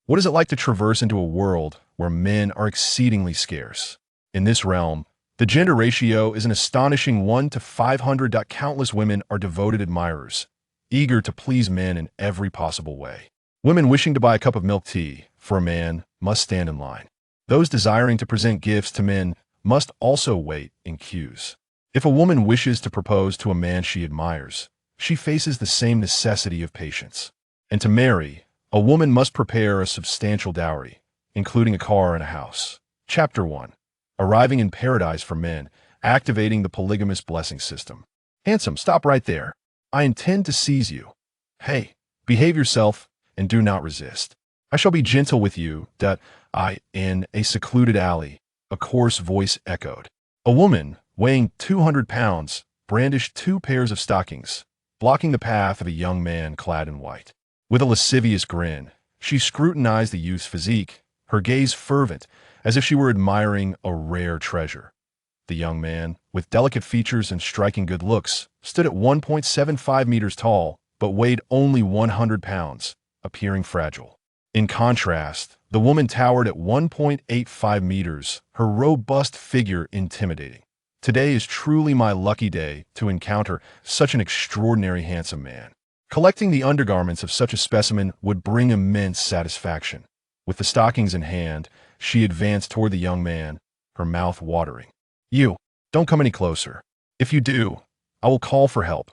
What is it like to traverse into a world where men are exceedingly scarce? In this realm, the gender ratio is an astonishing 1 to 500. Countless women are devoted admirers, eager to please men in every possible way. Women wishing to buy a cup of milk tea for a man must stand in line. Those desiring to present gifts to men must also wait in queues. If a woman wishes to propose to a man she admires, she faces the same necessity of patience. And to marry, a woman must prepare a substantial dowry, including a car and a house. Chapter 1. Arriving in Paradise for Men, Activating the Polygamous Blessing System. Handsome, stop right there. I intend to seize you. Hey, behave yourself and do not resist. I shall be gentle with you. In a secluded alley, a coarse voice echoed. A woman, weighing 200 pounds, brandished 2 pairs of stockings, blocking the path of a young man clad in white. With a lascivious grin, she scrutinized the youth's physique, her gaze fervent, as if she were admiring a rare treasure. The young man, with delicate features and striking good looks, stood at 1.75 meters tall, but weighed only 100 pounds, appearing fragile. In contrast, the woman towered at 1.85 meters, her robust figure intimidating. Today is truly my lucky day to encounter such an extraordinary handsome man. Collecting the undergarments of such a specimen would bring immense satisfaction. With the stockings in hand, she advanced toward the young man, her mouth watering. You, don't come any closer. If you do, I will call for help.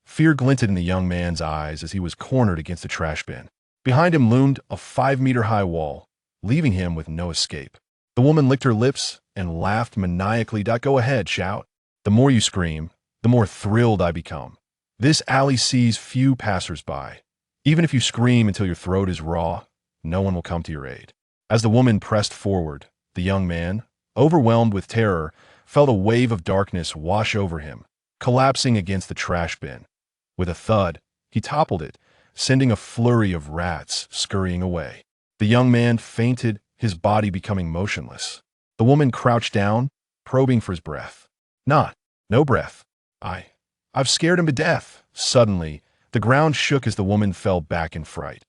Fear glinted in the young man's eyes as he was cornered against a trash bin. Behind him loomed a 5-meter-high wall, leaving him with no escape. The woman licked her lips and laughed maniacally. Go ahead, shout. The more you scream, the more thrilled I become. This alley sees few passers-by. Even if you scream until your throat is raw, no one will come to your aid. As the woman pressed forward, the young man, overwhelmed with terror, felt a wave of darkness wash over him, collapsing against the trash bin. With a thud, he toppled it, sending a flurry of rats scurrying away. The young man fainted, his body becoming motionless. The woman crouched down, probing for his breath. No breath. I've scared him to death. Suddenly, the ground shook as the woman fell back in fright.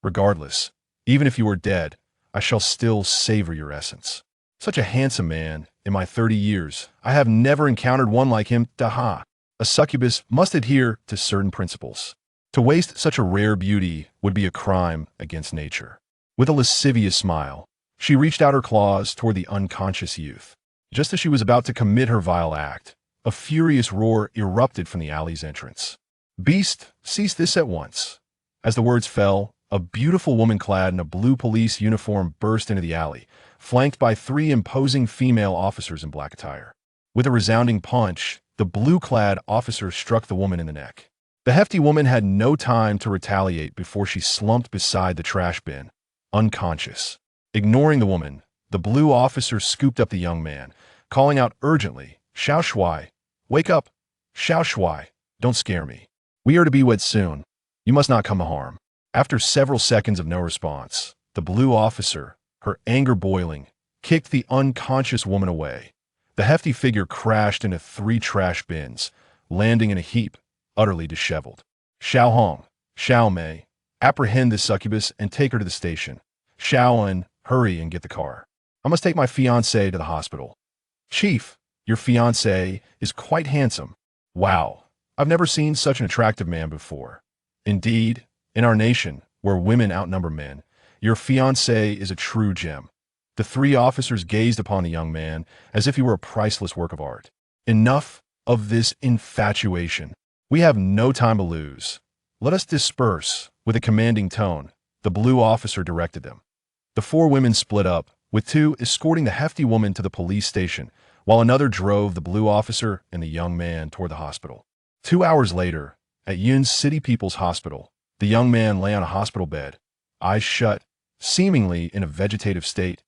Regardless, even if you are dead, I shall still savor your essence. Such a handsome man, in my 30 years, I have never encountered one like him. A succubus must adhere to certain principles. To waste such a rare beauty would be a crime against nature. With a lascivious smile, she reached out her claws toward the unconscious youth. Just as she was about to commit her vile act, a furious roar erupted from the alley's entrance. Beast, cease this at once. As the words fell, a beautiful woman clad in a blue police uniform burst into the alley, flanked by 3 imposing female officers in black attire. With a resounding punch, the blue-clad officer struck the woman in the neck. The hefty woman had no time to retaliate before she slumped beside the trash bin, unconscious. Ignoring the woman, the blue officer scooped up the young man, calling out urgently, Xiao Shuai, wake up! Xiao Shuai, don't scare me. We are to be wed soon. You must not come to harm. After several seconds of no response, the blue officer, her anger boiling, kicked the unconscious woman away. The hefty figure crashed into 3 trash bins, landing in a heap, utterly disheveled. Xiao Hong, Xiao Mei, apprehend this succubus and take her to the station. Xiao En, hurry and get the car. I must take my fiancé to the hospital. Chief, your fiancé is quite handsome. Wow, I've never seen such an attractive man before. Indeed, in our nation, where women outnumber men, your fiancé is a true gem. The 3 officers gazed upon the young man as if he were a priceless work of art. Enough of this infatuation. We have no time to lose. Let us disperse. With a commanding tone, the blue officer directed them. The 4 women split up, with 2 escorting the hefty woman to the police station, while another drove the blue officer and the young man toward the hospital. 2 hours later, at Yun's City People's Hospital, the young man lay on a hospital bed, eyes shut, seemingly in a vegetative state.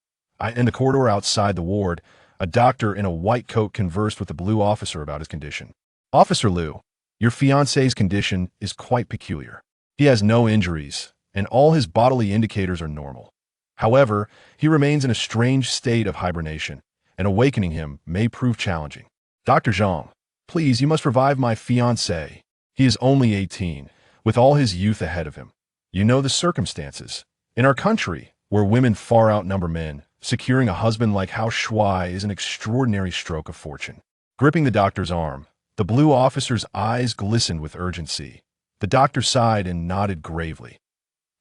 In the corridor outside the ward, a doctor in a white coat conversed with the blue officer about his condition. Officer Liu, your fiancé's condition is quite peculiar. He has no injuries, and all his bodily indicators are normal. However, he remains in a strange state of hibernation, and awakening him may prove challenging. Dr. Zhang, please, you must revive my fiancé. He is only 18, with all his youth ahead of him. You know the circumstances. In our country, where women far outnumber men, securing a husband like Hao Shuai is an extraordinary stroke of fortune. Gripping the doctor's arm, the blue officer's eyes glistened with urgency. The doctor sighed and nodded gravely.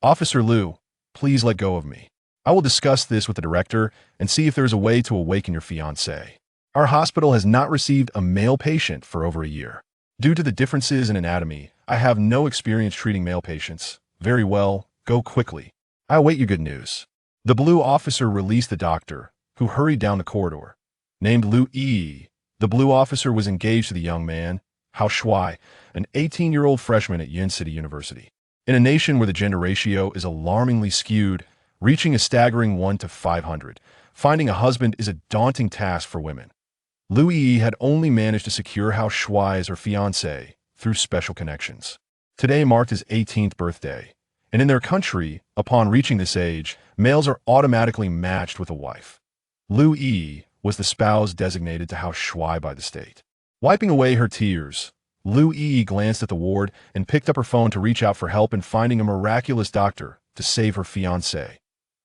Officer Liu, please let go of me. I will discuss this with the director and see if there is a way to awaken your fiancé. Our hospital has not received a male patient for over a year. Due to the differences in anatomy, I have no experience treating male patients. Very well, go quickly. I await your good news. The blue officer released the doctor, who hurried down the corridor. Named Liu Yi, the blue officer was engaged to the young man, Hao Shuai, an 18-year-old freshman at Yin City University. In a nation where the gender ratio is alarmingly skewed, reaching a staggering 1 to 500, finding a husband is a daunting task for women. Liu Yi had only managed to secure Hao Shuai as her fiancé through special connections. Today marked his 18th birthday, and in their country, upon reaching this age, males are automatically matched with a wife. Liu Yi was the spouse designated to Hao Shuai by the state. Wiping away her tears, Liu Yi glanced at the ward and picked up her phone to reach out for help in finding a miraculous doctor to save her fiancé.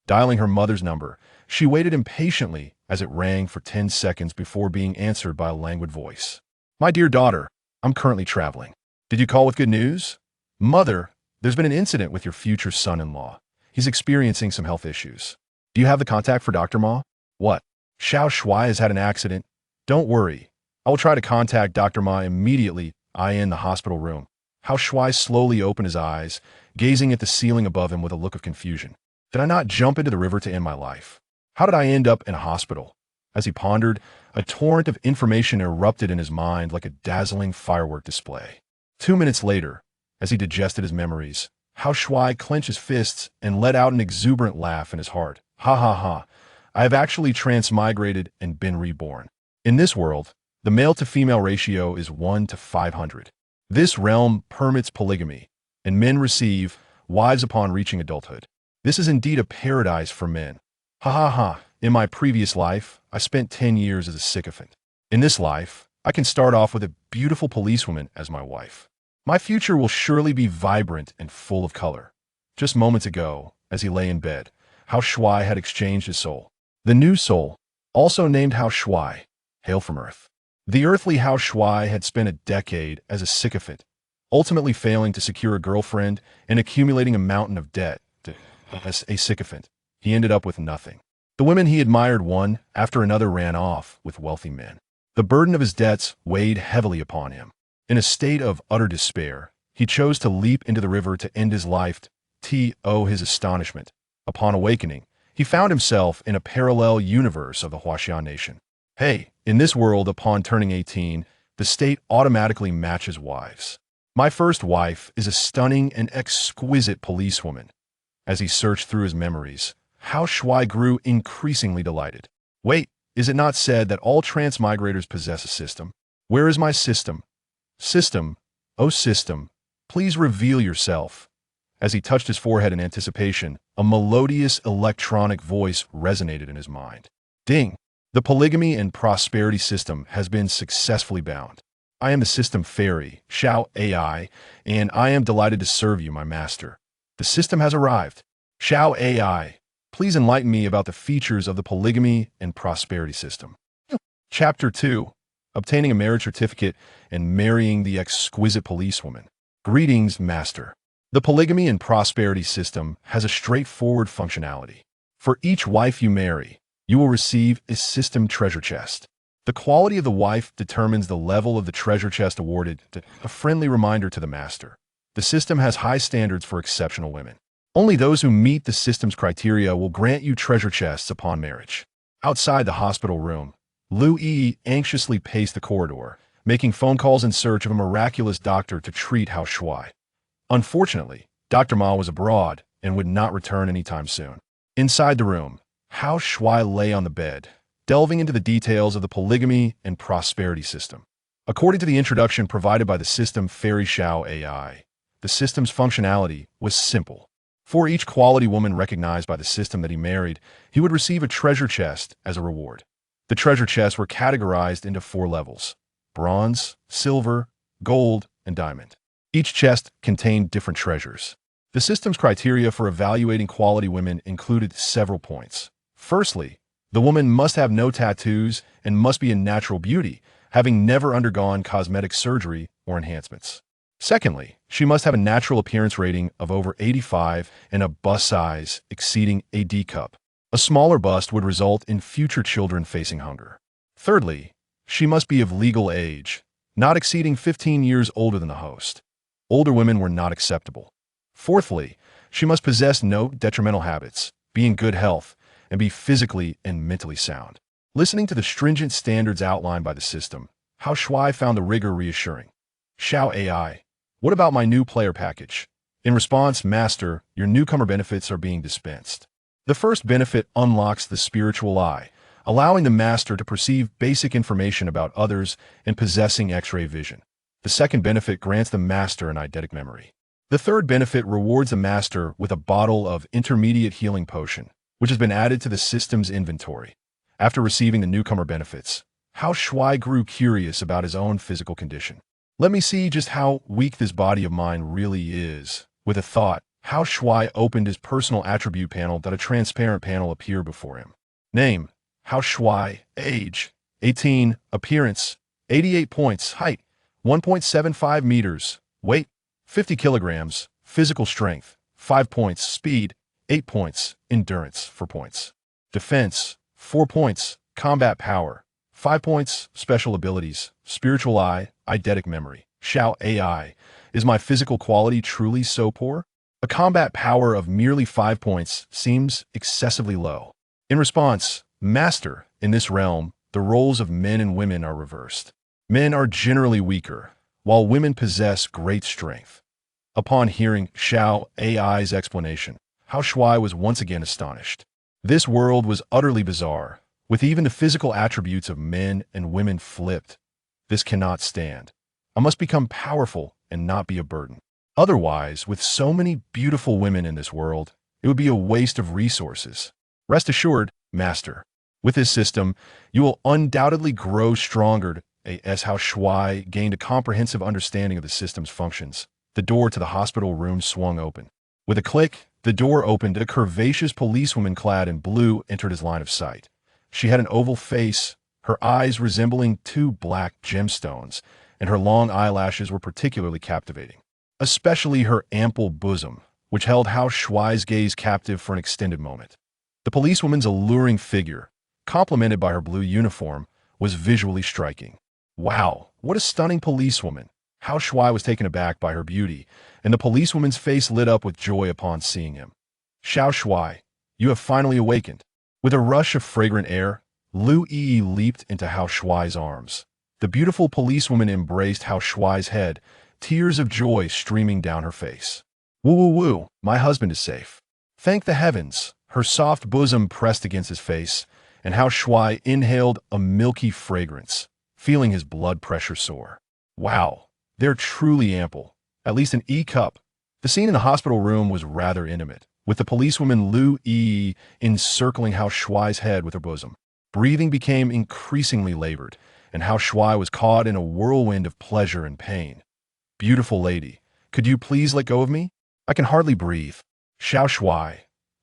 Dialing her mother's number, she waited impatiently as it rang for 10 seconds before being answered by a languid voice. My dear daughter, I'm currently traveling. Did you call with good news? Mother, there's been an incident with your future son-in-law. He's experiencing some health issues. Do you have the contact for Dr. Ma? What? Xiao Shuai has had an accident? Don't worry. I will try to contact Dr. Ma immediately. I in the hospital room. Hao Shuai slowly opened his eyes, gazing at the ceiling above him with a look of confusion. Did I not jump into the river to end my life? How did I end up in a hospital? As he pondered, a torrent of information erupted in his mind like a dazzling firework display. 2 minutes later, as he digested his memories, Hao Shuai clenched his fists and let out an exuberant laugh in his heart. Ha ha ha, I have actually transmigrated and been reborn. In this world, the male-to-female ratio is 1 to 500. This realm permits polygamy, and men receive wives upon reaching adulthood. This is indeed a paradise for men. Ha ha ha, in my previous life, I spent 10 years as a sycophant. In this life, I can start off with a beautiful policewoman as my wife. My future will surely be vibrant and full of color. Just moments ago, as he lay in bed, Hao Shuai had exchanged his soul. The new soul, also named Hao Shuai, hailed from Earth. The earthly Hao Shuai had spent a decade as a sycophant, ultimately failing to secure a girlfriend and accumulating a mountain of debt. As a sycophant, he ended up with nothing. The women he admired one after another ran off with wealthy men. The burden of his debts weighed heavily upon him. In a state of utter despair, he chose to leap into the river to end his life. His astonishment. Upon awakening, he found himself in a parallel universe of the Huaxian nation. Hey, in this world, upon turning 18, the state automatically matches wives. My first wife is a stunning and exquisite policewoman. As he searched through his memories, Hao Shuai grew increasingly delighted. Wait, is it not said that all transmigrators possess a system? Where is my system? System, oh system, please reveal yourself. As he touched his forehead in anticipation, a melodious electronic voice resonated in his mind. Ding! The polygamy and prosperity system has been successfully bound. I am the system fairy, Xiao AI, and I am delighted to serve you, my master. The system has arrived. Xiao AI, please enlighten me about the features of the polygamy and prosperity system. Chapter 2. Obtaining a marriage certificate and marrying the exquisite policewoman. Greetings, master. The polygamy and prosperity system has a straightforward functionality. For each wife you marry, you will receive a system treasure chest. The quality of the wife determines the level of the treasure chest awarded. A friendly reminder to the master. The system has high standards for exceptional women. Only those who meet the system's criteria will grant you treasure chests upon marriage. Outside the hospital room, Liu Yi anxiously paced the corridor, making phone calls in search of a miraculous doctor to treat Hao Shuai. Unfortunately, Dr. Ma was abroad and would not return anytime soon. Inside the room, Hao Shuai lay on the bed, delving into the details of the polygamy and prosperity system. According to the introduction provided by the system Fairy Xiao AI, the system's functionality was simple. For each quality woman recognized by the system that he married, he would receive a treasure chest as a reward. The treasure chests were categorized into 4 levels: bronze, silver, gold, and diamond. Each chest contained different treasures. The system's criteria for evaluating quality women included several points. Firstly, the woman must have no tattoos and must be a natural beauty, having never undergone cosmetic surgery or enhancements. Secondly, she must have a natural appearance rating of over 85 and a bust size exceeding a D cup. A smaller bust would result in future children facing hunger. Thirdly, she must be of legal age, not exceeding 15 years older than the host. Older women were not acceptable. Fourthly, she must possess no detrimental habits, be in good health, and be physically and mentally sound. Listening to the stringent standards outlined by the system, Hao Shuai found the rigor reassuring. Xiao AI, what about my new player package? In response, Master, your newcomer benefits are being dispensed. The first benefit unlocks the spiritual eye, allowing the Master to perceive basic information about others and possessing X-ray vision. The second benefit grants the Master an eidetic memory. The third benefit rewards the Master with a bottle of intermediate healing potion, which has been added to the system's inventory. After receiving the newcomer benefits, Hao Shuai grew curious about his own physical condition. Let me see just how weak this body of mine really is. With a thought, Hao Shuai opened his personal attribute panel that a transparent panel appeared before him. Name, Hao Shuai. Age, 18. Appearance, 88 points. Height, 1.75 meters. Weight, 50 kilograms. Physical strength, 5 points. Speed, 8 points. Endurance, 4 points. Defense, 4 points. Combat power, 5 points. Special abilities, spiritual eye, eidetic memory. Xiao AI, is my physical quality truly so poor? A combat power of merely 5 points seems excessively low. In response, Master, in this realm, the roles of men and women are reversed. Men are generally weaker, while women possess great strength. Upon hearing Xiao AI's explanation, Hao Shuai was once again astonished. This world was utterly bizarre, with even the physical attributes of men and women flipped. This cannot stand. I must become powerful and not be a burden. Otherwise, with so many beautiful women in this world, it would be a waste of resources. Rest assured, Master, with this system, you will undoubtedly grow stronger. As Hao Shuai gained a comprehensive understanding of the system's functions, the door to the hospital room swung open. With a click, the door opened. A curvaceous policewoman clad in blue entered his line of sight. She had an oval face, her eyes resembling two black gemstones, and her long eyelashes were particularly captivating. Especially her ample bosom, which held Hao Shuai's gaze captive for an extended moment. The policewoman's alluring figure, complemented by her blue uniform, was visually striking. Wow, what a stunning policewoman! Hao Shuai was taken aback by her beauty, and the policewoman's face lit up with joy upon seeing him. Xiao Shuai, you have finally awakened. With a rush of fragrant air, Lu Yi leaped into Hao Shuai's arms. The beautiful policewoman embraced Hao Shuai's head, tears of joy streaming down her face. Woo woo woo, my husband is safe. Thank the heavens. Her soft bosom pressed against his face, and Hao Shuai inhaled a milky fragrance, feeling his blood pressure soar. Wow, they're truly ample. At least an E-cup. The scene in the hospital room was rather intimate, with the policewoman Lu Yi encircling Hao Shuai's head with her bosom. Breathing became increasingly labored, and Hao Shuai was caught in a whirlwind of pleasure and pain. Beautiful lady, could you please let go of me? I can hardly breathe. Xiao Shuai,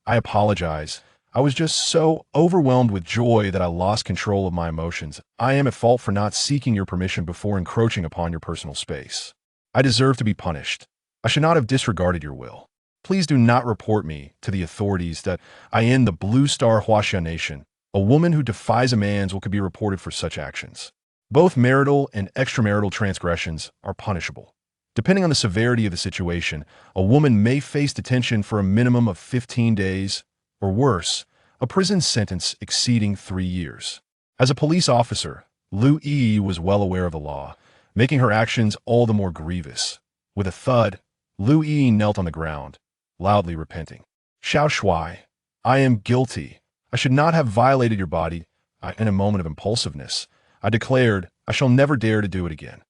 I apologize. I was just so overwhelmed with joy that I lost control of my emotions. I am at fault for not seeking your permission before encroaching upon your personal space. I deserve to be punished. I should not have disregarded your will. Please do not report me to the authorities that I am the Blue Star Huaxia Nation. A woman who defies a man's will could be reported for such actions. Both marital and extramarital transgressions are punishable. Depending on the severity of the situation, a woman may face detention for a minimum of 15 days, or worse, a prison sentence exceeding 3 years. As a police officer, Lu Yi was well aware of the law, making her actions all the more grievous. With a thud, Lu Yi knelt on the ground, loudly repenting. Xiao Shuai, I am guilty. I should not have violated your body. In a moment of impulsiveness, I declared, I shall never dare to do it again.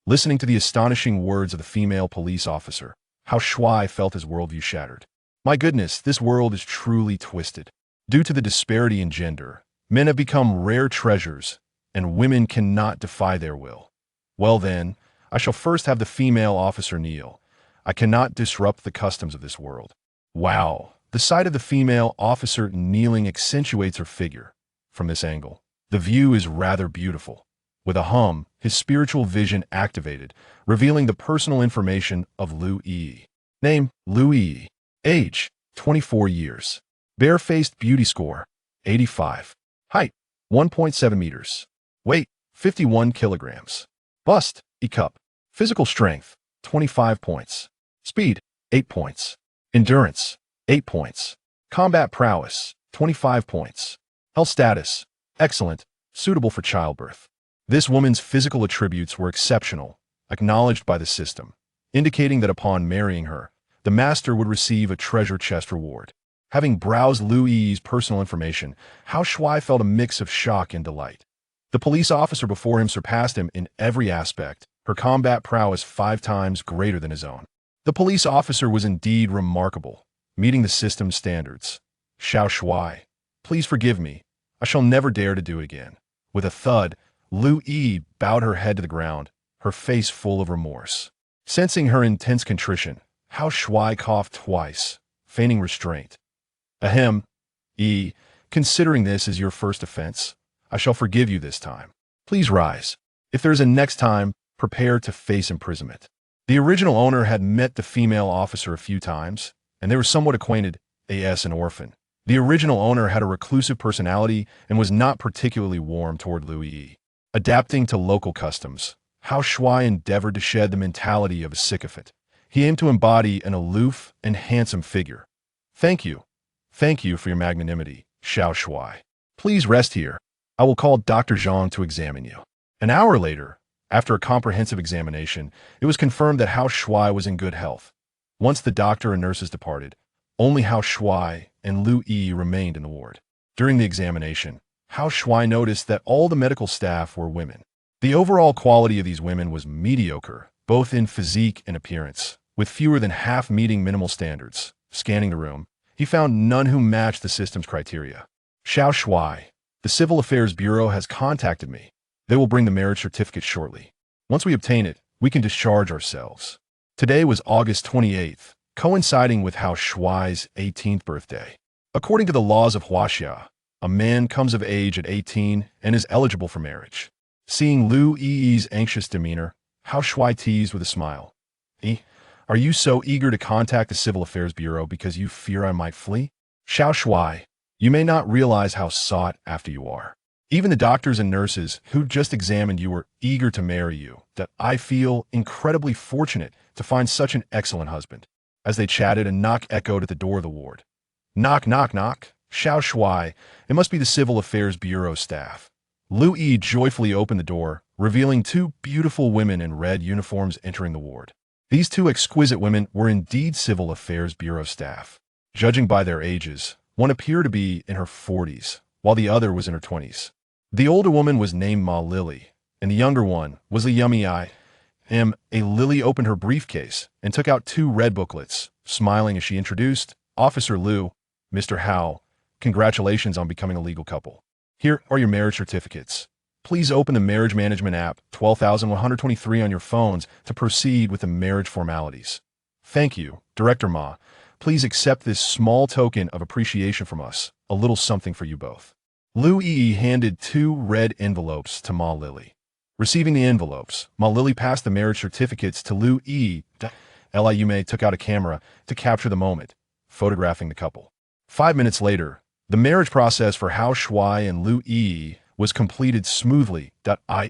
Listening to the astonishing words of the female police officer, Hao Shuai felt his worldview shattered. My goodness, this world is truly twisted. Due to the disparity in gender, men have become rare treasures, and women cannot defy their will. Well then, I shall first have the female officer kneel. I cannot disrupt the customs of this world. Wow. The sight of the female officer kneeling accentuates her figure. From this angle, the view is rather beautiful. With a hum, his spiritual vision activated, revealing the personal information of Liu Yi. Name, Liu Yi. Age, 24 years. Bare-faced beauty score, 85. Height, 1.7 meters. Weight, 51 kilograms. Bust, E-cup. Physical strength, 25 points. Speed, 8 points. Endurance, 8 points. Combat prowess, 25 points. Health status, excellent, suitable for childbirth. This woman's physical attributes were exceptional, acknowledged by the system, indicating that upon marrying her, the master would receive a treasure chest reward. Having browsed Liu Yi's personal information, Hao Shuai felt a mix of shock and delight. The police officer before him surpassed him in every aspect, her combat prowess 5 times greater than his own. The police officer was indeed remarkable, meeting the system's standards. Hao Shuai, please forgive me. I shall never dare to do it again. With a thud, Liu Yi bowed her head to the ground, her face full of remorse. Sensing her intense contrition, Hao Shuai coughed twice, feigning restraint. Ahem, Yi, considering this as your first offense, I shall forgive you this time. Please rise. If there is a next time, prepare to face imprisonment. The original owner had met the female officer a few times, and they were somewhat acquainted, as an orphan. The original owner had a reclusive personality and was not particularly warm toward Liu Yi. Adapting to local customs, Hao Shuai endeavored to shed the mentality of a sycophant. He aimed to embody an aloof and handsome figure. Thank you. Thank you for your magnanimity, Hao Shuai. Please rest here. I will call Dr. Zhang to examine you. An hour later, after a comprehensive examination, it was confirmed that Hao Shuai was in good health. Once the doctor and nurses departed, only Hao Shuai and Liu Yi remained in the ward. During the examination, Hao Shuai noticed that all the medical staff were women. The overall quality of these women was mediocre, both in physique and appearance, with fewer than half meeting minimal standards. Scanning the room, he found none who matched the system's criteria. Hao Shuai, the Civil Affairs Bureau has contacted me. They will bring the marriage certificate shortly. Once we obtain it, we can discharge ourselves. Today was August 28th, coinciding with Hao Shuai's 18th birthday. According to the laws of Huaxia, a man comes of age at 18 and is eligible for marriage. Seeing Liu Yi's anxious demeanor, Hao Shuai teased with a smile. Are you so eager to contact the Civil Affairs Bureau because you fear I might flee? Hao Shuai, you may not realize how sought after you are. Even the doctors and nurses who just examined you were eager to marry you, that I feel incredibly fortunate to find such an excellent husband. As they chatted, a knock echoed at the door of the ward. Knock, knock, knock. Hao Shuai, it must be the Civil Affairs Bureau staff. Liu Yi joyfully opened the door, revealing 2 beautiful women in red uniforms entering the ward. These 2 exquisite women were indeed Civil Affairs Bureau staff. Judging by their ages, one appeared to be in her 40s, while the other was in her 20s. The older woman was named Ma Lily, and the younger one was a yummy eye. Lily opened her briefcase and took out 2 red booklets, smiling as she introduced, Officer Liu, Mr. Hao, congratulations on becoming a legal couple. Here are your marriage certificates. Please open the marriage management app 12,123 on your phones to proceed with the marriage formalities. Thank you, Director Ma. Please accept this small token of appreciation from us, a little something for you both. Liu Yi handed 2 red envelopes to Ma Lily. Receiving the envelopes, Ma Lily passed the marriage certificates to Liu Yi. Liu Mei took out a camera to capture the moment, photographing the couple. 5 minutes later, the marriage process for Hao Shuai and Liu Yi was completed smoothly.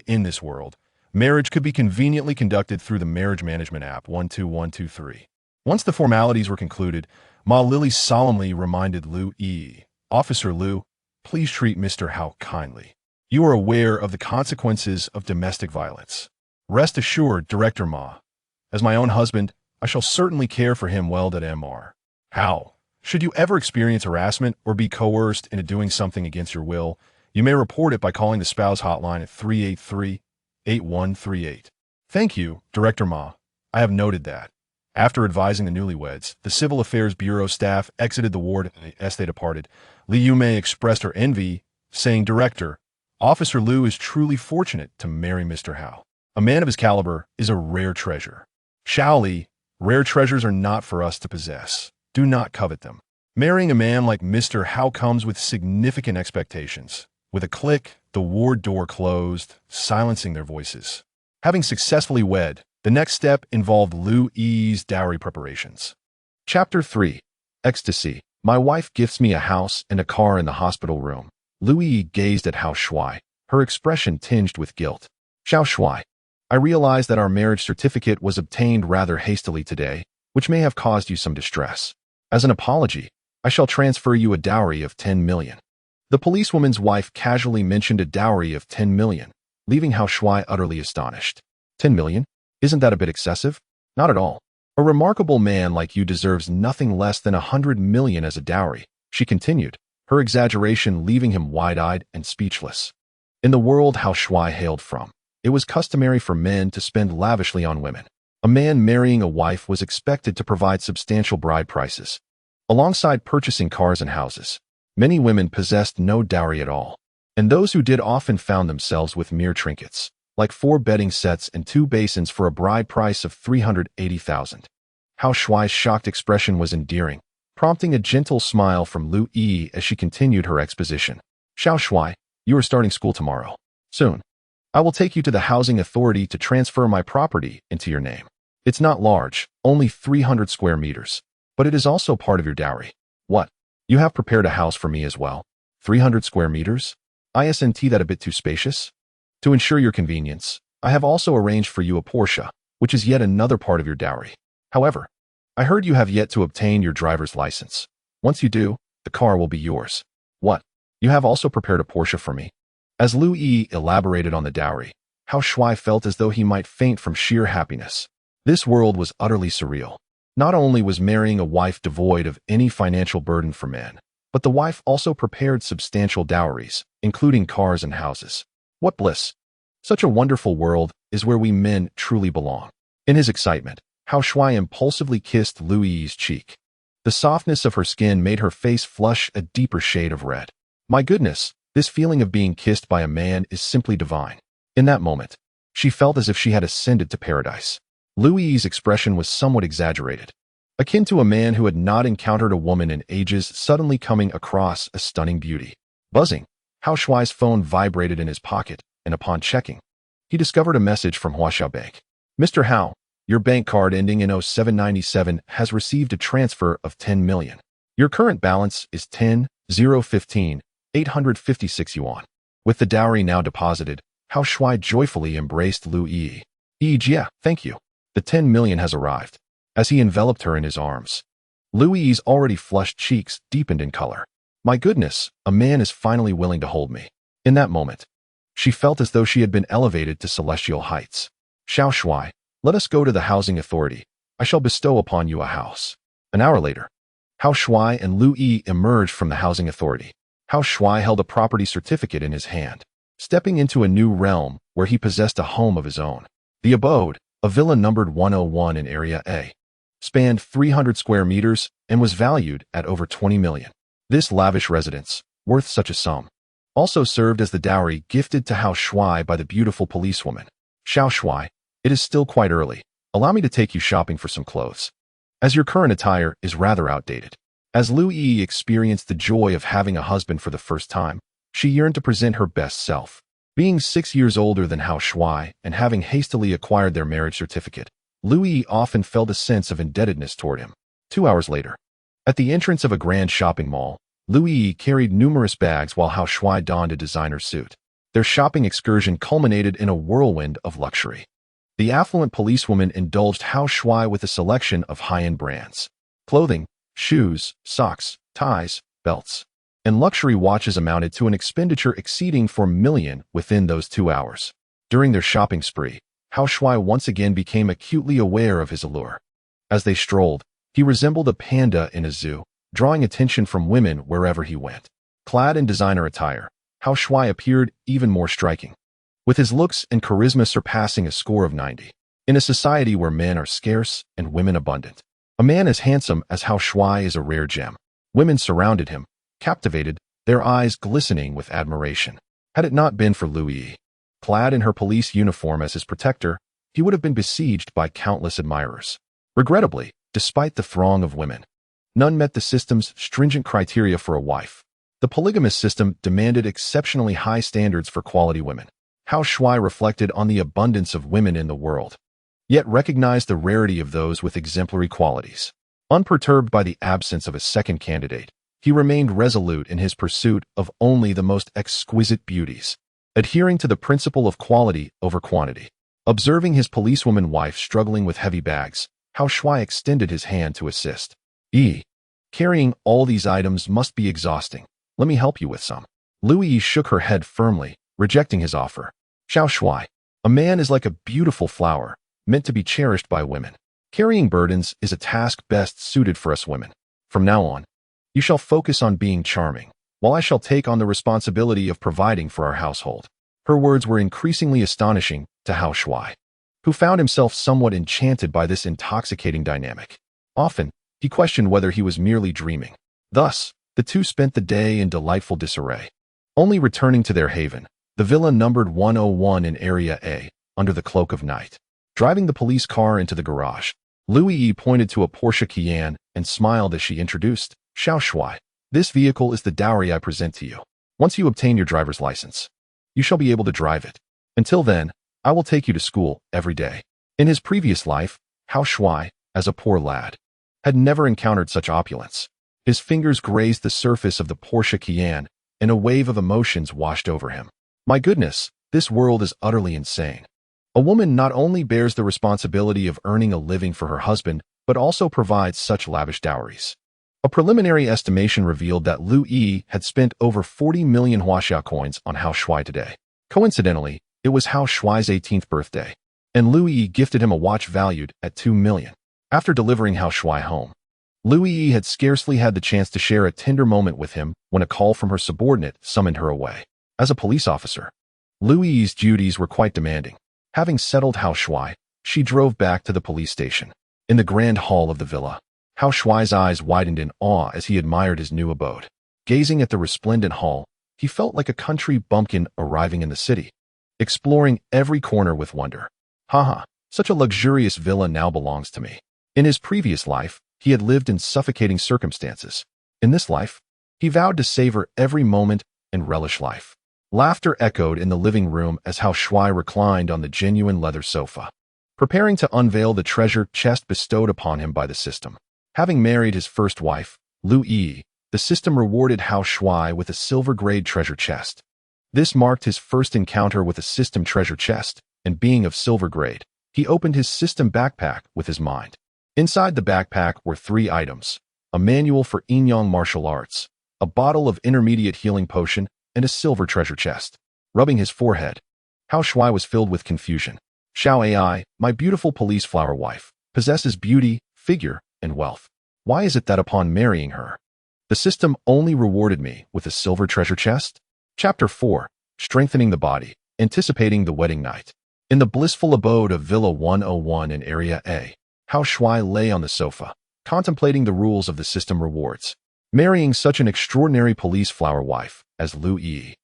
In this world, marriage could be conveniently conducted through the marriage management app 12123. Once the formalities were concluded, Ma Lily solemnly reminded Liu Yi, Officer Liu, please treat Mr. Hao kindly. You are aware of the consequences of domestic violence. Rest assured, Director Ma. As my own husband, I shall certainly care for him well. Mr. Hao, should you ever experience harassment or be coerced into doing something against your will, you may report it by calling the spouse hotline at 383-8138. Thank you, Director Ma. I have noted that. After advising the newlyweds, the Civil Affairs Bureau staff exited the ward, and as they departed, Liu Mei expressed her envy, saying, Director, Officer Liu is truly fortunate to marry Mr. Hao. A man of his caliber is a rare treasure. Xiao Li, Rare treasures are not for us to possess. Do not covet them. Marrying a man like Mr. How comes with significant expectations. With a click, the ward door closed, silencing their voices. Having successfully wed, the next step involved Lu Yi's dowry preparations. Chapter 3. Ecstasy. My wife gifts me a house and a car in the hospital room. Lu Yi gazed at Hao Shuai, her expression tinged with guilt. Xiao Shuai, I realize that our marriage certificate was obtained rather hastily today, which may have caused you some distress. As an apology, I shall transfer you a dowry of 10 million. The policewoman's wife casually mentioned a dowry of 10 million, leaving Hao Shuai utterly astonished. 10 million? Isn't that a bit excessive? Not at all. A remarkable man like you deserves nothing less than 100 million as a dowry, she continued, her exaggeration leaving him wide-eyed and speechless. In the world Hao Shuai hailed from, it was customary for men to spend lavishly on women. A man marrying a wife was expected to provide substantial bride prices. Alongside purchasing cars and houses, many women possessed no dowry at all, and those who did often found themselves with mere trinkets, like 4 bedding sets and 2 basins for a bride price of 380,000. Hao Shuai's shocked expression was endearing, prompting a gentle smile from Lu Yi as she continued her exposition. Xiao Shuai, you are starting school tomorrow. Soon. I will take you to the housing authority to transfer my property into your name. It's not large, only 300 square meters, but it is also part of your dowry. What? You have prepared a house for me as well? 300 square meters? Isn't that a bit too spacious? To ensure your convenience, I have also arranged for you a Porsche, which is yet another part of your dowry. However, I heard you have yet to obtain your driver's license. Once you do, the car will be yours. What? You have also prepared a Porsche for me? As Lu Yi elaborated on the dowry, Hao Shuai felt as though he might faint from sheer happiness. This world was utterly surreal. Not only was marrying a wife devoid of any financial burden for men, but the wife also prepared substantial dowries, including cars and houses. What bliss! Such a wonderful world is where we men truly belong. In his excitement, Hao Shuai impulsively kissed Lu Yi's cheek. The softness of her skin made her face flush a deeper shade of red. My goodness, this feeling of being kissed by a man is simply divine. In that moment, she felt as if she had ascended to paradise. Lu Yi's expression was somewhat exaggerated, akin to a man who had not encountered a woman in ages suddenly coming across a stunning beauty. Buzzing, Hao Shuai's phone vibrated in his pocket, and upon checking, he discovered a message from Huaxia Bank. Mr. Hao, your bank card ending in 0797 has received a transfer of 10 million. Your current balance is 10,015, 856 yuan. With the dowry now deposited, Hao Shuai joyfully embraced Lu Yi. Yeah, thank you. The 10 million has arrived. As he enveloped her in his arms, Lu Yi's already flushed cheeks deepened in color. My goodness, a man is finally willing to hold me. In that moment, she felt as though she had been elevated to celestial heights. Xiao Shuai, let us go to the housing authority. I shall bestow upon you a house. An hour later, Hao Shuai and Lu Yi emerged from the housing authority. Hao Shuai held a property certificate in his hand, stepping into a new realm where he possessed a home of his own. The abode, a villa numbered 101 in Area A, spanned 300 square meters and was valued at over 20 million. This lavish residence, worth such a sum, also served as the dowry gifted to Hao Shuai by the beautiful policewoman. Xiao Shuai, it is still quite early. Allow me to take you shopping for some clothes, as your current attire is rather outdated. As Lu Yi experienced the joy of having a husband for the first time, she yearned to present her best self. Being 6 years older than Hao Shuai and having hastily acquired their marriage certificate, Lu Yi often felt a sense of indebtedness toward him. 2 hours later, at the entrance of a grand shopping mall, Lu Yi carried numerous bags while Hao Shuai donned a designer suit. Their shopping excursion culminated in a whirlwind of luxury. The affluent policewoman indulged Hao Shuai with a selection of high-end brands, clothing, shoes, socks, ties, belts, and luxury watches amounted to an expenditure exceeding 4 million within those 2 hours. During their shopping spree, Hao Shuai once again became acutely aware of his allure. As they strolled, he resembled a panda in a zoo, drawing attention from women wherever he went. Clad in designer attire, Hao Shuai appeared even more striking, with his looks and charisma surpassing a score of 90. In a society where men are scarce and women abundant, a man as handsome as Hao Shuai is a rare gem. Women surrounded him, captivated, their eyes glistening with admiration. Had it not been for Lu Yi, clad in her police uniform as his protector, he would have been besieged by countless admirers. Regrettably, despite the throng of women, none met the system's stringent criteria for a wife. The polygamous system demanded exceptionally high standards for quality women. Hao Shuai reflected on the abundance of women in the world, yet recognized the rarity of those with exemplary qualities. Unperturbed by the absence of a second candidate, he remained resolute in his pursuit of only the most exquisite beauties, adhering to the principle of quality over quantity. Observing his policewoman wife struggling with heavy bags, Hao Shuai extended his hand to assist. Carrying all these items must be exhausting. Let me help you with some. Lu Yi shook her head firmly, rejecting his offer. Hao Shuai, a man is like a beautiful flower, meant to be cherished by women. Carrying burdens is a task best suited for us women. From now on, you shall focus on being charming, while I shall take on the responsibility of providing for our household. Her words were increasingly astonishing to Hao Shuai, who found himself somewhat enchanted by this intoxicating dynamic. Often, he questioned whether he was merely dreaming. Thus, the two spent the day in delightful disarray. Only returning to their haven, the villa numbered 101 in Area A, under the cloak of night. Driving the police car into the garage, Lu Yi pointed to a Porsche Cayenne and smiled as she introduced, Hao Shuai, this vehicle is the dowry I present to you. Once you obtain your driver's license, you shall be able to drive it. Until then, I will take you to school every day. In his previous life, Hao Shuai, as a poor lad, had never encountered such opulence. His fingers grazed the surface of the Porsche Cayenne, and a wave of emotions washed over him. My goodness, this world is utterly insane. A woman not only bears the responsibility of earning a living for her husband, but also provides such lavish dowries. A preliminary estimation revealed that Lu Yi had spent over 40 million Huaxia coins on Hao Shuai today. Coincidentally, it was Hao Shuai's 18th birthday, and Lu Yi gifted him a watch valued at 2 million. After delivering Hao Shuai home, Lu Yi had scarcely had the chance to share a tender moment with him when a call from her subordinate summoned her away. As a police officer, Lu Yi's duties were quite demanding. Having settled Hao Shuai, she drove back to the police station. In the grand hall of the villa, Hao Shuai's eyes widened in awe as he admired his new abode. Gazing at the resplendent hall, he felt like a country bumpkin arriving in the city, exploring every corner with wonder. Haha, such a luxurious villa now belongs to me. In his previous life, he had lived in suffocating circumstances. In this life, he vowed to savor every moment and relish life. Laughter echoed in the living room as Hao Shuai reclined on the genuine leather sofa, preparing to unveil the treasure chest bestowed upon him by the system. Having married his first wife, Lu Yi, the system rewarded Hao Shuai with a silver-grade treasure chest. This marked his first encounter with a system treasure chest, and being of silver grade, he opened his system backpack with his mind. Inside the backpack were 3 items: a manual for Yin-Yang martial arts, a bottle of intermediate healing potion, and a silver treasure chest. Rubbing his forehead, Hao Shuai was filled with confusion. Xiao Ai, my beautiful police flower wife, possesses beauty, figure, and wealth. Why is it that upon marrying her, the system only rewarded me with a silver treasure chest? Chapter 4. Strengthening the Body, Anticipating the Wedding Night. In the blissful abode of Villa 101 in Area A, Hao Shuai lay on the sofa, contemplating the rules of the system rewards. Marrying such an extraordinary police flower wife as Lu Yi,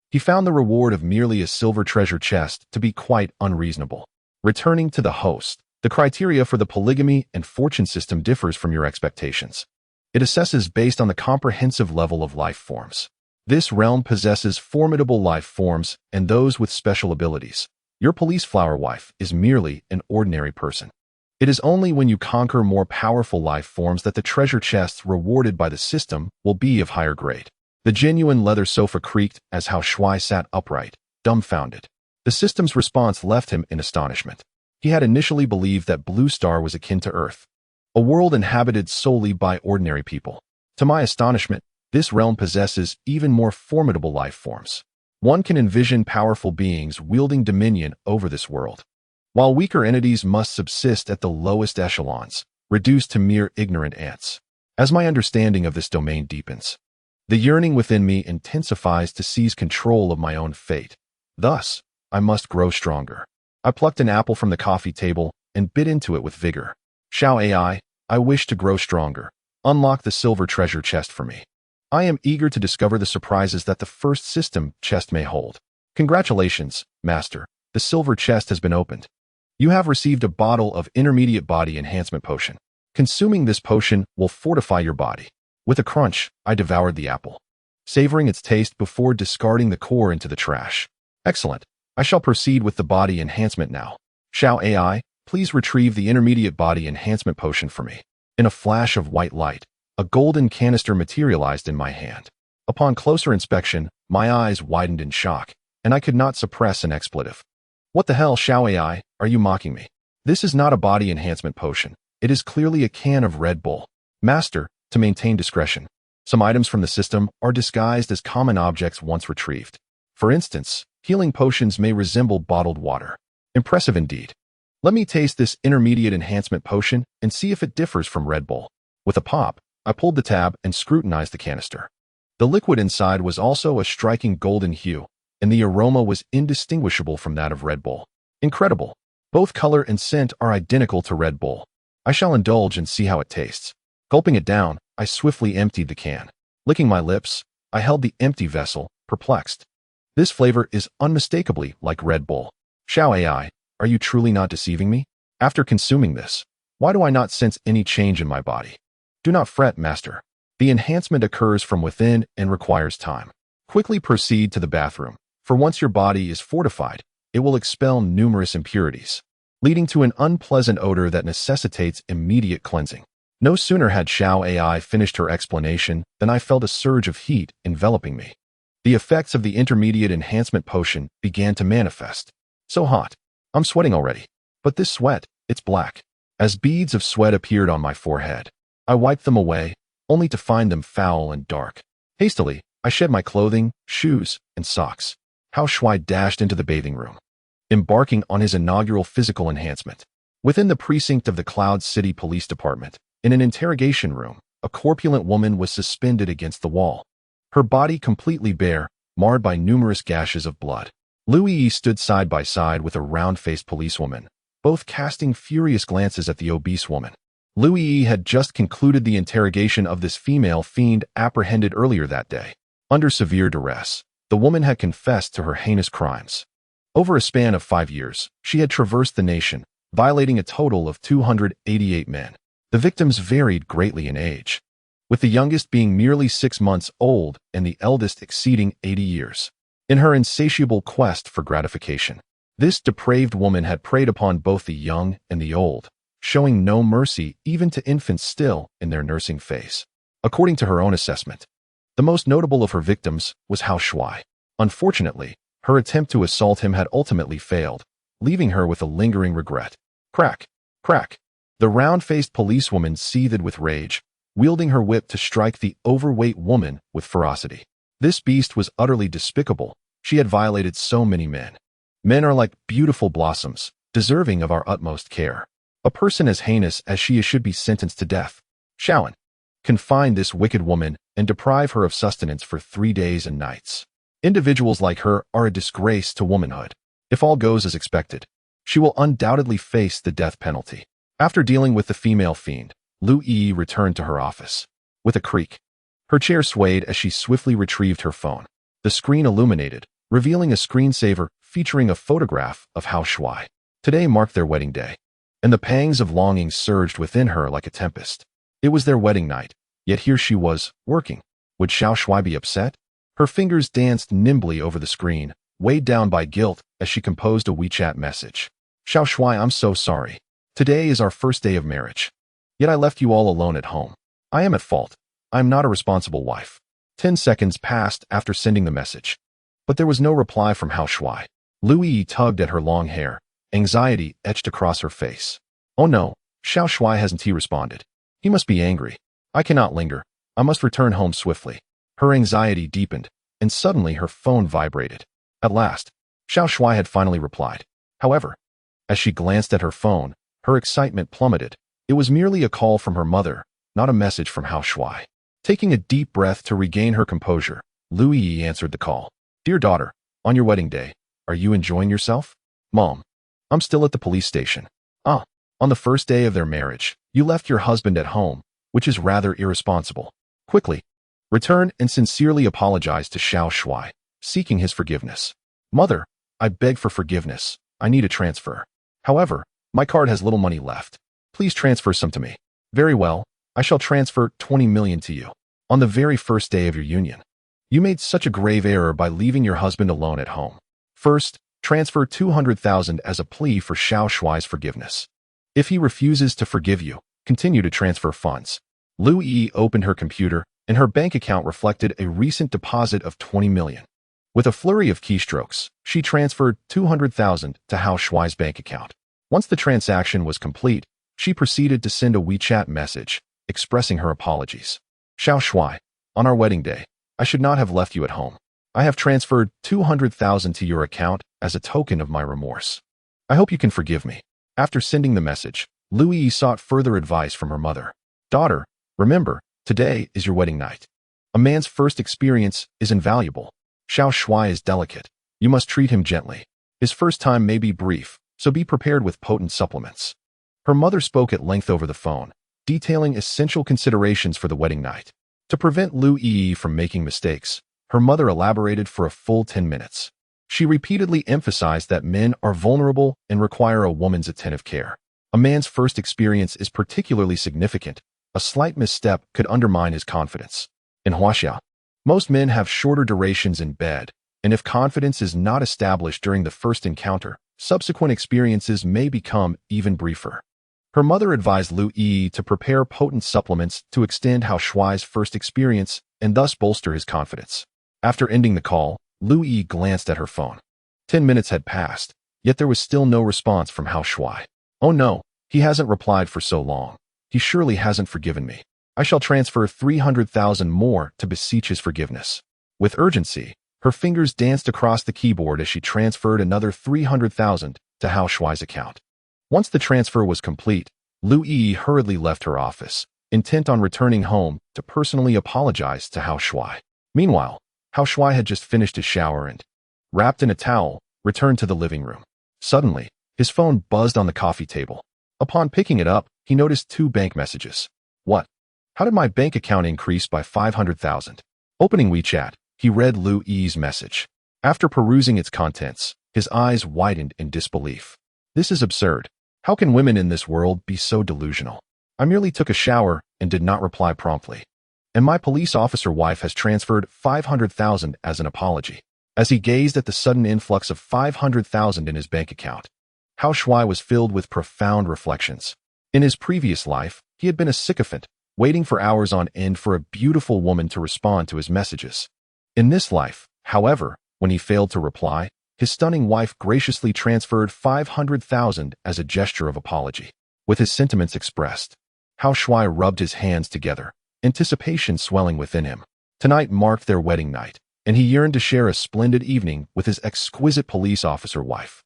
he found the reward of merely a silver treasure chest to be quite unreasonable. Returning to the host, the criteria for the polygamy and fortune system differs from your expectations. It assesses based on the comprehensive level of life forms. This realm possesses formidable life forms and those with special abilities. Your police flower wife is merely an ordinary person. It is only when you conquer more powerful life forms that the treasure chests rewarded by the system will be of higher grade. The genuine leather sofa creaked as Hao Shuai sat upright, dumbfounded. The system's response left him in astonishment. He had initially believed that Blue Star was akin to Earth, a world inhabited solely by ordinary people. To my astonishment, this realm possesses even more formidable life forms. One can envision powerful beings wielding dominion over this world, while weaker entities must subsist at the lowest echelons, reduced to mere ignorant ants. As my understanding of this domain deepens, the yearning within me intensifies to seize control of my own fate. Thus, I must grow stronger. I plucked an apple from the coffee table and bit into it with vigor. Xiao Ai, I wish to grow stronger. Unlock the silver treasure chest for me. I am eager to discover the surprises that the first system chest may hold. Congratulations, Master. The silver chest has been opened. You have received a bottle of intermediate body enhancement potion. Consuming this potion will fortify your body. With a crunch, I devoured the apple, savoring its taste before discarding the core into the trash. Excellent. I shall proceed with the body enhancement now. Shall AI, please retrieve the intermediate body enhancement potion for me. In a flash of white light, a golden canister materialized in my hand. Upon closer inspection, my eyes widened in shock, and I could not suppress an expletive. What the hell, Shao AI, are you mocking me? This is not a body enhancement potion. It is clearly a can of Red Bull. Master, to maintain discretion, some items from the system are disguised as common objects once retrieved. For instance, healing potions may resemble bottled water. Impressive indeed. Let me taste this intermediate enhancement potion and see if it differs from Red Bull. With a pop, I pulled the tab and scrutinized the canister. The liquid inside was also a striking golden hue, and the aroma was indistinguishable from that of Red Bull. Incredible. Both color and scent are identical to Red Bull. I shall indulge and see how it tastes. Gulping it down, I swiftly emptied the can. Licking my lips, I held the empty vessel, perplexed. This flavor is unmistakably like Red Bull. Shao AI, are you truly not deceiving me? After consuming this, why do I not sense any change in my body? Do not fret, master. The enhancement occurs from within and requires time. Quickly proceed to the bathroom, for once your body is fortified, it will expel numerous impurities, leading to an unpleasant odor that necessitates immediate cleansing. No sooner had Shao AI finished her explanation than I felt a surge of heat enveloping me. The effects of the intermediate enhancement potion began to manifest. So hot. I'm sweating already. But this sweat, it's black. As beads of sweat appeared on my forehead, I wiped them away, only to find them foul and dark. Hastily, I shed my clothing, shoes, and socks. Hao Shui dashed into the bathing room, embarking on his inaugural physical enhancement. Within the precinct of the Cloud City Police Department, in an interrogation room, a corpulent woman was suspended against the wall, her body completely bare, marred by numerous gashes of blood. Lu Yi stood side by side with a round-faced policewoman, both casting furious glances at the obese woman. Lu Yi had just concluded the interrogation of this female fiend apprehended earlier that day. Under severe duress, the woman had confessed to her heinous crimes. Over a span of 5 years, she had traversed the nation, violating a total of 288 men. The victims varied greatly in age, with the youngest being merely 6 months old and the eldest exceeding 80 years. In her insatiable quest for gratification, this depraved woman had preyed upon both the young and the old, showing no mercy even to infants still in their nursing phase. According to her own assessment, the most notable of her victims was Hao Shui. Unfortunately, her attempt to assault him had ultimately failed, leaving her with a lingering regret. Crack! Crack! The round-faced policewoman seethed with rage, wielding her whip to strike the overweight woman with ferocity. This beast was utterly despicable. She had violated so many men. Men are like beautiful blossoms, deserving of our utmost care. A person as heinous as she should be sentenced to death. Shaolin, confine this wicked woman and deprive her of sustenance for 3 days and nights. Individuals like her are a disgrace to womanhood. If all goes as expected, she will undoubtedly face the death penalty. After dealing with the female fiend, Lu Yi returned to her office. With a creak, her chair swayed as she swiftly retrieved her phone. The screen illuminated, revealing a screensaver featuring a photograph of Hao Shui. Today marked their wedding day, and the pangs of longing surged within her like a tempest. It was their wedding night, yet here she was, working. Would Hao Shui be upset? Her fingers danced nimbly over the screen, weighed down by guilt as she composed a WeChat message. Hao Shui, I'm so sorry. Today is our first day of marriage. Yet I left you all alone at home. I am at fault. I am not a responsible wife. 10 seconds passed after sending the message, but there was no reply from Hao Shui. Lu Yi tugged at her long hair. Anxiety etched across her face. Oh no, Hao Shui hasn't he responded. He must be angry. I cannot linger. I must return home swiftly. Her anxiety deepened, and suddenly her phone vibrated. At last, Hao Shui had finally replied. However, as she glanced at her phone, her excitement plummeted. It was merely a call from her mother, not a message from Hao Shui. Taking a deep breath to regain her composure, Lu Yi answered the call. Dear daughter, on your wedding day, are you enjoying yourself? Mom, I'm still at the police station. On the first day of their marriage, you left your husband at home, which is rather irresponsible. Quickly, return and sincerely apologize to Hao Shui, seeking his forgiveness. Mother, I beg for forgiveness. I need a transfer. However, my card has little money left. Please transfer some to me. Very well, I shall transfer 20 million to you. On the very first day of your union. You made such a grave error by leaving your husband alone at home. First, transfer 200,000 as a plea for Xiao Shuai's forgiveness. If he refuses to forgive you, continue to transfer funds. Lu Yi opened her computer, and her bank account reflected a recent deposit of 20 million. With a flurry of keystrokes, she transferred 200,000 to Hao Shuai's bank account. Once the transaction was complete, she proceeded to send a WeChat message, expressing her apologies. Xiao Shuai, on our wedding day, I should not have left you at home. I have transferred 200,000 to your account as a token of my remorse. I hope you can forgive me. After sending the message, Lu Yi sought further advice from her mother. Daughter, remember, today is your wedding night. A man's first experience is invaluable. Xiao Shuai is delicate. You must treat him gently. His first time may be brief, so be prepared with potent supplements. Her mother spoke at length over the phone, detailing essential considerations for the wedding night. To prevent Lu Yi from making mistakes, her mother elaborated for a full 10 minutes. She repeatedly emphasized that men are vulnerable and require a woman's attentive care. A man's first experience is particularly significant. A slight misstep could undermine his confidence. In Huaxia, most men have shorter durations in bed, and if confidence is not established during the first encounter, subsequent experiences may become even briefer. Her mother advised Lu Yi to prepare potent supplements to extend Hao Shuai's first experience and thus bolster his confidence. After ending the call, Lu Yi glanced at her phone. 10 minutes had passed, yet there was still no response from Hao Shuai. Oh no, he hasn't replied for so long. He surely hasn't forgiven me. I shall transfer 300,000 more to beseech his forgiveness. With urgency, her fingers danced across the keyboard as she transferred another 300,000 to Hao Shuai's account. Once the transfer was complete, Lu Yi hurriedly left her office, intent on returning home to personally apologize to Hao Shuai. Meanwhile, Hao Shuai had just finished his shower and, wrapped in a towel, returned to the living room. Suddenly, his phone buzzed on the coffee table. Upon picking it up, he noticed 2 bank messages. What? How did my bank account increase by 500,000? Opening WeChat, he read Lu Yi's message. After perusing its contents, his eyes widened in disbelief. This is absurd. How can women in this world be so delusional? I merely took a shower and did not reply promptly. And my police officer wife has transferred 500,000 as an apology. As he gazed at the sudden influx of 500,000 in his bank account, Hao Shuai was filled with profound reflections. In his previous life, he had been a sycophant, waiting for hours on end for a beautiful woman to respond to his messages. In this life, however, when he failed to reply, his stunning wife graciously transferred 500,000 as a gesture of apology. With his sentiments expressed, Hao Shuai rubbed his hands together, anticipation swelling within him. Tonight marked their wedding night, and he yearned to share a splendid evening with his exquisite police officer wife.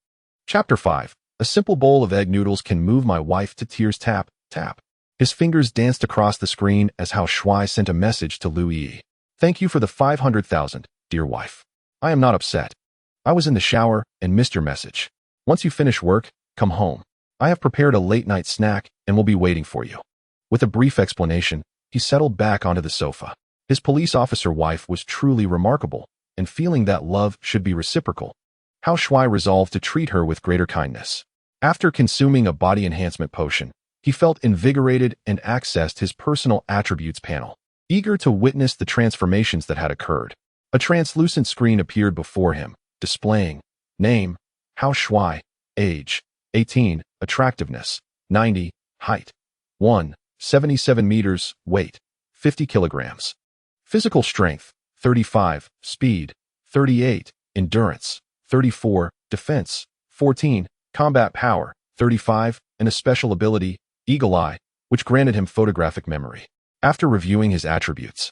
Chapter 5. A simple bowl of egg noodles can move my wife to tears. Tap, tap. His fingers danced across the screen as Hao Shuai sent a message to Lu Yi. Thank you for the 500,000, dear wife. I am not upset. I was in the shower and missed your message. Once you finish work, come home. I have prepared a late-night snack and will be waiting for you. With a brief explanation, he settled back onto the sofa. His police officer wife was truly remarkable, and feeling that love should be reciprocal, Hao Shuai resolved to treat her with greater kindness. After consuming a body enhancement potion, he felt invigorated and accessed his personal attributes panel. Eager to witness the transformations that had occurred, a translucent screen appeared before him, displaying name, Hao Shuai, age, 18, attractiveness, 90, height, 177 meters, weight, 50 kilograms. Physical strength, 35, speed, 38, endurance, 34, defense, 14, combat power, 35, and a special ability, Eagle Eye, which granted him photographic memory. After reviewing his attributes,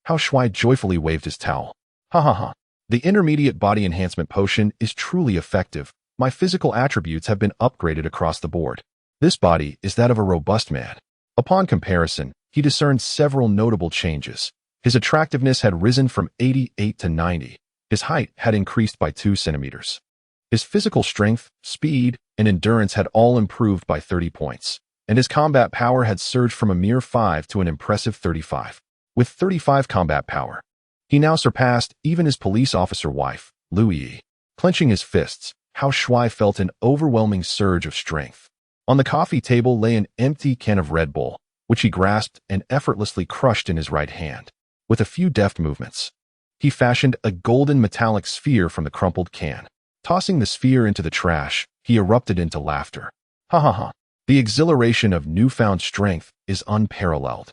Hao Shuai joyfully waved his towel. Ha ha ha. The intermediate body enhancement potion is truly effective. My physical attributes have been upgraded across the board. This body is that of a robust man. Upon comparison, he discerned several notable changes. His attractiveness had risen from 88 to 90. His height had increased by 2 centimeters. His physical strength, speed, and endurance had all improved by 30 points, and his combat power had surged from a mere 5 to an impressive 35. With 35 combat power, he now surpassed even his police officer wife, Lu Yi. Clenching his fists, Hao Shuai felt an overwhelming surge of strength. On the coffee table lay an empty can of Red Bull, which he grasped and effortlessly crushed in his right hand. With a few deft movements, he fashioned a golden metallic sphere from the crumpled can. Tossing the sphere into the trash, he erupted into laughter. Ha ha ha. The exhilaration of newfound strength is unparalleled.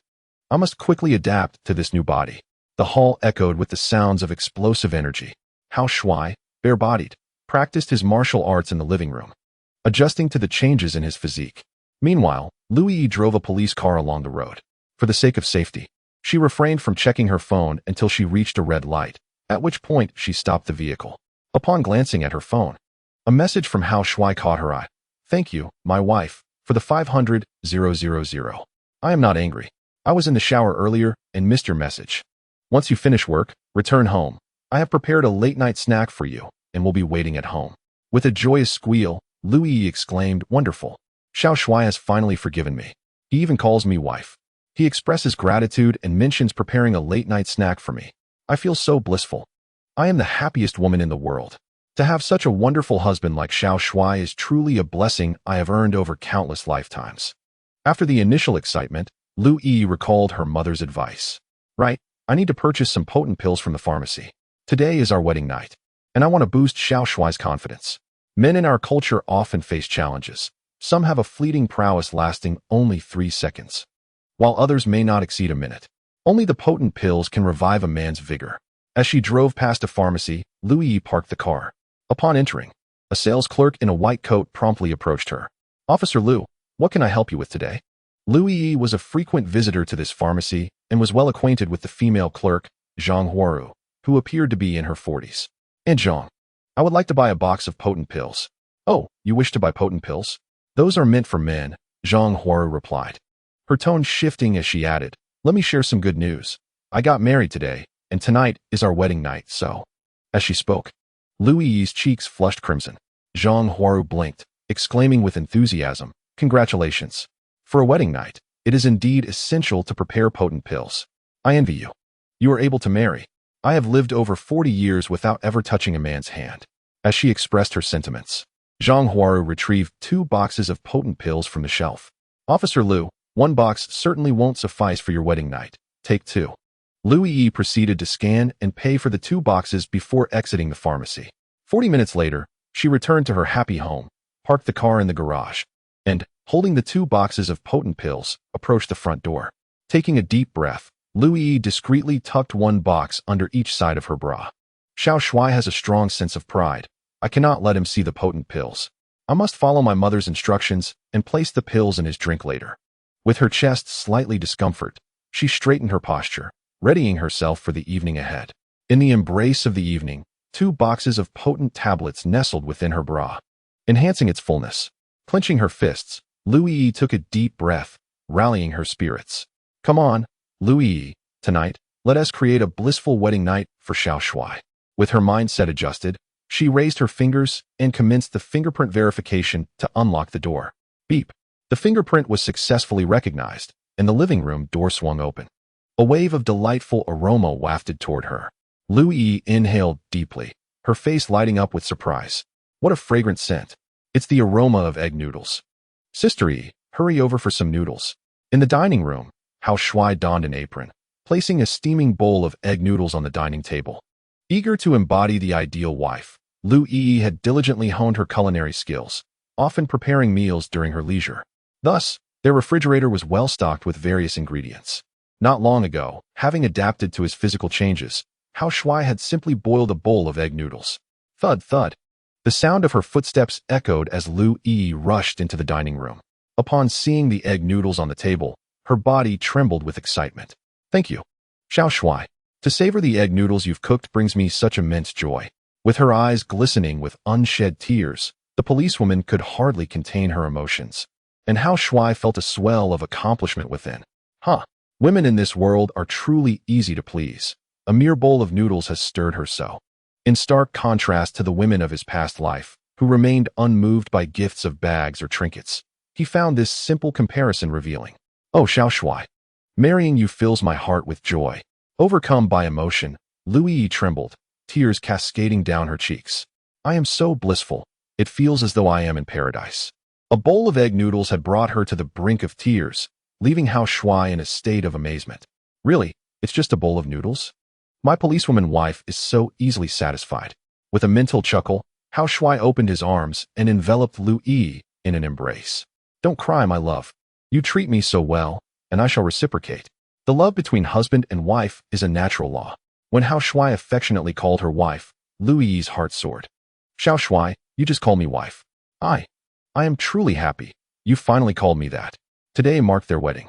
I must quickly adapt to this new body. The hall echoed with the sounds of explosive energy. Hao Shuai, bare-bodied, practiced his martial arts in the living room, adjusting to the changes in his physique. Meanwhile, Lu Yi drove a police car along the road. For the sake of safety, she refrained from checking her phone until she reached a red light, at which point she stopped the vehicle. Upon glancing at her phone, a message from Hao Shuai caught her eye. Thank you, my wife, for the 500,000. I am not angry. I was in the shower earlier and missed your message. Once you finish work, return home. I have prepared a late-night snack for you and will be waiting at home. With a joyous squeal, Lu Yi exclaimed, wonderful. Hao Shuai has finally forgiven me. He even calls me wife. He expresses gratitude and mentions preparing a late-night snack for me. I feel so blissful. I am the happiest woman in the world. To have such a wonderful husband like Hao Shuai is truly a blessing I have earned over countless lifetimes. After the initial excitement, Lu Yi recalled her mother's advice. Right, I need to purchase some potent pills from the pharmacy. Today is our wedding night, and I want to boost Hao Shuai's confidence. Men in our culture often face challenges. Some have a fleeting prowess lasting only 3 seconds, while others may not exceed a minute. Only the potent pills can revive a man's vigor. As she drove past a pharmacy, Lu Yi parked the car. Upon entering, a sales clerk in a white coat promptly approached her. Officer Lu, what can I help you with today? Lu Yi was a frequent visitor to this pharmacy and was well acquainted with the female clerk, Zhang Huaru, who appeared to be in her 40s. And Zhang, I would like to buy a box of potent pills. Oh, you wish to buy potent pills? Those are meant for men, Zhang Huaru replied, her tone shifting as she added, let me share some good news. I got married today, and tonight is our wedding night, so. As she spoke, Lu Yi's cheeks flushed crimson. Zhang Huaru blinked, exclaiming with enthusiasm, congratulations. For a wedding night, it is indeed essential to prepare potent pills. I envy you. You are able to marry. I have lived over 40 years without ever touching a man's hand. As she expressed her sentiments, Zhang Huaru retrieved 2 boxes of potent pills from the shelf. Officer Lu, 1 box certainly won't suffice for your wedding night. Take 2. Lu Yi proceeded to scan and pay for the 2 boxes before exiting the pharmacy. 40 minutes later, she returned to her happy home, parked the car in the garage, and, holding the 2 boxes of potent pills, approached the front door. Taking a deep breath, Lu Yi discreetly tucked 1 box under each side of her bra. Hao Shuai has a strong sense of pride. I cannot let him see the potent pills. I must follow my mother's instructions and place the pills in his drink later. With her chest slightly discomfort, she straightened her posture, readying herself for the evening ahead. In the embrace of the evening, 2 boxes of potent tablets nestled within her bra, enhancing its fullness. Clenching her fists, Lu Yi took a deep breath, rallying her spirits. Come on, Lu Yi, tonight, let us create a blissful wedding night for Hao Shuai. With her mindset adjusted, she raised her fingers and commenced the fingerprint verification to unlock the door. Beep. The fingerprint was successfully recognized, and the living room door swung open. A wave of delightful aroma wafted toward her. Lu Yi inhaled deeply, her face lighting up with surprise. What a fragrant scent. It's the aroma of egg noodles. Sister Yi, hurry over for some noodles. In the dining room, Hao Shuai donned an apron, placing a steaming bowl of egg noodles on the dining table. Eager to embody the ideal wife, Lu Yi had diligently honed her culinary skills, often preparing meals during her leisure. Thus, their refrigerator was well stocked with various ingredients. Not long ago, having adapted to his physical changes, Hao Shuai had simply boiled a bowl of egg noodles. Thud, thud. The sound of her footsteps echoed as Lu Yi rushed into the dining room. Upon seeing the egg noodles on the table, her body trembled with excitement. Thank you, Hao Shuai. To savor the egg noodles you've cooked brings me such immense joy. With her eyes glistening with unshed tears, the policewoman could hardly contain her emotions. And Hao Shuai felt a swell of accomplishment within. Huh. Women in this world are truly easy to please. A mere bowl of noodles has stirred her so. In stark contrast to the women of his past life, who remained unmoved by gifts of bags or trinkets, he found this simple comparison revealing. Oh, Hao Shuai, marrying you fills my heart with joy. Overcome by emotion, Lu Yi trembled, tears cascading down her cheeks. I am so blissful. It feels as though I am in paradise. A bowl of egg noodles had brought her to the brink of tears, leaving Hao Shuai in a state of amazement. Really, it's just a bowl of noodles? My policewoman wife is so easily satisfied. With a mental chuckle, Hao Shuai opened his arms and enveloped Lu Yi in an embrace. Don't cry, my love. You treat me so well, and I shall reciprocate. The love between husband and wife is a natural law. When Hao Shuai affectionately called her wife, Lu Yi's heart soared. Xiao Shuai, you just call me wife. I am truly happy. You finally called me that. Today marked their wedding.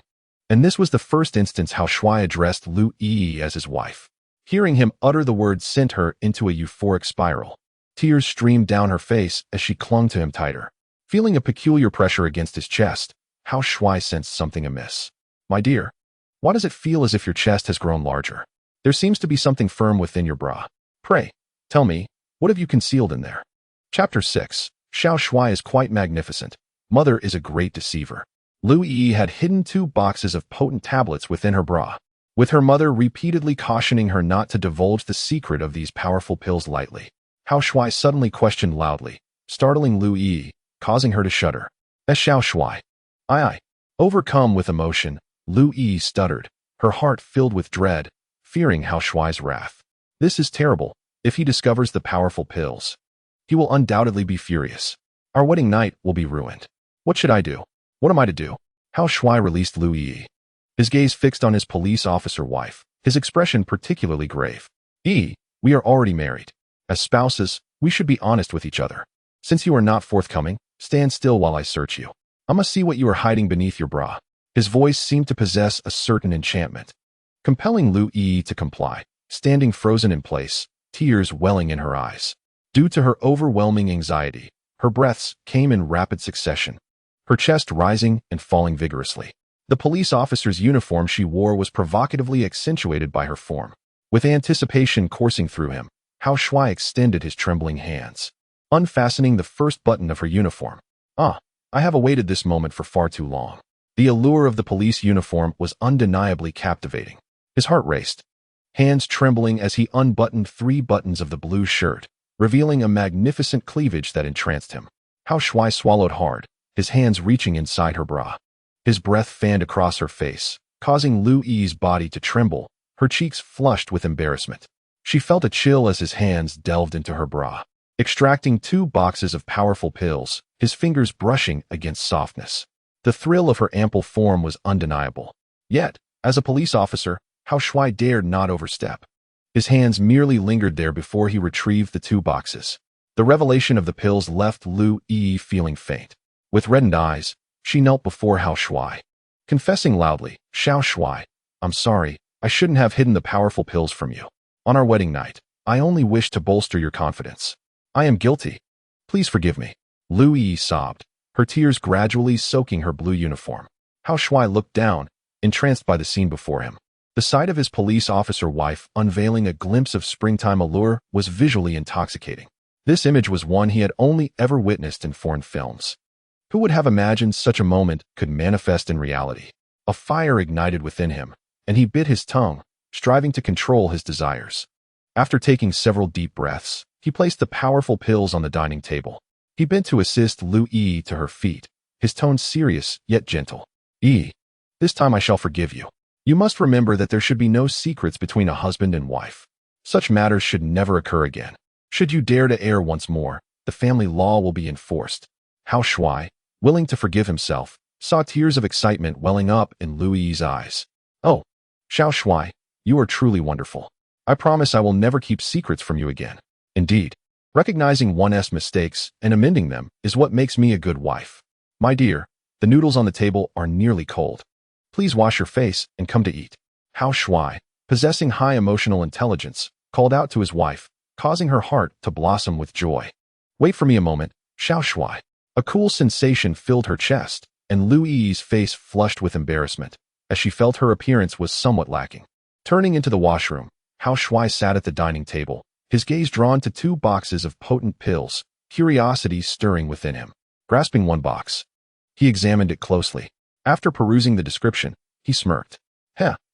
And this was the first instance Hao Shuai addressed Lu Yi as his wife. Hearing him utter the words sent her into a euphoric spiral. Tears streamed down her face as she clung to him tighter. Feeling a peculiar pressure against his chest, Hao Shuai sensed something amiss. My dear, why does it feel as if your chest has grown larger? There seems to be something firm within your bra. Pray, tell me, what have you concealed in there? Chapter 6. Xiao Shuai is quite magnificent. Mother is a great deceiver. Lu Yi had hidden 2 boxes of potent tablets within her bra, with her mother repeatedly cautioning her not to divulge the secret of these powerful pills lightly. Hao Shuai suddenly questioned loudly, startling Lu Yi, causing her to shudder. That's Xiao Shuai. Aye. Overcome with emotion, Lu Yi stuttered, her heart filled with dread, fearing Hao Shuai's wrath. This is terrible. If he discovers the powerful pills, he will undoubtedly be furious. Our wedding night will be ruined. What should I do? What am I to do? Hao Shuai released Lu Yi. His gaze fixed on his police officer wife, his expression particularly grave. We are already married. As spouses, we should be honest with each other. Since you are not forthcoming, stand still while I search you. I must see what you are hiding beneath your bra. His voice seemed to possess a certain enchantment, compelling Lu Yi to comply, standing frozen in place, tears welling in her eyes. Due to her overwhelming anxiety, her breaths came in rapid succession, her chest rising and falling vigorously. The police officer's uniform she wore was provocatively accentuated by her form. With anticipation coursing through him, Hao Shuai extended his trembling hands, unfastening the first button of her uniform. I have awaited this moment for far too long. The allure of the police uniform was undeniably captivating. His heart raced, hands trembling as he unbuttoned 3 buttons of the blue shirt, revealing a magnificent cleavage that entranced him. Hao Shuai swallowed hard, his hands reaching inside her bra. His breath fanned across her face, causing Lu Yi's body to tremble, her cheeks flushed with embarrassment. She felt a chill as his hands delved into her bra, extracting 2 boxes of powerful pills, his fingers brushing against softness. The thrill of her ample form was undeniable. Yet, as a police officer, Hao Shuai dared not overstep. His hands merely lingered there before he retrieved the 2 boxes. The revelation of the pills left Lu Yi feeling faint. With reddened eyes, she knelt before Hao Shuai, confessing loudly, Xiao Shuai, I'm sorry, I shouldn't have hidden the powerful pills from you. On our wedding night, I only wished to bolster your confidence. I am guilty. Please forgive me. Lu Yi sobbed, her tears gradually soaking her blue uniform. Hao Shuai looked down, entranced by the scene before him. The sight of his police officer wife unveiling a glimpse of springtime allure was visually intoxicating. This image was one he had only ever witnessed in foreign films. Who would have imagined such a moment could manifest in reality? A fire ignited within him, and he bit his tongue, striving to control his desires. After taking several deep breaths, he placed the powerful pills on the dining table. He bent to assist Lu Yi to her feet, his tone serious yet gentle. This time I shall forgive you. You must remember that there should be no secrets between a husband and wife. Such matters should never occur again. Should you dare to err once more, the family law will be enforced. Hao Shuai, willing to forgive himself, saw tears of excitement welling up in Lu Yi's eyes. Oh, Xiao Shuai, you are truly wonderful. I promise I will never keep secrets from you again. Indeed, recognizing one's mistakes and amending them is what makes me a good wife. My dear, the noodles on the table are nearly cold. Please wash your face and come to eat. Hao Shuai, possessing high emotional intelligence, called out to his wife, causing her heart to blossom with joy. Wait for me a moment, Xiao Shuai. A cool sensation filled her chest, and Lu Yi's face flushed with embarrassment, as she felt her appearance was somewhat lacking. Turning into the washroom, Hao Shuai sat at the dining table, his gaze drawn to 2 boxes of potent pills, curiosity stirring within him. Grasping one box, he examined it closely. After perusing the description, he smirked.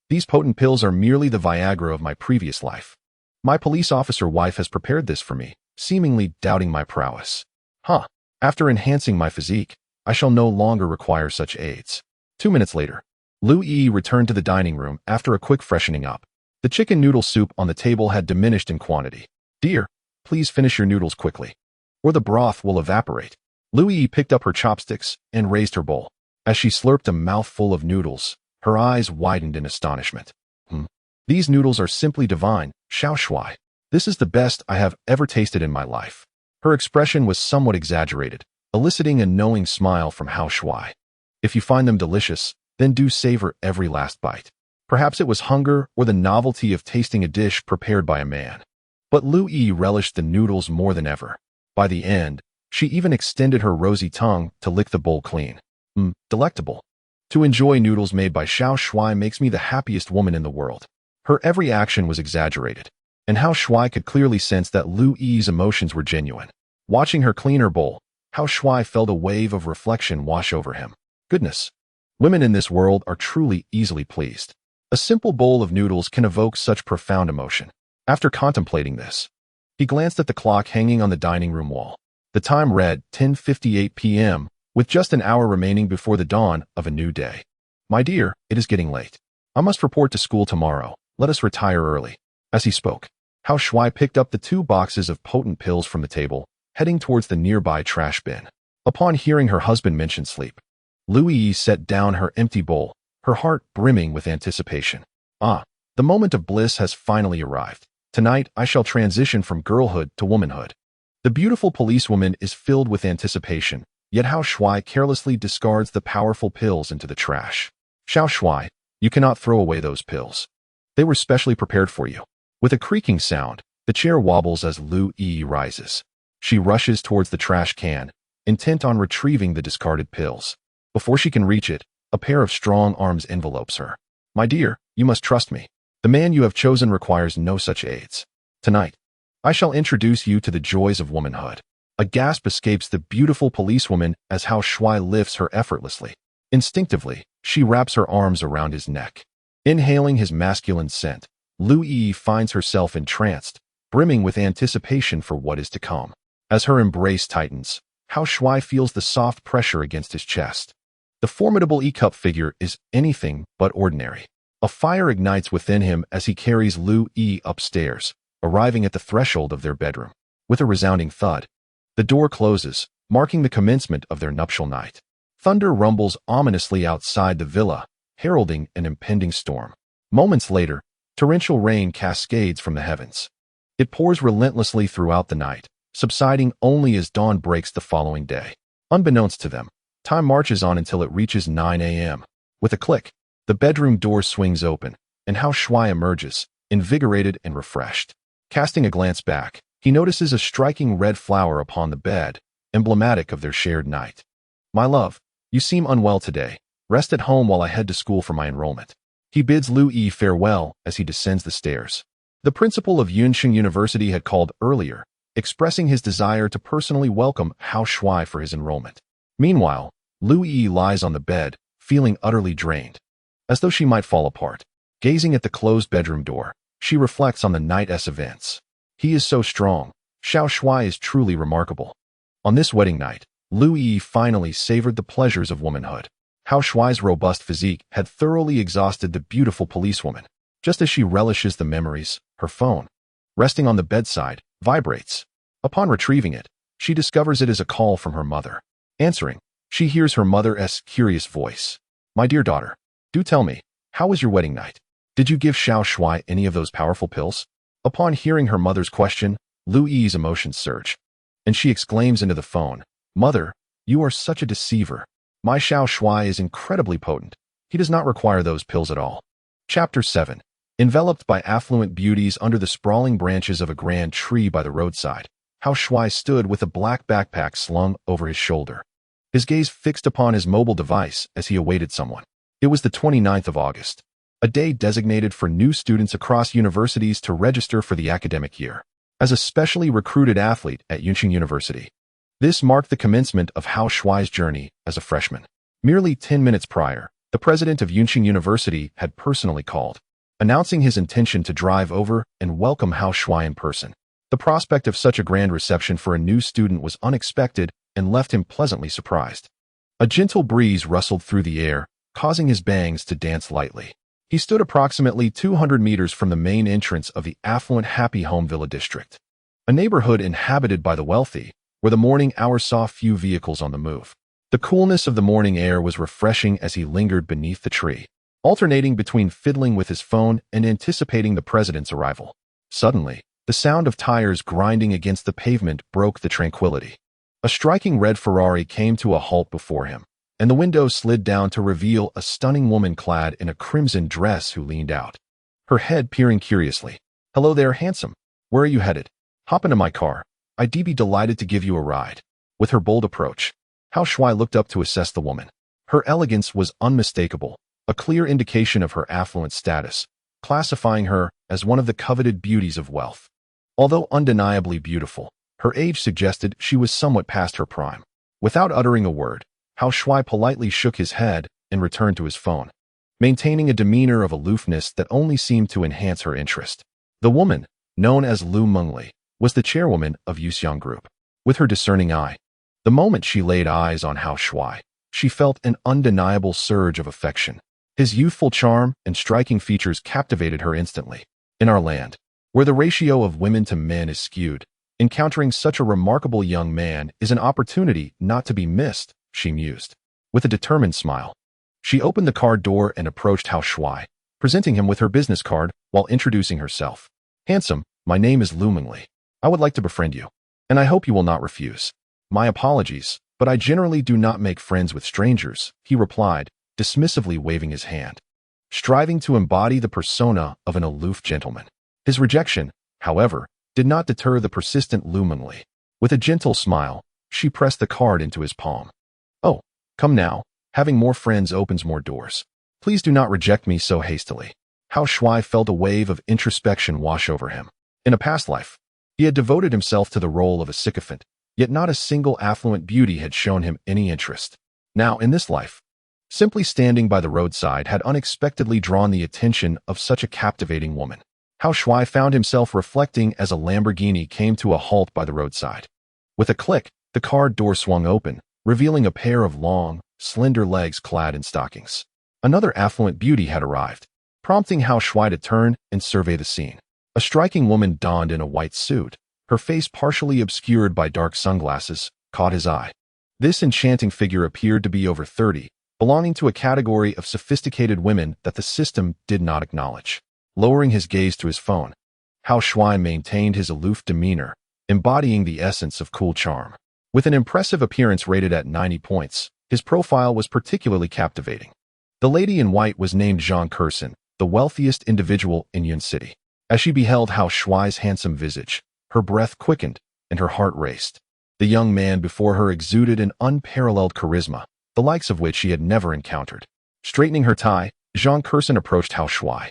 These potent pills are merely the Viagra of my previous life. My police officer wife has prepared this for me, seemingly doubting my prowess. Huh. After enhancing my physique, I shall no longer require such aids. 2 minutes later, Lu Yi returned to the dining room after a quick freshening up. The chicken noodle soup on the table had diminished in quantity. Dear, please finish your noodles quickly, or the broth will evaporate. Lu Yi picked up her chopsticks and raised her bowl. As she slurped a mouthful of noodles, her eyes widened in astonishment. These noodles are simply divine, Xiao Shuai. This is the best I have ever tasted in my life. Her expression was somewhat exaggerated, eliciting a knowing smile from Hao Shuai. If you find them delicious, then do savor every last bite. Perhaps it was hunger or the novelty of tasting a dish prepared by a man. But Lu Yi relished the noodles more than ever. By the end, she even extended her rosy tongue to lick the bowl clean. Delectable. To enjoy noodles made by Xiao Shuai makes me the happiest woman in the world. Her every action was exaggerated, and Hao Shuai could clearly sense that Lu Yi's emotions were genuine. Watching her clean her bowl, Hao Shuai felt a wave of reflection wash over him. Goodness. Women in this world are truly easily pleased. A simple bowl of noodles can evoke such profound emotion. After contemplating this, he glanced at the clock hanging on the dining room wall. The time read 10:58 p.m., with just an hour remaining before the dawn of a new day. My dear, it is getting late. I must report to school tomorrow. Let us retire early. As he spoke, Hao Shuai picked up the 2 boxes of potent pills from the table, heading towards the nearby trash bin. Upon hearing her husband mention sleep, Lu Yi set down her empty bowl, her heart brimming with anticipation. The moment of bliss has finally arrived. Tonight, I shall transition from girlhood to womanhood. The beautiful policewoman is filled with anticipation, yet Hao Shuai carelessly discards the powerful pills into the trash. Xiao Shuai, you cannot throw away those pills. They were specially prepared for you. With a creaking sound, the chair wobbles as Lu Yi rises. She rushes towards the trash can, intent on retrieving the discarded pills. Before she can reach it, a pair of strong arms envelopes her. My dear, you must trust me. The man you have chosen requires no such aids. Tonight, I shall introduce you to the joys of womanhood. A gasp escapes the beautiful policewoman as Hao Shuai lifts her effortlessly. Instinctively, she wraps her arms around his neck. Inhaling his masculine scent, Lu Yi finds herself entranced, brimming with anticipation for what is to come. As her embrace tightens, Hao Shuai feels the soft pressure against his chest. The formidable E-cup figure is anything but ordinary. A fire ignites within him as he carries Lu Yi upstairs, arriving at the threshold of their bedroom. With a resounding thud, the door closes, marking the commencement of their nuptial night. Thunder rumbles ominously outside the villa, heralding an impending storm. Moments later, torrential rain cascades from the heavens. It pours relentlessly throughout the night, subsiding only as dawn breaks the following day. Unbeknownst to them, time marches on until it reaches 9 a.m. With a click, the bedroom door swings open, and Hao Shuai emerges, invigorated and refreshed. Casting a glance back, he notices a striking red flower upon the bed, emblematic of their shared night. My love, you seem unwell today. Rest at home while I head to school for my enrollment. He bids Lu Yi farewell as he descends the stairs. The principal of Yunxing University had called earlier, expressing his desire to personally welcome Hao Shuai for his enrollment. Meanwhile, Lu Yi lies on the bed, feeling utterly drained. As though she might fall apart. Gazing at the closed bedroom door, she reflects on the night's events. He is so strong. Xiao Shuai is truly remarkable. On this wedding night, Lu Yi finally savored the pleasures of womanhood. Hao Shuai's robust physique had thoroughly exhausted the beautiful policewoman. Just as she relishes the memories, her phone, resting on the bedside, vibrates. Upon retrieving it, she discovers it is a call from her mother. Answering, she hears her mother's curious voice. My dear daughter, do tell me, how was your wedding night? Did you give Xiao Shuai any of those powerful pills? Upon hearing her mother's question, Lu Yi's emotions surge, and she exclaims into the phone, Mother, you are such a deceiver. My Xiao Shuai is incredibly potent. He does not require those pills at all. Chapter 7. Enveloped by affluent beauties under the sprawling branches of a grand tree by the roadside, Hao Shuai stood with a black backpack slung over his shoulder. His gaze fixed upon his mobile device as he awaited someone. It was the 29th of August, a day designated for new students across universities to register for the academic year. As a specially recruited athlete at Yunxing University, this marked the commencement of Hao Shuai's journey as a freshman. Merely 10 minutes prior, the president of Yunxing University had personally called, announcing his intention to drive over and welcome Hao Shuai in person. The prospect of such a grand reception for a new student was unexpected and left him pleasantly surprised. A gentle breeze rustled through the air, causing his bangs to dance lightly. He stood approximately 200 meters from the main entrance of the affluent Happy Home Villa district, a neighborhood inhabited by the wealthy, where the morning hour saw few vehicles on the move. The coolness of the morning air was refreshing as he lingered beneath the tree, alternating between fiddling with his phone and anticipating the president's arrival. Suddenly, the sound of tires grinding against the pavement broke the tranquility. A striking red Ferrari came to a halt before him, and the window slid down to reveal a stunning woman clad in a crimson dress who leaned out, her head peering curiously. "Hello there, handsome. Where are you headed? Hop into my car. I'd be delighted to give you a ride." With her bold approach, Hao Shui looked up to assess the woman. Her elegance was unmistakable, a clear indication of her affluent status, classifying her as one of the coveted beauties of wealth. Although undeniably beautiful, her age suggested she was somewhat past her prime. Without uttering a word, Hao Shui politely shook his head and returned to his phone, maintaining a demeanor of aloofness that only seemed to enhance her interest. The woman, known as Lu Mengli, was the chairwoman of Yuxiang Group. With her discerning eye, the moment she laid eyes on Hao Shui, she felt an undeniable surge of affection. His youthful charm and striking features captivated her instantly. In our land, where the ratio of women to men is skewed, encountering such a remarkable young man is an opportunity not to be missed, she mused. With a determined smile, she opened the car door and approached Hao Shui, presenting him with her business card while introducing herself. "Handsome, my name is Lu Mengli. I would like to befriend you, and I hope you will not refuse." "My apologies, but I generally do not make friends with strangers," he replied, dismissively waving his hand, striving to embody the persona of an aloof gentleman. His rejection, however, did not deter the persistent Lu Mengli. With a gentle smile, she pressed the card into his palm. "Oh, come now, having more friends opens more doors. Please do not reject me so hastily." Hao Shui felt a wave of introspection wash over him. In a past life, he had devoted himself to the role of a sycophant, yet not a single affluent beauty had shown him any interest. Now, in this life, simply standing by the roadside had unexpectedly drawn the attention of such a captivating woman. Hao Shui found himself reflecting as a Lamborghini came to a halt by the roadside. With a click, the car door swung open, revealing a pair of long, slender legs clad in stockings. Another affluent beauty had arrived, prompting Hao Shui to turn and survey the scene. A striking woman donned in a white suit, her face partially obscured by dark sunglasses, caught his eye. This enchanting figure appeared to be over 30, belonging to a category of sophisticated women that the system did not acknowledge. Lowering his gaze to his phone, Hao Shui maintained his aloof demeanor, embodying the essence of cool charm. With an impressive appearance rated at 90 points, his profile was particularly captivating. The lady in white was named Zhang Kersen, the wealthiest individual in Yun City. As she beheld Hao Shui's handsome visage, her breath quickened and her heart raced. The young man before her exuded an unparalleled charisma, the likes of which she had never encountered. Straightening her tie, Zhang Kersen approached Hao Shui,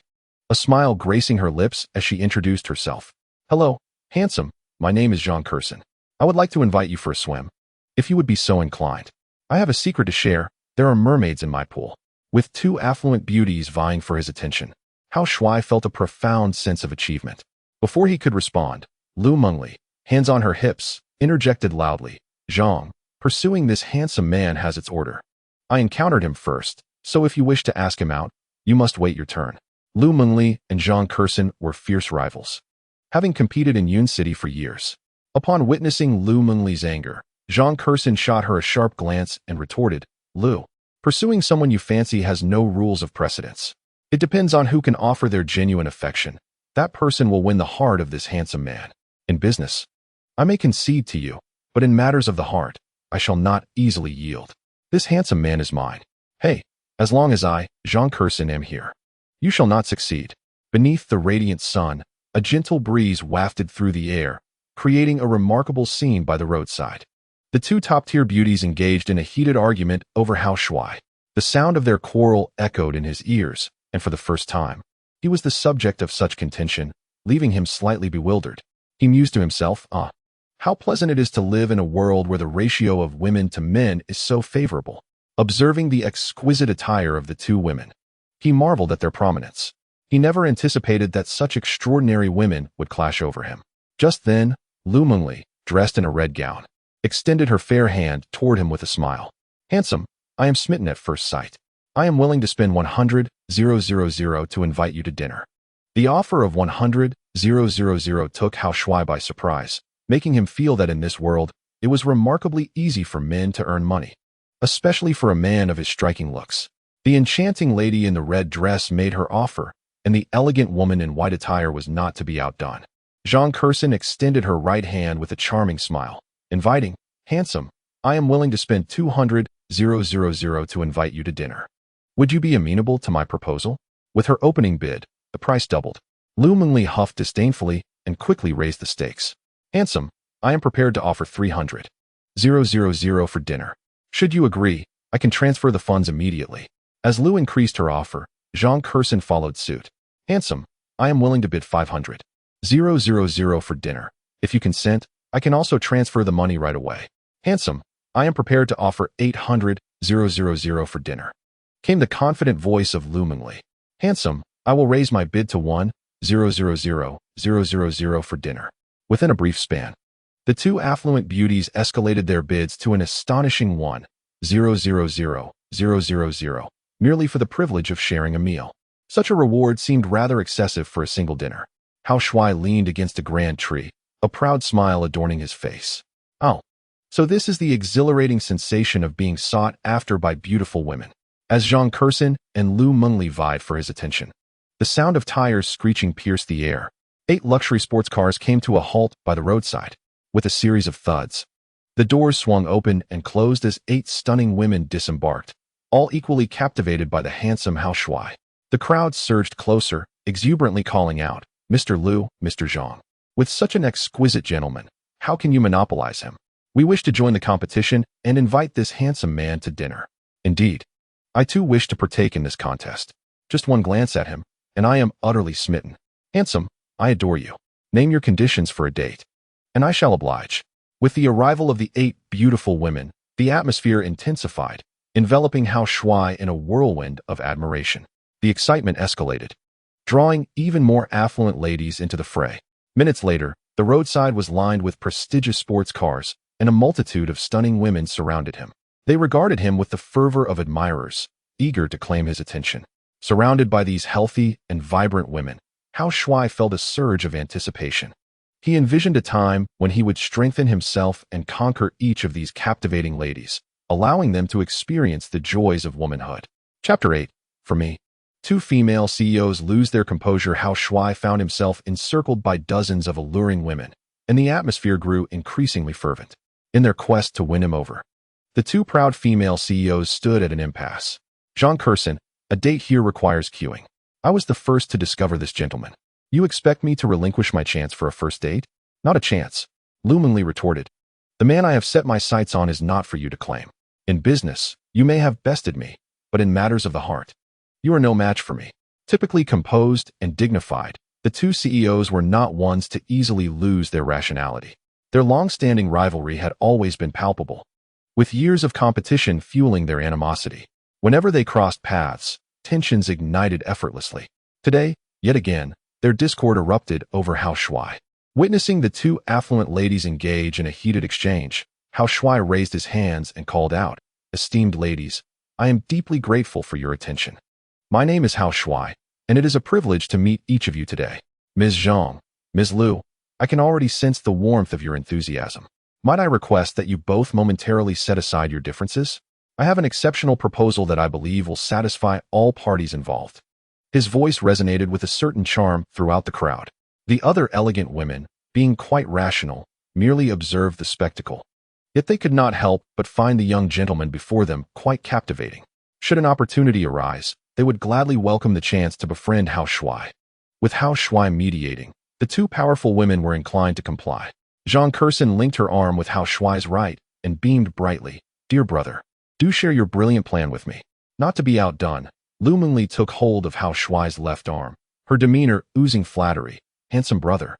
a smile gracing her lips as she introduced herself. "Hello, handsome, my name is Zhang Kersen. I would like to invite you for a swim, if you would be so inclined. I have a secret to share, there are mermaids in my pool." With two affluent beauties vying for his attention, Hao Shui felt a profound sense of achievement. Before he could respond, Lu Mengli, hands on her hips, interjected loudly, "Zhang, pursuing this handsome man has its order. I encountered him first, so if you wish to ask him out, you must wait your turn." Lu Mengli and Zhang Kersen were fierce rivals, having competed in Yun City for years. Upon witnessing Lu Mengli's anger, Zhang Kersen shot her a sharp glance and retorted, "Lu, pursuing someone you fancy has no rules of precedence. It depends on who can offer their genuine affection. That person will win the heart of this handsome man. In business, I may concede to you, but in matters of the heart, I shall not easily yield. This handsome man is mine. Hey, as long as I, Zhang Kersen, am here, you shall not succeed." Beneath the radiant sun, a gentle breeze wafted through the air, creating a remarkable scene by the roadside. The two top-tier beauties engaged in a heated argument over Hao Shui. The sound of their quarrel echoed in his ears, and for the first time, he was the subject of such contention, leaving him slightly bewildered. He mused to himself, how pleasant it is to live in a world where the ratio of women to men is so favorable." Observing the exquisite attire of the two women, he marveled at their prominence. He never anticipated that such extraordinary women would clash over him. Just then, Lu Mengli, dressed in a red gown, extended her fair hand toward him with a smile. Handsome, I am smitten at first sight. I am willing to spend 100,000 to invite you to dinner. The offer of 100,000 took Hao Shuai by surprise, making him feel that in this world, it was remarkably easy for men to earn money, especially for a man of his striking looks. The enchanting lady in the red dress made her offer, and the elegant woman in white attire was not to be outdone. Zhang Curson extended her right hand with a charming smile, inviting, Handsome, I am willing to spend 200,000 to invite you to dinner. Would you be amenable to my proposal? With her opening bid, the price doubled. Lu Mengli huffed disdainfully and quickly raised the stakes. Handsome, I am prepared to offer 300,000 for dinner. Should you agree, I can transfer the funds immediately. As Lu increased her offer, Zhang Curson followed suit. Handsome, I am willing to bid 500,000 for dinner. If you consent, I can also transfer the money right away. Handsome, I am prepared to offer 800,000 for dinner. Came the confident voice of Lu Mengli. Handsome, I will raise my bid to 1,000,000 for dinner. Within a brief span, the two affluent beauties escalated their bids to an astonishing 1,000,000, merely for the privilege of sharing a meal. Such a reward seemed rather excessive for a single dinner. Hao Shuai leaned against a grand tree, a proud smile adorning his face. Oh, so this is the exhilarating sensation of being sought after by beautiful women. As Zhang Curson and Lu Mengli vied for his attention, the sound of tires screeching pierced the air. 8 luxury sports cars came to a halt by the roadside, with a series of thuds. The doors swung open and closed as 8 stunning women disembarked, all equally captivated by the handsome Hao Shuai. The crowd surged closer, exuberantly calling out, Mr. Lu, Mr. Zhang. With such an exquisite gentleman, how can you monopolize him? We wish to join the competition and invite this handsome man to dinner. Indeed, I too wish to partake in this contest. Just one glance at him, and I am utterly smitten. Handsome, I adore you. Name your conditions for a date, and I shall oblige. With the arrival of the 8 beautiful women, the atmosphere intensified, enveloping Hao Shuai in a whirlwind of admiration. The excitement escalated, drawing even more affluent ladies into the fray. Minutes later, the roadside was lined with prestigious sports cars, and a multitude of stunning women surrounded him. They regarded him with the fervor of admirers, eager to claim his attention. Surrounded by these healthy and vibrant women, Hao Shuai felt a surge of anticipation. He envisioned a time when he would strengthen himself and conquer each of these captivating ladies, allowing them to experience the joys of womanhood. Chapter 8. For me. 2 female CEOs lose their composure. Hao Shuai found himself encircled by dozens of alluring women, and the atmosphere grew increasingly fervent. In their quest to win him over, the 2 proud female CEOs stood at an impasse. Zhang Curson, a date here requires queuing. I was the first to discover this gentleman. You expect me to relinquish my chance for a first date? Not a chance, Lu Mengli retorted. The man I have set my sights on is not for you to claim. In business, you may have bested me, but in matters of the heart, you are no match for me. Typically composed and dignified, the 2 CEOs were not ones to easily lose their rationality. Their long-standing rivalry had always been palpable, with years of competition fueling their animosity. Whenever they crossed paths, tensions ignited effortlessly. Today, yet again, their discord erupted over Hao Shuai. Witnessing the 2 affluent ladies engage in a heated exchange, Hao Shuai raised his hands and called out, Esteemed ladies, I am deeply grateful for your attention. My name is Hao Shuai, and it is a privilege to meet each of you today. Ms. Zhang, Ms. Lu, I can already sense the warmth of your enthusiasm. Might I request that you both momentarily set aside your differences? I have an exceptional proposal that I believe will satisfy all parties involved. His voice resonated with a certain charm throughout the crowd. The other elegant women, being quite rational, merely observed the spectacle. Yet they could not help but find the young gentleman before them quite captivating. Should an opportunity arise, they would gladly welcome the chance to befriend Hao Shuai. With Hao Shuai mediating, the 2 powerful women were inclined to comply. Zhang Curson linked her arm with Hao Shuai's right and beamed brightly. Dear brother, do share your brilliant plan with me. Not to be outdone, Lu Mengli took hold of Hao Shuai's left arm, her demeanor oozing flattery. Handsome brother,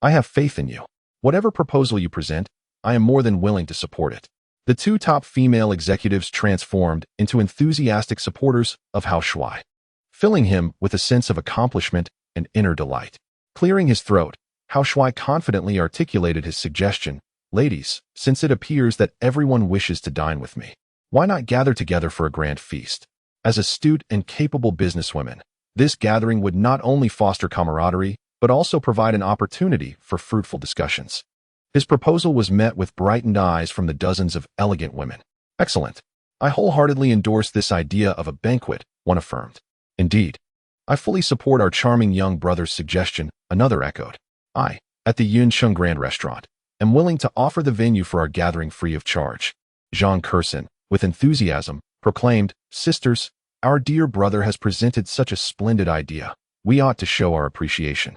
I have faith in you. Whatever proposal you present, I am more than willing to support it. The 2 top female executives transformed into enthusiastic supporters of Hao Shuai, filling him with a sense of accomplishment and inner delight. Clearing his throat, Hao Shuai confidently articulated his suggestion. Ladies, since it appears that everyone wishes to dine with me, why not gather together for a grand feast? As astute and capable businesswomen, this gathering would not only foster camaraderie, but also provide an opportunity for fruitful discussions. His proposal was met with brightened eyes from the dozens of elegant women. Excellent. I wholeheartedly endorse this idea of a banquet, one affirmed. Indeed, I fully support our charming young brother's suggestion, another echoed. I, at the Yunsheng Grand Restaurant, am willing to offer the venue for our gathering free of charge. Zhang Kursin, with enthusiasm, proclaimed, Sisters, our dear brother has presented such a splendid idea. We ought to show our appreciation.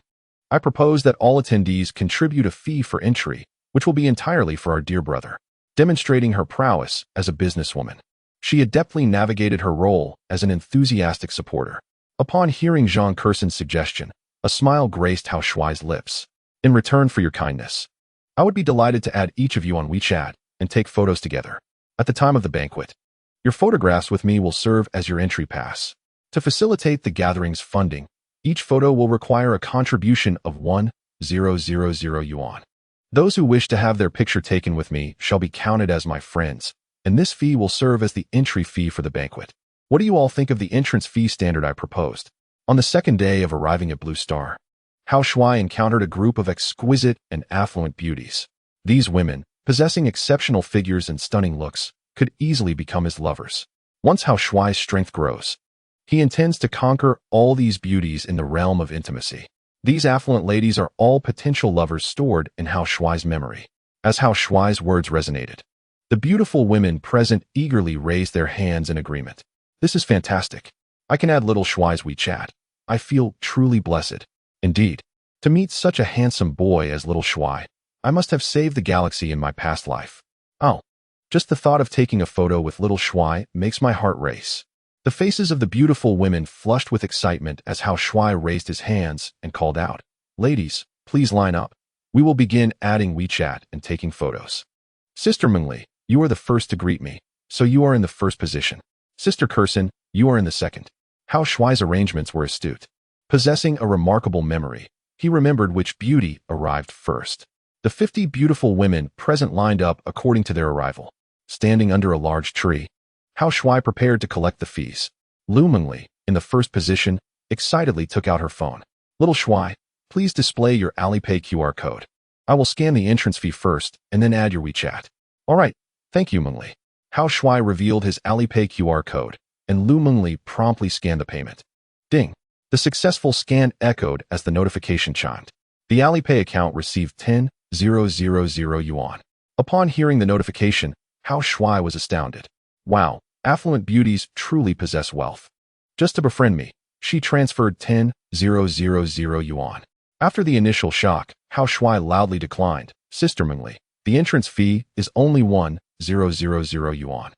I propose that all attendees contribute a fee for entry, which will be entirely for our dear brother. Demonstrating her prowess as a businesswoman, she adeptly navigated her role as an enthusiastic supporter. Upon hearing Zhang Kursin's suggestion, a smile graced Hao Shuai's lips. In return for your kindness, I would be delighted to add each of you on WeChat and take photos together. At the time of the banquet, your photographs with me will serve as your entry pass. To facilitate the gathering's funding, each photo will require a contribution of 1,000 yuan. Those who wish to have their picture taken with me shall be counted as my friends, and this fee will serve as the entry fee for the banquet. What do you all think of the entrance fee standard I proposed? On the second day of arriving at Blue Star, Hao Shuai encountered a group of exquisite and affluent beauties. These women, possessing exceptional figures and stunning looks, could easily become his lovers. Once Hao Shuai's strength grows, he intends to conquer all these beauties in the realm of intimacy. These affluent ladies are all potential lovers stored in Hao Shuai's memory. As Hao Shuai's words resonated, the beautiful women present eagerly raised their hands in agreement. This is fantastic. I can add little Shuai's WeChat. I feel truly blessed. Indeed, to meet such a handsome boy as little Shuai, I must have saved the galaxy in my past life. Oh, just the thought of taking a photo with little Shuai makes my heart race. The faces of the beautiful women flushed with excitement as Hao Shuai raised his hands and called out, Ladies, please line up. We will begin adding WeChat and taking photos. Sister Mengli, you are the first to greet me, so you are in the first position. Sister Kursin, you are in the second. Hao Shuai's arrangements were astute. Possessing a remarkable memory, he remembered which beauty arrived first. The 50 beautiful women present lined up according to their arrival. Standing under a large tree, Hao Shuai prepared to collect the fees. Lu Mengli, in the first position, excitedly took out her phone. Little Shuai, please display your Alipay QR code. I will scan the entrance fee first and then add your WeChat. All right, thank you, Mengli. Hao Shuai revealed his Alipay QR code, and Lu Mengli promptly scanned the payment. Ding! The successful scan echoed as the notification chimed. The Alipay account received 10,000 yuan. Upon hearing the notification, Hao Shuai was astounded. Wow, affluent beauties truly possess wealth. Just to befriend me, she transferred 10,000 yuan. After the initial shock, Hao Shuai loudly declined. Sister Mengli, the entrance fee is only 1,000 yuan.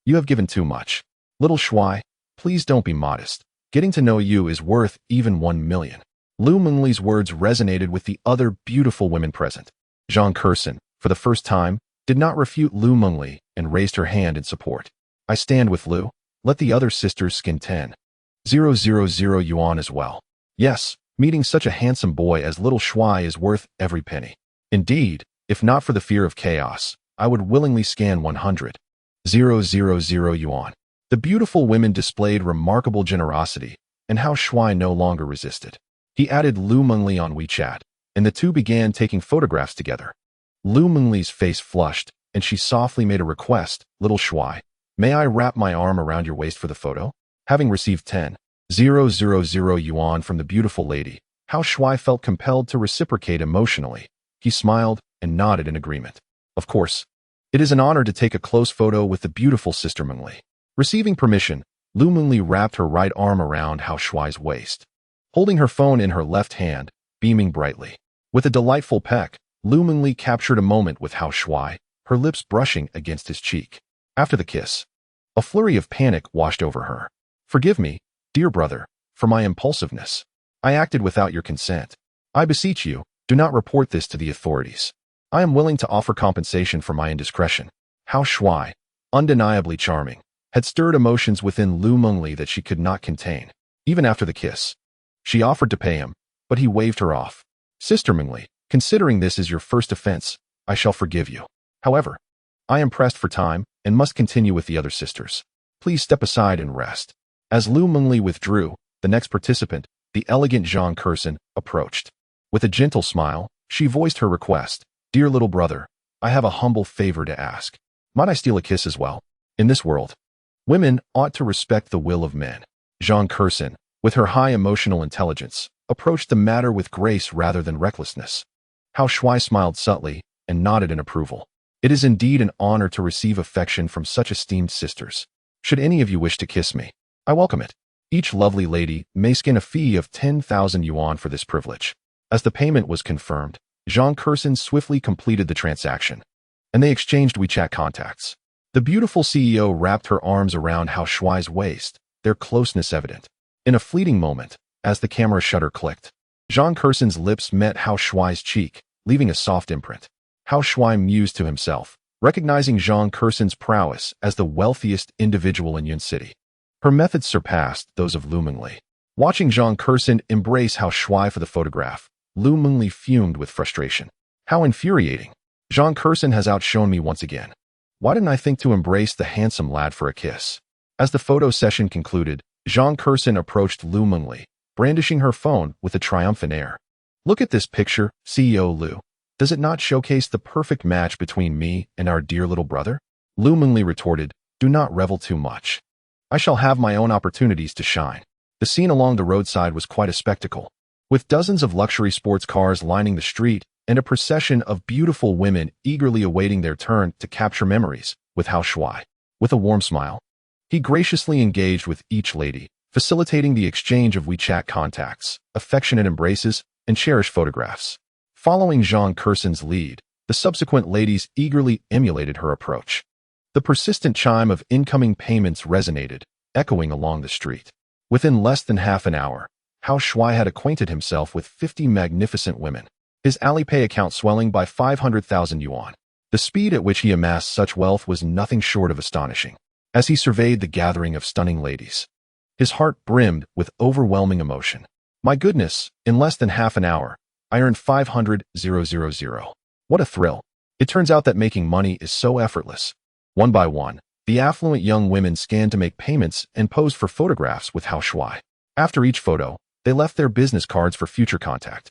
You have given too much. Little Shuai, please don't be modest. Getting to know you is worth even 1 million. Lu Mengli's words resonated with the other beautiful women present. Zhang Kursin, for the first time, did not refute Lu Mengli and raised her hand in support. I stand with Lu. Let the other sisters skin 10,000 yuan as well. Yes, meeting such a handsome boy as little Shuai is worth every penny. Indeed, if not for the fear of chaos, I would willingly scan 100,000 yuan. The beautiful women displayed remarkable generosity, and Hao Shuai no longer resisted. He added Lu Mengli on WeChat, and the two began taking photographs together. Lu Mengli's face flushed, and she softly made a request. Little Shuai, may I wrap my arm around your waist for the photo? Having received 10,000 yuan from the beautiful lady, Hao Shuai felt compelled to reciprocate emotionally. He smiled and nodded in agreement. Of course, it is an honor to take a close photo with the beautiful Sister Mengli. Receiving permission, Lu Mengli wrapped her right arm around Hao Shuai's waist, holding her phone in her left hand, beaming brightly. With a delightful peck, Lu Mengli captured a moment with Hao Shuai, her lips brushing against his cheek. After the kiss, a flurry of panic washed over her. Forgive me, dear brother, for my impulsiveness. I acted without your consent. I beseech you, do not report this to the authorities. I am willing to offer compensation for my indiscretion. Hao Shuai, undeniably charming, had stirred emotions within Lu Mengli that she could not contain. Even after the kiss, she offered to pay him, but he waved her off. Sister Mengli, Considering this is your first offense, I shall forgive you. However, I am pressed for time and must continue with the other sisters. Please step aside and rest." As Lu Mengli withdrew, the next participant, the elegant Zhang Kursen, approached. With a gentle smile, she voiced her request. "Dear little brother, I have a humble favor to ask. Might I steal a kiss as well? In this world, women ought to respect the will of men." Zhang Kursen, with her high emotional intelligence, approached the matter with grace rather than recklessness. Hao Shuai smiled subtly and nodded in approval. "It is indeed an honor to receive affection from such esteemed sisters. Should any of you wish to kiss me, I welcome it. Each lovely lady may skin a fee of 10,000 yuan for this privilege." As the payment was confirmed, Zhang Kursen swiftly completed the transaction, and they exchanged WeChat contacts. The beautiful CEO wrapped her arms around Hao Shuai's waist, their closeness evident. In a fleeting moment, as the camera shutter clicked, Zhang Kursen's lips met Hao Shuai's cheek, leaving a soft imprint. Hao Shuai mused to himself, recognizing Zhang Kursen's prowess as the wealthiest individual in Yun City. Her methods surpassed those of Lu Mengli. Watching Zhang Kursen embrace Hao Shuai for the photograph, Lu Mengli fumed with frustration. "How infuriating. Zhang Kursen has outshone me once again. Why didn't I think to embrace the handsome lad for a kiss?" As the photo session concluded, Zhang Kursen approached Lu Mengli, brandishing her phone with a triumphant air. "Look at this picture, CEO Lu. Does it not showcase the perfect match between me and our dear little brother?" Lu Mengli retorted, "Do not revel too much. I shall have my own opportunities to shine." The scene along the roadside was quite a spectacle. With dozens of luxury sports cars lining the street and a procession of beautiful women eagerly awaiting their turn to capture memories with Hao Shuai. With a warm smile, he graciously engaged with each lady, facilitating the exchange of WeChat contacts, affectionate embraces, and cherished photographs. Following Zhang Kursen's lead, the subsequent ladies eagerly emulated her approach. The persistent chime of incoming payments resonated, echoing along the street. Within less than half an hour, Hao Shuai had acquainted himself with 50 magnificent women, his Alipay account swelling by 500,000 yuan. The speed at which he amassed such wealth was nothing short of astonishing. As he surveyed the gathering of stunning ladies, his heart brimmed with overwhelming emotion. "My goodness, in less than half an hour, I earned 500,000. What a thrill. It turns out that making money is so effortless." One by one, the affluent young women scanned to make payments and posed for photographs with Hao Shuai. After each photo, they left their business cards for future contact.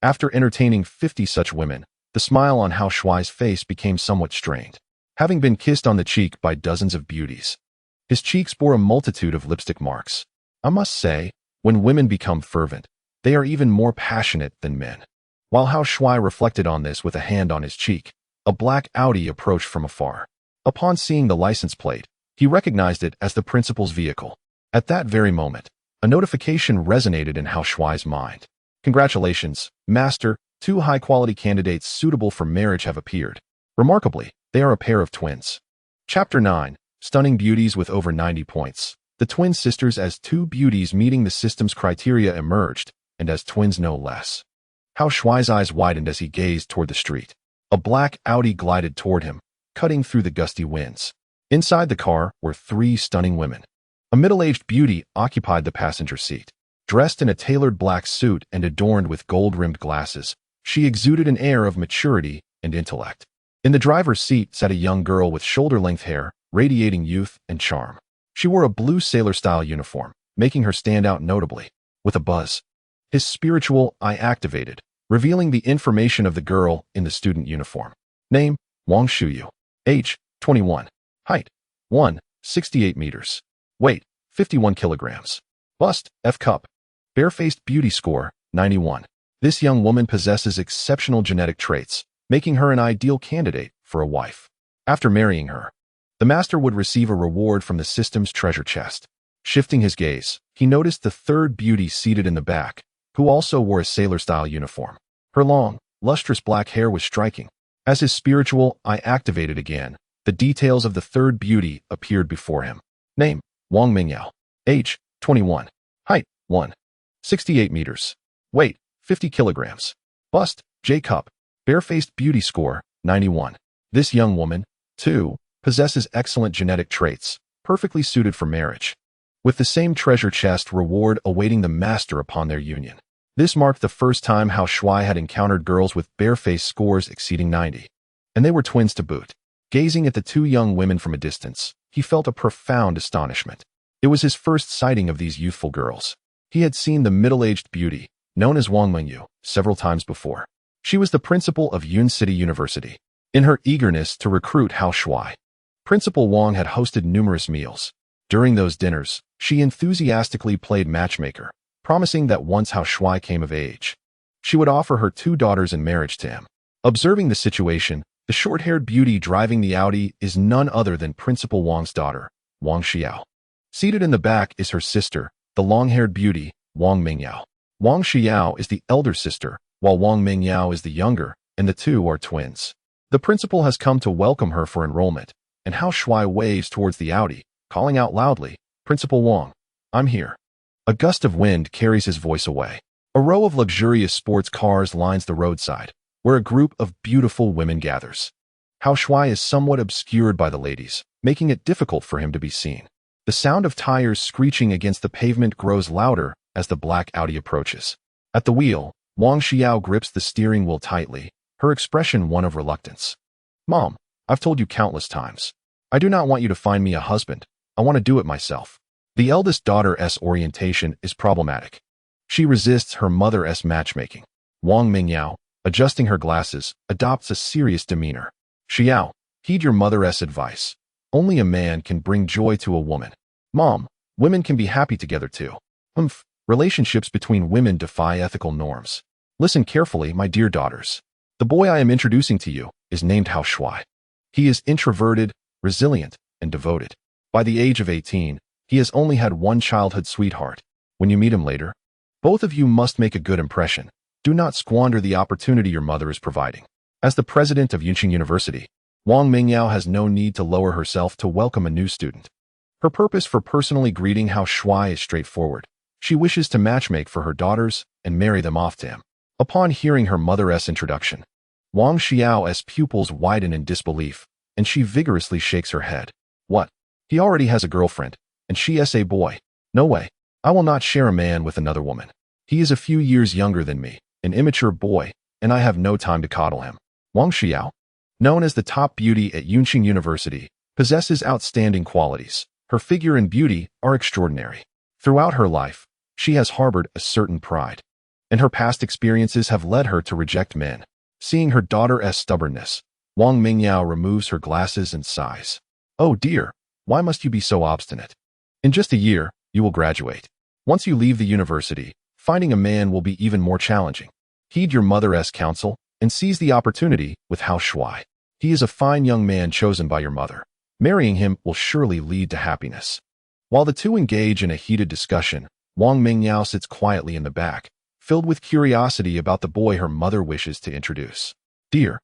After entertaining 50 such women, the smile on Hao Shuai's face became somewhat strained. Having been kissed on the cheek by dozens of beauties, his cheeks bore a multitude of lipstick marks. I must say, when women become fervent, they are even more passionate than men. While Hao Shuai reflected on this with a hand on his cheek, a black Audi approached from afar. Upon seeing the license plate, he recognized it as the principal's vehicle. At that very moment, a notification resonated in Hao Shuai's mind. "Congratulations, Master, 2 high-quality candidates suitable for marriage have appeared. Remarkably, they are a pair of twins." Chapter 9. Stunning beauties with over 90 points. The twin sisters as 2 beauties meeting the system's criteria emerged, and as twins no less. Hao Shuai's eyes widened as he gazed toward the street. A black Audi glided toward him, cutting through the gusty winds. Inside the car were 3 stunning women. A middle-aged beauty occupied the passenger seat. Dressed in a tailored black suit and adorned with gold-rimmed glasses, she exuded an air of maturity and intellect. In the driver's seat sat a young girl with shoulder-length hair, radiating youth and charm. She wore a blue sailor-style uniform, making her stand out notably. With a buzz, his spiritual eye activated, revealing the information of the girl in the student uniform. Name, Wang Shuyu. Age, 21. Height, 168 meters. Weight, 51 kilograms. Bust, F cup. Bare-faced beauty score, 91. This young woman possesses exceptional genetic traits, making her an ideal candidate for a wife. After marrying her, the master would receive a reward from the system's treasure chest. Shifting his gaze, he noticed the 3rd beauty seated in the back, who also wore a sailor-style uniform. Her long, lustrous black hair was striking. As his spiritual eye activated again, the details of the 3rd beauty appeared before him. Name, Wang Mingyao. Age, 21. Height, 168 meters. Weight, 50 kilograms. Bust, J cup. Bare-faced beauty score, 91. This young woman, too, possesses excellent genetic traits, perfectly suited for marriage. With the same treasure chest reward awaiting the master upon their union. This marked the first time Hao Shuai had encountered girls with bare-face scores exceeding 90. And they were twins to boot. Gazing at the two young women from a distance, he felt a profound astonishment. It was his first sighting of these youthful girls. He had seen the middle-aged beauty, known as Wang Mengyu, several times before. She was the principal of Yun City University. In her eagerness to recruit Hao Shuai, Principal Wang had hosted numerous meals. During those dinners, she enthusiastically played matchmaker, promising that once Hao Shuai came of age, she would offer her two daughters in marriage to him. Observing the situation, the short-haired beauty driving the Audi is none other than Principal Wang's daughter, Wang Xiao. Seated in the back is her sister, the long-haired beauty, Wang Mingyao. Wang Xiao is the elder sister, while Wang Mingyao is the younger, and the two are twins. The principal has come to welcome her for enrollment, and Hao Shuai waves towards the Audi, calling out loudly, "Principal Wang, I'm here." A gust of wind carries his voice away. A row of luxurious sports cars lines the roadside, where a group of beautiful women gathers. Hao Shuai is somewhat obscured by the ladies, making it difficult for him to be seen. The sound of tires screeching against the pavement grows louder as the black Audi approaches. At the wheel, Wang Xiao grips the steering wheel tightly, her expression one of reluctance. "Mom, I've told you countless times. I do not want you to find me a husband. I want to do it myself." The eldest daughter's orientation is problematic. She resists her mother's matchmaking. Wang Mingyao, adjusting her glasses, adopts a serious demeanor. "Xiao, heed your mother's advice. Only a man can bring joy to a woman. Mom, women can be happy together too. Relationships between women defy ethical norms. Listen carefully, my dear daughters. The boy I am introducing to you is named Hao Shuai. He is introverted, resilient, and devoted. By the age of 18, he has only had one childhood sweetheart. When you meet him later, both of you must make a good impression. Do not squander the opportunity your mother is providing." As the president of Yunqing University, Wang Mingyao has no need to lower herself to welcome a new student. Her purpose for personally greeting Hao Shuai is straightforward. She wishes to matchmake for her daughters and marry them off to him. Upon hearing her mother's introduction, Wang Xiao's pupils widen in disbelief, and she vigorously shakes her head. "What? He already has a girlfriend, and she is a boy. No way. I will not share a man with another woman. He is a few years younger than me, an immature boy, and I have no time to coddle him." Wang Xiao, known as the top beauty at Yunqing University, possesses outstanding qualities. Her figure and beauty are extraordinary. Throughout her life, she has harbored a certain pride, and her past experiences have led her to reject men. Seeing her daughter's stubbornness, Wang Mingyao removes her glasses and sighs. "Oh dear, why must you be so obstinate? In just a year, you will graduate. Once you leave the university, finding a man will be even more challenging. Heed your mother's counsel and seize the opportunity with Hao Shuai. He is a fine young man chosen by your mother. Marrying him will surely lead to happiness." While the two engage in a heated discussion, Wang Mingyao sits quietly in the back, filled with curiosity about the boy her mother wishes to introduce. "Dear,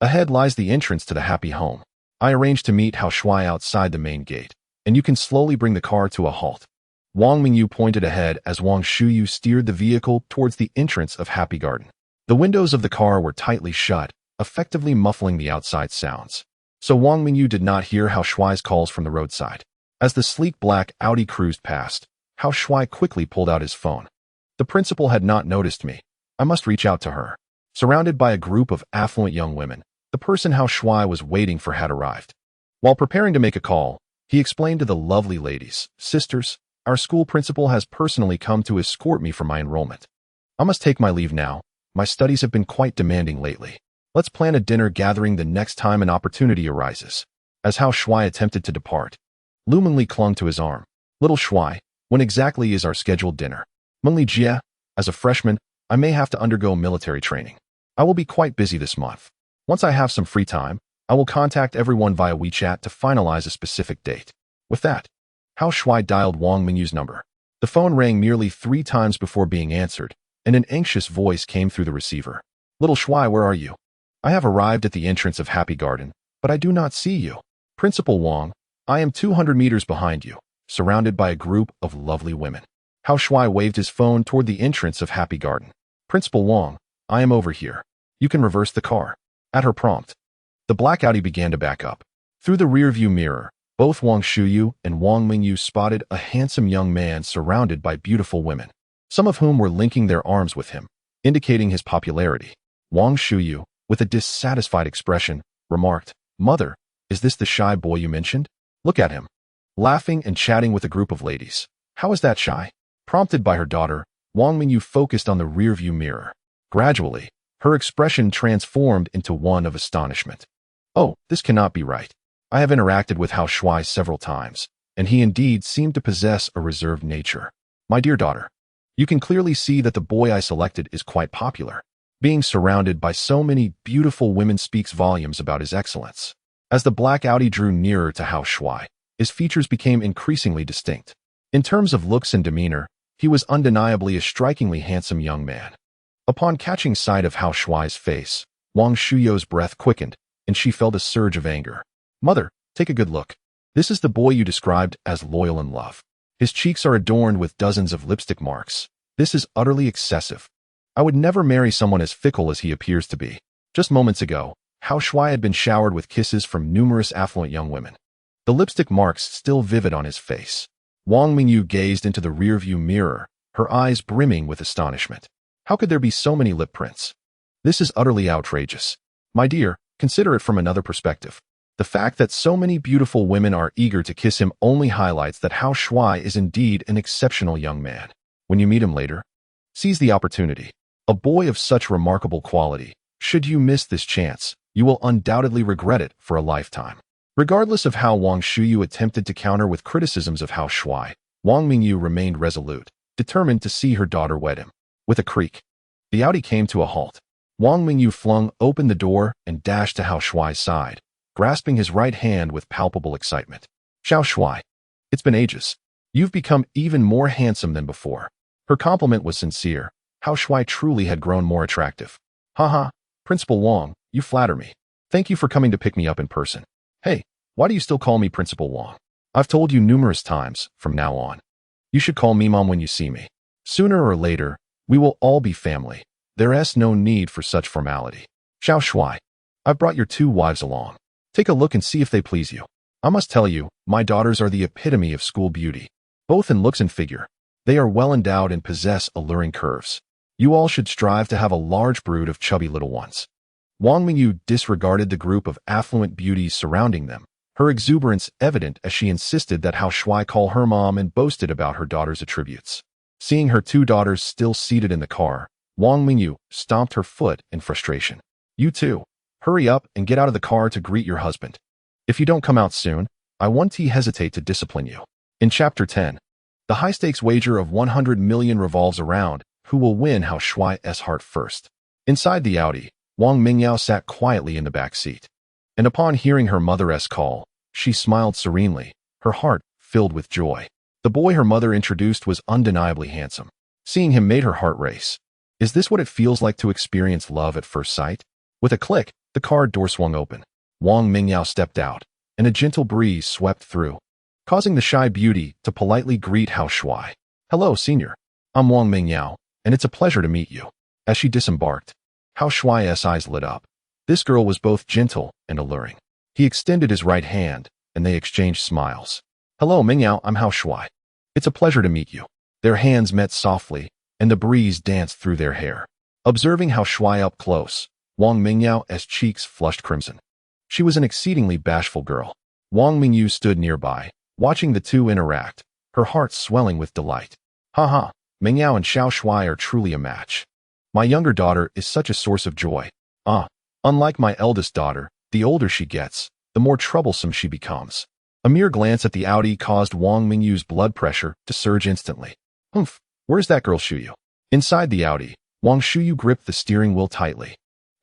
ahead lies the entrance to the happy home. I arranged to meet Hao Shuai outside the main gate, and you can slowly bring the car to a halt." Wang Mingyu pointed ahead as Wang Shuyu steered the vehicle towards the entrance of Happy Garden. The windows of the car were tightly shut, effectively muffling the outside sounds. So Wang Mingyu did not hear Hao Shuai's calls from the roadside. As the sleek black Audi cruised past, Hao Shuai quickly pulled out his phone. "The principal had not noticed me. I must reach out to her." Surrounded by a group of affluent young women, the person Hao Shuai was waiting for had arrived. While preparing to make a call, he explained to the lovely ladies, "Sisters, our school principal has personally come to escort me for my enrollment. I must take my leave now. My studies have been quite demanding lately. Let's plan a dinner gathering the next time an opportunity arises." As Hao Shuai attempted to depart, Lu Mengli clung to his arm. "Little Shuai, when exactly is our scheduled dinner?" "Mengli Jie, as a freshman, I may have to undergo military training. I will be quite busy this month. Once I have some free time, I will contact everyone via WeChat to finalize a specific date." With that, Hao Shuai dialed Wang Mingyu's number. The phone rang nearly 3 times before being answered, and an anxious voice came through the receiver. "Little Shuai, where are you? I have arrived at the entrance of Happy Garden, but I do not see you." "Principal Wang, I am 200 meters behind you, surrounded by a group of lovely women." Hao Shuai waved his phone toward the entrance of Happy Garden. "Principal Wang, I am over here. You can reverse the car." At her prompt, the black Audi began to back up. Through the rearview mirror, both Wang Shuyu and Wang Mingyu spotted a handsome young man surrounded by beautiful women. some of whom were linking their arms with him, indicating his popularity. Wang Shuyu, with a dissatisfied expression, remarked, "Mother, is this the shy boy you mentioned? Look at him, laughing and chatting with a group of ladies. How is that shy?" Prompted by her daughter, Wang Mingyu focused on the rearview mirror. Gradually, her expression transformed into one of astonishment. "Oh, this cannot be right. I have interacted with Hao Shuai several times, and he indeed seemed to possess a reserved nature. My dear daughter, you can clearly see that the boy I selected is quite popular. Being surrounded by so many beautiful women speaks volumes about his excellence." As the black Audi drew nearer to Hao Shuai, his features became increasingly distinct. In terms of looks and demeanor, he was undeniably a strikingly handsome young man. Upon catching sight of Hao Shuai's face, Wang Shuyu's breath quickened, and she felt a surge of anger. "Mother, take a good look. This is the boy you described as loyal in love. His cheeks are adorned with dozens of lipstick marks. This is utterly excessive. I would never marry someone as fickle as he appears to be." Just moments ago, Hao Shuai had been showered with kisses from numerous affluent young women, the lipstick marks still vivid on his face. Wang Mingyu gazed into the rearview mirror, her eyes brimming with astonishment. How could there be so many lip prints? This is utterly outrageous. My dear, consider it from another perspective. The fact that so many beautiful women are eager to kiss him only highlights that Hao Shuai is indeed an exceptional young man. When you meet him later, seize the opportunity. A boy of such remarkable quality, should you miss this chance, you will undoubtedly regret it for a lifetime. Regardless of how Wang Shuyu attempted to counter with criticisms of Hao Shuai, Wang Mingyu remained resolute, determined to see her daughter wed him. With a creak, the Audi came to a halt. Wang Mingyu flung open the door and dashed to Hao Shuai's side, grasping his right hand with palpable excitement. "Hao Shuai, it's been ages. You've become even more handsome than before." Her compliment was sincere. Hao Shuai truly had grown more attractive. "Haha, Principal Wang, you flatter me. Thank you for coming to pick me up in person. Hey, why do you still call me Principal Wang? I've told you numerous times, from now on. You should call me Mom when you see me. Sooner or later, we will all be family. There's no need for such formality. Hao Shuai, I've brought your 2 wives along. Take a look and see if they please you. I must tell you, my daughters are the epitome of school beauty, both in looks and figure. They are well endowed and possess alluring curves. You all should strive to have a large brood of chubby little ones." Wang Mingyu disregarded the group of affluent beauties surrounding them, her exuberance evident as she insisted that Hao Shuai call her mom and boasted about her daughter's attributes. Seeing her 2 daughters still seated in the car, Wang Mingyu stomped her foot in frustration. "You two, hurry up and get out of the car to greet your husband. If you don't come out soon, I won't hesitate to discipline you." In Chapter 10, the high-stakes wager of 100 million revolves around who will win Hao Shuai's heart first. Inside the Audi, Wang Mingyao sat quietly in the back seat. And upon hearing her mother's call, she smiled serenely, her heart filled with joy. The boy her mother introduced was undeniably handsome. Seeing him made her heart race. Is this what it feels like to experience love at first sight? With a click, the car door swung open. Wang Mingyao stepped out, and a gentle breeze swept through, causing the shy beauty to politely greet Hao Shuai. "Hello, senior. I'm Wang Mingyao, and it's a pleasure to meet you." As she disembarked, Hao Shuai's eyes lit up. This girl was both gentle and alluring. He extended his right hand, and they exchanged smiles. "Hello, Mingyao, I'm Hao Shuai. It's a pleasure to meet you." Their hands met softly, and the breeze danced through their hair. Observing Hao Shuai up close, Wang Mingyao's cheeks flushed crimson. She was an exceedingly bashful girl. Wang Mingyu stood nearby, watching the two interact, her heart swelling with delight. "Haha, Mingyao and Hao Shuai are truly a match. My younger daughter is such a source of joy. Unlike my eldest daughter, the older she gets, the more troublesome she becomes." A mere glance at the Audi caused Wang Mingyu's blood pressure to surge instantly. "Humph, where's that girl Shuyu?" Inside the Audi, Wang Shuyu gripped the steering wheel tightly,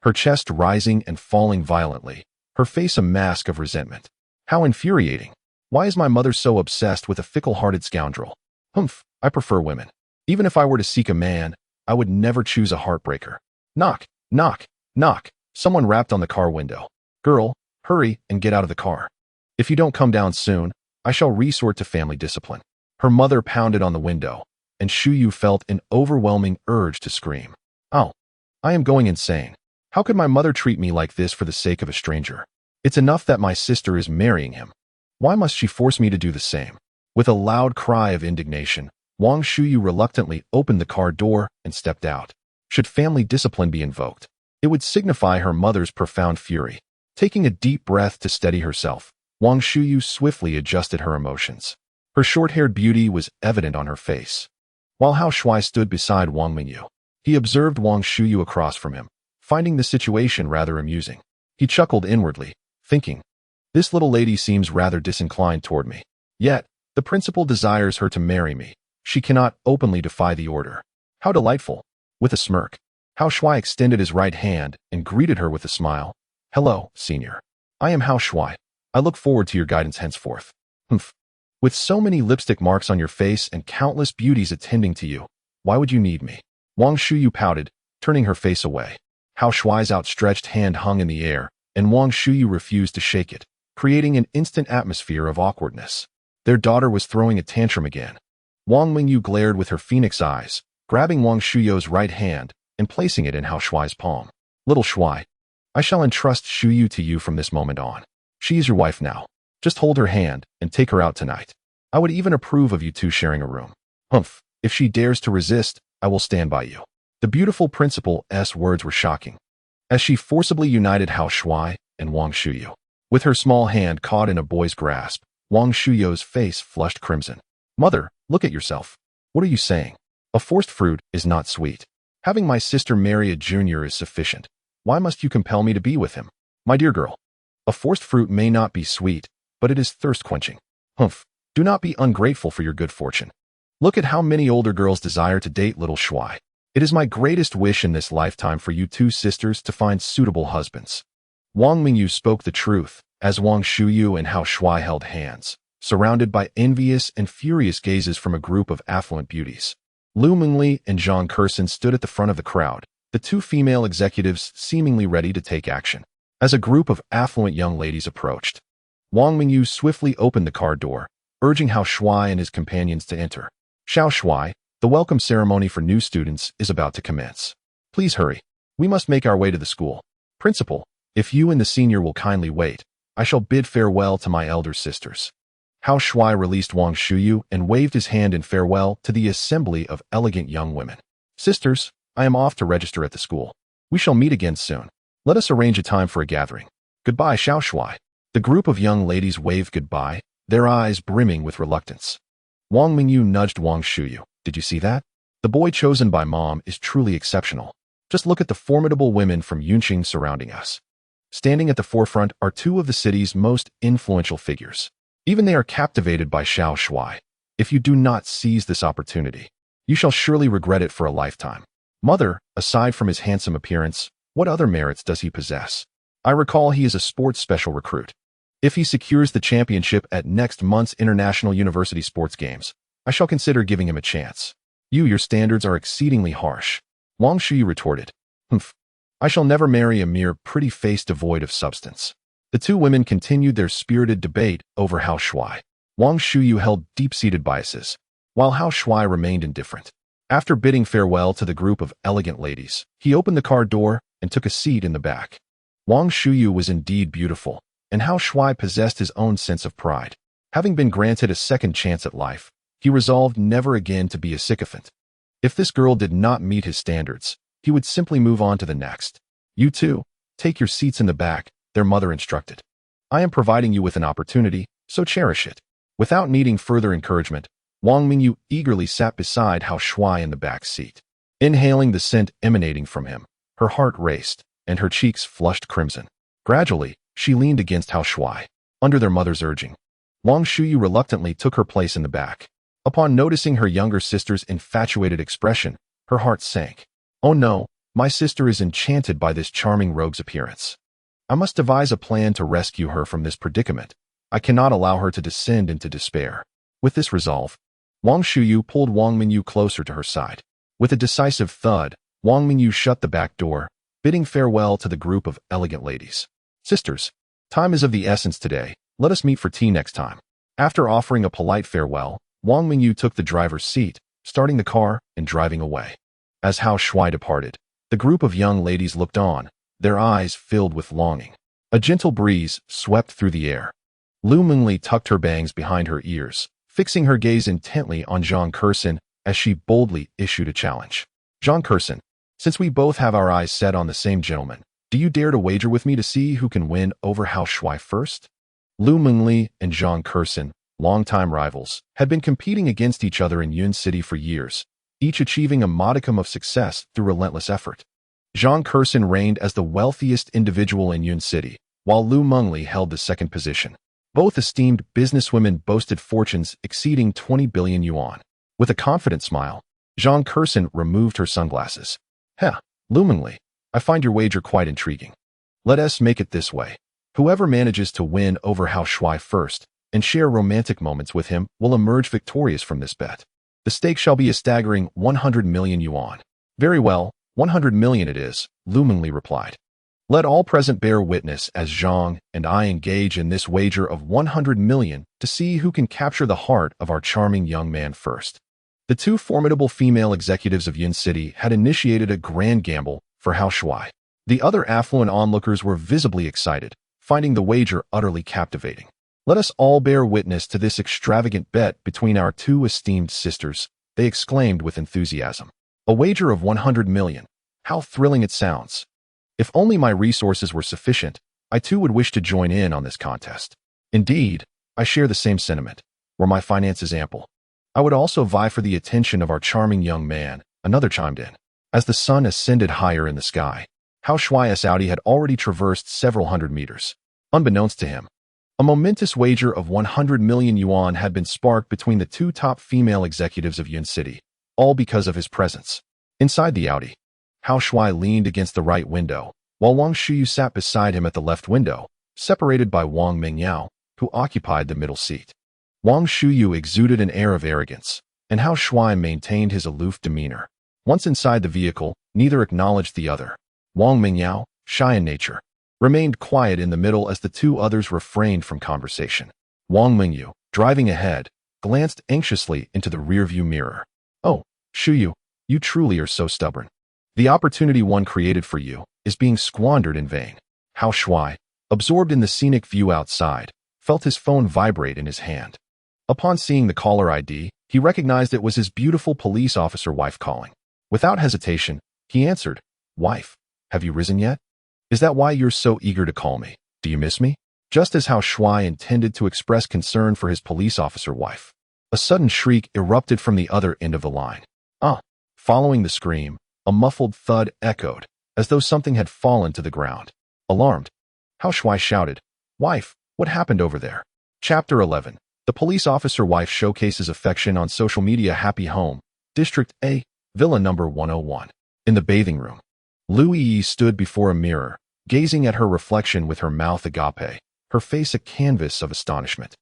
her chest rising and falling violently, her face a mask of resentment. "How infuriating. Why is my mother so obsessed with a fickle-hearted scoundrel? Humph, I prefer women. Even if I were to seek a man, I would never choose a heartbreaker." Knock, knock, knock. Someone rapped on the car window. "Girl, hurry and get out of the car. If you don't come down soon, I shall resort to family discipline." Her mother pounded on the window, and Shuyu felt an overwhelming urge to scream. "Oh, I am going insane. How could my mother treat me like this for the sake of a stranger? It's enough that my sister is marrying him. Why must she force me to do the same?" With a loud cry of indignation, Wang Shuyu reluctantly opened the car door and stepped out. Should family discipline be invoked, it would signify her mother's profound fury. Taking a deep breath to steady herself, Wang Shuyu swiftly adjusted her emotions. Her short-haired beauty was evident on her face. While Hao Shuai stood beside Wang Mingyu, he observed Wang Shuyu across from him, finding the situation rather amusing. He chuckled inwardly, thinking, "This little lady seems rather disinclined toward me. Yet, the principal desires her to marry me. She cannot openly defy the order. How delightful!" With a smirk, Hao Shuai extended his right hand and greeted her with a smile. "Hello, senior. I am Hao Shuai. I look forward to your guidance henceforth." "Humph. With so many lipstick marks on your face and countless beauties attending to you, why would you need me?" Wang Shuyu pouted, turning her face away. Hao Shuai's outstretched hand hung in the air, and Wang Shuyu refused to shake it, creating an instant atmosphere of awkwardness. Their daughter was throwing a tantrum again. Wang Mingyu glared with her phoenix eyes, grabbing Wang Shuyu's right hand and placing it in Hao Shuai's palm. "Little Shuai, I shall entrust Shuyu to you from this moment on. She is your wife now. Just hold her hand and take her out tonight. I would even approve of you two sharing a room. Humph, if she dares to resist, I will stand by you." The beautiful principal's words were shocking, as she forcibly united Hao Shuai and Wang Shuyu. With her small hand caught in a boy's grasp, Wang Shuyu's face flushed crimson. "Mother, look at yourself. What are you saying? A forced fruit is not sweet. Having my sister marry a junior is sufficient. Why must you compel me to be with him? My dear girl, a forced fruit may not be sweet, but it is thirst-quenching. Humph, do not be ungrateful for your good fortune. Look at how many older girls desire to date little Shuai. It is my greatest wish in this lifetime for you two sisters to find suitable husbands." Wang Mingyu spoke the truth, as Wang Shuyu and Hao Shuai held hands, surrounded by envious and furious gazes from a group of affluent beauties. Lu Mingli and Zhang Kersen stood at the front of the crowd, the two female executives seemingly ready to take action. As a group of affluent young ladies approached, Wang Mingyu swiftly opened the car door, urging Hao Shuai and his companions to enter. "Xiao Shuai, the welcome ceremony for new students is about to commence. Please hurry. We must make our way to the school. Principal, if you and the senior will kindly wait, I shall bid farewell to my elder sisters." Hao Shuai released Wang Shuyu and waved his hand in farewell to the assembly of elegant young women. "Sisters, I am off to register at the school. We shall meet again soon. Let us arrange a time for a gathering. Goodbye, Xiao Shuai." The group of young ladies waved goodbye, their eyes brimming with reluctance. Wang Mingyu nudged Wang Shuyu. "Did you see that? The boy chosen by Mom is truly exceptional. Just look at the formidable women from Yunqing surrounding us. Standing at the forefront are two of the city's most influential figures. Even they are captivated by Xiao Shuai. If you do not seize this opportunity, you shall surely regret it for a lifetime. Mother, aside from his handsome appearance, what other merits does he possess? I recall he is a sports special recruit. If he secures the championship at next month's International University Sports Games, I shall consider giving him a chance. Your standards are exceedingly harsh." Wang Shuyu retorted. "Humph, I shall never marry a mere pretty face devoid of substance." The two women continued their spirited debate over Hao Shuai. Wang Shuyu held deep-seated biases, while Hao Shuai remained indifferent. After bidding farewell to the group of elegant ladies, he opened the car door and took a seat in the back. Wang Shuyu was indeed beautiful, and Hao Shuai possessed his own sense of pride. Having been granted a second chance at life, he resolved never again to be a sycophant. If this girl did not meet his standards, he would simply move on to the next. "You two, take your seats in the back," their mother instructed. "I am providing you with an opportunity, so cherish it." Without needing further encouragement, Wang Mingyu eagerly sat beside Hao Shuai in the back seat. Inhaling the scent emanating from him, her heart raced, and her cheeks flushed crimson. Gradually, she leaned against Hao Shuai, under their mother's urging. Wang Shuyu reluctantly took her place in the back. Upon noticing her younger sister's infatuated expression, her heart sank. "Oh no, my sister is enchanted by this charming rogue's appearance. I must devise a plan to rescue her from this predicament. I cannot allow her to descend into despair." With this resolve, Wang Shuyu pulled Wang Mingyu closer to her side. With a decisive thud, Wang Mingyu shut the back door, bidding farewell to the group of elegant ladies. "Sisters, time is of the essence today. Let us meet for tea next time." After offering a polite farewell, Wang Mingyu took the driver's seat, starting the car and driving away. As Hao Shuai departed, the group of young ladies looked on, their eyes filled with longing. A gentle breeze swept through the air. Lu Mingli tucked her bangs behind her ears, fixing her gaze intently on Zhang Kursin as she boldly issued a challenge. Zhang Kursin, since we both have our eyes set on the same gentleman, do you dare to wager with me to see who can win over Hao Shuai first? Lu Mengli and Zhang Kursin, longtime rivals, had been competing against each other in Yun City for years, each achieving a modicum of success through relentless effort. Zhang Kursin reigned as the wealthiest individual in Yun City, while Lu Mengli held the second position. Both esteemed businesswomen boasted fortunes exceeding 20 billion yuan. With a confident smile, Zhang Kursin removed her sunglasses. Heh, Lu Mengli, I find your wager quite intriguing. Let us make it this way. Whoever manages to win over Hao Shuai first and share romantic moments with him will emerge victorious from this bet. The stake shall be a staggering 100 million yuan. Very well, 100 million it is, Lu Mengli replied. Let all present bear witness as Zhang and I engage in this wager of 100 million to see who can capture the heart of our charming young man first. The two formidable female executives of Yun City had initiated a grand gamble for Hao Shuai. The other affluent onlookers were visibly excited, finding the wager utterly captivating. Let us all bear witness to this extravagant bet between our two esteemed sisters, they exclaimed with enthusiasm. A wager of 100 million. How thrilling it sounds. If only my resources were sufficient, I too would wish to join in on this contest. Indeed, I share the same sentiment. Were my finances ample, I would also vie for the attention of our charming young man, another chimed in. As the sun ascended higher in the sky, Hao Shuai's Audi had already traversed several hundred meters. Unbeknownst to him, a momentous wager of 100 million yuan had been sparked between the two top female executives of Yun City, all because of his presence. Inside the Audi, Hao Shuai leaned against the right window, while Wang Shuyu sat beside him at the left window, separated by Wang Mingyao, who occupied the middle seat. Wang Shuyu exuded an air of arrogance, and Hao Shuai maintained his aloof demeanor. Once inside the vehicle, neither acknowledged the other. Wang Mingyao, shy in nature, remained quiet in the middle as the two others refrained from conversation. Wang Mingyu, driving ahead, glanced anxiously into the rearview mirror. Oh, Shuyu, you truly are so stubborn. The opportunity one created for you is being squandered in vain. Hao Shuai, absorbed in the scenic view outside, felt his phone vibrate in his hand. Upon seeing the caller ID, he recognized it was his beautiful police officer wife calling. Without hesitation, he answered, Wife, have you risen yet? Is that why you're so eager to call me? Do you miss me? Just as Hao Shuai intended to express concern for his police officer wife, a sudden shriek erupted from the other end of the line. Following the scream, a muffled thud echoed, as though something had fallen to the ground. Alarmed, Hao Shuai shouted, Wife, what happened over there? Chapter 11. The police officer wife showcases affection on social media. Happy Home, District A, Villa number 101. In the bathing room, Lu Yi stood before a mirror, gazing at her reflection with her mouth agape, her face a canvas of astonishment.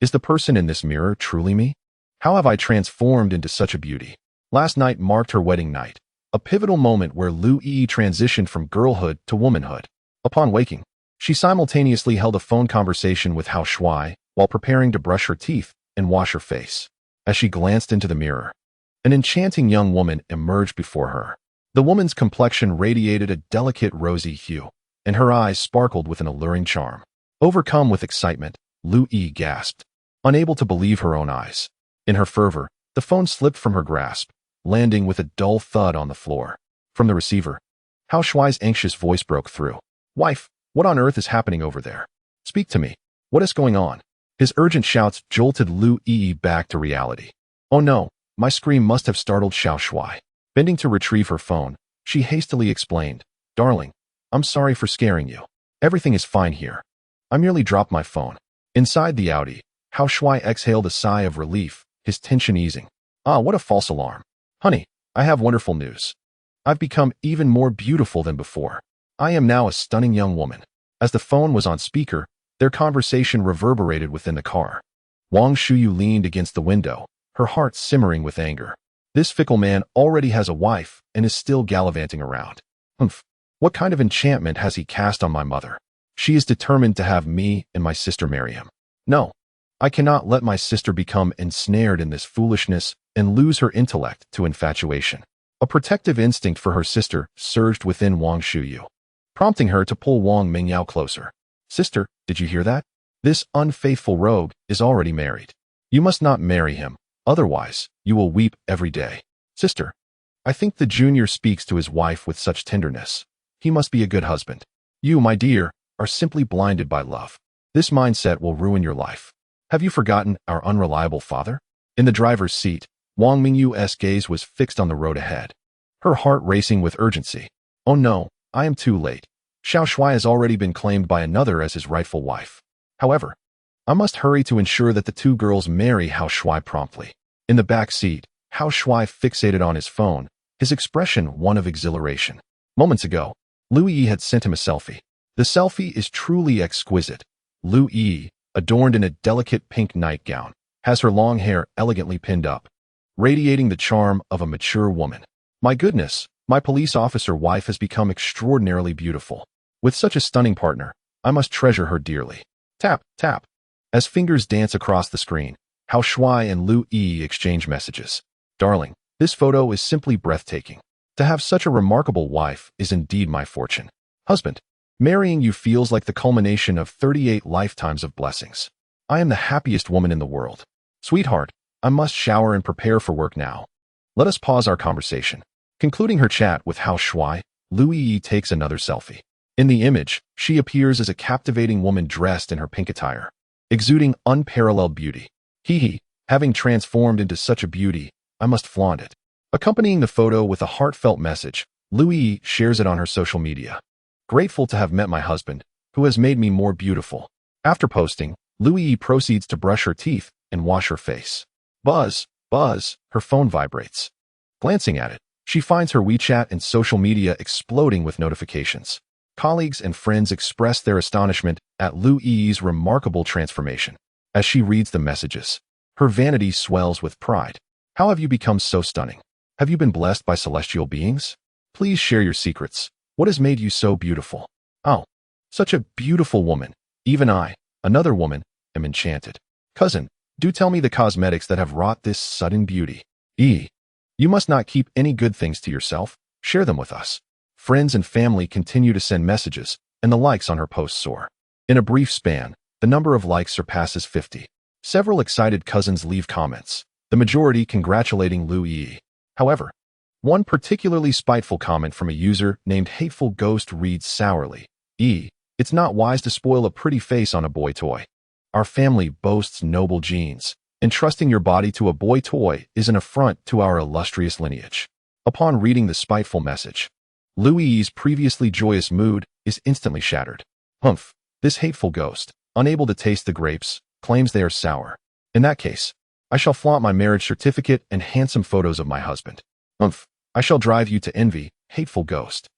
Is the person in this mirror truly me? How have I transformed into such a beauty? Last night marked her wedding night, a pivotal moment where Lu Yi transitioned from girlhood to womanhood. Upon waking, she simultaneously held a phone conversation with Hao Shuai while preparing to brush her teeth and wash her face. As she glanced into the mirror, an enchanting young woman emerged before her. The woman's complexion radiated a delicate rosy hue, and her eyes sparkled with an alluring charm. Overcome with excitement, Lu Yi gasped, unable to believe her own eyes. In her fervor, the phone slipped from her grasp, landing with a dull thud on the floor. From the receiver, Hao Shuai's anxious voice broke through. Wife, what on earth is happening over there? Speak to me. What is going on? His urgent shouts jolted Lu Yi back to reality. Oh no, my scream must have startled Hao Shuai. Bending to retrieve her phone, she hastily explained, Darling, I'm sorry for scaring you. Everything is fine here. I merely dropped my phone. Inside the Audi, Hao Shuai exhaled a sigh of relief, his tension easing. What a false alarm. Honey, I have wonderful news. I've become even more beautiful than before. I am now a stunning young woman. As the phone was on speaker, their conversation reverberated within the car. Wang Shuyu leaned against the window, her heart simmering with anger. This fickle man already has a wife and is still gallivanting around. What kind of enchantment has he cast on my mother? She is determined to have me and my sister marry him. No, I cannot let my sister become ensnared in this foolishness and lose her intellect to infatuation. A protective instinct for her sister surged within Wang Shuyu, prompting her to pull Wang Mingyao closer. Sister, did you hear that? This unfaithful rogue is already married. You must not marry him, otherwise you will weep every day. Sister, I think the junior speaks to his wife with such tenderness. He must be a good husband. You, my dear, are simply blinded by love. This mindset will ruin your life. Have you forgotten our unreliable father? In the driver's seat, Wang Mingyu's gaze was fixed on the road ahead, her heart racing with urgency. Oh no, I am too late. Xiao Shuai has already been claimed by another as his rightful wife. However, I must hurry to ensure that the two girls marry Hao Shuai promptly. In the back seat, Hao Shuai fixated on his phone, his expression one of exhilaration. Moments ago, Lu Yi had sent him a selfie. The selfie is truly exquisite. Lu Yi, adorned in a delicate pink nightgown, has her long hair elegantly pinned up, radiating the charm of a mature woman. My goodness, my police officer wife has become extraordinarily beautiful. With such a stunning partner, I must treasure her dearly. Tap, tap. As fingers dance across the screen, Hao Shuai and Lu Yi exchange messages. Darling, this photo is simply breathtaking. To have such a remarkable wife is indeed my fortune. Husband, marrying you feels like the culmination of 38 lifetimes of blessings. I am the happiest woman in the world. Sweetheart, I must shower and prepare for work now. Let us pause our conversation. Concluding her chat with Hao Shuai, Lu Yi takes another selfie. In the image, she appears as a captivating woman dressed in her pink attire, exuding unparalleled beauty. Hee, having transformed into such a beauty, I must flaunt it. Accompanying the photo with a heartfelt message, Lu Yi shares it on her social media. Grateful to have met my husband, who has made me more beautiful. After posting, Lu Yi proceeds to brush her teeth and wash her face. Buzz, buzz, her phone vibrates. Glancing at it, she finds her WeChat and social media exploding with notifications. Colleagues and friends express their astonishment at Lu Yi's remarkable transformation. As she reads the messages, her vanity swells with pride. How have you become so stunning? Have you been blessed by celestial beings? Please share your secrets. What has made you so beautiful? Oh, such a beautiful woman. Even I, another woman, am enchanted. Cousin, do tell me the cosmetics that have wrought this sudden beauty. You must not keep any good things to yourself. Share them with us. Friends and family continue to send messages, and the likes on her posts soar. In a brief span, the number of likes surpasses 50. Several excited cousins leave comments, the majority congratulating Lu Yi. However, one particularly spiteful comment from a user named Hateful Ghost reads sourly, it's not wise to spoil a pretty face on a boy toy. Our family boasts noble genes. Entrusting your body to a boy toy is an affront to our illustrious lineage. Upon reading the spiteful message, Lu Yi's previously joyous mood is instantly shattered. Humph, this hateful ghost, unable to taste the grapes, claims they are sour. In that case, I shall flaunt my marriage certificate and handsome photos of my husband. Humph, I shall drive you to envy, hateful ghost.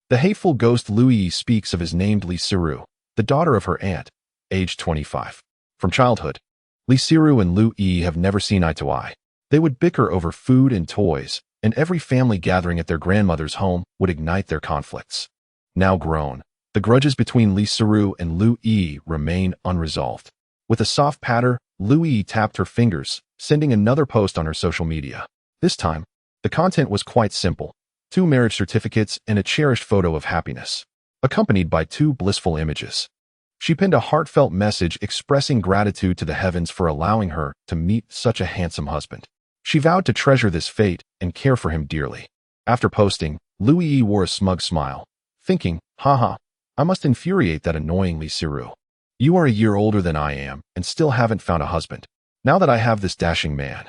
The hateful ghost Lu Yi speaks of is named Li Siru, the daughter of her aunt, aged 25. From childhood, Li Siru and Lu Yi have never seen eye to eye. They would bicker over food and toys, and every family gathering at their grandmother's home would ignite their conflicts. Now grown, the grudges between Li Siru and Lu Yi remain unresolved. With a soft patter, Lu Yi tapped her fingers, sending another post on her social media. This time, the content was quite simple: 2 marriage certificates and a cherished photo of happiness, accompanied by 2 blissful images. She pinned a heartfelt message expressing gratitude to the heavens for allowing her to meet such a handsome husband. She vowed to treasure this fate and care for him dearly. After posting, Lu Yi wore a smug smile, thinking, haha, I must infuriate that annoying Li Siru. You are a year older than I am and still haven't found a husband. Now that I have this dashing man,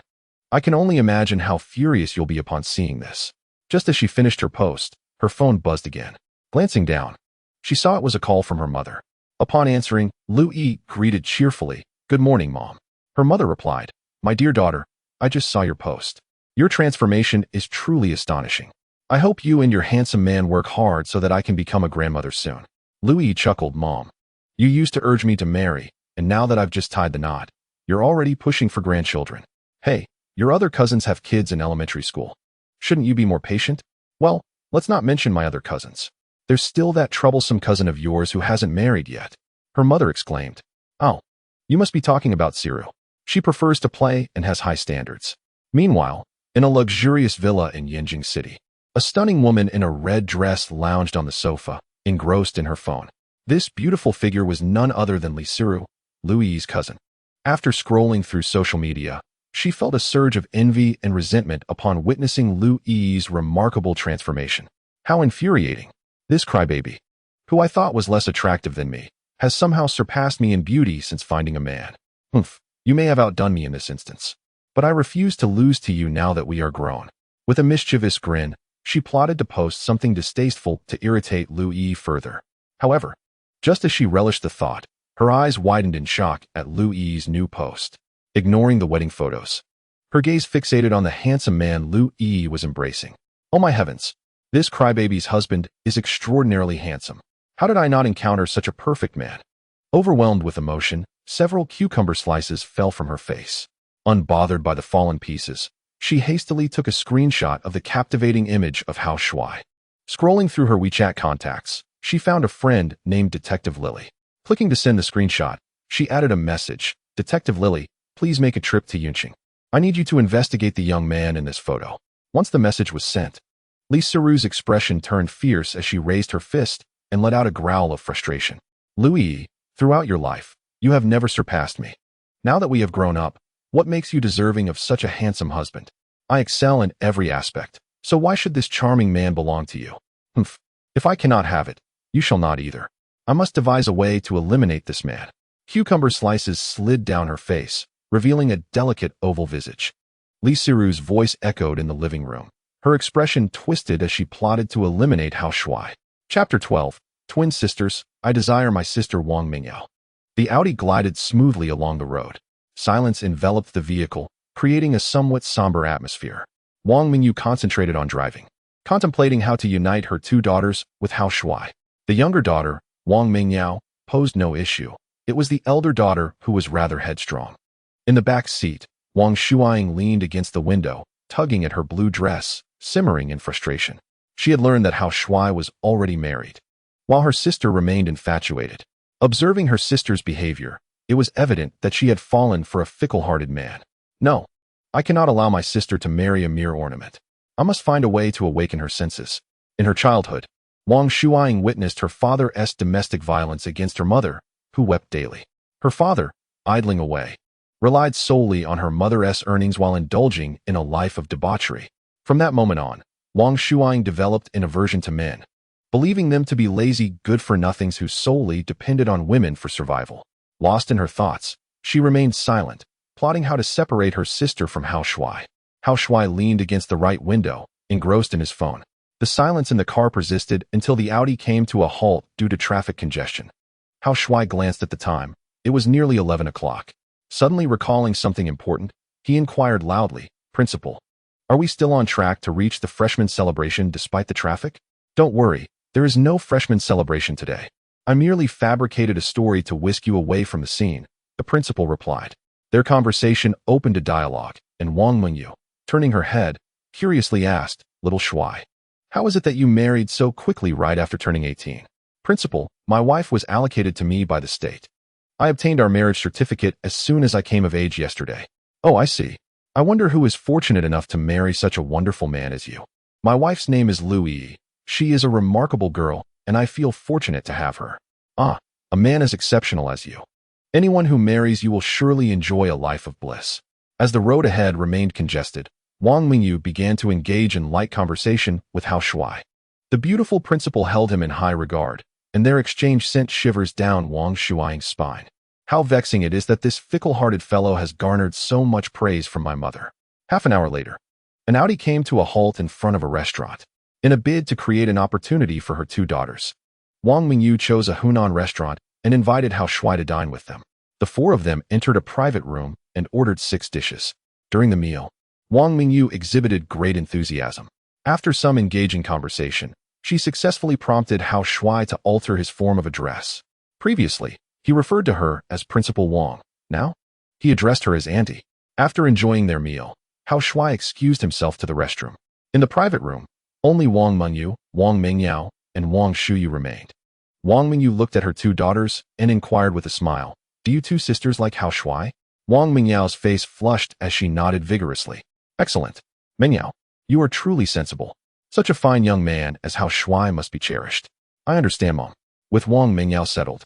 I can only imagine how furious you'll be upon seeing this. Just as she finished her post, her phone buzzed again. Glancing down, she saw it was a call from her mother. Upon answering, Lu Yi greeted cheerfully, "Good morning, Mom." Her mother replied, "My dear daughter, I just saw your post. Your transformation is truly astonishing. I hope you and your handsome man work hard so that I can become a grandmother soon." Lu Yi chuckled, "Mom, you used to urge me to marry, and now that I've just tied the knot, you're already pushing for grandchildren. Hey, your other cousins have kids in elementary school. Shouldn't you be more patient? Well, let's not mention my other cousins. There's still that troublesome cousin of yours who hasn't married yet." Her mother exclaimed, "Oh, you must be talking about Siru. She prefers to play and has high standards." Meanwhile, in a luxurious villa in Yanjing City, a stunning woman in a red dress lounged on the sofa, engrossed in her phone. This beautiful figure was none other than Li Siru, Lu Yi's cousin. After scrolling through social media, she felt a surge of envy and resentment upon witnessing Lu Yi's remarkable transformation. How infuriating. This crybaby, who I thought was less attractive than me, has somehow surpassed me in beauty since finding a man. Humph, you may have outdone me in this instance, but I refuse to lose to you now that we are grown. With a mischievous grin, she plotted to post something distasteful to irritate Lu Yi further. However, just as she relished the thought, her eyes widened in shock at Lu Yi's new post. Ignoring the wedding photos, her gaze fixated on the handsome man Lu Yi was embracing. Oh my heavens, this crybaby's husband is extraordinarily handsome. How did I not encounter such a perfect man? Overwhelmed with emotion, several cucumber slices fell from her face. Unbothered by the fallen pieces, she hastily took a screenshot of the captivating image of Hao Shuai. Scrolling through her WeChat contacts, she found a friend named Detective Lily. Clicking to send the screenshot, she added a message. Detective Lily, please make a trip to Yunqing. I need you to investigate the young man in this photo. Once the message was sent, Li Siru's expression turned fierce as she raised her fist and let out a growl of frustration. Lu Yi, throughout your life, you have never surpassed me. Now that we have grown up, what makes you deserving of such a handsome husband? I excel in every aspect, so why should this charming man belong to you? Humph. If I cannot have it, you shall not either. I must devise a way to eliminate this man. Cucumber slices slid down her face, revealing a delicate oval visage. Li Siru's voice echoed in the living room. Her expression twisted as she plotted to eliminate Hao Shuai. Chapter 12. Twin Sisters, I Desire My Sister Wang Mingyao. The Audi glided smoothly along the road. Silence enveloped the vehicle, creating a somewhat somber atmosphere. Wang Mingyu concentrated on driving, contemplating how to unite her two daughters with Hao Shuai. The younger daughter, Wang Mingyao, posed no issue. It was the elder daughter who was rather headstrong. In the back seat, Wang Shuai leaned against the window, tugging at her blue dress, simmering in frustration. She had learned that Hao Shuai was already married, while her sister remained infatuated. Observing her sister's behavior, it was evident that she had fallen for a fickle-hearted man. No, I cannot allow my sister to marry a mere ornament. I must find a way to awaken her senses. In her childhood, Wang Shuai witnessed her father's domestic violence against her mother, who wept daily. Her father, idling away, relied solely on her mother's earnings while indulging in a life of debauchery. From that moment on, Wang Shuai developed an aversion to men, believing them to be lazy good-for-nothings who solely depended on women for survival. Lost in her thoughts, she remained silent, plotting how to separate her sister from Hao Shuai. Hao Shuai leaned against the right window, engrossed in his phone. The silence in the car persisted until the Audi came to a halt due to traffic congestion. Hao Shuai glanced at the time. It was nearly 11 o'clock. Suddenly recalling something important, he inquired loudly, Principal, are we still on track to reach the freshman celebration despite the traffic? Don't worry, there is no freshman celebration today. I merely fabricated a story to whisk you away from the scene, the principal replied. Their conversation opened a dialogue, and Wang Mingyu, turning her head, curiously asked, Little Shuai, how is it that you married so quickly right after turning 18? Principal, my wife was allocated to me by the state. I obtained our marriage certificate as soon as I came of age yesterday. Oh, I see. I wonder who is fortunate enough to marry such a wonderful man as you. My wife's name is Lu Yi. She is a remarkable girl, and I feel fortunate to have her. Ah, a man as exceptional as you. Anyone who marries you will surely enjoy a life of bliss. As the road ahead remained congested, Wang Mingyu began to engage in light conversation with Hao Shuai. The beautiful principal held him in high regard, and their exchange sent shivers down Wang Shuai's spine. How vexing it is that this fickle-hearted fellow has garnered so much praise from my mother. Half an hour later, an Audi came to a halt in front of a restaurant. In a bid to create an opportunity for her two daughters, Wang Mingyu chose a Hunan restaurant and invited Hao Shuai to dine with them. The four of them entered a private room and ordered 6 dishes. During the meal, Wang Mingyu exhibited great enthusiasm. After some engaging conversation, she successfully prompted Hao Shuai to alter his form of address. Previously, he referred to her as Principal Wang. Now, he addressed her as Auntie. After enjoying their meal, Hao Shuai excused himself to the restroom. In the private room, only Wang Mingyu, Wang Mingyao, and Wang Shuyu remained. Wang Mingyu looked at her two daughters and inquired with a smile, Do you two sisters like Hao Shuai? Wang Mingyao's face flushed as she nodded vigorously. Excellent. Mingyao, you are truly sensible. Such a fine young man as Hao Shuai must be cherished. I understand, Mom. With Wang Mingyao settled,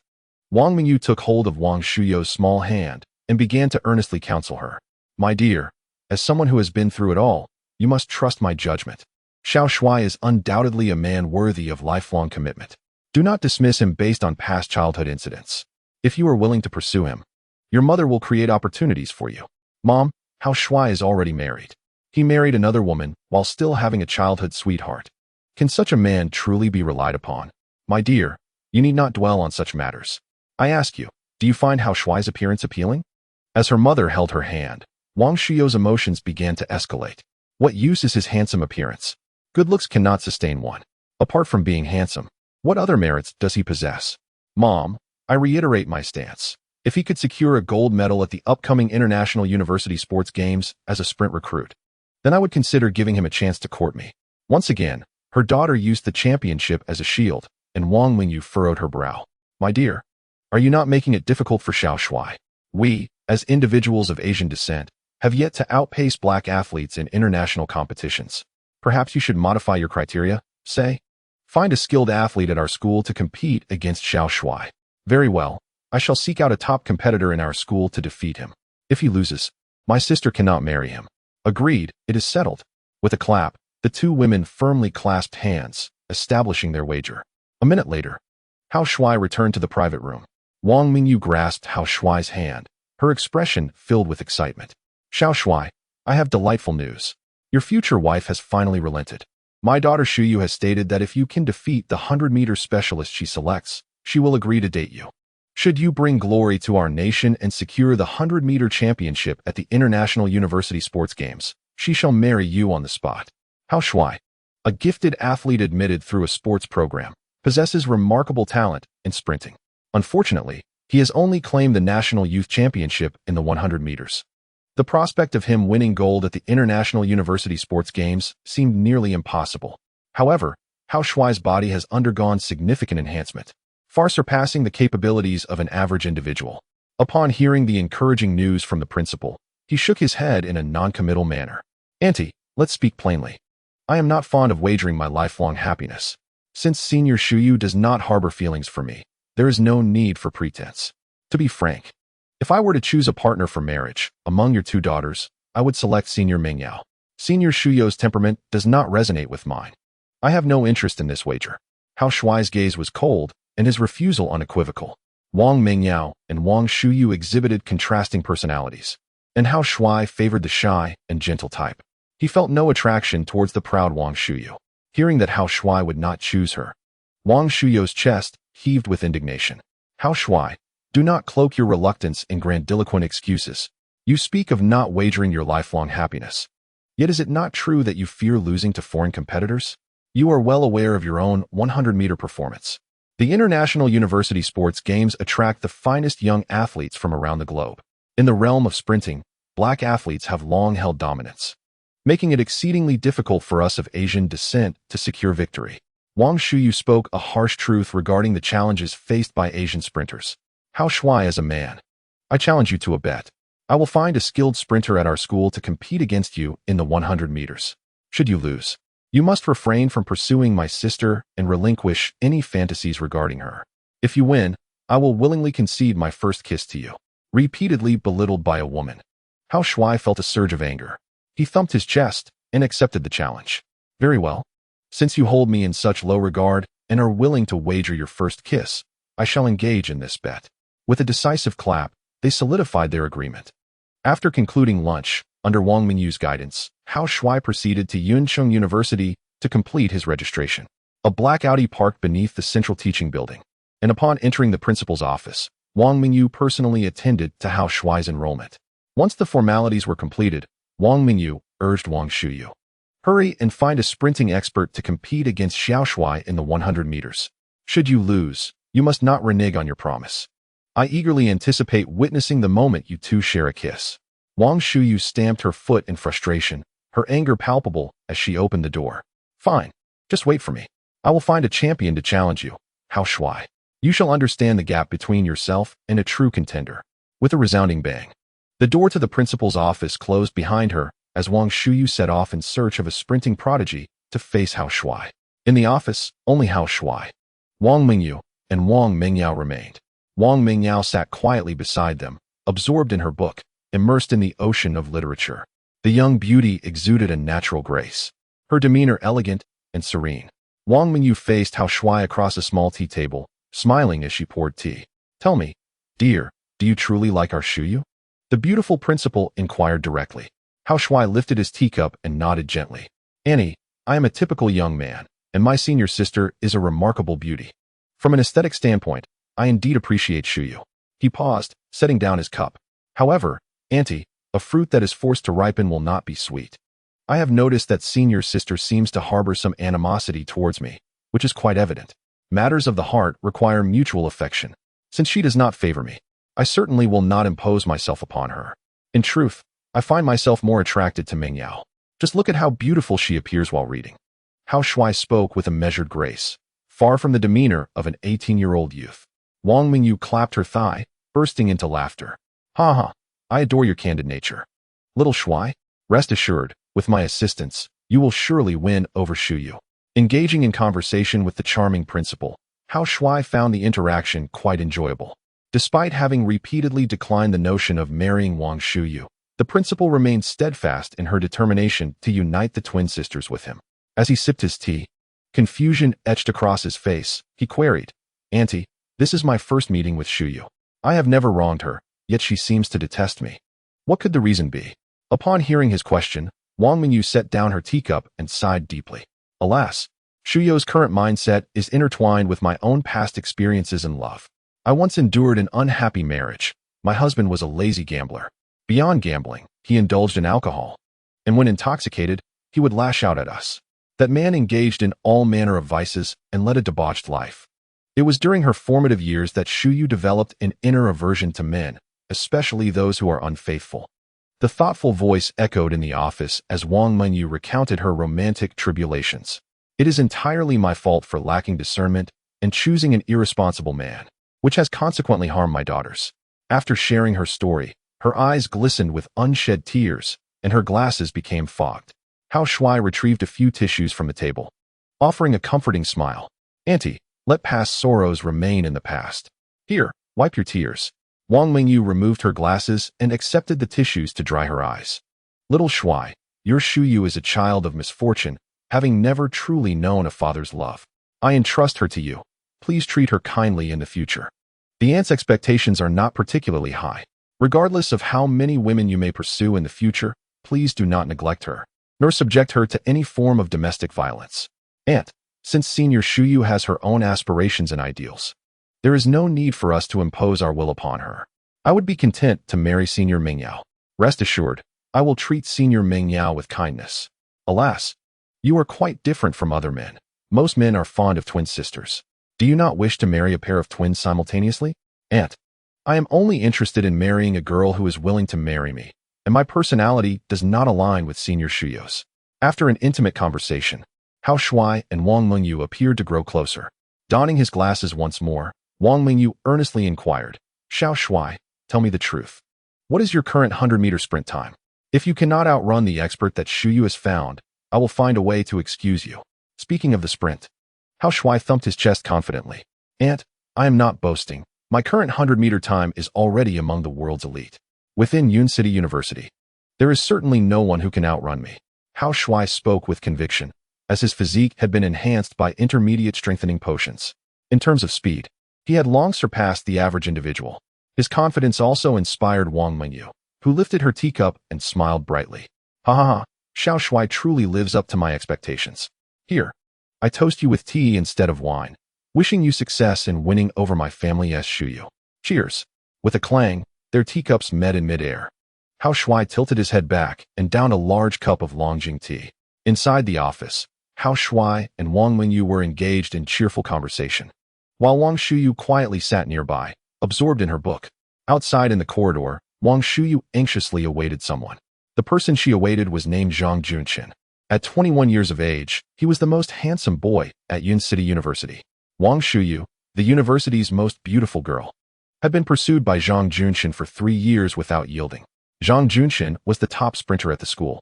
Wang Mingyu took hold of Wang Shuyu's small hand and began to earnestly counsel her. My dear, as someone who has been through it all, you must trust my judgment. Xiao Shuai is undoubtedly a man worthy of lifelong commitment. Do not dismiss him based on past childhood incidents. If you are willing to pursue him, your mother will create opportunities for you. Mom, Xiao Shuai is already married. He married another woman while still having a childhood sweetheart. Can such a man truly be relied upon? My dear, you need not dwell on such matters. I ask you, do you find Xiao Shuai's appearance appealing? As her mother held her hand, Wang Shuyou's emotions began to escalate. What use is his handsome appearance? Good looks cannot sustain one. Apart from being handsome, what other merits does he possess? Mom, I reiterate my stance. If he could secure a gold medal at the upcoming International University Sports Games as a sprint recruit, then I would consider giving him a chance to court me. Once again, her daughter used the championship as a shield, and Wang Mingyu furrowed her brow. My dear, are you not making it difficult for Xiao Shuai? We, as individuals of Asian descent, have yet to outpace black athletes in international competitions. Perhaps you should modify your criteria, say. Find a skilled athlete at our school to compete against Xiao Shuai. Very well, I shall seek out a top competitor in our school to defeat him. If he loses, my sister cannot marry him. Agreed, it is settled. With a clap, the two women firmly clasped hands, establishing their wager. A minute later, Xiao Shuai returned to the private room. Wang Mingyu grasped Xiao Shuai's hand, her expression filled with excitement. Xiao Shuai, I have delightful news. Your future wife has finally relented. My daughter Shuyu has stated that if you can defeat the 100-meter specialist she selects, she will agree to date you. Should you bring glory to our nation and secure the 100-meter championship at the International University Sports Games, she shall marry you on the spot. Xiao Shuai, a gifted athlete admitted through a sports program, possesses remarkable talent in sprinting. Unfortunately, he has only claimed the National Youth Championship in the 100 meters. The prospect of him winning gold at the International University Sports Games seemed nearly impossible. However, Xiao Shuai's body has undergone significant enhancement, far surpassing the capabilities of an average individual. Upon hearing the encouraging news from the principal, he shook his head in a non-committal manner. Auntie, let's speak plainly. I am not fond of wagering my lifelong happiness. Since Senior Shuyu does not harbor feelings for me, there is no need for pretense. To be frank, if I were to choose a partner for marriage among your two daughters, I would select Senior Mingyao. Senior Shuyou's temperament does not resonate with mine. I have no interest in this wager. Xiao Shuai's gaze was cold and his refusal unequivocal. Wang Mingyao and Wang Shuyu exhibited contrasting personalities, and Xiao Shuai favored the shy and gentle type. He felt no attraction towards the proud Wang Shuyu. Hearing that Xiao Shuai would not choose her, Wang Shuyou's chest heaved with indignation. Xiao Shuai, do not cloak your reluctance in grandiloquent excuses. You speak of not wagering your lifelong happiness. Yet is it not true that you fear losing to foreign competitors? You are well aware of your own 100-meter performance. The International University Sports Games attract the finest young athletes from around the globe. In the realm of sprinting, black athletes have long held dominance, making it exceedingly difficult for us of Asian descent to secure victory. Wang Shuyu spoke a harsh truth regarding the challenges faced by Asian sprinters. Xiao Shuai is a man. I challenge you to a bet. I will find a skilled sprinter at our school to compete against you in the 100 meters. Should you lose, you must refrain from pursuing my sister and relinquish any fantasies regarding her. If you win, I will willingly concede my first kiss to you. Repeatedly belittled by a woman, Xiao Shuai felt a surge of anger. He thumped his chest and accepted the challenge. Very well. Since you hold me in such low regard and are willing to wager your first kiss, I shall engage in this bet. With a decisive clap, they solidified their agreement. After concluding lunch, under Wang Mingyu's guidance, Xiao Shuai proceeded to Yuncheng University to complete his registration. A black Audi parked beneath the central teaching building, and upon entering the principal's office, Wang Mingyu personally attended to Xiao Shuai's enrollment. Once the formalities were completed, Wang Mingyu urged Wang Shuyu, hurry and find a sprinting expert to compete against Xiao Shuai in the 100 meters. Should you lose, you must not renege on your promise. I eagerly anticipate witnessing the moment you two share a kiss. Wang Shuyu stamped her foot in frustration, her anger palpable as she opened the door. Fine. Just wait for me. I will find a champion to challenge you, Xiao Shuai. You shall understand the gap between yourself and a true contender. With a resounding bang, the door to the principal's office closed behind her as Wang Shuyu set off in search of a sprinting prodigy to face Xiao Shuai. In the office, only Xiao Shuai, Wang Mingyu, and Wang Mingyao remained. Wang Mingyao sat quietly beside them, absorbed in her book, immersed in the ocean of literature. The young beauty exuded a natural grace, her demeanor elegant and serene. Wang Mingyu faced Hao Shui across a small tea table, smiling as she poured tea. "Tell me, dear, do you truly like our Shuyu?" The beautiful principal inquired directly. Hao Shui lifted his teacup and nodded gently. "Annie, I am a typical young man, and my senior sister is a remarkable beauty. From an aesthetic standpoint, I indeed appreciate Shuyu." He paused, setting down his cup. "However, Auntie, a fruit that is forced to ripen will not be sweet. I have noticed that senior sister seems to harbor some animosity towards me, which is quite evident. Matters of the heart require mutual affection. Since she does not favor me, I certainly will not impose myself upon her. In truth, I find myself more attracted to Ming Yao. Just look at how beautiful she appears while reading." Hao Shui spoke with a measured grace, far from the demeanor of an 18-year-old youth. Wang Mingyu clapped her thigh, bursting into laughter. "Ha ha, I adore your candid nature. Little Shui, rest assured, with my assistance, you will surely win over Shuyu." Engaging in conversation with the charming principal, Hao Shui found the interaction quite enjoyable. Despite having repeatedly declined the notion of marrying Wang Shuyu, the principal remained steadfast in her determination to unite the twin sisters with him. As he sipped his tea, confusion etched across his face. He queried, "Auntie, this is my first meeting with Shuyu. I have never wronged her, yet she seems to detest me. What could the reason be?" Upon hearing his question, Wang Mingyu set down her teacup and sighed deeply. "Alas, Shuyu's current mindset is intertwined with my own past experiences in love. I once endured an unhappy marriage. My husband was a lazy gambler. Beyond gambling, he indulged in alcohol. And when intoxicated, he would lash out at us. That man engaged in all manner of vices and led a debauched life. It was during her formative years that Shuyu developed an inner aversion to men, especially those who are unfaithful." The thoughtful voice echoed in the office as Wang Mingyu recounted her romantic tribulations. "It is entirely my fault for lacking discernment and choosing an irresponsible man, which has consequently harmed my daughters." After sharing her story, her eyes glistened with unshed tears, and her glasses became fogged. Hao Shui retrieved a few tissues from the table, offering a comforting smile. "Auntie, let past sorrows remain in the past. Here, wipe your tears." Wang Mingyu removed her glasses and accepted the tissues to dry her eyes. "Little Shui, your Shuyu is a child of misfortune, having never truly known a father's love. I entrust her to you. Please treat her kindly in the future." The aunt's expectations are not particularly high. Regardless of how many women you may pursue in the future, please do not neglect her, nor subject her to any form of domestic violence. Aunt, since Senior Shuyu has her own aspirations and ideals, there is no need for us to impose our will upon her. I would be content to marry Senior Ming Yao. Rest assured, I will treat Senior Ming Yao with kindness. Alas, you are quite different from other men. Most men are fond of twin sisters. Do you not wish to marry a pair of twins simultaneously? Aunt, I am only interested in marrying a girl who is willing to marry me, and my personality does not align with Senior Shuyu's. After an intimate conversation, Hao Shui and Wang Mingyu appeared to grow closer. Donning his glasses once more, Wang Mingyu earnestly inquired, "Hao Shui, tell me the truth. What is your current 100-meter sprint time? If you cannot outrun the expert that Shuyu has found, I will find a way to excuse you." Speaking of the sprint, Hao Shui thumped his chest confidently. "Aunt, I am not boasting. My current 100-meter time is already among the world's elite. Within Yun City University, there is certainly no one who can outrun me." Hao Shui spoke with conviction, as his physique had been enhanced by intermediate strengthening potions. In terms of speed, he had long surpassed the average individual. His confidence also inspired Wang Mingyu, who lifted her teacup and smiled brightly. "Ha ha ha, Hao Shui truly lives up to my expectations. Here, I toast you with tea instead of wine, wishing you success in winning over my family as Shuyu. Cheers." With a clang, their teacups met in midair. Hao Shui tilted his head back and downed a large cup of Longjing tea. Inside the office, Hao Shui and Wang Mingyu were engaged in cheerful conversation, while Wang Shuyu quietly sat nearby, absorbed in her book. Outside in the corridor, Wang Shuyu anxiously awaited someone. The person she awaited was named Zhang Junqin. At 21 years of age, he was the most handsome boy at Yun City University. Wang Shuyu, the university's most beautiful girl, had been pursued by Zhang Junqin for 3 years without yielding. Zhang Junqin was the top sprinter at the school,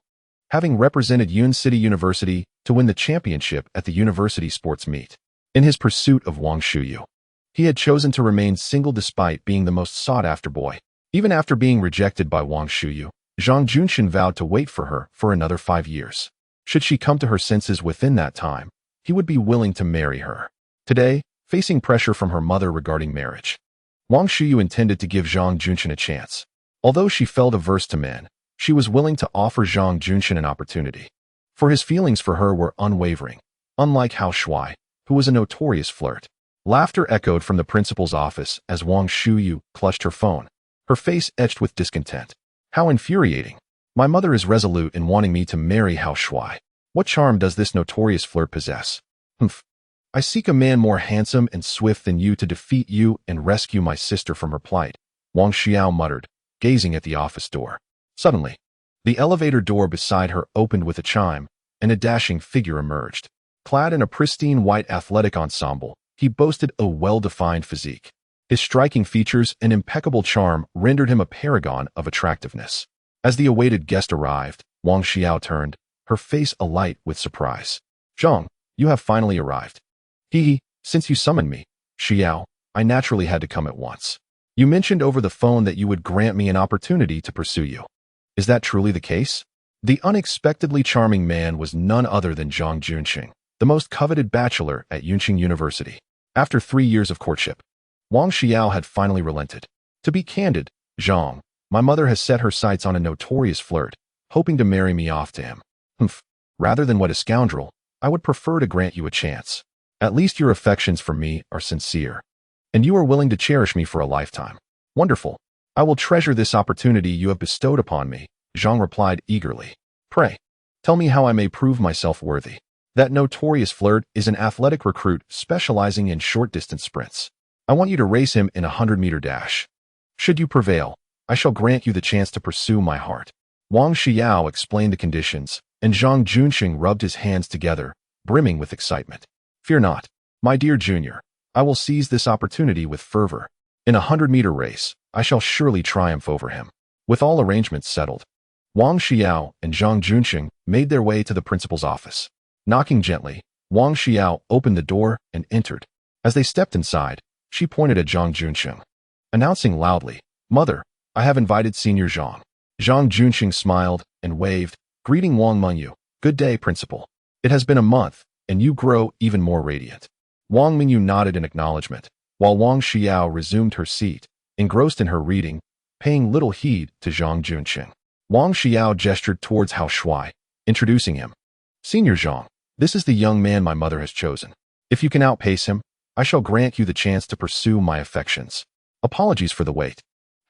having represented Yun City University to win the championship at the university sports meet. In his pursuit of Wang Shuyu, he had chosen to remain single despite being the most sought-after boy. Even after being rejected by Wang Shuyu, Zhang Junshin vowed to wait for her for another 5 years. Should she come to her senses within that time, he would be willing to marry her. Today, facing pressure from her mother regarding marriage, Wang Shuyu intended to give Zhang Junshin a chance. Although she felt averse to men, she was willing to offer Zhang Junshin an opportunity. For his feelings for her were unwavering, unlike Hao Shuai, who was a notorious flirt. Laughter echoed from the principal's office as Wang Shuyu clutched her phone, her face etched with discontent. How infuriating. My mother is resolute in wanting me to marry Hao Shuai. What charm does this notorious flirt possess? Humph. I seek a man more handsome and swift than you to defeat you and rescue my sister from her plight, Wang Xiao muttered, gazing at the office door. Suddenly, the elevator door beside her opened with a chime, and a dashing figure emerged. Clad in a pristine white athletic ensemble, he boasted a well-defined physique. His striking features and impeccable charm rendered him a paragon of attractiveness. As the awaited guest arrived, Wang Xiao turned, her face alight with surprise. Zhang, you have finally arrived. Since you summoned me, Xiao, I naturally had to come at once. You mentioned over the phone that you would grant me an opportunity to pursue you. Is that truly the case? The unexpectedly charming man was none other than Zhang Junqing, the most coveted bachelor at Yunqing University. After 3 years of courtship, Wang Xiao had finally relented. To be candid, Zhang, my mother has set her sights on a notorious flirt, hoping to marry me off to him. Humph. Rather than wed a scoundrel, I would prefer to grant you a chance. At least your affections for me are sincere, and you are willing to cherish me for a lifetime. Wonderful. I will treasure this opportunity you have bestowed upon me, Zhang replied eagerly. Pray, tell me how I may prove myself worthy. That notorious flirt is an athletic recruit specializing in short-distance sprints. I want you to race him in a 100-meter dash. Should you prevail, I shall grant you the chance to pursue my heart. Wang Xiao explained the conditions, and Zhang Junqing rubbed his hands together, brimming with excitement. Fear not, my dear junior. I will seize this opportunity with fervor. In a 100-meter race, I shall surely triumph over him. With all arrangements settled, Wang Xiao and Zhang Junqing made their way to the principal's office. Knocking gently, Wang Xiao opened the door and entered. As they stepped inside, she pointed at Zhang Junqing, announcing loudly, Mother, I have invited Senior Zhang. Zhang Junqing smiled and waved, greeting Wang Mengyu. Good day, Principal. It has been a month, and you grow even more radiant. Wang Mengyu nodded in acknowledgement, while Wang Xiao resumed her seat, engrossed in her reading, paying little heed to Zhang Junqing. Wang Xiao gestured towards Hao Shuai, introducing him. Senior Zhang, this is the young man my mother has chosen. If you can outpace him, I shall grant you the chance to pursue my affections. Apologies for the wait.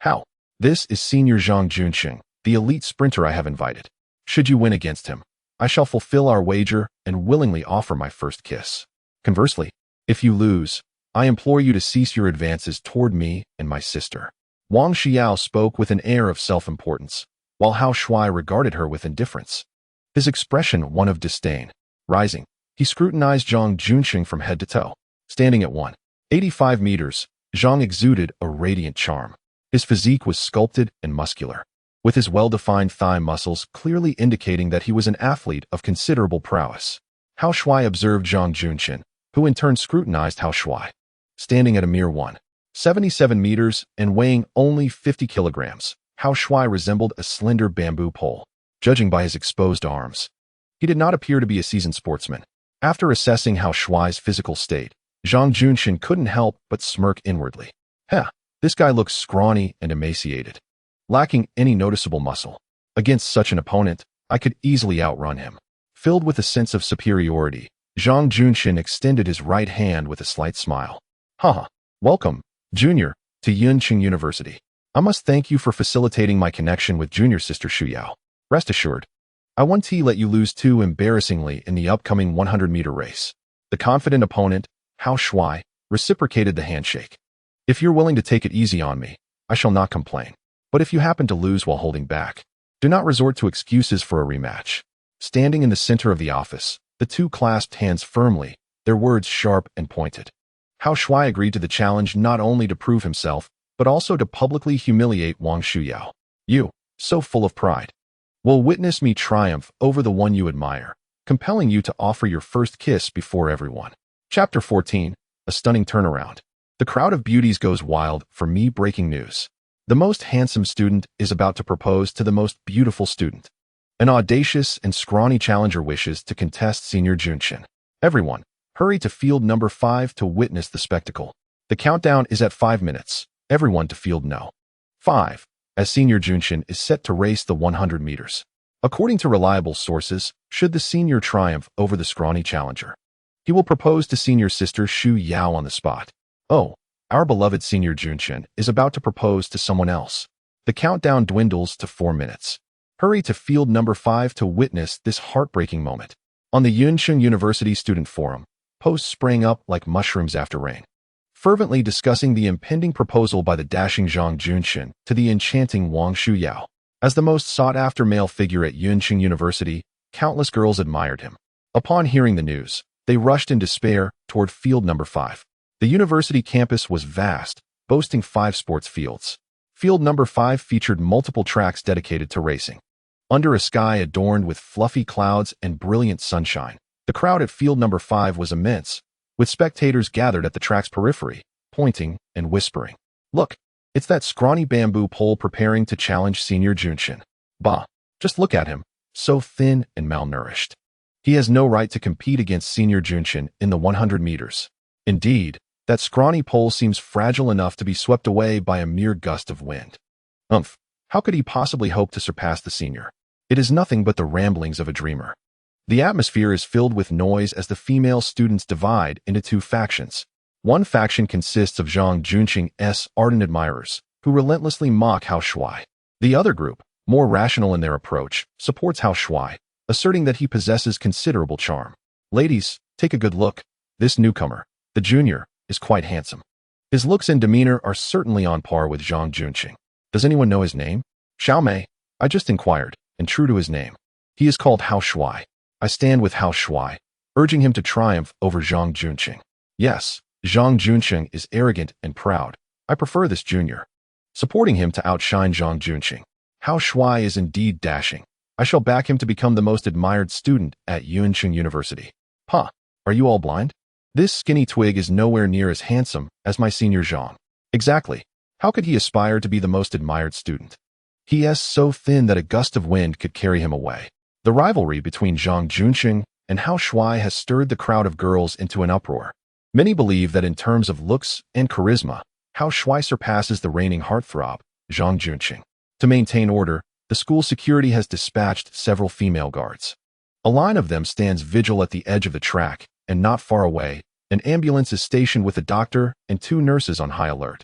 How? This is Senior Zhang Junqing, the elite sprinter I have invited. Should you win against him, I shall fulfill our wager and willingly offer my first kiss. Conversely, if you lose, I implore you to cease your advances toward me and my sister. Wang Xiao spoke with an air of self-importance, while Hao Shuai regarded her with indifference. His expression one of disdain. Rising, he scrutinized Zhang Junqing from head to toe. Standing at 185 meters, Zhang exuded a radiant charm. His physique was sculpted and muscular, with his well-defined thigh muscles clearly indicating that he was an athlete of considerable prowess. Hao Shuai observed Zhang Junqing, who in turn scrutinized Hao Shuai. Standing at a mere 177 meters and weighing only 50 kilograms, Hao Shuai resembled a slender bamboo pole. Judging by his exposed arms, he did not appear to be a seasoned sportsman. After assessing Hao Shuai's physical state, Zhang Junqing couldn't help but smirk inwardly. This guy looks scrawny and emaciated, lacking any noticeable muscle. Against such an opponent, I could easily outrun him. Filled with a sense of superiority, Zhang Junqing extended his right hand with a slight smile. Welcome, Junior, to Yunqing University. I must thank you for facilitating my connection with junior sister Shuyao. Rest assured, I won't let you lose too embarrassingly in the upcoming 100-meter race. The confident opponent, Hao Shuai, reciprocated the handshake. If you're willing to take it easy on me, I shall not complain. But if you happen to lose while holding back, do not resort to excuses for a rematch. Standing in the center of the office, the two clasped hands firmly, their words sharp and pointed. Hao Shuai agreed to the challenge not only to prove himself, but also to publicly humiliate Wang Shuyao. You, so full of pride, will witness me triumph over the one you admire, compelling you to offer your first kiss before everyone. Chapter 14, A Stunning Turnaround. The crowd of beauties goes wild for me breaking news. The most handsome student is about to propose to the most beautiful student. An audacious and scrawny challenger wishes to contest Senior Junshin. Everyone, hurry to field number 5 to witness the spectacle. The countdown is at 5 minutes. Everyone to field no. 5. As Senior Junshin is set to race the 100 meters. According to reliable sources, should the senior triumph over the scrawny challenger, he will propose to senior sister Shu Yao on the spot. Oh, our beloved Senior Junshin is about to propose to someone else. The countdown dwindles to 4 minutes. Hurry to field number 5 to witness this heartbreaking moment. On the Yuncheng University Student Forum, posts sprang up like mushrooms after rain, fervently discussing the impending proposal by the dashing Zhang Junshin to the enchanting Wang Shuyao. As the most sought-after male figure at Yuncheng University, countless girls admired him. Upon hearing the news, they rushed in despair toward field number 5. The university campus was vast, boasting 5 sports fields. Field number 5 featured multiple tracks dedicated to racing. Under a sky adorned with fluffy clouds and brilliant sunshine, the crowd at field number 5 was immense, with spectators gathered at the track's periphery, pointing and whispering. Look, it's that scrawny bamboo pole preparing to challenge Senior Junshin. Bah, just look at him, so thin and malnourished. He has no right to compete against Senior Junshin in the 100 meters. Indeed, that scrawny pole seems fragile enough to be swept away by a mere gust of wind. How could he possibly hope to surpass the senior? It is nothing but the ramblings of a dreamer. The atmosphere is filled with noise as the female students divide into 2 factions. One faction consists of Zhang Junqing's ardent admirers, who relentlessly mock Hao Shuai. The other group, more rational in their approach, supports Hao Shuai, asserting that he possesses considerable charm. Ladies, take a good look. This newcomer, the junior, is quite handsome. His looks and demeanor are certainly on par with Zhang Junqing. Does anyone know his name? Xiao Mei. I just inquired, and true to his name, he is called Hao Shuai. I stand with Hao Shuai, urging him to triumph over Zhang Junqing. Yes, Zhang Junqing is arrogant and proud. I prefer this junior. Supporting him to outshine Zhang Junqing. Hao Shuai is indeed dashing. I shall back him to become the most admired student at Yuncheng University. Are you all blind? This skinny twig is nowhere near as handsome as my senior Zhang. Exactly. How could he aspire to be the most admired student? He is so thin that a gust of wind could carry him away. The rivalry between Zhang Junqing and Hao Shuai has stirred the crowd of girls into an uproar. Many believe that in terms of looks and charisma, Hao Shuai surpasses the reigning heartthrob, Zhang Junqing. To maintain order, the school security has dispatched several female guards. A line of them stands vigil at the edge of the track, and not far away, an ambulance is stationed with a doctor and 2 nurses on high alert.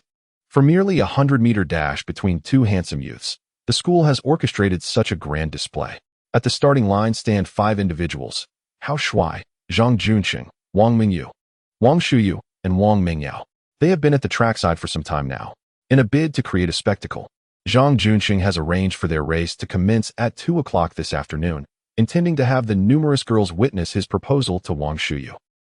For merely a 100-meter dash between 2 handsome youths, the school has orchestrated such a grand display. At the starting line stand 5 individuals: Hao Shuai, Zhang Junqing, Wang Mingyu, Wang Shuyu, and Wang Mingyao. They have been at the trackside for some time now. In a bid to create a spectacle, Zhang Junqing has arranged for their race to commence at 2 o'clock this afternoon, intending to have the numerous girls witness his proposal to Wang Shuyu.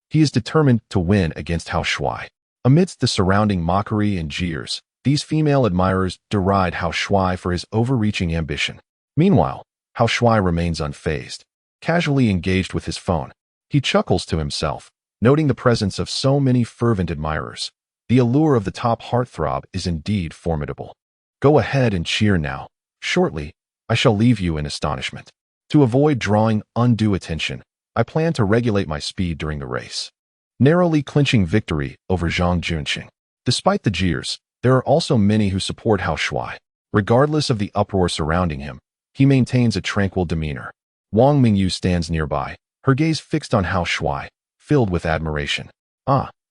He is determined to win against Hao Shuai. Amidst the surrounding mockery and jeers, these female admirers deride Hao Shuai for his overreaching ambition. Meanwhile, Hao Shuai remains unfazed, casually engaged with his phone. He chuckles to himself, noting the presence of so many fervent admirers. The allure of the top heartthrob is indeed formidable. Go ahead and cheer now. Shortly, I shall leave you in astonishment. To avoid drawing undue attention, I plan to regulate my speed during the race, narrowly clinching victory over Zhang Junqing. Despite the jeers, there are also many who support Hao Shuai. Regardless of the uproar surrounding him, he maintains a tranquil demeanor. Wang Mingyu stands nearby, her gaze fixed on Hao Shuai, filled with admiration.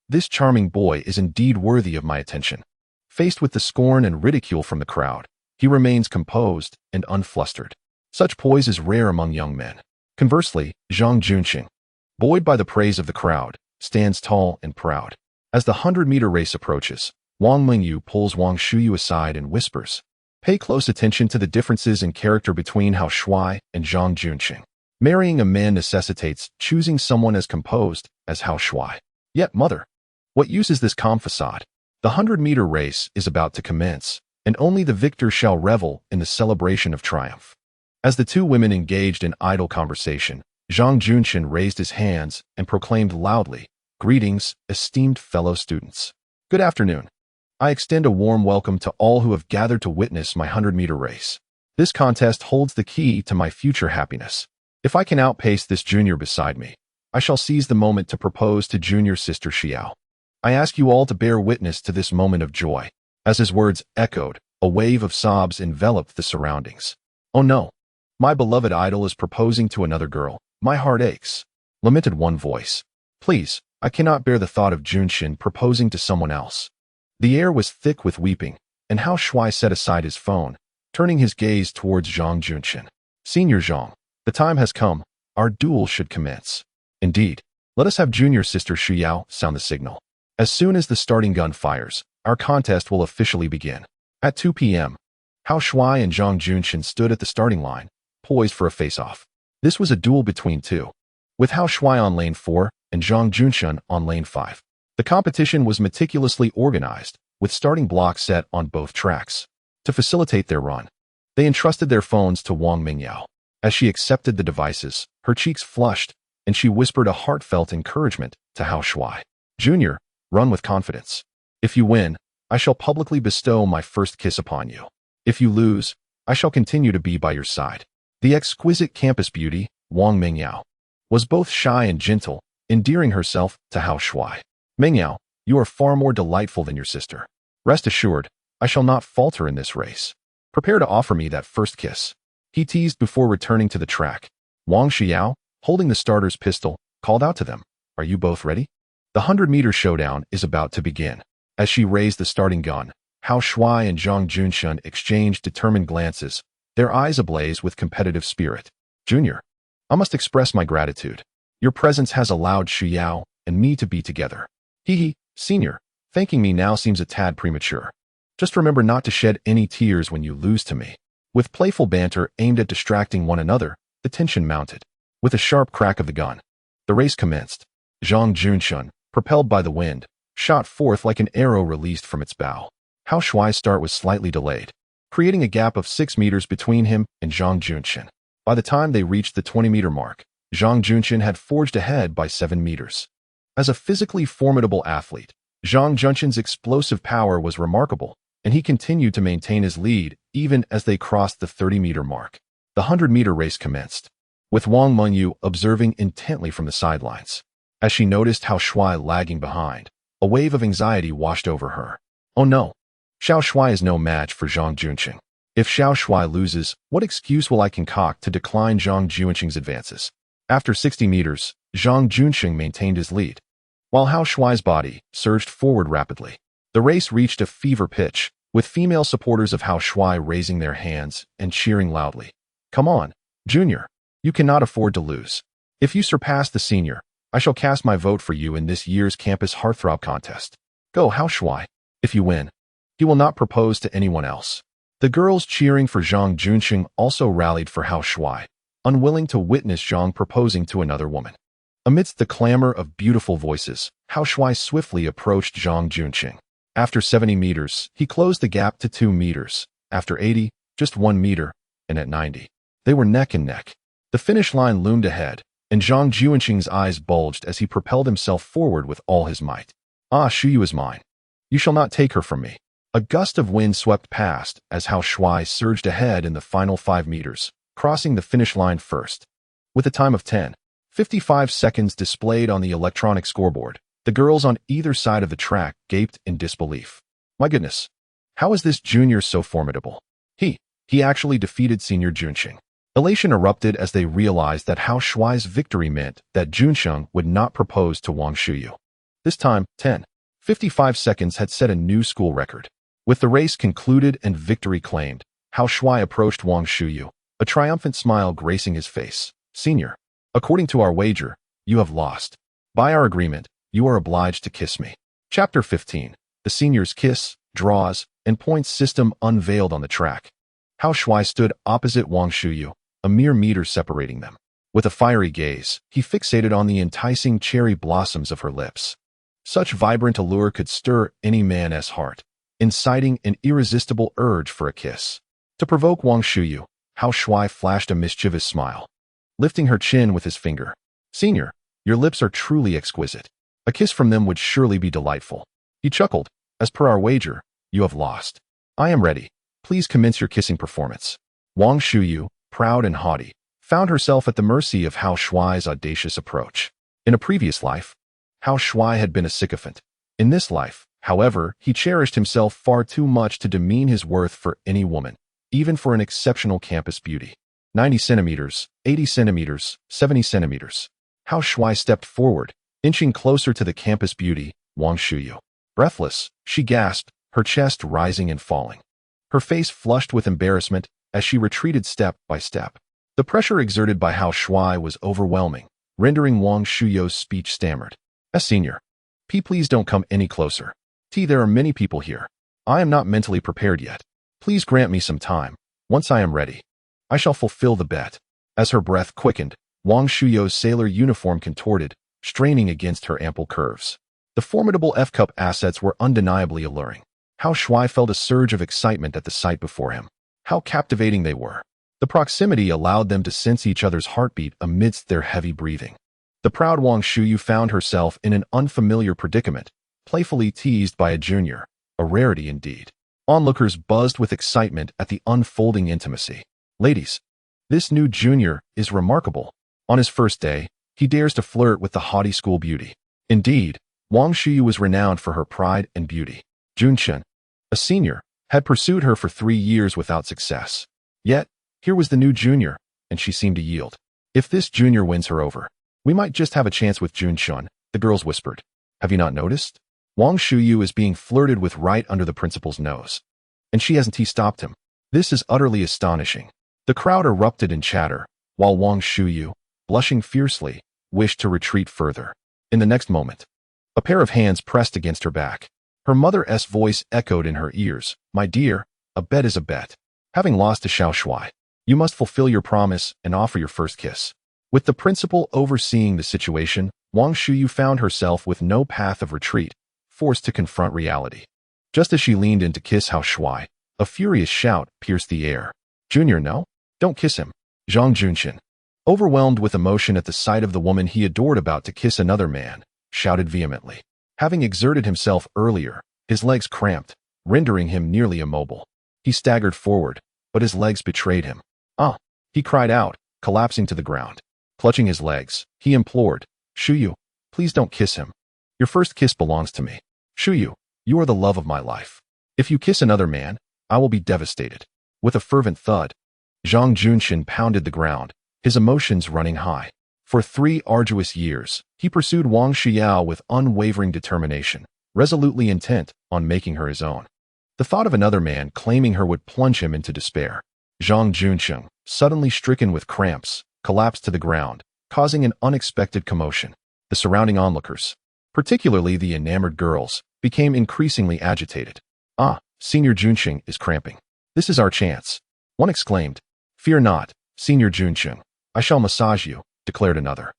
This charming boy is indeed worthy of my attention. Faced with the scorn and ridicule from the crowd, he remains composed and unflustered. Such poise is rare among young men. Conversely, Zhang Junqing, buoyed by the praise of the crowd, stands tall and proud. As the 100-meter race approaches, Wang Mingyu pulls Wang Shuyu aside and whispers, "Pay close attention to the differences in character between Hao Shuai and Zhang Junqing. Marrying a man necessitates choosing someone as composed as Hao Shuai. Yet, mother, what use is this calm facade? The 100-meter race is about to commence, and only the victor shall revel in the celebration of triumph." As the 2 women engaged in idle conversation, Zhang Junqing raised his hands and proclaimed loudly, "Greetings, esteemed fellow students. Good afternoon. I extend a warm welcome to all who have gathered to witness my 100-meter race. This contest holds the key to my future happiness. If I can outpace this junior beside me, I shall seize the moment to propose to junior sister Xiao. I ask you all to bear witness to this moment of joy. As his words echoed, a wave of sobs enveloped the surroundings. Oh no! My beloved idol is proposing to another girl. My heart aches, lamented one voice. Please, I cannot bear the thought of Junshin proposing to someone else. The air was thick with weeping, and Hao Shuai set aside his phone, turning his gaze towards Zhang Junshin. Senior Zhang, the time has come. Our duel should commence. Indeed, let us have junior sister Xiao sound the signal. As soon as the starting gun fires, our contest will officially begin. At 2 p.m., Hao Shuai and Zhang Junshin stood at the starting line, poised for a face-off. This was a duel between two, with Hao Shuai on lane 4 and Zhang Junshin on lane 5. The competition was meticulously organized, with starting blocks set on both tracks. To facilitate their run, they entrusted their phones to Wang Mingyao. As she accepted the devices, her cheeks flushed, and she whispered a heartfelt encouragement to Hao Shuai. Junior, run with confidence. If you win, I shall publicly bestow my first kiss upon you. If you lose, I shall continue to be by your side. The exquisite campus beauty, Wang Mingyao, was both shy and gentle, endearing herself to Hao Shuai. Mingyao, you are far more delightful than your sister. Rest assured, I shall not falter in this race. Prepare to offer me that first kiss. He teased before returning to the track. Wang Xiao, holding the starter's pistol, called out to them. Are you both ready? The 100-meter showdown is about to begin. As she raised the starting gun, Hao Shuai and Zhang Junshin exchanged determined glances, their eyes ablaze with competitive spirit. Junior, I must express my gratitude. Your presence has allowed Xiao and me to be together. Senior, thanking me now seems a tad premature. Just remember not to shed any tears when you lose to me. With playful banter aimed at distracting one another, the tension mounted. With a sharp crack of the gun, the race commenced. Zhang Junshin, propelled by the wind, shot forth like an arrow released from its bow. Hao Shuai's start was slightly delayed, creating a gap of 6 meters between him and Zhang Junshin. By the time they reached the 20-meter mark, Zhang Junshin had forged ahead by 7 meters. As a physically formidable athlete, Zhang Junshin's explosive power was remarkable, and he continued to maintain his lead even as they crossed the 30-meter mark. The 100-meter race commenced, with Wang Mengyu observing intently from the sidelines. As she noticed Hao Shuai lagging behind, a wave of anxiety washed over her. Oh no! Xiao Shuai is no match for Zhang Junshin. If Xiao Shuai loses, what excuse will I concoct to decline Zhang Junshin's advances? After 60 meters, Zhang Junshin maintained his lead, while Hao Shuai's body surged forward rapidly. The race reached a fever pitch, with female supporters of Hao Shuai raising their hands and cheering loudly. Come on, Junior, you cannot afford to lose. If you surpass the senior, I shall cast my vote for you in this year's campus heartthrob contest. Go, Hao Shuai. If you win, he will not propose to anyone else. The girls cheering for Zhang Junshin also rallied for Hao Shuai, unwilling to witness Zhang proposing to another woman. Amidst the clamor of beautiful voices, Hao Shuai swiftly approached Zhang Junshin. After 70 meters, he closed the gap to 2 meters. After 80, just 1 meter, and at 90, they were neck and neck. The finish line loomed ahead, and Zhang Junshin's eyes bulged as he propelled himself forward with all his might. Ah, Shuyu is mine. You shall not take her from me. A gust of wind swept past as Hao Shuai surged ahead in the final 5 meters, crossing the finish line first. With a time of 10:55 seconds displayed on the electronic scoreboard, the girls on either side of the track gaped in disbelief. My goodness, how is this junior so formidable? He actually defeated senior Junshin. Elation erupted as they realized that Hao Shuai's victory meant that Junshin would not propose to Wang Shuyu. This time, 10:55 seconds had set a new school record. With the race concluded and victory claimed, Hao Shuai approached Wang Shuyu, a triumphant smile gracing his face. Senior, according to our wager, you have lost. By our agreement, you are obliged to kiss me. Chapter 15. The senior's kiss, draws, and points system unveiled on the track. Hao Shuai stood opposite Wang Shuyu, a mere meter separating them. With a fiery gaze, he fixated on the enticing cherry blossoms of her lips. Such vibrant allure could stir any man's heart, inciting an irresistible urge for a kiss. To provoke Wang Shuyu, Hao Shuai flashed a mischievous smile, lifting her chin with his finger. Senior, your lips are truly exquisite. A kiss from them would surely be delightful. He chuckled. As per our wager, You have lost. I am ready. Please commence your kissing performance. Wang Shuyu, proud and haughty, found herself at the mercy of Hao Shuai's audacious approach. In a previous life, Hao Shuai had been a sycophant. In this life, however, he cherished himself far too much to demean his worth for any woman, even for an exceptional campus beauty. 90 centimeters, 80 centimeters, 70 centimeters. Hao Shuai stepped forward, inching closer to the campus beauty, Wang Shuyu. Breathless, she gasped, her chest rising and falling. Her face flushed with embarrassment as she retreated step by step. The pressure exerted by Hao Shuai was overwhelming, rendering Wang Shuyu's speech stammered. Senior. Please don't come any closer. There are many people here. I am not mentally prepared yet. Please grant me some time. Once I am ready, I shall fulfill the bet. As her breath quickened, Wang Shuyu's sailor uniform contorted, straining against her ample curves. The formidable F-Cup assets were undeniably alluring. Hao Shuai felt a surge of excitement at the sight before him. How captivating they were. The proximity allowed them to sense each other's heartbeat amidst their heavy breathing. The proud Wang Shuyu found herself in an unfamiliar predicament, playfully teased by a junior, a rarity indeed. Onlookers buzzed with excitement at the unfolding intimacy. Ladies, this new junior is remarkable. On his first day, he dares to flirt with the haughty school beauty. Indeed, Wang Shuyu was renowned for her pride and beauty. Junchen, a senior, had pursued her for 3 years without success. Yet, here was the new junior, and she seemed to yield. If this junior wins her over, we might just have a chance with Junchen, the girls whispered. Have you not noticed? Wang Shuyu is being flirted with right under the principal's nose. And she hasn't stopped him. This is utterly astonishing. The crowd erupted in chatter, while Wang Shuyu, blushing fiercely, wished to retreat further. In the next moment, a pair of hands pressed against her back. Her mother's voice echoed in her ears. My dear, a bet is a bet. Having lost to Hao Shuai, you must fulfill your promise and offer your first kiss. With the principal overseeing the situation, Wang Shuyu found herself with no path of retreat, forced to confront reality. Just as she leaned in to kiss Hao Shuai, a furious shout pierced the air. Junior, no? Don't kiss him. Zhang Junchen, overwhelmed with emotion at the sight of the woman he adored about to kiss another man, shouted vehemently. Having exerted himself earlier, his legs cramped, rendering him nearly immobile. He staggered forward, but his legs betrayed him. Ah! He cried out, collapsing to the ground. Clutching his legs, he implored, Shuyu, please don't kiss him. Your first kiss belongs to me. Shuyu, you are the love of my life. If you kiss another man, I will be devastated. With a fervent thud, Zhang Junchen pounded the ground, his emotions running high. For 3 arduous years, he pursued Wang Xiao with unwavering determination, resolutely intent on making her his own. The thought of another man claiming her would plunge him into despair. Zhang Junchen, suddenly stricken with cramps, collapsed to the ground, causing an unexpected commotion. The surrounding onlookers, particularly the enamored girls, became increasingly agitated. Ah, Senior Junchen is cramping. This is our chance. One exclaimed. Fear not, Senior Junchen. I shall massage you, declared another.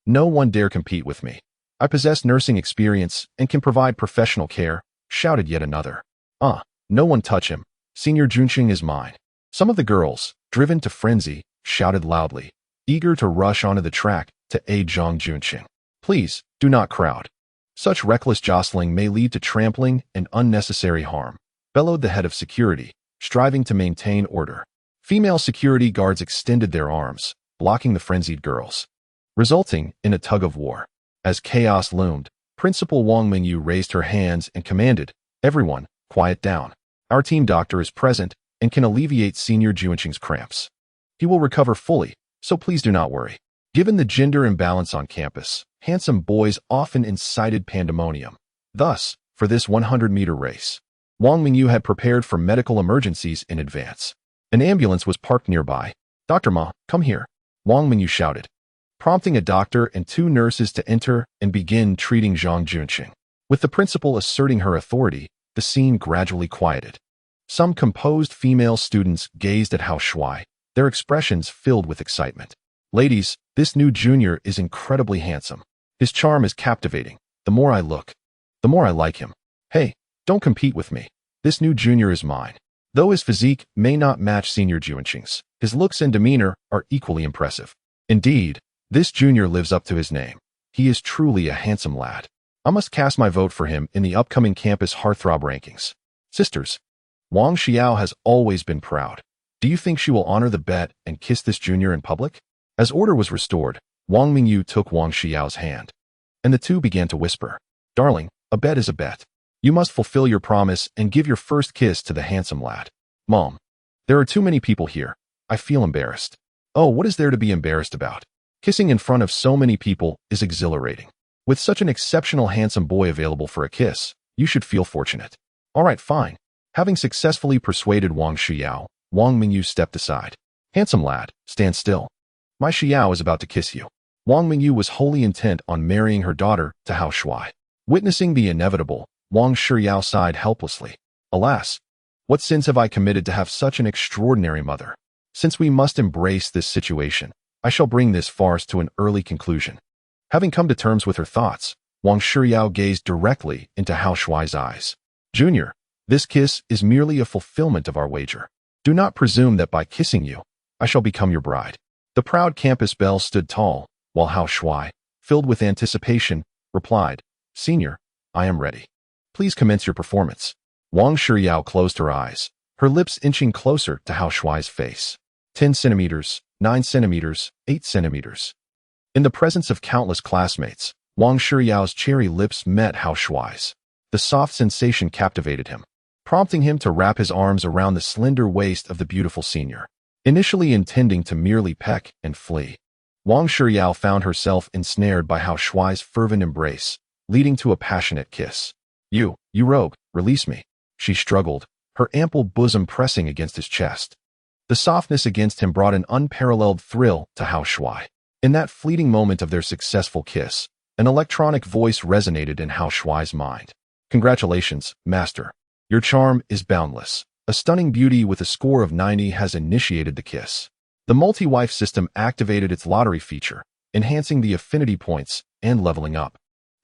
No one dare compete with me. I possess nursing experience and can provide professional care, shouted yet another. Ah, no one touch him. Senior Junchen is mine. Some of the girls, driven to frenzy, shouted loudly, eager to rush onto the track to aid Zhang Junchen. Please, do not crowd. Such reckless jostling may lead to trampling and unnecessary harm, bellowed the head of security, striving to maintain order. Female security guards extended their arms, blocking the frenzied girls, resulting in a tug-of-war. As chaos loomed, Principal Wang Mingyu raised her hands and commanded, Everyone, quiet down. Our team doctor is present and can alleviate Senior Junqing's cramps. He will recover fully, so please do not worry. Given the gender imbalance on campus, handsome boys often incited pandemonium. Thus, for this 100-meter race, Wang Mingyu had prepared for medical emergencies in advance. An ambulance was parked nearby. Dr. Ma, come here, Wang Mingyu shouted, prompting a doctor and 2 nurses to enter and begin treating Zhang Junqing. With the principal asserting her authority, the scene gradually quieted. Some composed female students gazed at Hao Shuai, their expressions filled with excitement. Ladies, this new junior is incredibly handsome. His charm is captivating. The more I look, the more I like him. Hey, don't compete with me. This new junior is mine. Though his physique may not match Senior Junqing's, his looks and demeanor are equally impressive. Indeed, this junior lives up to his name. He is truly a handsome lad. I must cast my vote for him in the upcoming campus heartthrob rankings. Sisters, Wang Xiao has always been proud. Do you think she will honor the bet and kiss this junior in public? As order was restored, Wang Mingyu took Wang Xiao's hand, and the two began to whisper. Darling, a bet is a bet. You must fulfill your promise and give your first kiss to the handsome lad. Mom, there are too many people here. I feel embarrassed. Oh, what is there to be embarrassed about? Kissing in front of so many people is exhilarating. With such an exceptional handsome boy available for a kiss, you should feel fortunate. All right, fine. Having successfully persuaded Wang Xiao, Wang Mingyu stepped aside. Handsome lad, stand still. My Xiao is about to kiss you. Wang Mingyu was wholly intent on marrying her daughter to Hao Shuai. Witnessing the inevitable, Wang Xiao sighed helplessly. Alas, what sins have I committed to have such an extraordinary mother? Since we must embrace this situation, I shall bring this farce to an early conclusion. Having come to terms with her thoughts, Wang Xiao gazed directly into Hao Shuai's eyes. Junior, this kiss is merely a fulfillment of our wager. Do not presume that by kissing you, I shall become your bride. The proud campus belle stood tall, while Hao Shuai, filled with anticipation, replied, Senior, I am ready. Please commence your performance. Wang Xiao closed her eyes, her lips inching closer to Hao Shuai's face. 10 centimeters, 9 centimeters, 8 centimeters. In the presence of countless classmates, Wang Xiao's cherry lips met Hao Shuai's. The soft sensation captivated him, prompting him to wrap his arms around the slender waist of the beautiful senior. Initially intending to merely peck and flee, Wang Xiao found herself ensnared by Hao Shuai's fervent embrace, leading to a passionate kiss. You rogue, release me. She struggled, her ample bosom pressing against his chest. The softness against him brought an unparalleled thrill to Hao Shuai. In that fleeting moment of their successful kiss, an electronic voice resonated in Hao Shuai's mind. Congratulations, master. Your charm is boundless. A stunning beauty with a score of 90 has initiated the kiss. The multi-wife system activated its lottery feature, enhancing the affinity points and leveling up.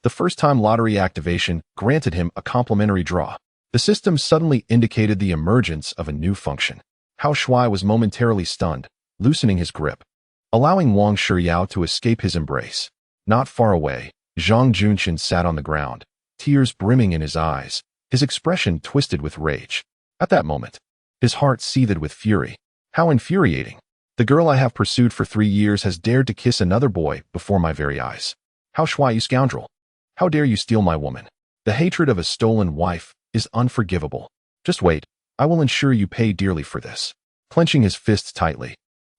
The first-time lottery activation granted him a complimentary draw. The system suddenly indicated the emergence of a new function. Hao Shuai was momentarily stunned, loosening his grip, allowing Wang Xiao to escape his embrace. Not far away, Zhang Junqian sat on the ground, tears brimming in his eyes, his expression twisted with rage. At that moment, his heart seethed with fury. How infuriating! The girl I have pursued for 3 years has dared to kiss another boy before my very eyes. Hao Shuai, you scoundrel! How dare you steal my woman? The hatred of a stolen wife is unforgivable. Just wait, I will ensure you pay dearly for this. Clenching his fists tightly,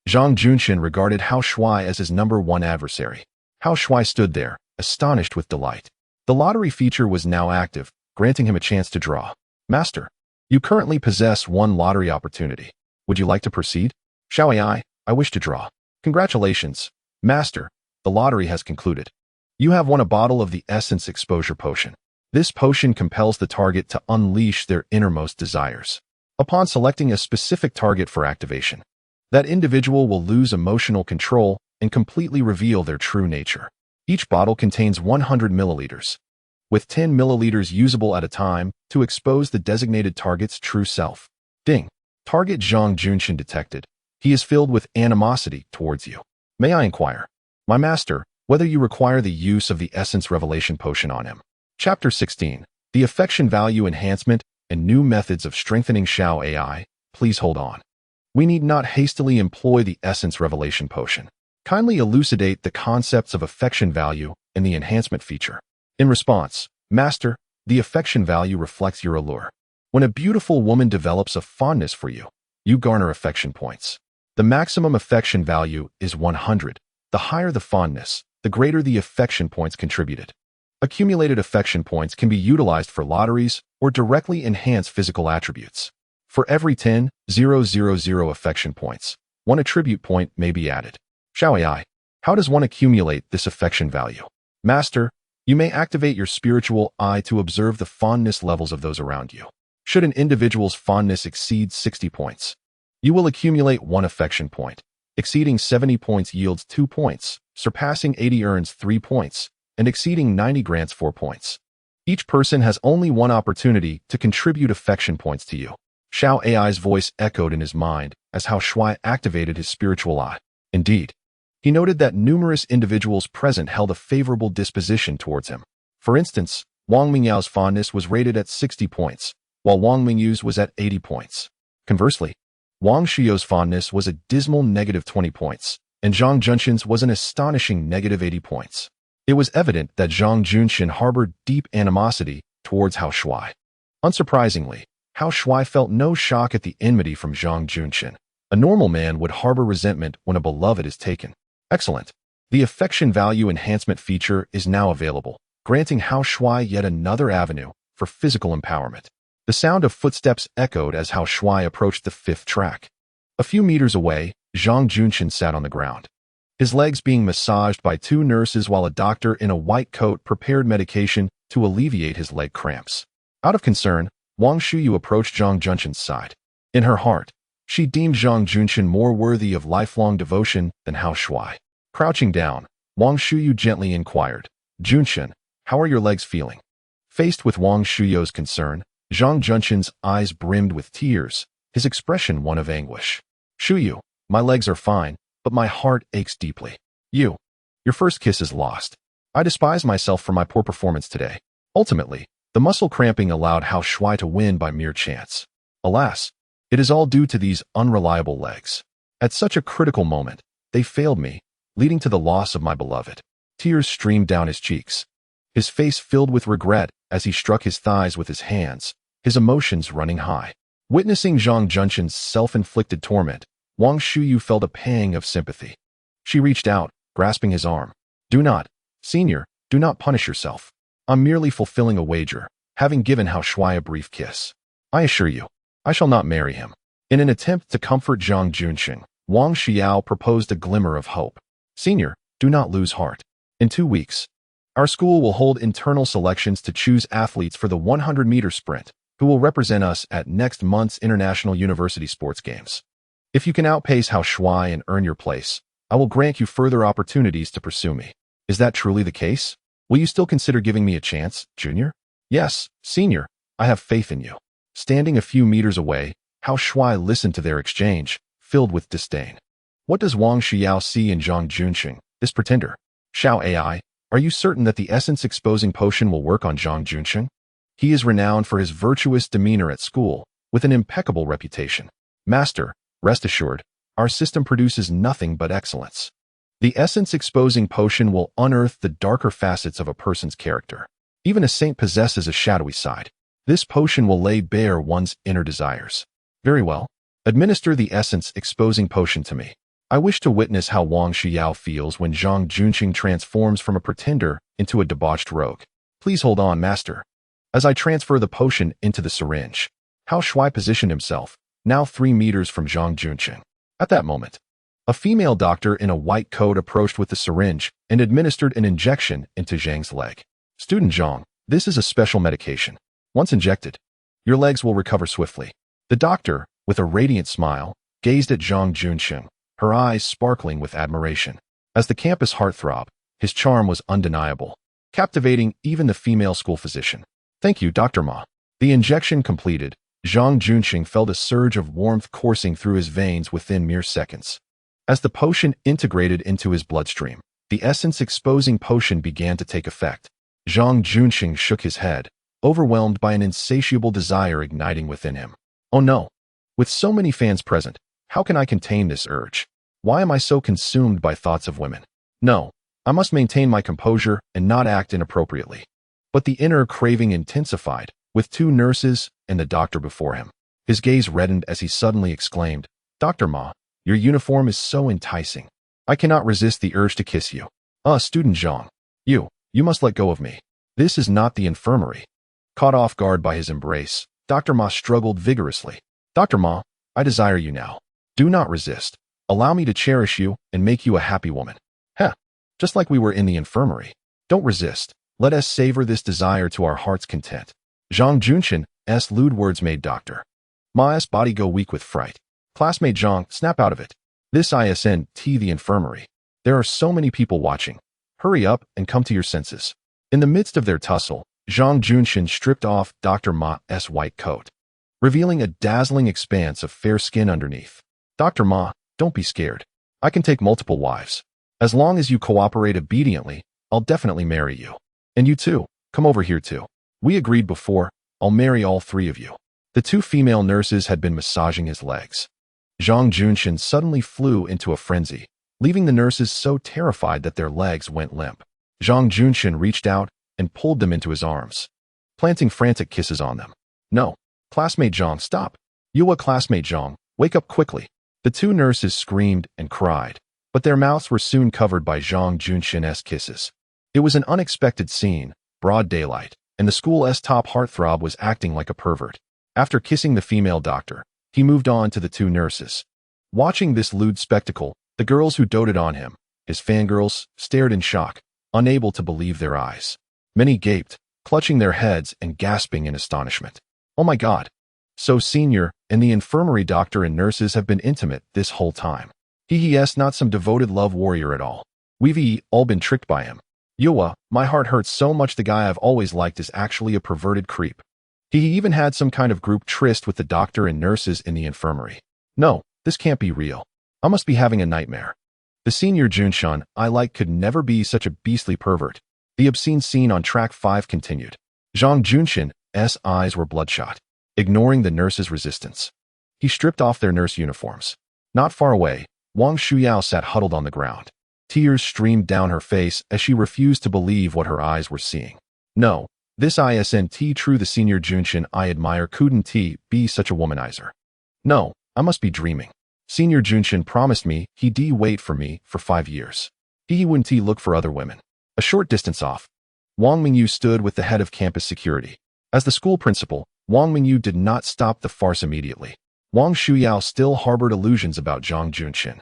Zhang Junqian regarded Hao Shuai as his #1 adversary. Hao Shuai stood there, astonished with delight. The lottery feature was now active, granting him a chance to draw. Master, you currently possess 1 lottery opportunity. Would you like to proceed? Xiao, I wish to draw. Congratulations, Master. The lottery has concluded. You have won a bottle of the Essence Exposure Potion. This potion compels the target to unleash their innermost desires. Upon selecting a specific target for activation, that individual will lose emotional control and completely reveal their true nature. Each bottle contains 100 milliliters, with 10 milliliters usable at a time to expose the designated target's true self. Ding. Target Zhang Junqian detected. He is filled with animosity towards you. May I inquire, my master, whether you require the use of the Essence Revelation Potion on him? Chapter 16. The Affection Value Enhancement and New Methods of Strengthening Xiao AI. Please hold on. We need not hastily employ the Essence Revelation Potion. Kindly elucidate the concepts of affection value and the enhancement feature. In response, Master, the affection value reflects your allure. When a beautiful woman develops a fondness for you, you garner affection points. The maximum affection value is 100. The higher the fondness, the greater the affection points contributed. Accumulated affection points can be utilized for lotteries or directly enhance physical attributes. For every 10,000 affection points, 1 attribute point may be added. Xiao, how does one accumulate this affection value? Master, you may activate your spiritual eye to observe the fondness levels of those around you. Should an individual's fondness exceed 60 points, you will accumulate 1 affection point. Exceeding 70 points yields 2 points, surpassing 80 earns 3 points, and exceeding 90 grants 4 points. Each person has only 1 opportunity to contribute affection points to you. Xiao Ai's voice echoed in his mind as Hao Shuai activated his spiritual eye. Indeed, he noted that numerous individuals present held a favorable disposition towards him. For instance, Wang Mingyao's fondness was rated at 60 points, while Wang Mingyu's was at 80 points. Conversely, Wang Shiyou's fondness was a dismal -20 points, and Zhang Junxin's was an astonishing -80 points. It was evident that Zhang Junxin harbored deep animosity towards Hao Shuai. Unsurprisingly, Hao Shuai felt no shock at the enmity from Zhang Junxin. A normal man would harbor resentment when a beloved is taken. Excellent. The affection value enhancement feature is now available, granting Hao Shuai yet another avenue for physical empowerment. The sound of footsteps echoed as Hao Shuai approached the 5th track. A few meters away, Zhang Junxin sat on the ground, his legs being massaged by 2 nurses while a doctor in a white coat prepared medication to alleviate his leg cramps. Out of concern, Wang Shuyu approached Zhang Junxin's side. In her heart, she deemed Zhang Junxin more worthy of lifelong devotion than Hao Shuai. Crouching down, Wang Shuyu gently inquired, "Junxin, how are your legs feeling?" Faced with Wang Shuyu's concern, Zhang Junxin's eyes brimmed with tears, his expression one of anguish. "Shuyu, my legs are fine, but my heart aches deeply. Your first kiss is lost. I despise myself for my poor performance today." Ultimately, the muscle cramping allowed Hao Shuai to win by mere chance. Alas, it is all due to these unreliable legs. At such a critical moment, they failed me, leading to the loss of my beloved. Tears streamed down his cheeks. His face filled with regret as he struck his thighs with his hands, his emotions running high. Witnessing Zhang Junxin's self-inflicted torment, Wang Shuyu felt a pang of sympathy. She reached out, grasping his arm. Senior, do not punish yourself. I'm merely fulfilling a wager, having given Hao Shuai a brief kiss. I assure you, I shall not marry him." In an attempt to comfort Zhang Junxin, Wang Xiao proposed a glimmer of hope. "Senior, do not lose heart. In 2 weeks, our school will hold internal selections to choose athletes for the 100-meter sprint, who will represent us at next month's International University Sports Games. If you can outpace Hao Shuai and earn your place, I will grant you further opportunities to pursue me. Is that truly the case? Will you still consider giving me a chance, Junior?" "Yes, Senior, I have faith in you." Standing a few meters away, Hao Shuai listened to their exchange, filled with disdain. What does Wang Xiao see in Zhang Junxin, this pretender? "Xiao AI, are you certain that the essence-exposing potion will work on Zhang Junxin? He is renowned for his virtuous demeanor at school, with an impeccable reputation. Master, rest assured, our system produces nothing but excellence. The essence-exposing potion will unearth the darker facets of a person's character. Even a saint possesses a shadowy side. This potion will lay bare one's inner desires." "Very well. Administer the essence-exposing potion to me. I wish to witness how Wang Xiao feels when Zhang Junxin transforms from a pretender into a debauched rogue. Please hold on, Master." As I transfer the potion into the syringe, Hao Shuai positioned himself, now 3 meters from Zhang Junxin. At that moment, a female doctor in a white coat approached with the syringe and administered an injection into Zhang's leg. "Student Zhang, this is a special medication. Once injected, your legs will recover swiftly." The doctor, with a radiant smile, gazed at Zhang Junxin, her eyes sparkling with admiration. As the campus heartthrob, his charm was undeniable, captivating even the female school physician. "Thank you, Dr. Ma." The injection completed, Zhang Junxin felt a surge of warmth coursing through his veins within mere seconds. As the potion integrated into his bloodstream, the essence-exposing potion began to take effect. Zhang Junxin shook his head, overwhelmed by an insatiable desire igniting within him. "Oh no! With so many fans present, how can I contain this urge? Why am I so consumed by thoughts of women? No, I must maintain my composure and not act inappropriately." But the inner craving intensified, with 2 nurses and the doctor before him. His gaze reddened as he suddenly exclaimed, "Dr. Ma, your uniform is so enticing. I cannot resist the urge to kiss you. Student Zhang, you must let go of me. This is not the infirmary." Caught off guard by his embrace, Dr. Ma struggled vigorously. "Dr. Ma, I desire you now. Do not resist. Allow me to cherish you and make you a happy woman." Just like we were in the infirmary. "Don't resist. Let us savor this desire to our heart's content." Zhang Junxin's lewd words made Dr. Ma's body go weak with fright. "Classmate Zhang, snap out of it. This isn't the infirmary. There are so many people watching. Hurry up and come to your senses." In the midst of their tussle, Zhang Junxin stripped off Dr. Ma's white coat, revealing a dazzling expanse of fair skin underneath. "Dr. Ma, don't be scared. I can take multiple wives. As long as you cooperate obediently, I'll definitely marry you. And you too, come over here too. We agreed before, I'll marry all 3 of you." The two female nurses had been massaging his legs. Zhang Junshin suddenly flew into a frenzy, leaving the nurses so terrified that their legs went limp. Zhang Junshin reached out and pulled them into his arms, planting frantic kisses on them. No, classmate Zhang, stop. Yua, classmate Zhang, wake up quickly. The two nurses screamed and cried, but their mouths were soon covered by Zhang Junshin's kisses. It was an unexpected scene, broad daylight, and the school's top heartthrob was acting like a pervert. After kissing the female doctor, he moved on to the two nurses. Watching this lewd spectacle, the girls who doted on him, his fangirls, stared in shock, unable to believe their eyes. Many gaped, clutching their heads and gasping in astonishment. Oh my God! So Senior and the infirmary doctor and nurses have been intimate this whole time. He's not some devoted love warrior at all. We've all been tricked by him. Yua, my heart hurts so much. The guy I've always liked is actually a perverted creep. He even had some kind of group tryst with the doctor and nurses in the infirmary. No, this can't be real. I must be having a nightmare. The Senior Junshin I like could never be such a beastly pervert. The obscene scene on track 5 continued. Zhang Junshin's eyes were bloodshot, ignoring the nurses' resistance. He stripped off their nurse uniforms. Not far away, Wang Shuyao sat huddled on the ground. Tears streamed down her face as she refused to believe what her eyes were seeing. No, this isn't true. The Senior Junshin I admire couldn't be such a womanizer. No, I must be dreaming. Senior Junshin promised me he'd wait for me for 5 years. He wouldn't look for other women. A short distance off, Wang Mingyu stood with the head of campus security. As the school principal, Wang Mingyu did not stop the farce immediately. Wang Shuyao still harbored illusions about Zhang Junshin,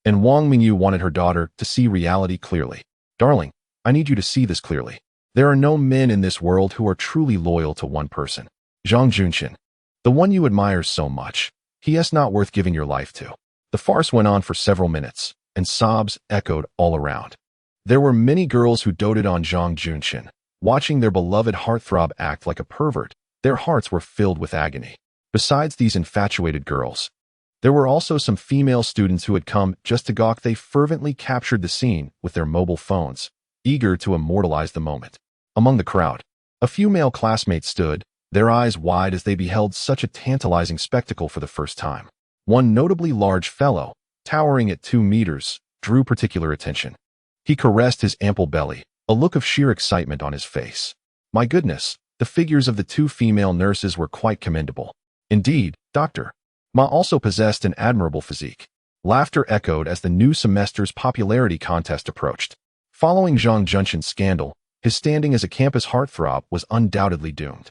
and Wang Mingyu wanted her daughter to see reality clearly. Darling, I need you to see this clearly. There are no men in this world who are truly loyal to one person. Zhang Junshin, the one you admire so much, he's not worth giving your life to. The farce went on for several minutes, and sobs echoed all around. There were many girls who doted on Zhang Junshin, watching their beloved heartthrob act like a pervert. Their hearts were filled with agony. Besides these infatuated girls, there were also some female students who had come just to gawk. They fervently captured the scene with their mobile phones, eager to immortalize the moment. Among the crowd, a few male classmates stood, their eyes wide as they beheld such a tantalizing spectacle for the first time. One notably large fellow, towering at 2 meters, drew particular attention. He caressed his ample belly, a look of sheer excitement on his face. My goodness, the figures of the 2 female nurses were quite commendable. Indeed, Dr. Ma also possessed an admirable physique. Laughter echoed as the new semester's popularity contest approached. Following Zhang Junshin's scandal, his standing as a campus heartthrob was undoubtedly doomed.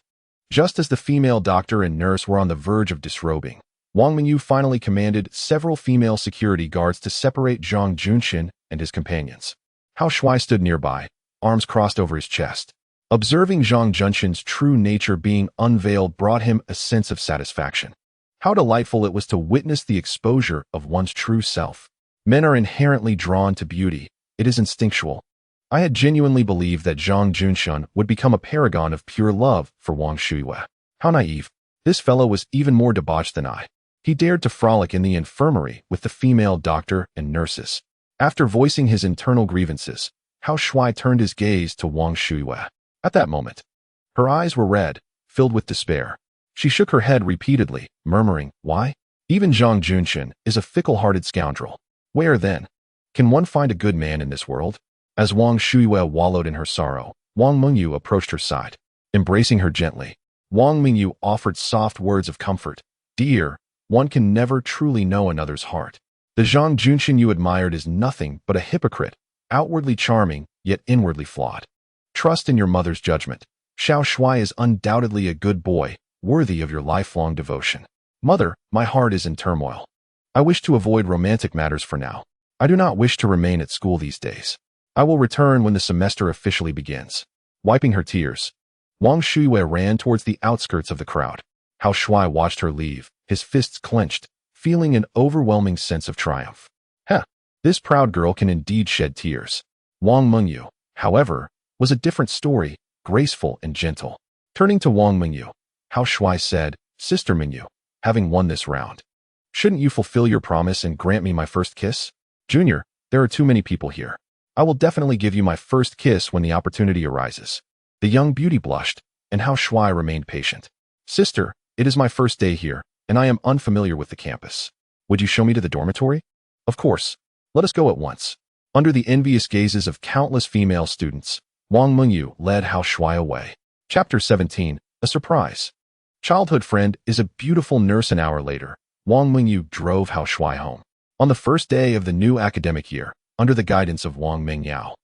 Just as the female doctor and nurse were on the verge of disrobing, Wang Mingyu finally commanded several female security guards to separate Zhang Junshin and his companions. Hao Shuai stood nearby, arms crossed over his chest. Observing Zhang Junshin's true nature being unveiled brought him a sense of satisfaction. How delightful it was to witness the exposure of one's true self. Men are inherently drawn to beauty. It is instinctual. I had genuinely believed that Zhang Junshin would become a paragon of pure love for Wang Shuyue. How naive. This fellow was even more debauched than I. He dared to frolic in the infirmary with the female doctor and nurses. After voicing his internal grievances, Hao Shuai turned his gaze to Wang Shuyue. At that moment, her eyes were red, filled with despair. She shook her head repeatedly, murmuring, "Why? Even Zhang Junshin is a fickle-hearted scoundrel. Where, then, can one find a good man in this world?" As Wang Shuyue wallowed in her sorrow, Wang Mingyu approached her side. Embracing her gently, Wang Mingyu offered soft words of comfort. "Dear, one can never truly know another's heart. The Zhang Junshin you admired is nothing but a hypocrite, outwardly charming, yet inwardly flawed. Trust in your mother's judgment. Xiao Shuai is undoubtedly a good boy, worthy of your lifelong devotion. Mother, my heart is in turmoil. I wish to avoid romantic matters for now. I do not wish to remain at school these days. I will return when the semester officially begins." Wiping her tears, Wang Shuyue ran towards the outskirts of the crowd. Hao Shuai watched her leave, his fists clenched, feeling an overwhelming sense of triumph. This proud girl can indeed shed tears. Wang Mingyu, however, was a different story, graceful and gentle. Turning to Wang Mingyu, Hao Shuai said, "Sister Mingyu, having won this round, shouldn't you fulfill your promise and grant me my first kiss? Junior, there are too many people here. I will definitely give you my first kiss when the opportunity arises." The young beauty blushed, and Hao Shuai remained patient. "Sister, It is my first day here, and I am unfamiliar with the campus. Would you show me to the dormitory? Of course. Let us go at once. Under the envious gazes of countless female students, Wang Mengyu led Hao Shuai away. Chapter 17. A surprise. Childhood friend is a beautiful nurse. An hour later, Wang Mengyu drove Hao Shuai home. On the first day of the new academic year, under the guidance of Wang Mengyao,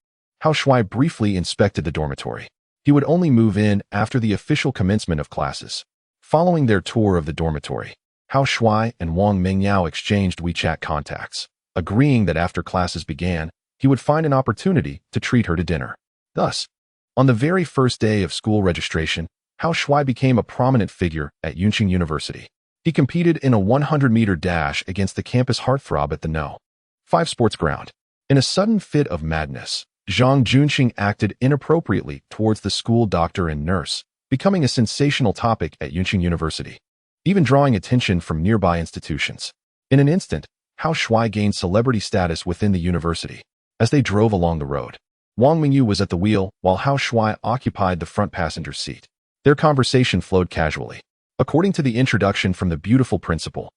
Hao Shuai briefly inspected the dormitory. He would only move in after the official commencement of classes. Following their tour of the dormitory, Hao Shuai and Wang Mengyao exchanged WeChat contacts, agreeing that after classes began, he would find an opportunity to treat her to dinner. Thus, on the very first day of school registration, Hao Shuai became a prominent figure at Yunqing University. He competed in a 100-meter dash against the campus heartthrob at the No. 5 sports ground. In a sudden fit of madness, Zhang Junqing acted inappropriately towards the school doctor and nurse, becoming a sensational topic at Yunqing University, even drawing attention from nearby institutions. In an instant, Hao Shuai gained celebrity status within the university. As they drove along the road, Wang Mengyu was at the wheel while Hao Shuai occupied the front passenger seat. Their conversation flowed casually. According to the introduction from the beautiful principal,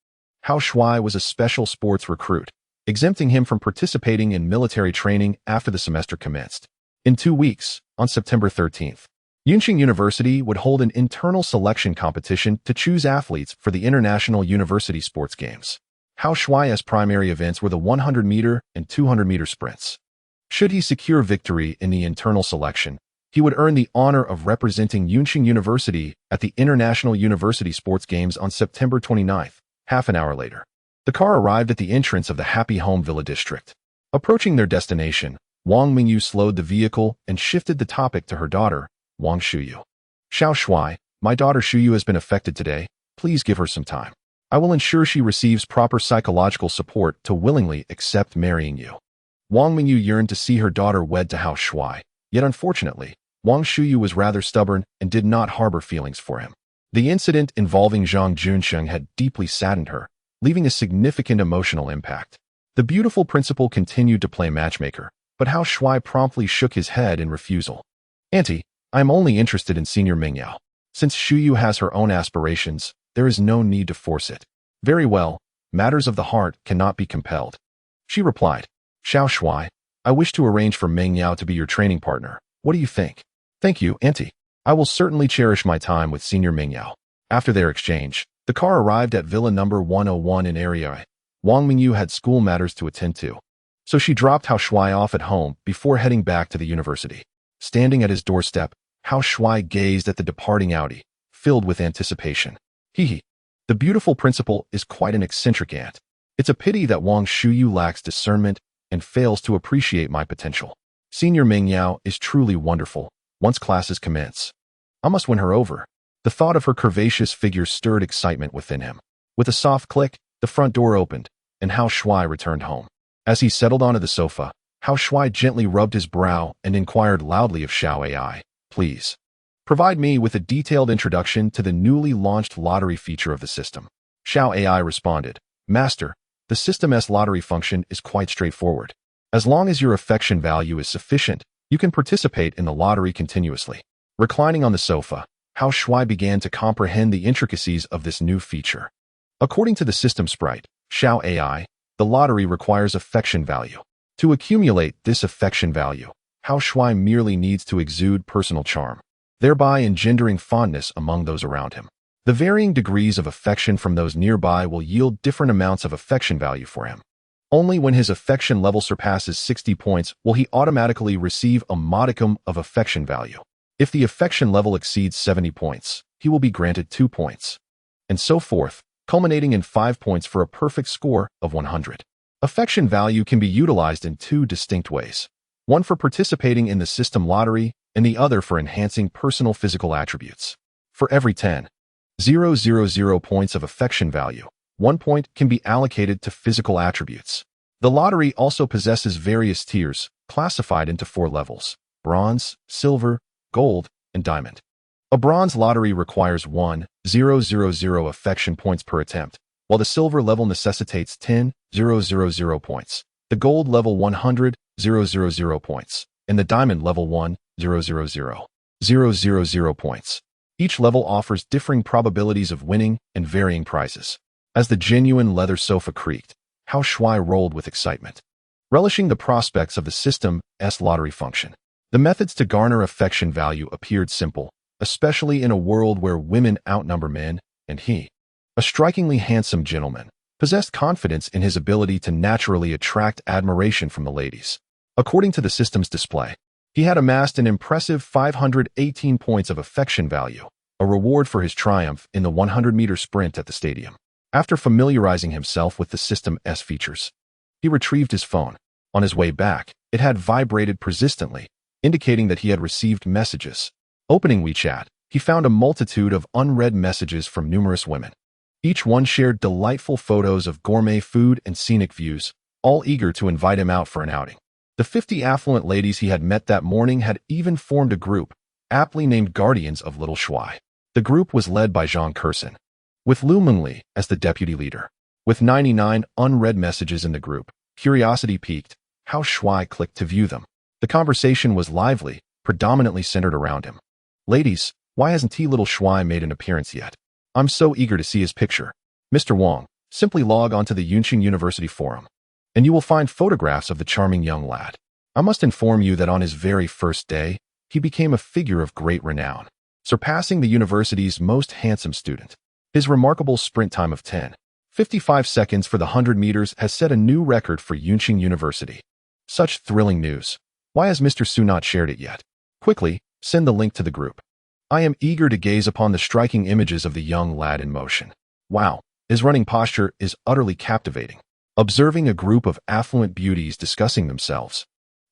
Hao Shuai was a special sports recruit, exempting him from participating in military training after the semester commenced. In 2 weeks, on September 13th, Yunqing University would hold an internal selection competition to choose athletes for the International University Sports Games. Hao Shuai's primary events were the 100-meter and 200-meter sprints. Should he secure victory in the internal selection, he would earn the honor of representing Yunqing University at the International University Sports Games on September 29th. Half an hour later, the car arrived at the entrance of the Happy Home Villa district. Approaching their destination, Wang Mengyu slowed the vehicle and shifted the topic to her daughter, Wang Shuyu. Hao Shuai, my daughter Shuyu has been affected today. Please give her some time. I will ensure she receives proper psychological support to willingly accept marrying you. Wang Mengyu yearned to see her daughter wed to Hao Shuai, yet unfortunately, Wang Shuyu was rather stubborn and did not harbor feelings for him. The incident involving Zhang Junqing had deeply saddened her, leaving a significant emotional impact. The beautiful principal continued to play matchmaker, but Hao Shuai promptly shook his head in refusal. Auntie, I am only interested in Senior Mengyao. Since Shuyu has her own aspirations, there is no need to force it. Very well, matters of the heart cannot be compelled. She replied, Hao Shuai, I wish to arrange for Mengyao to be your training partner. What do you think? Thank you, Auntie. I will certainly cherish my time with Senior Mengyao. After their exchange, the car arrived at Villa number 101 in area. Wang Mengyu had school matters to attend to, so she dropped Hao Shuai off at home before heading back to the university. Standing at his doorstep, Hao Shuai gazed at the departing Audi, filled with anticipation. Hee. The beautiful principal is quite an eccentric aunt. It's a pity that Wang Shuyu lacks discernment and fails to appreciate my potential. Senior Mengyao is truly wonderful. Once classes commence, I must win her over. The thought of her curvaceous figure stirred excitement within him. With a soft click, the front door opened, and Hao Shuai returned home. As he settled onto the sofa, Hao Shuai gently rubbed his brow and inquired loudly of Xiao AI, please provide me with a detailed introduction to the newly launched lottery feature of the system. Xiao AI responded, Master, the system's lottery function is quite straightforward. As long as your affection value is sufficient, you can participate in the lottery continuously. Reclining on the sofa, Hao Shuai began to comprehend the intricacies of this new feature. According to the system sprite, Xiao AI, the lottery requires affection value. To accumulate this affection value, Hao Shuai merely needs to exude personal charm, thereby engendering fondness among those around him. The varying degrees of affection from those nearby will yield different amounts of affection value for him. Only when his affection level surpasses 60 points will he automatically receive a modicum of affection value. If the affection level exceeds 70 points, he will be granted 2 points, and so forth, culminating in 5 points for a perfect score of 100. Affection value can be utilized in 2 distinct ways, one for participating in the system lottery and the other for enhancing personal physical attributes. For every 10,000 points of affection value, 1 point can be allocated to physical attributes. The lottery also possesses various tiers, classified into 4 levels: bronze, silver, gold, and diamond. A bronze lottery requires 1,000 affection points per attempt, while the silver level necessitates 10,000 points, the gold level 100,000 points, and the diamond level 1,000,000 points. Each level offers differing probabilities of winning and varying prizes. As the genuine leather sofa creaked, Hao Shuai rolled with excitement, relishing the prospects of the system's lottery function. The methods to garner affection value appeared simple, especially in a world where women outnumber men, and he, a strikingly handsome gentleman, possessed confidence in his ability to naturally attract admiration from the ladies. According to the system's display, he had amassed an impressive 518 points of affection value, a reward for his triumph in the 100-meter sprint at the stadium. After familiarizing himself with the system's features, he retrieved his phone. On his way back, it had vibrated persistently, indicating that he had received messages. Opening WeChat, he found a multitude of unread messages from numerous women. Each one shared delightful photos of gourmet food and scenic views, all eager to invite him out for an outing. The 50 affluent ladies he had met that morning had even formed a group, aptly named Guardians of Little Shuai. The group was led by Zhang Kersen, with Lu Mengli as the deputy leader. With 99 unread messages in the group, curiosity piqued. Hao Shuai clicked to view them. The conversation was lively, predominantly centered around him. Ladies, why hasn't T Little Shuai made an appearance yet? I'm so eager to see his picture. Mr. Wang, simply log onto the Yunqing University forum, and you will find photographs of the charming young lad. I must inform you that on his very first day, he became a figure of great renown, surpassing the university's most handsome student. His remarkable sprint time of 10:55 seconds for the 100 meters has set a new record for Yunqing University. Such thrilling news. Why has Mr. Su not shared it yet? Quickly, send the link to the group. I am eager to gaze upon the striking images of the young lad in motion. Wow, his running posture is utterly captivating. Observing a group of affluent beauties discussing themselves,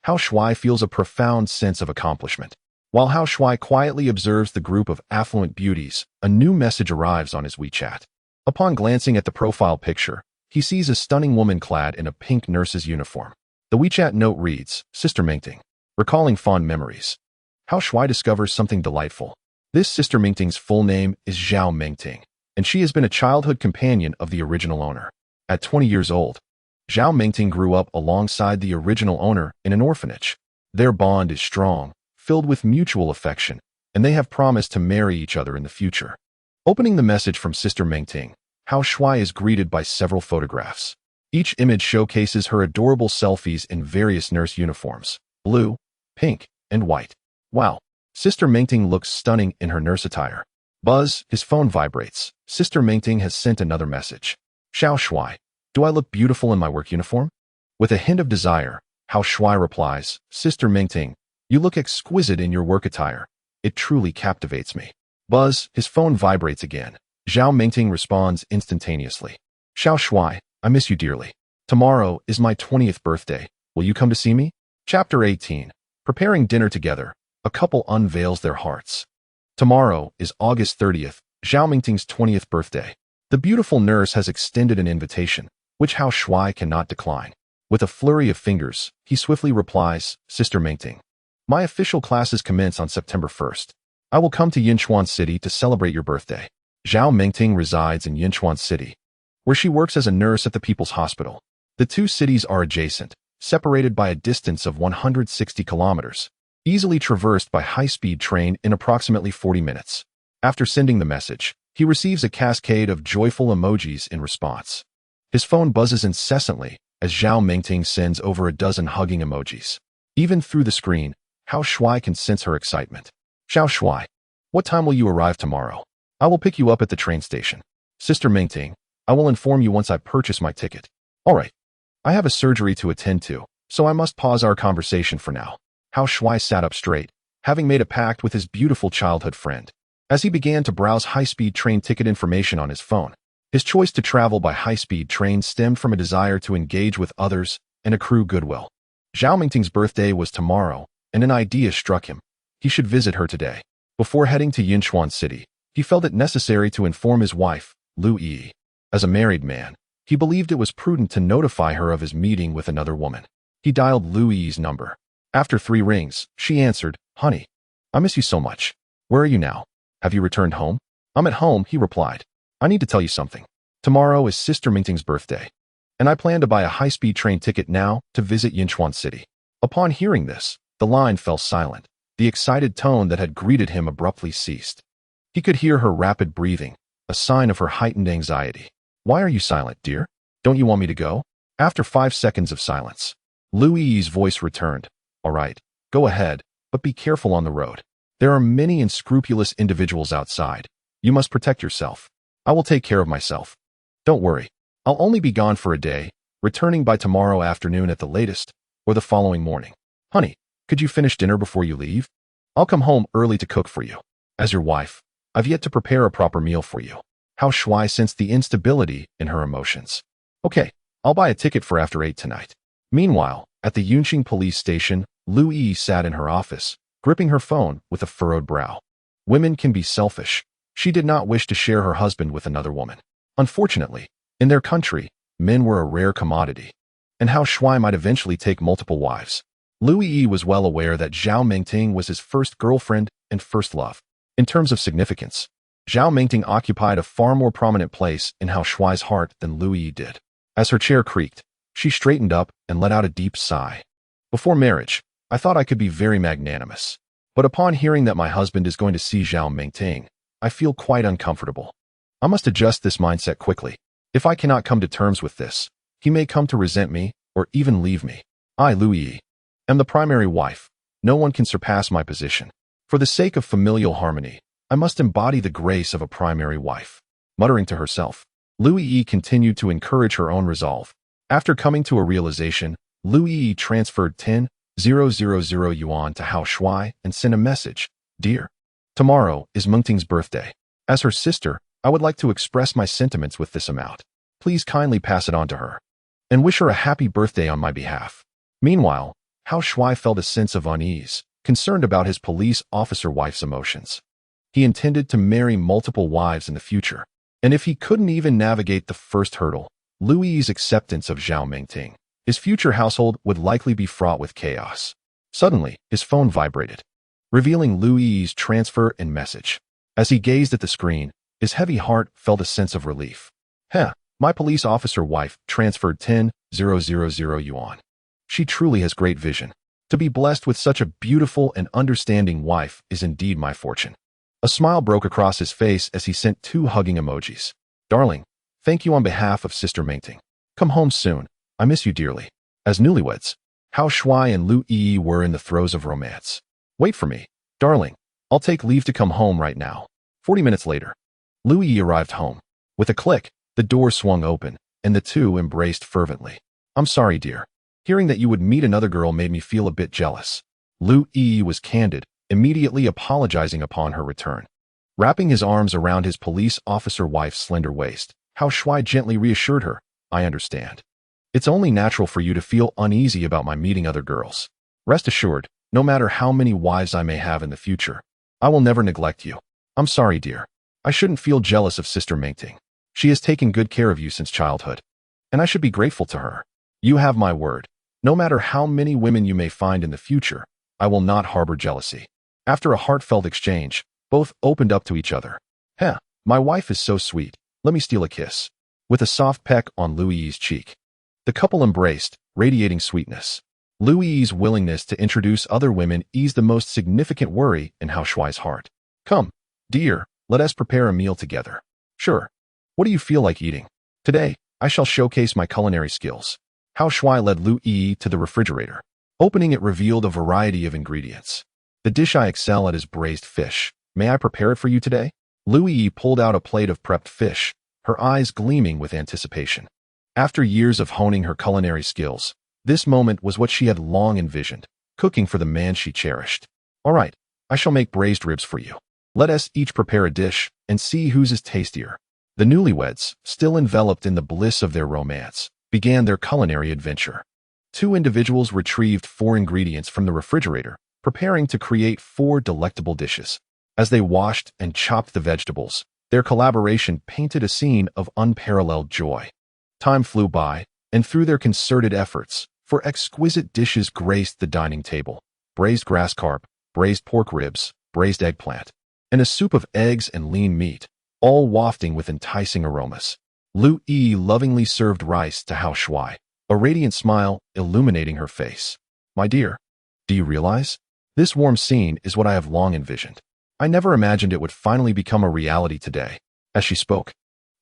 Hao Shuai feels a profound sense of accomplishment. While Hao Shuai quietly observes the group of affluent beauties, a new message arrives on his WeChat. Upon glancing at the profile picture, he sees a stunning woman clad in a pink nurse's uniform. The WeChat note reads, Sister Mingting, recalling fond memories. Hao Shuai discovers something delightful. This Sister Mingting's full name is Zhao Mingting, and she has been a childhood companion of the original owner. At 20 years old, Zhao Mingting grew up alongside the original owner in an orphanage. Their bond is strong, filled with mutual affection, and they have promised to marry each other in the future. Opening the message from Sister Mingting, Hao Shuai is greeted by several photographs. Each image showcases her adorable selfies in various nurse uniforms, blue, pink, and white. Wow, Sister Mingting looks stunning in her nurse attire. Buzz, his phone vibrates. Sister Mingting has sent another message. Hao Shuai, do I look beautiful in my work uniform? With a hint of desire, Hao Shuai replies, Sister Mingting, you look exquisite in your work attire. It truly captivates me. Buzz, his phone vibrates again. Zhao Mingting responds instantaneously. Hao Shuai, I miss you dearly. Tomorrow is my 20th birthday. Will you come to see me? Chapter 18. Preparing dinner together. A couple unveils their hearts. Tomorrow is August 30th, Zhao Mingting's 20th birthday. The beautiful nurse has extended an invitation, which Hao Shuai cannot decline. With a flurry of fingers, he swiftly replies, Sister Mingting, my official classes commence on September 1st. I will come to Yinchuan City to celebrate your birthday. Zhao Mingting resides in Yinchuan City, where she works as a nurse at the People's Hospital. The two cities are adjacent, separated by a distance of 160 kilometers, easily traversed by high-speed train in approximately 40 minutes. After sending the message, he receives a cascade of joyful emojis in response. His phone buzzes incessantly as Zhao Mingting sends over a dozen hugging emojis. Even through the screen, Hao Shuai can sense her excitement. Hao Shuai, what time will you arrive tomorrow? I will pick you up at the train station. Sister Mingting, I will inform you once I purchase my ticket. All right. I have a surgery to attend to, so I must pause our conversation for now. Hao Shuai sat up straight, having made a pact with his beautiful childhood friend. As he began to browse high-speed train ticket information on his phone, his choice to travel by high-speed train stemmed from a desire to engage with others and accrue goodwill. Zhao Mingting's birthday was tomorrow, and an idea struck him. He should visit her today. Before heading to Yinchuan City, he felt it necessary to inform his wife, Lu Yi. As a married man, he believed it was prudent to notify her of his meeting with another woman. He dialed Lu Yi's number. After 3 rings, she answered, Honey, I miss you so much. Where are you now? Have you returned home? I'm at home, he replied. I need to tell you something. Tomorrow is Sister Mingting's birthday, and I plan to buy a high-speed train ticket now to visit Yinchuan City. Upon hearing this, the line fell silent. The excited tone that had greeted him abruptly ceased. He could hear her rapid breathing, a sign of her heightened anxiety. Why are you silent, dear? Don't you want me to go? After 5 seconds of silence, Louis's voice returned. All right, go ahead, but be careful on the road. There are many unscrupulous individuals outside. You must protect yourself. I will take care of myself. Don't worry. I'll only be gone for a day, returning by tomorrow afternoon at the latest, or the following morning. Honey, could you finish dinner before you leave? I'll come home early to cook for you. As your wife, I've yet to prepare a proper meal for you. How Shuai sensed the instability in her emotions. Okay, I'll buy a ticket for after 8 tonight. Meanwhile, at the Yunqing police station, Lu Yi sat in her office, gripping her phone with a furrowed brow. Women can be selfish. She did not wish to share her husband with another woman. Unfortunately, in their country, men were a rare commodity. And how Shuai might eventually take multiple wives. Lu Yi was well aware that Zhao Mengting was his first girlfriend and first love. In terms of significance, Zhao Mengting occupied a far more prominent place in Hao Shuai's heart than Lu Yi did. As her chair creaked, she straightened up and let out a deep sigh. Before marriage, I thought I could be very magnanimous. But upon hearing that my husband is going to see Zhao Mengting, I feel quite uncomfortable. I must adjust this mindset quickly. If I cannot come to terms with this, he may come to resent me or even leave me. I, Lu Yi, am the primary wife. No one can surpass my position. For the sake of familial harmony, I must embody the grace of a primary wife. Muttering to herself, Lu Yi continued to encourage her own resolve. After coming to a realization, Lu Yi transferred 10,000 yuan to Hao Shuai and sent a message. Dear, tomorrow is Mengting's birthday. As her sister, I would like to express my sentiments with this amount. Please kindly pass it on to her. And wish her a happy birthday on my behalf. Meanwhile, Hao Shuai felt a sense of unease, concerned about his police officer wife's emotions. He intended to marry multiple wives in the future, and if he couldn't even navigate the first hurdle, Lu Yi's acceptance of Zhao Mengting, his future household would likely be fraught with chaos. Suddenly, his phone vibrated, revealing Lu Yi's transfer and message. As he gazed at the screen, his heavy heart felt a sense of relief. My police officer wife transferred 10,000 yuan. She truly has great vision. To be blessed with such a beautiful and understanding wife is indeed my fortune. A smile broke across his face as he sent 2 hugging emojis. Darling, thank you on behalf of Sister Mengting. Come home soon. I miss you dearly. As newlyweds, Hao Shuai and Lu Yi were in the throes of romance. Wait for me, darling. I'll take leave to come home right now. 40 minutes later, Lu Yi arrived home. With a click, the door swung open, and the two embraced fervently. I'm sorry, dear. Hearing that you would meet another girl made me feel a bit jealous. Lu Yi was candid, immediately apologizing upon her return. Wrapping his arms around his police officer wife's slender waist, Hao Shuai gently reassured her, I understand. It's only natural for you to feel uneasy about my meeting other girls. Rest assured, no matter how many wives I may have in the future, I will never neglect you. I'm sorry, dear. I shouldn't feel jealous of Sister Mengting. She has taken good care of you since childhood, and I should be grateful to her. You have my word. No matter how many women you may find in the future, I will not harbor jealousy. After a heartfelt exchange, both opened up to each other. My wife is so sweet. Let me steal a kiss. With a soft peck on Lu Yi's cheek, the couple embraced, radiating sweetness. Lu Yi's willingness to introduce other women eased the most significant worry in Hao Shuai's heart. Come, dear, let us prepare a meal together. Sure. What do you feel like eating? Today, I shall showcase my culinary skills. Hao Shuai led Lu Yi to the refrigerator. Opening it revealed a variety of ingredients. The dish I excel at is braised fish. May I prepare it for you today? Lu Yi pulled out a plate of prepped fish, her eyes gleaming with anticipation. After years of honing her culinary skills, this moment was what she had long envisioned, cooking for the man she cherished. All right, I shall make braised ribs for you. Let us each prepare a dish and see whose is tastier. The newlyweds, still enveloped in the bliss of their romance, began their culinary adventure. 2 individuals retrieved 4 ingredients from the refrigerator, preparing to create 4 delectable dishes. As they washed and chopped the vegetables, their collaboration painted a scene of unparalleled joy. Time flew by, and through their concerted efforts, 4 exquisite dishes graced the dining table: braised grass carp, braised pork ribs, braised eggplant, and a soup of eggs and lean meat, all wafting with enticing aromas. Lu Yi lovingly served rice to Hao Shuai, a radiant smile illuminating her face. My dear, do you realize? This warm scene is what I have long envisioned. I never imagined it would finally become a reality today. As she spoke,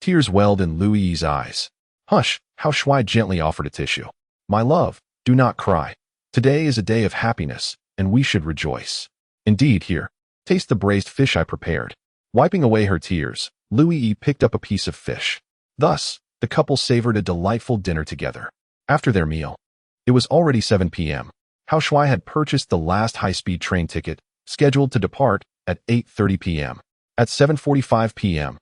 tears welled in Liu Yi's eyes. Hush, Hao Shuai gently offered a tissue. My love, do not cry. Today is a day of happiness, and we should rejoice. Indeed, here, taste the braised fish I prepared. Wiping away her tears, Liu Yi picked up a piece of fish. Thus, the couple savored a delightful dinner together. After their meal, it was already 7 p.m. Hao Shuai had purchased the last high-speed train ticket, scheduled to depart at 8:30 p.m. At 7:45 p.m.,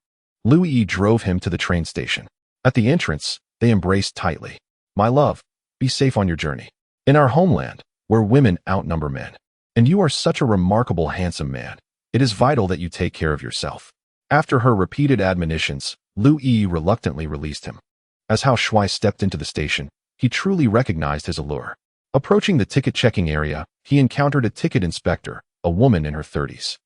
Liu Yi drove him to the train station. At the entrance, they embraced tightly. My love, be safe on your journey. In our homeland, where women outnumber men, and you are such a remarkable, handsome man, it is vital that you take care of yourself. After her repeated admonitions, Liu Yi reluctantly released him. As Hao Shuai stepped into the station, he truly recognized his allure. Approaching the ticket-checking area, he encountered a ticket inspector, a woman in her 30s.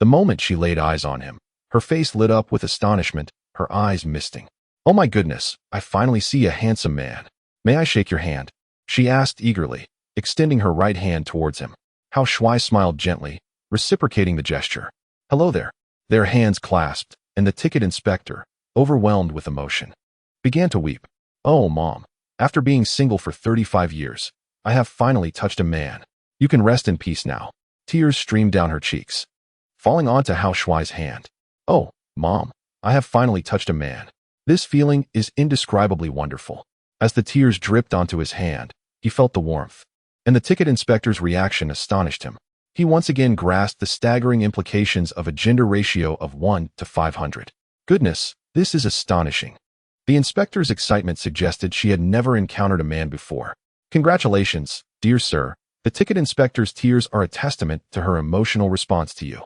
The moment she laid eyes on him, her face lit up with astonishment, her eyes misting. Oh my goodness, I finally see a handsome man. May I shake your hand? She asked eagerly, extending her right hand towards him. Hao Shuai smiled gently, reciprocating the gesture. Hello there. Their hands clasped, and the ticket inspector, overwhelmed with emotion, began to weep. Oh, Mom, after being single for 35 years, I have finally touched a man. You can rest in peace now. Tears streamed down her cheeks, falling onto Hao Shuai's hand. Oh, Mom, I have finally touched a man. This feeling is indescribably wonderful. As the tears dripped onto his hand, he felt the warmth, and the ticket inspector's reaction astonished him. He once again grasped the staggering implications of a gender ratio of 1 to 500. Goodness, this is astonishing. The inspector's excitement suggested she had never encountered a man before. Congratulations, dear sir. The ticket inspector's tears are a testament to her emotional response to you.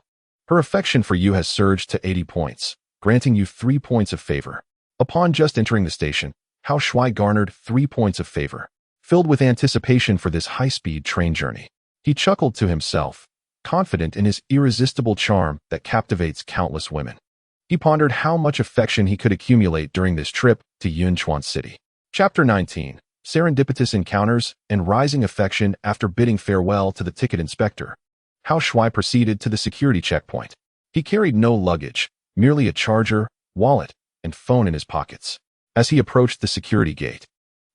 Her affection for you has surged to 80 points, granting you 3 points of favor. Upon just entering the station, Hao Shuai garnered 3 points of favor. Filled with anticipation for this high-speed train journey, he chuckled to himself, confident in his irresistible charm that captivates countless women. He pondered how much affection he could accumulate during this trip to Yunchuan City. Chapter 19. Serendipitous Encounters and Rising Affection. After bidding farewell to the ticket inspector, Hao Shuai proceeded to the security checkpoint. He carried no luggage, merely a charger, wallet, and phone in his pockets. As he approached the security gate,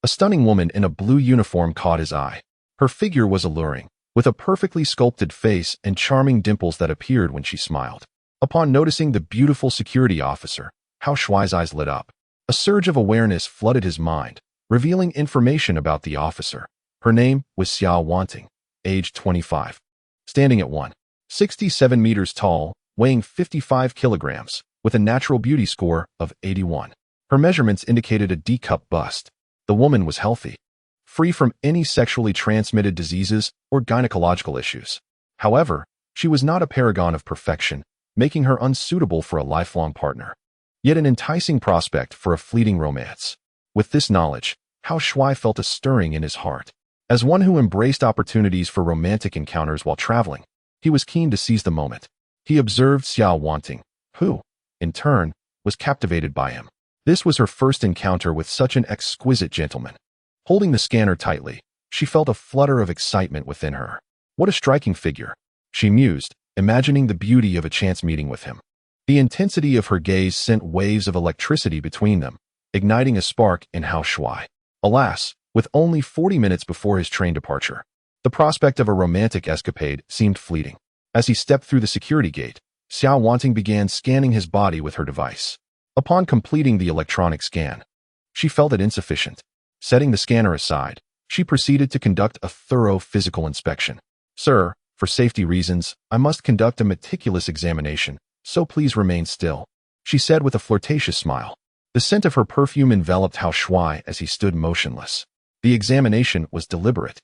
a stunning woman in a blue uniform caught his eye. Her figure was alluring, with a perfectly sculpted face and charming dimples that appeared when she smiled. Upon noticing the beautiful security officer, Hao Shuai's eyes lit up. A surge of awareness flooded his mind, revealing information about the officer. Her name was Xiao Wanting, age 25. Standing at 1.67 meters tall, weighing 55 kilograms, with a natural beauty score of 81. Her measurements indicated a D-cup bust. The woman was healthy, free from any sexually transmitted diseases or gynecological issues. However, she was not a paragon of perfection, making her unsuitable for a lifelong partner, yet an enticing prospect for a fleeting romance. With this knowledge, Hao Shuai felt a stirring in his heart. As one who embraced opportunities for romantic encounters while traveling, he was keen to seize the moment. He observed Xiao Wanting, who, in turn, was captivated by him. This was her first encounter with such an exquisite gentleman. Holding the scanner tightly, she felt a flutter of excitement within her. What a striking figure, she mused, imagining the beauty of a chance meeting with him. The intensity of her gaze sent waves of electricity between them, igniting a spark in Hao Shuai. Alas, with only 40 minutes before his train departure, the prospect of a romantic escapade seemed fleeting. As he stepped through the security gate, Xiao Wanting began scanning his body with her device. Upon completing the electronic scan, she felt it insufficient. Setting the scanner aside, she proceeded to conduct a thorough physical inspection. Sir, for safety reasons, I must conduct a meticulous examination, so please remain still, she said with a flirtatious smile. The scent of her perfume enveloped Hao Shuai as he stood motionless. The examination was deliberate.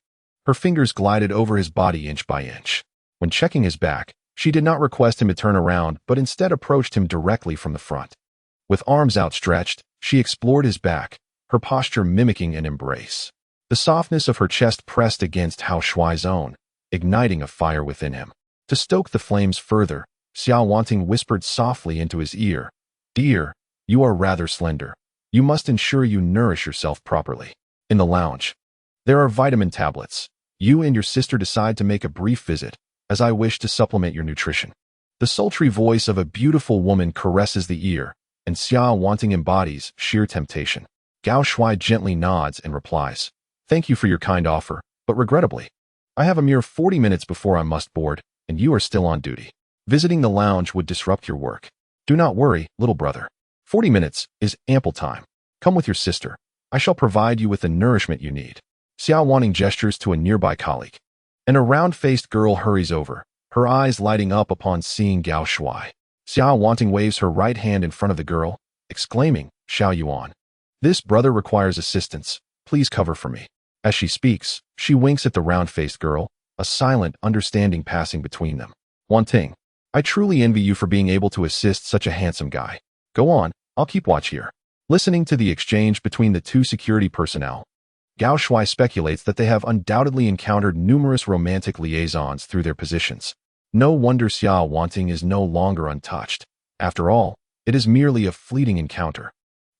Her fingers glided over his body inch by inch. When checking his back, she did not request him to turn around, but instead approached him directly from the front. With arms outstretched, she explored his back, her posture mimicking an embrace. The softness of her chest pressed against Hao Shuai's own, igniting a fire within him. To stoke the flames further, Xiao Wanting whispered softly into his ear, "Dear, you are rather slender. You must ensure you nourish yourself properly." In the lounge, there are vitamin tablets. You and your sister decide to make a brief visit, as I wish to supplement your nutrition. The sultry voice of a beautiful woman caresses the ear, and Xia Wanting embodies sheer temptation. Gao Shui gently nods and replies, "Thank you for your kind offer, but regrettably, I have a mere 40 minutes before I must board, and you are still on duty. Visiting the lounge would disrupt your work. Do not worry, little brother. 40 minutes is ample time. Come with your sister. I shall provide you with the nourishment you need." Xia Wanting gestures to a nearby colleague, and a round-faced girl hurries over, her eyes lighting up upon seeing Gao Shui. Xia Wanting waves her right hand in front of the girl, exclaiming, "Xiao Yuan. This brother requires assistance. Please cover for me." As she speaks, she winks at the round-faced girl, a silent understanding passing between them. "Wanting, I truly envy you for being able to assist such a handsome guy. Go on, I'll keep watch here." Listening to the exchange between the two security personnel, Gao Shui speculates that they have undoubtedly encountered numerous romantic liaisons through their positions. No wonder Xia Wanting is no longer untouched. After all, it is merely a fleeting encounter,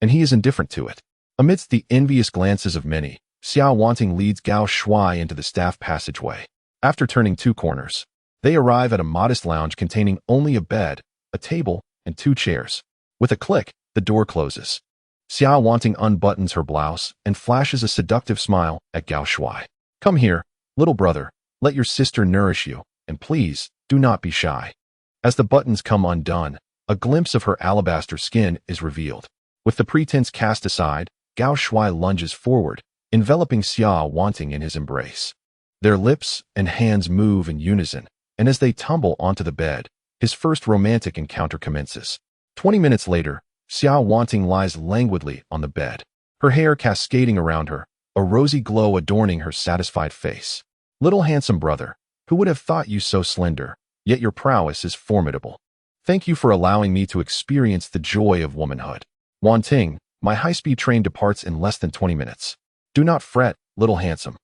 and he is indifferent to it. Amidst the envious glances of many, Xia Wanting leads Gao Shui into the staff passageway. After turning 2 corners, they arrive at a modest lounge containing only a bed, a table, and 2 chairs. With a click, the door closes. Xia Wanting unbuttons her blouse and flashes a seductive smile at Gao Shui. "Come here, little brother. Let your sister nourish you, and please, do not be shy." As the buttons come undone, a glimpse of her alabaster skin is revealed. With the pretense cast aside, Gao Shui lunges forward, enveloping Xia Wanting in his embrace. Their lips and hands move in unison, and as they tumble onto the bed, his first romantic encounter commences. 20 minutes later, Xia Wanting lies languidly on the bed, her hair cascading around her, a rosy glow adorning her satisfied face. "Little handsome brother, who would have thought you so slender, yet your prowess is formidable. Thank you for allowing me to experience the joy of womanhood. Wanting, my high-speed train departs in less than 20 minutes. Do not fret, little handsome.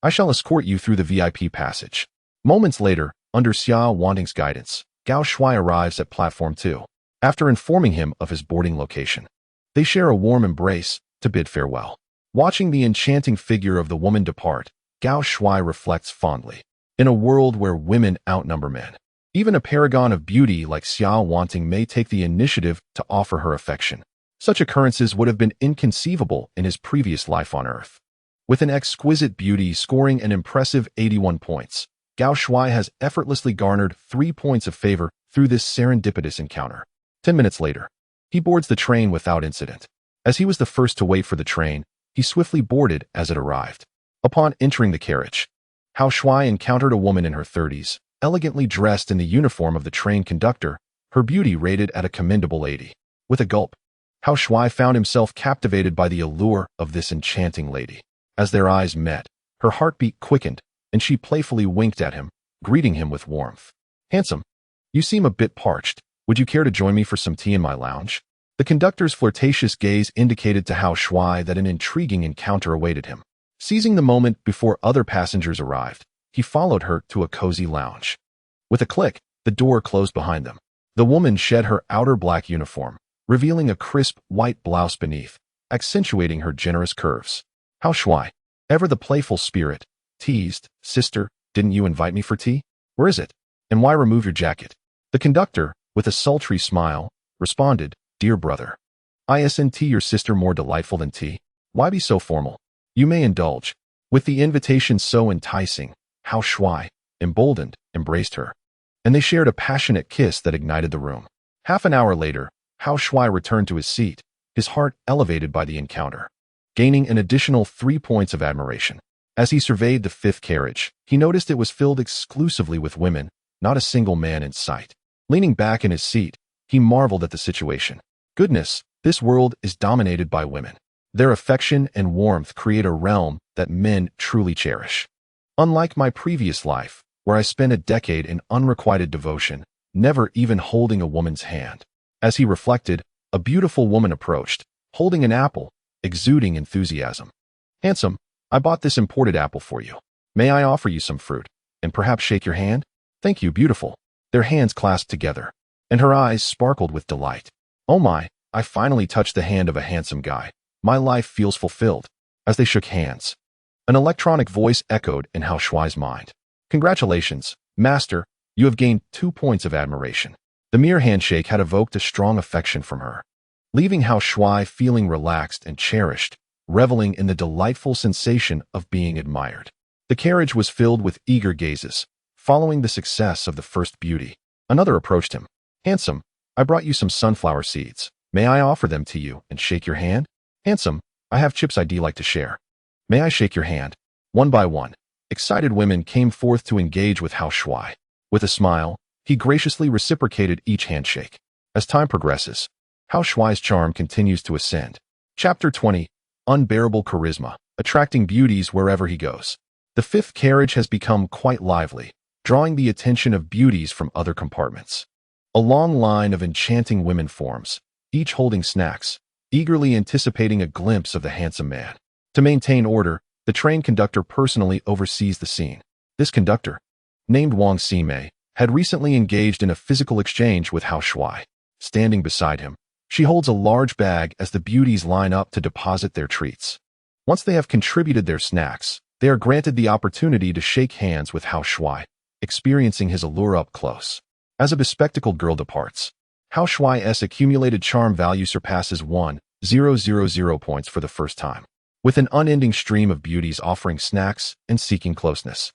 I shall escort you through the VIP passage." Moments later, under Xia Wanting's guidance, Gao Shui arrives at platform 2. After informing him of his boarding location, they share a warm embrace to bid farewell. Watching the enchanting figure of the woman depart, Gao Shui reflects fondly. In a world where women outnumber men, even a paragon of beauty like Xia Wanting may take the initiative to offer her affection. Such occurrences would have been inconceivable in his previous life on Earth. With an exquisite beauty scoring an impressive 81 points, Gao Shui has effortlessly garnered 3 points of favor through this serendipitous encounter. 10 minutes later, he boards the train without incident. As he was the first to wait for the train, he swiftly boarded as it arrived. Upon entering the carriage, Gao Shui encountered a woman in her 30s, elegantly dressed in the uniform of the train conductor, her beauty rated at a commendable 80. With a gulp, Gao Shui found himself captivated by the allure of this enchanting lady. As their eyes met, her heartbeat quickened, and she playfully winked at him, greeting him with warmth. "Handsome, you seem a bit parched. Would you care to join me for some tea in my lounge?" The conductor's flirtatious gaze indicated to Gao Shui that an intriguing encounter awaited him. Seizing the moment before other passengers arrived, he followed her to a cozy lounge. With a click, the door closed behind them. The woman shed her outer black uniform, revealing a crisp white blouse beneath, accentuating her generous curves. Gao Shui, ever the playful spirit, teased, "Sister, didn't you invite me for tea? Where is it? And why remove your jacket?" The conductor, with a sultry smile, responded, "Dear brother, isn't your sister more delightful than tea? Why be so formal? You may indulge." With the invitation so enticing, Gao Shui, emboldened, embraced her, and they shared a passionate kiss that ignited the room. Half an hour later, Gao Shui returned to his seat, his heart elevated by the encounter, gaining an additional 3 points of admiration. As he surveyed the 5th carriage, he noticed it was filled exclusively with women, not a single man in sight. Leaning back in his seat, he marveled at the situation. Goodness, this world is dominated by women. Their affection and warmth create a realm that men truly cherish. Unlike my previous life, where I spent a decade in unrequited devotion, never even holding a woman's hand. As he reflected, a beautiful woman approached, holding an apple, exuding enthusiasm. "Handsome, I bought this imported apple for you. May I offer you some fruit, and perhaps shake your hand?" "Thank you, beautiful." Their hands clasped together, and her eyes sparkled with delight. "Oh my, I finally touched the hand of a handsome guy. My life feels fulfilled." As they shook hands, an electronic voice echoed in Gao Shui's mind. "Congratulations, master, you have gained 2 points of admiration. The mere handshake had evoked a strong affection from her, leaving Hao Shuai feeling relaxed and cherished, reveling in the delightful sensation of being admired. The carriage was filled with eager gazes, following the success of the first beauty. Another approached him. "Handsome, I brought you some sunflower seeds. May I offer them to you and shake your hand?" "Handsome, I have chips I'd like to share. May I shake your hand?" One by one, excited women came forth to engage with Hao Shuai. With a smile, he graciously reciprocated each handshake. As time progresses, Hao Shuai's charm continues to ascend. Chapter 20. Unbearable Charisma, attracting beauties wherever he goes. The fifth carriage has become quite lively, drawing the attention of beauties from other compartments. A long line of enchanting women forms, each holding snacks, eagerly anticipating a glimpse of the handsome man. To maintain order, the train conductor personally oversees the scene. This conductor, named Wang Ximei, had recently engaged in a physical exchange with Hao Shuai. Standing beside him, she holds a large bag as the beauties line up to deposit their treats. Once they have contributed their snacks, they are granted the opportunity to shake hands with Hao Shuai, experiencing his allure up close. As a bespectacled girl departs, Hao Shuai's accumulated charm value surpasses 1,000 points for the first time. With an unending stream of beauties offering snacks and seeking closeness,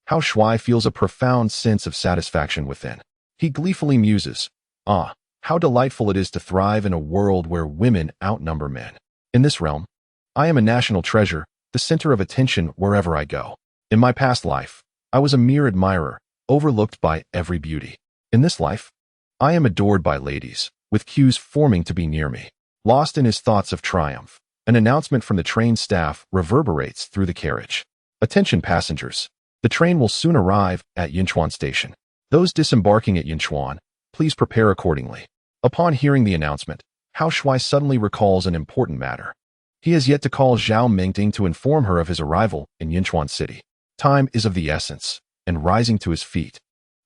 Hao Shuai feels a profound sense of satisfaction within. He gleefully muses, "Ah, how delightful it is to thrive in a world where women outnumber men. In this realm, I am a national treasure, the center of attention wherever I go. In my past life, I was a mere admirer, overlooked by every beauty. In this life, I am adored by ladies, with queues forming to be near me." Lost in his thoughts of triumph, an announcement from the train staff reverberates through the carriage. "Attention passengers, the train will soon arrive at Yinchuan Station. Those disembarking at Yinchuan, please prepare accordingly." Upon hearing the announcement, Hao Shuai suddenly recalls an important matter. He has yet to call Zhao Mingting to inform her of his arrival in Yinchuan City. Time is of the essence, and rising to his feet,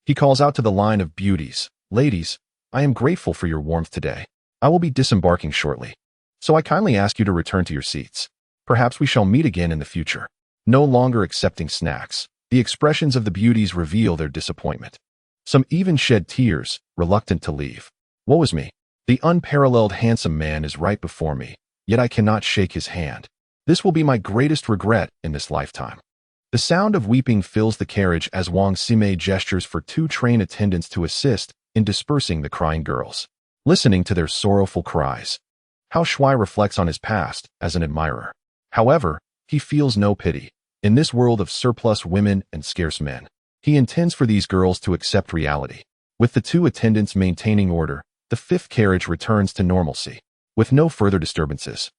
he calls out to the line of beauties, "Ladies, I am grateful for your warmth today. I will be disembarking shortly, so I kindly ask you to return to your seats. Perhaps we shall meet again in the future." No longer accepting snacks, the expressions of the beauties reveal their disappointment. Some even shed tears, reluctant to leave. "Woe is me. The unparalleled handsome man is right before me, yet I cannot shake his hand. This will be my greatest regret in this lifetime." The sound of weeping fills the carriage as Wang Ximei gestures for two train attendants to assist in dispersing the crying girls. Listening to their sorrowful cries, Hao Shuai reflects on his past as an admirer. However, he feels no pity. In this world of surplus women and scarce men, he intends for these girls to accept reality. With the two attendants maintaining order, the fifth carriage returns to normalcy. With no further disturbances,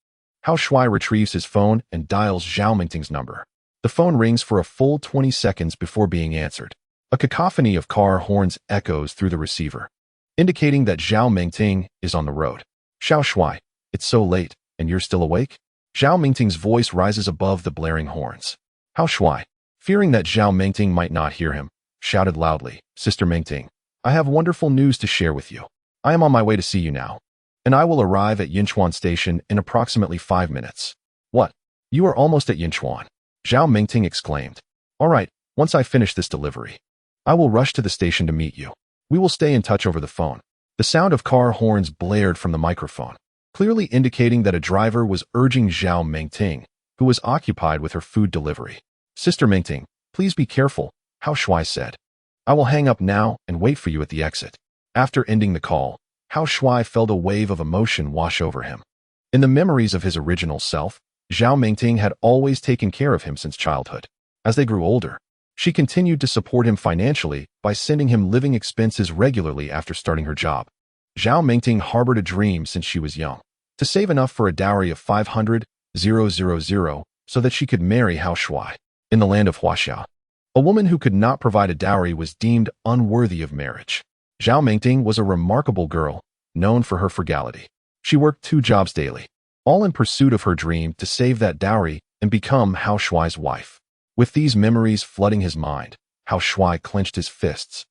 Hao Shuai retrieves his phone and dials Zhao Mingting's number. The phone rings for a full 20 seconds before being answered. A cacophony of car horns echoes through the receiver, indicating that Zhao Mingting is on the road. "Hao Shuai, it's so late, and you're still awake?" Zhao Mingting's voice rises above the blaring horns. Hao Shuai, fearing that Zhao Mingting might not hear him, shouted loudly, "Sister Mingting, I have wonderful news to share with you. I am on my way to see you now, and I will arrive at Yinchuan Station in approximately 5 minutes." "What? You are almost at Yinchuan?" Zhao Mingting exclaimed. "All right, once I finish this delivery, I will rush to the station to meet you. We will stay in touch over the phone." The sound of car horns blared from the microphone, clearly indicating that a driver was urging Zhao Mingting, who was occupied with her food delivery. "Sister Mingting, please be careful," Hao Shuai said. "I will hang up now and wait for you at the exit." After ending the call, Hao Shuai felt a wave of emotion wash over him. In the memories of his original self, Zhao Mingting had always taken care of him since childhood. As they grew older, she continued to support him financially by sending him living expenses regularly after starting her job. Zhao Mingting harbored a dream since she was young, to save enough for a dowry of 500,000 so that she could marry Hao Shuai. In the land of Huaxiao, a woman who could not provide a dowry was deemed unworthy of marriage. Zhao Mingting was a remarkable girl, known for her frugality. She worked 2 jobs daily, all in pursuit of her dream to save that dowry and become Hao Shuai's wife. With these memories flooding his mind, Hao Shuai clenched his fists,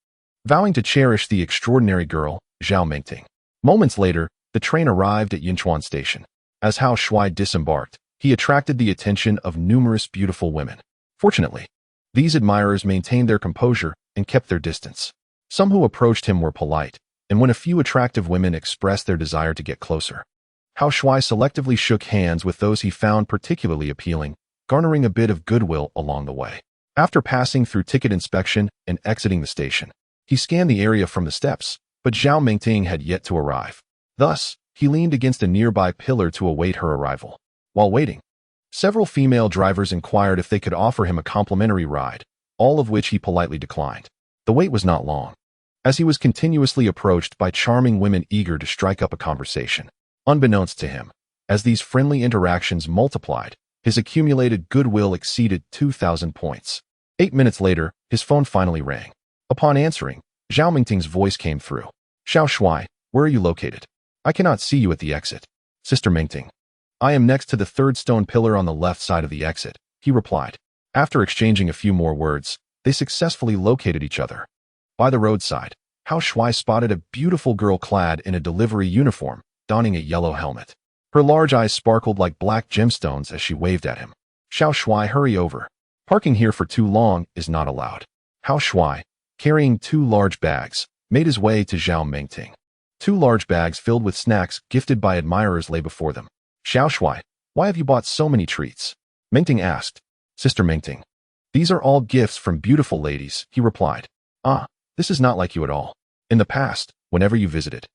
vowing to cherish the extraordinary girl, Zhao Mingting. Moments later, the train arrived at Yinchuan Station. As Hao Shuai disembarked, he attracted the attention of numerous beautiful women. Fortunately, these admirers maintained their composure and kept their distance. Some who approached him were polite, and when a few attractive women expressed their desire to get closer. Hao Shuai selectively shook hands with those he found particularly appealing, garnering a bit of goodwill along the way. After passing through ticket inspection and exiting the station, he scanned the area from the steps, but Zhao Mingting had yet to arrive. Thus, he leaned against a nearby pillar to await her arrival. While waiting, several female drivers inquired if they could offer him a complimentary ride, all of which he politely declined. The wait was not long, as he was continuously approached by charming women eager to strike up a conversation. Unbeknownst to him, as these friendly interactions multiplied, his accumulated goodwill exceeded 2,000 points. 8 minutes later, his phone finally rang. Upon answering, Zhao Mingting's voice came through. "Xiao Shuai, where are you located? I cannot see you at the exit." "Sister Mingting, I am next to the third stone pillar on the left side of the exit," he replied. After exchanging a few more words, they successfully located each other. By the roadside, Hao Shuai spotted a beautiful girl clad in a delivery uniform, donning a yellow helmet. Her large eyes sparkled like black gemstones as she waved at him. "Xiao Shuai, hurry over. Parking here for too long is not allowed." Hao Shuai, carrying 2 large bags, made his way to Zhao Mingting. 2 large bags filled with snacks gifted by admirers lay before them. "Xiao Shuai, why have you bought so many treats?" Mingting asked. "Sister Mingting, these are all gifts from beautiful ladies," he replied. "Ah, this is not like you at all. In the past, whenever you visited,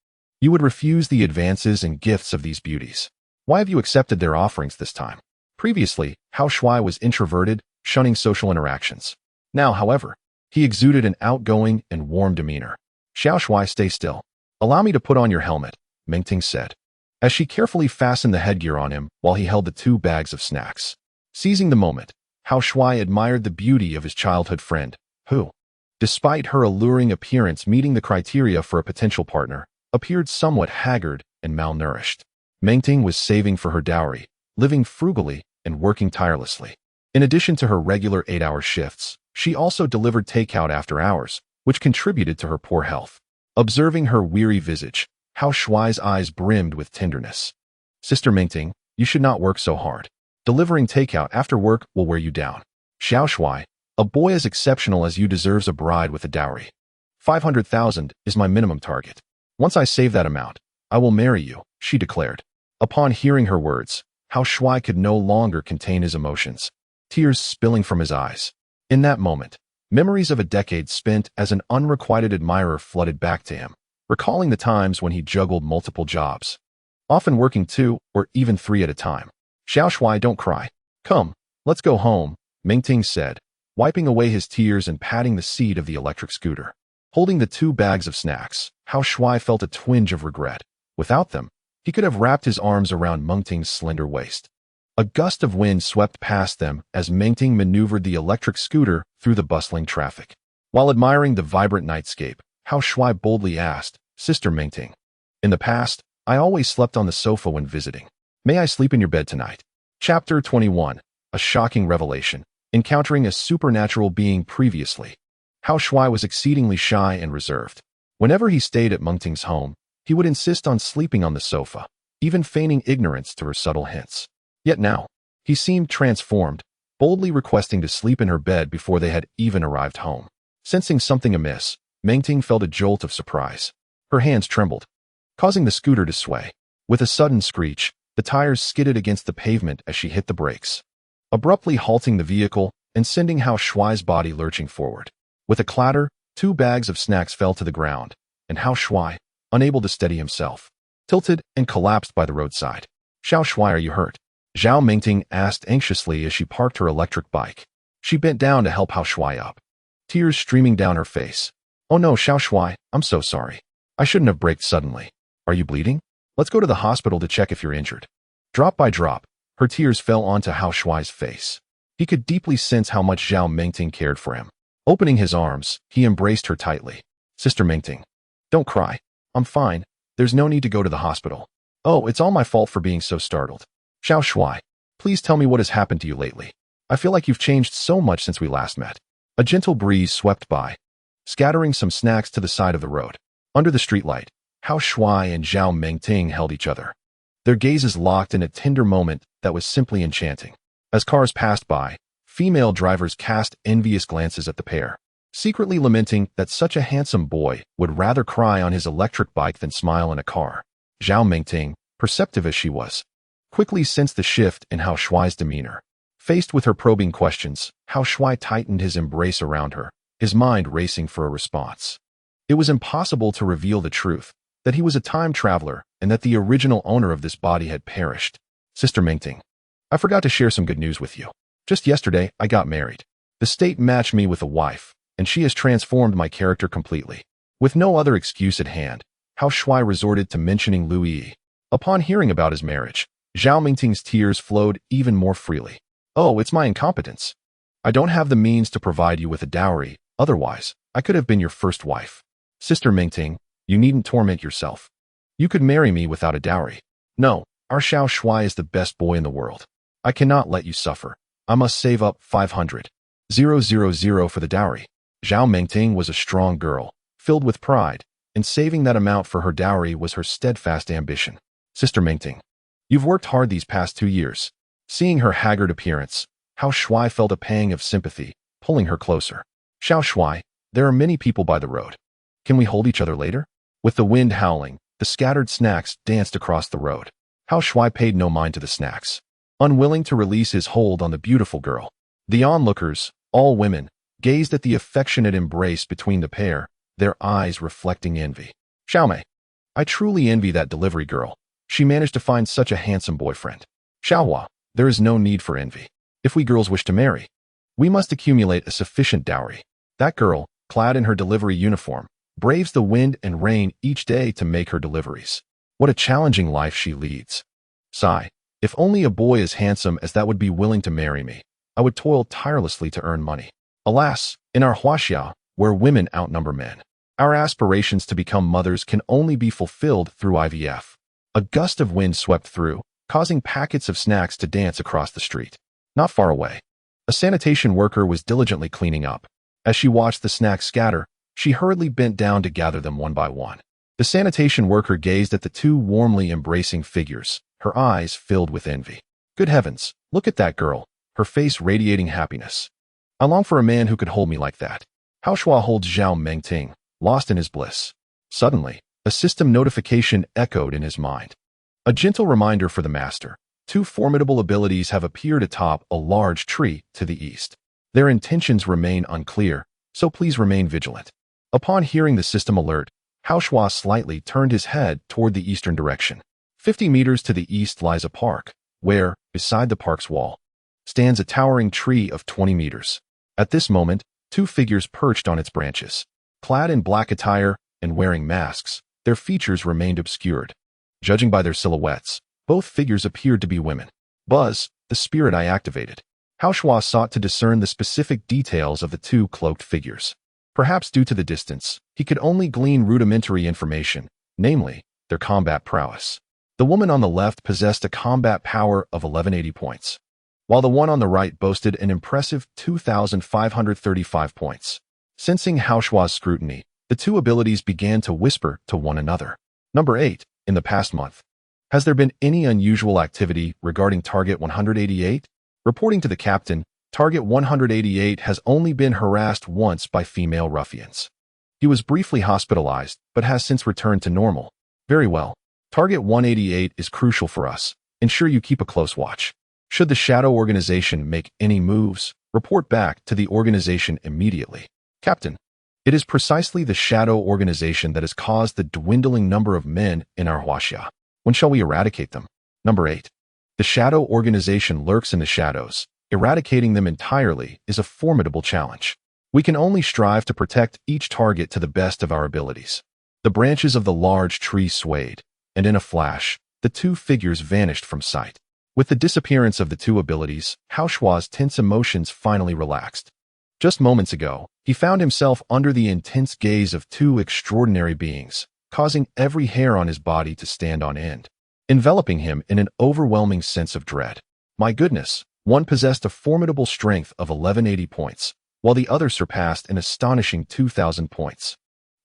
you would refuse the advances and gifts of these beauties. Why have you accepted their offerings this time?" Previously, Hao Shuai was introverted, shunning social interactions. Now, however, he exuded an outgoing and warm demeanor. "Xiao Shuai, stay still. Allow me to put on your helmet," Mingting said, as she carefully fastened the headgear on him while he held the 2 bags of snacks. Seizing the moment, Hao Shuai admired the beauty of his childhood friend, who, despite her alluring appearance meeting the criteria for a potential partner, appeared somewhat haggard and malnourished. Mingting was saving for her dowry, living frugally and working tirelessly. In addition to her regular 8-hour shifts, she also delivered takeout after hours, which contributed to her poor health. Observing her weary visage, Hao Shuai's eyes brimmed with tenderness. "Sister Mingting, you should not work so hard. Delivering takeout after work will wear you down. Xiao Shuai, a boy as exceptional as you deserves a bride with a dowry. 500,000 is my minimum target. Once I save that amount, I will marry you," she declared. Upon hearing her words, Hao Shuai could no longer contain his emotions, tears spilling from his eyes. In that moment, memories of a decade spent as an unrequited admirer flooded back to him, recalling the times when he juggled multiple jobs, often working 2 or even 3 at a time. "Xiao Shuai, don't cry. Come, let's go home," Mingting said, wiping away his tears and patting the seat of the electric scooter. Holding the 2 bags of snacks, Hao Shuai felt a twinge of regret. Without them, he could have wrapped his arms around Mingting's slender waist. A gust of wind swept past them as Mingting maneuvered the electric scooter through the bustling traffic. While admiring the vibrant nightscape, Hao Shuai boldly asked, "Sister Mingting, in the past, I always slept on the sofa when visiting. May I sleep in your bed tonight?" Chapter 21. A shocking revelation. Encountering a supernatural being previously. Hao Shuai was exceedingly shy and reserved. Whenever he stayed at Mingting's home, he would insist on sleeping on the sofa, even feigning ignorance to her subtle hints. Yet now, he seemed transformed, boldly requesting to sleep in her bed before they had even arrived home. Sensing something amiss, Mingting felt a jolt of surprise. Her hands trembled, causing the scooter to sway. With a sudden screech, the tires skidded against the pavement as she hit the brakes, abruptly halting the vehicle and sending Hao Shuai's body lurching forward. With a clatter, 2 bags of snacks fell to the ground, and Hao Shuai, unable to steady himself, tilted and collapsed by the roadside. "Xiao Shuai, are you hurt?" Zhao Mingting asked anxiously as she parked her electric bike. She bent down to help Hao Shuai up, tears streaming down her face. "Oh no, Xiao Shuai, I'm so sorry. I shouldn't have braked suddenly. Are you bleeding? Let's go to the hospital to check if you're injured." Drop by drop, her tears fell onto Hao Shuai's face. He could deeply sense how much Zhao Mingting cared for him. Opening his arms, he embraced her tightly. "Sister Mingting, don't cry. I'm fine. There's no need to go to the hospital." "Oh, it's all my fault for being so startled. Xiao Shuai, please tell me what has happened to you lately. I feel like you've changed so much since we last met." A gentle breeze swept by, scattering some snacks to the side of the road. Under the streetlight, Hao Shuai and Zhao Mingting held each other, their gazes locked in a tender moment that was simply enchanting. As cars passed by, female drivers cast envious glances at the pair. secretly lamenting that such a handsome boy would rather cry on his electric bike than smile in a car. Zhao Mingting, perceptive as she was, quickly sensed the shift in Hao Shuai's demeanor. Faced with her probing questions, Hao Shuai tightened his embrace around her, his mind racing for a response. It was impossible to reveal the truth, that he was a time traveler and that the original owner of this body had perished. Sister Mingting, I forgot to share some good news with you. Just yesterday, I got married. The state matched me with a wife, and she has transformed my character completely. With no other excuse at hand, Hao Shuai resorted to mentioning Lu Yi. Upon hearing about his marriage, Zhao Mingting's tears flowed even more freely. Oh, it's my incompetence. I don't have the means to provide you with a dowry, otherwise, I could have been your first wife. Sister Mingting, you needn't torment yourself. You could marry me without a dowry. No, our Xiao Shuai is the best boy in the world. I cannot let you suffer. I must save up 500,000 for the dowry. Zhao Mingting was a strong girl, filled with pride, and saving that amount for her dowry was her steadfast ambition. Sister Mingting, you've worked hard these past 2 years. Seeing her haggard appearance, Hao Shuai felt a pang of sympathy, pulling her closer. Xiao Shuai, there are many people by the road. Can we hold each other later? With the wind howling, the scattered snacks danced across the road. Hao Shuai paid no mind to the snacks, unwilling to release his hold on the beautiful girl. The onlookers, all women, gazed at the affectionate embrace between the pair, their eyes reflecting envy. Xiaomei, I truly envy that delivery girl. She managed to find such a handsome boyfriend. Xiaohua, there is no need for envy. If we girls wish to marry, we must accumulate a sufficient dowry. That girl, clad in her delivery uniform, braves the wind and rain each day to make her deliveries. What a challenging life she leads. Sigh, if only a boy as handsome as that would be willing to marry me, I would toil tirelessly to earn money. Alas, in our Huaxia, where women outnumber men, our aspirations to become mothers can only be fulfilled through IVF. A gust of wind swept through, causing packets of snacks to dance across the street. Not far away, a sanitation worker was diligently cleaning up. As she watched the snacks scatter, she hurriedly bent down to gather them one by one. The sanitation worker gazed at the two warmly embracing figures, her eyes filled with envy. Good heavens, look at that girl, her face radiating happiness. I long for a man who could hold me like that. Hao Shuai holds Zhao Mingting, lost in his bliss. Suddenly, a system notification echoed in his mind. A gentle reminder for the master. 2 formidable abilities have appeared atop a large tree to the east. Their intentions remain unclear, so please remain vigilant. Upon hearing the system alert, Hao Shuai slightly turned his head toward the eastern direction. 50 meters to the east lies a park, where, beside the park's wall, stands a towering tree of 20 meters. At this moment, 2 figures perched on its branches. Clad in black attire and wearing masks, their features remained obscured. Judging by their silhouettes, both figures appeared to be women. Buzz, the spirit I activated. Hao Shuai sought to discern the specific details of the 2 cloaked figures. Perhaps due to the distance, he could only glean rudimentary information, namely, their combat prowess. The woman on the left possessed a combat power of 1180 points, while the one on the right boasted an impressive 2,535 points. Sensing Hao Shuai's scrutiny, the 2 abilities began to whisper to one another. Number 8, in the past month, has there been any unusual activity regarding Target 188? Reporting to the captain, Target 188 has only been harassed once by female ruffians. He was briefly hospitalized, but has since returned to normal. Very well. Target 188 is crucial for us. Ensure you keep a close watch. Should the Shadow Organization make any moves, report back to the organization immediately. Captain, it is precisely the Shadow Organization that has caused the dwindling number of men in our Huaxia. When shall we eradicate them? Number 8. The Shadow Organization lurks in the shadows. Eradicating them entirely is a formidable challenge. We can only strive to protect each target to the best of our abilities. The branches of the large tree swayed, and in a flash, the 2 figures vanished from sight. With the disappearance of the 2 abilities, Hao Shuai's tense emotions finally relaxed. Just moments ago, he found himself under the intense gaze of 2 extraordinary beings, causing every hair on his body to stand on end, enveloping him in an overwhelming sense of dread. My goodness, one possessed a formidable strength of 1180 points, while the other surpassed an astonishing 2,000 points.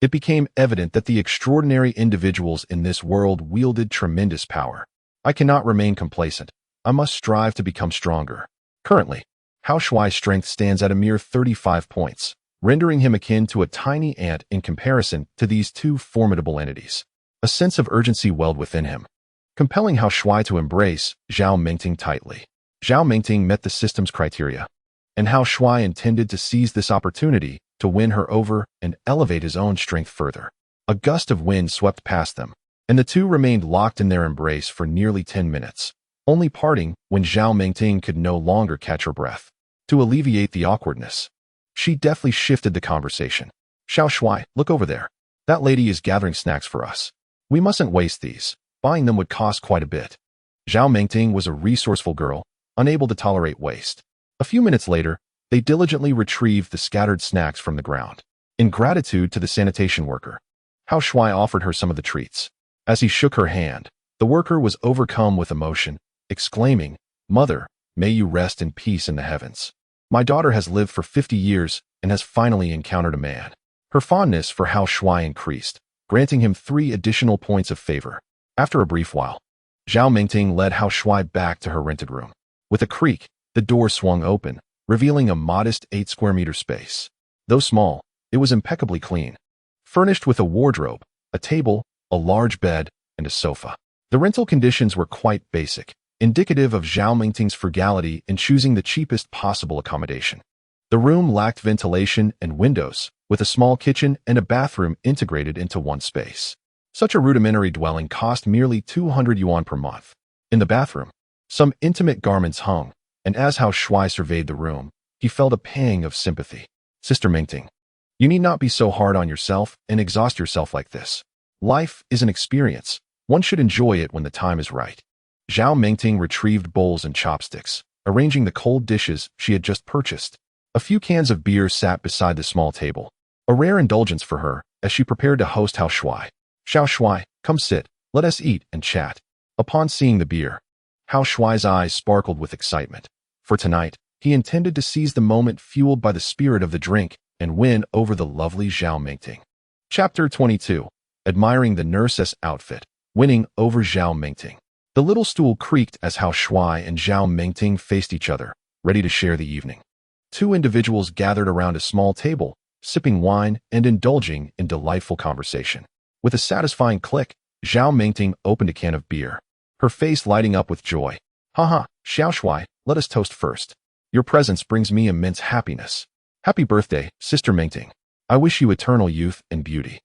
It became evident that the extraordinary individuals in this world wielded tremendous power. I cannot remain complacent. I must strive to become stronger. Currently, Hao Shuai's strength stands at a mere 35 points, rendering him akin to a tiny ant in comparison to these two formidable entities. A sense of urgency welled within him, compelling Hao Shuai to embrace Zhao Mengting tightly. Zhao Mengting met the system's criteria, and Hao Shuai intended to seize this opportunity to win her over and elevate his own strength further. A gust of wind swept past them, and the two remained locked in their embrace for nearly 10 minutes, only parting when Zhao Mengting could no longer catch her breath. To alleviate the awkwardness, she deftly shifted the conversation. Hao Shuai, look over there. That lady is gathering snacks for us. We mustn't waste these. Buying them would cost quite a bit. Zhao Mengting was a resourceful girl, unable to tolerate waste. A few minutes later, they diligently retrieved the scattered snacks from the ground. In gratitude to the sanitation worker, Hao Shuai offered her some of the treats. As he shook her hand, the worker was overcome with emotion, exclaiming, "Mother, may you rest in peace in the heavens. My daughter has lived for 50 years and has finally encountered a man." Her fondness for Hao Shuai increased, granting him 3 additional points of favor. After a brief while, Zhao Mengting led Hao Shuai back to her rented room. With a creak, the door swung open, revealing a modest 8-square-meter space. Though small, it was impeccably clean, furnished with a wardrobe, a table, a large bed, and a sofa. The rental conditions were quite basic, indicative of Zhao Mengting's frugality in choosing the cheapest possible accommodation. The room lacked ventilation and windows, with a small kitchen and a bathroom integrated into one space. Such a rudimentary dwelling cost merely 200 yuan per month. In the bathroom, some intimate garments hung, and as Hao Shuai surveyed the room, he felt a pang of sympathy. Sister Mengting, you need not be so hard on yourself and exhaust yourself like this. Life is an experience. One should enjoy it when the time is right. Zhao Mengting retrieved bowls and chopsticks, arranging the cold dishes she had just purchased. A few cans of beer sat beside the small table, a rare indulgence for her as she prepared to host Hao Shuai. Hao Shuai, come sit, let us eat and chat. Upon seeing the beer, Hao Shuai's eyes sparkled with excitement. For tonight, he intended to seize the moment fueled by the spirit of the drink and win over the lovely Zhao Mengting. Chapter 22. Admiring the nurse's outfit, winning over Zhao Mengting. The little stool creaked as Hao Shuai and Zhao Mengting faced each other, ready to share the evening. 2 individuals gathered around a small table, sipping wine and indulging in delightful conversation. With a satisfying click, Zhao Mengting opened a can of beer, her face lighting up with joy. Haha, Hao Shuai, let us toast first. Your presence brings me immense happiness. Happy birthday, Sister Mengting. I wish you eternal youth and beauty.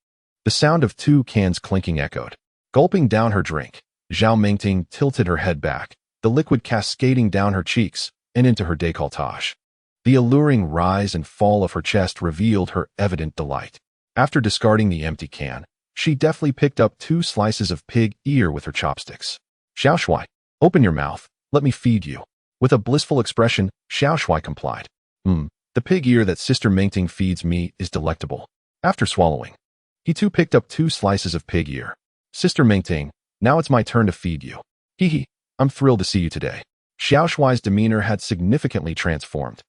The sound of 2 cans clinking echoed. Gulping down her drink, Zhao Mengting tilted her head back, the liquid cascading down her cheeks and into her décolletage. The alluring rise and fall of her chest revealed her evident delight. After discarding the empty can, she deftly picked up 2 slices of pig ear with her chopsticks. Hao Shuai, open your mouth, let me feed you. With a blissful expression, Hao Shuai complied. The pig ear that Sister Mengting feeds me is delectable. After swallowing, he too picked up 2 slices of pig ear. Sister Mengting, now it's my turn to feed you. Hee, I'm thrilled to see you today. Hao Shuai's demeanor had significantly transformed,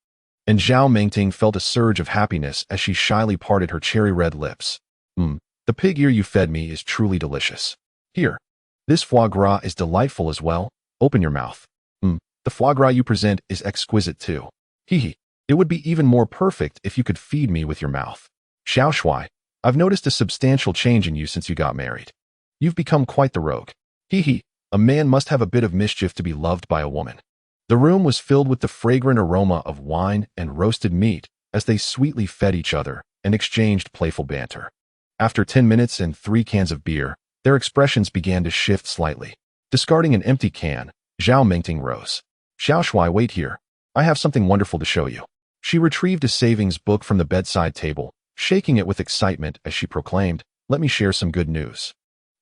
and Zhao Mengting felt a surge of happiness as she shyly parted her cherry-red lips. The pig ear you fed me is truly delicious. Here, this foie gras is delightful as well. Open your mouth. The foie gras you present is exquisite too. Hee, it would be even more perfect if you could feed me with your mouth. Hao Shuai, I've noticed a substantial change in you since you got married. You've become quite the rogue. Hee, a man must have a bit of mischief to be loved by a woman. The room was filled with the fragrant aroma of wine and roasted meat as they sweetly fed each other and exchanged playful banter. After 10 minutes and 3 cans of beer, their expressions began to shift slightly. Discarding an empty can, Zhao Mengting rose. Hao Shuai, wait here. I have something wonderful to show you. She retrieved a savings book from the bedside table, shaking it with excitement as she proclaimed, let me share some good news.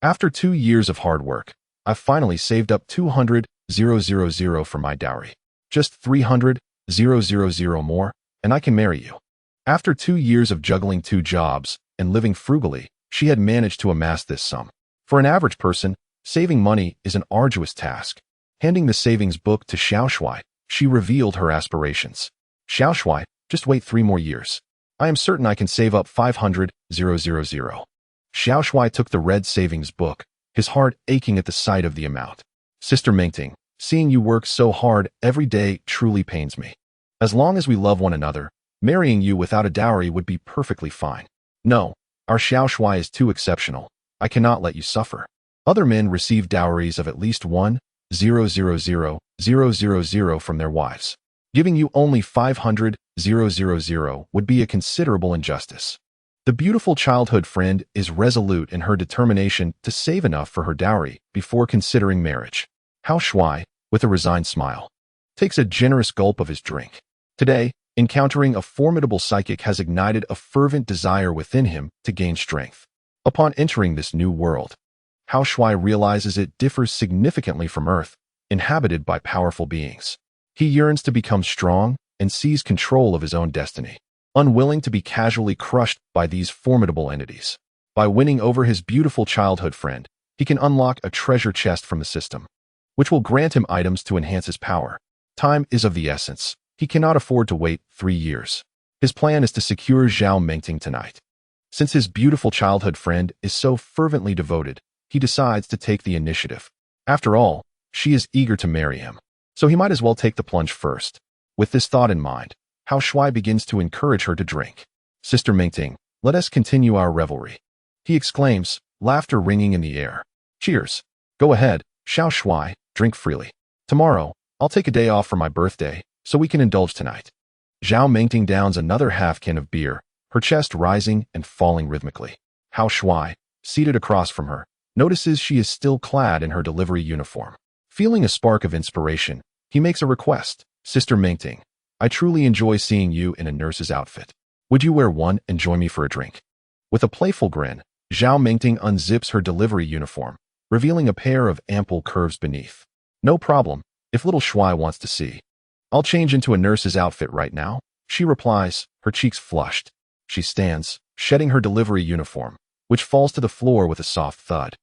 After 2 years of hard work, I've finally saved up 200,000 for my dowry. Just 300,000 more, and I can marry you. After 2 years of juggling 2 jobs and living frugally, she had managed to amass this sum. For an average person, saving money is an arduous task. Handing the savings book to Hao Shuai, she revealed her aspirations. Hao Shuai, just wait 3 more years. I am certain I can save up 500,000. Hao Shuai took the red savings book, his heart aching at the sight of the amount. Sister Mengting, seeing you work so hard every day truly pains me. As long as we love one another, Marrying you without a dowry would be perfectly fine. No, our Xiao Shuai is too exceptional. I cannot let you suffer. Other men receive dowries of at least 1,000,000 from their wives. Giving you only 500,000 would be a considerable injustice. The beautiful childhood friend is resolute in her determination to save enough for her dowry before considering marriage. Hao Shuai, with a resigned smile, takes a generous gulp of his drink. Today, encountering a formidable psychic has ignited a fervent desire within him to gain strength. Upon entering this new world, Hao Shuai realizes it differs significantly from Earth, inhabited by powerful beings. He yearns to become strong and seize control of his own destiny, unwilling to be casually crushed by these formidable entities. By winning over his beautiful childhood friend, he can unlock a treasure chest from the system, which will grant him items to enhance his power. Time is of the essence. He cannot afford to wait 3 years. His plan is to secure Zhao Mengting tonight. Since his beautiful childhood friend is so fervently devoted, he decides to take the initiative. After all, she is eager to marry him, so he might as well take the plunge first. With this thought in mind, Hao Shuai begins to encourage her to drink. Sister Mengting, let us continue our revelry, he exclaims, laughter ringing in the air. Cheers. Go ahead, Xiao Shuai, drink freely. Tomorrow, I'll take a day off for my birthday, so we can indulge tonight. Zhao Mengting downs another half-can of beer, her chest rising and falling rhythmically. Hao Shuai, seated across from her, notices she is still clad in her delivery uniform. Feeling a spark of inspiration, he makes a request. Sister Mengting, I truly enjoy seeing you in a nurse's outfit. Would you wear one and join me for a drink? With a playful grin, Zhao Mengting unzips her delivery uniform, revealing a pair of ample curves beneath. No problem, if little Shuai wants to see. I'll change into a nurse's outfit right now, she replies, her cheeks flushed. She stands, shedding her delivery uniform, which falls to the floor with a soft thud.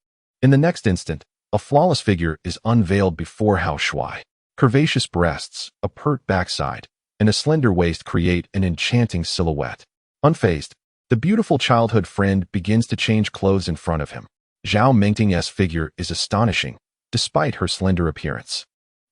In the next instant, a flawless figure is unveiled before Hao Shuai. Curvaceous breasts, a pert backside, and a slender waist create an enchanting silhouette. Unfazed, the beautiful childhood friend begins to change clothes in front of him. Zhao Mengting's figure is astonishing, despite her slender appearance.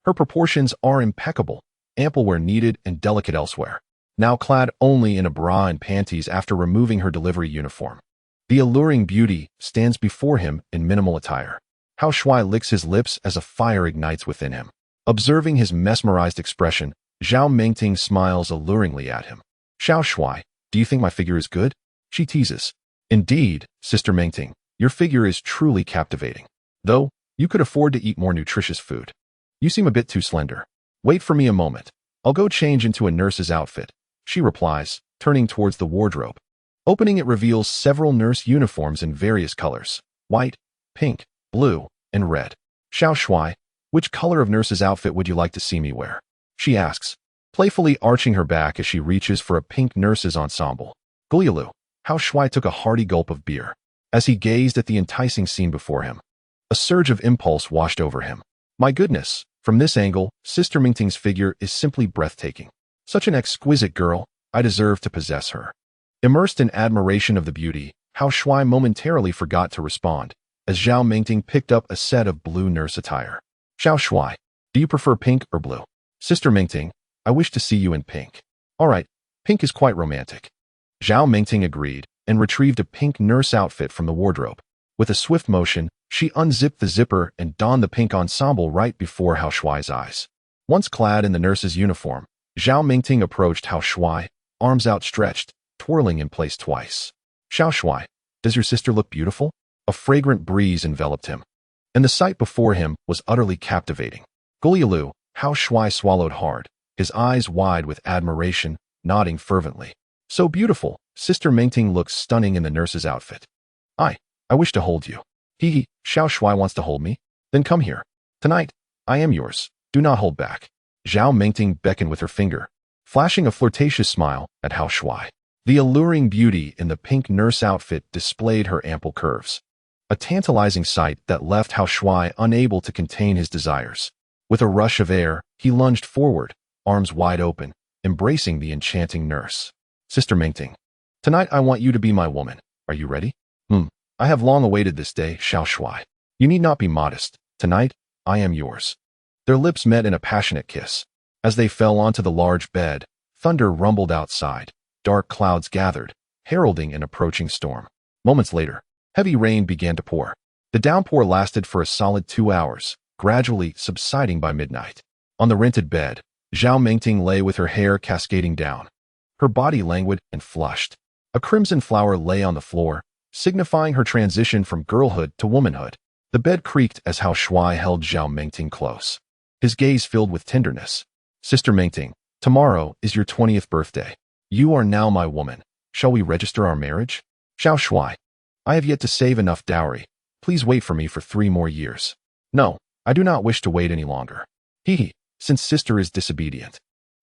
Her proportions are impeccable, ample where needed and delicate elsewhere. Now clad only in a bra and panties after removing her delivery uniform, the alluring beauty stands before him in minimal attire. Hao Shuai licks his lips as a fire ignites within him. Observing his mesmerized expression, Zhao Mengting smiles alluringly at him. Xiao Shuai, do you think my figure is good? She teases. Indeed, Sister Mengting, your figure is truly captivating. Though, you could afford to eat more nutritious food. You seem a bit too slender. Wait for me a moment. I'll go change into a nurse's outfit, she replies, turning towards the wardrobe. Opening it reveals several nurse uniforms in various colors: white, pink, blue, and red. Xiao Shuai, which color of nurse's outfit would you like to see me wear? She asks, playfully arching her back as she reaches for a pink nurse's ensemble. Gulialu, Hao Shuai took a hearty gulp of beer. As he gazed at the enticing scene before him, a surge of impulse washed over him. My goodness, from this angle, Sister Mengting's figure is simply breathtaking. Such an exquisite girl, I deserve to possess her. Immersed in admiration of the beauty, Hao Shuai momentarily forgot to respond, as Zhao Mengting picked up a set of blue nurse attire. Xiao Shuai, do you prefer pink or blue? Sister Mengting, I wish to see you in pink. All right, pink is quite romantic. Zhao Mengting agreed and retrieved a pink nurse outfit from the wardrobe. With a swift motion, she unzipped the zipper and donned the pink ensemble right before Hao Shuai's eyes. Once clad in the nurse's uniform, Zhao Mengting approached Hao Shuai, arms outstretched, twirling in place twice. Xiao Shuai, does your sister look beautiful? A fragrant breeze enveloped him, and the sight before him was utterly captivating. Gulialu, Hao Shuai swallowed hard, his eyes wide with admiration, nodding fervently. So beautiful, Sister Mengting looks stunning in the nurse's outfit. I wish to hold you. Xiao Shuai wants to hold me? Then come here. Tonight, I am yours. Do not hold back. Zhao Mengting beckoned with her finger, flashing a flirtatious smile at Hao Shuai. The alluring beauty in the pink nurse outfit displayed her ample curves, a tantalizing sight that left Hao Shuai unable to contain his desires. With a rush of air, he lunged forward, arms wide open, embracing the enchanting nurse. Sister Mengting, tonight I want you to be my woman. Are you ready? I have long awaited this day, Xiao Shuai. You need not be modest. Tonight, I am yours. Their lips met in a passionate kiss. As they fell onto the large bed, thunder rumbled outside, Dark clouds gathered, heralding an approaching storm. Moments later, heavy rain began to pour. The downpour lasted for a solid 2 hours, gradually subsiding by midnight. On the rented bed, Zhao Mengting lay with her hair cascading down, her body languid and flushed. A crimson flower lay on the floor, signifying her transition from girlhood to womanhood. The bed creaked as Hao Shuai held Zhao Mengting close, his gaze filled with tenderness. Sister Mengting, tomorrow is your 20th birthday. You are now my woman. Shall we register our marriage? Xiao Shuai, I have yet to save enough dowry. Please wait for me for 3 more years. No, I do not wish to wait any longer. Hee, since sister is disobedient,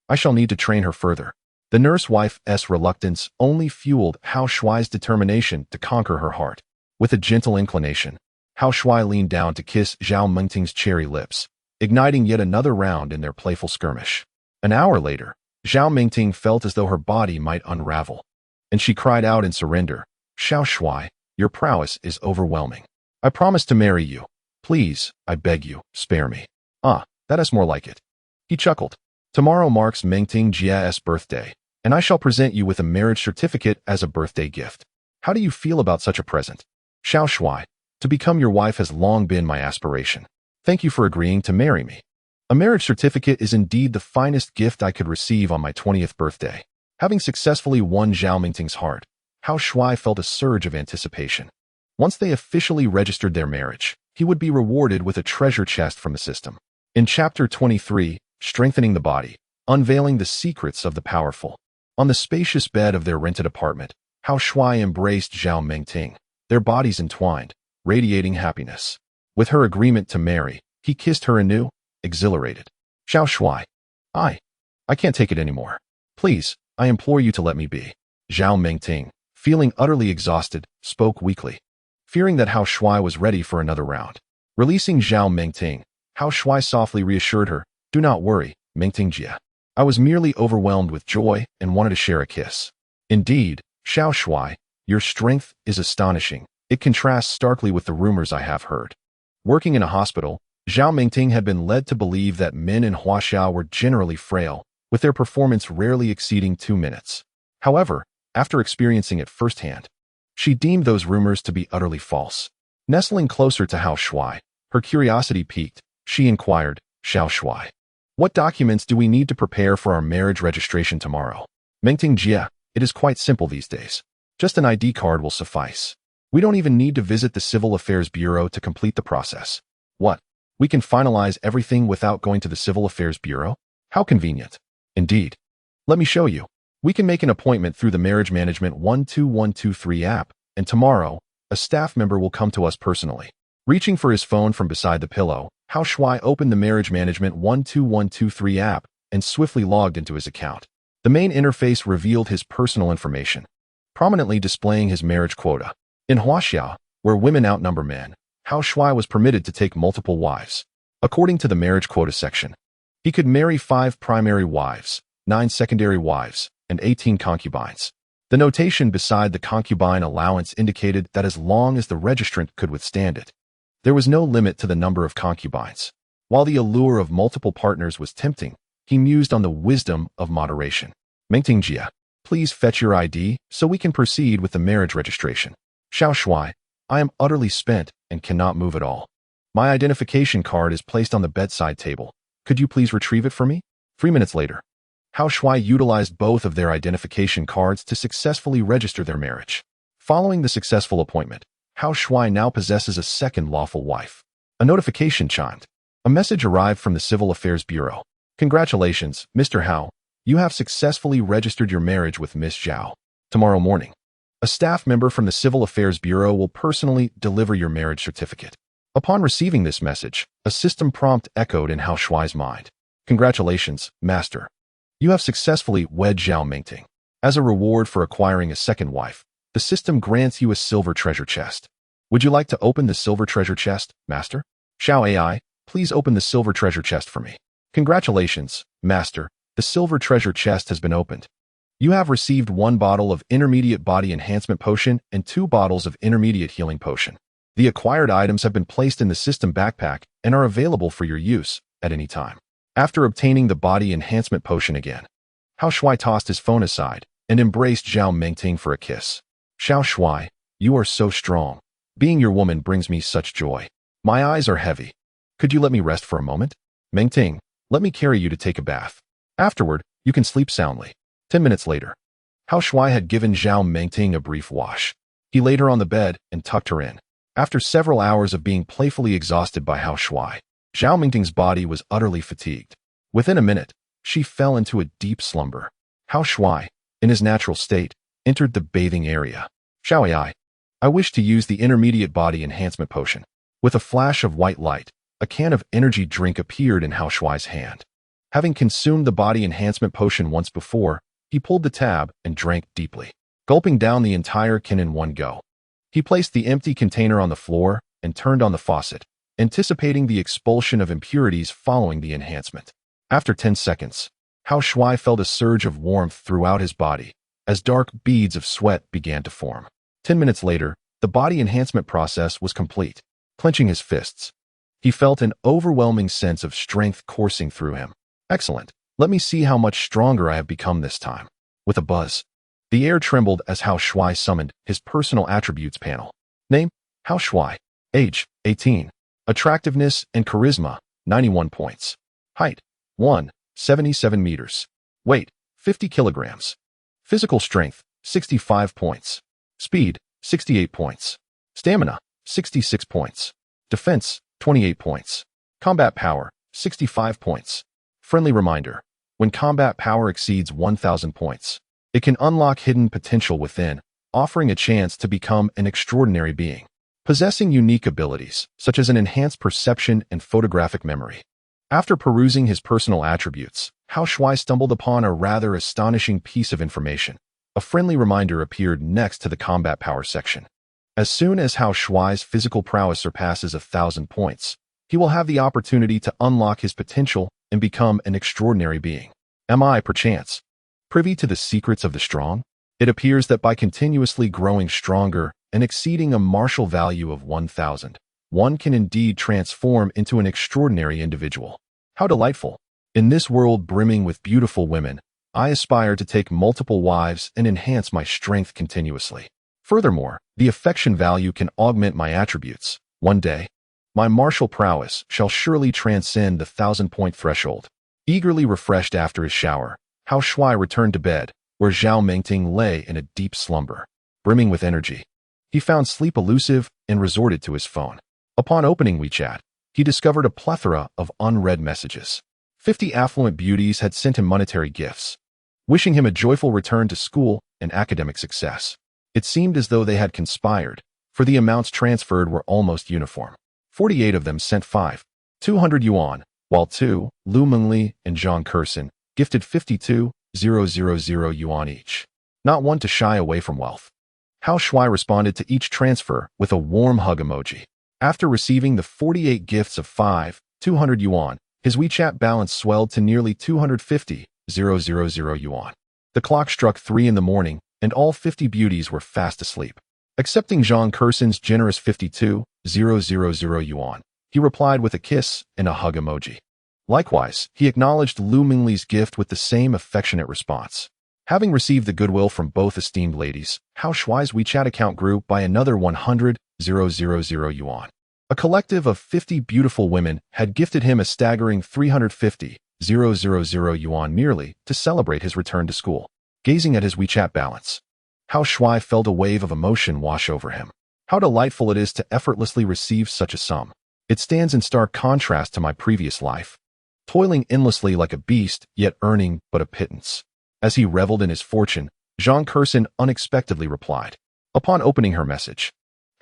I shall need to train her further. The nurse wife's reluctance only fueled Hao Shuai's determination to conquer her heart. With a gentle inclination, Hao Shuai leaned down to kiss Zhao Mengting's cherry lips, igniting yet another round in their playful skirmish. An hour later, Zhao Mengting felt as though her body might unravel, and she cried out in surrender, Xiao Shuai, your prowess is overwhelming. I promise to marry you. Please, I beg you, spare me. Ah, that is more like it. He chuckled. Tomorrow marks Mengting Jia's birthday, and I shall present you with a marriage certificate as a birthday gift. How do you feel about such a present? Xiao Shuai, to become your wife has long been my aspiration. Thank you for agreeing to marry me. A marriage certificate is indeed the finest gift I could receive on my 20th birthday. Having successfully won Zhao Mengting's heart, Hao Shuai felt a surge of anticipation. Once they officially registered their marriage, he would be rewarded with a treasure chest from the system. In Chapter 23, Strengthening the Body, unveiling the secrets of the powerful. On the spacious bed of their rented apartment, Hao Shuai embraced Zhao Mengting, their bodies entwined, radiating happiness. With her agreement to marry, he kissed her anew, exhilarated. Xiao Shuai, I can't take it anymore. Please, I implore you to let me be. Zhao Mengting, feeling utterly exhausted, spoke weakly, fearing that Hao Shuai was ready for another round. Releasing Zhao Mengting, Hao Shuai softly reassured her, do not worry, Mengting Jia. I was merely overwhelmed with joy and wanted to share a kiss. Indeed, Xiao Shuai, your strength is astonishing. It contrasts starkly with the rumors I have heard. Working in a hospital, Zhao Mengting had been led to believe that men in Huaxiao were generally frail, with their performance rarely exceeding 2 minutes. However, after experiencing it firsthand, she deemed those rumors to be utterly false. Nestling closer to Hao Shuai, her curiosity piqued, she inquired, Xiao Shuai, what documents do we need to prepare for our marriage registration tomorrow? Mengting Jia, it is quite simple these days. Just an ID card will suffice. We don't even need to visit the Civil Affairs Bureau to complete the process. What? We can finalize everything without going to the Civil Affairs Bureau? How convenient. Indeed. Let me show you. We can make an appointment through the Marriage Management 12123 app, and tomorrow, a staff member will come to us personally. Reaching for his phone from beside the pillow, Hao Shuai opened the Marriage Management 12123 app and swiftly logged into his account. The main interface revealed his personal information, prominently displaying his marriage quota. In Huaxiao, where women outnumber men, Hao Shuai was permitted to take multiple wives. According to the marriage quota section, he could marry 5 primary wives, 9 secondary wives, and 18 concubines. The notation beside the concubine allowance indicated that as long as the registrant could withstand it, there was no limit to the number of concubines. While the allure of multiple partners was tempting, he mused on the wisdom of moderation. Mengting Jia, please fetch your ID so we can proceed with the marriage registration. Xiao Shuai, I am utterly spent and cannot move at all. My identification card is placed on the bedside table. Could you please retrieve it for me? 3 minutes later, Hao Shuai utilized both of their identification cards to successfully register their marriage. Following the successful appointment, Hao Shuai now possesses a second lawful wife. A notification chimed. A message arrived from the Civil Affairs Bureau. Congratulations, Mr. Hao. You have successfully registered your marriage with Miss Zhao. Tomorrow morning, a staff member from the Civil Affairs Bureau will personally deliver your marriage certificate. Upon receiving this message, a system prompt echoed in Hao Shuai's mind. Congratulations, Master. You have successfully wed Zhao Mengting. As a reward for acquiring a second wife, the system grants you a silver treasure chest. Would you like to open the silver treasure chest, Master? Xiao AI, please open the silver treasure chest for me. Congratulations, Master. The silver treasure chest has been opened. You have received 1 bottle of Intermediate Body Enhancement Potion and 2 bottles of Intermediate Healing Potion. The acquired items have been placed in the system backpack and are available for your use at any time. After obtaining the Body Enhancement Potion again, Hao Shuai tossed his phone aside and embraced Zhao Mengting for a kiss. Xiao Shuai, you are so strong. Being your woman brings me such joy. My eyes are heavy. Could you let me rest for a moment? Mengting, let me carry you to take a bath. Afterward, you can sleep soundly. 10 minutes later. Hao Shuai had given Zhao Mengting a brief wash. He laid her on the bed and tucked her in. After several hours of being playfully exhausted by Hao Shuai, Zhao Mengting's body was utterly fatigued. Within a minute, she fell into a deep slumber. Hao Shuai, in his natural state, entered the bathing area. Xiaoyai, I wish to use the intermediate body enhancement potion. With a flash of white light, a can of energy drink appeared in Hao Shuai's hand. Having consumed the body enhancement potion once before, he pulled the tab and drank deeply, gulping down the entire can in one go. He placed the empty container on the floor and turned on the faucet, anticipating the expulsion of impurities following the enhancement. After 10 seconds, Hao Shuai felt a surge of warmth throughout his body as dark beads of sweat began to form. 10 minutes later, the body enhancement process was complete. Clenching his fists, he felt an overwhelming sense of strength coursing through him. Excellent. Let me see how much stronger I have become this time. With a buzz, the air trembled as Hao Shuai summoned his personal attributes panel. Name, Hao Shuai. Age, 18. Attractiveness and charisma, 91 points. Height, 1.77 meters. Weight, 50 kilograms. Physical strength, 65 points. Speed, 68 points. Stamina, 66 points. Defense, 28 points. Combat power, 65 points. Friendly reminder, when combat power exceeds 1,000 points, it can unlock hidden potential within, offering a chance to become an extraordinary being, possessing unique abilities, such as an enhanced perception and photographic memory. After perusing his personal attributes, Hao Shuai stumbled upon a rather astonishing piece of information. A friendly reminder appeared next to the combat power section. As soon as Hao Shuai's physical prowess surpasses 1,000 points, he will have the opportunity to unlock his potential and become an extraordinary being. Am I, perchance, privy to the secrets of the strong? It appears that by continuously growing stronger and exceeding a martial value of 1,000, one can indeed transform into an extraordinary individual. How delightful! In this world brimming with beautiful women, I aspire to take multiple wives and enhance my strength continuously. Furthermore, the affection value can augment my attributes. One day, my martial prowess shall surely transcend the 1,000-point threshold. Eagerly refreshed after his shower, Hao Shuai returned to bed, where Zhao Mengting lay in a deep slumber. Brimming with energy, he found sleep elusive and resorted to his phone. Upon opening WeChat, he discovered a plethora of unread messages. 50 affluent beauties had sent him monetary gifts, wishing him a joyful return to school and academic success. It seemed as though they had conspired, for the amounts transferred were almost uniform. 48 of them sent 200 yuan, while 2, Lu Mengli and Zhang Kersen, gifted 52,000 yuan each. Not one to shy away from wealth. Hao Shuai responded to each transfer with a warm hug emoji. After receiving the 48 gifts of 200 yuan, his WeChat balance swelled to nearly 250,000 yuan. The clock struck 3 in the morning, and all 50 beauties were fast asleep. Accepting Zhang Kersen's generous 52,000 yuan, he replied with a kiss and a hug emoji. Likewise, he acknowledged Lu Mingli's gift with the same affectionate response. Having received the goodwill from both esteemed ladies, Hao Shuai's WeChat account grew by another 100,000 yuan. A collective of 50 beautiful women had gifted him a staggering 350,000 yuan merely to celebrate his return to school. Gazing at his WeChat balance, Hao Shuai felt a wave of emotion wash over him. How delightful it is to effortlessly receive such a sum. It stands in stark contrast to my previous life, toiling endlessly like a beast, yet earning but a pittance. As he reveled in his fortune, Zhang Kersen unexpectedly replied. Upon opening her message,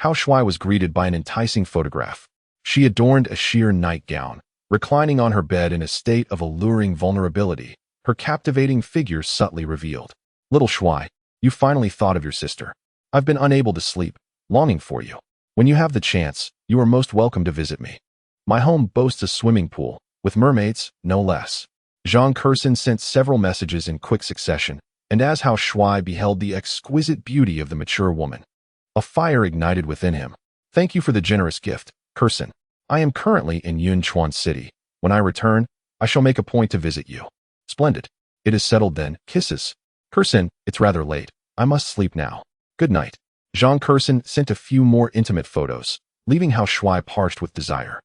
Hao Shuai was greeted by an enticing photograph. She adorned a sheer nightgown, reclining on her bed in a state of alluring vulnerability, her captivating figure subtly revealed. Little Shuai, you finally thought of your sister. I've been unable to sleep, longing for you. When you have the chance, you are most welcome to visit me. My home boasts a swimming pool, with mermaids, no less. Zhang Kersen sent several messages in quick succession, and as Hao Shuai beheld the exquisite beauty of the mature woman, a fire ignited within him. Thank you for the generous gift, Kersen. I am currently in Yunchuan City. When I return, I shall make a point to visit you. Splendid. It is settled then. Kisses. Curson, it's rather late. I must sleep now. Good night. Jean Curson sent a few more intimate photos, leaving Hao Shuai parched with desire.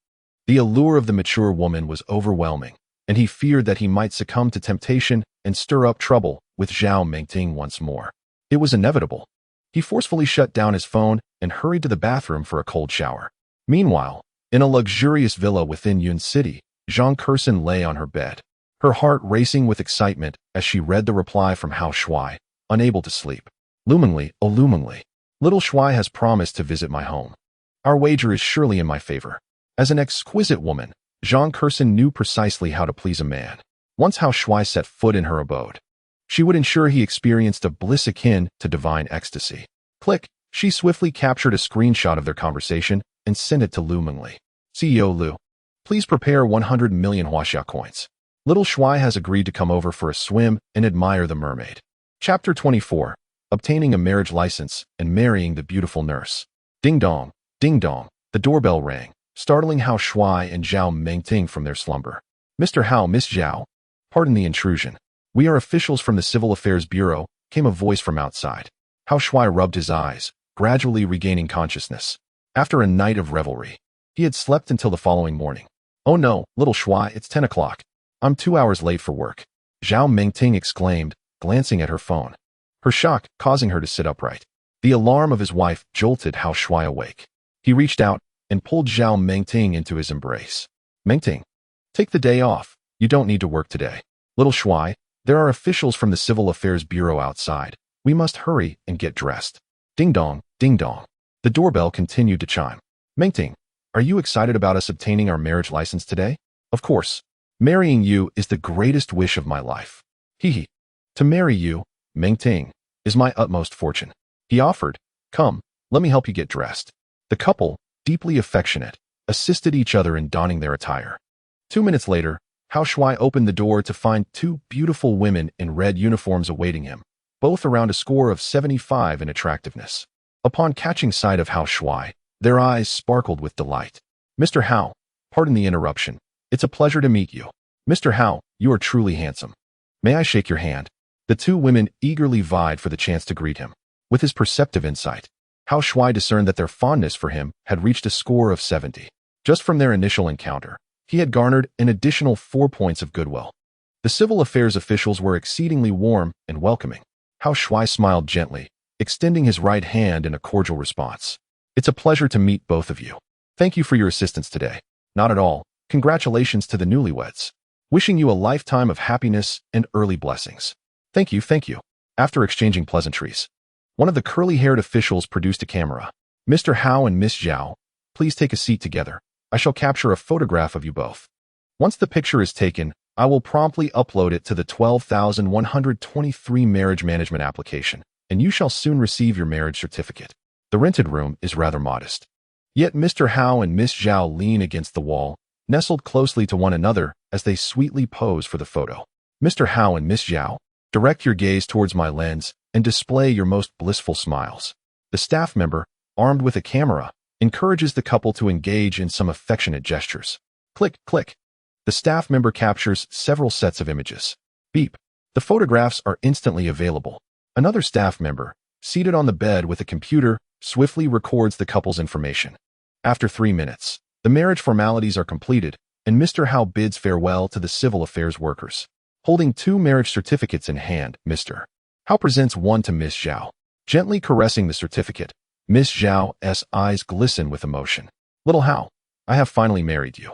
The allure of the mature woman was overwhelming, and he feared that he might succumb to temptation and stir up trouble with Zhao Mengting once more. It was inevitable. He forcefully shut down his phone and hurried to the bathroom for a cold shower. Meanwhile, in a luxurious villa within Yun City, Jean Curson lay on her bed, her heart racing with excitement as she read the reply from Hao Shuai, unable to sleep. Lumingly, oh lumingly. Little Shuai has promised to visit my home. Our wager is surely in my favor. As an exquisite woman, Jean Curson knew precisely how to please a man. Once Hao Shuai set foot in her abode, she would ensure he experienced a bliss akin to divine ecstasy. Click. She swiftly captured a screenshot of their conversation and sent it to Lu Mingli. CEO Lu, please prepare 100 million Huaxia coins. Little Shuai has agreed to come over for a swim and admire the mermaid. Chapter 24. Obtaining a marriage license and marrying the beautiful nurse. Ding dong, the doorbell rang, startling Hao Shuai and Zhao Mengting from their slumber. Mr. Hao, Miss Zhao, pardon the intrusion. We are officials from the Civil Affairs Bureau, came a voice from outside. Hao Shuai rubbed his eyes, gradually regaining consciousness. After a night of revelry, he had slept until the following morning. Oh no, little Shuai, it's 10 o'clock. I'm 2 hours late for work. Zhao Mengting exclaimed, glancing at her phone. Her shock causing her to sit upright. The alarm of his wife jolted Hao Shuai awake. He reached out and pulled Zhao Mengting into his embrace. Mengting, take the day off. You don't need to work today. Little Shuai, there are officials from the Civil Affairs Bureau outside. We must hurry and get dressed. Ding dong, ding dong. The doorbell continued to chime. Mengting, are you excited about us obtaining our marriage license today? Of course. Marrying you is the greatest wish of my life. Hee. To marry you, Mengting, is my utmost fortune. He offered. Come, let me help you get dressed. The couple, deeply affectionate, assisted each other in donning their attire. 2 minutes later, Hao Shuai opened the door to find 2 beautiful women in red uniforms awaiting him, both around a score of 75 in attractiveness. Upon catching sight of Hao Shuai, their eyes sparkled with delight. Mr. Hao, pardon the interruption. It's a pleasure to meet you. Mr. Hao, you are truly handsome. May I shake your hand? The 2 women eagerly vied for the chance to greet him. With his perceptive insight, Hao Shuai discerned that their fondness for him had reached a score of 70. Just from their initial encounter, he had garnered an additional 4 points of goodwill. The civil affairs officials were exceedingly warm and welcoming. Hao Shuai smiled gently, extending his right hand in a cordial response. It's a pleasure to meet both of you. Thank you for your assistance today. Not at all. Congratulations to the newlyweds. Wishing you a lifetime of happiness and early blessings. Thank you, thank you. After exchanging pleasantries, one of the curly-haired officials produced a camera. Mr. Hao and Miss Zhao, please take a seat together. I shall capture a photograph of you both. Once the picture is taken, I will promptly upload it to the 12,123 marriage management application, and you shall soon receive your marriage certificate. The rented room is rather modest. Yet Mr. Hao and Miss Zhao lean against the wall, nestled closely to one another as they sweetly pose for the photo. Mr. Hao and Miss Zhao, direct your gaze towards my lens and display your most blissful smiles. The staff member, armed with a camera, encourages the couple to engage in some affectionate gestures. Click, click. The staff member captures several sets of images. Beep. The photographs are instantly available. Another staff member, seated on the bed with a computer, swiftly records the couple's information. After 3 minutes, the marriage formalities are completed, and Mr. Hao bids farewell to the civil affairs workers. Holding 2 marriage certificates in hand, Mr. Hao presents one to Miss Zhao. Gently caressing the certificate, Miss Zhao's eyes glisten with emotion. Little Hao, I have finally married you.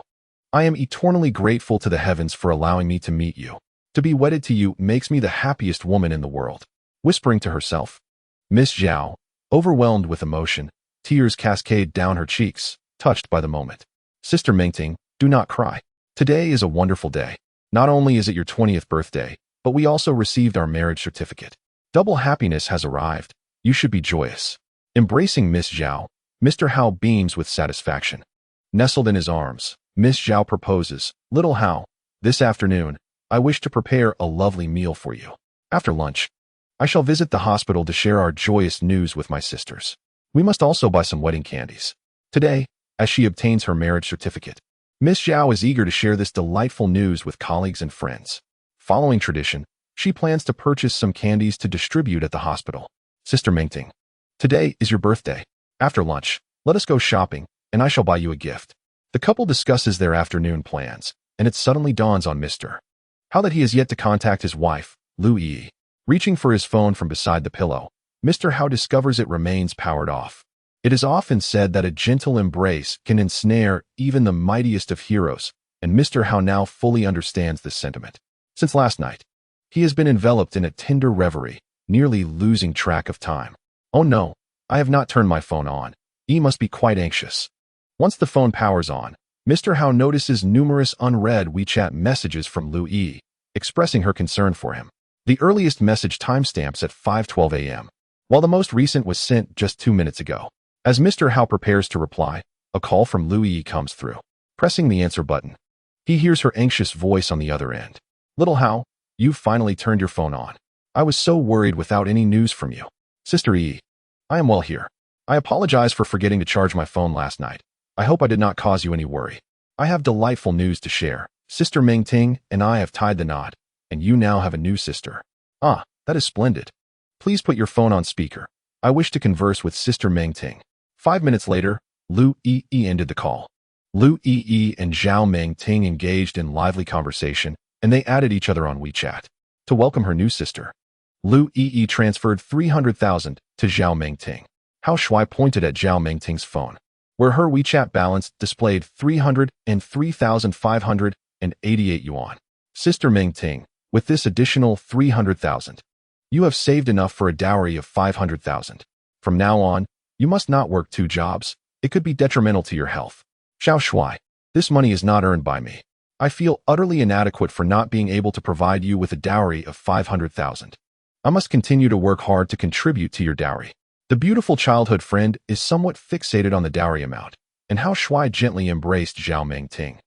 I am eternally grateful to the heavens for allowing me to meet you. To be wedded to you makes me the happiest woman in the world. Whispering to herself, Miss Zhao, overwhelmed with emotion, tears cascade down her cheeks, touched by the moment. Sister Mengting, do not cry. Today is a wonderful day. Not only is it your 20th birthday, but we also received our marriage certificate. Double happiness has arrived. You should be joyous. Embracing Miss Zhao, Mr. Hao beams with satisfaction. Nestled in his arms, Miss Zhao proposes, Little Hao, this afternoon, I wish to prepare a lovely meal for you. After lunch, I shall visit the hospital to share our joyous news with my sisters. We must also buy some wedding candies. Today, as she obtains her marriage certificate, Miss Zhao is eager to share this delightful news with colleagues and friends. Following tradition, She plans to purchase some candies to distribute at the hospital. Sister Mingting, today is your birthday. After lunch, let us go shopping, and I shall buy you a gift. The couple discusses their afternoon plans, and it suddenly dawns on Mr. How that he has yet to contact his wife, Lu Yi. Reaching for his phone from beside the pillow, Mr. How discovers it remains powered off. It is often said that a gentle embrace can ensnare even the mightiest of heroes, and Mr. How now fully understands this sentiment. Since last night, he has been enveloped in a tender reverie, nearly losing track of time. Oh no, I have not turned my phone on. He must be quite anxious. Once the phone powers on, Mr. How notices numerous unread WeChat messages from Lu Yi, expressing her concern for him. The earliest message timestamps at 5:12 a.m., while the most recent was sent just 2 minutes ago. As Mr. How prepares to reply, a call from Lu Yi comes through. Pressing the answer button, he hears her anxious voice on the other end. Little How, you've finally turned your phone on. I was so worried without any news from you. Sister Yi, I am well here. I apologize for forgetting to charge my phone last night. I hope I did not cause you any worry. I have delightful news to share. Sister Mingting and I have tied the knot, and you now have a new sister. Ah, that is splendid. Please put your phone on speaker. I wish to converse with Sister Mingting. 5 minutes later, Lu Yi ended the call. Lu Yi and Zhao Mingting engaged in lively conversation, and they added each other on WeChat. To welcome her new sister, Lu Yi transferred 300,000 to Zhao Mingting. Hao Shuai pointed at Zhao Mingting's phone, where her WeChat balance displayed 303,588 yuan. Sister Mingting, with this additional 300,000, you have saved enough for a dowry of 500,000. From now on, you must not work 2 jobs. It could be detrimental to your health. Xiao Shuai, this money is not earned by me. I feel utterly inadequate for not being able to provide you with a dowry of 500,000. I must continue to work hard to contribute to your dowry. The beautiful childhood friend is somewhat fixated on the dowry amount, and Hao Shuai gently embraced Zhao Mingting,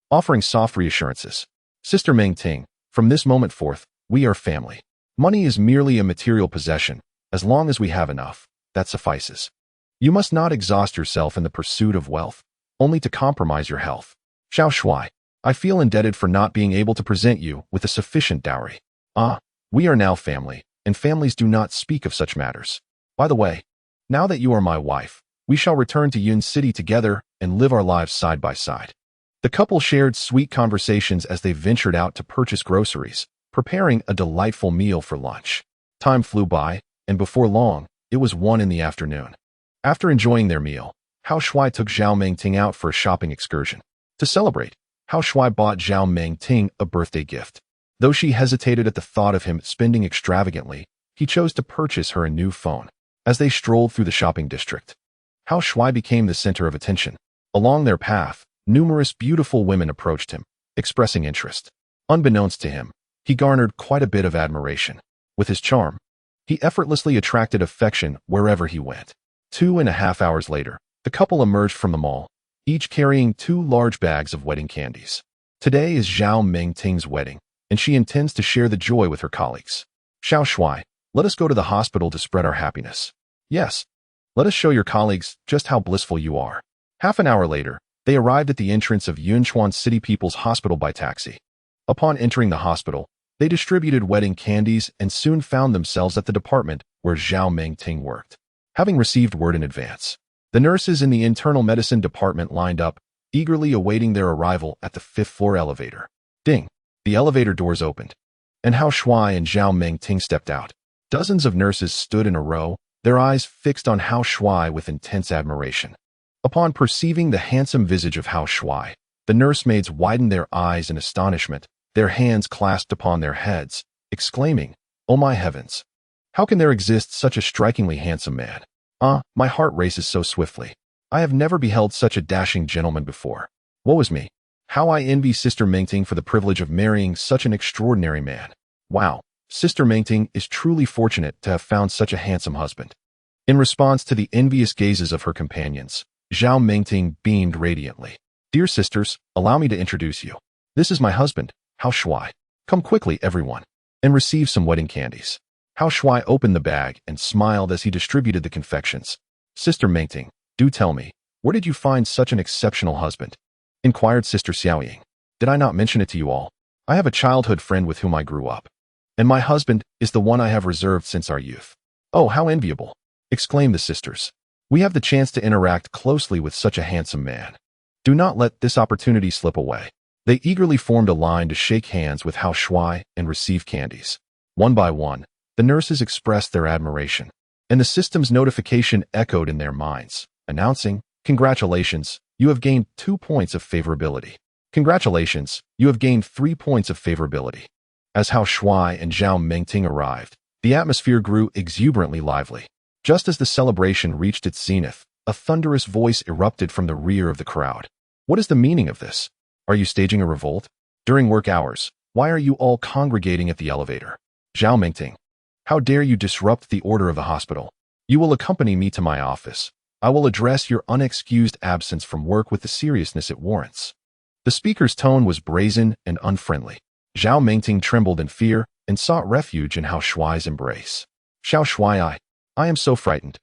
offering soft reassurances. Sister Mingting, from this moment forth, we are family. Money is merely a material possession. As long as we have enough, that suffices. You must not exhaust yourself in the pursuit of wealth, only to compromise your health. Xiao Shuai, I feel indebted for not being able to present you with a sufficient dowry. Ah, we are now family, and families do not speak of such matters. By the way, now that you are my wife, we shall return to Yun City together and live our lives side by side. The couple shared sweet conversations as they ventured out to purchase groceries, preparing a delightful meal for lunch. Time flew by, and before long, it was 1 in the afternoon. After enjoying their meal, Hao Shuai took Zhao Mingting out for a shopping excursion. To celebrate, Hao Shuai bought Zhao Mingting a birthday gift. Though she hesitated at the thought of him spending extravagantly, he chose to purchase her a new phone. As they strolled through the shopping district, Hao Shuai became the center of attention. Along their path, numerous beautiful women approached him, expressing interest. Unbeknownst to him, he garnered quite a bit of admiration. With his charm, he effortlessly attracted affection wherever he went. 2.5 hours later, the couple emerged from the mall, each carrying 2 large bags of wedding candies. Today is Zhao Mingting's wedding, and she intends to share the joy with her colleagues. Xiao Shuai, let us go to the hospital to spread our happiness. Yes, let us show your colleagues just how blissful you are. Half an hour later, they arrived at the entrance of Yunchuan City People's Hospital by taxi. Upon entering the hospital, they distributed wedding candies and soon found themselves at the department where Zhao Mingting worked. Having received word in advance, the nurses in the internal medicine department lined up, eagerly awaiting their arrival at the 5th floor elevator. Ding! The elevator doors opened, and Hao Shuai and Zhao Mingting stepped out. Dozens of nurses stood in a row, their eyes fixed on Hao Shuai with intense admiration. Upon perceiving the handsome visage of Hao Shuai, the nursemaids widened their eyes in astonishment, their hands clasped upon their heads, exclaiming, "Oh my heavens! How can there exist such a strikingly handsome man? Ah, my heart races so swiftly. I have never beheld such a dashing gentleman before. Woe is me! How I envy Sister Mingting for the privilege of marrying such an extraordinary man. Wow! Sister Mingting is truly fortunate to have found such a handsome husband." In response to the envious gazes of her companions, Zhao Mingting beamed radiantly. "Dear sisters, allow me to introduce you. This is my husband, Hao Shuai. Come quickly, everyone, and receive some wedding candies." Hao Shuai opened the bag and smiled as he distributed the confections. "Sister Mingting, do tell me, where did you find such an exceptional husband?" inquired Sister Xiaoying. "Did I not mention it to you all? I have a childhood friend with whom I grew up. And my husband is the one I have reserved since our youth. Oh, how enviable! Exclaimed the sisters. We have the chance to interact closely with such a handsome man. Do not let this opportunity slip away. They eagerly formed a line to shake hands with Hao Shuai and receive candies. One by one, the nurses expressed their admiration, and the system's notification echoed in their minds, announcing, "Congratulations, you have gained 2 points of favorability. Congratulations, you have gained 3 points of favorability." As Hao Shuai and Zhao Mengting arrived, the atmosphere grew exuberantly lively. Just as the celebration reached its zenith, a thunderous voice erupted from the rear of the crowd. What is the meaning of this? Are you staging a revolt? During work hours, why are you all congregating at the elevator? Zhao Mengting, how dare you disrupt the order of the hospital? You will accompany me to my office. I will address your unexcused absence from work with the seriousness it warrants. The speaker's tone was brazen and unfriendly. Zhao Mengting trembled in fear and sought refuge in Hao Shuai's embrace. Xiao Shuai, I am so frightened.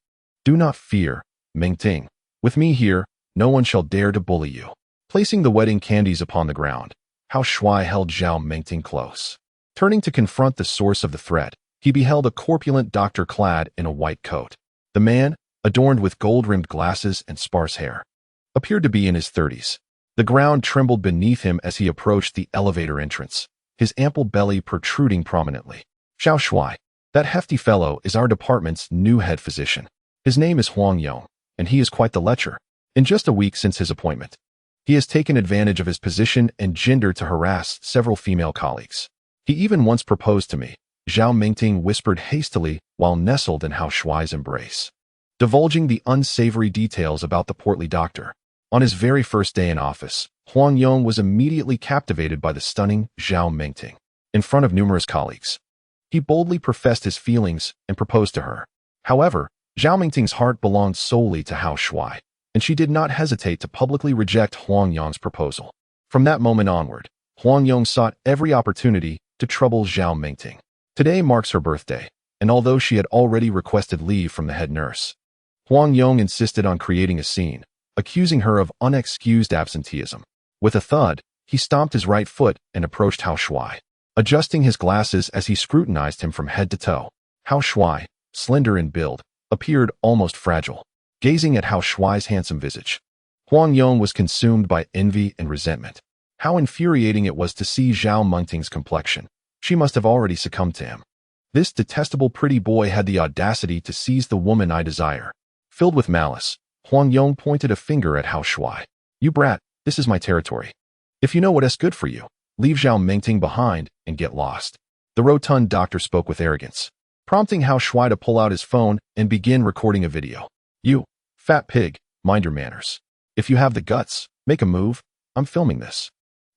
Do not fear, Mengting. With me here, no one shall dare to bully you. Placing the wedding candies upon the ground, Hao Shuai held Zhao Mengting close. Turning to confront the source of the threat, he beheld a corpulent doctor clad in a white coat. The man, adorned with gold-rimmed glasses and sparse hair, appeared to be in his 30s. The ground trembled beneath him as he approached the elevator entrance, his ample belly protruding prominently. Xiao Shuai, that hefty fellow is our department's new head physician. His name is Huang Yong, and he is quite the lecher. In just a week since his appointment, he has taken advantage of his position and gender to harass several female colleagues. He even once proposed to me, Zhao Mengting whispered hastily while nestled in Hao Shuai's embrace, divulging the unsavory details about the portly doctor. On his very first day in office, Huang Yong was immediately captivated by the stunning Zhao Mengting. In front of numerous colleagues, he boldly professed his feelings and proposed to her. However, Zhao Mengting's heart belonged solely to Hao Shuai, and she did not hesitate to publicly reject Huang Yong's proposal. From that moment onward, Huang Yong sought every opportunity to trouble Zhao Mengting. Today marks her birthday, and although she had already requested leave from the head nurse, Huang Yong insisted on creating a scene, accusing her of unexcused absenteeism. With a thud, he stomped his right foot and approached Hao Shuai, adjusting his glasses as he scrutinized him from head to toe. Hao Shuai, slender in build, appeared almost fragile, gazing at Hao Shuai's handsome visage. Huang Yong was consumed by envy and resentment. How infuriating it was to see Zhao Mengting's complexion. She must have already succumbed to him. This detestable pretty boy had the audacity to seize the woman I desire. Filled with malice, Huang Yong pointed a finger at Hao Shuai. You brat, this is my territory. If you know what is good for you, leave Zhao Mengting behind and get lost. The rotund doctor spoke with arrogance, prompting Hao Shuai to pull out his phone and begin recording a video. You, fat pig, mind your manners. If you have the guts, make a move. I'm filming this.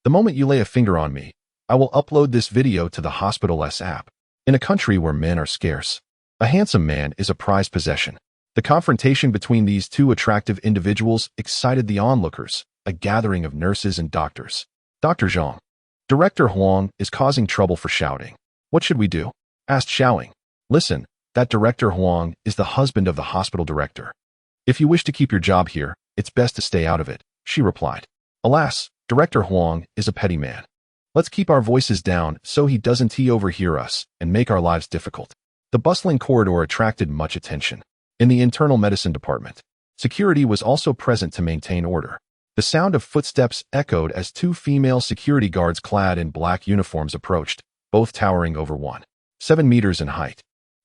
The moment you lay a finger on me, I will upload this video to the Hospital.s app. In a country where men are scarce, a handsome man is a prized possession. The confrontation between these two attractive individuals excited the onlookers, a gathering of nurses and doctors. Dr. Zhang, Director Huang is causing trouble for shouting. What should we do? Asked Xiaoing. Listen, that Director Huang is the husband of the hospital director. If you wish to keep your job here, it's best to stay out of it, she replied. Alas, Director Huang is a petty man. Let's keep our voices down so he doesn't overhear us and make our lives difficult. The bustling corridor attracted much attention. In the internal medicine department, security was also present to maintain order. The sound of footsteps echoed as 2 female security guards clad in black uniforms approached, both towering over 7 meters in height.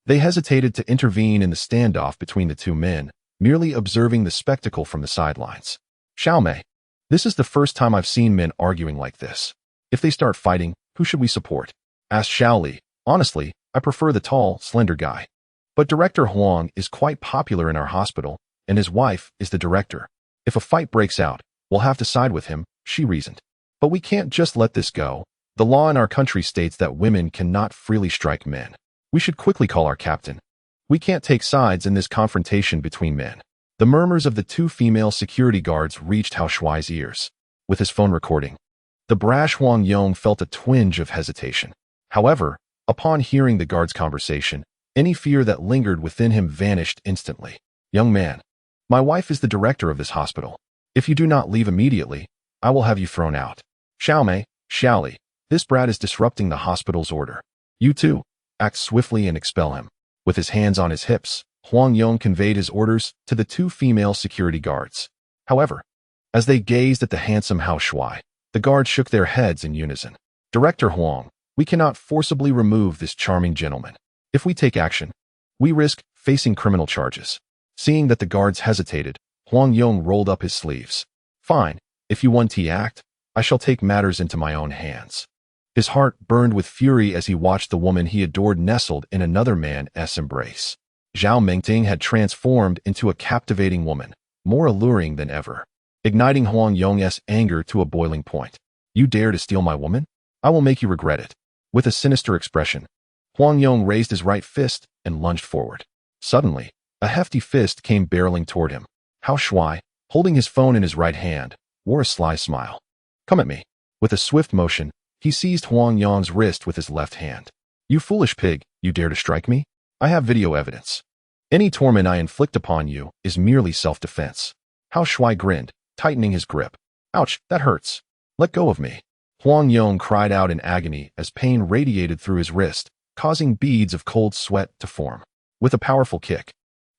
They hesitated to intervene in the standoff between the 2 men, merely observing the spectacle from the sidelines. Xiaomei, this is the first time I've seen men arguing like this. If they start fighting, who should we support? Asked Xiaoli. Honestly, I prefer the tall, slender guy. But Director Huang is quite popular in our hospital, and his wife is the director. If a fight breaks out, we'll have to side with him, she reasoned. But we can't just let this go. The law in our country states that women cannot freely strike men. We should quickly call our captain. We can't take sides in this confrontation between men. The murmurs of the 2 female security guards reached Hao Shuai's ears. With his phone recording, the brash Huang Yong felt a twinge of hesitation. However, upon hearing the guard's conversation, any fear that lingered within him vanished instantly. Young man, my wife is the director of this hospital. If you do not leave immediately, I will have you thrown out. Xiaomei, Xiaoli, this brat is disrupting the hospital's order. You too. Act swiftly and expel him. With his hands on his hips, Huang Yong conveyed his orders to the two female security guards. However, as they gazed at the handsome Hao Shuai, the guards shook their heads in unison. Director Huang, we cannot forcibly remove this charming gentleman. If we take action, we risk facing criminal charges. Seeing that the guards hesitated, Huang Yong rolled up his sleeves. Fine, if you want to act, I shall take matters into my own hands. His heart burned with fury as he watched the woman he adored nestled in another man's embrace. Zhao Mengting had transformed into a captivating woman, more alluring than ever, igniting Huang Yong's anger to a boiling point. You dare to steal my woman? I will make you regret it. With a sinister expression, Huang Yong raised his right fist and lunged forward. Suddenly, a hefty fist came barreling toward him. Hao Shuai, holding his phone in his right hand, wore a sly smile. Come at me. With a swift motion, he seized Huang Yong's wrist with his left hand. You foolish pig, you dare to strike me? I have video evidence. Any torment I inflict upon you is merely self-defense. Hao Shuai grinned, tightening his grip. Ouch, that hurts. Let go of me. Huang Yong cried out in agony as pain radiated through his wrist, causing beads of cold sweat to form. With a powerful kick,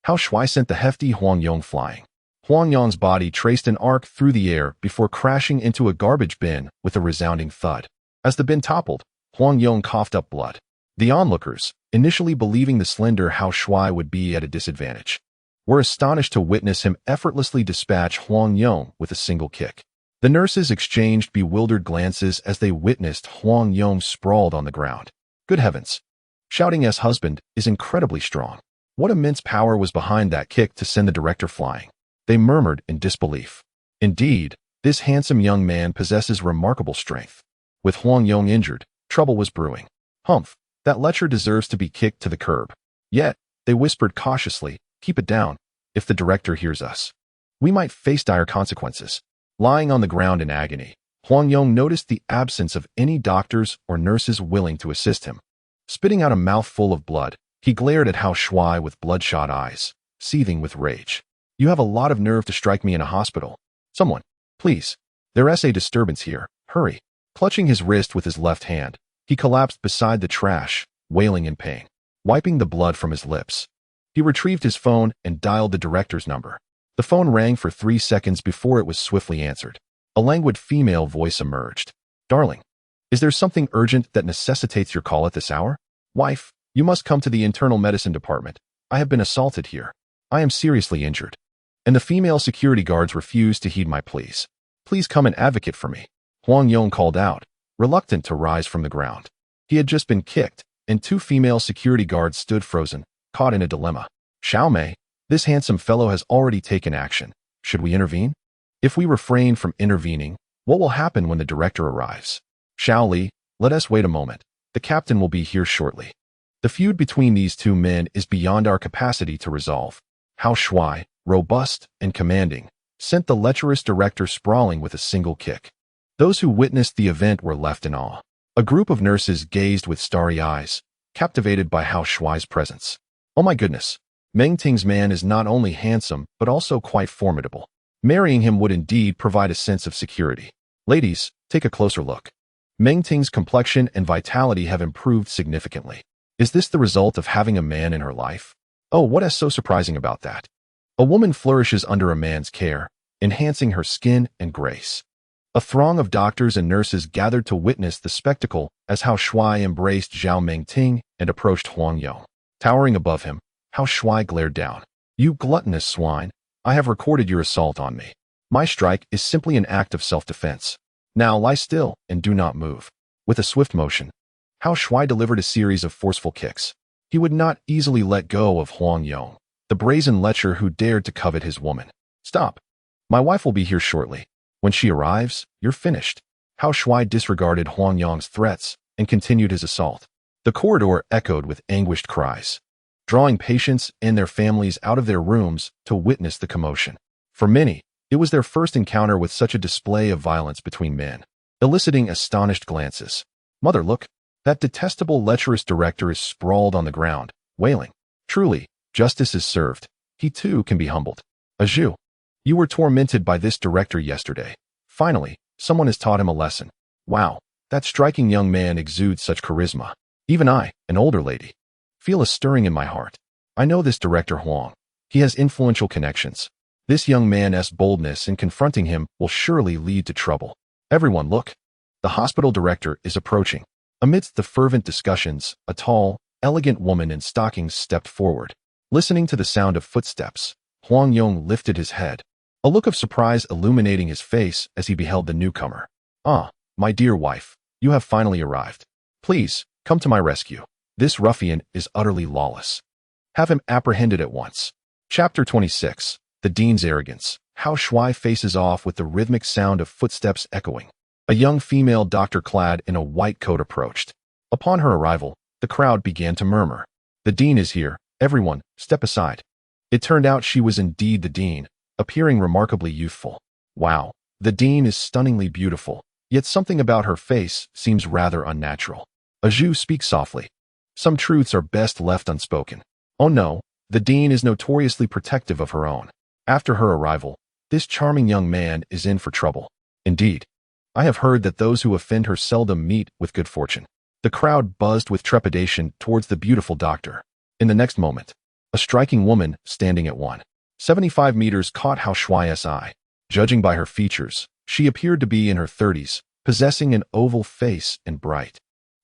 Hao Shuai sent the hefty Huang Yong flying. Huang Yong's body traced an arc through the air before crashing into a garbage bin with a resounding thud. As the bin toppled, Huang Yong coughed up blood. The onlookers, initially believing the slender Hao Shuai would be at a disadvantage, were astonished to witness him effortlessly dispatch Huang Yong with a single kick. The nurses exchanged bewildered glances as they witnessed Huang Yong sprawled on the ground. Good heavens! Shouting S husband is incredibly strong. What immense power was behind that kick to send the director flying? They murmured in disbelief. Indeed, this handsome young man possesses remarkable strength. With Huang Yong injured, trouble was brewing. Humph, that lecher deserves to be kicked to the curb. Yet, they whispered cautiously, keep it down. If the director hears us, we might face dire consequences. Lying on the ground in agony, Huang Yong noticed the absence of any doctors or nurses willing to assist him. Spitting out a mouthful of blood, he glared at Hao Shuai with bloodshot eyes, seething with rage. You have a lot of nerve to strike me in a hospital. Someone, please. There's a disturbance here. Hurry. Clutching his wrist with his left hand, he collapsed beside the trash, wailing in pain. Wiping the blood from his lips, he retrieved his phone and dialed the director's number. The phone rang for 3 seconds before it was swiftly answered. A languid female voice emerged. Darling, is there something urgent that necessitates your call at this hour? Wife, you must come to the internal medicine department. I have been assaulted here. I am seriously injured. And the female security guards refused to heed my pleas. Please come and advocate for me. Huang Yong called out, reluctant to rise from the ground. He had just been kicked, and 2 female security guards stood frozen, caught in a dilemma. Xiao Mei, this handsome fellow has already taken action. Should we intervene? If we refrain from intervening, what will happen when the director arrives? Xiao Li, let us wait a moment. The captain will be here shortly. The feud between these 2 men is beyond our capacity to resolve. Hao Shuai, robust and commanding, sent the lecherous director sprawling with a single kick. Those who witnessed the event were left in awe. A group of nurses gazed with starry eyes, captivated by Hao Shuai's presence. Oh my goodness! Meng Ting's man is not only handsome, but also quite formidable. Marrying him would indeed provide a sense of security. Ladies, take a closer look. Meng Ting's complexion and vitality have improved significantly. Is this the result of having a man in her life? Oh, what is so surprising about that? A woman flourishes under a man's care, enhancing her skin and grace. A throng of doctors and nurses gathered to witness the spectacle as Hao Shuai embraced Zhao Mengting and approached Huang Yong. Towering above him, Hao Shuai glared down. You gluttonous swine, I have recorded your assault on me. My strike is simply an act of self-defense. Now lie still and do not move. With a swift motion, Hao Shuai delivered a series of forceful kicks. He would not easily let go of Huang Yong, the brazen lecher who dared to covet his woman. Stop. My wife will be here shortly. When she arrives, you're finished. Hao Shuai disregarded Huang Yong's threats and continued his assault. The corridor echoed with anguished cries, drawing patients and their families out of their rooms to witness the commotion. For many, it was their first encounter with such a display of violence between men, eliciting astonished glances. Mother, look, that detestable lecherous director is sprawled on the ground, wailing. Truly, justice is served. He too can be humbled. Ajou, you were tormented by this director yesterday. Finally, someone has taught him a lesson. Wow, that striking young man exudes such charisma. Even I, an older lady, feel a stirring in my heart. I know this director Huang. He has influential connections. This young man's boldness in confronting him will surely lead to trouble. Everyone look. The hospital director is approaching. Amidst the fervent discussions, a tall, elegant woman in stockings stepped forward. Listening to the sound of footsteps, Huang Yong lifted his head, a look of surprise illuminating his face as he beheld the newcomer. "Ah, my dear wife, you have finally arrived. Please, come to my rescue. This ruffian is utterly lawless. Have him apprehended at once." Chapter 26. The Dean's Arrogance. How Shuai faces off with the rhythmic sound of footsteps echoing. A young female doctor clad in a white coat approached. Upon her arrival, the crowd began to murmur. "The dean is here. Everyone, step aside." It turned out she was indeed the dean, appearing remarkably youthful. Wow, the dean is stunningly beautiful, yet something about her face seems rather unnatural. Aju speaks softly. Some truths are best left unspoken. Oh no, the dean is notoriously protective of her own. After her arrival, this charming young man is in for trouble. Indeed, I have heard that those who offend her seldom meet with good fortune. The crowd buzzed with trepidation towards the beautiful doctor. In the next moment, a striking woman standing at 175 meters caught Hao Shuai's eye. Judging by her features, she appeared to be in her 30s, possessing an oval face and bright,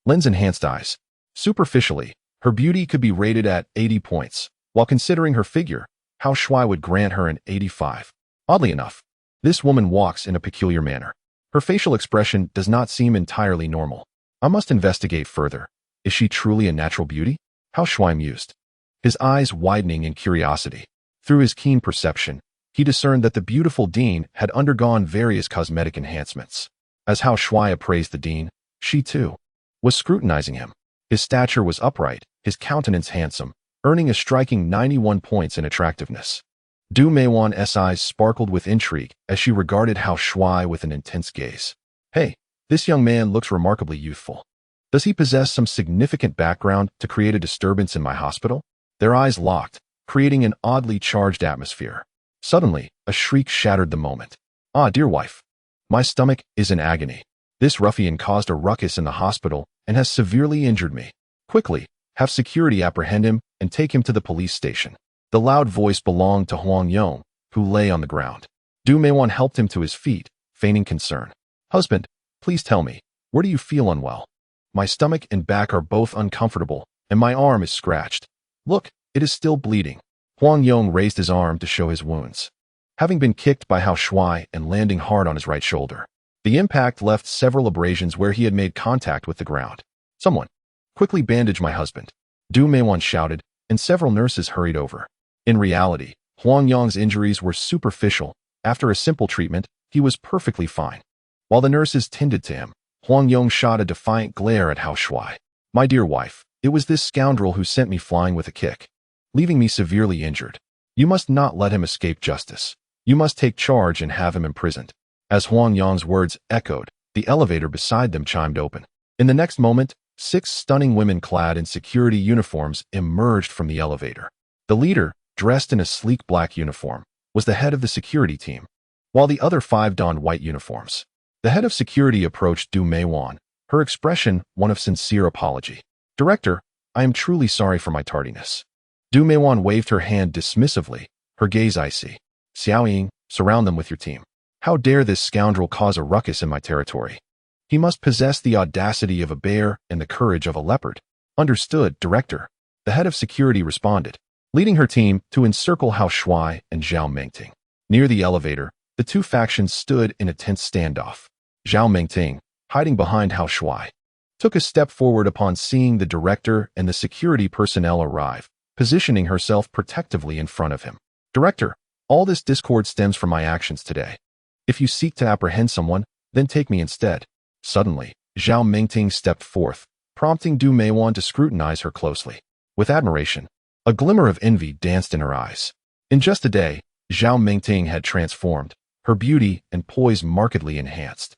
lens-enhanced eyes. Superficially, her beauty could be rated at 80 points, while considering her figure, Hao Shuai would grant her an 85. Oddly enough, this woman walks in a peculiar manner. Her facial expression does not seem entirely normal. I must investigate further. Is she truly a natural beauty? Hao Shuai mused, his eyes widening in curiosity. Through his keen perception, he discerned that the beautiful dean had undergone various cosmetic enhancements. As Hao Shuai appraised the dean, she too was scrutinizing him. His stature was upright, his countenance handsome, earning a striking 91 points in attractiveness. Du Meiwan's eyes sparkled with intrigue as she regarded Hao Shuai with an intense gaze. Hey, this young man looks remarkably youthful. Does he possess some significant background to create a disturbance in my hospital? Their eyes locked, creating an oddly charged atmosphere. Suddenly, a shriek shattered the moment. "Ah, dear wife. My stomach is in agony. This ruffian caused a ruckus in the hospital and has severely injured me. Quickly, have security apprehend him and take him to the police station." The loud voice belonged to Huang Yong, who lay on the ground. Du Meiwan helped him to his feet, feigning concern. "Husband, please tell me, where do you feel unwell? My stomach and back are both uncomfortable, and my arm is scratched. Look, it is still bleeding." Huang Yong raised his arm to show his wounds. Having been kicked by Hao Shuai and landing hard on his right shoulder, the impact left several abrasions where he had made contact with the ground. "Someone, quickly bandage my husband," Du Meiwan shouted, and several nurses hurried over. In reality, Huang Yong's injuries were superficial. After a simple treatment, he was perfectly fine. While the nurses tended to him, Huang Yong shot a defiant glare at Hao Shuai. "My dear wife, it was this scoundrel who sent me flying with a kick, leaving me severely injured. You must not let him escape justice. You must take charge and have him imprisoned." As Huang Yong's words echoed, the elevator beside them chimed open. In the next moment, 6 stunning women clad in security uniforms emerged from the elevator. The leader, dressed in a sleek black uniform, was the head of the security team, while the other 5 donned white uniforms. The head of security approached Du Meiwan, her expression one of sincere apology. "Director, I am truly sorry for my tardiness." Du Meiwan waved her hand dismissively, her gaze icy. "Xiaoying, surround them with your team. How dare this scoundrel cause a ruckus in my territory? He must possess the audacity of a bear and the courage of a leopard." "Understood, Director," the head of security responded, leading her team to encircle Hao Shuai and Zhao Mengting. Near the elevator, the 2 factions stood in a tense standoff. Zhao Mengting, hiding behind Hao Shuai, took a step forward upon seeing the director and the security personnel arrive, positioning herself protectively in front of him. "Director, all this discord stems from my actions today. If you seek to apprehend someone, then take me instead." Suddenly, Zhao Mengting stepped forth, prompting Du Meiwan to scrutinize her closely. With admiration, a glimmer of envy danced in her eyes. In just a day, Zhao Mengting had transformed, her beauty and poise markedly enhanced.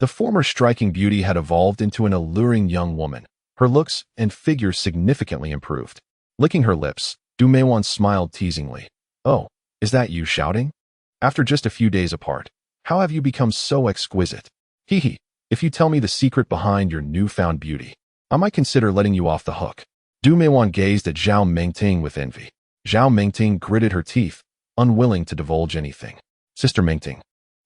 The former striking beauty had evolved into an alluring young woman, her looks and figure significantly improved. Licking her lips, Du Meiwan smiled teasingly. "Oh, is that you shouting? After just a few days apart, how have you become so exquisite? Hee hee, if you tell me the secret behind your newfound beauty." I might consider letting you off the hook. Du Meiwan gazed at Zhao Mengting with envy. Zhao Mengting gritted her teeth, unwilling to divulge anything. Sister Mengting,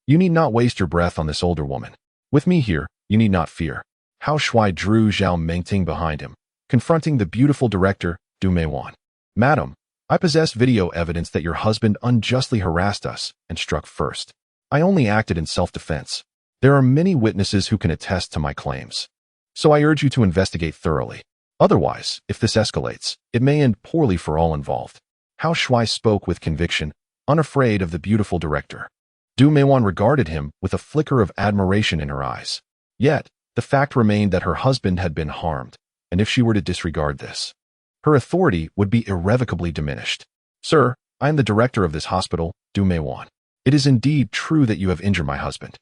you need not waste your breath on this older woman. With me here, you need not fear. Hao Shuai drew Zhao Mengting behind him, confronting the beautiful director, Du Meiwan. Madam, I possess video evidence that your husband unjustly harassed us and struck first. I only acted in self-defense. There are many witnesses who can attest to my claims. So I urge you to investigate thoroughly. Otherwise, if this escalates, it may end poorly for all involved. Hao Shuai spoke with conviction, unafraid of the beautiful director. Du Meiwan regarded him with a flicker of admiration in her eyes. Yet, the fact remained that her husband had been harmed, and if she were to disregard this, her authority would be irrevocably diminished. Sir, I am the director of this hospital, Du Meiwan. It is indeed true that you have injured my husband.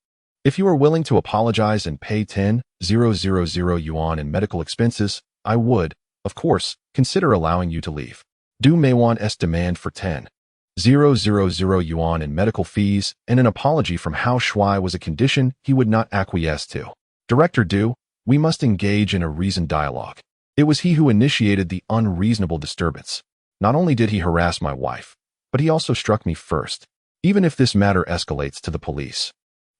If you are willing to apologize and pay 10,000 yuan in medical expenses, I would, of course, consider allowing you to leave. Du Meiwan's demand for 10,000 yuan in medical fees and an apology from Hao Shuai was a condition he would not acquiesce to. Director Du, we must engage in a reasoned dialogue. It was he who initiated the unreasonable disturbance. Not only did he harass my wife, but he also struck me first. Even if this matter escalates to the police,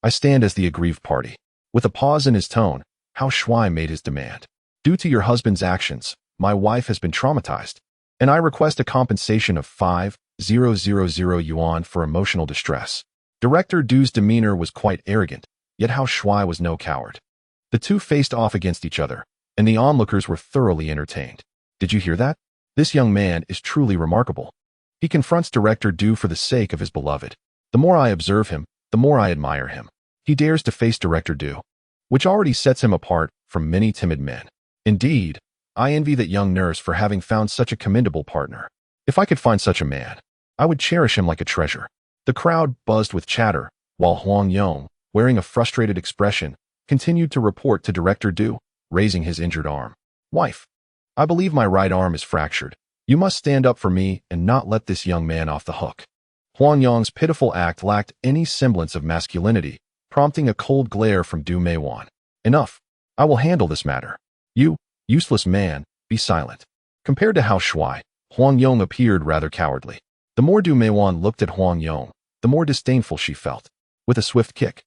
I stand as the aggrieved party. With a pause in his tone, Hao Shuai made his demand. Due to your husband's actions, my wife has been traumatized, and I request a compensation of 5,000 yuan for emotional distress. Director Du's demeanor was quite arrogant, yet Hao Shuai was no coward. The two faced off against each other, and the onlookers were thoroughly entertained. Did you hear that? This young man is truly remarkable. He confronts Director Du for the sake of his beloved. The more I observe him, the more I admire him. He dares to face Director Du, which already sets him apart from many timid men. Indeed, I envy that young nurse for having found such a commendable partner. If I could find such a man, I would cherish him like a treasure. The crowd buzzed with chatter, while Huang Yong, wearing a frustrated expression, continued to report to Director Du, raising his injured arm. Wife, I believe my right arm is fractured. You must stand up for me and not let this young man off the hook. Huang Yong's pitiful act lacked any semblance of masculinity, prompting a cold glare from Du Meiwan. Enough. I will handle this matter. You, useless man, be silent. Compared to Hao Shuai, Huang Yong appeared rather cowardly. The more Du Meiwan looked at Huang Yong, the more disdainful she felt. With a swift kick,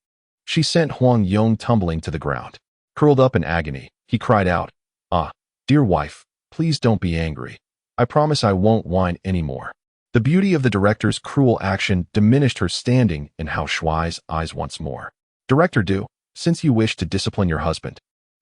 she sent Huang Yong tumbling to the ground. Curled up in agony, he cried out, "Ah, dear wife, please don't be angry. I promise I won't whine anymore." The beauty of the director's cruel action diminished her standing in Hao Shuai's eyes once more. Director Du, since you wish to discipline your husband,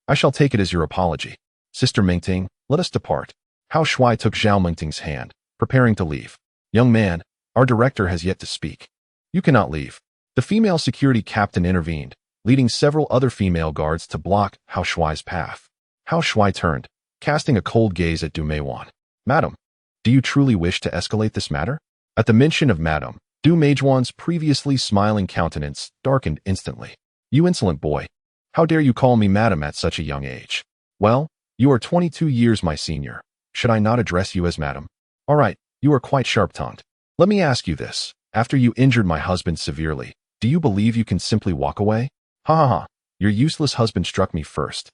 I shall take it as your apology. Sister Mengting, let us depart. Hao Shuai took Zhao Mengting's hand, preparing to leave. Young man, our director has yet to speak. You cannot leave. The female security captain intervened, leading several other female guards to block Hao Shuai's path. Hao Shuai turned, casting a cold gaze at Du Meiwan. Madam, do you truly wish to escalate this matter? At the mention of Madam, Du Meiwan's previously smiling countenance darkened instantly. You insolent boy. How dare you call me Madam at such a young age? Well, you are 22 years my senior. Should I not address you as Madam? All right, you are quite sharp-tongued. Let me ask you this. After you injured my husband severely, do you believe you can simply walk away? Ha ha ha. Your useless husband struck me first.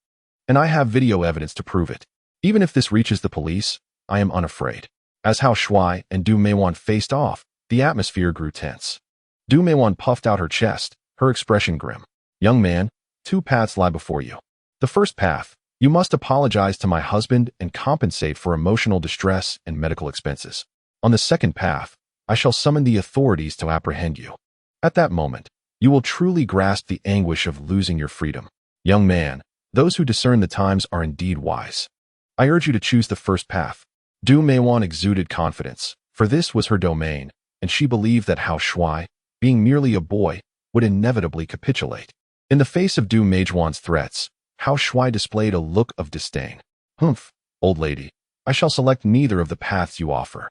And I have video evidence to prove it. Even if this reaches the police, I am unafraid. As Hao Shuai and Du Meiwan faced off, the atmosphere grew tense. Du Meiwan puffed out her chest, her expression grim. Young man, two paths lie before you. The first path, you must apologize to my husband and compensate for emotional distress and medical expenses. On the second path, I shall summon the authorities to apprehend you. At that moment, you will truly grasp the anguish of losing your freedom. Young man, those who discern the times are indeed wise. I urge you to choose the first path. Du Meiwan exuded confidence, for this was her domain, and she believed that Hao Shuai, being merely a boy, would inevitably capitulate. In the face of Du Meiwan's threats, Hao Shuai displayed a look of disdain. Humph, old lady, I shall select neither of the paths you offer.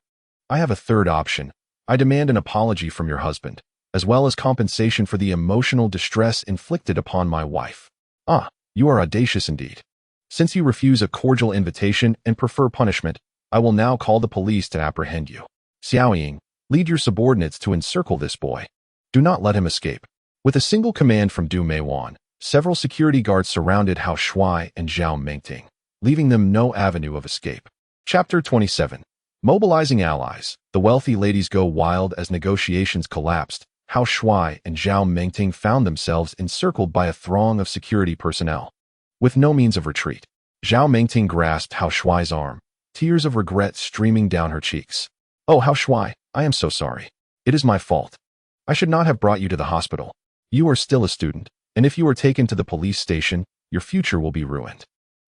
I have a third option. I demand an apology from your husband, as well as compensation for the emotional distress inflicted upon my wife. Ah, you are audacious indeed. Since you refuse a cordial invitation and prefer punishment, I will now call the police to apprehend you. Xiaoying, lead your subordinates to encircle this boy. Do not let him escape. With a single command from Du Meiwan, several security guards surrounded Hao Shuai and Zhao Mengting. leaving them no avenue of escape. Chapter 27. Mobilizing allies. The wealthy ladies go wild as negotiations collapsed. Hao Shuai and Zhao Mengting found themselves encircled by a throng of security personnel. With no means of retreat, Zhao Mengting grasped Hao Shuai's arm, tears of regret streaming down her cheeks. "Oh, Hao Shuai, I am so sorry. It is my fault. I should not have brought you to the hospital. You are still a student, and if you are taken to the police station, your future will be ruined.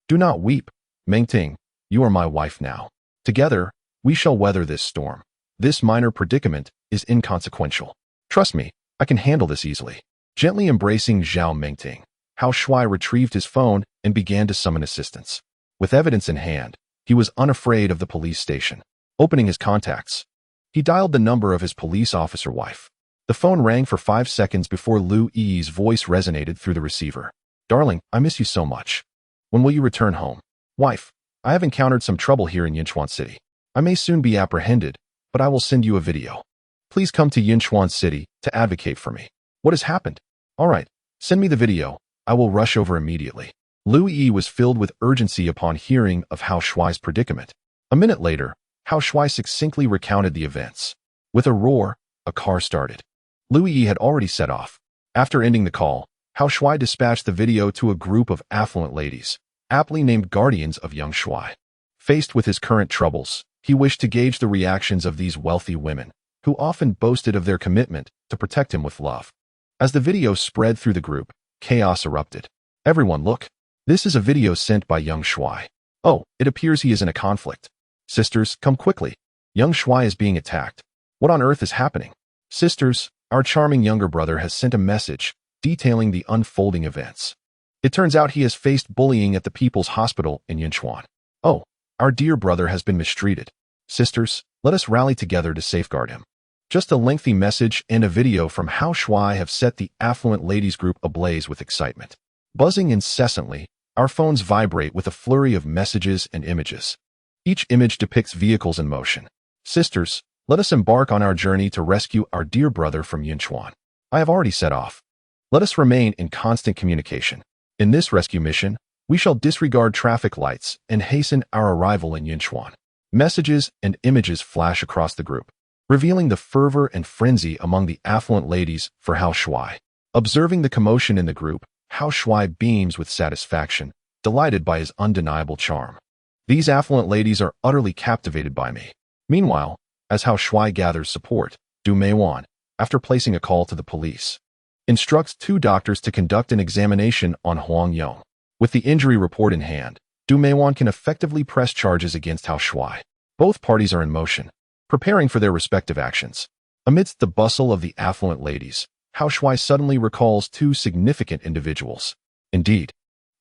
Do not weep, Mengting. You are my wife now. Together, we shall weather this storm. This minor predicament is inconsequential. Trust me, I can handle this easily." Gently embracing Zhao Mengting, Hao Shuai retrieved his phone and began to summon assistance. With evidence in hand, he was unafraid of the police station. Opening his contacts, he dialed the number of his police officer wife. The phone rang for 5 seconds before Lu Yi's voice resonated through the receiver. "Darling, I miss you so much. When will you return home?" "Wife, I have encountered some trouble here in Yinchuan City. I may soon be apprehended, but I will send you a video. Please come to Yinchuan City to advocate for me." "What has happened?" "All right, send me the video. I will rush over immediately." Lu Yi was filled with urgency upon hearing of Hao Shuai's predicament. A minute later, Hao Shuai succinctly recounted the events. With a roar, a car started. Lu Yi had already set off. After ending the call, Hao Shuai dispatched the video to a group of affluent ladies, aptly named guardians of young Shuai. Faced with his current troubles, he wished to gauge the reactions of these wealthy women, who often boasted of their commitment to protect him with love. As the video spread through the group, chaos erupted. "Everyone look. This is a video sent by young Shuai. Oh, it appears he is in a conflict. Sisters, come quickly. Young Shuai is being attacked. What on earth is happening? Sisters, our charming younger brother has sent a message detailing the unfolding events. It turns out he has faced bullying at the People's Hospital in Yinchuan. Oh, our dear brother has been mistreated. Sisters, let us rally together to safeguard him." Just a lengthy message and a video from Hao Shuai have set the affluent ladies group ablaze with excitement. Buzzing incessantly, our phones vibrate with a flurry of messages and images. Each image depicts vehicles in motion. "Sisters, let us embark on our journey to rescue our dear brother from Yinchuan. I have already set off. Let us remain in constant communication. In this rescue mission, we shall disregard traffic lights and hasten our arrival in Yinchuan." Messages and images flash across the group, revealing the fervor and frenzy among the affluent ladies for Hao Shuai. Observing the commotion in the group, Hao Shuai beams with satisfaction, delighted by his undeniable charm. "These affluent ladies are utterly captivated by me." Meanwhile, as Hao Shuai gathers support, Du Meiwan, after placing a call to the police, instructs 2 doctors to conduct an examination on Huang Yong. With the injury report in hand, Du Meiwan can effectively press charges against Hao Shuai. Both parties are in motion, preparing for their respective actions. Amidst the bustle of the affluent ladies, Hao Shuai suddenly recalls 2 significant individuals. Indeed,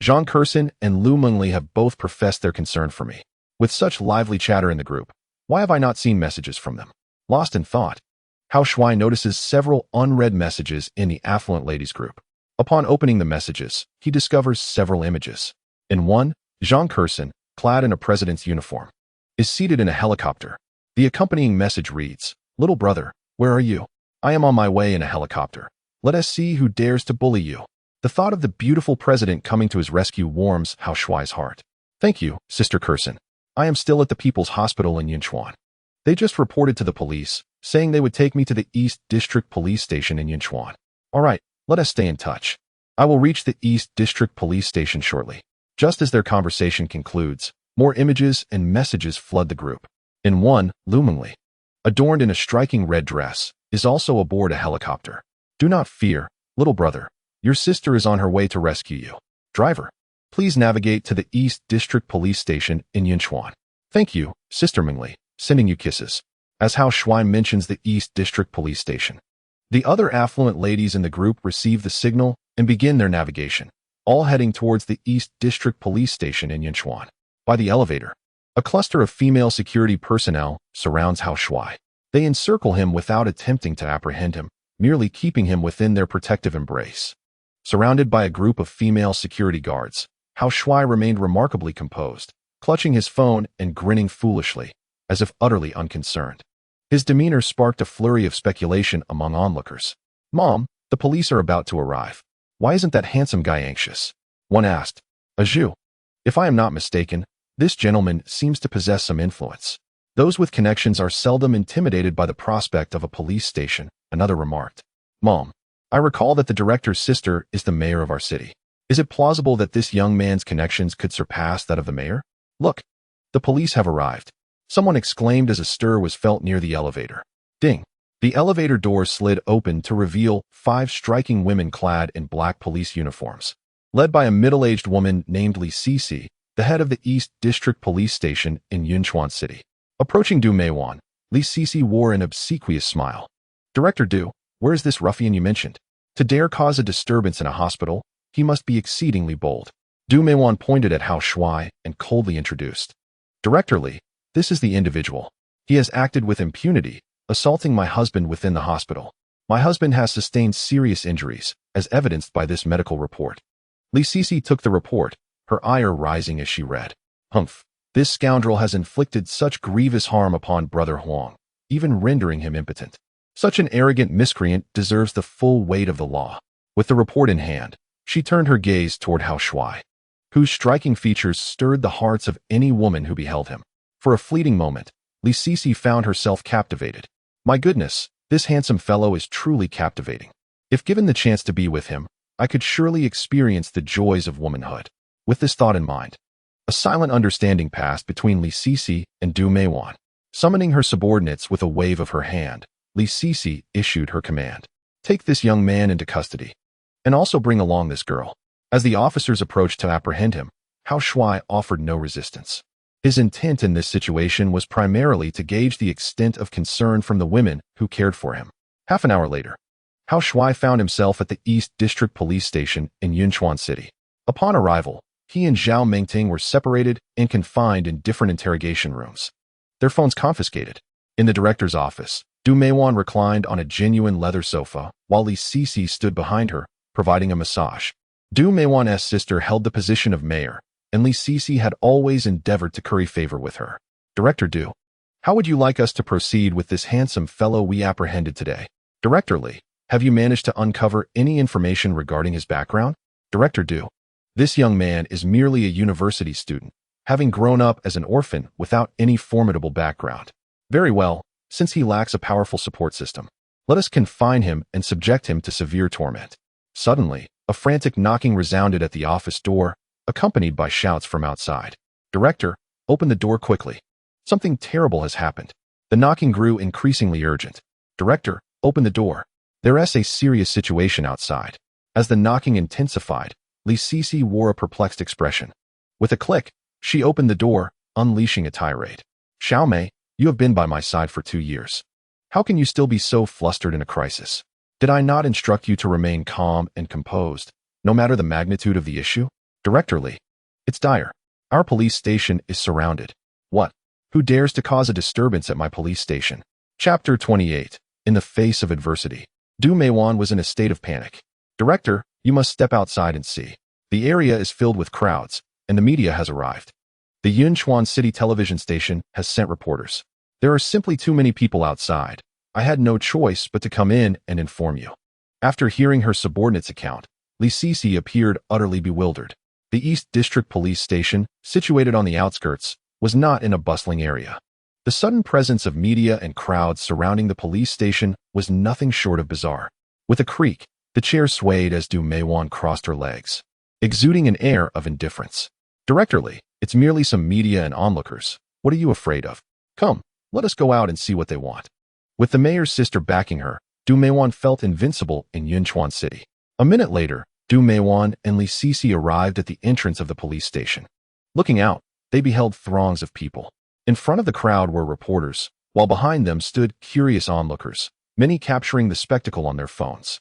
Zhang Kersen and Lu Mengli have both professed their concern for me. With such lively chatter in the group, why have I not seen messages from them? Lost in thought, Hao Shuai notices several unread messages in the affluent ladies group. Upon opening the messages, he discovers several images. In one, Zhang Kersen, clad in a president's uniform, is seated in a helicopter. The accompanying message reads, "Little brother, where are you? I am on my way in a helicopter. Let us see who dares to bully you." The thought of the beautiful president coming to his rescue warms Hao Shuai's heart. "Thank you, Sister Kersen. I am still at the People's Hospital in Yinchuan. They just reported to the police, saying they would take me to the East District Police Station in Yinchuan. All right, let us stay in touch. I will reach the East District Police Station shortly." Just as their conversation concludes, more images and messages flood the group. In one, Lu Mengli, adorned in a striking red dress, is also aboard a helicopter. "Do not fear, little brother. Your sister is on her way to rescue you. Driver, please navigate to the East District Police Station in Yinchuan." "Thank you, Sister Mengli, sending you kisses." As Hao Shuai mentions the East District Police Station, the other affluent ladies in the group receive the signal and begin their navigation, all heading towards the East District Police Station in Yinchuan. By the elevator, a cluster of female security personnel surrounds Hao Shuai. They encircle him without attempting to apprehend him, merely keeping him within their protective embrace. Surrounded by a group of female security guards, Hao Shuai remained remarkably composed, clutching his phone and grinning foolishly, as if utterly unconcerned. His demeanor sparked a flurry of speculation among onlookers. "Mom, the police are about to arrive. Why isn't that handsome guy anxious?" one asked. "Azhu, If I am not mistaken, this gentleman seems to possess some influence. Those with connections are seldom intimidated by the prospect of a police station, another remarked. Mom, I recall that the director's sister is the mayor of our city. Is it plausible that this young man's connections could surpass that of the mayor? Look, the police have arrived. Someone exclaimed as a stir was felt near the elevator. Ding! The elevator door slid open to reveal 5 striking women clad in black police uniforms. Led by a middle-aged woman named Li Sisi, the head of the East District Police Station in Yunchuan City. Approaching Du Meiwan, Li Sisi wore an obsequious smile. Director Du, where is this ruffian you mentioned? To dare cause a disturbance in a hospital, he must be exceedingly bold. Du Meiwan pointed at Hao Shuai and coldly introduced. Director Li, this is the individual. He has acted with impunity, assaulting my husband within the hospital. My husband has sustained serious injuries, as evidenced by this medical report. Li Sisi took the report, her ire rising as she read. Humph! This scoundrel has inflicted such grievous harm upon Brother Huang, even rendering him impotent. Such an arrogant miscreant deserves the full weight of the law. With the report in hand, she turned her gaze toward Hao Shuai, whose striking features stirred the hearts of any woman who beheld him. For a fleeting moment, Li Sisi found herself captivated. My goodness, this handsome fellow is truly captivating. If given the chance to be with him, I could surely experience the joys of womanhood. With this thought in mind, a silent understanding passed between Li Sisi and Du Meiwan. Summoning her subordinates with a wave of her hand, Li Sisi issued her command. Take this young man into custody, and also bring along this girl. As the officers approached to apprehend him, Hao Shuai offered no resistance. His intent in this situation was primarily to gauge the extent of concern from the women who cared for him. Half an hour later, Hao Shuai found himself at the East District Police Station in Yunchuan City. Upon arrival, he and Zhao Mengting were separated and confined in different interrogation rooms. Their phones confiscated. In the director's office, Du Meiwan reclined on a genuine leather sofa, while Li Sisi stood behind her, providing a massage. Du Meiwan's sister held the position of mayor, and Li Sisi had always endeavored to curry favor with her. Director Du, how would you like us to proceed with this handsome fellow we apprehended today? Director Li, have you managed to uncover any information regarding his background? Director Du, this young man is merely a university student, having grown up as an orphan without any formidable background. Very well, since he lacks a powerful support system, let us confine him and subject him to severe torment. Suddenly, a frantic knocking resounded at the office door, accompanied by shouts from outside. Director, open the door quickly. Something terrible has happened. The knocking grew increasingly urgent. Director, open the door. There is a serious situation outside. As the knocking intensified, Li Sisi wore a perplexed expression. With a click, she opened the door, unleashing a tirade. Xiaomei, you have been by my side for 2 years. How can you still be so flustered in a crisis? Did I not instruct you to remain calm and composed, no matter the magnitude of the issue? Director Li, it's dire. Our police station is surrounded. What? Who dares to cause a disturbance at my police station? Chapter 28. In the face of adversity. Du Meiwan was in a state of panic. Director, you must step outside and see. The area is filled with crowds, and the media has arrived. The Yunchuan City television station has sent reporters. There are simply too many people outside. I had no choice but to come in and inform you. After hearing her subordinate's account, Li Sisi appeared utterly bewildered. The East District Police Station, situated on the outskirts, was not in a bustling area. The sudden presence of media and crowds surrounding the police station was nothing short of bizarre. With a creak, the chair swayed as Du Meiwan crossed her legs, exuding an air of indifference. Director Li, it's merely some media and onlookers. What are you afraid of? Come, let us go out and see what they want. With the mayor's sister backing her, Du Meiwan felt invincible in Yunchuan City. A minute later, Du Meiwan and Li Sisi arrived at the entrance of the police station. Looking out, they beheld throngs of people. In front of the crowd were reporters, while behind them stood curious onlookers, many capturing the spectacle on their phones.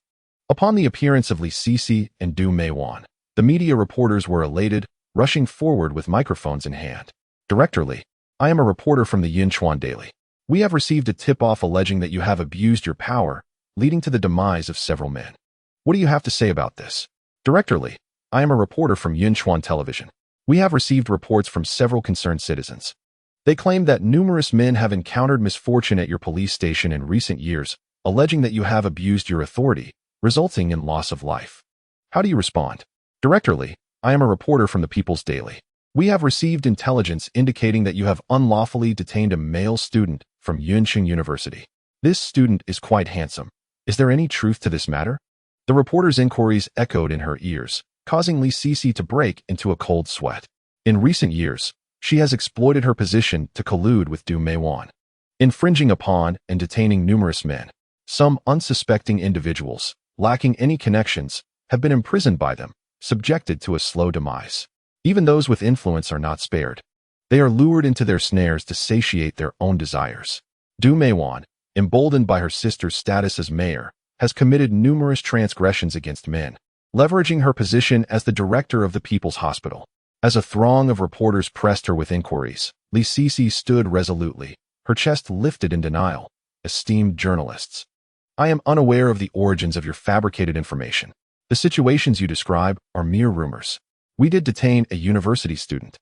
Upon the appearance of Li Sisi and Du Meiwan, the media reporters were elated, rushing forward with microphones in hand. Director Li, I am a reporter from the Yunchuan Daily. We have received a tip-off alleging that you have abused your power, leading to the demise of several men. What do you have to say about this? Director Li, I am a reporter from Yunchuan Television. We have received reports from several concerned citizens. They claim that numerous men have encountered misfortune at your police station in recent years, alleging that you have abused your authority, resulting in loss of life. How do you respond? Director Li, I am a reporter from the People's Daily. We have received intelligence indicating that you have unlawfully detained a male student from Yunqing University. This student is quite handsome. Is there any truth to this matter? The reporter's inquiries echoed in her ears, causing Li Sisi to break into a cold sweat. In recent years, she has exploited her position to collude with Du Meiwan, infringing upon and detaining numerous men. Some unsuspecting individuals, lacking any connections, have been imprisoned by them, subjected to a slow demise. Even those with influence are not spared. They are lured into their snares to satiate their own desires. Du Meiwan, emboldened by her sister's status as mayor, has committed numerous transgressions against men, leveraging her position as the director of the People's Hospital. As a throng of reporters pressed her with inquiries, Li Sisi stood resolutely, her chest lifted in denial. Esteemed journalists, I am unaware of the origins of your fabricated information. The situations you describe are mere rumors. We did detain a university student.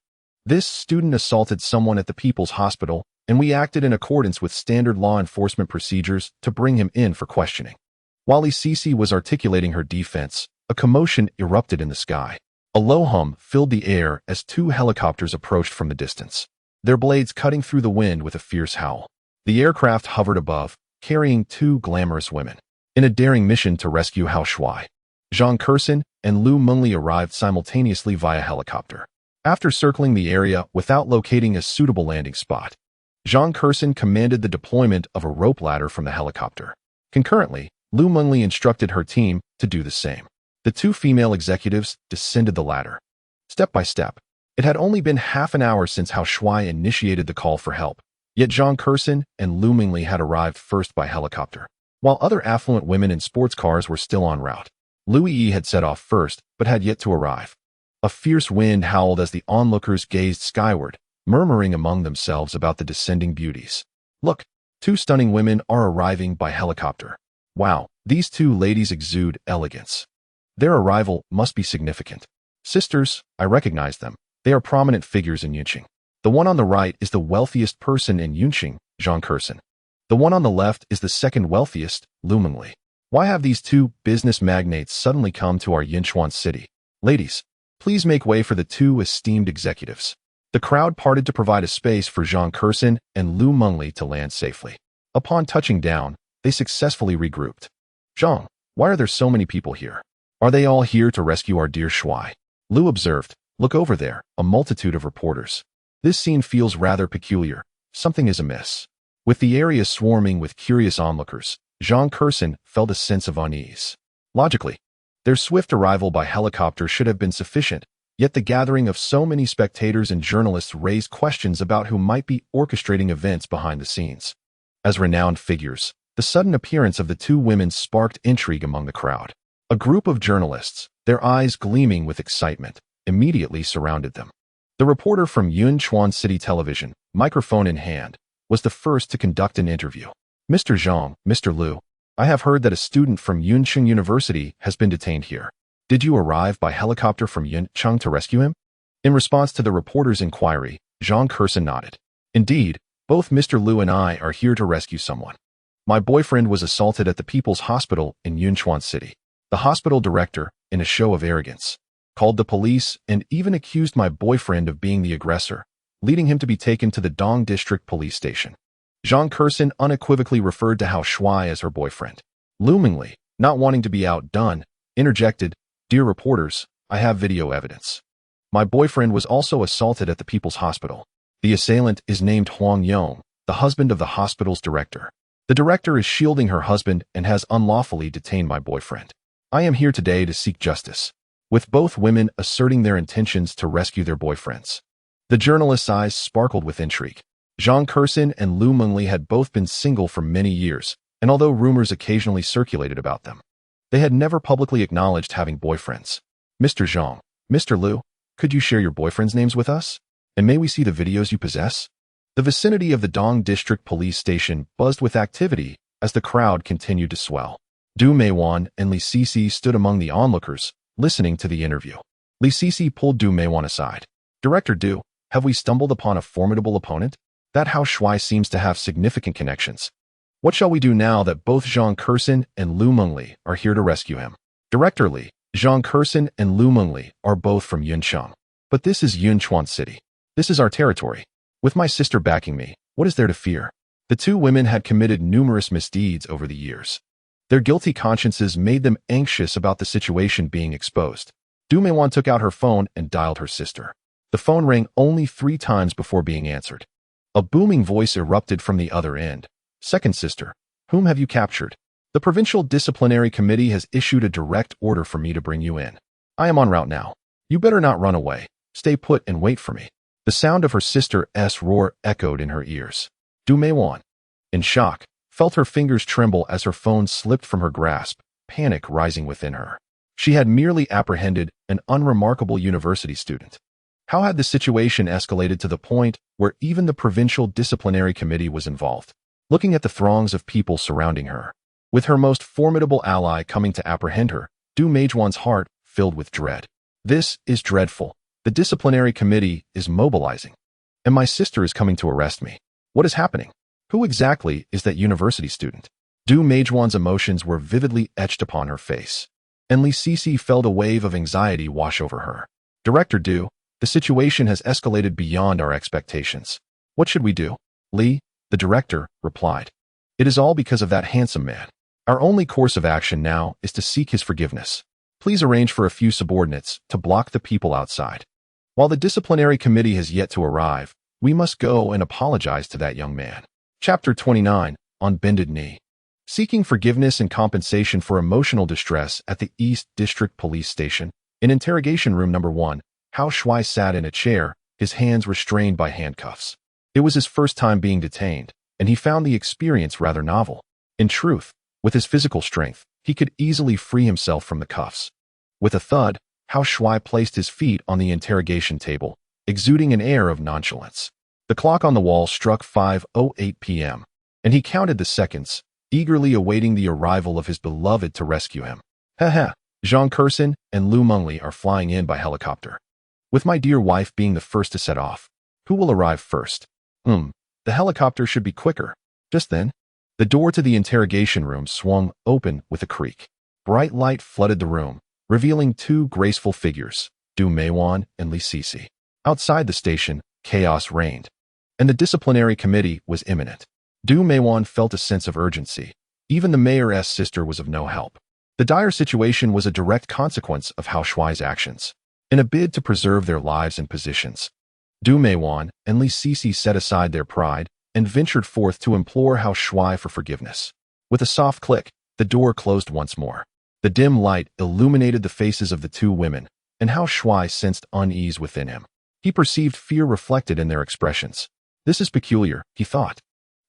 This student assaulted someone at the People's Hospital, and we acted in accordance with standard law enforcement procedures to bring him in for questioning. While Li Sisi was articulating her defense, a commotion erupted in the sky. A low hum filled the air as two helicopters approached from the distance, their blades cutting through the wind with a fierce howl. The aircraft hovered above, carrying two glamorous women, in a daring mission to rescue Hao Shuai. Zhang Kersen and Lu Mengli arrived simultaneously via helicopter. After circling the area without locating a suitable landing spot, Zhang Kersen commanded the deployment of a rope ladder from the helicopter. Concurrently, Lu Mengli instructed her team to do the same. The two female executives descended the ladder. Step by step, it had only been half an hour since Hao Shuai initiated the call for help, yet Zhang Kersen and Lu Mengli had arrived first by helicopter, while other affluent women in sports cars were still en route. Lu Yi had set off first, but had yet to arrive. A fierce wind howled as the onlookers gazed skyward, murmuring among themselves about the descending beauties. Look, two stunning women are arriving by helicopter. Wow, these two ladies exude elegance. Their arrival must be significant. Sisters, I recognize them. They are prominent figures in Yunqing. The one on the right is the wealthiest person in Yunqing, Zhang Kersen. The one on the left is the second wealthiest, Lu Mengli. Why have these two business magnates suddenly come to our Yinchuan city? Ladies, please make way for the two esteemed executives. The crowd parted to provide a space for Zhang Kersen and Lu Mengli to land safely. Upon touching down, they successfully regrouped. Zhang, why are there so many people here? Are they all here to rescue our dear Shuai? Lu observed. Look over there, a multitude of reporters. This scene feels rather peculiar. Something is amiss. With the area swarming with curious onlookers, Zhang Kersen felt a sense of unease. Logically, their swift arrival by helicopter should have been sufficient, yet the gathering of so many spectators and journalists raised questions about who might be orchestrating events behind the scenes. As renowned figures, the sudden appearance of the two women sparked intrigue among the crowd. A group of journalists, their eyes gleaming with excitement, immediately surrounded them. The reporter from Yunchuan City Television, microphone in hand, was the first to conduct an interview. Mr. Zhang, Mr. Lu, I have heard that a student from Yunqing University has been detained here. Did you arrive by helicopter from Yuncheng to rescue him? In response to the reporter's inquiry, Zhang Kersen nodded. Indeed, both Mr. Lu and I are here to rescue someone. My boyfriend was assaulted at the People's Hospital in Yunchuan City. The hospital director, in a show of arrogance, called the police and even accused my boyfriend of being the aggressor, leading him to be taken to the Dong District Police Station. Zhang Kersen unequivocally referred to Hao Shuai as her boyfriend. Lu Mengli, not wanting to be outdone, interjected, Dear reporters, I have video evidence. My boyfriend was also assaulted at the People's Hospital. The assailant is named Huang Yong, the husband of the hospital's director. The director is shielding her husband and has unlawfully detained my boyfriend. I am here today to seek justice, with both women asserting their intentions to rescue their boyfriends. The journalist's eyes sparkled with intrigue. Zhang Kersen and Lu Mengli had both been single for many years, and although rumors occasionally circulated about them, they had never publicly acknowledged having boyfriends. Mr. Zhang, Mr. Lu, could you share your boyfriends' names with us? And may we see the videos you possess? The vicinity of the Dong District Police Station buzzed with activity as the crowd continued to swell. Du Meiwan and Li Sisi stood among the onlookers, listening to the interview. Li Sisi pulled Du Meiwan aside. Director Du, have we stumbled upon a formidable opponent? That Hao Shuai seems to have significant connections. What shall we do now that both Zhang Kersen and Lu Mengli are here to rescue him? Director Li, Zhang Kersen and Lu Mengli are both from Yuncheng. But this is Yunchuan City. This is our territory. With my sister backing me, what is there to fear? The two women had committed numerous misdeeds over the years. Their guilty consciences made them anxious about the situation being exposed. Du Meiwan took out her phone and dialed her sister. The phone rang only 3 times before being answered. A booming voice erupted from the other end. Second sister, whom have you captured? The Provincial Disciplinary Committee has issued a direct order for me to bring you in. I am en route now. You better not run away. Stay put and wait for me. The sound of her sister's roar echoed in her ears. Du Meiwan, in shock, felt her fingers tremble as her phone slipped from her grasp, panic rising within her. She had merely apprehended an unremarkable university student. How had the situation escalated to the point where even the Provincial Disciplinary Committee was involved? Looking at the throngs of people surrounding her, with her most formidable ally coming to apprehend her, Du Meiwan's heart filled with dread. This is dreadful. The disciplinary committee is mobilizing, and my sister is coming to arrest me. What is happening? Who exactly is that university student? Du Meiwan's emotions were vividly etched upon her face, and Li Sisi felt a wave of anxiety wash over her. Director Du, the situation has escalated beyond our expectations. What should we do? Li, the director, replied. It is all because of that handsome man. Our only course of action now is to seek his forgiveness. Please arrange for a few subordinates to block the people outside. While the disciplinary committee has yet to arrive, we must go and apologize to that young man. Chapter 29, On Bended Knee. Seeking forgiveness and compensation for emotional distress at the East District Police Station, in interrogation room number 1, Hao Shuai sat in a chair, his hands restrained by handcuffs. It was his first time being detained, and he found the experience rather novel. In truth, with his physical strength, he could easily free himself from the cuffs. With a thud, Hao Shuai placed his feet on the interrogation table, exuding an air of nonchalance. The clock on the wall struck 5:08 p.m., and he counted the seconds, eagerly awaiting the arrival of his beloved to rescue him. Ha! Zhang Kersen and Lu Mengli are flying in by helicopter. With my dear wife being the first to set off, who will arrive first? The helicopter should be quicker. Just then, the door to the interrogation room swung open with a creak. Bright light flooded the room, revealing 2 graceful figures, Du Meiwan and Li Sisi. Outside the station, chaos reigned, and the disciplinary committee was imminent. Du Meiwan felt a sense of urgency. Even the mayor's sister was of no help. The dire situation was a direct consequence of Hao Shuai's actions. In a bid to preserve their lives and positions, Du Meiwan and Li Sisi set aside their pride and ventured forth to implore Hao Shuai for forgiveness. With a soft click, the door closed once more. The dim light illuminated the faces of the 2 women, and Hao Shuai sensed unease within him. He perceived fear reflected in their expressions. This is peculiar, he thought.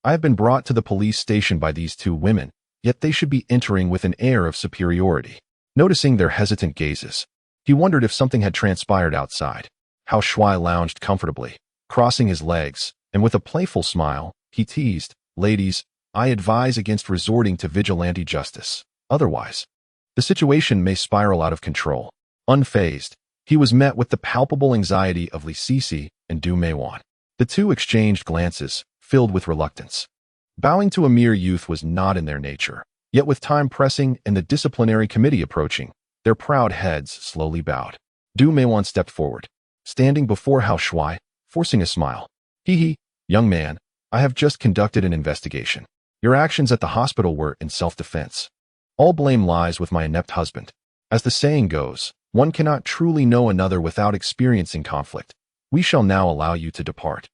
I have been brought to the police station by these 2 women, yet they should be entering with an air of superiority. Noticing their hesitant gazes, he wondered if something had transpired outside. Hao Shuai lounged comfortably, crossing his legs, and with a playful smile, he teased, "Ladies, I advise against resorting to vigilante justice. Otherwise, the situation may spiral out of control." Unfazed, he was met with the palpable anxiety of Li Sisi and Du Meiwan. The 2 exchanged glances, filled with reluctance. Bowing to a mere youth was not in their nature, yet with time pressing and the disciplinary committee approaching, their proud heads slowly bowed. Du Meiwan stepped forward, standing before Hao Shuai, forcing a smile. Hee, young man, I have just conducted an investigation. Your actions at the hospital were in self-defense. All blame lies with my inept husband. As the saying goes, one cannot truly know another without experiencing conflict. We shall now allow you to depart.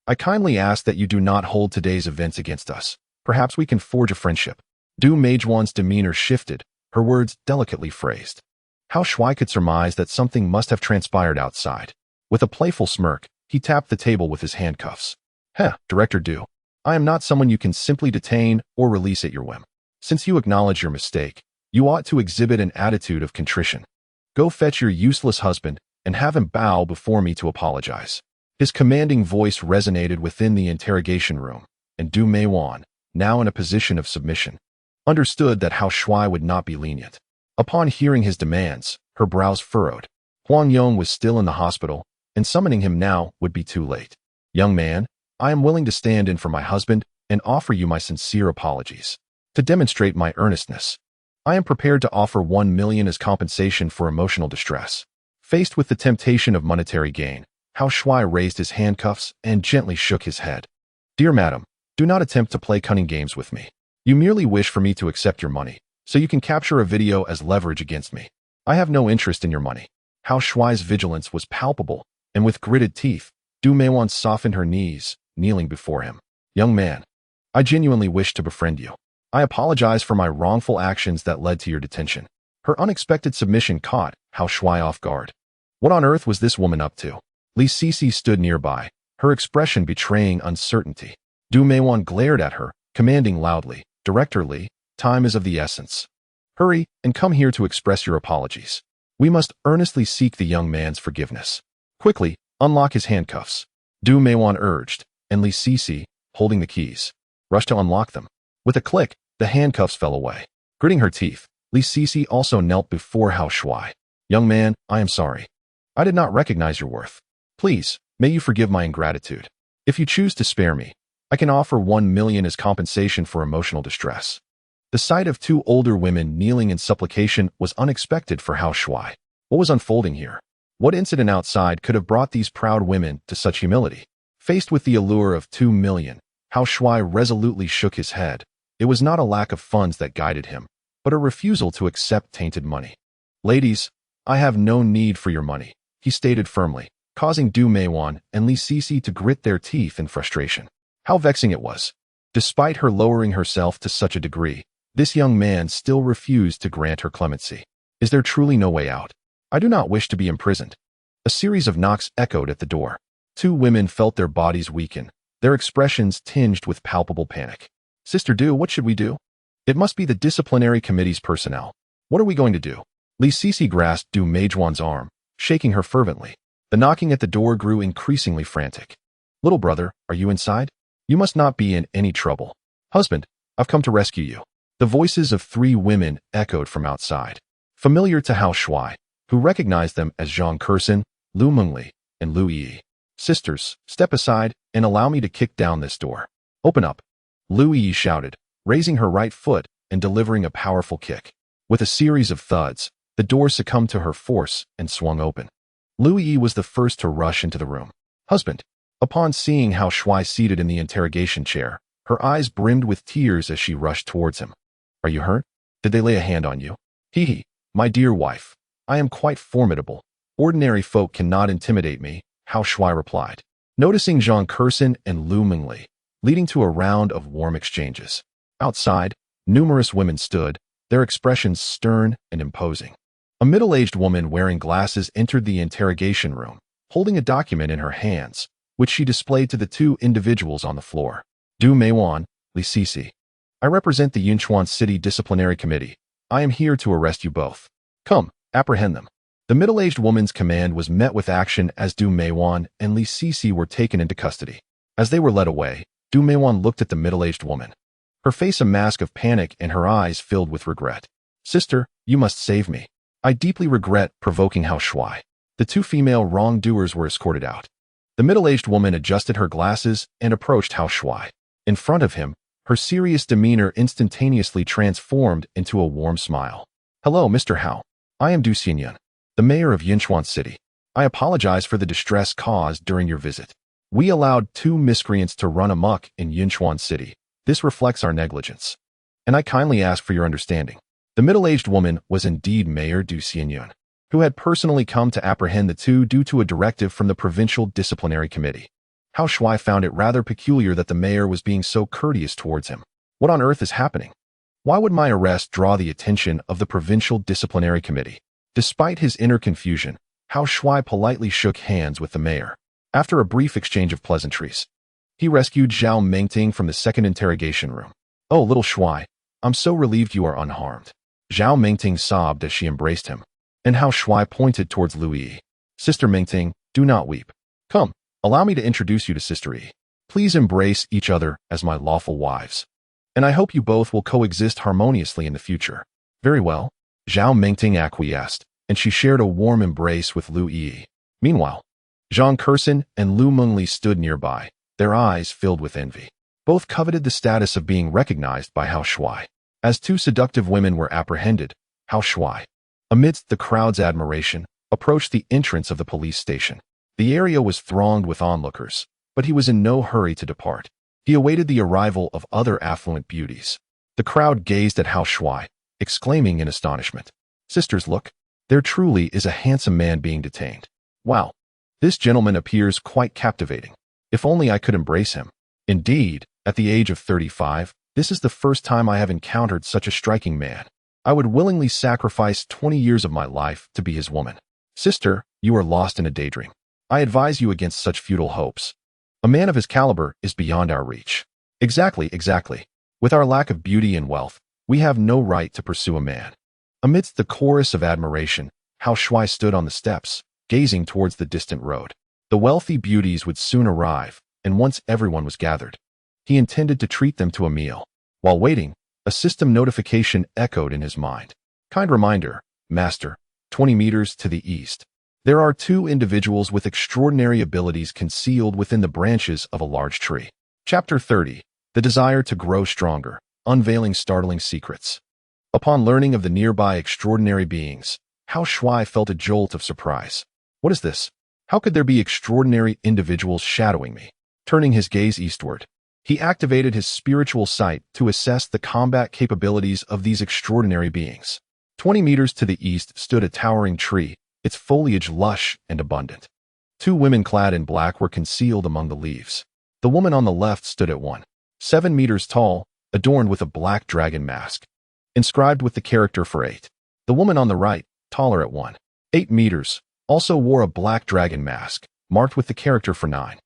I kindly ask that you do not hold today's events against us. Perhaps we can forge a friendship. Du Meiwan's demeanor shifted, her words delicately phrased. Hao Shuai could surmise that something must have transpired outside. With a playful smirk, he tapped the table with his handcuffs. Director Du, I am not someone you can simply detain or release at your whim. Since you acknowledge your mistake, you ought to exhibit an attitude of contrition. Go fetch your useless husband and have him bow before me to apologize. His commanding voice resonated within the interrogation room, and Du Meiwan, now in a position of submission, understood that Hao Shuai would not be lenient. Upon hearing his demands, her brows furrowed. Huang Yong was still in the hospital, and summoning him now would be too late. Young man, I am willing to stand in for my husband and offer you my sincere apologies. To demonstrate my earnestness, I am prepared to offer 1 million as compensation for emotional distress. Faced with the temptation of monetary gain, Hao Shui raised his handcuffs and gently shook his head. Dear madam, do not attempt to play cunning games with me. You merely wish for me to accept your money, so you can capture a video as leverage against me. I have no interest in your money. Hao Shui's vigilance was palpable, and with gritted teeth, Du Meiwan softened her knees, kneeling before him. Young man, I genuinely wish to befriend you. I apologize for my wrongful actions that led to your detention. Her unexpected submission caught Hao Shui off guard. What on earth was this woman up to? Li Sisi stood nearby, her expression betraying uncertainty. Du Meiwan glared at her, commanding loudly, Director Li, time is of the essence. Hurry and come here to express your apologies. We must earnestly seek the young man's forgiveness. Quickly, unlock his handcuffs. Du Meiwan urged, and Li Sisi, holding the keys, rushed to unlock them. With a click, the handcuffs fell away. Gritting her teeth, Li Sisi also knelt before Hao Shui. Young man, I am sorry. I did not recognize your worth. Please, may you forgive my ingratitude. If you choose to spare me, I can offer 1 million as compensation for emotional distress. The sight of two older women kneeling in supplication was unexpected for Hao Shui. What was unfolding here? What incident outside could have brought these proud women to such humility? Faced with the allure of 2 million, Hao Shui resolutely shook his head. It was not a lack of funds that guided him, but a refusal to accept tainted money. Ladies, I have no need for your money, he stated firmly, causing Du Meiwan and Li Sisi to grit their teeth in frustration. How vexing it was. Despite her lowering herself to such a degree, this young man still refused to grant her clemency. Is there truly no way out? I do not wish to be imprisoned. A series of knocks echoed at the door. Two women felt their bodies weaken, their expressions tinged with palpable panic. Sister Du, what should we do? It must be the disciplinary committee's personnel. What are we going to do? Li Sisi grasped Du Meijuan's arm, shaking her fervently. The knocking at the door grew increasingly frantic. Little brother, are you inside? You must not be in any trouble. Husband, I've come to rescue you. The voices of 3 women echoed from outside. Familiar to Hao Shui, who recognized them as Zhang Kersen, Lu Mengli, and Lu Yi. Sisters, step aside and allow me to kick down this door. Open up. Lu Yi shouted, raising her right foot and delivering a powerful kick. With a series of thuds, the door succumbed to her force and swung open. Lu Yi was the first to rush into the room. Husband. Upon seeing Hao Shui seated in the interrogation chair, her eyes brimmed with tears as she rushed towards him. Are you hurt? Did they lay a hand on you? Hee, my dear wife. I am quite formidable. Ordinary folk cannot intimidate me, Hao Shui replied, noticing Zhang Kersen and Lu Mengli, leading to a round of warm exchanges. Outside, numerous women stood, their expressions stern and imposing. A middle-aged woman wearing glasses entered the interrogation room, holding a document in her hands, which she displayed to the 2 individuals on the floor. Du Meiwan, Li Sisi. I represent the Yunchuan City Disciplinary Committee. I am here to arrest you both. Come, apprehend them. The middle-aged woman's command was met with action as Du Meiwan and Li Sisi were taken into custody. As they were led away, Du Meiwan looked at the middle-aged woman. Her face a mask of panic and her eyes filled with regret. Sister, you must save me. I deeply regret provoking Hao Shui. The 2 female wrongdoers were escorted out. The middle-aged woman adjusted her glasses and approached Hao Shui. In front of him, her serious demeanor instantaneously transformed into a warm smile. Hello, Mr. Hao. I am Du Xinyun, the mayor of Yunchuan City. I apologize for the distress caused during your visit. We allowed 2 miscreants to run amok in Yunchuan City. This reflects our negligence. And I kindly ask for your understanding. The middle-aged woman was indeed Mayor Du Xinyun, who had personally come to apprehend the 2 due to a directive from the Provincial Disciplinary Committee. Hao Shui found it rather peculiar that the mayor was being so courteous towards him. What on earth is happening? Why would my arrest draw the attention of the Provincial Disciplinary Committee? Despite his inner confusion, Hao Shui politely shook hands with the mayor. After a brief exchange of pleasantries, he rescued Zhao Mengting from the second interrogation room. Oh, little Shui, I'm so relieved you are unharmed. Zhao Mengting sobbed as she embraced him, and Hao Shui pointed towards Lu Yi. Sister Mengting, do not weep. Come, allow me to introduce you to Sister Yi. Please embrace each other as my lawful wives. And I hope you both will coexist harmoniously in the future. Very well. Zhao Mengting acquiesced, and she shared a warm embrace with Lu Yi. Meanwhile, Zhang Kersen and Lu Mengli stood nearby, their eyes filled with envy. Both coveted the status of being recognized by Hao Shui. As 2 seductive women were apprehended, Hao Shui, amidst the crowd's admiration, approached the entrance of the police station. The area was thronged with onlookers, but he was in no hurry to depart. He awaited the arrival of other affluent beauties. The crowd gazed at Hao Shuai, exclaiming in astonishment, "Sisters, look! There truly is a handsome man being detained. Wow! This gentleman appears quite captivating. If only I could embrace him." Indeed, at the age of 35, this is the first time I have encountered such a striking man. I would willingly sacrifice 20 years of my life to be his woman. Sister, you are lost in a daydream. I advise you against such futile hopes. A man of his caliber is beyond our reach. Exactly. With our lack of beauty and wealth, we have no right to pursue a man. Amidst the chorus of admiration, Hao Shuai stood on the steps, gazing towards the distant road. The wealthy beauties would soon arrive, and once everyone was gathered, he intended to treat them to a meal. While waiting, a system notification echoed in his mind. Kind reminder, Master, 20 meters to the east. There are 2 individuals with extraordinary abilities concealed within the branches of a large tree. Chapter 30. The Desire to Grow Stronger, Unveiling Startling Secrets. Upon learning of the nearby extraordinary beings, Hao Shuai felt a jolt of surprise. What is this? How could there be extraordinary individuals shadowing me? Turning his gaze eastward, he activated his spiritual sight to assess the combat capabilities of these extraordinary beings. 20 meters to the east stood a towering tree, its foliage lush and abundant. 2 women clad in black were concealed among the leaves. The woman on the left stood at 7 meters tall, adorned with a black dragon mask, inscribed with the character for 8. The woman on the right, taller at 8 meters, also wore a black dragon mask, marked with the character for 9.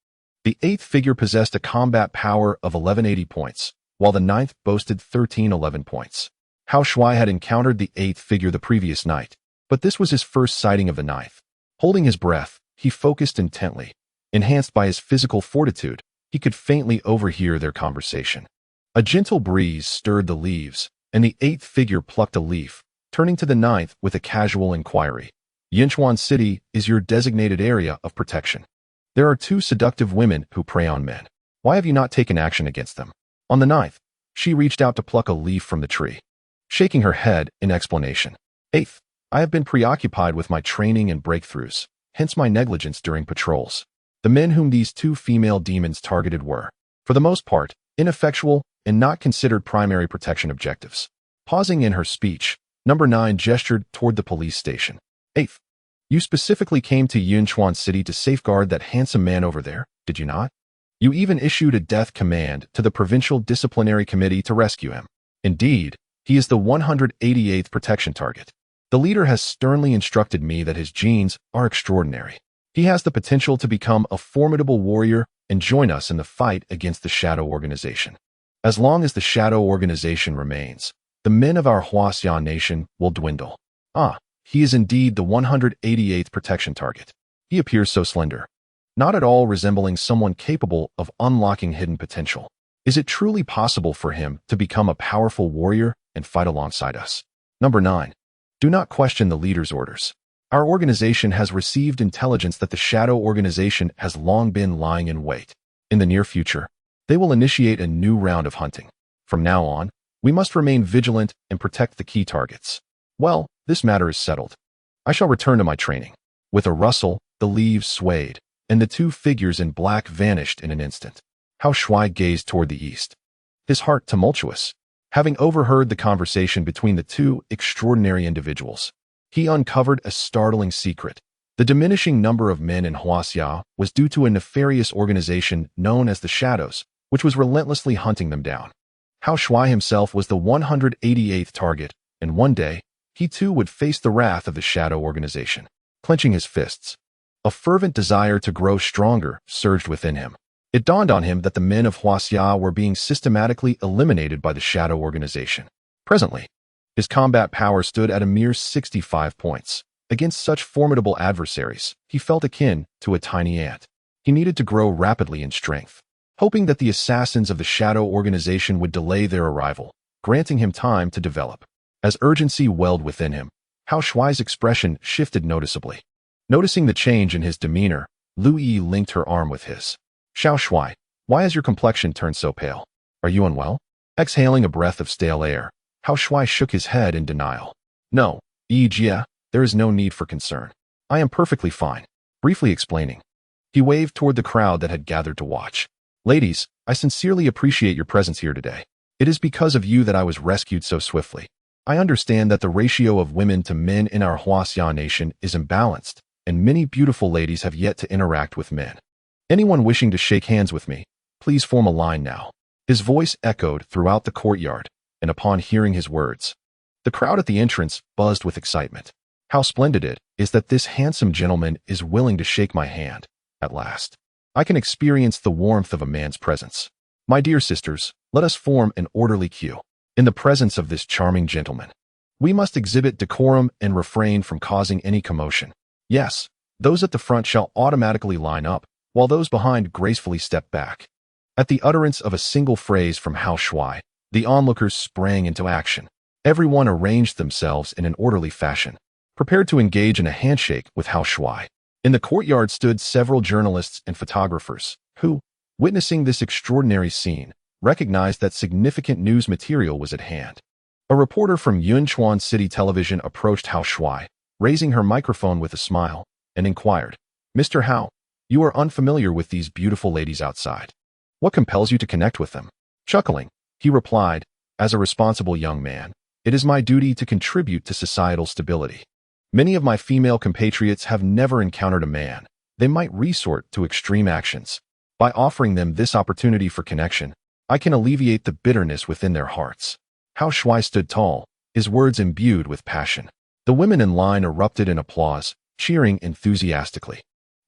The 8th figure possessed a combat power of 1180 points, while the 9th boasted 1311 points. Hao Shuai had encountered the 8th figure the previous night, but this was his first sighting of the 9th. Holding his breath, he focused intently. Enhanced by his physical fortitude, he could faintly overhear their conversation. A gentle breeze stirred the leaves, and the 8th figure plucked a leaf, turning to the 9th with a casual inquiry. Yinchuan City is your designated area of protection. There are 2 seductive women who prey on men. Why have you not taken action against them? On the 9th, she reached out to pluck a leaf from the tree, shaking her head in explanation. 8th, I have been preoccupied with my training and breakthroughs, hence my negligence during patrols. The men whom these 2 female demons targeted were, for the most part, ineffectual and not considered primary protection objectives. Pausing in her speech, number 9 gestured toward the police station. 8th, you specifically came to Yunchuan City to safeguard that handsome man over there, did you not? You even issued a death command to the Provincial Disciplinary Committee to rescue him. Indeed, he is the 188th protection target. The leader has sternly instructed me that his genes are extraordinary. He has the potential to become a formidable warrior and join us in the fight against the Shadow Organization. As long as the Shadow Organization remains, the men of our Huaxia nation will dwindle. He is indeed the 188th protection target. He appears so slender, not at all resembling someone capable of unlocking hidden potential. Is it truly possible for him to become a powerful warrior and fight alongside us? Number 9. Do not question the leader's orders. Our organization has received intelligence that the Shadow Organization has long been lying in wait. In the near future, they will initiate a new round of hunting. From now on, we must remain vigilant and protect the key targets. Well, this matter is settled. I shall return to my training. With a rustle, the leaves swayed, and the 2 figures in black vanished in an instant. Hao Shuai gazed toward the east, his heart tumultuous. Having overheard the conversation between the 2 extraordinary individuals, he uncovered a startling secret. The diminishing number of men in Huaxia was due to a nefarious organization known as the Shadows, which was relentlessly hunting them down. Hao Shuai himself was the 188th target, and one day, he too would face the wrath of the Shadow Organization. Clenching his fists, a fervent desire to grow stronger surged within him. It dawned on him that the men of Huaxia were being systematically eliminated by the Shadow Organization. Presently, his combat power stood at a mere 65 points. Against such formidable adversaries, he felt akin to a tiny ant. He needed to grow rapidly in strength, hoping that the assassins of the Shadow Organization would delay their arrival, granting him time to develop. As urgency welled within him, Hao Shuai's expression shifted noticeably. Noticing the change in his demeanor, Lu Yi linked her arm with his. Hao Shuai, why has your complexion turned so pale? Are you unwell? Exhaling a breath of stale air, Hao Shuai shook his head in denial. No, Yi Jia, there is no need for concern. I am perfectly fine. Briefly explaining. He waved toward the crowd that had gathered to watch. Ladies, I sincerely appreciate your presence here today. It is because of you that I was rescued so swiftly. I understand that the ratio of women to men in our Huaxia nation is imbalanced, and many beautiful ladies have yet to interact with men. Anyone wishing to shake hands with me, please form a line now. His voice echoed throughout the courtyard, and upon hearing his words, the crowd at the entrance buzzed with excitement. How splendid it is that this handsome gentleman is willing to shake my hand. At last, I can experience the warmth of a man's presence. My dear sisters, let us form an orderly queue. In the presence of this charming gentleman, we must exhibit decorum and refrain from causing any commotion. Yes, those at the front shall automatically line up, while those behind gracefully step back. At the utterance of a single phrase from Hao Shuai, the onlookers sprang into action. Everyone arranged themselves in an orderly fashion, prepared to engage in a handshake with Hao Shuai. In the courtyard stood several journalists and photographers, who, witnessing this extraordinary scene, recognized that significant news material was at hand. A reporter from Yunchuan City Television approached Hao Shuai, raising her microphone with a smile, and inquired, "Mr. Hao, you are unfamiliar with these beautiful ladies outside. What compels you to connect with them?" Chuckling, he replied, "As a responsible young man, it is my duty to contribute to societal stability. Many of my female compatriots have never encountered a man. They might resort to extreme actions. By offering them this opportunity for connection, I can alleviate the bitterness within their hearts." Hao Shuai stood tall, his words imbued with passion. The women in line erupted in applause, cheering enthusiastically.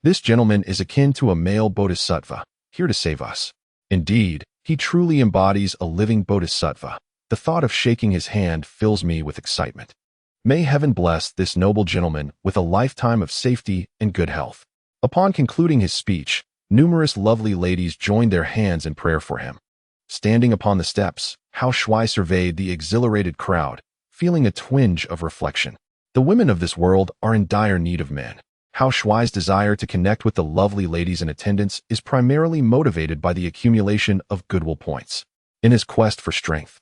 This gentleman is akin to a male bodhisattva, here to save us. Indeed, he truly embodies a living bodhisattva. The thought of shaking his hand fills me with excitement. May heaven bless this noble gentleman with a lifetime of safety and good health. Upon concluding his speech, numerous lovely ladies joined their hands in prayer for him. Standing upon the steps, Hao Shuai surveyed the exhilarated crowd, feeling a twinge of reflection. The women of this world are in dire need of men. Hao Shuai's desire to connect with the lovely ladies in attendance is primarily motivated by the accumulation of goodwill points. In his quest for strength,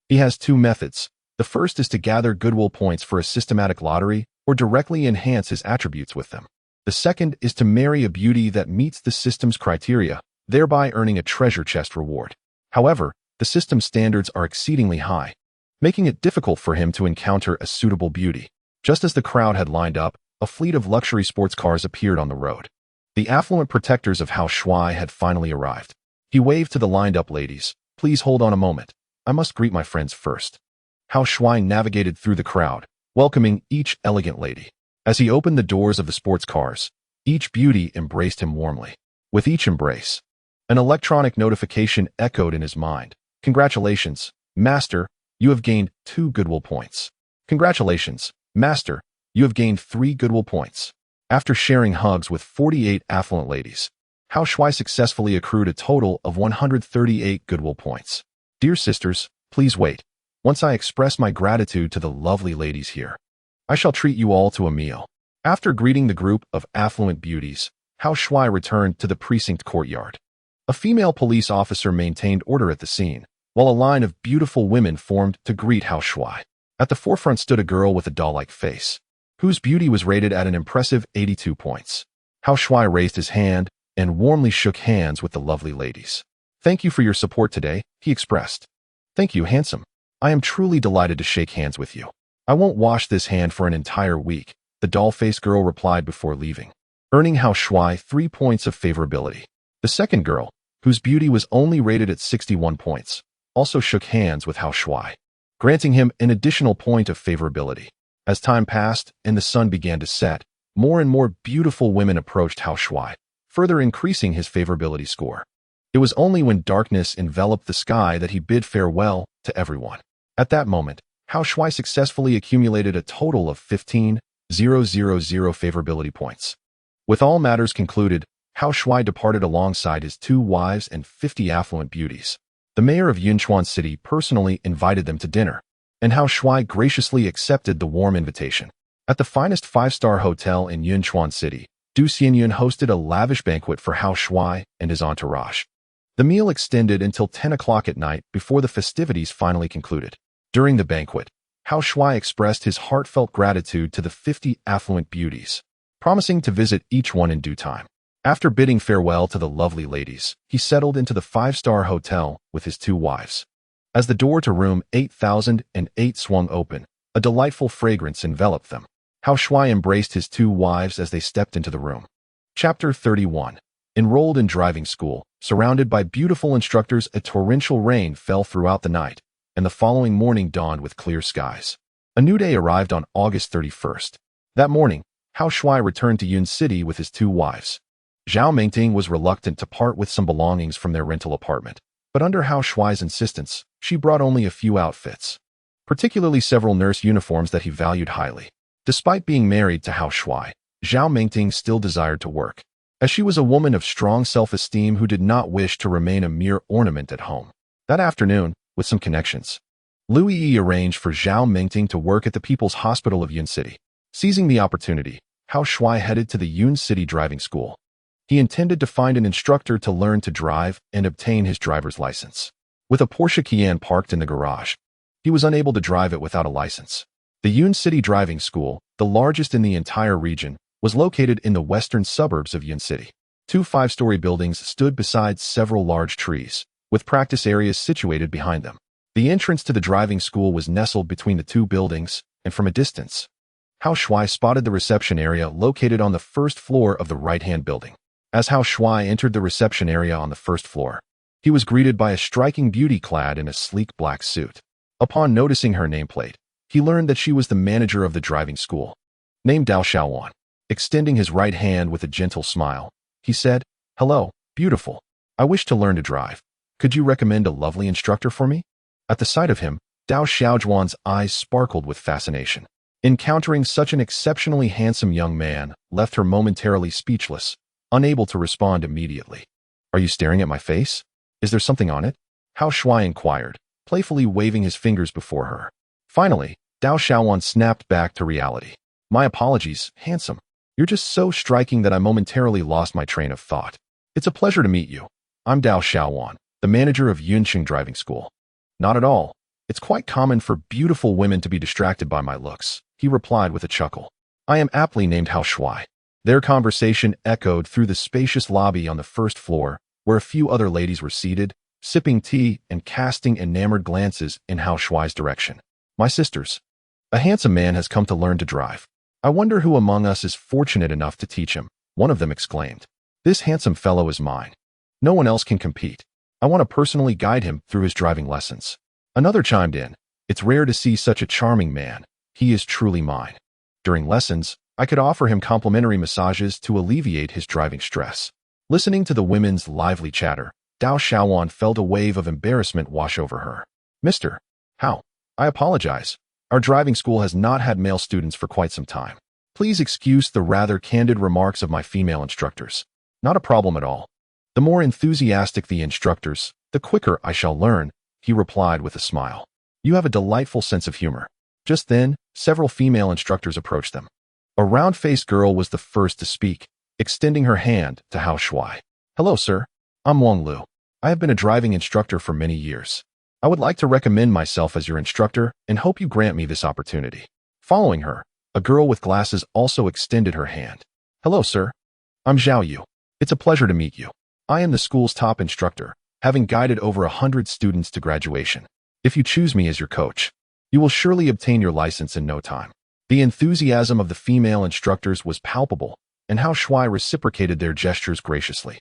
he has two methods. The first is to gather goodwill points for a systematic lottery or directly enhance his attributes with them. The second is to marry a beauty that meets the system's criteria, thereby earning a treasure chest reward. However, the system's standards are exceedingly high, making it difficult for him to encounter a suitable beauty. Just as the crowd had lined up, a fleet of luxury sports cars appeared on the road. The affluent protectors of Hao Shuai had finally arrived. He waved to the lined-up ladies. "Please hold on a moment. I must greet my friends first." Hao Shuai navigated through the crowd, welcoming each elegant lady. As he opened the doors of the sports cars, each beauty embraced him warmly. With each embrace, an electronic notification echoed in his mind. "Congratulations, Master, you have gained 2 goodwill points. Congratulations, Master, you have gained 3 goodwill points." After sharing hugs with 48 affluent ladies, Hao Shuai successfully accrued a total of 138 goodwill points. "Dear sisters, please wait. Once I express my gratitude to the lovely ladies here, I shall treat you all to a meal." After greeting the group of affluent beauties, Hao Shuai returned to the precinct courtyard. A female police officer maintained order at the scene, while a line of beautiful women formed to greet Hao Shuai. At the forefront stood a girl with a doll-like face, whose beauty was rated at an impressive 82 points. Hao Shuai raised his hand and warmly shook hands with the lovely ladies. "Thank you for your support today," he expressed. "Thank you, handsome. I am truly delighted to shake hands with you. I won't wash this hand for an entire week," the doll-faced girl replied before leaving, earning Hao Shuai 3 points of favorability. The second girl, whose beauty was only rated at 61 points, also shook hands with Hao Shuai, granting him an additional point of favorability. As time passed and the sun began to set, more and more beautiful women approached Hao Shuai, further increasing his favorability score. It was only when darkness enveloped the sky that he bid farewell to everyone. At that moment, Hao Shuai successfully accumulated a total of 15,000 favorability points. With all matters concluded, Hao Shuai departed alongside his 2 wives and 50 affluent beauties. The mayor of Yunchuan City personally invited them to dinner, and Hao Shuai graciously accepted the warm invitation. At the finest 5-star hotel in Yunchuan City, Du Xianyun hosted a lavish banquet for Hao Shuai and his entourage. The meal extended until 10 o'clock at night before the festivities finally concluded. During the banquet, Hao Shuai expressed his heartfelt gratitude to the 50 affluent beauties. promising to visit each one in due time. After bidding farewell to the lovely ladies, he settled into the five-star hotel with his two wives. As the door to room 8008 swung open, a delightful fragrance enveloped them. Hao Shuai embraced his two wives as they stepped into the room. Chapter 31. Enrolled in driving school, surrounded by beautiful instructors, a torrential rain fell throughout the night, and the following morning dawned with clear skies. A new day arrived on August 31st. That morning, Hao Shuai returned to Yun City with his two wives. Zhao Mingting was reluctant to part with some belongings from their rental apartment, but under Hao Shuai's insistence, she brought only a few outfits, particularly several nurse uniforms that he valued highly. Despite being married to Hao Shuai, Zhao Mingting still desired to work, as she was a woman of strong self-esteem who did not wish to remain a mere ornament at home. That afternoon, with some connections, Liu Yi arranged for Zhao Mingting to work at the People's Hospital of Yun City. Seizing the opportunity, Hao Shuai headed to the Yun City driving school. He intended to find an instructor to learn to drive and obtain his driver's license. With a Porsche Cayenne parked in the garage, he was unable to drive it without a license. The Yun City Driving School, the largest in the entire region, was located in the western suburbs of Yun City. Two five-story buildings stood beside several large trees, with practice areas situated behind them. The entrance to the driving school was nestled between the two buildings, and from a distance, Hao Shuai spotted the reception area located on the first floor of the right-hand building. As Hao Shuai entered the reception area on the first floor, he was greeted by a striking beauty clad in a sleek black suit. Upon noticing her nameplate, he learned that she was the manager of the driving school, named Dao Xiaowan. Extending his right hand with a gentle smile, he said, "Hello, beautiful. I wish to learn to drive. Could you recommend a lovely instructor for me?" At the sight of him, Dao Xiaowan's eyes sparkled with fascination. Encountering such an exceptionally handsome young man left her momentarily speechless, unable to respond immediately. "Are you staring at my face? Is there something on it?" Hao Shuai inquired, playfully waving his fingers before her. Finally, Dao Xiaowan snapped back to reality. "My apologies, handsome. You're just so striking that I momentarily lost my train of thought. It's a pleasure to meet you. I'm Dao Xiaowan, the manager of Yunqing Driving School." "Not at all. It's quite common for beautiful women to be distracted by my looks," he replied with a chuckle. "I am aptly named Hao Shuai." Their conversation echoed through the spacious lobby on the first floor, where a few other ladies were seated, sipping tea and casting enamored glances in Hao Shuai's direction. "My sisters, a handsome man has come to learn to drive. I wonder who among us is fortunate enough to teach him," one of them exclaimed. "This handsome fellow is mine. No one else can compete. I want to personally guide him through his driving lessons." Another chimed in, "It's rare to see such a charming man. He is truly mine. During lessons, I could offer him complimentary massages to alleviate his driving stress." Listening to the women's lively chatter, Dao Xiaowan felt a wave of embarrassment wash over her. "Mr. Hao, I apologize. Our driving school has not had male students for quite some time. Please excuse the rather candid remarks of my female instructors." "Not a problem at all. The more enthusiastic the instructors, the quicker I shall learn," he replied with a smile. "You have a delightful sense of humor." Just then, several female instructors approached them. A round-faced girl was the first to speak, extending her hand to Hao Shuai. "Hello, sir. I'm Wang Lu. I have been a driving instructor for many years. I would like to recommend myself as your instructor and hope you grant me this opportunity." Following her, a girl with glasses also extended her hand. "Hello, sir. I'm Zhao Yu. It's a pleasure to meet you. I am the school's top instructor, having guided over 100 students to graduation. If you choose me as your coach, you will surely obtain your license in no time." The enthusiasm of the female instructors was palpable, and Hao Shuai reciprocated their gestures graciously.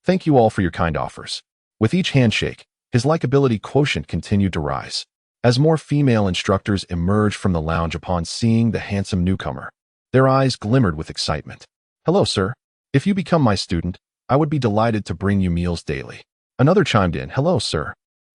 "Thank you all for your kind offers." With each handshake, his likability quotient continued to rise. As more female instructors emerged from the lounge upon seeing the handsome newcomer, their eyes glimmered with excitement. "Hello, sir. If you become my student, I would be delighted to bring you meals daily." Another chimed in, "Hello, sir.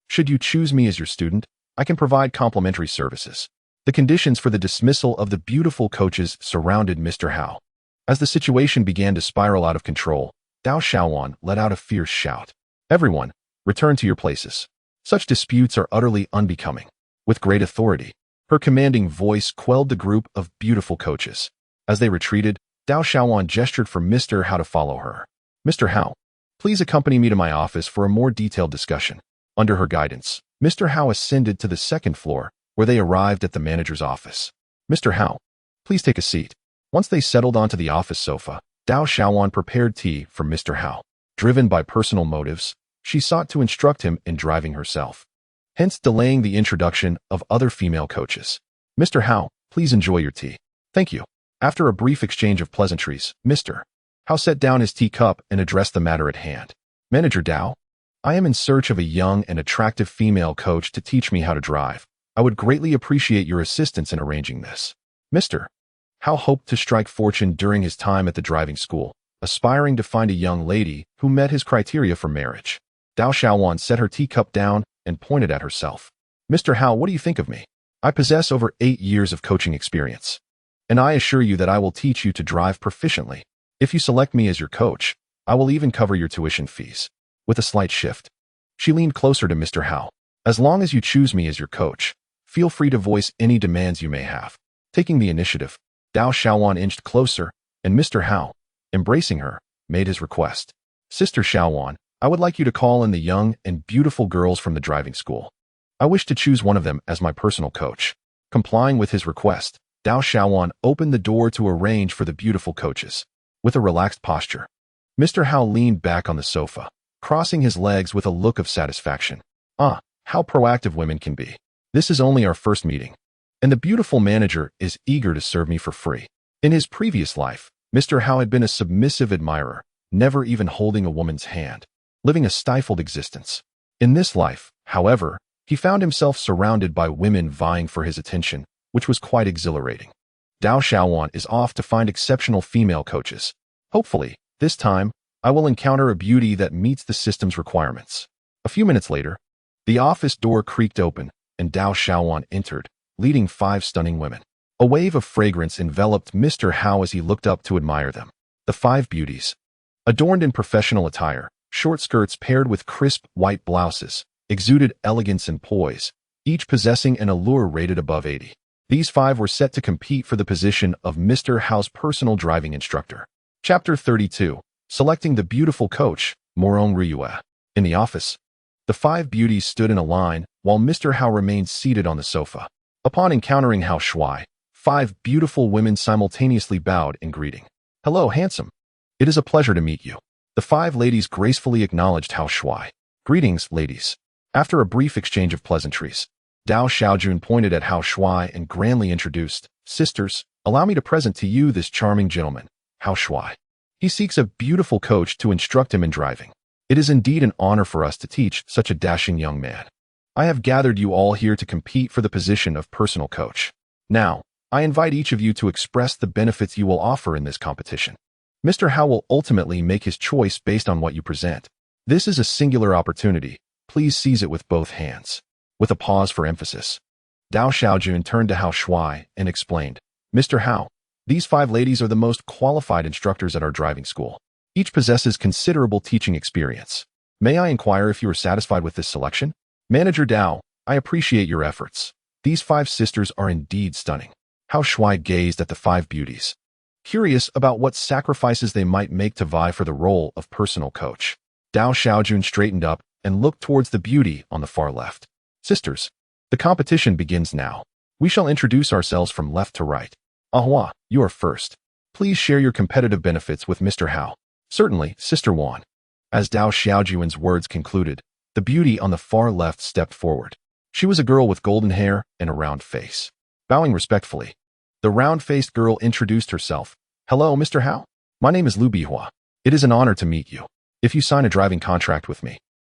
Should you choose me as your student, I can provide complimentary services." The conditions for the dismissal of the beautiful coaches surrounded Mr. Hao. As the situation began to spiral out of control, Dao Xiaowan let out a fierce shout. "Everyone, return to your places. Such disputes are utterly unbecoming." With great authority, her commanding voice quelled the group of beautiful coaches. As they retreated, Dao Xiaowan gestured for Mr. Hao to follow her. "Mr. Hao, please accompany me to my office for a more detailed discussion." Under her guidance, Mr. Hao ascended to the second floor, where they arrived at the manager's office. "Mr. Hao, please take a seat." Once they settled onto the office sofa, Dao Xiaowan prepared tea for Mr. Hao. Driven by personal motives, she sought to instruct him in driving herself, hence delaying the introduction of other female coaches. Mr. Hao, please enjoy your tea. Thank you. After a brief exchange of pleasantries, Mr. Hao set down his teacup and addressed the matter at hand. Manager Dao, I am in search of a young and attractive female coach to teach me how to drive. I would greatly appreciate your assistance in arranging this. Mr. Hao hoped to strike fortune during his time at the driving school, aspiring to find a young lady who met his criteria for marriage. Dao Xiaowan set her teacup down and pointed at herself. Mr. Hao, what do you think of me? I possess over 8 years of coaching experience, and I assure you that I will teach you to drive proficiently. If you select me as your coach, I will even cover your tuition fees. With a slight shift, she leaned closer to Mr. Hao. As long as you choose me as your coach, feel free to voice any demands you may have. Taking the initiative, Dao Xiaowan inched closer, and Mr. Hao, embracing her, made his request. Sister Xiaowan, I would like you to call in the young and beautiful girls from the driving school. I wish to choose one of them as my personal coach. Complying with his request, Dao Xiaowan opened the door to arrange for the beautiful coaches. With a relaxed posture, Mr. Hao leaned back on the sofa, crossing his legs with a look of satisfaction. Ah, how proactive women can be. This is only our first meeting, and the beautiful manager is eager to serve me for free. In his previous life, Mr. Hao had been a submissive admirer, never even holding a woman's hand, living a stifled existence. In this life, however, he found himself surrounded by women vying for his attention, which was quite exhilarating. Dao Xiaowan is off to find exceptional female coaches. Hopefully, this time, I will encounter a beauty that meets the system's requirements. A few minutes later, the office door creaked open, and Dao Xiaowan entered, leading 5 stunning women. A wave of fragrance enveloped Mr. Hao as he looked up to admire them. The 5 beauties, adorned in professional attire, short skirts paired with crisp white blouses, exuded elegance and poise, each possessing an allure rated above 80. These 5 were set to compete for the position of Mr. Hao's personal driving instructor. Chapter 32. Selecting the beautiful coach, Morong Ryue. In the office, the 5 beauties stood in a line, while Mr. Hao remained seated on the sofa. Upon encountering Hao Shuai, 5 beautiful women simultaneously bowed in greeting. Hello, handsome. It is a pleasure to meet you. The 5 ladies gracefully acknowledged Hao Shuai. Greetings, ladies. After a brief exchange of pleasantries, Dao Xiaojun pointed at Hao Shuai and grandly introduced, Sisters, allow me to present to you this charming gentleman, Hao Shuai. He seeks a beautiful coach to instruct him in driving. It is indeed an honor for us to teach such a dashing young man. I have gathered you all here to compete for the position of personal coach. Now, I invite each of you to express the benefits you will offer in this competition. Mr. Hao will ultimately make his choice based on what you present. This is a singular opportunity. Please seize it with both hands. With a pause for emphasis, Dao Xiaojun turned to Hao Shuai and explained, Mr. Hao, these 5 ladies are the most qualified instructors at our driving school. Each possesses considerable teaching experience. May I inquire if you are satisfied with this selection? Manager Dao, I appreciate your efforts. These 5 sisters are indeed stunning. Hao Shuai gazed at the 5 beauties, curious about what sacrifices they might make to vie for the role of personal coach. Dao Xiaojun straightened up and looked towards the beauty on the far left. Sisters, the competition begins now. We shall introduce ourselves from left to right. Ahua, you are first. Please share your competitive benefits with Mr. Hao. Certainly, Sister Wan. As Dao Xiaojuan's words concluded, the beauty on the far left stepped forward. She was a girl with golden hair and a round face. Bowing respectfully, the round-faced girl introduced herself. Hello, Mr. Hao. My name is Lu Bihua. It is an honor to meet you. If you sign a driving contract with me,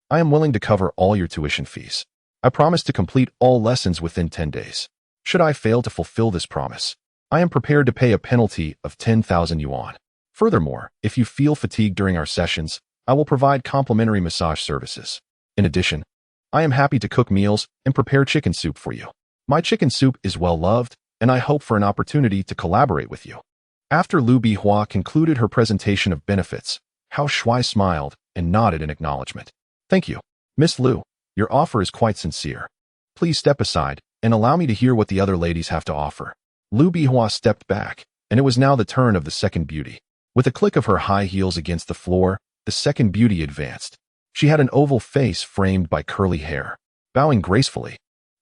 I am willing to cover all your tuition fees. I promise to complete all lessons within 10 days. Should I fail to fulfill this promise, I am prepared to pay a penalty of 10,000 yuan. Furthermore, if you feel fatigued during our sessions, I will provide complimentary massage services. In addition, I am happy to cook meals and prepare chicken soup for you. My chicken soup is well loved, and I hope for an opportunity to collaborate with you. After Lu Bihua concluded her presentation of benefits, Hao Shuai smiled and nodded in acknowledgement. Thank you, Miss Lu. Your offer is quite sincere. Please step aside and allow me to hear what the other ladies have to offer. Lu Bihua stepped back, and it was now the turn of the second beauty. With a click of her high heels against the floor, the second beauty advanced. She had an oval face framed by curly hair. Bowing gracefully,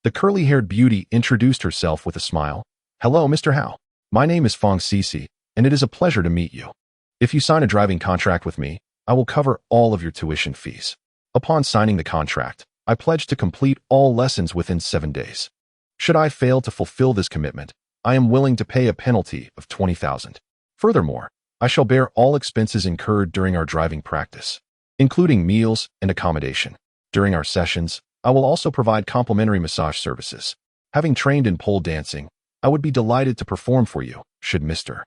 the curly-haired beauty introduced herself with a smile. Hello, Mr. Hao. My name is Fong Sisi, and it is a pleasure to meet you. If you sign a driving contract with me, I will cover all of your tuition fees. Upon signing the contract, I pledge to complete all lessons within 7 days. Should I fail to fulfill this commitment, I am willing to pay a penalty of 20,000. Furthermore, I shall bear all expenses incurred during our driving practice, including meals and accommodation. During our sessions, I will also provide complimentary massage services. Having trained in pole dancing, I would be delighted to perform for you, should Mr.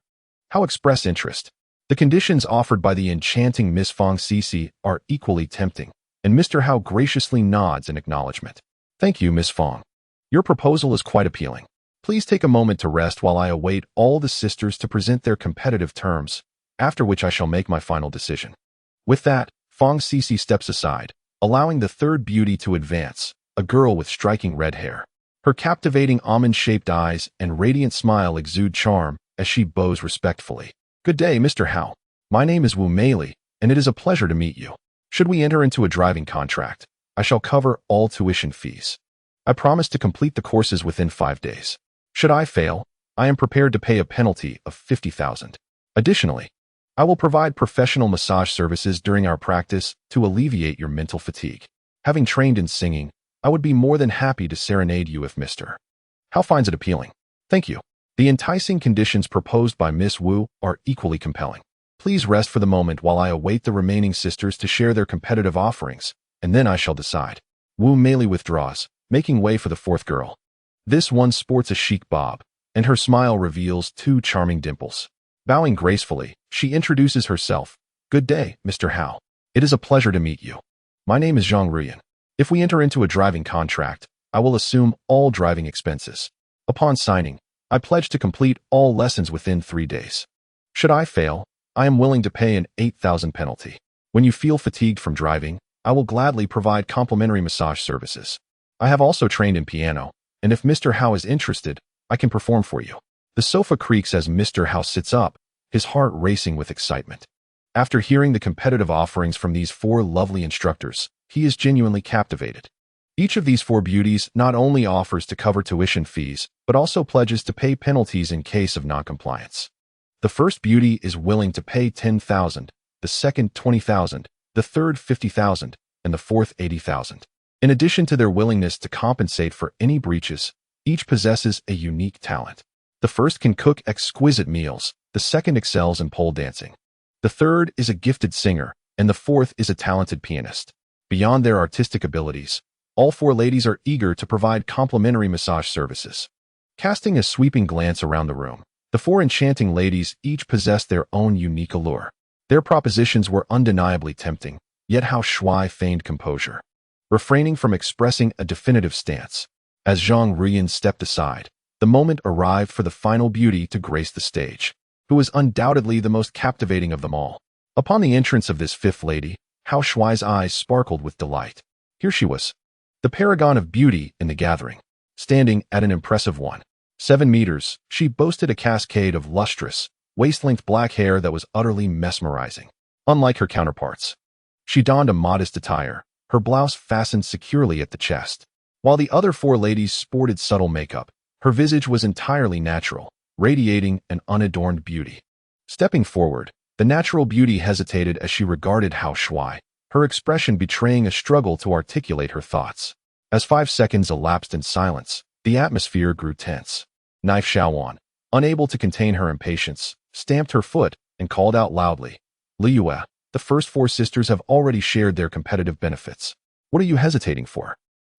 How express interest. The conditions offered by the enchanting Miss Fong Cici are equally tempting, and Mr. How graciously nods in acknowledgement. Thank you, Miss Fong. Your proposal is quite appealing. Please take a moment to rest while I await all the sisters to present their competitive terms, after which I shall make my final decision. With that, Fong Cici steps aside, allowing the third beauty to advance, a girl with striking red hair. Her captivating almond-shaped eyes and radiant smile exude charm as she bows respectfully. Good day, Mr. Hao. My name is Wu Meili, and it is a pleasure to meet you. Should we enter into a driving contract, I shall cover all tuition fees. I promise to complete the courses within 5 days. Should I fail, I am prepared to pay a penalty of 50,000. Additionally, I will provide professional massage services during our practice to alleviate your mental fatigue. Having trained in singing, I would be more than happy to serenade you if Mr. How finds it appealing. Thank you. The enticing conditions proposed by Miss Wu are equally compelling. Please rest for the moment while I await the remaining sisters to share their competitive offerings, and then I shall decide. Wu Meili withdraws, making way for the fourth girl. This one sports a chic bob, and her smile reveals 2 charming dimples. Bowing gracefully, she introduces herself. Good day, Mr. Hao. It is a pleasure to meet you. My name is Zhang Ruyan. If we enter into a driving contract, I will assume all driving expenses. Upon signing, I pledge to complete all lessons within 3 days. Should I fail, I am willing to pay an 8,000 penalty. When you feel fatigued from driving, I will gladly provide complimentary massage services. I have also trained in piano, and if Mr. Hao is interested, I can perform for you. The sofa creaks as Mr. Hao sits up, his heart racing with excitement. After hearing the competitive offerings from these 4 lovely instructors, he is genuinely captivated. Each of these 4 beauties not only offers to cover tuition fees, but also pledges to pay penalties in case of noncompliance. The first beauty is willing to pay 10,000, the second 20,000, the third 50,000, and the fourth 80,000. In addition to their willingness to compensate for any breaches, each possesses a unique talent. The first can cook exquisite meals, the second excels in pole dancing. The third is a gifted singer, and the fourth is a talented pianist. Beyond their artistic abilities, all 4 ladies are eager to provide complimentary massage services. Casting a sweeping glance around the room, the 4 enchanting ladies each possessed their own unique allure. Their propositions were undeniably tempting, yet Hao Shuai feigned composure, refraining from expressing a definitive stance. As Zhang Ruyan stepped aside, the moment arrived for the final beauty to grace the stage, who was undoubtedly the most captivating of them all. Upon the entrance of this 5th lady, Hao Shuai's eyes sparkled with delight. Here she was, the paragon of beauty in the gathering. Standing at an impressive 1.7 meters, she boasted a cascade of lustrous, waist-length black hair that was utterly mesmerizing. Unlike her counterparts, she donned a modest attire, her blouse fastened securely at the chest. While the other 4 ladies sported subtle makeup, her visage was entirely natural, radiating an unadorned beauty. Stepping forward, the natural beauty hesitated as she regarded Hao Shuai, her expression betraying a struggle to articulate her thoughts. As 5 seconds elapsed in silence, the atmosphere grew tense. Knife Xiaowan, unable to contain her impatience, stamped her foot and called out loudly, "Liyue, the first 4 sisters have already shared their competitive benefits. What are you hesitating for?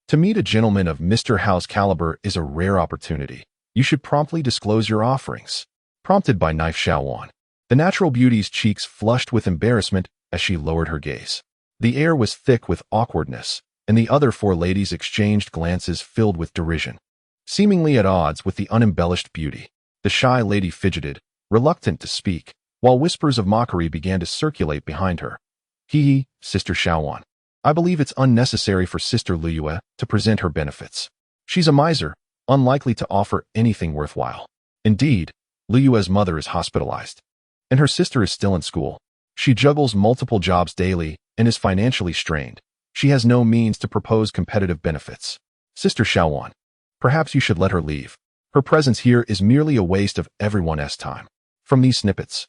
To meet a gentleman of Mr. Hao's caliber is a rare opportunity. You should promptly disclose your offerings." Prompted by Knife Xiaowan, the natural beauty's cheeks flushed with embarrassment as she lowered her gaze. The air was thick with awkwardness, and the other 4 ladies exchanged glances filled with derision. Seemingly at odds with the unembellished beauty, the shy lady fidgeted, reluctant to speak, while whispers of mockery began to circulate behind her. "Hee, Sister Xiaowan. I believe it's unnecessary for Sister Liyue to present her benefits. She's a miser, unlikely to offer anything worthwhile. Indeed, Liyue's mother is hospitalized, and her sister is still in school. She juggles multiple jobs daily and is financially strained. She has no means to propose competitive benefits. Sister Xiaowan, perhaps you should let her leave. Her presence here is merely a waste of everyone's time." From these snippets,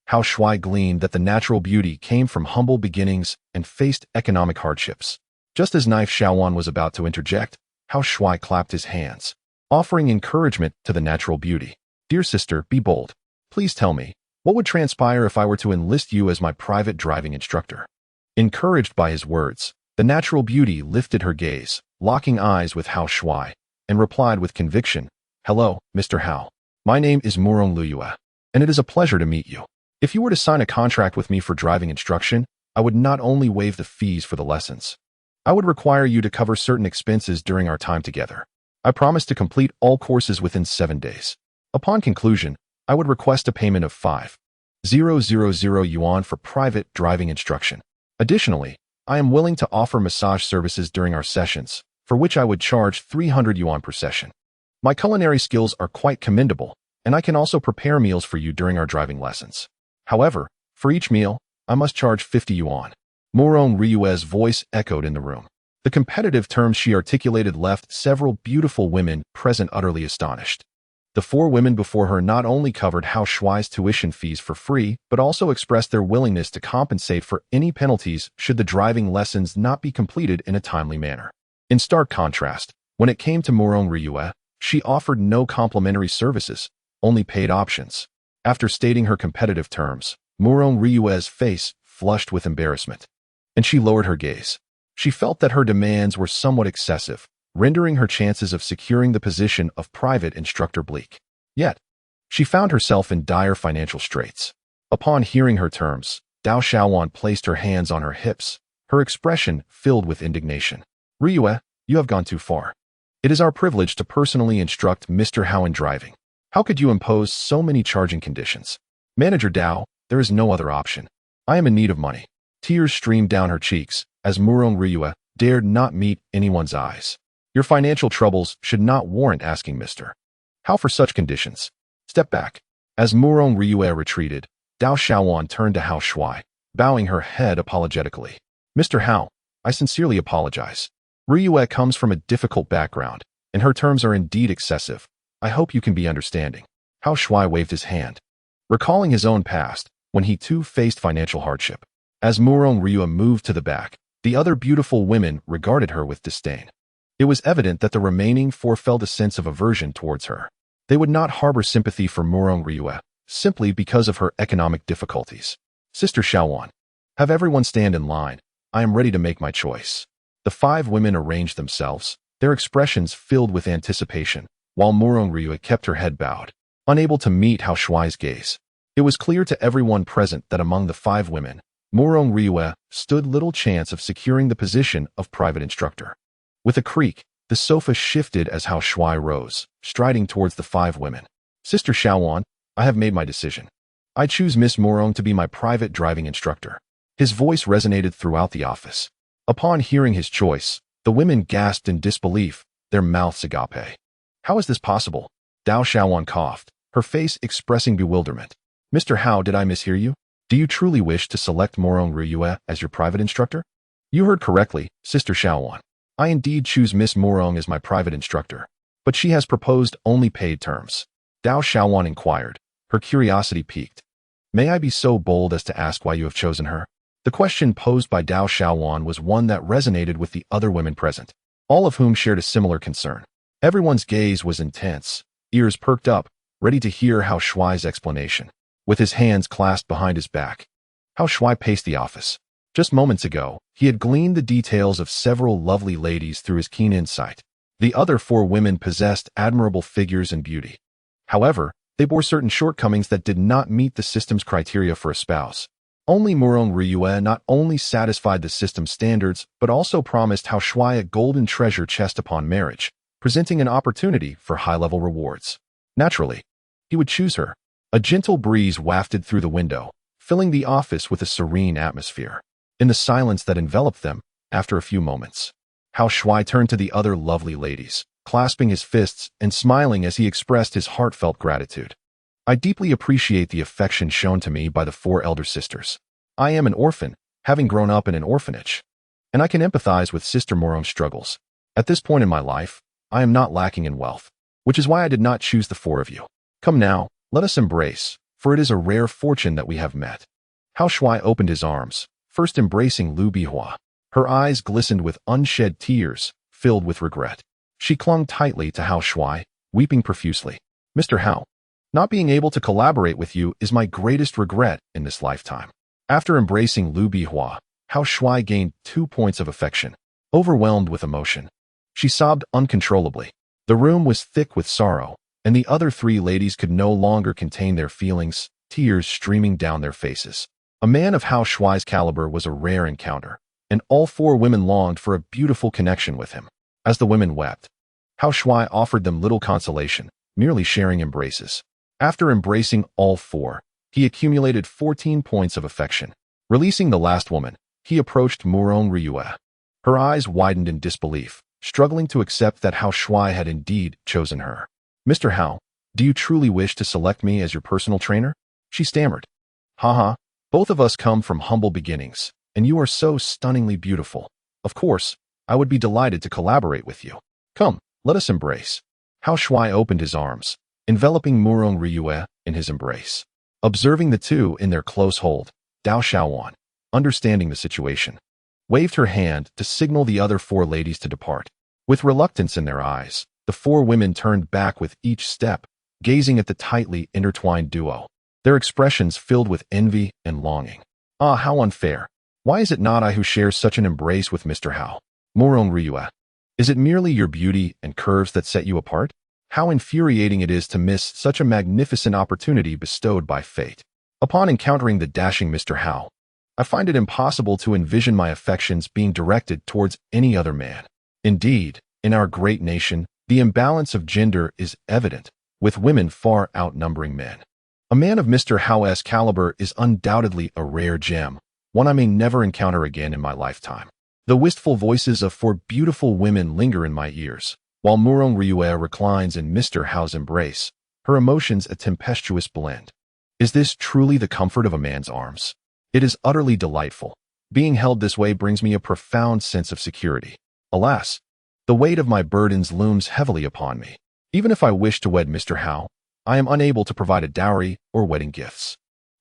Hao Shuai gleaned that the natural beauty came from humble beginnings and faced economic hardships. Just as Knife Shaowan was about to interject, Hao Shuai clapped his hands, offering encouragement to the natural beauty. Dear sister, be bold. Please tell me, what would transpire if I were to enlist you as my private driving instructor? Encouraged by his words, the natural beauty lifted her gaze, locking eyes with Hao Shuai, and replied with conviction, Hello, Mr. Hao. My name is Murong Luyue, and it is a pleasure to meet you. If you were to sign a contract with me for driving instruction, I would not only waive the fees for the lessons. I would require you to cover certain expenses during our time together. I promise to complete all courses within 7 days. Upon conclusion, I would request a payment of 5,000 yuan for private driving instruction. Additionally, I am willing to offer massage services during our sessions, for which I would charge 300 yuan per session. My culinary skills are quite commendable, and I can also prepare meals for you during our driving lessons. However, for each meal, I must charge 50 yuan. Murong Ryue's voice echoed in the room. The competitive terms she articulated left several beautiful women present utterly astonished. The 4 women before her not only covered Hao Shuai's tuition fees for free, but also expressed their willingness to compensate for any penalties should the driving lessons not be completed in a timely manner. In stark contrast, when it came to Murong Ryue, she offered no complimentary services, only paid options. After stating her competitive terms, Murong Ryue's face flushed with embarrassment, and she lowered her gaze. She felt that her demands were somewhat excessive, rendering her chances of securing the position of private instructor bleak. Yet, she found herself in dire financial straits. Upon hearing her terms, Dao Shaowan placed her hands on her hips, her expression filled with indignation. Ryue, you have gone too far. It is our privilege to personally instruct Mr. Hao in driving. How could you impose so many charging conditions? Manager Dao, there is no other option. I am in need of money. Tears streamed down her cheeks as Murong Ryue dared not meet anyone's eyes. Your financial troubles should not warrant asking Mr. Hao for such conditions. Step back. As Murong Ryue retreated, Dao Shaowan turned to Hao Shuai, bowing her head apologetically. Mr. Hao, I sincerely apologize. Ryue comes from a difficult background, and her terms are indeed excessive. I hope you can be understanding. Hao Shuai waved his hand, recalling his own past, when he too faced financial hardship. As Murong Ryue moved to the back, the other beautiful women regarded her with disdain. It was evident that the remaining 4 felt a sense of aversion towards her. They would not harbor sympathy for Murong Ryue, simply because of her economic difficulties. Sister Shaowan, have everyone stand in line. I am ready to make my choice. The 5 women arranged themselves, their expressions filled with anticipation, while Murong Ryue kept her head bowed, unable to meet Hao Shuai's gaze. It was clear to everyone present that among the 5 women, Murong Ryue stood little chance of securing the position of private instructor. With a creak, the sofa shifted as Hao Shuai rose, striding towards the 5 women. Sister Shaowan, I have made my decision. I choose Miss Murong to be my private driving instructor. His voice resonated throughout the office. Upon hearing his choice, the women gasped in disbelief, their mouths agape. How is this possible? Dao Shaowan coughed, her face expressing bewilderment. Mr. Hao, did I mishear you? Do you truly wish to select Murong Ryue as your private instructor? You heard correctly, Sister Shaowan. I indeed choose Miss Murong as my private instructor, but she has proposed only paid terms. Dao Shaowan inquired, her curiosity piqued. May I be so bold as to ask why you have chosen her? The question posed by Dao Shaowan was one that resonated with the other women present, all of whom shared a similar concern. Everyone's gaze was intense, ears perked up, ready to hear Hao Shuai's explanation. With his hands clasped behind his back, Hao Shuai paced the office. Just moments ago, he had gleaned the details of several lovely ladies through his keen insight. The other 4 women possessed admirable figures and beauty. However, they bore certain shortcomings that did not meet the system's criteria for a spouse. Only Murong Ryue not only satisfied the system's standards, but also promised Hao Shuai a golden treasure chest upon marriage, presenting an opportunity for high-level rewards. Naturally, he would choose her. A gentle breeze wafted through the window, filling the office with a serene atmosphere. In the silence that enveloped them, after a few moments, Hao Shuai turned to the other lovely ladies, clasping his fists and smiling as he expressed his heartfelt gratitude. I deeply appreciate the affection shown to me by the 4 elder sisters. I am an orphan, having grown up in an orphanage, and I can empathize with Sister Murong's struggles. At this point in my life, I am not lacking in wealth, which is why I did not choose the 4 of you. Come now, let us embrace, for it is a rare fortune that we have met." Hao Shuai opened his arms, first embracing Lu Bihua. Her eyes glistened with unshed tears, filled with regret. She clung tightly to Hao Shuai, weeping profusely. "Mr. Hao, not being able to collaborate with you is my greatest regret in this lifetime." After embracing Lu Bihua, Hao Shuai gained 2 points of affection. Overwhelmed with emotion, she sobbed uncontrollably. The room was thick with sorrow, and the other 3 ladies could no longer contain their feelings, tears streaming down their faces. A man of Hao Shuai's caliber was a rare encounter, and all 4 women longed for a beautiful connection with him. As the women wept, Hao Shuai offered them little consolation, merely sharing embraces. After embracing all 4, he accumulated 14 points of affection. Releasing the last woman, he approached Murong Ryue. Her eyes widened in disbelief, struggling to accept that Hao Shuai had indeed chosen her. "Mr. Hao, do you truly wish to select me as your personal trainer?" She stammered. "Haha, both of us come from humble beginnings, and you are so stunningly beautiful. Of course, I would be delighted to collaborate with you. Come, let us embrace." Hao Shuai opened his arms, enveloping Murong Ryue in his embrace. Observing the 2 in their close hold, Dao Xiaowan, understanding the situation, waved her hand to signal the other 4 ladies to depart. With reluctance in their eyes, the 4 women turned back with each step, gazing at the tightly intertwined duo, their expressions filled with envy and longing. "Ah, how unfair. Why is it not I who shares such an embrace with Mr. Hao? Murong Ryue, is it merely your beauty and curves that set you apart? How infuriating it is to miss such a magnificent opportunity bestowed by fate." Upon encountering the dashing Mr. Hao, I find it impossible to envision my affections being directed towards any other man. Indeed, in our great nation, the imbalance of gender is evident, with women far outnumbering men. A man of Mr. Hao's caliber is undoubtedly a rare gem, one I may never encounter again in my lifetime. The wistful voices of 4 beautiful women linger in my ears, while Murong Ryue reclines in Mr. Hao's embrace, her emotions a tempestuous blend. Is this truly the comfort of a man's arms? It is utterly delightful. Being held this way brings me a profound sense of security. Alas, the weight of my burdens looms heavily upon me. Even if I wish to wed Mr. Hao, I am unable to provide a dowry or wedding gifts.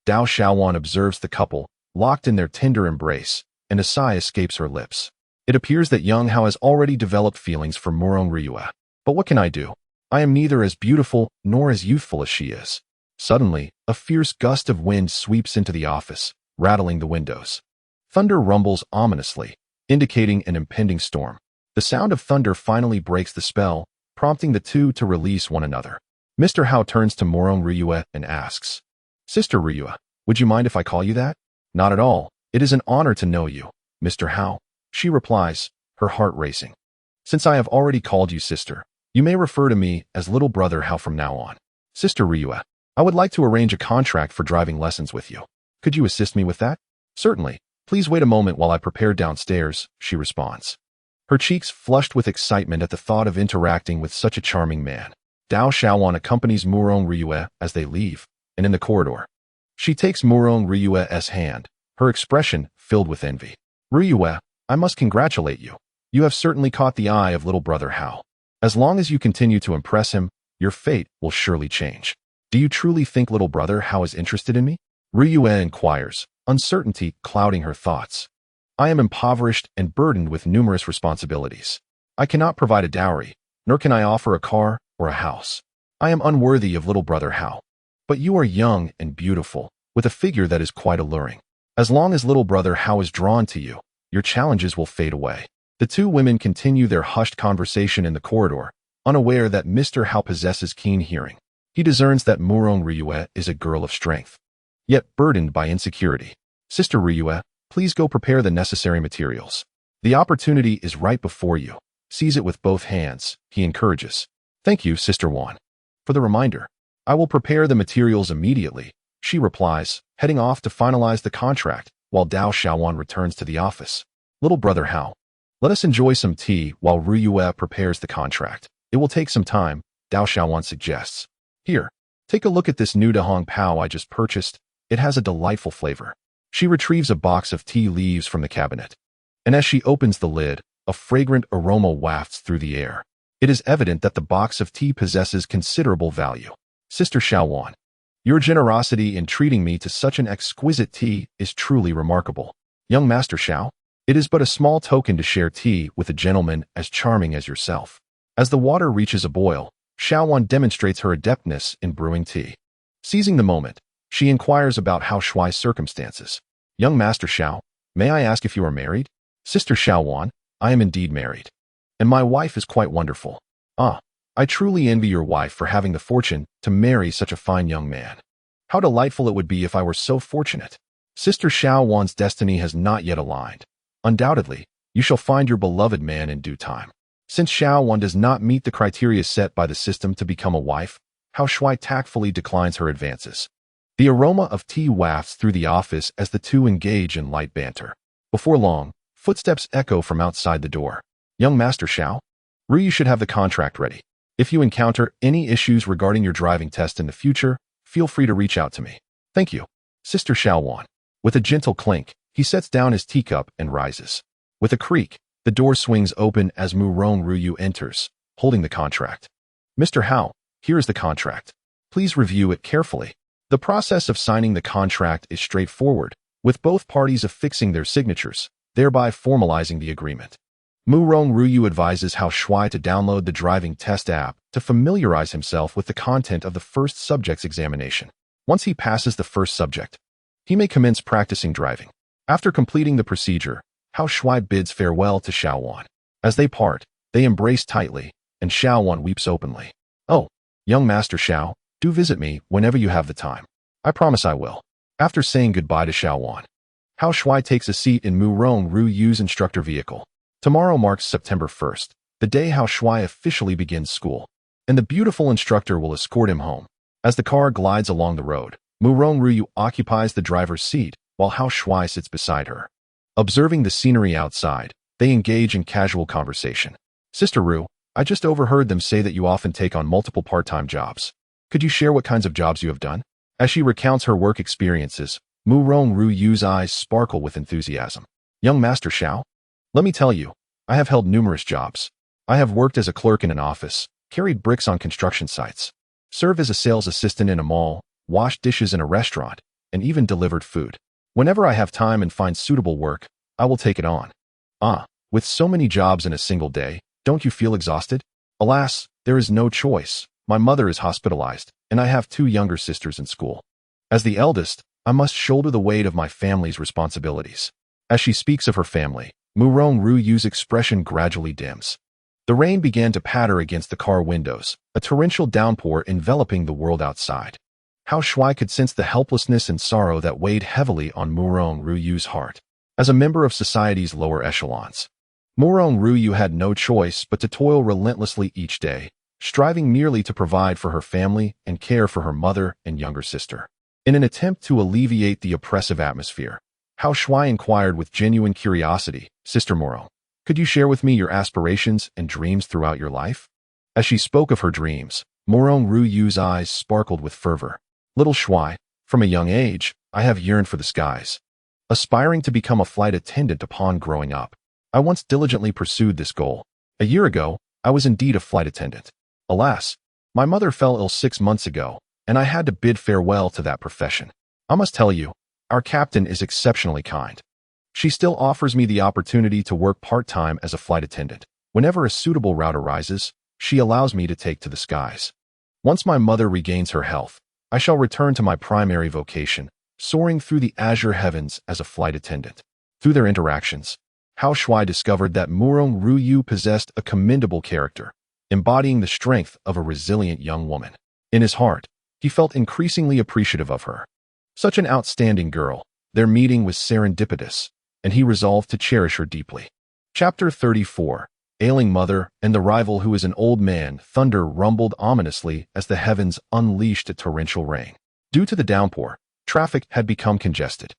Dao Xiaowan observes the couple, locked in their tender embrace, and a sigh escapes her lips. It appears that young Hao has already developed feelings for Murong Ryue. But what can I do? I am neither as beautiful nor as youthful as she is. Suddenly, a fierce gust of wind sweeps into the office, rattling the windows. Thunder rumbles ominously, indicating an impending storm. The sound of thunder finally breaks the spell, prompting the 2 to release one another. Mr. Hao turns to Murong Ryue and asks, "Sister Ryue, would you mind if I call you that?" "Not at all. It is an honor to know you, Mr. Hao," she replies, her heart racing. "Since I have already called you sister, you may refer to me as little brother Hao from now on. Sister Ryue, I would like to arrange a contract for driving lessons with you. Could you assist me with that?" "Certainly. Please wait a moment while I prepare downstairs," she responds. Her cheeks flushed with excitement at the thought of interacting with such a charming man. Dao Xiaowan accompanies Murong Ryue as they leave, and in the corridor, she takes Murong Ryue's hand, her expression filled with envy. "Ryue, I must congratulate you. You have certainly caught the eye of little brother Hao. As long as you continue to impress him, your fate will surely change." "Do you truly think little brother Hao is interested in me?" Ryue inquires, uncertainty clouding her thoughts. "I am impoverished and burdened with numerous responsibilities. I cannot provide a dowry, nor can I offer a car or a house. I am unworthy of little brother Hao. But you are young and beautiful, with a figure that is quite alluring. As long as little brother Hao is drawn to you, your challenges will fade away." The 2 women continue their hushed conversation in the corridor, unaware that Mr. Hao possesses keen hearing. He discerns that Murong Ryue is a girl of strength, yet burdened by insecurity. "Sister Ryue, please go prepare the necessary materials. The opportunity is right before you. Seize it with both hands," he encourages. "Thank you, Sister Wan, for the reminder. I will prepare the materials immediately," she replies, heading off to finalize the contract, while Dao Xiaowan returns to the office. "Little brother Hao, let us enjoy some tea while Ryue prepares the contract. It will take some time," Dao Xiaowan suggests. "Here, take a look at this new Dahong Pao I just purchased. It has a delightful flavor." She retrieves a box of tea leaves from the cabinet, and as she opens the lid, a fragrant aroma wafts through the air. It is evident that the box of tea possesses considerable value. "Sister Xiaowan, Your generosity in treating me to such an exquisite tea is truly remarkable. Young Master Xiao, it is but a small token to share tea with a gentleman as charming as yourself. As the water reaches a boil, Xiaowan demonstrates her adeptness in brewing tea. Seizing the moment, she inquires about Hao Shuai's circumstances. Young Master Xiao, may I ask if you are married? Sister Xiaowan, I am indeed married. And my wife is quite wonderful. Ah, I truly envy your wife for having the fortune to marry such a fine young man. How delightful it would be if I were so fortunate. Sister Xiaowan's destiny has not yet aligned. Undoubtedly, you shall find your beloved man in due time. Since Xiaowan does not meet the criteria set by the system to become a wife, Hao Shuai tactfully declines her advances. The aroma of tea wafts through the office as the two engage in light banter. Before long, footsteps echo from outside the door. Young Master Xiao, Ryu should have the contract ready. If you encounter any issues regarding your driving test in the future, feel free to reach out to me. Thank you. Sister Xiaowan. With a gentle clink, he sets down his teacup and rises. With a creak, the door swings open as Murong Ryu enters, holding the contract. Mr. Hao, here is the contract. Please review it carefully. The process of signing the contract is straightforward, with both parties affixing their signatures, thereby formalizing the agreement. Murong Ryu advises Hao Shuai to download the driving test app to familiarize himself with the content of the first subject's examination. Once he passes the first subject, he may commence practicing driving. After completing the procedure, Hao Shuai bids farewell to Xiaowan. As they part, they embrace tightly, and Xiaowan weeps openly. Oh, young Master Xiao, do visit me whenever you have the time. I promise I will. After saying goodbye to Xiaowan, Hao Shuai takes a seat in Murong Ryu's instructor vehicle. Tomorrow marks September 1st, the day Hao Shuai officially begins school, and the beautiful instructor will escort him home. As the car glides along the road, Murong Ryu occupies the driver's seat while Hao Shuai sits beside her. Observing the scenery outside, they engage in casual conversation. Sister Ru, I just overheard them say that you often take on multiple part-time jobs. Could you share what kinds of jobs you have done? As she recounts her work experiences, Murong Ryu's eyes sparkle with enthusiasm. Young Master Xiao, let me tell you, I have held numerous jobs. I have worked as a clerk in an office, carried bricks on construction sites, served as a sales assistant in a mall, washed dishes in a restaurant, and even delivered food. Whenever I have time and find suitable work, I will take it on. Ah, with so many jobs in a single day, don't you feel exhausted? Alas, there is no choice. My mother is hospitalized, and I have two younger sisters in school. As the eldest, I must shoulder the weight of my family's responsibilities. As she speaks of her family, Murong Ryu's expression gradually dims. The rain began to patter against the car windows, a torrential downpour enveloping the world outside. Hao Shuai could sense the helplessness and sorrow that weighed heavily on Murong Ryu's heart. As a member of society's lower echelons, Murong Ryu had no choice but to toil relentlessly each day, striving merely to provide for her family and care for her mother and younger sister. In an attempt to alleviate the oppressive atmosphere, Hao Shuai inquired with genuine curiosity, Sister Murong, could you share with me your aspirations and dreams throughout your life? As she spoke of her dreams, Murong Ryu's eyes sparkled with fervor. Little Shuai, from a young age, I have yearned for the skies. Aspiring to become a flight attendant upon growing up, I once diligently pursued this goal. A year ago, I was indeed a flight attendant. Alas, my mother fell ill 6 months ago, and I had to bid farewell to that profession. I must tell you, our captain is exceptionally kind. She still offers me the opportunity to work part-time as a flight attendant. Whenever a suitable route arises, she allows me to take to the skies. Once my mother regains her health, I shall return to my primary vocation, soaring through the azure heavens as a flight attendant. Through their interactions, Hao Shuai discovered that Murong Ryu possessed a commendable character, embodying the strength of a resilient young woman. In his heart, he felt increasingly appreciative of her. Such an outstanding girl, their meeting was serendipitous, and he resolved to cherish her deeply. Chapter 34. Ailing Mother and the Rival Who is an Old Man. Thunder rumbled ominously as the heavens unleashed a torrential rain. Due to the downpour, traffic had become congested.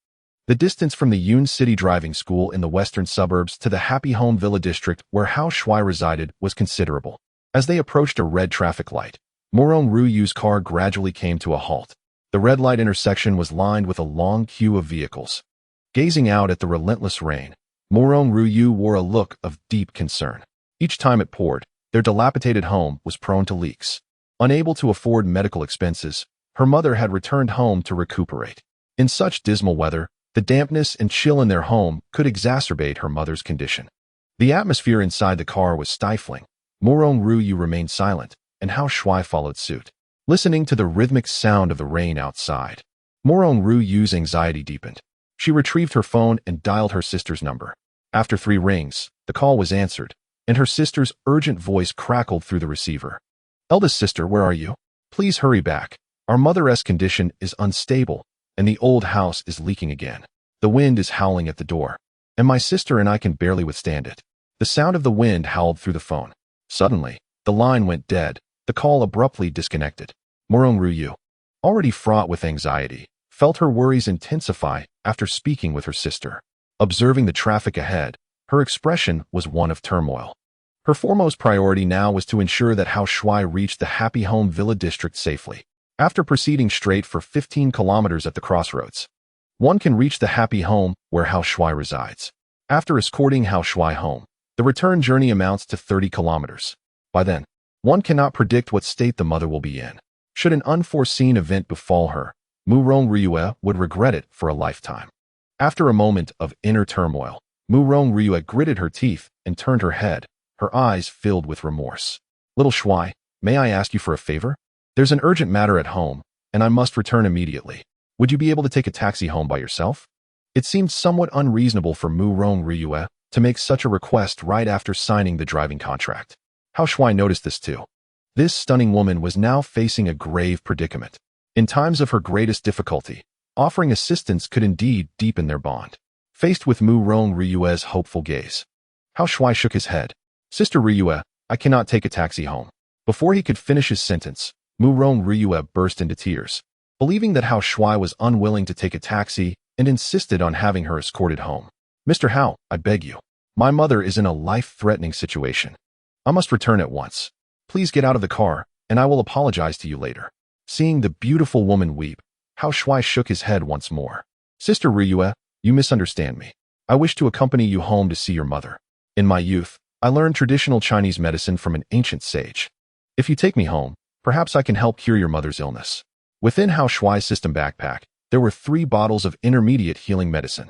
The distance from the Yun City Driving School in the western suburbs to the Happy Home Villa district where Hao Shuai resided was considerable. As they approached a red traffic light, Murong Ryu's car gradually came to a halt. The red light intersection was lined with a long queue of vehicles. Gazing out at the relentless rain, Murong Ryu wore a look of deep concern. Each time it poured, their dilapidated home was prone to leaks. Unable to afford medical expenses, Her mother had returned home to recuperate. In such dismal weather, the dampness and chill in their home could exacerbate her mother's condition. The atmosphere inside the car was stifling. Murong Ruyu remained silent, and Hao Shuai followed suit, listening to the rhythmic sound of the rain outside. Murong Ruyu's anxiety deepened. She retrieved her phone and dialed her sister's number. After 3 rings, the call was answered, and her sister's urgent voice crackled through the receiver. "Eldest sister, where are you? Please hurry back. Our mother's condition is unstable, and the old house is leaking again. The wind is howling at the door, and my sister and I can barely withstand it." The sound of the wind howled through the phone. Suddenly, the line went dead. The call abruptly disconnected. Murong Ruyu, already fraught with anxiety, felt her worries intensify after speaking with her sister. Observing the traffic ahead, her expression was one of turmoil. Her foremost priority now was to ensure that Hao Shuai reached the Happy Home Villa district safely. After proceeding straight for 15 kilometers at the crossroads, one can reach the Happy Home where Hao Shuai resides. After escorting Hao Shuai home, the return journey amounts to 30 kilometers. By then, one cannot predict what state the mother will be in. Should an unforeseen event befall her, Murong Ryue would regret it for a lifetime. After a moment of inner turmoil, Murong Ryue gritted her teeth and turned her head, her eyes filled with remorse. "Little Shuai, may I ask you for a favor? There's an urgent matter at home, and I must return immediately. Would you be able to take a taxi home by yourself?" It seemed somewhat unreasonable for Murong Ryue to make such a request right after signing the driving contract. Hao Shuai noticed this too. This stunning woman was now facing a grave predicament. In times of her greatest difficulty, offering assistance could indeed deepen their bond. Faced with Murong Ryue's hopeful gaze, Hao Shuai shook his head. "Sister Ryue, I cannot take a taxi home." Before he could finish his sentence, Murong Ryue burst into tears, believing that Hao Shuai was unwilling to take a taxi and insisted on having her escorted home. "Mr. Hao, I beg you. My mother is in a life-threatening situation. I must return at once. Please get out of the car, and I will apologize to you later." Seeing the beautiful woman weep, Hao Shuai shook his head once more. "Sister Ryue, you misunderstand me. I wish to accompany you home to see your mother. In my youth, I learned traditional Chinese medicine from an ancient sage. If you take me home, perhaps I can help cure your mother's illness." Within Hao Shuai's system backpack, there were 3 bottles of intermediate healing medicine.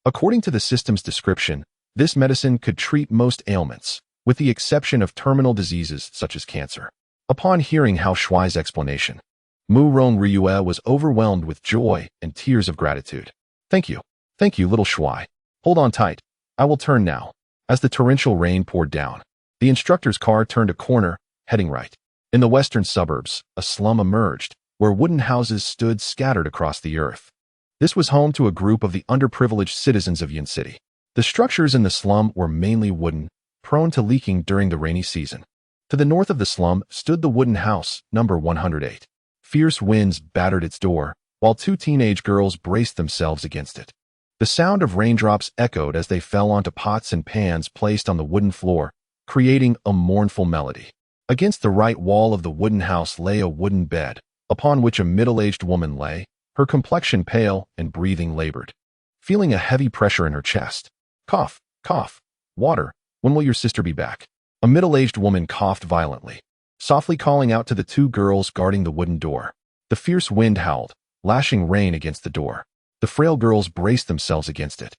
According to the system's description, this medicine could treat most ailments, with the exception of terminal diseases such as cancer. Upon hearing Hao Shuai's explanation, Murong Ryue was overwhelmed with joy and tears of gratitude. Thank you, little Shuai. Hold on tight. I will turn now." As the torrential rain poured down, the instructor's car turned a corner, heading right. In the western suburbs, a slum emerged, where wooden houses stood scattered across the earth. This was home to a group of the underprivileged citizens of Yin City. The structures in the slum were mainly wooden, prone to leaking during the rainy season. To the north of the slum stood the wooden house, number 108. Fierce winds battered its door, while 2 teenage girls braced themselves against it. The sound of raindrops echoed as they fell onto pots and pans placed on the wooden floor, creating a mournful melody. Against the right wall of the wooden house lay a wooden bed, upon which a middle-aged woman lay, her complexion pale and breathing labored. Feeling a heavy pressure in her chest. "Cough, cough. Water. When will your sister be back?" A middle-aged woman coughed violently, softly calling out to the 2 girls guarding the wooden door. The fierce wind howled, lashing rain against the door. The frail girls braced themselves against it,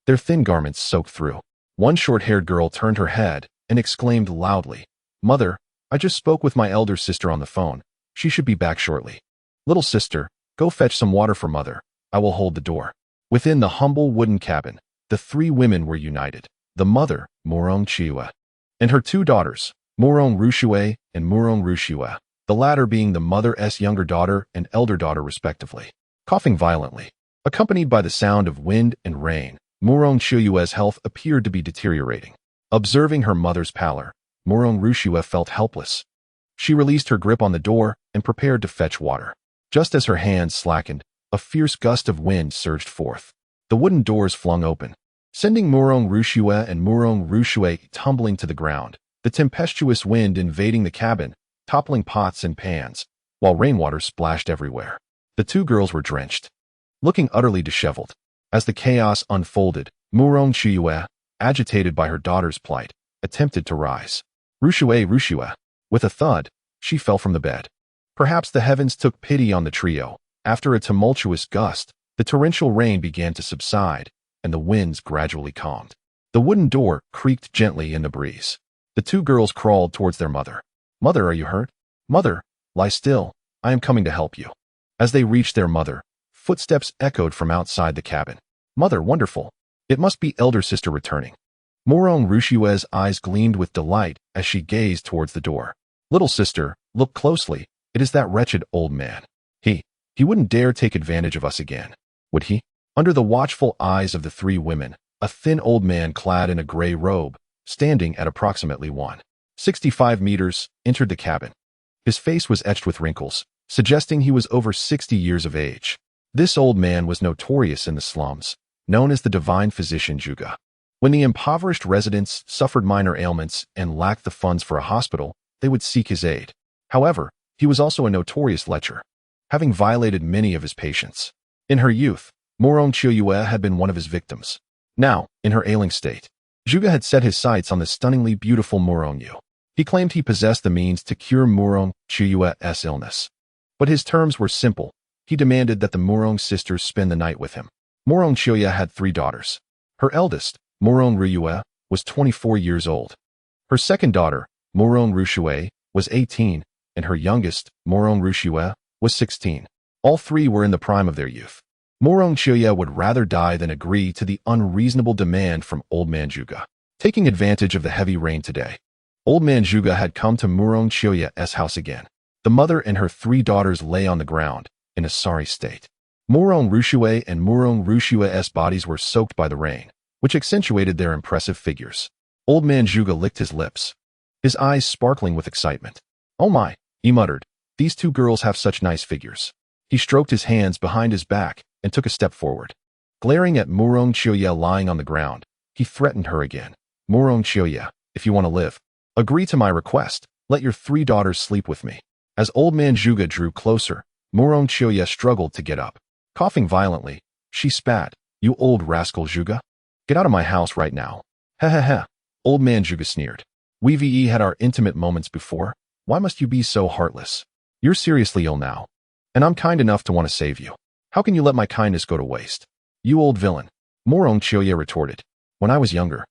their thin garments soaked through. One short-haired girl turned her head and exclaimed loudly, "Mother, I just spoke with my elder sister on the phone. She should be back shortly. Little sister, go fetch some water for mother. I will hold the door." Within the humble wooden cabin, the 3 women were united. The mother, Murong Chiue, and her 2 daughters, Murong Rushue and Murong Rushue, the latter being the mother's younger daughter and elder daughter respectively. Coughing violently, accompanied by the sound of wind and rain, Murong Chiue's health appeared to be deteriorating. Observing her mother's pallor, Murong Rushue felt helpless. She released her grip on the door and prepared to fetch water. Just as her hands slackened, a fierce gust of wind surged forth. The wooden doors flung open, sending Murong Rushue and Murong Rushue tumbling to the ground, the tempestuous wind invading the cabin, toppling pots and pans, while rainwater splashed everywhere. The 2 girls were drenched, looking utterly disheveled. As the chaos unfolded, Murong Chiue, agitated by her daughter's plight, attempted to rise. Rushue. With a thud, she fell from the bed. Perhaps the heavens took pity on the trio. After a tumultuous gust, the torrential rain began to subside, and the winds gradually calmed. The wooden door creaked gently in the breeze. The two girls crawled towards their mother. "Mother, are you hurt? Mother, lie still. I am coming to help you." As they reached their mother, footsteps echoed from outside the cabin. "Mother, wonderful. It must be elder sister returning." Morong Rushue's eyes gleamed with delight as she gazed towards the door. "Little sister, look closely. It is that wretched old man. He wouldn't dare take advantage of us again, would he?" Under the watchful eyes of the three women, a thin old man clad in a gray robe, standing at approximately 165 meters, entered the cabin. His face was etched with wrinkles, suggesting he was over 60 years of age. This old man was notorious in the slums, known as the divine physician Juga. When the impoverished residents suffered minor ailments and lacked the funds for a hospital, they would seek his aid. However, he was also a notorious lecher, having violated many of his patients. In her youth, Morong Chiuyue had been one of his victims. Now, in her ailing state, Juga had set his sights on the stunningly beautiful Morong Yu. He claimed he possessed the means to cure Morong Chiuyue's illness. But his terms were simple. He demanded that the Morong sisters spend the night with him. Morong Chiuyue had 3 daughters. Her eldest, Morong Ruyue, was 24 years old. Her second daughter, Morong Rushue, was 18, and her youngest, Morong Rushue, was 16. All 3 were in the prime of their youth. Morong Chiuyue would rather die than agree to the unreasonable demand from Old Man Juga. Taking advantage of the heavy rain today, Old Man Juga had come to Morong Chiuyue's house again. The mother and her 3 daughters lay on the ground, in a sorry state. Morong Rushue and Morong Rushue's bodies were soaked by the rain, which accentuated their impressive figures. Old Man Juga licked his lips, his eyes sparkling with excitement. "Oh my," he muttered, "these 2 girls have such nice figures." He stroked his hands behind his back and took a step forward. Glaring at Morong Chiuyue lying on the ground, he threatened her again. "Morong Chiuyue, if you want to live, agree to my request. Let your 3 daughters sleep with me." As Old Man Juga drew closer, Morong Chiuyue struggled to get up. Coughing violently, she spat, "You old rascal Juga. Get out of my house right now." "Ha ha ha," Old Man Juga sneered. "We've had our intimate moments before. Why must you be so heartless? You're seriously ill now, and I'm kind enough to want to save you. How can you let my kindness go to waste? You old villain," Morong Chiuyue retorted. "When I was younger,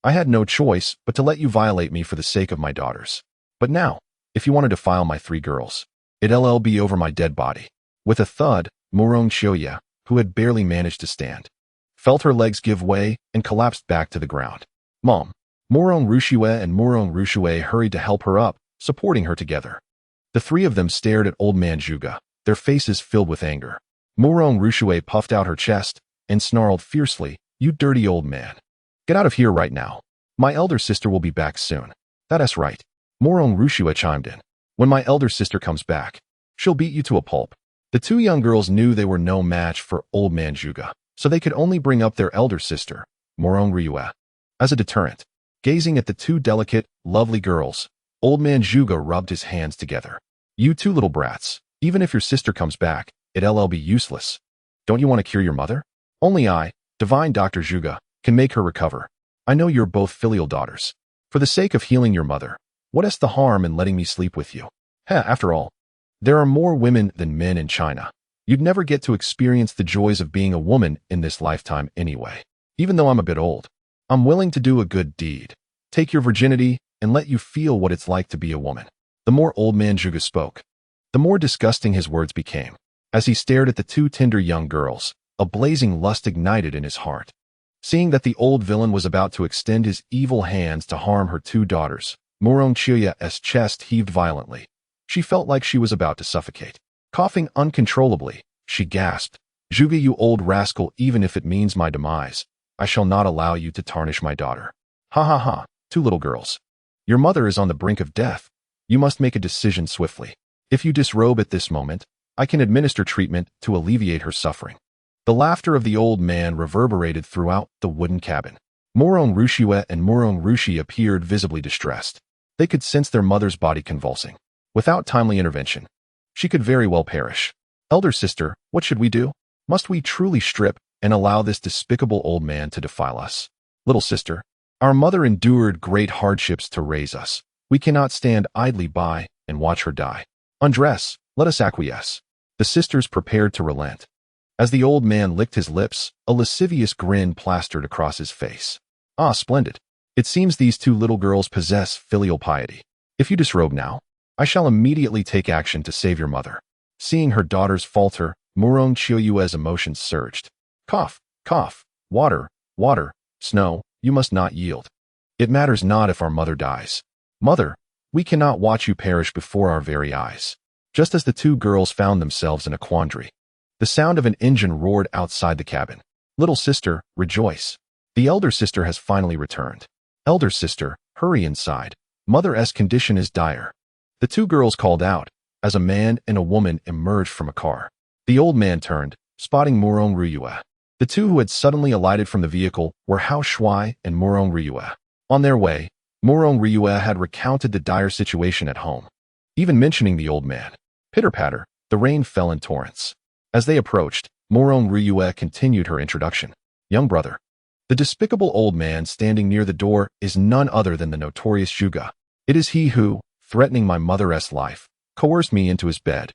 I had no choice but to let you violate me for the sake of my daughters. But now, if you want to defile my 3 girls, it'll be over my dead body." With a thud, Morong Chiuyue, who had barely managed to stand, felt her legs give way and collapsed back to the ground. "Mom." Morong Rushue and Morong Rushue hurried to help her up, supporting her together. The 3 of them stared at Old Man Juga, their faces filled with anger. Morong Rushue puffed out her chest and snarled fiercely, "You dirty old man. Get out of here right now. My elder sister will be back soon." "That's right," Morong Rushue chimed in. "When my elder sister comes back, she'll beat you to a pulp." The 2 young girls knew they were no match for Old Man Juga, so they could only bring up their elder sister, Morong Ruyue, as a deterrent. Gazing at the 2 delicate, lovely girls, Old Man Juga rubbed his hands together. "You 2 little brats, even if your sister comes back, it'll be useless. Don't you want to cure your mother? Only I, Divine Dr. Juga, can make her recover. I know you're both filial daughters. For the sake of healing your mother, what is the harm in letting me sleep with you? After all, there are more women than men in China. You'd never get to experience the joys of being a woman in this lifetime anyway. Even though I'm a bit old, I'm willing to do a good deed. Take your virginity and let you feel what it's like to be a woman." The more Old Man Juga spoke, the more disgusting his words became. As he stared at the 2 tender young girls, a blazing lust ignited in his heart. Seeing that the old villain was about to extend his evil hands to harm her 2 daughters, Morong Chiuyue's chest heaved violently. She felt like she was about to suffocate. Coughing uncontrollably, she gasped, "Juga, you old rascal, even if it means my demise, I shall not allow you to tarnish my daughter." "Ha ha ha, 2 little girls. Your mother is on the brink of death. You must make a decision swiftly. If you disrobe at this moment, I can administer treatment to alleviate her suffering." The laughter of the old man reverberated throughout the wooden cabin. Morong Rushue and Morong Rushi appeared visibly distressed. They could sense their mother's body convulsing. Without timely intervention, she could very well perish. "Elder sister, what should we do? Must we truly strip and allow this despicable old man to defile us?" "Little sister, our mother endured great hardships to raise us. We cannot stand idly by and watch her die. Undress, Let us acquiesce. The sisters prepared to relent. As the old man licked his lips, a lascivious grin plastered across his face. Ah, splendid. It seems these two little girls possess filial piety. If you disrobe now, I shall immediately take action to save your mother. Seeing her daughters falter, Murong Chiuyue's emotions surged. Cough, cough, water, water, snow, you must not yield. It matters not if our mother dies. Mother, we cannot watch you perish before our very eyes. Just as the two girls found themselves in a quandary, the sound of an engine roared outside the cabin. Little sister, rejoice. The elder sister has finally returned. Elder sister, hurry inside. Mother's condition is dire. The two girls called out, as a man and a woman emerged from a car. The old man turned, spotting Murong Ryue. The two who had suddenly alighted from the vehicle were Hao Shuai and Murong Ryue. On their way, Murong Ryue had recounted the dire situation at home, even mentioning the old man. Pitter-patter, the rain fell in torrents. As they approached, Murong Ryue continued her introduction. Young brother. The despicable old man standing near the door is none other than the notorious Zhuge. It is he who, threatening my mother's life, coerced me into his bed.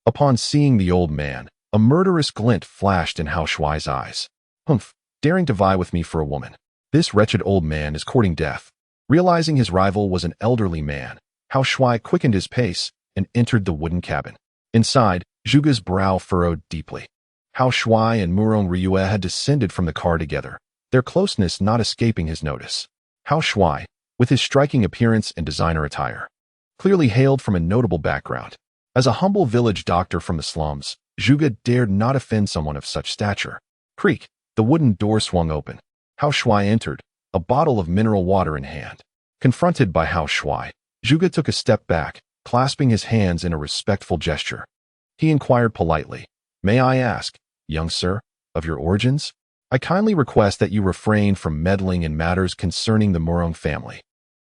Upon seeing the old man, a murderous glint flashed in Hao Shuai's eyes. Humph, daring to vie with me for a woman. This wretched old man is courting death. Realizing his rival was an elderly man, Hao Shuai quickened his pace and entered the wooden cabin. Inside, Zhuge's brow furrowed deeply. Hao Shuai and Murong Ryue had descended from the car together, their closeness not escaping his notice. Hao Shuai, with his striking appearance and designer attire, clearly hailed from a notable background. As a humble village doctor from the slums, Zhuge dared not offend someone of such stature. Creak, the wooden door swung open. Hao Shuai entered, a bottle of mineral water in hand. Confronted by Hao Shuai, Zhuge took a step back, clasping his hands in a respectful gesture. He inquired politely, "May I ask, young sir, of your origins? I kindly request that you refrain from meddling in matters concerning the Murong family."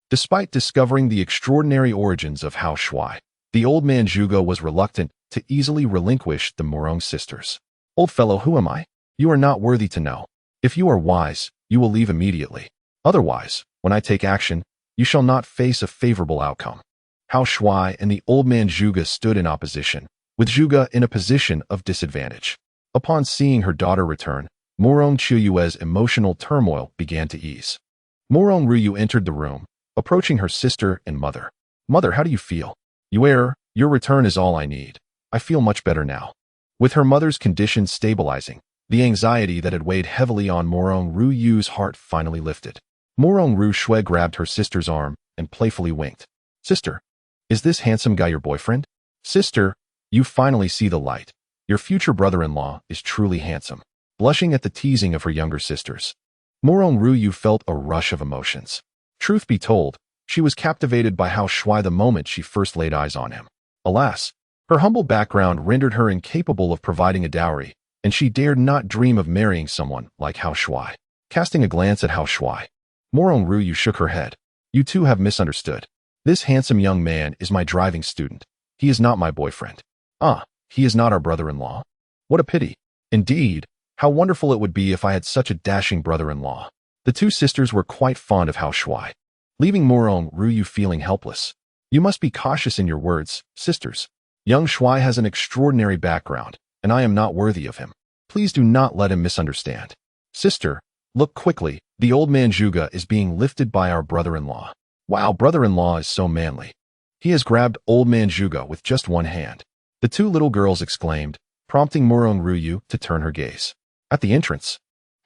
Despite discovering the extraordinary origins of Hao Shuai, the old man Zhuge was reluctant to easily relinquish the Murong sisters. "Old fellow, who am I? You are not worthy to know. If you are wise, you will leave immediately. Otherwise, when I take action, you shall not face a favorable outcome." Hao Shuai and the old man Zhuge stood in opposition, with Zhuge in a position of disadvantage. Upon seeing her daughter return, Murong Chiuyue's emotional turmoil began to ease. Murong Ryue entered the room, approaching her sister and mother. "Mother, how do you feel?" "Your return is all I need. I feel much better now." With her mother's condition stabilizing, the anxiety that had weighed heavily on Murong Ryue's heart finally lifted. Murong Ryue grabbed her sister's arm and playfully winked. "Sister, is this handsome guy your boyfriend?" "Sister, you finally see the light. Your future brother-in-law is truly handsome." Blushing at the teasing of her younger sisters, Murong Ryue felt a rush of emotions. Truth be told, she was captivated by Hao Shuai the moment she first laid eyes on him. Alas, her humble background rendered her incapable of providing a dowry, and she dared not dream of marrying someone like Hao Shuai. Casting a glance at Hao Shuai, Murong Ryue shook her head. "You two have misunderstood. This handsome young man is my driving student. He is not my boyfriend." "Ah, he is not our brother-in-law? What a pity. Indeed, how wonderful it would be if I had such a dashing brother-in-law." The two sisters were quite fond of Hao Shuai, leaving Murong Ryue feeling helpless. "You must be cautious in your words, sisters. Young Shuai has an extraordinary background, and I am not worthy of him. Please do not let him misunderstand." "Sister, look quickly. The old man Zhuge is being lifted by our brother-in-law." "Wow, brother-in-law is so manly. He has grabbed old man Zhuge with just one hand." The two little girls exclaimed, prompting Murong Ryue to turn her gaze. At the entrance,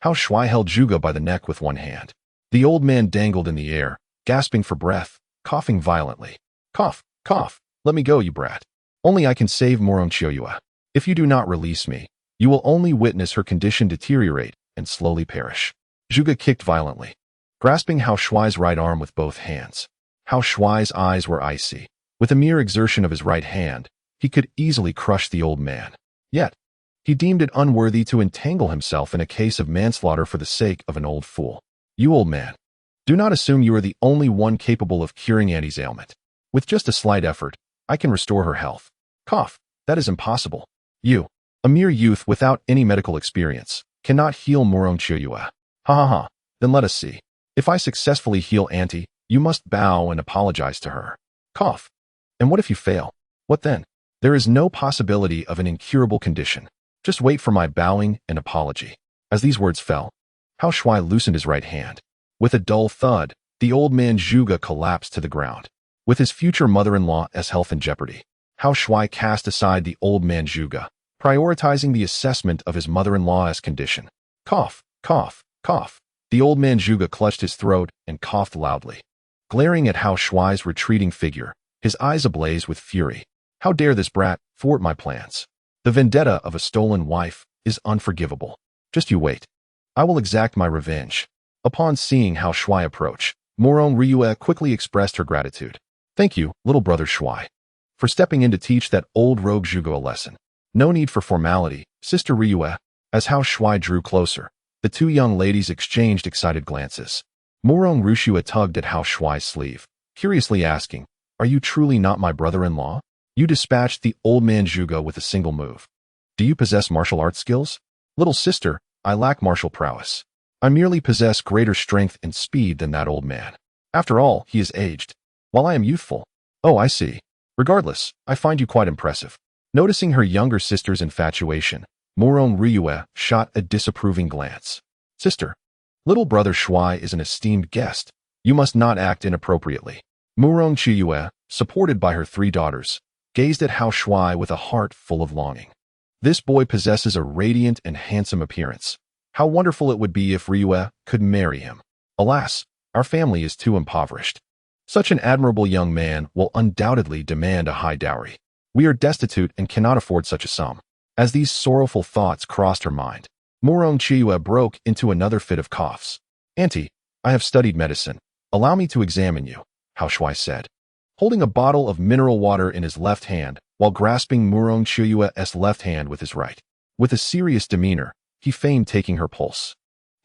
Hao Shuai held Zhuge by the neck with one hand. The old man dangled in the air, gasping for breath, coughing violently. "Cough, cough, let me go, you brat. Only I can save Murong Chiuyue. If you do not release me, you will only witness her condition deteriorate and slowly perish." Zhuge kicked violently, grasping Hao Shuai's right arm with both hands. Hao Shuai's eyes were icy. With a mere exertion of his right hand, he could easily crush the old man. Yet, he deemed it unworthy to entangle himself in a case of manslaughter for the sake of an old fool. "You old man, do not assume you are the only one capable of curing Auntie's ailment. With just a slight effort, I can restore her health." "Cough, that is impossible. You, a mere youth without any medical experience, cannot heal Murong Chiuyue." "Ha ha ha, then let us see. If I successfully heal Auntie, you must bow and apologize to her." "Cough. And what if you fail? What then?" There is no possibility of an incurable condition. Just wait for my bowing and apology. As these words fell, Hao Shui loosened his right hand. With a dull thud, the old man Zhuge collapsed to the ground. With his future mother-in-law's health in jeopardy, Hao Shui cast aside the old man Zhuge, prioritizing the assessment of his mother-in-law's condition. Cough, cough, cough. The old man Zhuge clutched his throat and coughed loudly. Glaring at Hao Shui's retreating figure, his eyes ablaze with fury. How dare this brat thwart my plans? The vendetta of a stolen wife is unforgivable. Just you wait. I will exact my revenge. Upon seeing Hao Shui approach, Morong Ryue quickly expressed her gratitude. Thank you, little brother Shui, for stepping in to teach that old rogue Zhuge a lesson. No need for formality, Sister Ryue. As Hao Shui drew closer, the two young ladies exchanged excited glances. Morong Ryue tugged at Hao Shui's sleeve, curiously asking, Are you truly not my brother-in-law? You dispatched the old man Zhuge with a single move. Do you possess martial arts skills? Little sister, I lack martial prowess. I merely possess greater strength and speed than that old man. After all, he is aged, while I am youthful. Oh, I see. Regardless, I find you quite impressive. Noticing her younger sister's infatuation, Morong Ryue shot a disapproving glance. Sister, little brother Shui is an esteemed guest. You must not act inappropriately. Morong Ryue, supported by her three daughters, gazed at Hao Shui with a heart full of longing. This boy possesses a radiant and handsome appearance. How wonderful it would be if Ryue could marry him. Alas, our family is too impoverished. Such an admirable young man will undoubtedly demand a high dowry. We are destitute and cannot afford such a sum. As these sorrowful thoughts crossed her mind, Morong Ryue broke into another fit of coughs. Auntie, I have studied medicine. Allow me to examine you, Hao Shui said, holding a bottle of mineral water in his left hand while grasping Morong Ryue's left hand with his right. With a serious demeanor, he feigned taking her pulse.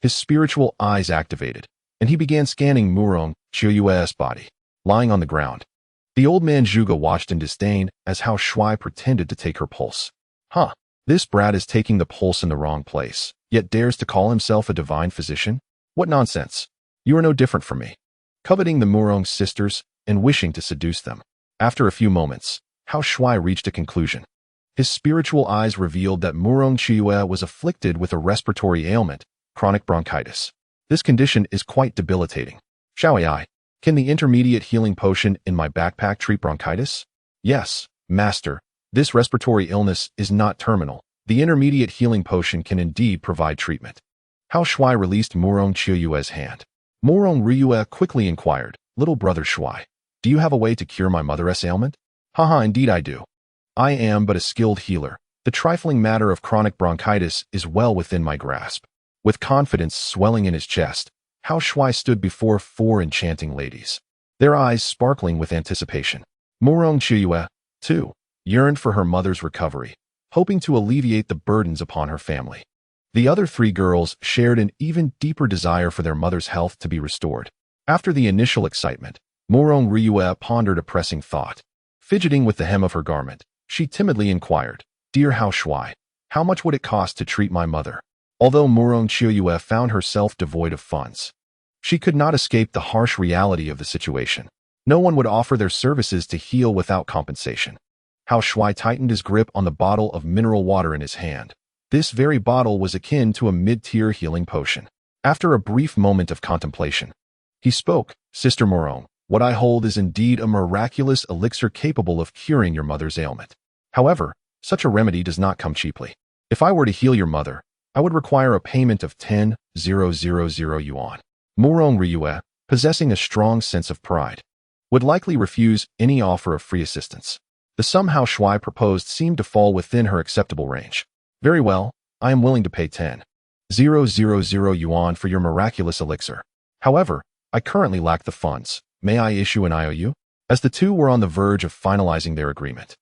His spiritual eyes activated, and he began scanning Morong Ryue's body, lying on the ground. The old man Zhuge watched in disdain as Hao Shui pretended to take her pulse. Huh, this brat is taking the pulse in the wrong place, yet dares to call himself a divine physician? What nonsense. You are no different from me. Coveting the Morong sisters and wishing to seduce them. After a few moments, Hao Shui reached a conclusion. His spiritual eyes revealed that Morong Ryue was afflicted with a respiratory ailment, chronic bronchitis. This condition is quite debilitating. Xiaoai, can the intermediate healing potion in my backpack treat bronchitis? Yes, master. This respiratory illness is not terminal. The intermediate healing potion can indeed provide treatment. Hao Shui released Morong Ryue's hand. Morong Ryue quickly inquired, Little brother Shui, do you have a way to cure my mother's ailment? Haha, indeed I do. I am but a skilled healer. The trifling matter of chronic bronchitis is well within my grasp. With confidence swelling in his chest, Hao Shui stood before four enchanting ladies, their eyes sparkling with anticipation. Morong Ryue, too, yearned for her mother's recovery, hoping to alleviate the burdens upon her family. The other three girls shared an even deeper desire for their mother's health to be restored. After the initial excitement, Morong Ryue pondered a pressing thought. Fidgeting with the hem of her garment, she timidly inquired, Dear Hao Shui, how much would it cost to treat my mother? Although Morong Ryue found herself devoid of funds, she could not escape the harsh reality of the situation. No one would offer their services to heal without compensation. Hao Shui tightened his grip on the bottle of mineral water in his hand. This very bottle was akin to a mid-tier healing potion. After a brief moment of contemplation, he spoke, Sister Morong, what I hold is indeed a miraculous elixir capable of curing your mother's ailment. However, such a remedy does not come cheaply. If I were to heal your mother, I would require a payment of 10,000 yuan. Morong Ryue, possessing a strong sense of pride, would likely refuse any offer of free assistance. The sum Hao Shui proposed seemed to fall within her acceptable range. Very well, I am willing to pay 10,000 yuan for your miraculous elixir. However, I currently lack the funds. May I issue an IOU? As the two were on the verge of finalizing their agreement,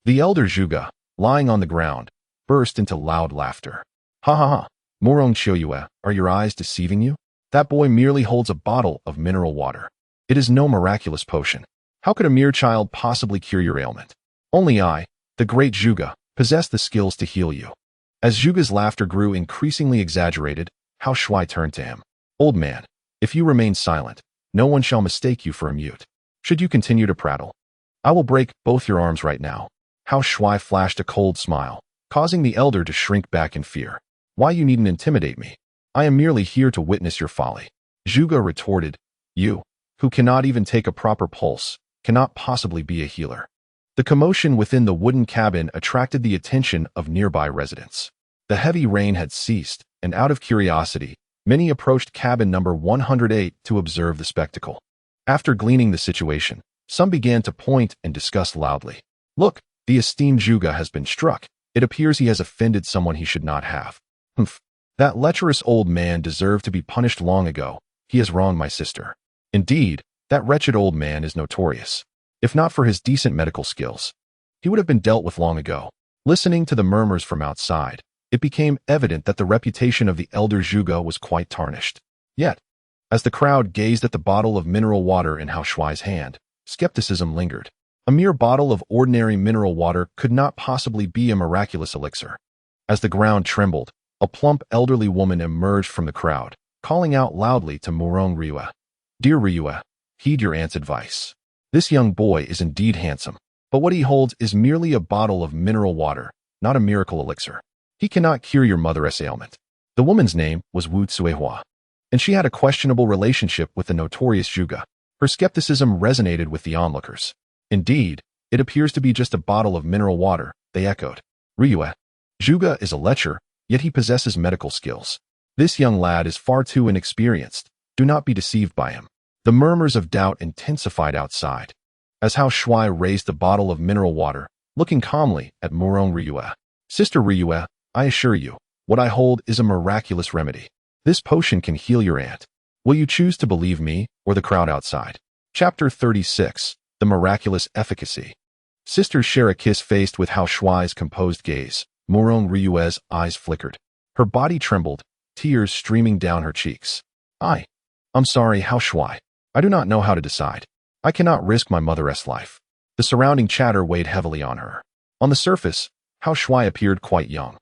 the elder Zhuge, lying on the ground, burst into loud laughter. Ha ha ha, Morong Ryue, are your eyes deceiving you? That boy merely holds a bottle of mineral water. It is no miraculous potion. How could a mere child possibly cure your ailment? Only I, the great Zhuge, possess the skills to heal you. As Zhuge's laughter grew increasingly exaggerated, Hao Shui turned to him. Old man, if you remain silent, no one shall mistake you for a mute. Should you continue to prattle, I will break both your arms right now. Hao Shuai flashed a cold smile, causing the elder to shrink back in fear. Why you needn't intimidate me? I am merely here to witness your folly. Zhuge retorted, you, who cannot even take a proper pulse, cannot possibly be a healer. The commotion within the wooden cabin attracted the attention of nearby residents. The heavy rain had ceased, and out of curiosity, many approached cabin number 108 to observe the spectacle. After gleaning the situation, some began to point and discuss loudly. Look, the esteemed Zhuge has been struck. It appears he has offended someone he should not have. Humph. That lecherous old man deserved to be punished long ago. He has wronged my sister. Indeed, that wretched old man is notorious. If not for his decent medical skills, he would have been dealt with long ago. Listening to the murmurs from outside, it became evident that the reputation of the elder Zhuge was quite tarnished. Yet, as the crowd gazed at the bottle of mineral water in Hao Shuai's hand, skepticism lingered. A mere bottle of ordinary mineral water could not possibly be a miraculous elixir. As the ground trembled, a plump elderly woman emerged from the crowd, calling out loudly to Murong Ryue. Dear Ryue, heed your aunt's advice. This young boy is indeed handsome, but what he holds is merely a bottle of mineral water, not a miracle elixir. He cannot cure your mother's ailment. The woman's name was Wu Tsuehua, and she had a questionable relationship with the notorious Zhuge. Her skepticism resonated with the onlookers. Indeed, it appears to be just a bottle of mineral water, they echoed. Ryue, Zhuge is a lecher, yet he possesses medical skills. This young lad is far too inexperienced. Do not be deceived by him. The murmurs of doubt intensified outside, as Hao Shuai raised the bottle of mineral water, looking calmly at Murong Ryue. Sister Ryue, I assure you, what I hold is a miraculous remedy. This potion can heal your aunt. Will you choose to believe me or the crowd outside? Chapter 36. The Miraculous Efficacy. Sisters share a kiss faced with Hao Shuai's composed gaze. Murong Ryue's eyes flickered. Her body trembled, tears streaming down her cheeks. I'm sorry, Hao Shuai. I do not know how to decide. I cannot risk my mother's life. The surrounding chatter weighed heavily on her. On the surface, Hao Shuai appeared quite young,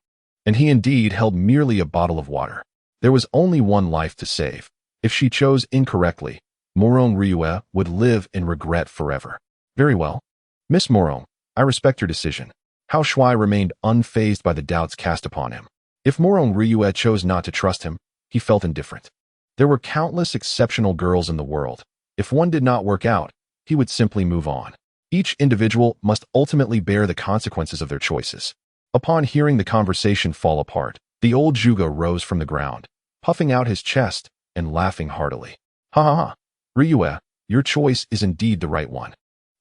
and he indeed held merely a bottle of water. There was only one life to save. If she chose incorrectly, Murong Ryue would live in regret forever. Very well. Miss Murong, I respect your decision. Hao Shuai remained unfazed by the doubts cast upon him. If Murong Ryue chose not to trust him, he felt indifferent. There were countless exceptional girls in the world. If one did not work out, he would simply move on. Each individual must ultimately bear the consequences of their choices. Upon hearing the conversation fall apart, the old Zhuge rose from the ground, puffing out his chest and laughing heartily. Ha ha ha! Ryue, your choice is indeed the right one.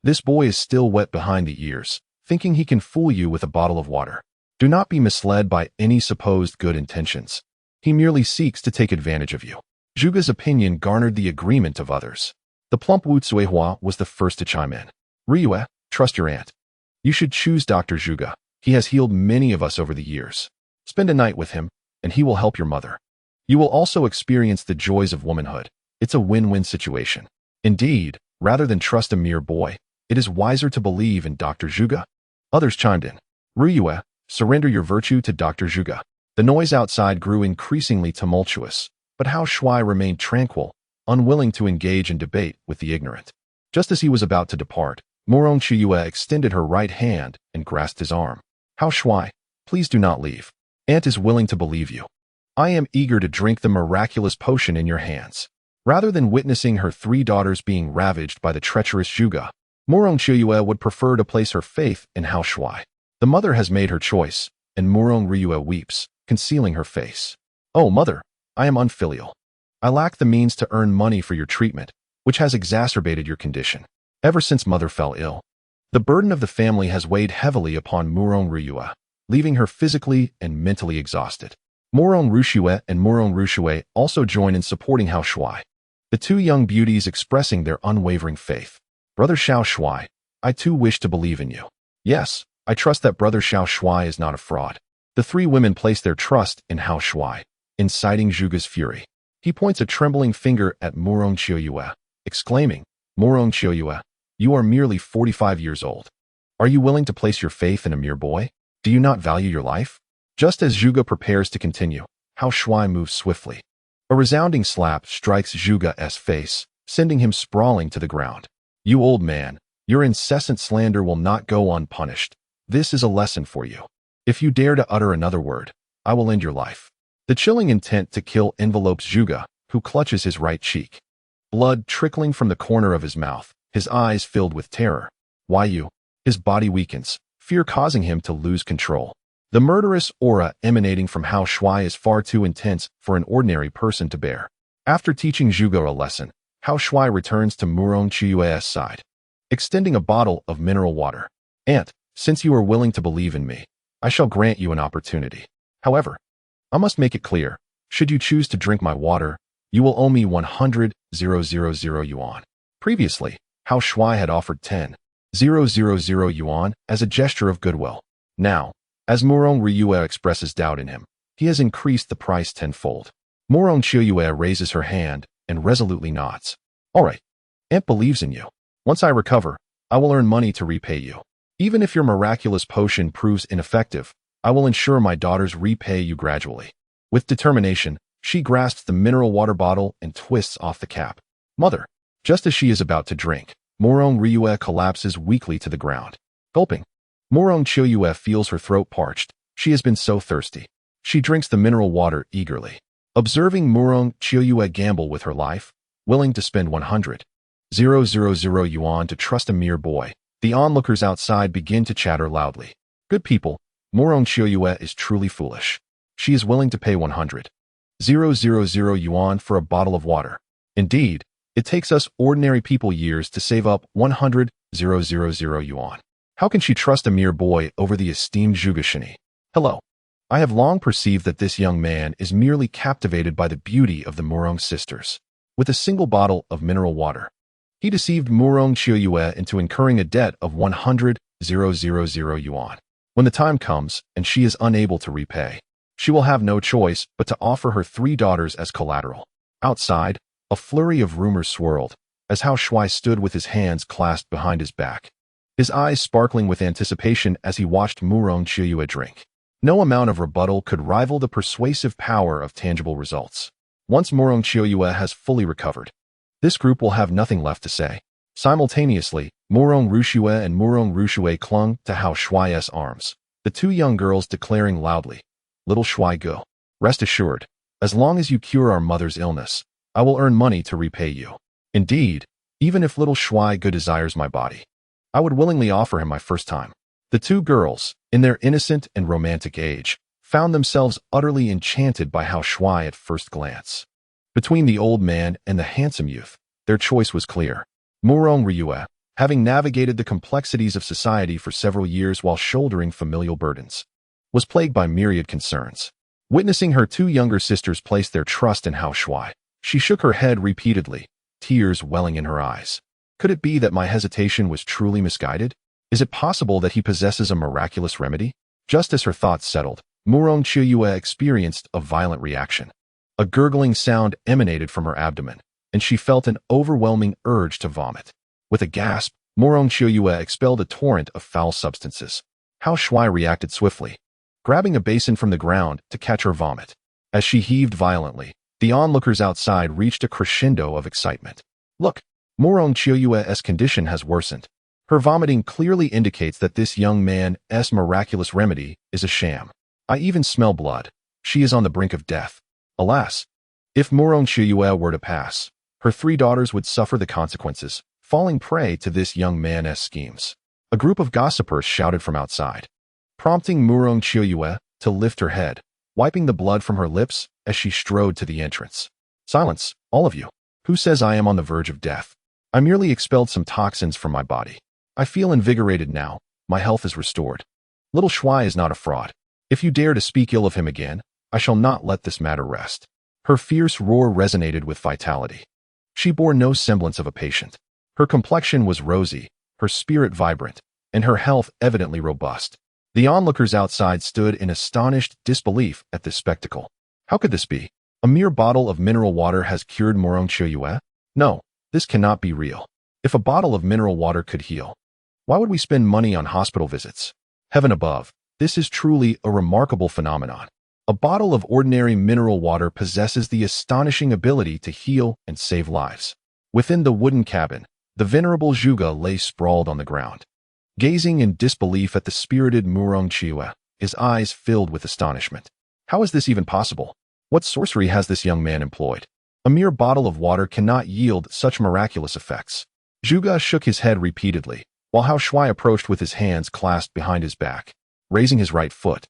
This boy is still wet behind the ears, thinking he can fool you with a bottle of water. Do not be misled by any supposed good intentions. He merely seeks to take advantage of you. Zhuge's opinion garnered the agreement of others. The plump Wu Tsuehua was the first to chime in. Ryue, trust your aunt. You should choose Dr. Zhuge. He has healed many of us over the years. Spend a night with him, and he will help your mother. You will also experience the joys of womanhood. It's a win-win situation. Indeed, rather than trust a mere boy, it is wiser to believe in Dr. Zhuge. Others chimed in. Ryue, surrender your virtue to Dr. Zhuge. The noise outside grew increasingly tumultuous, but Hao Shuai remained tranquil, unwilling to engage in debate with the ignorant. Just as he was about to depart, Murong Ryue extended her right hand and grasped his arm. Hao Shuai, please do not leave. Aunt is willing to believe you. I am eager to drink the miraculous potion in your hands. Rather than witnessing her 3 daughters being ravaged by the treacherous Zhuge, Murong Ryue would prefer to place her faith in Hao Shuai. The mother has made her choice, and Murong Ryue weeps, concealing her face. Oh, mother, I am unfilial. I lack the means to earn money for your treatment, which has exacerbated your condition. Ever since mother fell ill, the burden of the family has weighed heavily upon Murong Ryue, leaving her physically and mentally exhausted. Murong Ryue and Murong Ryue also join in supporting Hao Shuai, the 2 young beauties expressing their unwavering faith. Brother Hao Shuai, I too wish to believe in you. Yes, I trust that Brother Hao Shuai is not a fraud. The 3 women place their trust in Hao Shuai, inciting Zhuge's fury. He points a trembling finger at Murong Ryue, exclaiming, Murong Ryue, you are merely 45 years old. Are you willing to place your faith in a mere boy? Do you not value your life? Just as Zhuge prepares to continue, Hao Shuai moves swiftly. A resounding slap strikes Zhuge's face, sending him sprawling to the ground. You old man, your incessant slander will not go unpunished. This is a lesson for you. If you dare to utter another word, I will end your life. The chilling intent to kill envelopes Zhuge, who clutches his right cheek. Blood trickling from the corner of his mouth, his eyes filled with terror. Why you? His body weakens, fear causing him to lose control. The murderous aura emanating from Hao Shuai is far too intense for an ordinary person to bear. After teaching Zhuge a lesson, Hao Shuai returns to Murong Chiyue's side, extending a bottle of mineral water. Aunt, since you are willing to believe in me, I shall grant you an opportunity. However, I must make it clear, should you choose to drink my water, you will owe me 100,000 yuan. Previously, Hao Shuai had offered 10,000 yuan as a gesture of goodwill. Now, as Murong Ryue expresses doubt in him, he has increased the price tenfold. Murong Chiyue raises her hand and resolutely nods. All right, Aunt believes in you. Once I recover, I will earn money to repay you. Even if your miraculous potion proves ineffective, I will ensure my daughters repay you gradually. With determination, she grasps the mineral water bottle and twists off the cap. Mother, just as she is about to drink, Murong Ryue collapses weakly to the ground. Gulping. Murong Chiyue feels her throat parched. She has been so thirsty. She drinks the mineral water eagerly. Observing Murong Chiyue gamble with her life, willing to spend 100,000 yuan to trust a mere boy, the onlookers outside begin to chatter loudly. Good people, Murong Chiyue is truly foolish. She is willing to pay 100,000 yuan for a bottle of water. Indeed, it takes us ordinary people years to save up 100,000 yuan. How can she trust a mere boy over the esteemed Zhuge Shini? Hello. I have long perceived that this young man is merely captivated by the beauty of the Murong sisters. With a single bottle of mineral water, he deceived Murong Chiyue into incurring a debt of 100,000 yuan. When the time comes and she is unable to repay, she will have no choice but to offer her 3 daughters as collateral. Outside, a flurry of rumors swirled, as Hao Shuai stood with his hands clasped behind his back, his eyes sparkling with anticipation as he watched Murong Chiyue drink. No amount of rebuttal could rival the persuasive power of tangible results. Once Murong Chiyue has fully recovered, this group will have nothing left to say. Simultaneously, Murong Rushue and Murong Rushue clung to Hao Shuai's arms, the 2 young girls declaring loudly, Little Shuai go. Rest assured, as long as you cure our mother's illness, I will earn money to repay you. Indeed, even if little Shuai go desires my body, I would willingly offer him my first time. The 2 girls, in their innocent and romantic age, found themselves utterly enchanted by Hao Shuai at first glance. Between the old man and the handsome youth, their choice was clear. Murong Ryue, having navigated the complexities of society for several years while shouldering familial burdens, was plagued by myriad concerns. Witnessing her 2 younger sisters place their trust in Hao Shuai, she shook her head repeatedly, tears welling in her eyes. Could it be that my hesitation was truly misguided? Is it possible that he possesses a miraculous remedy? Just as her thoughts settled, Murong Chiyue experienced a violent reaction. A gurgling sound emanated from her abdomen, and she felt an overwhelming urge to vomit. With a gasp, Murong Chiyue expelled a torrent of foul substances. Hao Shuai reacted swiftly, grabbing a basin from the ground to catch her vomit. As she heaved violently, the onlookers outside reached a crescendo of excitement. Look, Murong Chiyue's condition has worsened. Her vomiting clearly indicates that this young man's miraculous remedy is a sham. I even smell blood. She is on the brink of death. Alas, if Murong Chiyue were to pass, her 3 daughters would suffer the consequences, falling prey to this young man's schemes. A group of gossipers shouted from outside, prompting Murong Chiyue to lift her head, wiping the blood from her lips as she strode to the entrance. Silence, all of you. Who says I am on the verge of death? I merely expelled some toxins from my body. I feel invigorated now. My health is restored. Little Shuai is not a fraud. If you dare to speak ill of him again, I shall not let this matter rest. Her fierce roar resonated with vitality. She bore no semblance of a patient. Her complexion was rosy, her spirit vibrant, and her health evidently robust. The onlookers outside stood in astonished disbelief at this spectacle. How could this be? A mere bottle of mineral water has cured Murong Chiyue? No, this cannot be real. If a bottle of mineral water could heal, why would we spend money on hospital visits? Heaven above, this is truly a remarkable phenomenon. A bottle of ordinary mineral water possesses the astonishing ability to heal and save lives. Within the wooden cabin, the venerable Zhuge lay sprawled on the ground. gazing in disbelief at the spirited Murong Chiwa, his eyes filled with astonishment. How is this even possible? What sorcery has this young man employed? A mere bottle of water cannot yield such miraculous effects. Zhuge shook his head repeatedly, while Hao Shuai approached with his hands clasped behind his back, raising his right foot.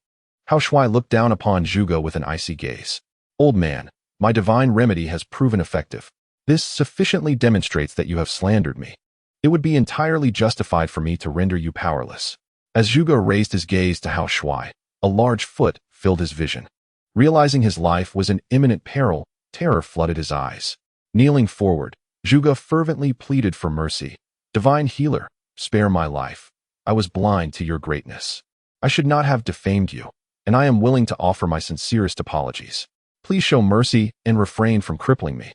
Hao Shuai looked down upon Zhuge with an icy gaze. Old man, my divine remedy has proven effective. This sufficiently demonstrates that you have slandered me. It would be entirely justified for me to render you powerless. As Zhuge raised his gaze to Hao Shuai, a large foot filled his vision. Realizing his life was in imminent peril, terror flooded his eyes. Kneeling forward, Zhuge fervently pleaded for mercy. Divine healer, spare my life. I was blind to your greatness. I should not have defamed you, and I am willing to offer my sincerest apologies. Please show mercy and refrain from crippling me.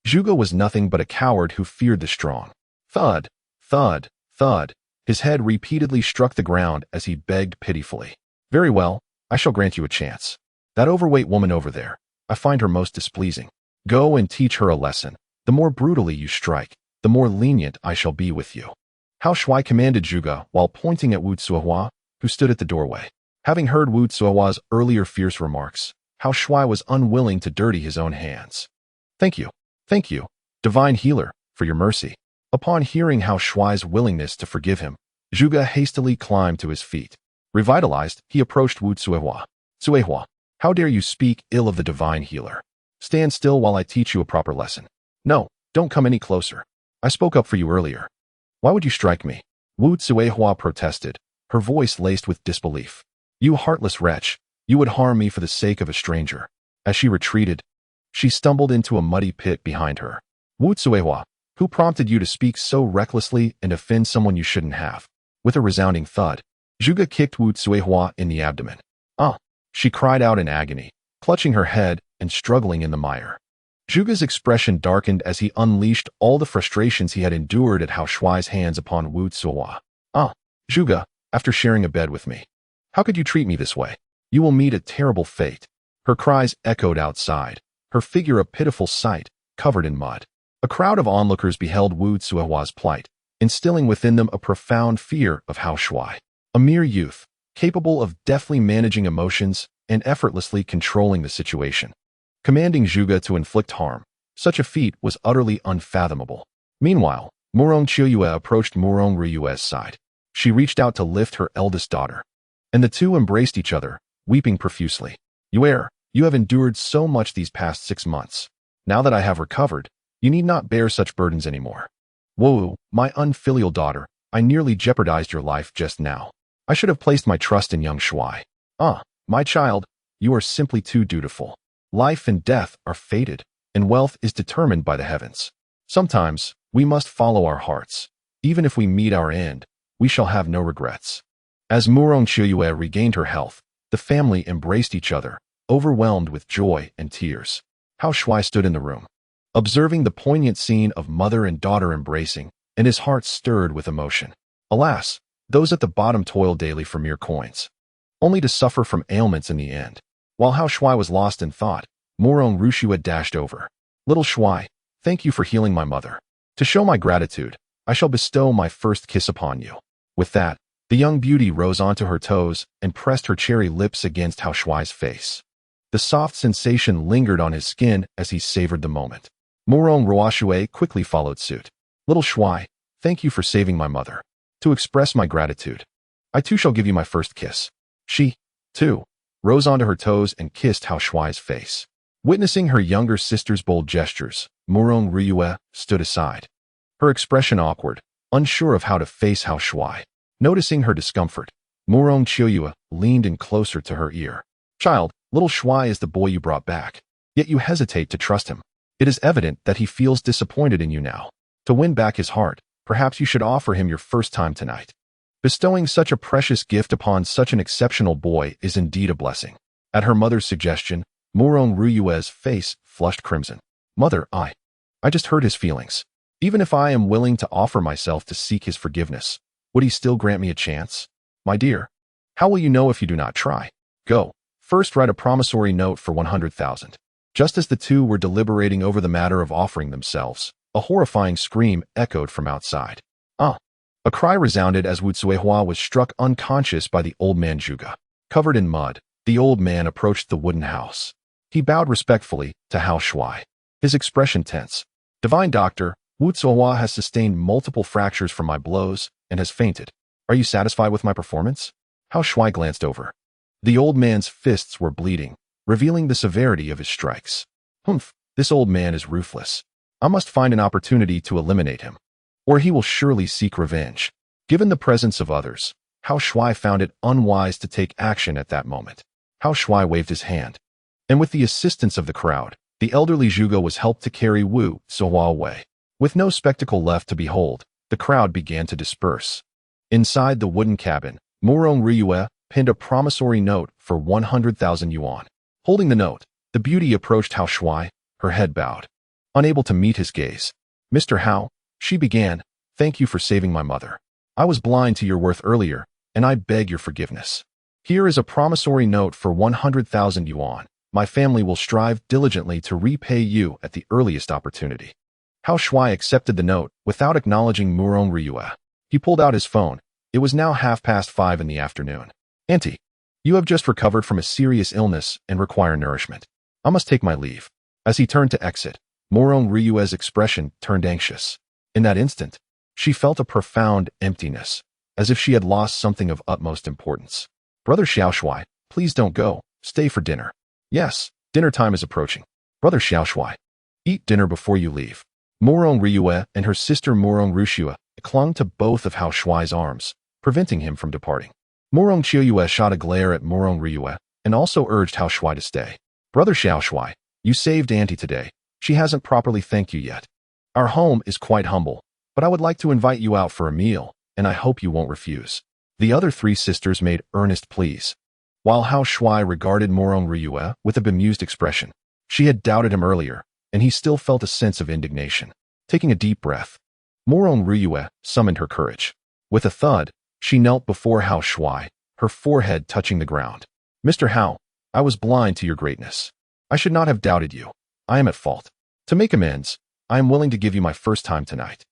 Zhuge was nothing but a coward who feared the strong. Thud, thud, thud. His head repeatedly struck the ground as he begged pitifully. Very well, I shall grant you a chance. That overweight woman over there, I find her most displeasing. Go and teach her a lesson. The more brutally you strike, the more lenient I shall be with you. Hao Shuai commanded Zhuge while pointing at Wu Zuihua, who stood at the doorway. Having heard Wu Zuihua's earlier fierce remarks, Hao Shuai was unwilling to dirty his own hands. Thank you, divine healer, for your mercy. Upon hearing Hao Shuai's willingness to forgive him, Zhuge hastily climbed to his feet. Revitalized, he approached Wu Zuihua. Zuihua, how dare you speak ill of the divine healer? Stand still while I teach you a proper lesson. No, don't come any closer. I spoke up for you earlier. Why would you strike me? Wu Zuihua protested, her voice laced with disbelief. You heartless wretch, you would harm me for the sake of a stranger. As she retreated, she stumbled into a muddy pit behind her. Wu Zuihua, who prompted you to speak so recklessly and offend someone you shouldn't have? With a resounding thud, Zhuge kicked Wu Zuihua in the abdomen. Ah! She cried out in agony, clutching her head and struggling in the mire. Zhuge's expression darkened as he unleashed all the frustrations he had endured at Hao Shuai's hands upon Wu Zuihua. Ah! Zhuge, after sharing a bed with me. How could you treat me this way? You will meet a terrible fate. Her cries echoed outside, her figure a pitiful sight, covered in mud. A crowd of onlookers beheld Wu Zuihua's plight, instilling within them a profound fear of Hao Shuai. A mere youth, capable of deftly managing emotions and effortlessly controlling the situation. Commanding Zhuge to inflict harm, such a feat was utterly unfathomable. Meanwhile, Murong Chiuyue approached Murong Riyue's side. She reached out to lift her eldest daughter, and the two embraced each other, weeping profusely. Yue, you have endured so much these past 6 months. Now that I have recovered, you need not bear such burdens anymore. Wu, my unfilial daughter, I nearly jeopardized your life just now. I should have placed my trust in young Shuai. Ah, my child, you are simply too dutiful. Life and death are fated, and wealth is determined by the heavens. Sometimes, we must follow our hearts. Even if we meet our end, we shall have no regrets. As Murong Chiuyue regained her health, the family embraced each other, overwhelmed with joy and tears. Hao Shuai stood in the room, observing the poignant scene of mother and daughter embracing, and his heart stirred with emotion. Alas, those at the bottom toil daily for mere coins, only to suffer from ailments in the end. While Hao Shuai was lost in thought, Murong Rushua dashed over. Little Shuai, thank you for healing my mother. To show my gratitude, I shall bestow my first kiss upon you. With that, the young beauty rose onto her toes and pressed her cherry lips against Hao Shuai's face. The soft sensation lingered on his skin as he savored the moment. Murong Ruashue quickly followed suit. Little Shuai, thank you for saving my mother. To express my gratitude, I too shall give you my first kiss. She, too, rose onto her toes and kissed Hao Shuai's face. Witnessing her younger sister's bold gestures, Murong Riyue stood aside, her expression awkward, unsure of how to face Hao Shuai. Noticing her discomfort, Murong Chiuyue leaned in closer to her ear. Child, little Shuai is the boy you brought back, yet you hesitate to trust him. It is evident that he feels disappointed in you now. To win back his heart, perhaps you should offer him your first time tonight. Bestowing such a precious gift upon such an exceptional boy is indeed a blessing. At her mother's suggestion, Murong Riyue's face flushed crimson. Mother, I just hurt his feelings. Even if I am willing to offer myself to seek his forgiveness, would he still grant me a chance? My dear, how will you know if you do not try? Go, first write a promissory note for 100,000. Just as the two were deliberating over the matter of offering themselves, a horrifying scream echoed from outside. Ah! A cry resounded as Wu Zuihua was struck unconscious by the old man Zhuge. Covered in mud, the old man approached the wooden house. He bowed respectfully to Hao Shuai, his expression tense. Divine Doctor, Wu Zuihua has sustained multiple fractures from my blows and has fainted. Are you satisfied with my performance? Hao Shuai glanced over. The old man's fists were bleeding, revealing the severity of his strikes. Humph, this old man is ruthless. I must find an opportunity to eliminate him, or he will surely seek revenge. Given the presence of others, Hao Shuai found it unwise to take action at that moment. Hao Shuai waved his hand, and with the assistance of the crowd, the elderly Zhuge was helped to carry Wu Zuihua away. With no spectacle left to behold, the crowd began to disperse. Inside the wooden cabin, Murong Ryue pinned a promissory note for 100,000 yuan. Holding the note, the beauty approached Hao Shuai, her head bowed. Unable to meet his gaze, "Mr. Hao," she began, "thank you for saving my mother. I was blind to your worth earlier, and I beg your forgiveness. Here is a promissory note for 100,000 yuan. My family will strive diligently to repay you at the earliest opportunity." Hao Shuai accepted the note without acknowledging Murong Ryue. He pulled out his phone. It was now 5:30 in the afternoon. "Auntie, you have just recovered from a serious illness and require nourishment. I must take my leave." As he turned to exit, Murong Ryue's expression turned anxious. In that instant, she felt a profound emptiness, as if she had lost something of utmost importance. "Brother Xiao Shuai, please don't go. Stay for dinner." "Yes, dinner time is approaching. Brother Xiao Shuai, eat dinner before you leave." Murong Ryue and her sister Murong Rushue clung to both of Hao Shuai's arms, preventing him from departing. Murong Qiuyue shot a glare at Murong Ryue and also urged Hao Shuai to stay. "Brother Xiao Shuai, you saved Auntie today. She hasn't properly thanked you yet. Our home is quite humble, but I would like to invite you out for a meal, and I hope you won't refuse." The other three sisters made earnest pleas, while Hao Shuai regarded Murong Ryue with a bemused expression. She had doubted him earlier, and he still felt a sense of indignation. Taking a deep breath, Murong Ryue summoned her courage. With a thud, she knelt before Hao Shuai, her forehead touching the ground. "Mr. Hao, I was blind to your greatness. I should not have doubted you. I am at fault. To make amends, I am willing to give you my first time tonight,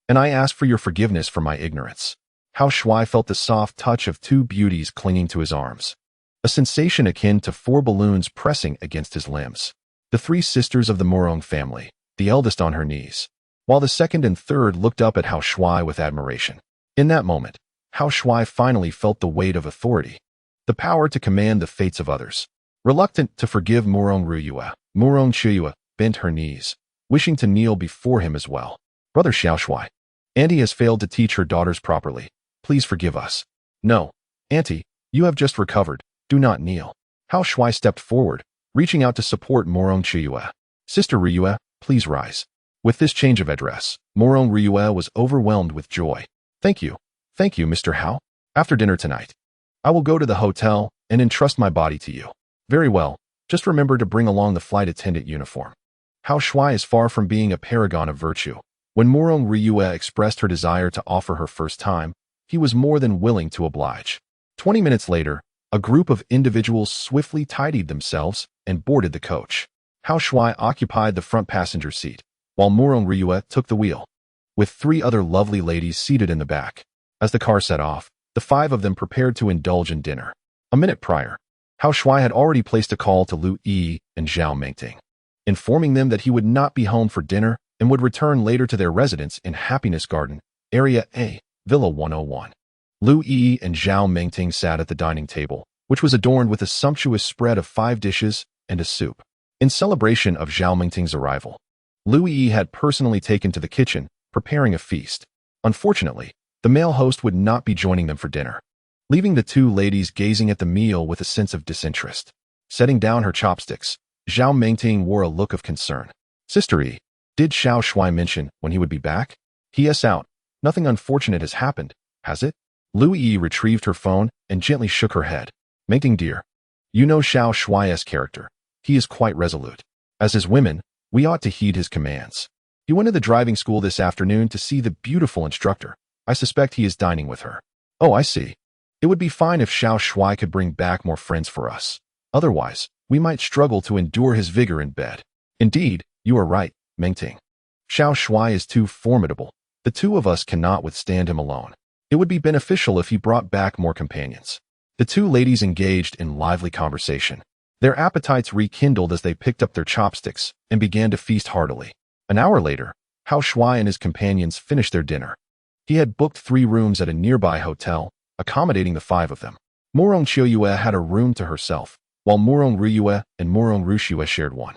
and I ask for your forgiveness for my ignorance." Hao Shuai felt the soft touch of two beauties clinging to his arms, a sensation akin to four balloons pressing against his limbs. The three sisters of the Murong family, the eldest on her knees, while the second and third looked up at Hao Shuai with admiration. In that moment, Hao Shuai finally felt the weight of authority, the power to command the fates of others. Reluctant to forgive Murong Ryue, Murong Qiuyue bent her knees, wishing to kneel before him as well. "Brother Xiao Shuai, Auntie has failed to teach her daughters properly. Please forgive us." "No, Auntie, you have just recovered. Do not kneel." Hao Shuai stepped forward, reaching out to support Murong Qiuyue. "Sister Ryue, please rise." With this change of address, Murong Ryue was overwhelmed with joy. Thank you, Mr. Hao. After dinner tonight, I will go to the hotel and entrust my body to you." "Very well. Just remember to bring along the flight attendant uniform." Hao Shuai is far from being a paragon of virtue. When Murong Ryue expressed her desire to offer her first time, he was more than willing to oblige. 20 minutes later, a group of individuals swiftly tidied themselves and boarded the coach. Hao Shuai occupied the front passenger seat, while Murong Ryue took the wheel, with three other lovely ladies seated in the back. As the car set off, the five of them prepared to indulge in dinner. A minute prior, Hao Shuai had already placed a call to Lu Yi and Zhao Mengting, informing them that he would not be home for dinner and would return later to their residence in Happiness Garden, Area A, Villa 101. Lu Yi and Zhao Mengting sat at the dining table, which was adorned with a sumptuous spread of 5 dishes and a soup. In celebration of Zhao Mengting's arrival, Lu Yi had personally taken to the kitchen, preparing a feast. Unfortunately, the male host would not be joining them for dinner, leaving the two ladies gazing at the meal with a sense of disinterest. Setting down her chopsticks, Zhao Mengting wore a look of concern. "Sister Yi, did Xiao Shuai mention when he would be back?" "Yes, out. Nothing unfortunate has happened, has it?" Lu Yi retrieved her phone and gently shook her head. "Mengting dear, you know Xiao Shuai's character. He is quite resolute. As his women, we ought to heed his commands. He went to the driving school this afternoon to see the beautiful instructor. I suspect he is dining with her." "Oh, I see. It would be fine if Xiao Shuai could bring back more friends for us. Otherwise, we might struggle to endure his vigor in bed." "Indeed, you are right, Mengting. Xiao Shuai is too formidable. The two of us cannot withstand him alone." It would be beneficial if he brought back more companions. The two ladies engaged in lively conversation. Their appetites rekindled as they picked up their chopsticks and began to feast heartily. An hour later, Hao Shuai and his companions finished their dinner. He had booked 3 rooms at a nearby hotel, accommodating the 5 of them. Murong Qiuyue had a room to herself, while Murong Riyue and Murong Rushue shared one.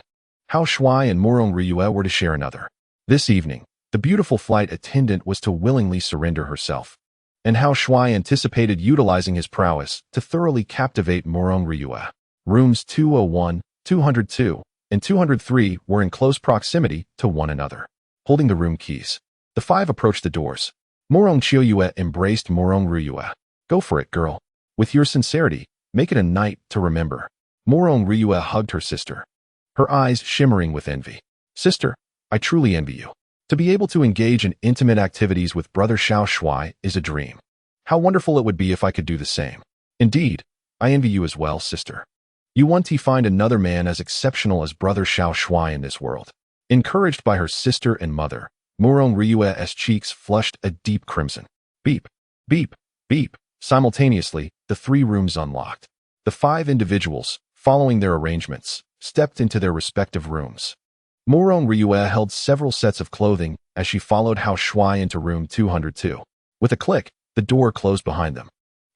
Hao Shuai and Murong Riyue were to share another. This evening, the beautiful flight attendant was to willingly surrender herself, and Hao Shuai anticipated utilizing his prowess to thoroughly captivate Murong Riyue. Rooms 201, 202, and 203 were in close proximity to one another. Holding the room keys, the 5 approached the doors. Murong Qiuyue embraced Murong Riyue. Go for it, girl. With your sincerity, make it a night to remember. Murong Riyue hugged her sister, her eyes shimmering with envy. Sister, I truly envy you. To be able to engage in intimate activities with brother Hao Shuai is a dream. How wonderful it would be if I could do the same. Indeed, I envy you as well, sister. You want to find another man as exceptional as brother Hao Shuai in this world. Encouraged by her sister and mother, Murong Riyue's cheeks flushed a deep crimson. Beep, beep, beep. Simultaneously, the 3 rooms unlocked. The 5 individuals, following their arrangements, stepped into their respective rooms. Murong Riyue held several sets of clothing as she followed Hao Shuai into room 202. With a click, the door closed behind them.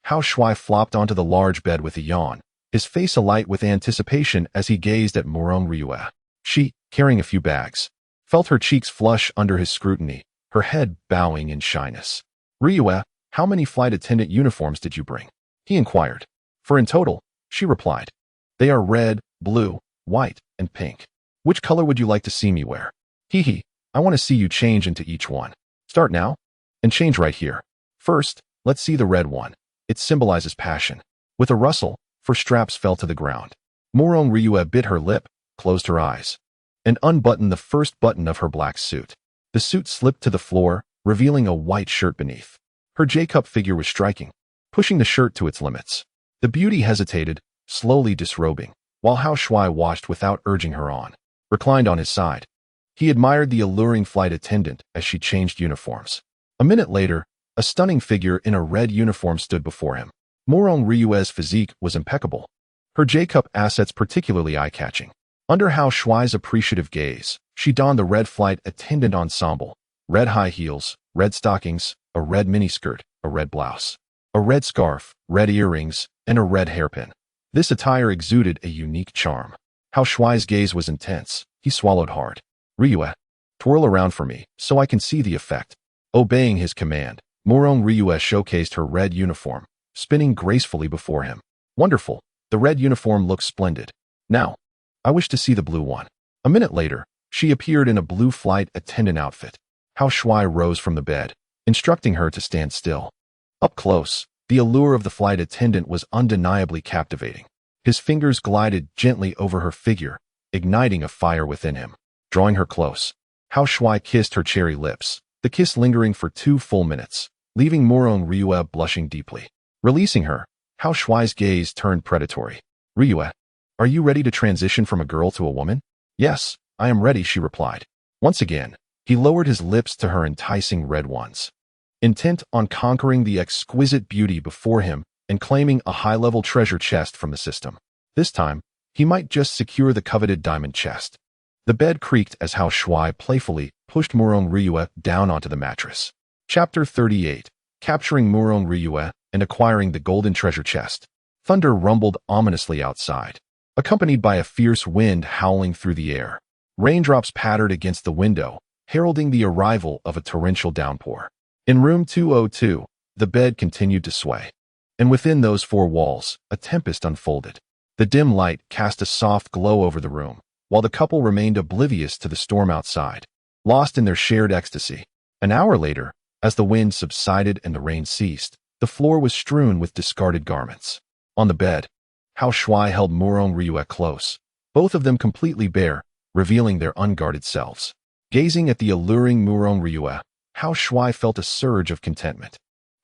Hao Shuai flopped onto the large bed with a yawn, his face alight with anticipation as he gazed at Murong Riyue. She, carrying a few bags, felt her cheeks flush under his scrutiny, her head bowing in shyness. Riyue, how many flight attendant uniforms did you bring? He inquired. 4 in total, she replied. They are red, blue, white, and pink. Which color would you like to see me wear? Hee, I want to see you change into each one. Start now, and change right here. First, let's see the red one. It symbolizes passion. With a rustle, 4 straps fell to the ground. Murong Riyue bit her lip, closed her eyes, and unbuttoned the first button of her black suit. The suit slipped to the floor, revealing a white shirt beneath. Her J-cup figure was striking, pushing the shirt to its limits. The beauty hesitated, slowly disrobing, while Hao Shuai watched without urging her on. Reclined on his side, he admired the alluring flight attendant as she changed uniforms. A minute later, a stunning figure in a red uniform stood before him. Murong Riyue's physique was impeccable, her J-cup assets particularly eye-catching. Under Hao Shuai's appreciative gaze, she donned the red flight attendant ensemble, red high heels, red stockings, a red miniskirt, a red blouse, a red scarf, red earrings, and a red hairpin. This attire exuded a unique charm. Hao Shuai's gaze was intense. He swallowed hard. Riyue, twirl around for me, so I can see the effect. Obeying his command, Murong Riyue showcased her red uniform, spinning gracefully before him. Wonderful. The red uniform looked splendid. Now, I wish to see the blue one. A minute later, she appeared in a blue flight attendant outfit. Hao Shuai rose from the bed, instructing her to stand still. Up close, the allure of the flight attendant was undeniably captivating. His fingers glided gently over her figure, igniting a fire within him. Drawing her close, Hao Shuai kissed her cherry lips, the kiss lingering for 2 full minutes, leaving Murong Riyue blushing deeply. Releasing her, Hao Shuai's gaze turned predatory. Riyue, are you ready to transition from a girl to a woman? Yes, I am ready, she replied. Once again, he lowered his lips to her enticing red ones. Intent on conquering the exquisite beauty before him and claiming a high-level treasure chest from the system. This time, he might just secure the coveted diamond chest. The bed creaked as Hao Shuai playfully pushed Murong Riyue down onto the mattress. Chapter 38. Capturing Murong Riyue and acquiring the golden treasure chest. Thunder rumbled ominously outside, accompanied by a fierce wind howling through the air. Raindrops pattered against the window, heralding the arrival of a torrential downpour. In room 202, the bed continued to sway, and within those 4 walls, a tempest unfolded. The dim light cast a soft glow over the room, while the couple remained oblivious to the storm outside, lost in their shared ecstasy. An hour later, as the wind subsided and the rain ceased, the floor was strewn with discarded garments. On the bed, Hao Shuai held Murong Riyue close, both of them completely bare, revealing their unguarded selves. Gazing at the alluring Murong Riyue, Hao Shuai felt a surge of contentment.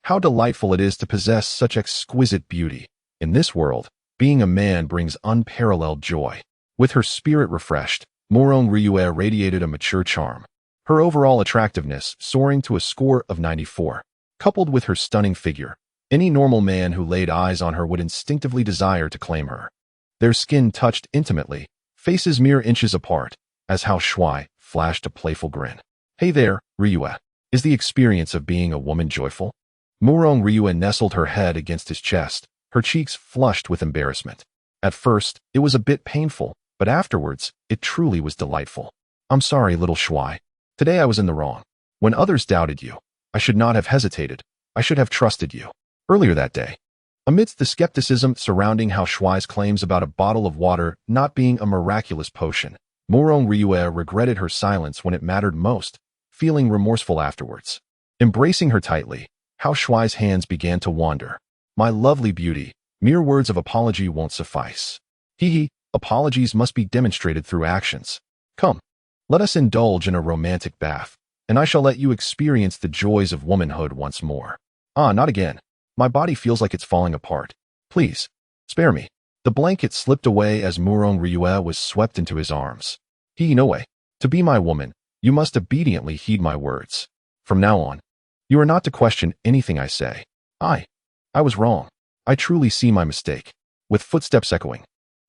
How delightful it is to possess such exquisite beauty. In this world, being a man brings unparalleled joy. With her spirit refreshed, Murong Riyue radiated a mature charm, her overall attractiveness soaring to a score of 94. Coupled with her stunning figure, any normal man who laid eyes on her would instinctively desire to claim her. Their skin touched intimately, faces mere inches apart, as Hao Shuai flashed a playful grin. Hey there, Ryue. Is the experience of being a woman joyful? Murong Ryue nestled her head against his chest, her cheeks flushed with embarrassment. At first, it was a bit painful, but afterwards, it truly was delightful. I'm sorry, little Shuai. Today I was in the wrong. When others doubted you, I should not have hesitated. I should have trusted you. Earlier that day, amidst the skepticism surrounding Hao Shuai's claims about a bottle of water not being a miraculous potion, Murong Ryue regretted her silence when it mattered most, feeling remorseful afterwards. Embracing her tightly, Hao Shuai's hands began to wander. My lovely beauty, mere words of apology won't suffice. Apologies must be demonstrated through actions. Come, let us indulge in a romantic bath, and I shall let you experience the joys of womanhood once more. Ah, not again. My body feels like it's falling apart. Please, spare me. The blanket slipped away as Murong Ryue was swept into his arms. No way. To be my woman, you must obediently heed my words. From now on, you are not to question anything I say. I was wrong. I truly see my mistake. With footsteps echoing,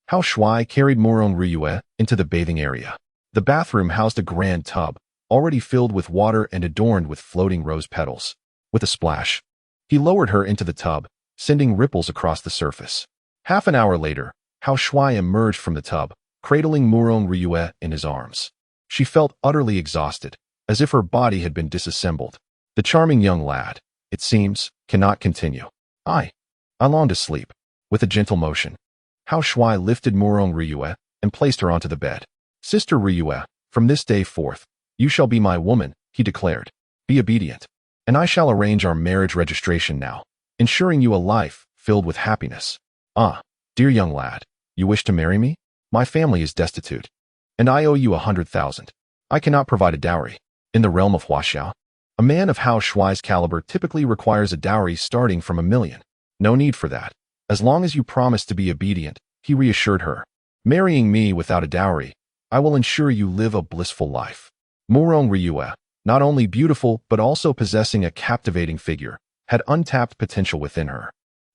Hao Shuai carried Murong Ryue into the bathing area. The bathroom housed a grand tub, already filled with water and adorned with floating rose petals. With a splash, he lowered her into the tub, sending ripples across the surface. Half an hour later, Hao Shuai emerged from the tub, cradling Murong Ryue in his arms. She felt utterly exhausted, as if her body had been disassembled. The charming young lad, it seems, cannot continue. I long to sleep. With a gentle motion, Hao Shuai lifted Murong Ryue and placed her onto the bed. Sister Ryue, from this day forth, you shall be my woman, he declared. Be obedient, and I shall arrange our marriage registration now, ensuring you a life filled with happiness. Ah, dear young lad, you wish to marry me? My family is destitute, and I owe you 100,000. I cannot provide a dowry. In the realm of Huaxiao, a man of Hao Shuai's caliber typically requires a dowry starting from 1 million. No need for that. As long as you promise to be obedient, he reassured her. Marrying me without a dowry, I will ensure you live a blissful life. Murong Ryue, not only beautiful but also possessing a captivating figure, had untapped potential within her.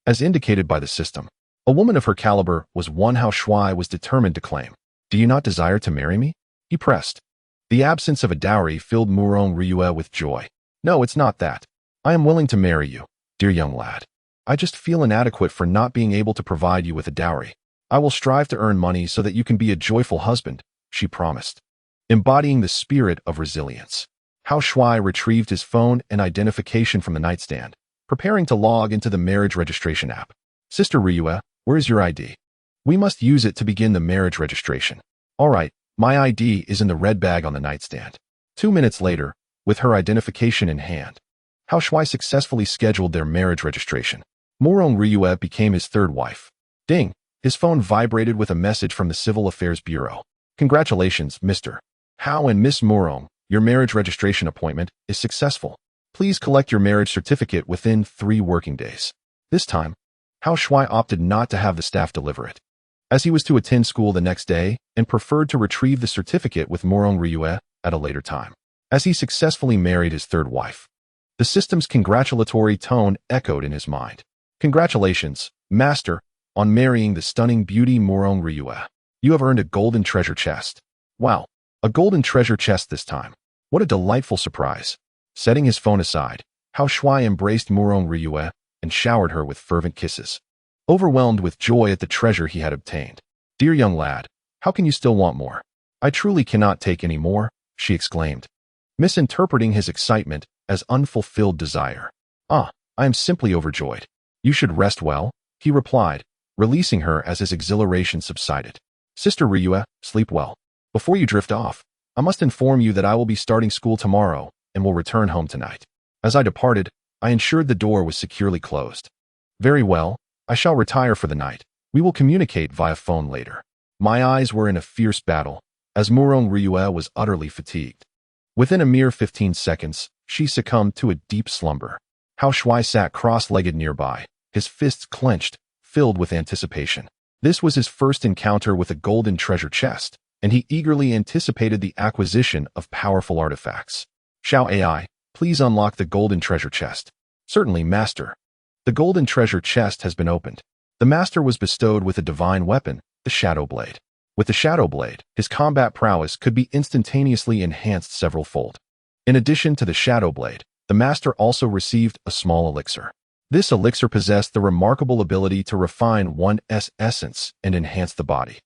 As indicated by the system, a woman of her caliber was one Hao Shuai was determined to claim. Do you not desire to marry me? He pressed. The absence of a dowry filled Murong Ryue with joy. No, it's not that. I am willing to marry you, dear young lad. I just feel inadequate for not being able to provide you with a dowry. I will strive to earn money so that you can be a joyful husband, she promised. Embodying the spirit of resilience, Hao Shuai retrieved his phone and identification from the nightstand, preparing to log into the marriage registration app. Sister Ryue, where is your ID? We must use it to begin the marriage registration. All right, my ID is in the red bag on the nightstand. 2 minutes later, with her identification in hand, Hao Shuai successfully scheduled their marriage registration. Murong Ryue became his third wife. Ding! His phone vibrated with a message from the Civil Affairs Bureau. Congratulations, Mr. Hao and Miss Murong. Your marriage registration appointment is successful. Please collect your marriage certificate within 3 working days. This time, Hao Shuai opted not to have the staff deliver it, as he was to attend school the next day and preferred to retrieve the certificate with Murong Ryue at a later time, as he successfully married his third wife. The system's congratulatory tone echoed in his mind. Congratulations, Master, on marrying the stunning beauty Murong Ryue. You have earned a golden treasure chest. Wow, a golden treasure chest this time. What a delightful surprise. Setting his phone aside, Hao Shuai embraced Murong Ryue and showered her with fervent kisses, overwhelmed with joy at the treasure he had obtained. Dear young lad, how can you still want more? I truly cannot take any more, she exclaimed, misinterpreting his excitement as unfulfilled desire. Ah, I am simply overjoyed. You should rest well, he replied, releasing her as his exhilaration subsided. Sister Ryue, sleep well. Before you drift off, I must inform you that I will be starting school tomorrow and will return home tonight. As I departed, I ensured the door was securely closed. Very well, I shall retire for the night. We will communicate via phone later. My eyes were in a fierce battle, as Murong Ryue was utterly fatigued. Within a mere 15 seconds, she succumbed to a deep slumber. Hao Shuai sat cross-legged nearby, his fists clenched, filled with anticipation. This was his first encounter with a golden treasure chest, and he eagerly anticipated the acquisition of powerful artifacts. Xiao AI, please unlock the golden treasure chest. Certainly, master. The golden treasure chest has been opened. The master was bestowed with a divine weapon, the Shadow Blade. With the Shadow Blade, his combat prowess could be instantaneously enhanced several-fold. In addition to the Shadow Blade, the master also received a small elixir. This elixir possessed the remarkable ability to refine one's essence and enhance the body.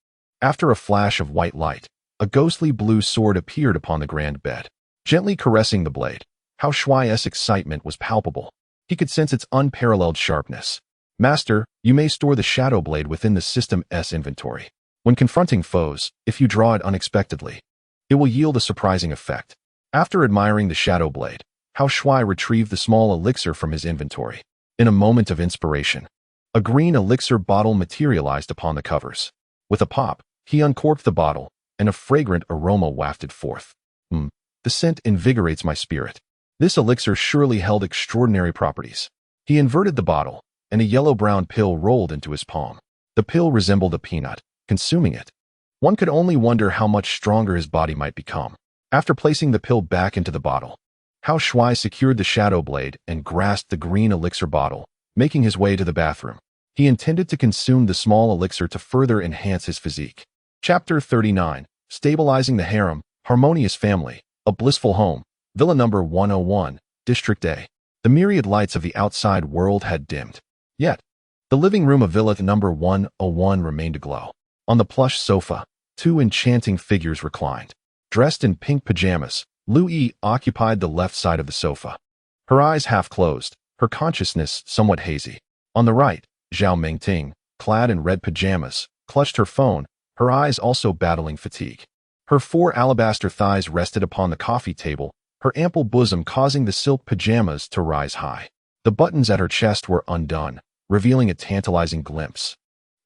After a flash of white light, a ghostly blue sword appeared upon the grand bed. Gently caressing the blade, Hao Shuai's excitement was palpable. He could sense its unparalleled sharpness. Master, you may store the Shadow Blade within the system's inventory. When confronting foes, if you draw it unexpectedly, it will yield a surprising effect. After admiring the Shadow Blade, Hao Shuai retrieved the small elixir from his inventory. In a moment of inspiration, a green elixir bottle materialized upon the covers. With a pop, he uncorked the bottle, and a fragrant aroma wafted forth. The scent invigorates my spirit. This elixir surely held extraordinary properties. He inverted the bottle, and a yellow-brown pill rolled into his palm. The pill resembled a peanut. Consuming it, one could only wonder how much stronger his body might become. After placing the pill back into the bottle, Hao Shuai secured the Shadow Blade and grasped the green elixir bottle, making his way to the bathroom. He intended to consume the small elixir to further enhance his physique. Chapter 39. Stabilizing the Harem, Harmonious Family, A Blissful Home, Villa Number 101, District A. The myriad lights of the outside world had dimmed. Yet, the living room of Villa Number 101 remained aglow. On the plush sofa, two enchanting figures reclined. Dressed in pink pajamas, Lu Yi occupied the left side of the sofa. Her eyes half closed, her consciousness somewhat hazy. On the right, Zhao Mengting, clad in red pajamas, clutched her phone, her eyes also battling fatigue. Her 4 alabaster thighs rested upon the coffee table, her ample bosom causing the silk pajamas to rise high. The buttons at her chest were undone, revealing a tantalizing glimpse.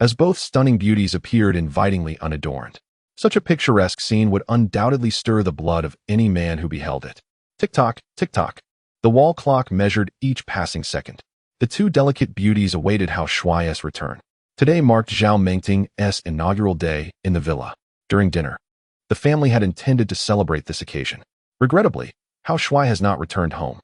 As both stunning beauties appeared invitingly unadorned, such a picturesque scene would undoubtedly stir the blood of any man who beheld it. Tick-tock, tick-tock. The wall clock measured each passing second. The two delicate beauties awaited Hao Shuai's return. Today marked Zhao Mengting's inaugural day in the villa. During dinner, the family had intended to celebrate this occasion. Regrettably, Hao Shuai has not returned home.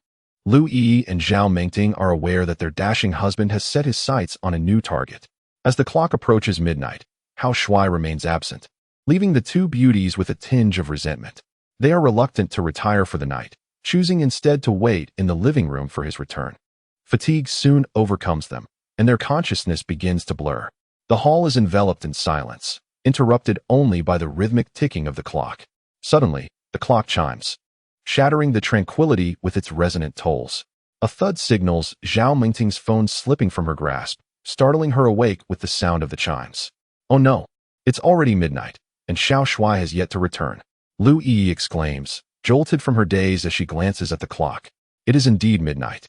Lu Yi and Zhao Mengting are aware that their dashing husband has set his sights on a new target. As the clock approaches midnight, Hao Shuai remains absent, leaving the two beauties with a tinge of resentment. They are reluctant to retire for the night, choosing instead to wait in the living room for his return. Fatigue soon overcomes them, and their consciousness begins to blur. The hall is enveloped in silence, interrupted only by the rhythmic ticking of the clock. Suddenly, the clock chimes, shattering the tranquility with its resonant tolls. A thud signals Zhao Mengting's phone slipping from her grasp, startling her awake with the sound of the chimes. Oh no, it's already midnight, and Hao Shuai has yet to return. Lu Yi exclaims, jolted from her daze as she glances at the clock. It is indeed midnight.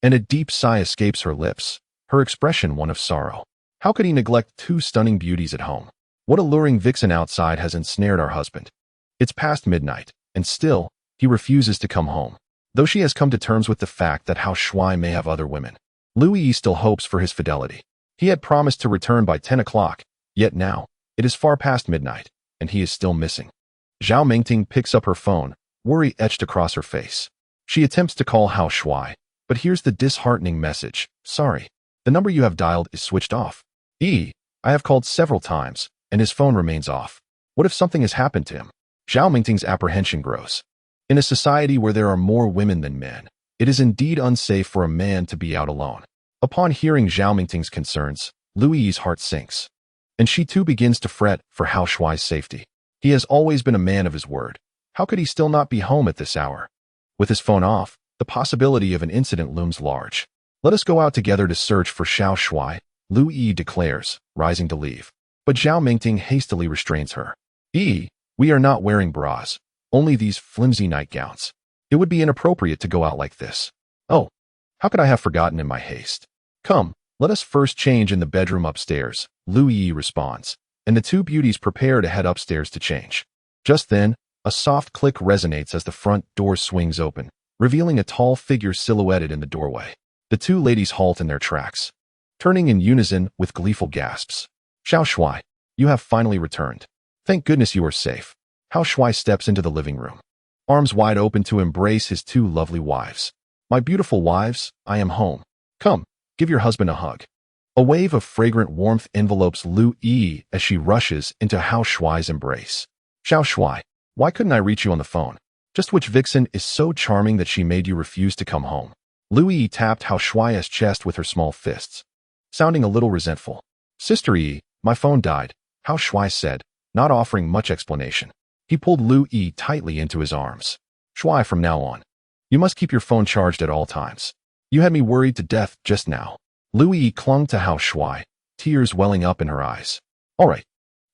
And a deep sigh escapes her lips, her expression one of sorrow. How could he neglect two stunning beauties at home? What alluring vixen outside has ensnared our husband? It's past midnight, and still, he refuses to come home. Though she has come to terms with the fact that Hao Shuai may have other women, Lu Yi still hopes for his fidelity. He had promised to return by 10 o'clock, yet now, it is far past midnight, and he is still missing. Zhao Mengting picks up her phone, worry etched across her face. She attempts to call Hao Shuai, but hears the disheartening message, sorry, the number you have dialed is switched off. I have called several times, and his phone remains off. What if something has happened to him? Zhao Mengting's apprehension grows. In a society where there are more women than men, it is indeed unsafe for a man to be out alone. Upon hearing Zhao Mengting's concerns, Lu Yi's heart sinks, and she too begins to fret for Hao Shuai's safety. He has always been a man of his word. How could he still not be home at this hour? With his phone off, the possibility of an incident looms large. Let us go out together to search for Hao Shuai, Lu Yi declares, rising to leave. But Zhao Mengting hastily restrains her. We are not wearing bras, only these flimsy nightgowns. It would be inappropriate to go out like this. Oh, how could I have forgotten in my haste? Come, let us first change in the bedroom upstairs, Lu Yi responds, and the two beauties prepare to head upstairs to change. Just then, a soft click resonates as the front door swings open, revealing a tall figure silhouetted in the doorway. The two ladies halt in their tracks, turning in unison with gleeful gasps. Hao Shuai, you have finally returned. Thank goodness you are safe. Hao Shuai steps into the living room, arms wide open to embrace his two lovely wives. My beautiful wives, I am home. Come, give your husband a hug. A wave of fragrant warmth envelopes Lu Yi as she rushes into Hao Shuai's embrace. Xiao Shuai, why couldn't I reach you on the phone? Just which vixen is so charming that she made you refuse to come home? Lu Yi tapped Hao Shuai's chest with her small fists, sounding a little resentful. Sister Yi, my phone died, Hao Shuai said, not offering much explanation. He pulled Lu Yi tightly into his arms. Shuai, from now on, you must keep your phone charged at all times. You had me worried to death just now. Lu Yi clung to Hao Shuai, tears welling up in her eyes. All right.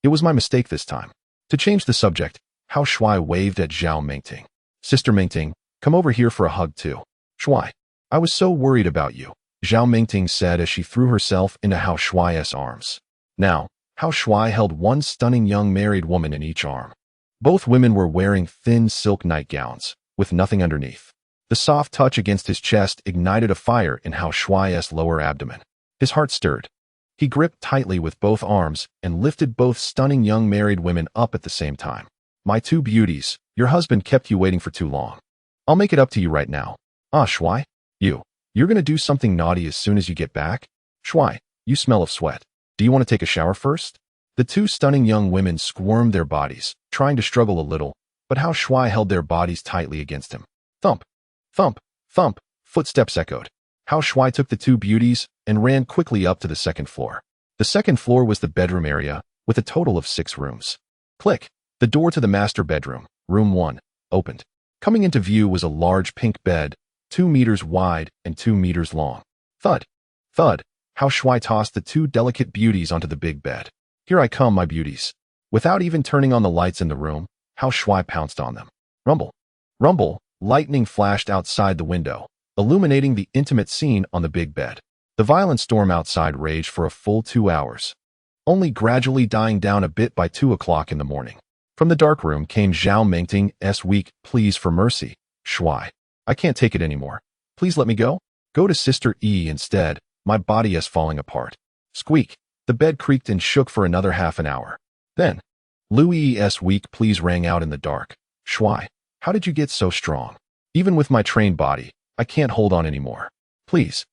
It was my mistake this time. To change the subject, Hao Shuai waved at Zhao Mengting. Sister Mengting, come over here for a hug too. Shuai, I was so worried about you, Zhao Mengting said as she threw herself into Hao Shuai's arms. Now, Hao Shuai held one stunning young married woman in each arm. Both women were wearing thin silk nightgowns, with nothing underneath. The soft touch against his chest ignited a fire in Hao Shuai's lower abdomen. His heart stirred. He gripped tightly with both arms and lifted both stunning young married women up at the same time. My two beauties, your husband kept you waiting for too long. I'll make it up to you right now. Ah, Shuai, you're gonna do something naughty as soon as you get back? Shuai, you smell of sweat. Do you want to take a shower first? The two stunning young women squirmed their bodies, trying to struggle a little, but Hao Shuai held their bodies tightly against him. Thump, thump, thump, footsteps echoed. Hao Shuai took the two beauties and ran quickly up to the second floor. The second floor was the bedroom area, with a total of 6 rooms. Click. The door to the master bedroom, room 1, opened. Coming into view was a large pink bed, 2 meters wide and 2 meters long. Thud, thud, Hao Shuai tossed the two delicate beauties onto the big bed. Here I come, my beauties. Without even turning on the lights in the room, Hao Shuai pounced on them. Rumble, rumble, lightning flashed outside the window, illuminating the intimate scene on the big bed. The violent storm outside raged for a full 2 hours, only gradually dying down a bit by 2 o'clock in the morning. From the dark room came Zhao Mengting's weak pleas for mercy. Shuai, I can't take it anymore. Please let me go. Go to Sister Yi instead. My body is falling apart. Squeak. The bed creaked and shook for another half an hour. Then, Lu Yi's weak pleas rang out in the dark. Shuai, how did you get so strong? Even with my trained body, I can't hold on anymore. Please,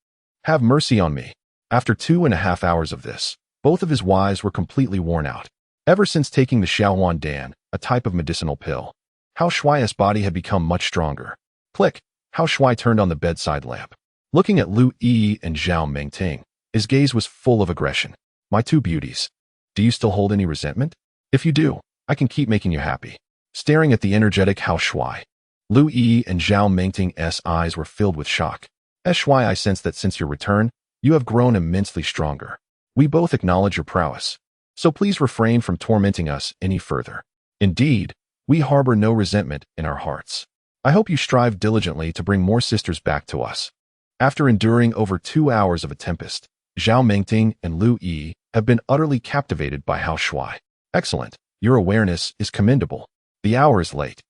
have mercy on me. After 2.5 hours of this, both of his wives were completely worn out. Ever since taking the Xiaohuan Dan, a type of medicinal pill, Hao Shuai's body had become much stronger. Click. Hao Shuai turned on the bedside lamp. Looking at Lu Yi and Zhao Mengting, his gaze was full of aggression. My two beauties. Do you still hold any resentment? If you do, I can keep making you happy. Staring at the energetic Hao Shuai, Lu Yi and Zhao Mengting's eyes were filled with shock. Shuai, I sense that since your return, you have grown immensely stronger. We both acknowledge your prowess. So please refrain from tormenting us any further. Indeed, we harbor no resentment in our hearts. I hope you strive diligently to bring more sisters back to us. After enduring over 2 hours of a tempest, Zhao Mengting and Lu Yi have been utterly captivated by Hao Shuai. Excellent. Your awareness is commendable. The hour is late.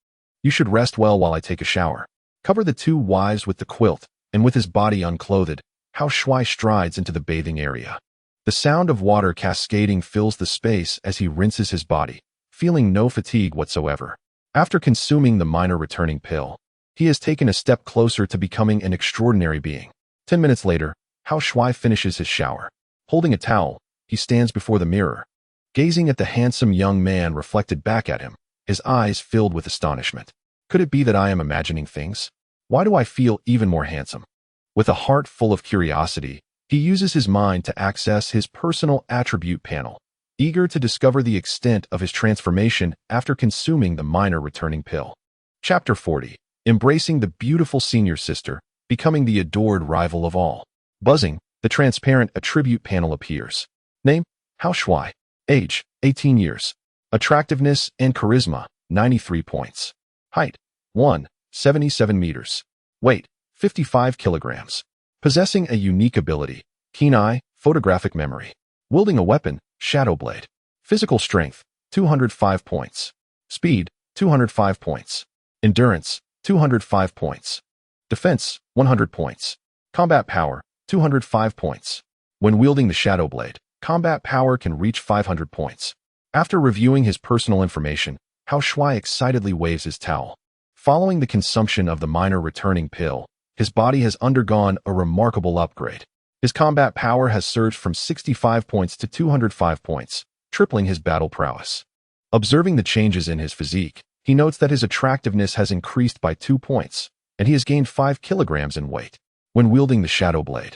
You should rest well while I take a shower. Cover the two wives with the quilt, and with his body unclothed, Hao Shuai strides into the bathing area. The sound of water cascading fills the space as he rinses his body, feeling no fatigue whatsoever. After consuming the minor returning pill, he has taken a step closer to becoming an extraordinary being. 10 minutes later, Hao Shuai finishes his shower. Holding a towel, he stands before the mirror, gazing at the handsome young man reflected back at him, his eyes filled with astonishment. Could it be that I am imagining things? Why do I feel even more handsome? With a heart full of curiosity, he uses his mind to access his personal attribute panel, eager to discover the extent of his transformation after consuming the minor returning pill. Chapter 40. Embracing the beautiful senior sister, becoming the adored rival of all. Buzzing, the transparent attribute panel appears. Name, Hao Shuai. Age, 18 years. Attractiveness and charisma, 93 points. Height, 1.77 meters. Weight, 55 kilograms. Possessing a unique ability, keen eye, photographic memory. Wielding a weapon, shadow blade. Physical strength, 205 points. Speed, 205 points. Endurance, 205 points. Defense, 100 points. Combat power, 205 points. When wielding the shadow blade, combat power can reach 500 points. After reviewing his personal information, Hao Shuai excitedly waves his towel. Following the consumption of the minor returning pill, His body has undergone a remarkable upgrade. His combat power has surged from 65 points to 205 points, tripling his battle prowess. Observing the changes in his physique, he notes that his attractiveness has increased by 2 points, and he has gained 5 kilograms in weight. When wielding the Shadow Blade,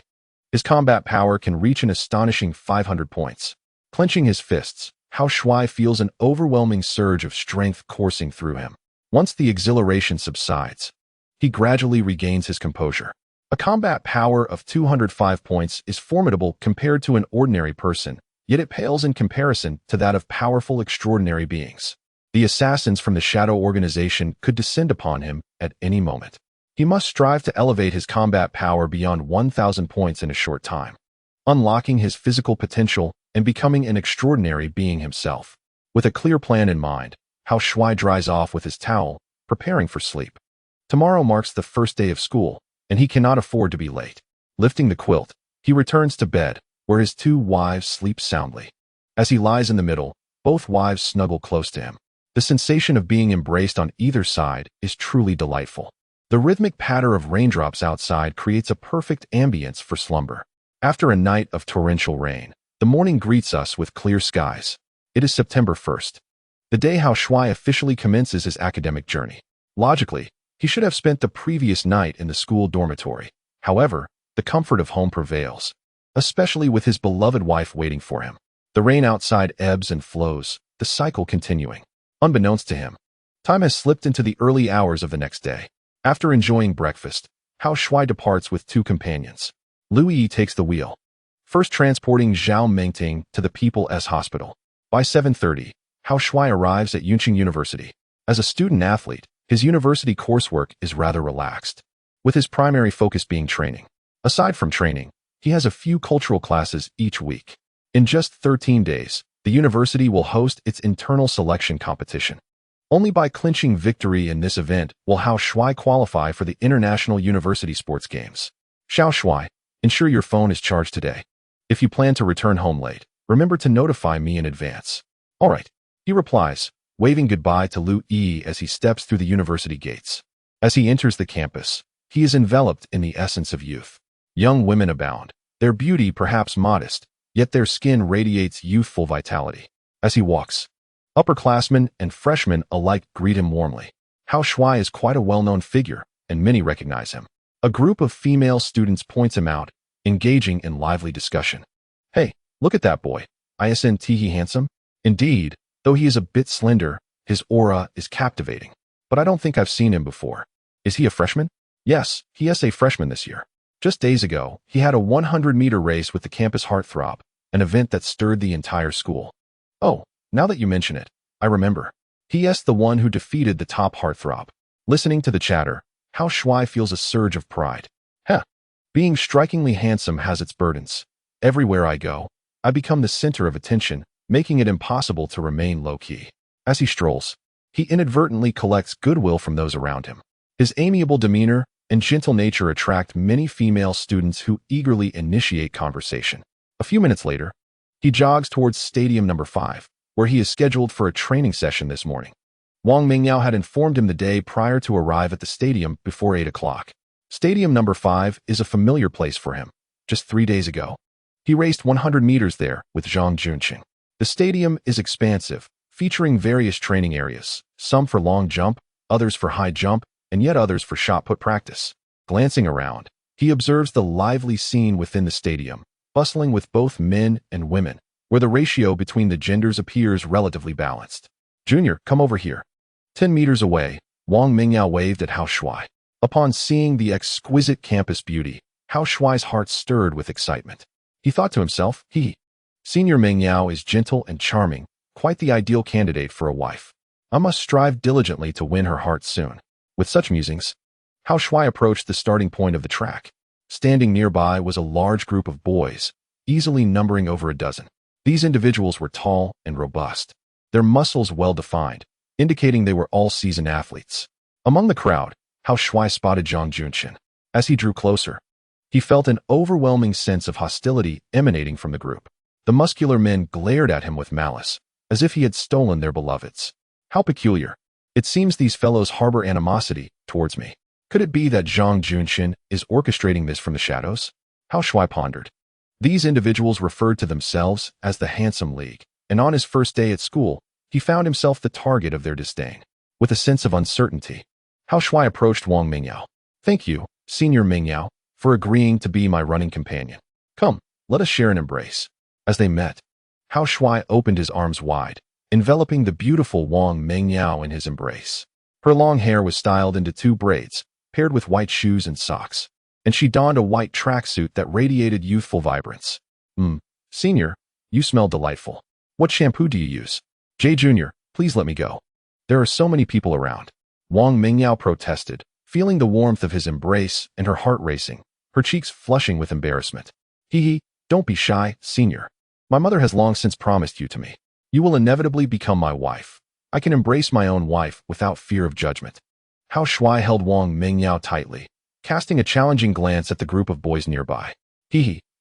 his combat power can reach an astonishing 500 points. Clenching his fists, Hao Shuai feels an overwhelming surge of strength coursing through him. Once the exhilaration subsides, he gradually regains his composure. A combat power of 205 points is formidable compared to an ordinary person, yet it pales in comparison to that of powerful, extraordinary beings. The assassins from the Shadow Organization could descend upon him at any moment. He must strive to elevate his combat power beyond 1,000 points in a short time, unlocking his physical potential and becoming an extraordinary being himself. With a clear plan in mind, Hao Shuai dries off with his towel, preparing for sleep. Tomorrow marks the first day of school, and he cannot afford to be late. Lifting the quilt, he returns to bed, where his 2 wives sleep soundly. As he lies in the middle, both wives snuggle close to him. The sensation of being embraced on either side is truly delightful. The rhythmic patter of raindrops outside creates a perfect ambience for slumber. After a night of torrential rain, the morning greets us with clear skies. It is September 1st, the day Hao Shuai officially commences his academic journey. Logically, he should have spent the previous night in the school dormitory. However, the comfort of home prevails, especially with his beloved wife waiting for him. The rain outside ebbs and flows, the cycle continuing. Unbeknownst to him, time has slipped into the early hours of the next day. After enjoying breakfast, Hao Shuai departs with 2 companions. Lu Yi takes the wheel, first transporting Zhao Mengting to the People's Hospital. By 7:30, Hao Shuai arrives at Yunqing University. As a student-athlete, his university coursework is rather relaxed, with his primary focus being training. Aside from training, he has a few cultural classes each week. In just 13 days, the university will host its internal selection competition. Only by clinching victory in this event will Hao Shuai qualify for the International University Sports Games. Hao Shuai, ensure your phone is charged today. If you plan to return home late, remember to notify me in advance. All right, he replies, waving goodbye to Lu Yi as he steps through the university gates. As he enters the campus, he is enveloped in the essence of youth. Young women abound, their beauty perhaps modest, yet their skin radiates youthful vitality. As he walks, upperclassmen and freshmen alike greet him warmly. Hao Shuai is quite a well-known figure, and many recognize him. A group of female students points him out, engaging in lively discussion. Hey, look at that boy. Isn't he handsome? Indeed, though he is a bit slender, his aura is captivating. But I don't think I've seen him before. Is he a freshman? Yes, he is a freshman this year. Just days ago, he had a 100-meter race with the campus heartthrob, an event that stirred the entire school. Oh, now that you mention it, I remember. He is the one who defeated the top heartthrob. Listening to the chatter, Hao Shuai feels a surge of pride. Being strikingly handsome has its burdens. Everywhere I go, I become the center of attention, making it impossible to remain low-key. As he strolls, he inadvertently collects goodwill from those around him. His amiable demeanor and gentle nature attract many female students who eagerly initiate conversation. A few minutes later, he jogs towards Stadium Number 5, where he is scheduled for a training session this morning. Wang Mingyao had informed him the day prior to arrive at the stadium before 8 o'clock. Stadium Number 5 is a familiar place for him. Just 3 days ago, he raced 100 meters there with Zhang Junqing. The stadium is expansive, featuring various training areas, some for long jump, others for high jump, and yet others for shot put practice. Glancing around, he observes the lively scene within the stadium, bustling with both men and women, where the ratio between the genders appears relatively balanced. Junior, come over here. 10 meters away, Wang Mingyao waved at Hao Shuai. Upon seeing the exquisite campus beauty, Hao Shuai's heart stirred with excitement. He thought to himself, Senior Mingyao is gentle and charming, quite the ideal candidate for a wife. I must strive diligently to win her heart soon. With such musings, Hao Shuai approached the starting point of the track. Standing nearby was a large group of boys, easily numbering over a dozen. These individuals were tall and robust, their muscles well-defined, indicating they were all seasoned athletes. Among the crowd, Hao Shuai spotted Zhang Junqing. As he drew closer, he felt an overwhelming sense of hostility emanating from the group. The muscular men glared at him with malice, as if he had stolen their beloveds. How peculiar. It seems these fellows harbor animosity towards me. Could it be that Zhang Junshin is orchestrating this from the shadows? Hao Shuai pondered. These individuals referred to themselves as the Handsome League, and on his first day at school, he found himself the target of their disdain. With a sense of uncertainty, Hao Shuai approached Wang Mingyao. Thank you, Senior Mingyao, for agreeing to be my running companion. Come, let us share an embrace. As they met, Hao Shuai opened his arms wide, enveloping the beautiful Wang Mingyao in his embrace. Her long hair was styled into 2 braids, paired with white shoes and socks, and she donned a white tracksuit that radiated youthful vibrance. Senior, you smell delightful. What shampoo do you use? Junior, please let me go. There are so many people around. Wang Mingyao protested, feeling the warmth of his embrace and her heart racing, her cheeks flushing with embarrassment. Don't be shy, Senior. My mother has long since promised you to me. You will inevitably become my wife. I can embrace my own wife without fear of judgment. Hao Shuai held Wang Mingyao tightly, casting a challenging glance at the group of boys nearby.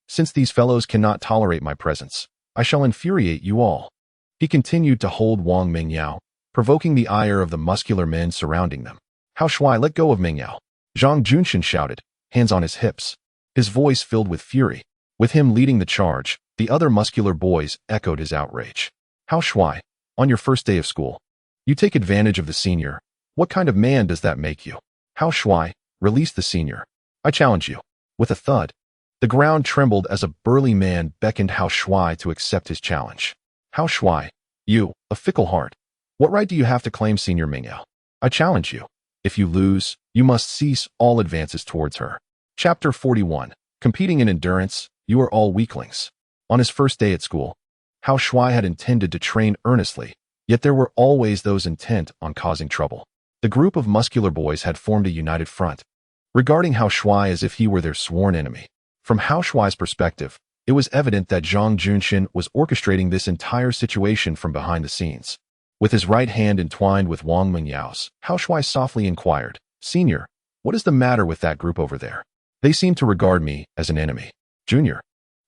Since these fellows cannot tolerate my presence, I shall infuriate you all. He continued to hold Wang Mingyao, provoking the ire of the muscular men surrounding them. Hao Shuai let go of Mingyao. Zhang Junshin shouted, hands on his hips. His voice filled with fury. With him leading the charge, the other muscular boys echoed his outrage. Hao Shuai, on your first day of school, you take advantage of the senior. What kind of man does that make you? Hao Shuai, release the senior. I challenge you. With a thud, the ground trembled as a burly man beckoned Hao Shuai to accept his challenge. Hao Shuai, you, a fickle heart. What right do you have to claim Senior Mingyao? I challenge you. If you lose, you must cease all advances towards her. Chapter 41. Competing in endurance, you are all weaklings. On his first day at school, Hao Shuai had intended to train earnestly, yet there were always those intent on causing trouble. The group of muscular boys had formed a united front, regarding Hao Shuai as if he were their sworn enemy. From Hao Shuai's perspective, it was evident that Zhang Junshin was orchestrating this entire situation from behind the scenes. With his right hand entwined with Wang Mingyao's, Hao Shuai softly inquired, Senior, what is the matter with that group over there? They seem to regard me as an enemy. Junior,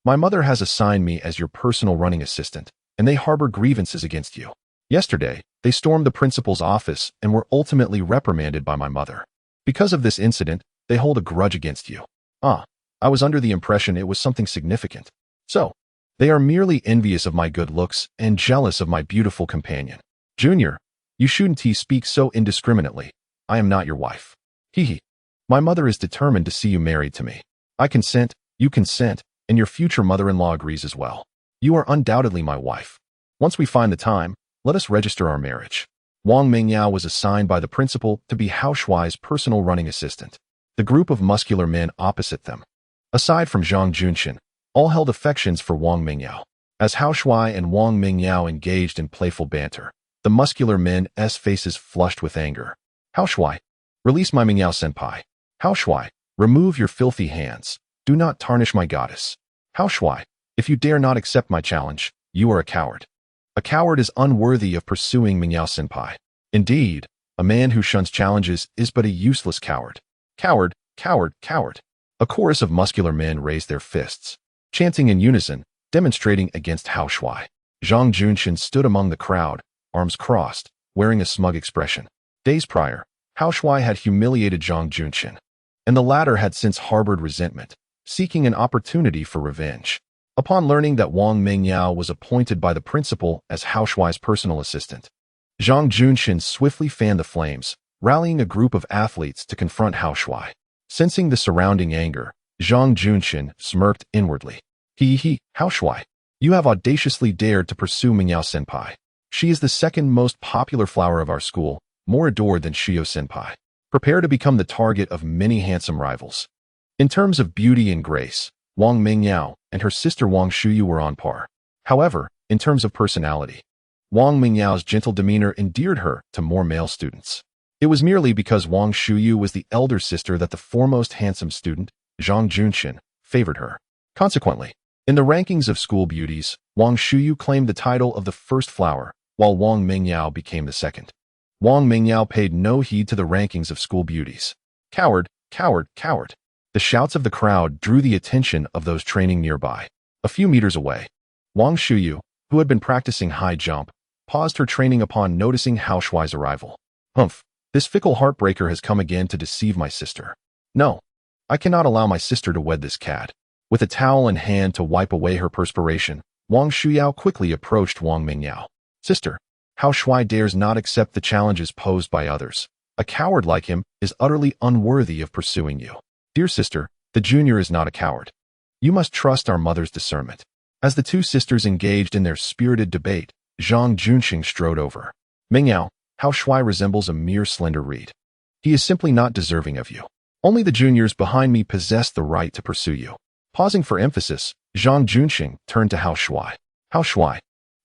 my mother has assigned me as your personal running assistant, and they harbor grievances against you. Yesterday, they stormed the principal's office and were ultimately reprimanded by my mother. Because of this incident, they hold a grudge against you. I was under the impression it was something significant. So, they are merely envious of my good looks and jealous of my beautiful companion. Junior, you shouldn't speak so indiscriminately. I am not your wife. My mother is determined to see you married to me. I consent, you consent, and your future mother-in-law agrees as well. You are undoubtedly my wife. Once we find the time, let us register our marriage. Wang Mingyao was assigned by the principal to be Hao Shuai's personal running assistant. The group of muscular men opposite them, aside from Zhang Junshin, all held affections for Wang Mingyao. As Hao Shuai and Wang Mingyao engaged in playful banter, the muscular men's faces flushed with anger. Hao Shuai, release my Mingyao-senpai. Hao Shuai, remove your filthy hands. Do not tarnish my goddess. Hao Shuai, if you dare not accept my challenge, you are a coward. A coward is unworthy of pursuing Mingyao-senpai. Indeed, a man who shuns challenges is but a useless coward. Coward, coward, coward. A chorus of muscular men raised their fists, chanting in unison, demonstrating against Hao Shuai. Zhang Junshin stood among the crowd, arms crossed, wearing a smug expression. Days prior, Hao Shuai had humiliated Zhang Junshin, and the latter had since harbored resentment, seeking an opportunity for revenge. Upon learning that Wang Mingyao was appointed by the principal as Hao Shuai's personal assistant, Zhang Junshin swiftly fanned the flames, rallying a group of athletes to confront Hao Shuai. Sensing the surrounding anger, Zhang Junshin smirked inwardly. Hao Shuai, you have audaciously dared to pursue Mingyao-senpai. She is the second most popular flower of our school, more adored than Shio-senpai. Prepare to become the target of many handsome rivals. In terms of beauty and grace, Wang Mingyao and her sister Wang Shuyu were on par. However, in terms of personality, Wang Mingyao's gentle demeanor endeared her to more male students. It was merely because Wang Shuyu was the elder sister that the foremost handsome student, Zhang Junshin, favored her. Consequently, in the rankings of school beauties, Wang Shuyu claimed the title of the first flower, while Wang Mingyao became the second. Wang Mingyao paid no heed to the rankings of school beauties. Coward, coward, coward. The shouts of the crowd drew the attention of those training nearby. A few meters away, Wang Shuyu, who had been practicing high jump, paused her training upon noticing Hao Shuai's arrival. Humph, This fickle heartbreaker has come again to deceive my sister. No, I cannot allow my sister to wed this cad. With a towel in hand to wipe away her perspiration, Wang Shuyao quickly approached Wang Mingyao. Sister, Hao Shuai dares not accept the challenges posed by others. A coward like him is utterly unworthy of pursuing you. Dear sister, the junior is not a coward. You must trust our mother's discernment. As the two sisters engaged in their spirited debate, Zhang Junxing strode over. Mingyao, Hao Shuai resembles a mere slender reed. He is simply not deserving of you. Only the juniors behind me possess the right to pursue you. Pausing for emphasis, Zhang Junxing turned to Hao Shuai. Hao Shuai,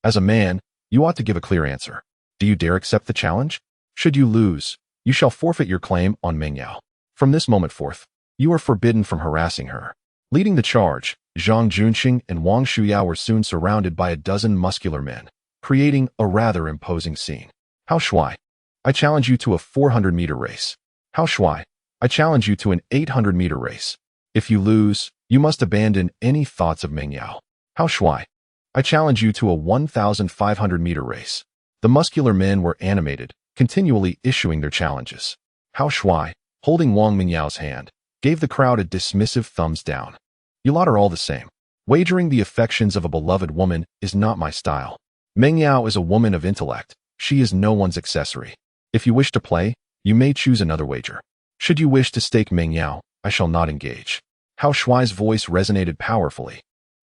as a man, you ought to give a clear answer. Do you dare accept the challenge? Should you lose, you shall forfeit your claim on Mingyao. From this moment forth, you are forbidden from harassing her. Leading the charge, Zhang Junxing and Wang Shuyao were soon surrounded by a dozen muscular men, creating a rather imposing scene. Hao Shuai, I challenge you to a 400-meter race. Hao Shuai, I challenge you to an 800-meter race. If you lose, you must abandon any thoughts of Mingyao. Hao Shuai, I challenge you to a 1,500-meter race. The muscular men were animated, continually issuing their challenges. Hao Shuai, holding Wang Mingyao's hand, gave the crowd a dismissive thumbs down. You lot are all the same. Wagering the affections of a beloved woman is not my style. Mingyao is a woman of intellect. She is no one's accessory. If you wish to play, you may choose another wager. Should you wish to stake Mingyao, I shall not engage. Hao Shuai's voice resonated powerfully,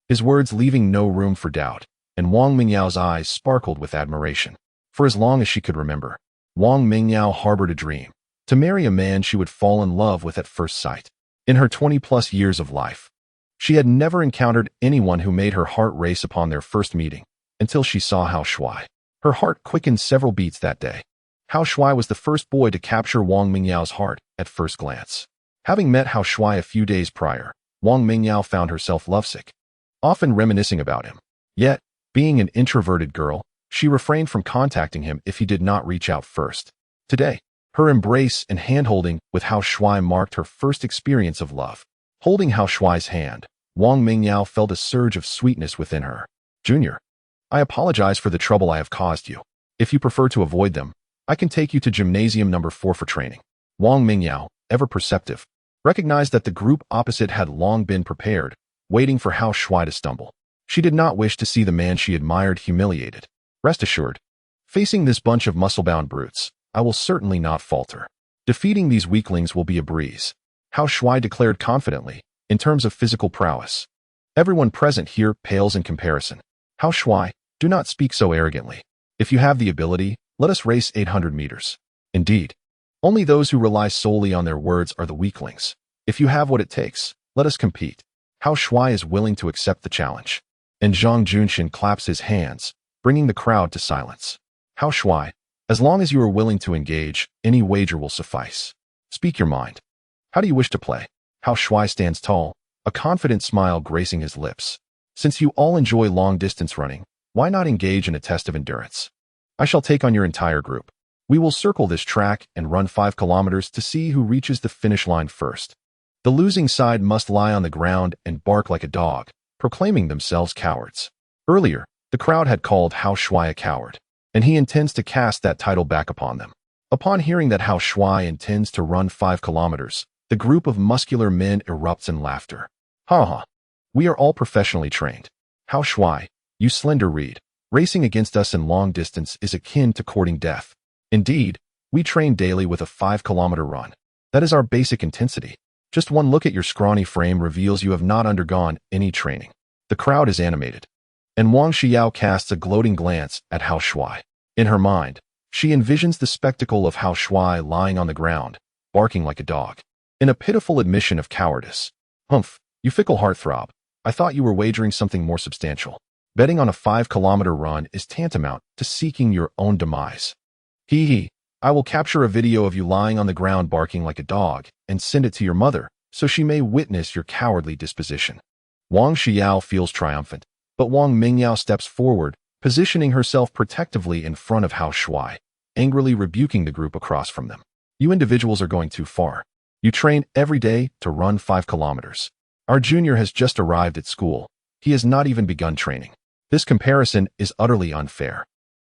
his words leaving no room for doubt, and Wang Mingyao's eyes sparkled with admiration. For as long as she could remember, Wang Mingyao harbored a dream, to marry a man she would fall in love with at first sight. In her 20-plus years of life, she had never encountered anyone who made her heart race upon their first meeting, until she saw Hao Shuai. Her heart quickened several beats that day. Hao Shuai was the first boy to capture Wang Mingyao's heart at first glance. Having met Hao Shuai a few days prior, Wang Mingyao found herself lovesick, often reminiscing about him. Yet, being an introverted girl, she refrained from contacting him if he did not reach out first. Today, her embrace and hand-holding with Hao Shuai marked her first experience of love. Holding Hao Shuai's hand, Wang Mingyao felt a surge of sweetness within her. Junior, I apologize for the trouble I have caused you. If you prefer to avoid them, I can take you to gymnasium number 4 for training. Wang Mingyao, ever perceptive, recognized that the group opposite had long been prepared, waiting for Hao Shuai to stumble. She did not wish to see the man she admired humiliated. Rest assured, facing this bunch of muscle-bound brutes, I will certainly not falter. Defeating these weaklings will be a breeze. Hao Shuai declared confidently, in terms of physical prowess. Everyone present here pales in comparison. Hao Shuai, do not speak so arrogantly. If you have the ability, let us race 800 meters. Indeed, only those who rely solely on their words are the weaklings. If you have what it takes, let us compete. Hao Shuai is willing to accept the challenge. And Zhang Junxin claps his hands, bringing the crowd to silence. Hao Shuai, as long as you are willing to engage, any wager will suffice. Speak your mind. How do you wish to play? Hao Shuai stands tall, a confident smile gracing his lips. Since you all enjoy long-distance running, why not engage in a test of endurance? I shall take on your entire group. We will circle this track and run 5 kilometers to see who reaches the finish line first. The losing side must lie on the ground and bark like a dog, proclaiming themselves cowards. Earlier, the crowd had called Hao Shuai a coward, and he intends to cast that title back upon them. Upon hearing that Hao Shuai intends to run 5 kilometers, the group of muscular men erupts in laughter. Ha ha. We are all professionally trained. Hao Shuai, you slender reed, racing against us in long distance is akin to courting death. Indeed, we train daily with a 5-kilometer run. That is our basic intensity. Just one look at your scrawny frame reveals you have not undergone any training. The crowd is animated, and Wang Xiao casts a gloating glance at Hao Shuai. In her mind, she envisions the spectacle of Hao Shuai lying on the ground, barking like a dog. In a pitiful admission of cowardice. Humph, you fickle heartthrob. I thought you were wagering something more substantial. Betting on a 5-kilometer run is tantamount to seeking your own demise. Hee hee, I will capture a video of you lying on the ground barking like a dog and send it to your mother so she may witness your cowardly disposition. Wang Xiao feels triumphant, but Wang Mingyao steps forward, positioning herself protectively in front of Hao Shuai, angrily rebuking the group across from them. You individuals are going too far. You train every day to run 5 kilometers. Our junior has just arrived at school. He has not even begun training. This comparison is utterly unfair.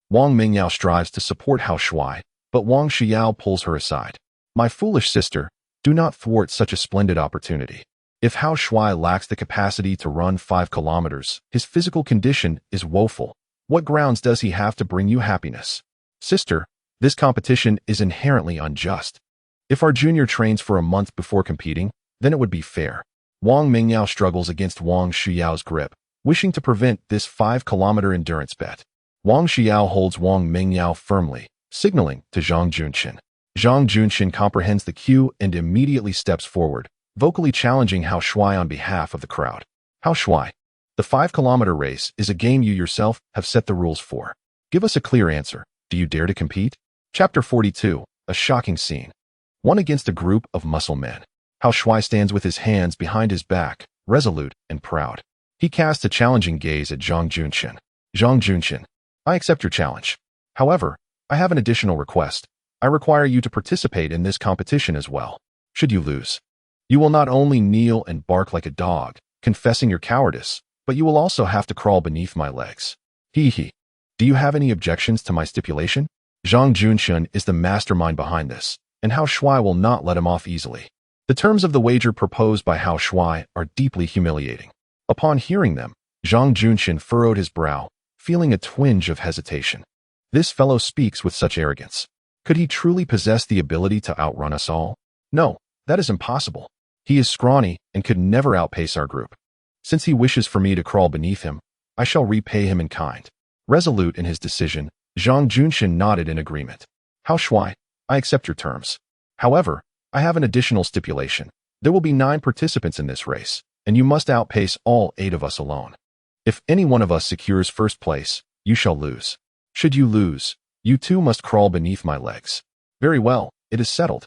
Wang Mingyao strives to support Hao Shuai, But Wang Xiao pulls her aside. My foolish sister, do not thwart such a splendid opportunity. If Hao Shuai lacks the capacity to run 5 kilometers, his physical condition is woeful. What grounds does he have to bring you happiness? Sister, this competition is inherently unjust. If our junior trains for a month before competing, then it would be fair. Wang Mingyao struggles against Wang Xiao's grip, wishing to prevent this 5-kilometer endurance bet. Wang Xiao holds Wang Mingyao firmly, signaling to Zhang Junxin. Zhang Junxin comprehends the cue and immediately steps forward, vocally challenging Hao Shuai on behalf of the crowd. Hao Shuai, the 5-kilometer race is a game you yourself have set the rules for. Give us a clear answer. Do you dare to compete? Chapter 42, a shocking scene. One against a group of muscle men. Hao Shuai stands with his hands behind his back, resolute and proud. He casts a challenging gaze at Zhang Junxin. Zhang Junxin, I accept your challenge. However, I have an additional request. I require you to participate in this competition as well. Should you lose, you will not only kneel and bark like a dog, confessing your cowardice, but you will also have to crawl beneath my legs. Hee hee. Do you have any objections to my stipulation? Zhang Junxin is the mastermind behind this, and Hao Shuai will not let him off easily. The terms of the wager proposed by Hao Shuai are deeply humiliating. Upon hearing them, Zhang Junxin furrowed his brow, feeling a twinge of hesitation. This fellow speaks with such arrogance. Could he truly possess the ability to outrun us all? No, that is impossible. He is scrawny and could never outpace our group. Since he wishes for me to crawl beneath him, I shall repay him in kind. Resolute in his decision, Zhang Junxin nodded in agreement. Hao Shuai, I accept your terms. However, I have an additional stipulation. There will be 9 participants in this race, and you must outpace all 8 of us alone. If any one of us secures first place, you shall lose. Should you lose, you too must crawl beneath my legs. Very well, it is settled.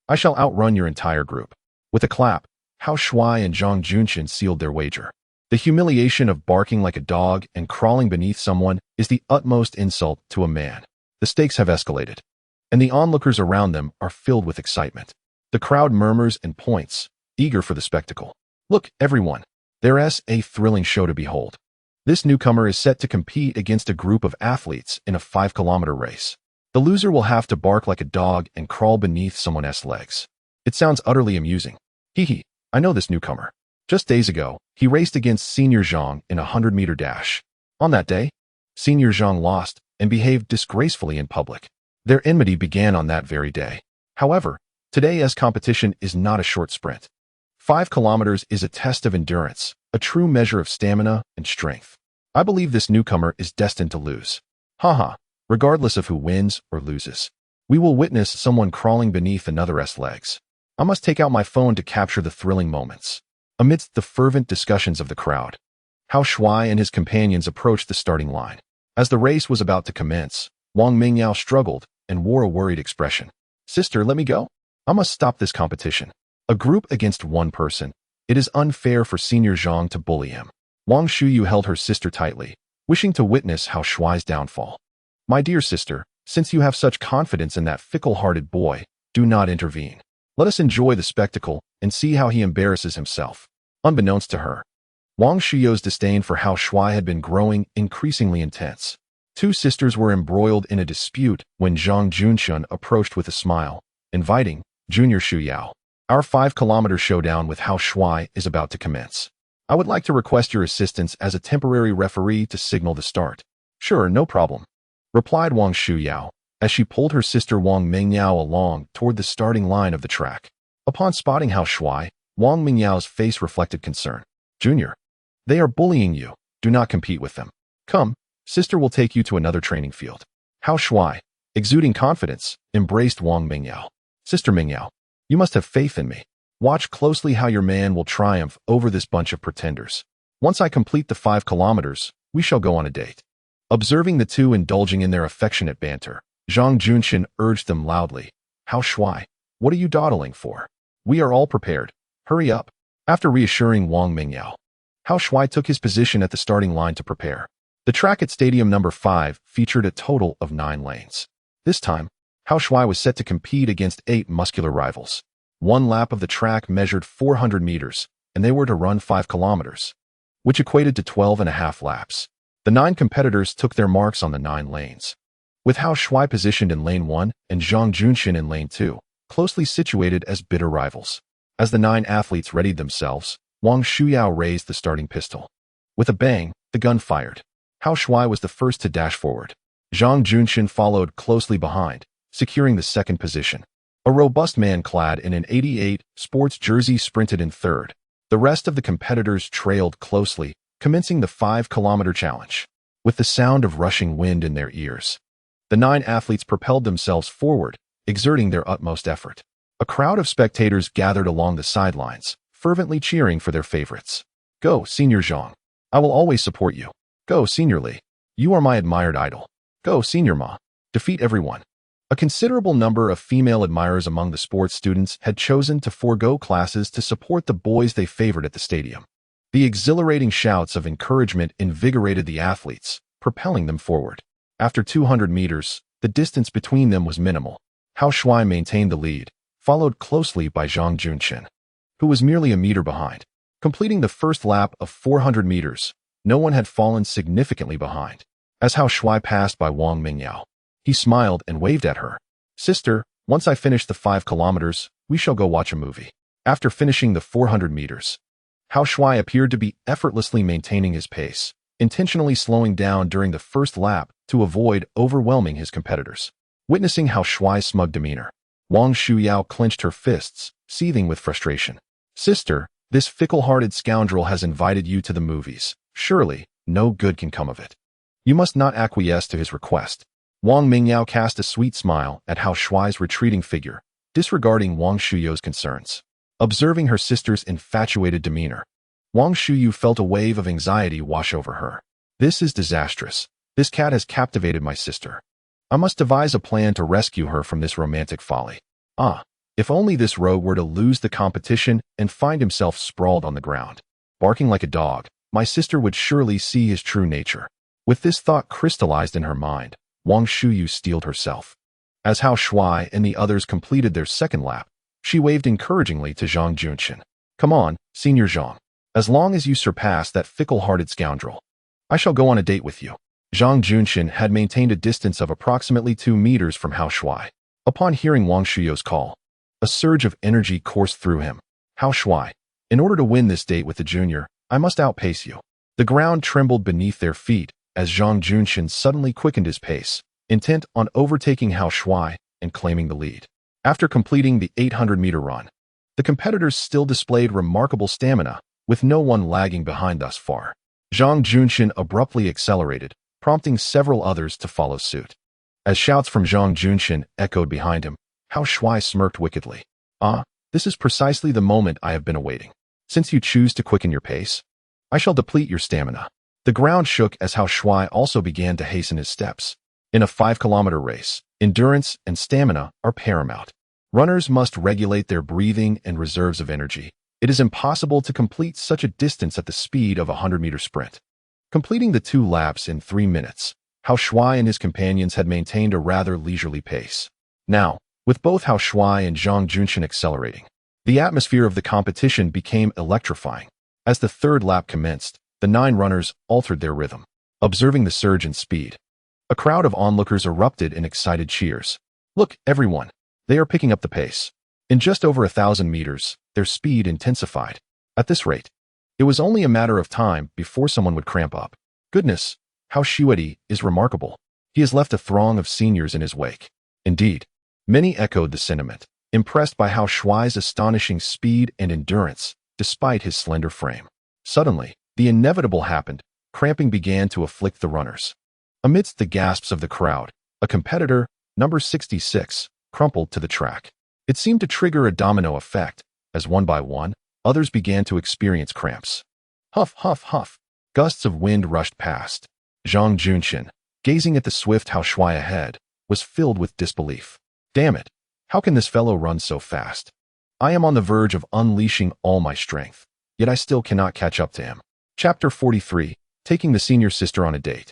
I shall outrun your entire group. With a clap, Hao Shuai and Zhang Junxin sealed their wager. The humiliation of barking like a dog and crawling beneath someone is the utmost insult to a man. The stakes have escalated, and the onlookers around them are filled with excitement. The crowd murmurs and points, eager for the spectacle. Look, everyone, there's a thrilling show to behold. This newcomer is set to compete against a group of athletes in a 5-kilometer race. The loser will have to bark like a dog and crawl beneath someone else's legs. It sounds utterly amusing. Hee hee, I know this newcomer. Just days ago, he raced against Senior Zhang in a 100-meter dash. On that day, Senior Zhang lost and behaved disgracefully in public. Their enmity began on that very day. However, today's competition is not a short sprint. 5 kilometers is a test of endurance, a true measure of stamina and strength. I believe this newcomer is destined to lose. Haha, regardless of who wins or loses. We will witness someone crawling beneath another's legs. I must take out my phone to capture the thrilling moments. Amidst the fervent discussions of the crowd, Hao Shuai and his companions approached the starting line. As the race was about to commence, Wang Mingyao struggled and wore a worried expression. Sister, let me go. I must stop this competition. A group against one person. It is unfair for Senior Zhang to bully him. Wang Shuyu held her sister tightly, wishing to witness Hao Shuai's downfall. My dear sister, since you have such confidence in that fickle-hearted boy, do not intervene. Let us enjoy the spectacle and see how he embarrasses himself. Unbeknownst to her, Wang Shuyu's disdain for Hao Shuai had been growing increasingly intense. 2 sisters were embroiled in a dispute when Zhang Junxin approached with a smile, inviting, Junior Shuyao. Our 5-kilometer showdown with Hao Shuai is about to commence. I would like to request your assistance as a temporary referee to signal the start. Sure, no problem, replied Wang Shuyao, as she pulled her sister Wang Mingyao along toward the starting line of the track. Upon spotting Hao Shuai, Wang Mingyao's face reflected concern. Junior, they are bullying you. Do not compete with them. Come, sister will take you to another training field. Hao Shuai, exuding confidence, embraced Wang Mingyao. Sister Mingyao, you must have faith in me. Watch closely how your man will triumph over this bunch of pretenders. Once I complete the 5 kilometers, we shall go on a date. Observing the two indulging in their affectionate banter, Zhang Junxin urged them loudly. Hao Shuai, what are you dawdling for? We are all prepared. Hurry up. After reassuring Wang Mingyao, Hao Shuai took his position at the starting line to prepare. The track at Stadium Number 5 featured a total of 9 lanes. This time, Hao Shuai was set to compete against 8 muscular rivals. One lap of the track measured 400 meters, and they were to run 5 kilometers, which equated to 12.5 laps. The 9 competitors took their marks on the 9 lanes. with Hao Shuai positioned in Lane 1 and Zhang Junxin in Lane 2, closely situated as bitter rivals. As the 9 athletes readied themselves, Wang Shuyao raised the starting pistol. With a bang, the gun fired. Hao Shuai was the first to dash forward. Zhang Junxin followed closely behind, securing the second position. A robust man clad in an 88 sports jersey sprinted in third. The rest of the competitors trailed closely, commencing the 5-kilometer challenge. With the sound of rushing wind in their ears, the 9 athletes propelled themselves forward, exerting their utmost effort. A crowd of spectators gathered along the sidelines, fervently cheering for their favorites. Go, Senior Zhang. I will always support you. Go, Senior Li. You are my admired idol. Go, Senior Ma. Defeat everyone. A considerable number of female admirers among the sports students had chosen to forego classes to support the boys they favored at the stadium. The exhilarating shouts of encouragement invigorated the athletes, propelling them forward. After 200 meters, the distance between them was minimal. Hao Shuai maintained the lead, followed closely by Zhang Junxin, who was merely a meter behind. Completing the first lap of 400 meters, no one had fallen significantly behind. As Hao Shuai passed by Wang Mingyao, he smiled and waved at her. Sister, once I finish the 5 kilometers, we shall go watch a movie. After finishing the 400 meters, Hao Shuai appeared to be effortlessly maintaining his pace, intentionally slowing down during the first lap to avoid overwhelming his competitors. Witnessing Hao Shuai's smug demeanor, Wang Shuyao clenched her fists, seething with frustration. Sister, this fickle-hearted scoundrel has invited you to the movies. Surely, no good can come of it. You must not acquiesce to his request. Wang Mingyao cast a sweet smile at Hao Shuai's retreating figure, disregarding Wang Shuyao's concerns. Observing her sister's infatuated demeanor, Wang Shuyu felt a wave of anxiety wash over her. This is disastrous. This cat has captivated my sister. I must devise a plan to rescue her from this romantic folly. Ah, if only this rogue were to lose the competition and find himself sprawled on the ground, barking like a dog, my sister would surely see his true nature. With this thought crystallized in her mind, Wang Shuyu steeled herself. As Hao Shuai and the others completed their second lap, she waved encouragingly to Zhang Junxin. Come on, Senior Zhang. As long as you surpass that fickle-hearted scoundrel, I shall go on a date with you. Zhang Junxin had maintained a distance of approximately 2 meters from Hao Shuai. Upon hearing Wang Shuyao's call, a surge of energy coursed through him. Hao Shuai, in order to win this date with the junior, I must outpace you. The ground trembled beneath their feet as Zhang Junxin suddenly quickened his pace, intent on overtaking Hao Shuai and claiming the lead. After completing the 800-meter run, the competitors still displayed remarkable stamina, with no one lagging behind thus far. Zhang Junxin abruptly accelerated, prompting several others to follow suit. As shouts from Zhang Junxin echoed behind him, Hao Shuai smirked wickedly. Ah, this is precisely the moment I have been awaiting. Since you choose to quicken your pace, I shall deplete your stamina. The ground shook as Hao Shuai also began to hasten his steps. In a 5-kilometer race, endurance and stamina are paramount. Runners must regulate their breathing and reserves of energy. It is impossible to complete such a distance at the speed of a 100-meter sprint. Completing the 2 laps in 3 minutes, Hao Shuai and his companions had maintained a rather leisurely pace. Now, with both Hao Shuai and Zhang Junxin accelerating, the atmosphere of the competition became electrifying. As the 3rd lap commenced, the 9 runners altered their rhythm. Observing the surge in speed, a crowd of onlookers erupted in excited cheers. Look, everyone, they are picking up the pace. In just over 1,000 meters, their speed intensified. At this rate, it was only a matter of time before someone would cramp up. Goodness, Hao Shuai is remarkable. He has left a throng of seniors in his wake. Indeed, many echoed the sentiment, impressed by Hao Shuai's astonishing speed and endurance, despite his slender frame. Suddenly, the inevitable happened. Cramping began to afflict the runners. Amidst the gasps of the crowd, a competitor, number 66, crumpled to the track. It seemed to trigger a domino effect, as one by one, others began to experience cramps. Huff, huff, huff. Gusts of wind rushed past. Zhang Junxin, gazing at the swift Hao Shuai ahead, was filled with disbelief. Damn it, how can this fellow run so fast? I am on the verge of unleashing all my strength, yet I still cannot catch up to him. Chapter 43, Taking the Senior Sister on a Date.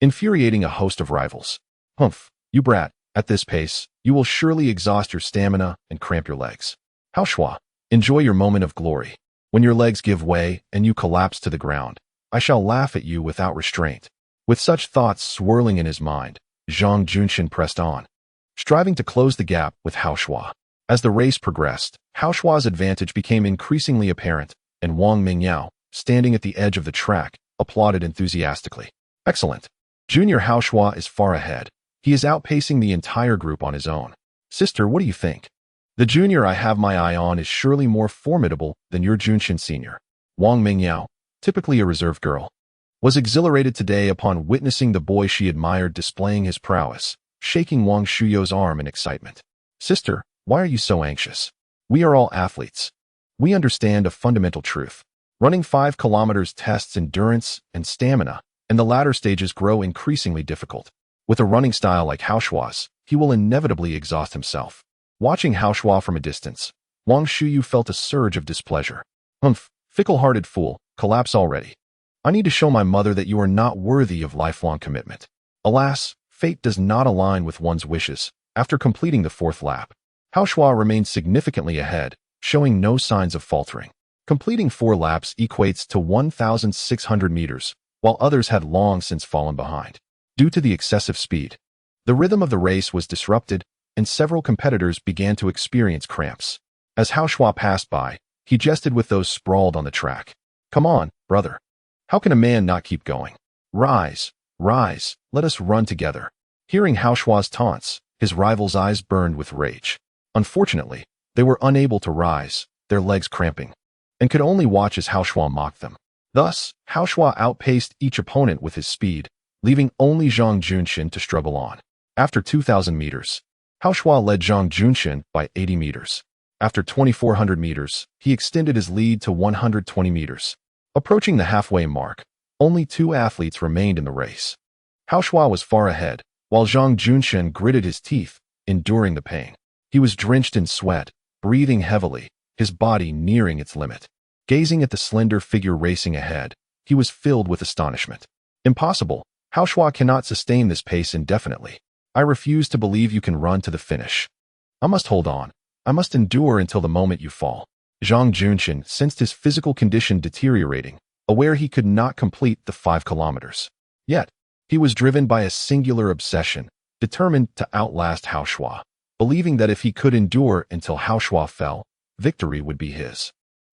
Infuriating a host of rivals. Humph, you brat, at this pace, you will surely exhaust your stamina and cramp your legs. Hao Shuai, enjoy your moment of glory. When your legs give way and you collapse to the ground, I shall laugh at you without restraint. With such thoughts swirling in his mind, Zhang Junshin pressed on, striving to close the gap with Hao Shuai. As the race progressed, Hao Shuai's advantage became increasingly apparent, and Wang Mingyao, standing at the edge of the track, applauded enthusiastically. Excellent. Junior Hao Shuai is far ahead. He is outpacing the entire group on his own. Sister, what do you think? The junior I have my eye on is surely more formidable than your Junshin senior. Wang Mingyao, typically a reserved girl, was exhilarated today upon witnessing the boy she admired displaying his prowess, shaking Wang Shuyo's arm in excitement. Sister, why are you so anxious? We are all athletes. We understand a fundamental truth. Running 5 kilometers tests endurance and stamina, and the latter stages grow increasingly difficult. With a running style like Hao Shuai's, he will inevitably exhaust himself. Watching Hao Shuai from a distance, Wang Shuyu felt a surge of displeasure. Fickle-hearted fool, collapse already. I need to show my mother that you are not worthy of lifelong commitment. Alas, fate does not align with one's wishes. After completing the 4th lap, Hao Shuai remained significantly ahead, showing no signs of faltering. Completing 4 laps equates to 1,600 meters, while others had long since fallen behind. Due to the excessive speed, the rhythm of the race was disrupted, and several competitors began to experience cramps. As Hao Shuai passed by, he jested with those sprawled on the track. Come on, brother. How can a man not keep going? Rise, rise, let us run together. Hearing Hao Shuai's taunts, his rival's eyes burned with rage. Unfortunately, they were unable to rise, their legs cramping, and could only watch as Hao Shuai mocked them. Thus, Hao Shuai outpaced each opponent with his speed, leaving only Zhang Junshin to struggle on. After 2,000 meters, Hao Shuai led Zhang Junshin by 80 meters. After 2,400 meters, he extended his lead to 120 meters. Approaching the halfway mark, only 2 athletes remained in the race. Hao Shuai was far ahead, while Zhang Junshin gritted his teeth, enduring the pain. He was drenched in sweat, breathing heavily, his body nearing its limit. Gazing at the slender figure racing ahead, he was filled with astonishment. Impossible. Hao Shuai cannot sustain this pace indefinitely. I refuse to believe you can run to the finish. I must hold on. I must endure until the moment you fall. Zhang Junshin sensed his physical condition deteriorating, aware he could not complete the 5 kilometers. Yet, he was driven by a singular obsession, determined to outlast Hao Shuai, believing that if he could endure until Hao Shuai fell, victory would be his.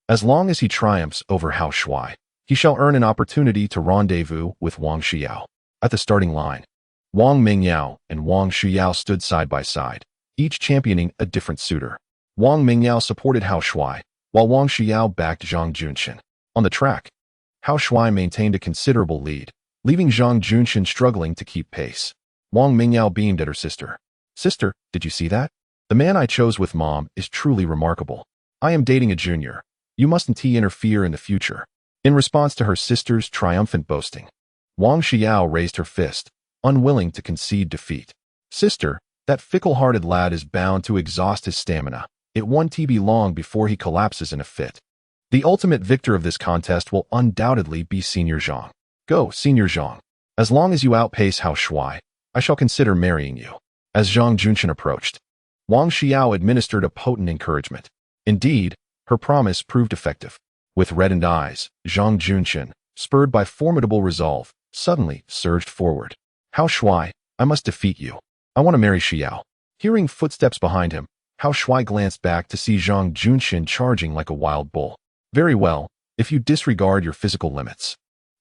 As long as he triumphs over Hao Shuai, he shall earn an opportunity to rendezvous with Wang Shuyao. At the starting line, Wang Mingyao and Wang Shuyao stood side by side, each championing a different suitor. Wang Mingyao supported Hao Shuai, while Wang Shuyao backed Zhang Junshin. On the track, Hao Shuai maintained a considerable lead, leaving Zhang Junshin struggling to keep pace. Wang Mingyao beamed at her sister. Sister, did you see that? The man I chose with Mom is truly remarkable. I am dating a junior. You mustn't interfere in the future. In response to her sister's triumphant boasting, Wang Shuyao raised her fist, unwilling to concede defeat. Sister, that fickle-hearted lad is bound to exhaust his stamina. It won't be long before he collapses in a fit. The ultimate victor of this contest will undoubtedly be Senior Zhang. Go, Senior Zhang. As long as you outpace Hao Shuai, I shall consider marrying you. As Zhang Junshin approached, Wang Shuyao administered a potent encouragement. Indeed, her promise proved effective. With reddened eyes, Zhang Junshin, spurred by formidable resolve, suddenly surged forward. Hao Shuai, I must defeat you. I want to marry Xiao. Hearing footsteps behind him, Hao Shuai glanced back to see Zhang Junshin charging like a wild bull. Very well, if you disregard your physical limits,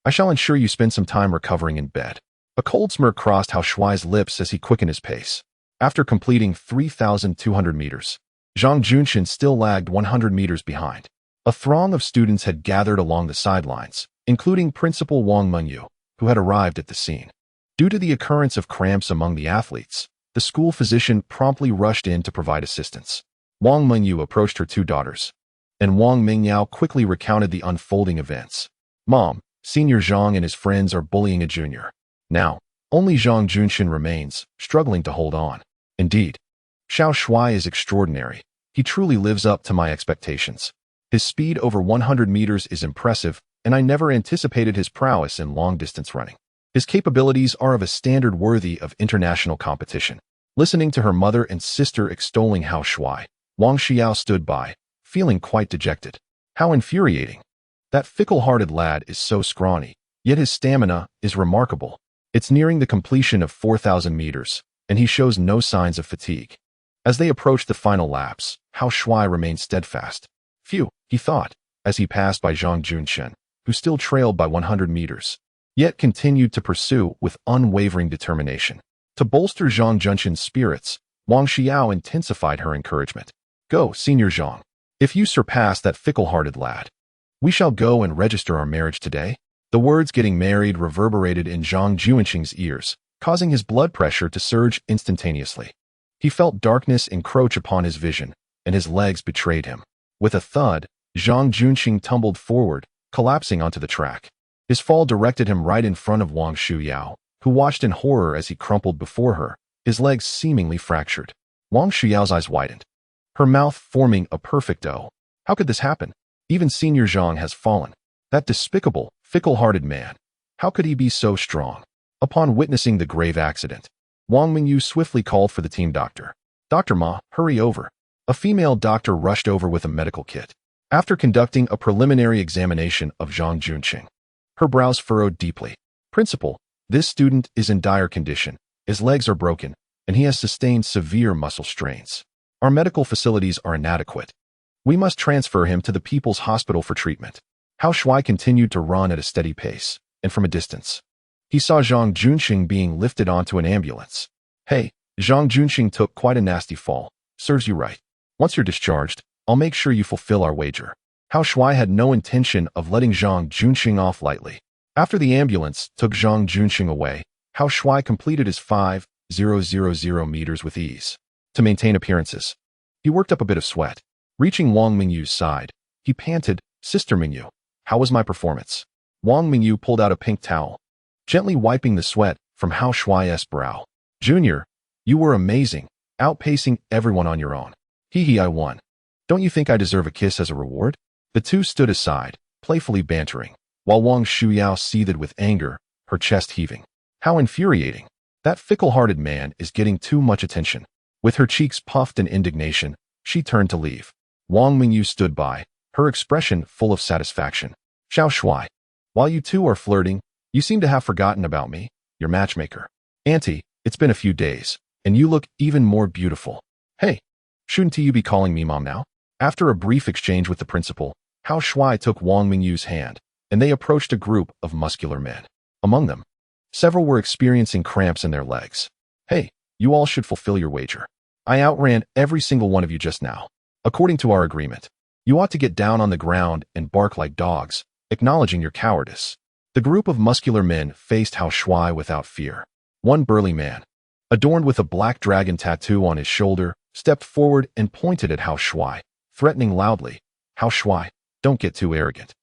I shall ensure you spend some time recovering in bed. A cold smirk crossed Hao Shuai's lips as he quickened his pace. After completing 3,200 meters, Zhang Junshin still lagged 100 meters behind. A throng of students had gathered along the sidelines, including Principal Wang Mengyu, who had arrived at the scene. Due to the occurrence of cramps among the athletes, the school physician promptly rushed in to provide assistance. Wang Mengyu approached her 2 daughters, and Wang Mingyao quickly recounted the unfolding events. Mom, Senior Zhang and his friends are bullying a junior. Now, only Zhang Junshin remains, struggling to hold on. Indeed, Hao Shuai is extraordinary. He truly lives up to my expectations. His speed over 100 meters is impressive, and I never anticipated his prowess in long-distance running. His capabilities are of a standard worthy of international competition. Listening to her mother and sister extolling Hao Shuai, Wang Xiao stood by, feeling quite dejected. How infuriating. That fickle-hearted lad is so scrawny, yet his stamina is remarkable. It's nearing the completion of 4,000 meters, and he shows no signs of fatigue. As they approach the final laps, Hao Shuai remains steadfast. Phew, he thought, as he passed by Zhang Junshen, who still trailed by 100 meters, yet continued to pursue with unwavering determination. To bolster Zhang Junshen's spirits, Wang Xiao intensified her encouragement. Go, Senior Zhang. If you surpass that fickle-hearted lad, we shall go and register our marriage today. The words getting married reverberated in Zhang Junshen's ears, causing his blood pressure to surge instantaneously. He felt darkness encroach upon his vision, and his legs betrayed him. With a thud, Zhang Junxing tumbled forward, collapsing onto the track. His fall directed him right in front of Wang Shuyao, who watched in horror as he crumpled before her, his legs seemingly fractured. Wang Shuyao's eyes widened, her mouth forming a perfect O. How could this happen? Even Senior Zhang has fallen. That despicable, fickle-hearted man. How could he be so strong? Upon witnessing the grave accident, Wang Mingyu swiftly called for the team doctor. Dr. Ma, hurry over. A female doctor rushed over with a medical kit. After conducting a preliminary examination of Zhang Junqing, her brows furrowed deeply. Principal, this student is in dire condition. His legs are broken, and he has sustained severe muscle strains. Our medical facilities are inadequate. We must transfer him to the People's Hospital for treatment. Hao Shuai continued to run at a steady pace, and from a distance, he saw Zhang Junqing being lifted onto an ambulance. Hey, Zhang Junqing took quite a nasty fall. Serves you right. Once you're discharged, I'll make sure you fulfill our wager. Hao Shuai had no intention of letting Zhang Junqing off lightly. After the ambulance took Zhang Junqing away, Hao Shuai completed his 5,000 meters with ease. To maintain appearances, he worked up a bit of sweat. Reaching Wang Mingyu's side, he panted, Sister Mingyu, how was my performance? Wang Mingyu pulled out a pink towel, gently wiping the sweat from Hao Shuai's brow. Junior, you were amazing, outpacing everyone on your own. Hee, I won. Don't you think I deserve a kiss as a reward? The two stood aside, playfully bantering, while Wang Shuyao seethed with anger, her chest heaving. How infuriating. That fickle-hearted man is getting too much attention. With her cheeks puffed in indignation, she turned to leave. Wang Mingyu stood by, her expression full of satisfaction. Xiao Shuai, while you two are flirting, you seem to have forgotten about me, your matchmaker. Auntie, it's been a few days, and you look even more beautiful. Hey, shouldn't you be calling me mom now? After a brief exchange with the principal, Hao Shuai took Wang Mingyu's hand, and they approached a group of muscular men. Among them, several were experiencing cramps in their legs. Hey, you all should fulfill your wager. I outran every single one of you just now. According to our agreement, you ought to get down on the ground and bark like dogs, acknowledging your cowardice. The group of muscular men faced Hao Shuai without fear. One burly man, adorned with a black dragon tattoo on his shoulder, stepped forward and pointed at Hao Shuai, threatening loudly, Hao Shuai, don't get too arrogant.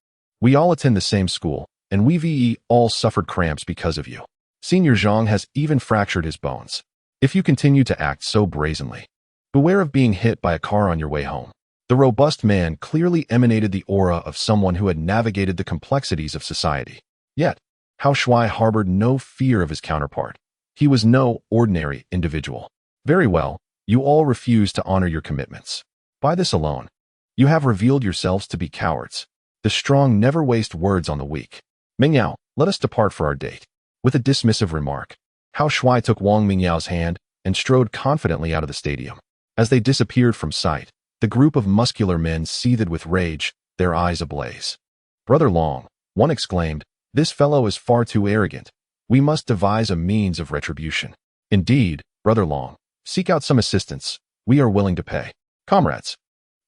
We all attend the same school, and we all suffered cramps because of you. Senior Zhang has even fractured his bones. If you continue to act so brazenly, beware of being hit by a car on your way home. The robust man clearly emanated the aura of someone who had navigated the complexities of society. Yet, Hao Shuai harbored no fear of his counterpart. He was no ordinary individual. Very well, you all refuse to honor your commitments. By this alone, you have revealed yourselves to be cowards. The strong never waste words on the weak. Mingyao, let us depart for our date. With a dismissive remark, Hao Shuai took Wang Mingyao's hand and strode confidently out of the stadium. As they disappeared from sight, the group of muscular men seethed with rage, their eyes ablaze. Brother Long, one exclaimed, this fellow is far too arrogant. We must devise a means of retribution. Indeed, Brother Long, seek out some assistance. We are willing to pay. Comrades,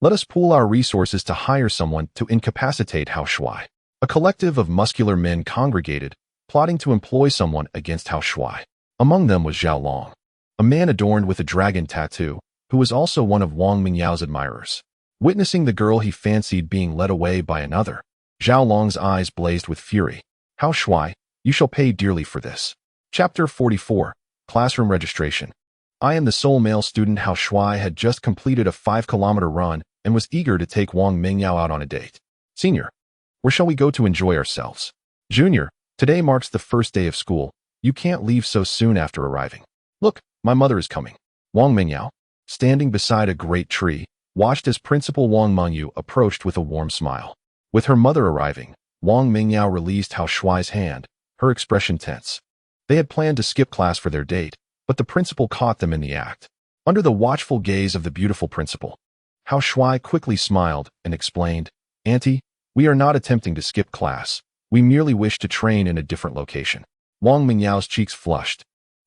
let us pool our resources to hire someone to incapacitate Hao Shuai. A collective of muscular men congregated, plotting to employ someone against Hao Shuai. Among them was Zhao Long, a man adorned with a dragon tattoo, who was also one of Wang Mingyao's admirers. Witnessing the girl he fancied being led away by another, Zhao Long's eyes blazed with fury. Hao Shuai, you shall pay dearly for this. Chapter 44, Classroom Registration. I am the sole male student. Hao Shuai had just completed a 5-kilometer run and was eager to take Wang Mingyao out on a date. Senior, where shall we go to enjoy ourselves? Junior, today marks the first day of school. You can't leave so soon after arriving. Look, my mother is coming. Wang Mingyao, standing beside a great tree, watched as Principal Wang Mengyu approached with a warm smile. With her mother arriving, Wang Mingyao released Hao Shuai's hand, her expression tense. They had planned to skip class for their date, but the principal caught them in the act. Under the watchful gaze of the beautiful principal, Hao Shuai quickly smiled and explained, "Auntie, we are not attempting to skip class. We merely wish to train in a different location." Wang Mingyao's cheeks flushed,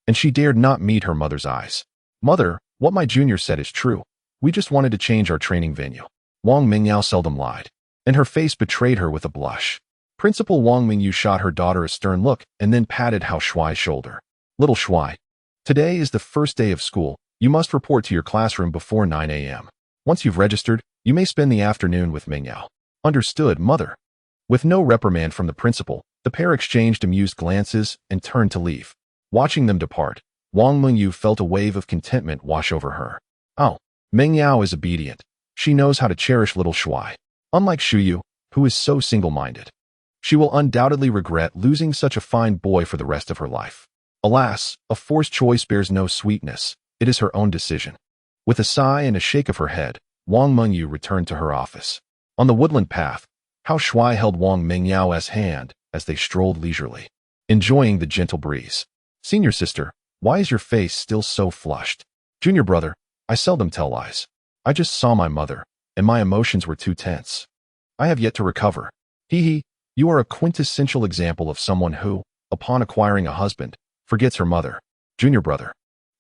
and she dared not meet her mother's eyes. "Mother, what my junior said is true. We just wanted to change our training venue." Wang Mingyao seldom lied, and her face betrayed her with a blush. Principal Wang Mingyu shot her daughter a stern look and then patted Hao Shuai's shoulder. "Little Shuai, today is the first day of school. You must report to your classroom before 9 a.m. Once you've registered, you may spend the afternoon with Mingyao." "Understood, mother." With no reprimand from the principal, the pair exchanged amused glances and turned to leave. Watching them depart, Wang Mingyu felt a wave of contentment wash over her. Oh, Mingyao is obedient. She knows how to cherish little Shuai. Unlike Shuyu, who is so single-minded. She will undoubtedly regret losing such a fine boy for the rest of her life. Alas, a forced choice bears no sweetness. It is her own decision. With a sigh and a shake of her head, Wang Mingyu returned to her office. On the woodland path, Hao Shuai held Wang Mingyao's hand as they strolled leisurely, enjoying the gentle breeze. "Senior sister, why is your face still so flushed?" "Junior brother, I seldom tell lies. I just saw my mother, and my emotions were too tense. I have yet to recover." "Hee, you are a quintessential example of someone who, upon acquiring a husband, forgets her mother." "Junior brother,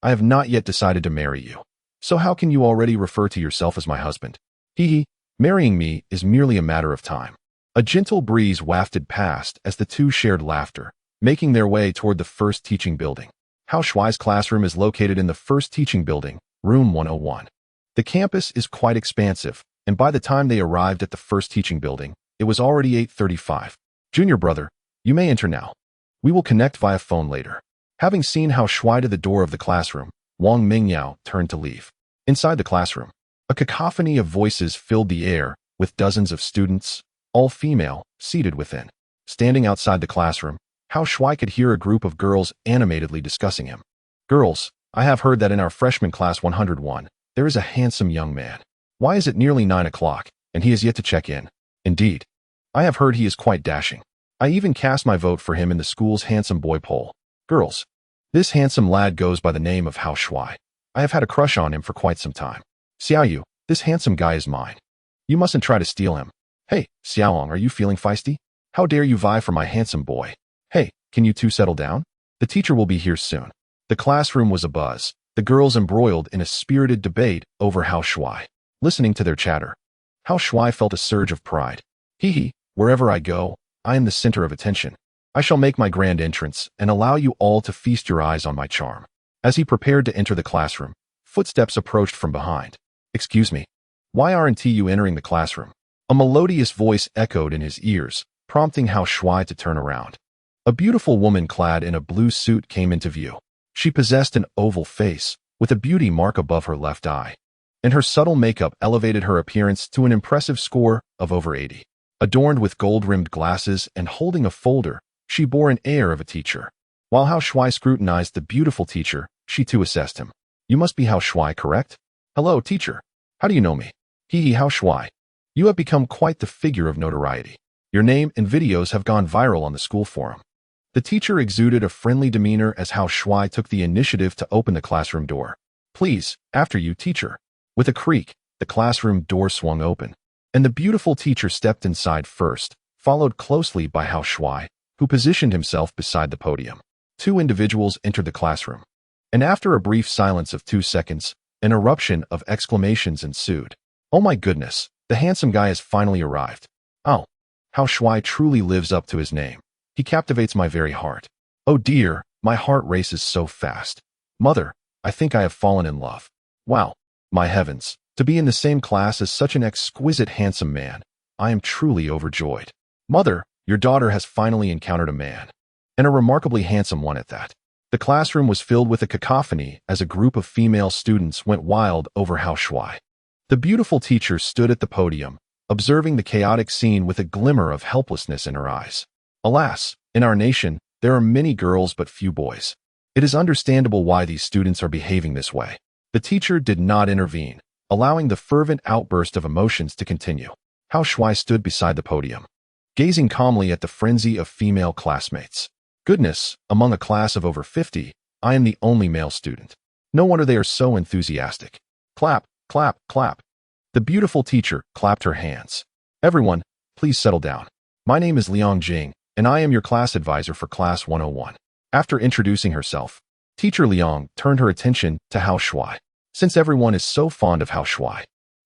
I have not yet decided to marry you. So how can you already refer to yourself as my husband?" "Hee, marrying me is merely a matter of time." A gentle breeze wafted past as the two shared laughter, making their way toward the first teaching building. Hao Shuai's classroom is located in the first teaching building, room 101. The campus is quite expansive, and by the time they arrived at the first teaching building, it was already 8:35. "Junior brother, you may enter now. We will connect via phone later." Having seen Hao Shuai to the door of the classroom, Wang Mingyao turned to leave. Inside the classroom, a cacophony of voices filled the air, with dozens of students, all female, seated within. Standing outside the classroom, Hao Shuai could hear a group of girls animatedly discussing him. "Girls, I have heard that in our freshman class 101, there is a handsome young man. Why is it nearly 9 o'clock, and he has yet to check in? Indeed, I have heard he is quite dashing. I even cast my vote for him in the school's handsome boy poll. Girls, this handsome lad goes by the name of Hao Shuai. I have had a crush on him for quite some time. Xiaoyu, this handsome guy is mine. You mustn't try to steal him. Hey, Xiaoong, are you feeling feisty? How dare you vie for my handsome boy? Hey, can you two settle down? The teacher will be here soon." The classroom was abuzz, the girls embroiled in a spirited debate over Hao Shuai. Listening to their chatter, Hao Shuai felt a surge of pride. "Hee, wherever I go, I am the center of attention. I shall make my grand entrance and allow you all to feast your eyes on my charm." As he prepared to enter the classroom, footsteps approached from behind. "Excuse me, why aren't you entering the classroom?" A melodious voice echoed in his ears, prompting Hao Shuai to turn around. A beautiful woman clad in a blue suit came into view. She possessed an oval face, with a beauty mark above her left eye, and her subtle makeup elevated her appearance to an impressive score of over 80. Adorned with gold-rimmed glasses and holding a folder, she bore an air of a teacher. While Hao Shuai scrutinized the beautiful teacher, she too assessed him. "You must be Hao Shuai, correct?" "Hello, teacher. How do you know me?" "Hee, Hao Shuai. You have become quite the figure of notoriety. Your name and videos have gone viral on the school forum." The teacher exuded a friendly demeanor as Hao Shuai took the initiative to open the classroom door. "Please, after you, teacher." With a creak, the classroom door swung open, and the beautiful teacher stepped inside first, followed closely by Hao Shuai, who positioned himself beside the podium. Two individuals entered the classroom, and after a brief silence of 2 seconds, an eruption of exclamations ensued. "Oh my goodness, the handsome guy has finally arrived. Oh, Hao Shuai truly lives up to his name. He captivates my very heart. Oh dear, my heart races so fast. Mother, I think I have fallen in love. Wow, my heavens, to be in the same class as such an exquisite handsome man. I am truly overjoyed. Mother, your daughter has finally encountered a man, and a remarkably handsome one at that." The classroom was filled with a cacophony as a group of female students went wild over Hao Shuai. The beautiful teacher stood at the podium, observing the chaotic scene with a glimmer of helplessness in her eyes. Alas, in our nation, there are many girls but few boys. It is understandable why these students are behaving this way. The teacher did not intervene, allowing the fervent outburst of emotions to continue. Hao Shuai stood beside the podium, gazing calmly at the frenzy of female classmates. Goodness, among a class of over 50, I am the only male student. No wonder they are so enthusiastic. Clap, clap, clap. The beautiful teacher clapped her hands. Everyone, please settle down. My name is Liang Jing, and I am your class advisor for Class 101. After introducing herself, Teacher Liang turned her attention to Hao Shuai. Since everyone is so fond of Hao Shuai,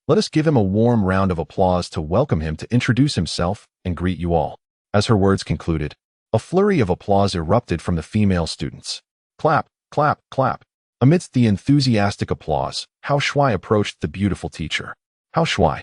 let us give him a warm round of applause to welcome him to introduce himself and greet you all. As her words concluded, a flurry of applause erupted from the female students. Clap, clap, clap. Amidst the enthusiastic applause, Hao Shuai approached the beautiful teacher. Hao Shuai,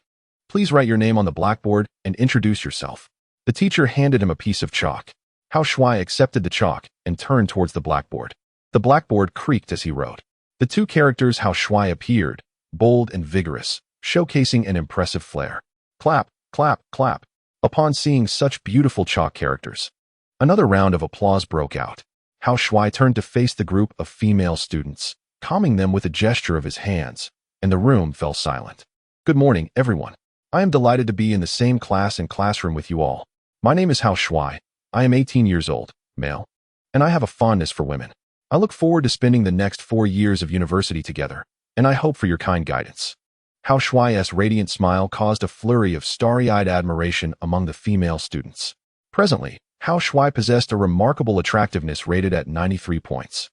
please write your name on the blackboard and introduce yourself. The teacher handed him a piece of chalk. Hao Shuai accepted the chalk and turned towards the blackboard. The blackboard creaked as he wrote. The two characters Hao Shuai appeared, bold and vigorous, showcasing an impressive flair. Clap, clap, clap. Upon seeing such beautiful chalk characters, another round of applause broke out. Hao Shuai turned to face the group of female students, calming them with a gesture of his hands, and the room fell silent. Good morning, everyone. I am delighted to be in the same class and classroom with you all. My name is Hao Shuai. I am 18 years old, male, and I have a fondness for women. I look forward to spending the next 4 years of university together, and I hope for your kind guidance. Hao Shuai's radiant smile caused a flurry of starry-eyed admiration among the female students. Presently, Hao Shuai possessed a remarkable attractiveness rated at 93 points.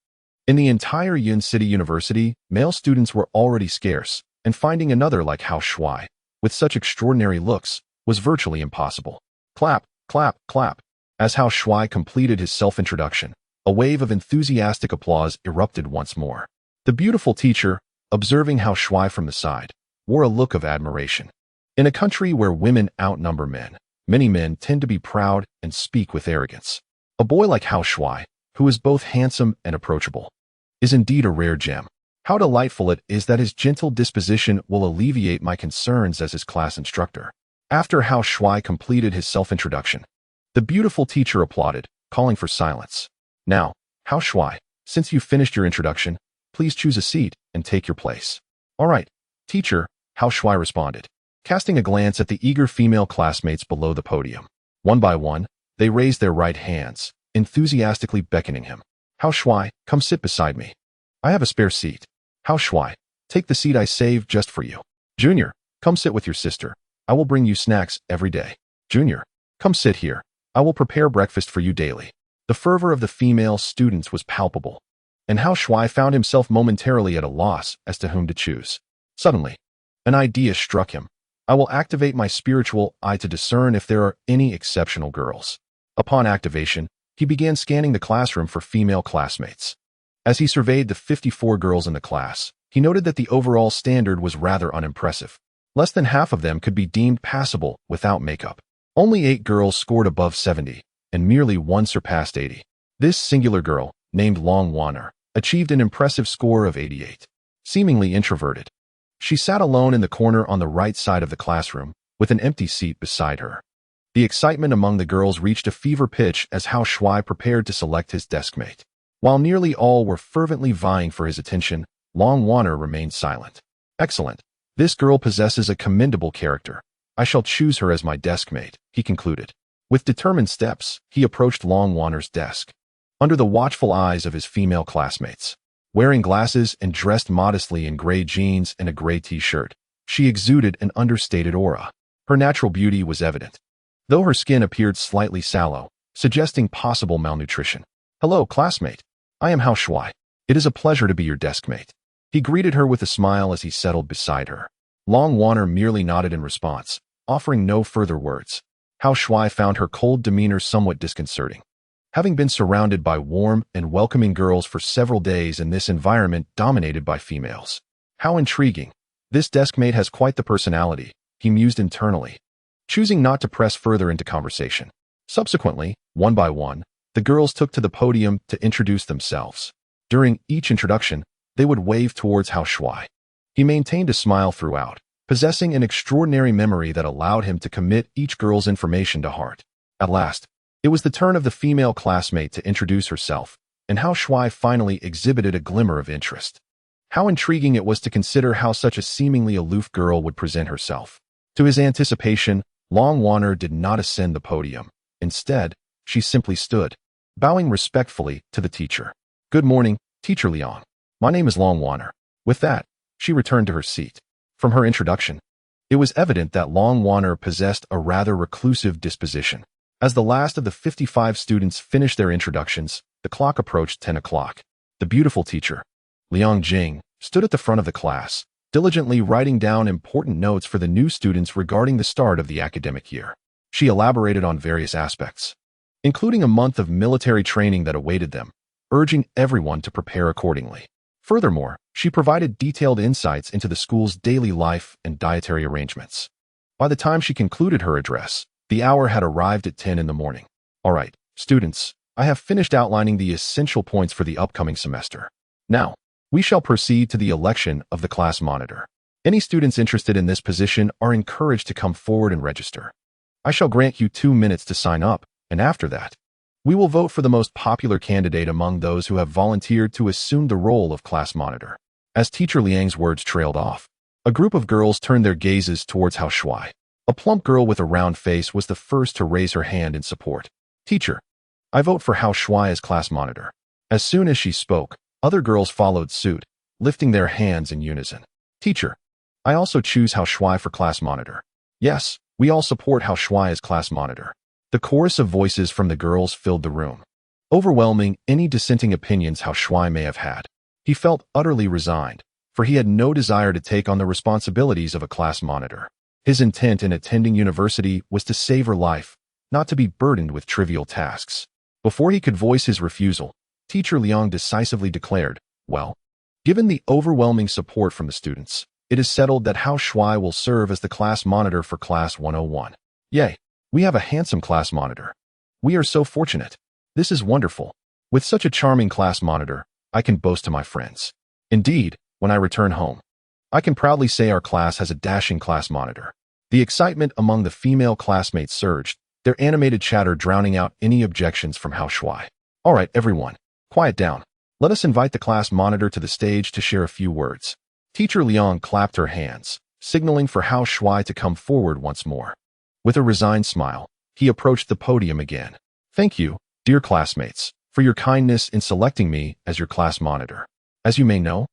In the entire Yun City University, male students were already scarce, and finding another like Hao Shuai, with such extraordinary looks, was virtually impossible. Clap, clap, clap. As Hao Shuai completed his self-introduction, a wave of enthusiastic applause erupted once more. The beautiful teacher, observing Hao Shuai from the side, wore a look of admiration. In a country where women outnumber men, many men tend to be proud and speak with arrogance. A boy like Hao Shuai, who is both handsome and approachable, is indeed a rare gem. How delightful it is that his gentle disposition will alleviate my concerns as his class instructor. After Hao Shuai completed his self-introduction, the beautiful teacher applauded, calling for silence. Now, Hao Shuai, since you've finished your introduction, please choose a seat and take your place. All right, teacher, Hao Shuai responded, casting a glance at the eager female classmates below the podium. One by one, they raised their right hands, enthusiastically beckoning him. Hao Shuai, come sit beside me. I have a spare seat. Hao Shuai, take the seat I saved just for you. Junior, come sit with your sister. I will bring you snacks every day. Junior, come sit here. I will prepare breakfast for you daily. The fervor of the female students was palpable, and Hao Shuai found himself momentarily at a loss as to whom to choose. Suddenly, an idea struck him. I will activate my spiritual eye to discern if there are any exceptional girls. Upon activation, he began scanning the classroom for female classmates. As he surveyed the 54 girls in the class, he noted that the overall standard was rather unimpressive. Less than half of them could be deemed passable without makeup. Only 8 girls scored above 70, and merely 1 surpassed 80. This singular girl, named Long Waner, achieved an impressive score of 88. Seemingly introverted, she sat alone in the corner on the right side of the classroom, with an empty seat beside her. The excitement among the girls reached a fever pitch as Hao Shuai prepared to select his deskmate. While nearly all were fervently vying for his attention, Long Waner remained silent. Excellent. This girl possesses a commendable character. I shall choose her as my deskmate, he concluded. With determined steps, he approached Long Waner's desk. Under the watchful eyes of his female classmates, wearing glasses and dressed modestly in gray jeans and a gray t-shirt, she exuded an understated aura. Her natural beauty was evident, though her skin appeared slightly sallow, suggesting possible malnutrition. Hello, classmate. I am Hao Shuai. It is a pleasure to be your deskmate. He greeted her with a smile as he settled beside her. Long Waner merely nodded in response, offering no further words. Hao Shuai found her cold demeanor somewhat disconcerting. Having been surrounded by warm and welcoming girls for several days in this environment dominated by females. How intriguing. This deskmate has quite the personality, he mused internally, choosing not to press further into conversation. Subsequently, one by one, the girls took to the podium to introduce themselves. During each introduction, they would wave towards Hao Shuai. He maintained a smile throughout, possessing an extraordinary memory that allowed him to commit each girl's information to heart. At last, it was the turn of the female classmate to introduce herself, and Hao Shuai finally exhibited a glimmer of interest. How intriguing it was to consider how such a seemingly aloof girl would present herself. To his anticipation, Long Waner did not ascend the podium. Instead, she simply stood. bowing respectfully to the teacher. "Good morning, Teacher Liang. My name is Long Wanner." With that, she returned to her seat. From her introduction, it was evident that Long Wanner possessed a rather reclusive disposition. As the last of the 55 students finished their introductions, the clock approached 10 o'clock. The beautiful teacher, Liang Jing, stood at the front of the class, diligently writing down important notes for the new students regarding the start of the academic year. She elaborated on various aspects, including a month of military training that awaited them, urging everyone to prepare accordingly. Furthermore, she provided detailed insights into the school's daily life and dietary arrangements. By the time she concluded her address, the hour had arrived at 10 in the morning. "All right, students, I have finished outlining the essential points for the upcoming semester. Now, we shall proceed to the election of the class monitor. Any students interested in this position are encouraged to come forward and register. I shall grant you 2 minutes to sign up, and after that, we will vote for the most popular candidate among those who have volunteered to assume the role of class monitor." As Teacher Liang's words trailed off, a group of girls turned their gazes towards Hao Shuai. A plump girl with a round face was the first to raise her hand in support. "Teacher, I vote for Hao Shuai as class monitor." As soon as she spoke, other girls followed suit, lifting their hands in unison. "Teacher, I also choose Hao Shuai for class monitor." "Yes, we all support Hao Shuai as class monitor." The chorus of voices from the girls filled the room, overwhelming any dissenting opinions Hao Shuai may have had. He felt utterly resigned, for he had no desire to take on the responsibilities of a class monitor. His intent in attending university was to save her life, not to be burdened with trivial tasks. Before he could voice his refusal, Teacher Liang decisively declared, "Well, given the overwhelming support from the students, it is settled that Hao Shuai will serve as the class monitor for Class 101. Yay! We have a handsome class monitor. We are so fortunate. This is wonderful. With such a charming class monitor, I can boast to my friends. Indeed, when I return home, I can proudly say our class has a dashing class monitor." The excitement among the female classmates surged, their animated chatter drowning out any objections from Hao Shuai. "All right, everyone, quiet down. Let us invite the class monitor to the stage to share a few words." Teacher Liang clapped her hands, signaling for Hao Shuai to come forward once more. With a resigned smile, he approached the podium again. "Thank you, dear classmates, for your kindness in selecting me as your class monitor. As you may know,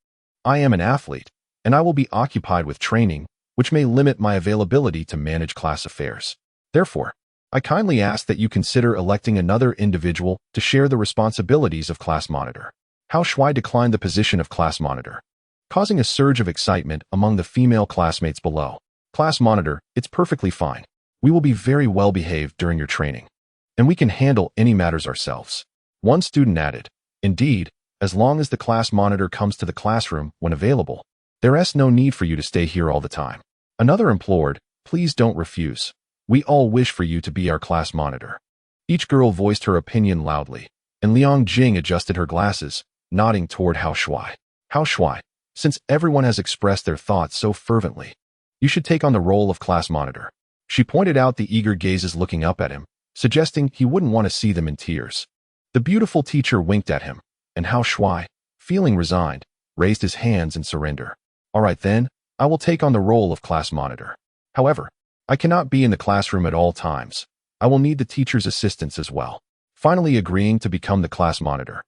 I am an athlete, and I will be occupied with training, which may limit my availability to manage class affairs. Therefore, I kindly ask that you consider electing another individual to share the responsibilities of class monitor." Hao Shuai declined the position of class monitor, causing a surge of excitement among the female classmates below. "Class monitor, it's perfectly fine. We will be very well behaved during your training, and we can handle any matters ourselves." One student added, "Indeed, as long as the class monitor comes to the classroom when available, there is no need for you to stay here all the time." Another implored, "Please don't refuse. We all wish for you to be our class monitor." Each girl voiced her opinion loudly, and Liang Jing adjusted her glasses, nodding toward Hao Shuai. "Hao Shuai, since everyone has expressed their thoughts so fervently, you should take on the role of class monitor." She pointed out the eager gazes looking up at him, suggesting he wouldn't want to see them in tears. The beautiful teacher winked at him, and Hao Shuai, feeling resigned, raised his hands in surrender. "All right then, I will take on the role of class monitor. However, I cannot be in the classroom at all times. I will need the teacher's assistance as well." Finally agreeing to become the class monitor,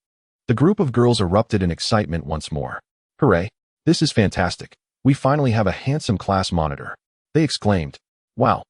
the group of girls erupted in excitement once more. "Hooray! This is fantastic. We finally have a handsome class monitor," they exclaimed. "Wow!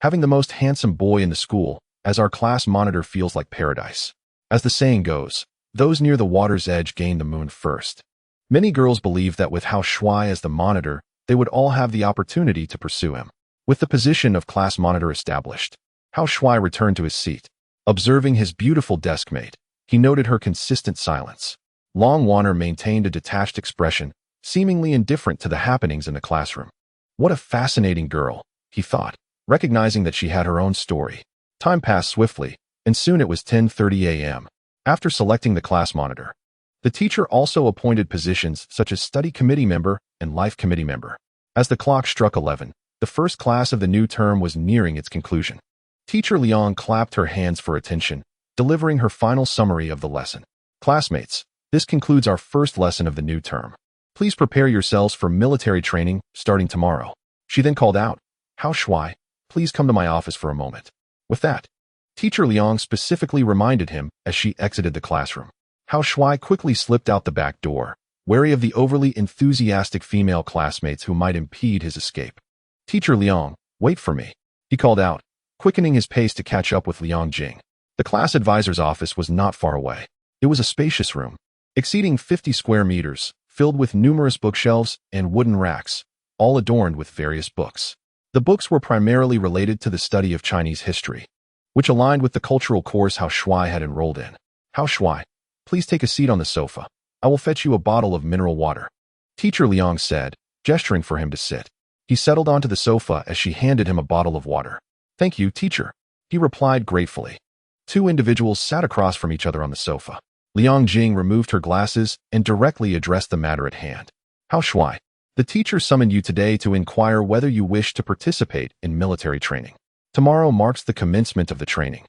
Having the most handsome boy in the school as our class monitor feels like paradise." As the saying goes, those near the water's edge gain the moon first. Many girls believed that with Hao Shuai as the monitor, they would all have the opportunity to pursue him. With the position of class monitor established, Hao Shuai returned to his seat. Observing his beautiful deskmate, he noted her consistent silence. Long Wanner maintained a detached expression, seemingly indifferent to the happenings in the classroom. "What a fascinating girl," he thought, recognizing that she had her own story. Time passed swiftly, and soon it was 10:30 a.m. After selecting the class monitor, the teacher also appointed positions such as study committee member and life committee member. As the clock struck 11, the first class of the new term was nearing its conclusion. Teacher Liang clapped her hands for attention, delivering her final summary of the lesson. "Classmates, this concludes our first lesson of the new term. Please prepare yourselves for military training starting tomorrow." She then called out, "Hao Shuai, please come to my office for a moment." With that, Teacher Liang specifically reminded him as she exited the classroom. Hao Shuai quickly slipped out the back door, wary of the overly enthusiastic female classmates who might impede his escape. Teacher Liang, wait for me, he called out, quickening his pace to catch up with Liang Jing. The class advisor's office was not far away. It was a spacious room, exceeding 50 square meters, filled with numerous bookshelves and wooden racks, all adorned with various books. The books were primarily related to the study of Chinese history, which aligned with the cultural course Hao Shuai had enrolled in. Hao Shuai, please take a seat on the sofa. I will fetch you a bottle of mineral water, Teacher Liang said, gesturing for him to sit. He settled onto the sofa as she handed him a bottle of water. Thank you, teacher, he replied gratefully. Two individuals sat across from each other on the sofa. Liang Jing removed her glasses and directly addressed the matter at hand. Hao Shuai, the teacher summoned you today to inquire whether you wish to participate in military training. Tomorrow marks the commencement of the training,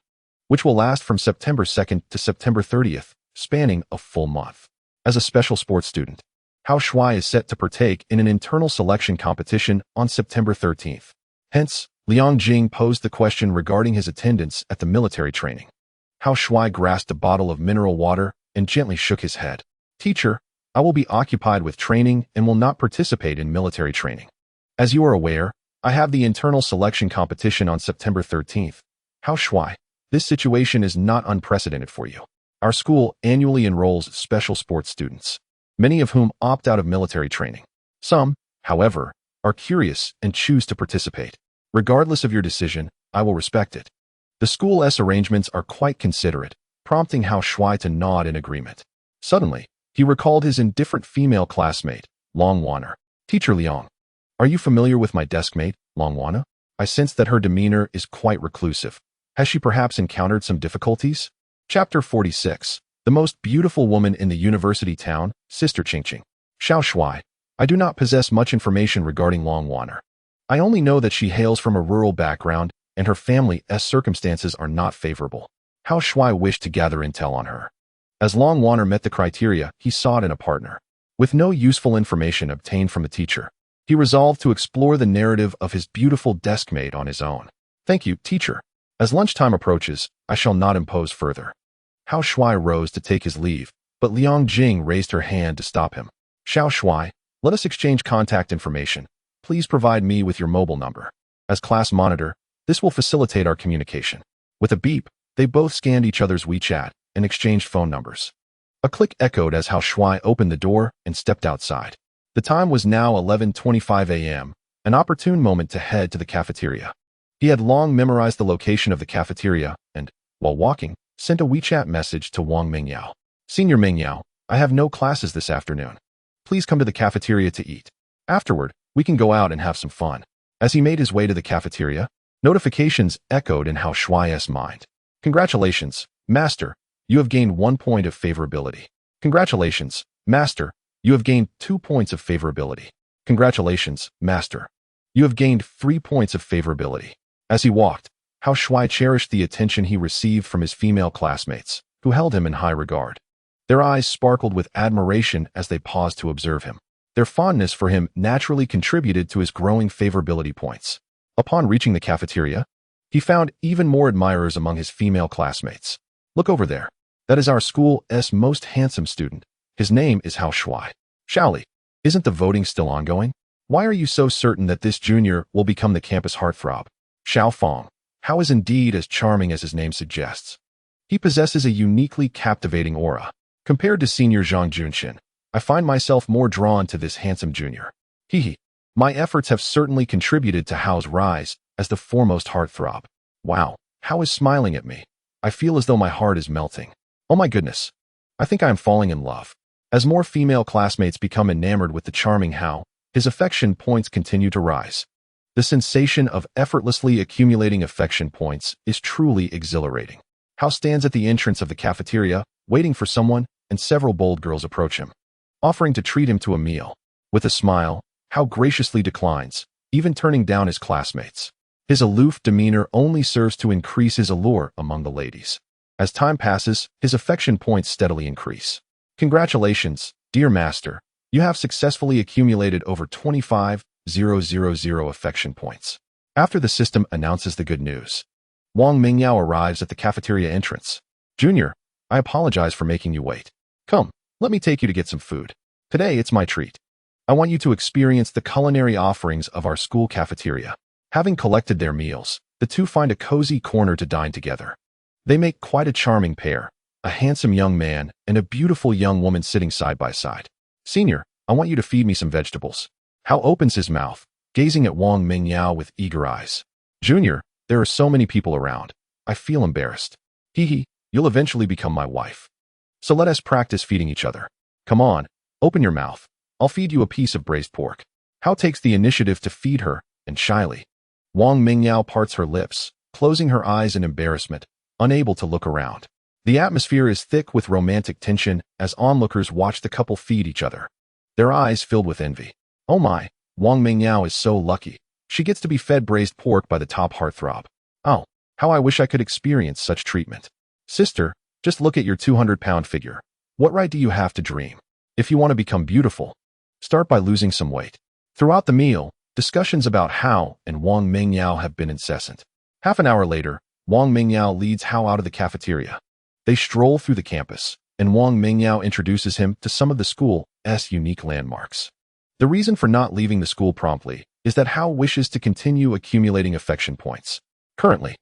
which will last from September 2nd to September 30th, spanning a full month. As a special sports student, Hao Shuai is set to partake in an internal selection competition on September 13th. Hence, Liang Jing posed the question regarding his attendance at the military training. Hao Shuai grasped a bottle of mineral water and gently shook his head. Teacher, I will be occupied with training and will not participate in military training. As you are aware, I have the internal selection competition on September 13th. Hao Shuai, this situation is not unprecedented for you. Our school annually enrolls special sports students, many of whom opt out of military training. Some, however, are curious and choose to participate. Regardless of your decision, I will respect it. The school's arrangements are quite considerate, prompting Hao Shuai to nod in agreement. Suddenly, he recalled his indifferent female classmate, Long Wanner. Teacher Liang, are you familiar with my deskmate, Long Wanner? I sense that her demeanor is quite reclusive. Has she perhaps encountered some difficulties? Chapter 46. The most beautiful woman in the university town, Sister Qingqing. Hao Shuai, I do not possess much information regarding Long Wanner. I only know that she hails from a rural background and her family's circumstances are not favorable. Hao Shuai wished to gather intel on her. As Long Wanner met the criteria he sought in a partner. With no useful information obtained from the teacher, he resolved to explore the narrative of his beautiful deskmate on his own. Thank you, teacher. As lunchtime approaches, I shall not impose further. Hao Shuai rose to take his leave, but Liang Jing raised her hand to stop him. Hao Shuai, let us exchange contact information. Please provide me with your mobile number. As class monitor, this will facilitate our communication. With a beep, they both scanned each other's WeChat and exchanged phone numbers. A click echoed as Hao Shuai opened the door and stepped outside. The time was now 11:25 a.m., an opportune moment to head to the cafeteria. He had long memorized the location of the cafeteria and, while walking, sent a WeChat message to Wang Mingyao. Senior Mingyao, I have no classes this afternoon. Please come to the cafeteria to eat. Afterward, we can go out and have some fun. As he made his way to the cafeteria, notifications echoed in Hao Shuai's mind. Congratulations, Master, you have gained 1 point of favorability. Congratulations, Master, you have gained 2 points of favorability. Congratulations, Master, you have gained 3 points of favorability. As he walked, Hao Shuai cherished the attention he received from his female classmates, who held him in high regard. Their eyes sparkled with admiration as they paused to observe him. Their fondness for him naturally contributed to his growing favorability points. Upon reaching the cafeteria, he found even more admirers among his female classmates. Look over there. That is our school's most handsome student. His name is Hao Shuai. Shaoli, isn't the voting still ongoing? Why are you so certain that this junior will become the campus heartthrob? Xiao Fong, Hao is indeed as charming as his name suggests. He possesses a uniquely captivating aura. Compared to senior Zhang Junxin, I find myself more drawn to this handsome junior. Hee. My efforts have certainly contributed to Hao's rise as the foremost heartthrob. Wow, Hao is smiling at me. I feel as though my heart is melting. Oh my goodness. I think I am falling in love. As more female classmates become enamored with the charming Hao, his affection points continue to rise. The sensation of effortlessly accumulating affection points is truly exhilarating. Hao stands at the entrance of the cafeteria, waiting for someone, and several bold girls approach him, offering to treat him to a meal. With a smile, Hao graciously declines, even turning down his classmates. His aloof demeanor only serves to increase his allure among the ladies. As time passes, his affection points steadily increase. Congratulations, dear master. You have successfully accumulated over 25,000 affection points. After the system announces the good news, Wang Mingyao arrives at the cafeteria entrance. Junior, I apologize for making you wait. Come, let me take you to get some food. Today it's my treat. I want you to experience the culinary offerings of our school cafeteria. Having collected their meals, the two find a cozy corner to dine together. They make quite a charming pair, a handsome young man and a beautiful young woman sitting side by side. Senior, I want you to feed me some vegetables. Hao opens his mouth, gazing at Wang Mingyao with eager eyes. Junior, there are so many people around. I feel embarrassed. Hee, you'll eventually become my wife. So let us practice feeding each other. Come on, open your mouth. I'll feed you a piece of braised pork. Hao takes the initiative to feed her, and shyly, Wang Mingyao parts her lips, closing her eyes in embarrassment, unable to look around. The atmosphere is thick with romantic tension as onlookers watch the couple feed each other. Their eyes filled with envy. Oh my, Wang Mingyao is so lucky. She gets to be fed braised pork by the top heartthrob. Oh, how I wish I could experience such treatment. Sister, just look at your 200-pound figure. What right do you have to dream? If you want to become beautiful, start by losing some weight. Throughout the meal, discussions about Hao and Wang Mingyao have been incessant. Half an hour later, Wang Mingyao leads Hao out of the cafeteria. They stroll through the campus, and Wang Mingyao introduces him to some of the school's unique landmarks. The reason for not leaving the school promptly is that Hao wishes to continue accumulating affection points. Currently,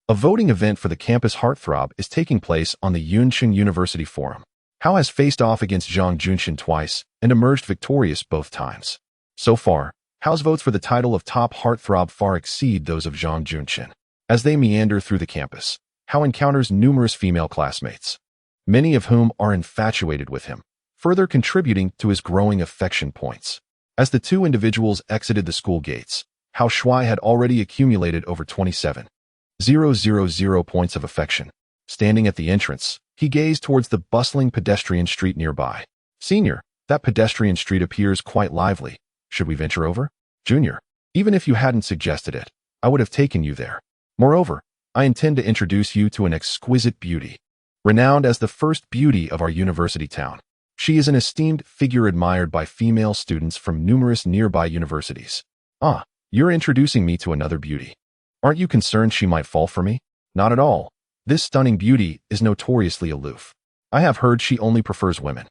a voting event for the campus heartthrob is taking place on the Yunqing University Forum. Hao has faced off against Zhang Junxin twice and emerged victorious both times. So far, Hao's votes for the title of top heartthrob far exceed those of Zhang Junxin. As they meander through the campus, Hao encounters numerous female classmates, many of whom are infatuated with him, further contributing to his growing affection points. As the two individuals exited the school gates, Hao Shuai had already accumulated over 27,000 points of affection. Standing at the entrance, he gazed towards the bustling pedestrian street nearby. Senior, that pedestrian street appears quite lively. Should we venture over? Junior, even if you hadn't suggested it, I would have taken you there. Moreover, I intend to introduce you to an exquisite beauty, renowned as the first beauty of our university town. She is an esteemed figure admired by female students from numerous nearby universities. Ah, you're introducing me to another beauty. Aren't you concerned she might fall for me? Not at all. This stunning beauty is notoriously aloof. I have heard she only prefers women.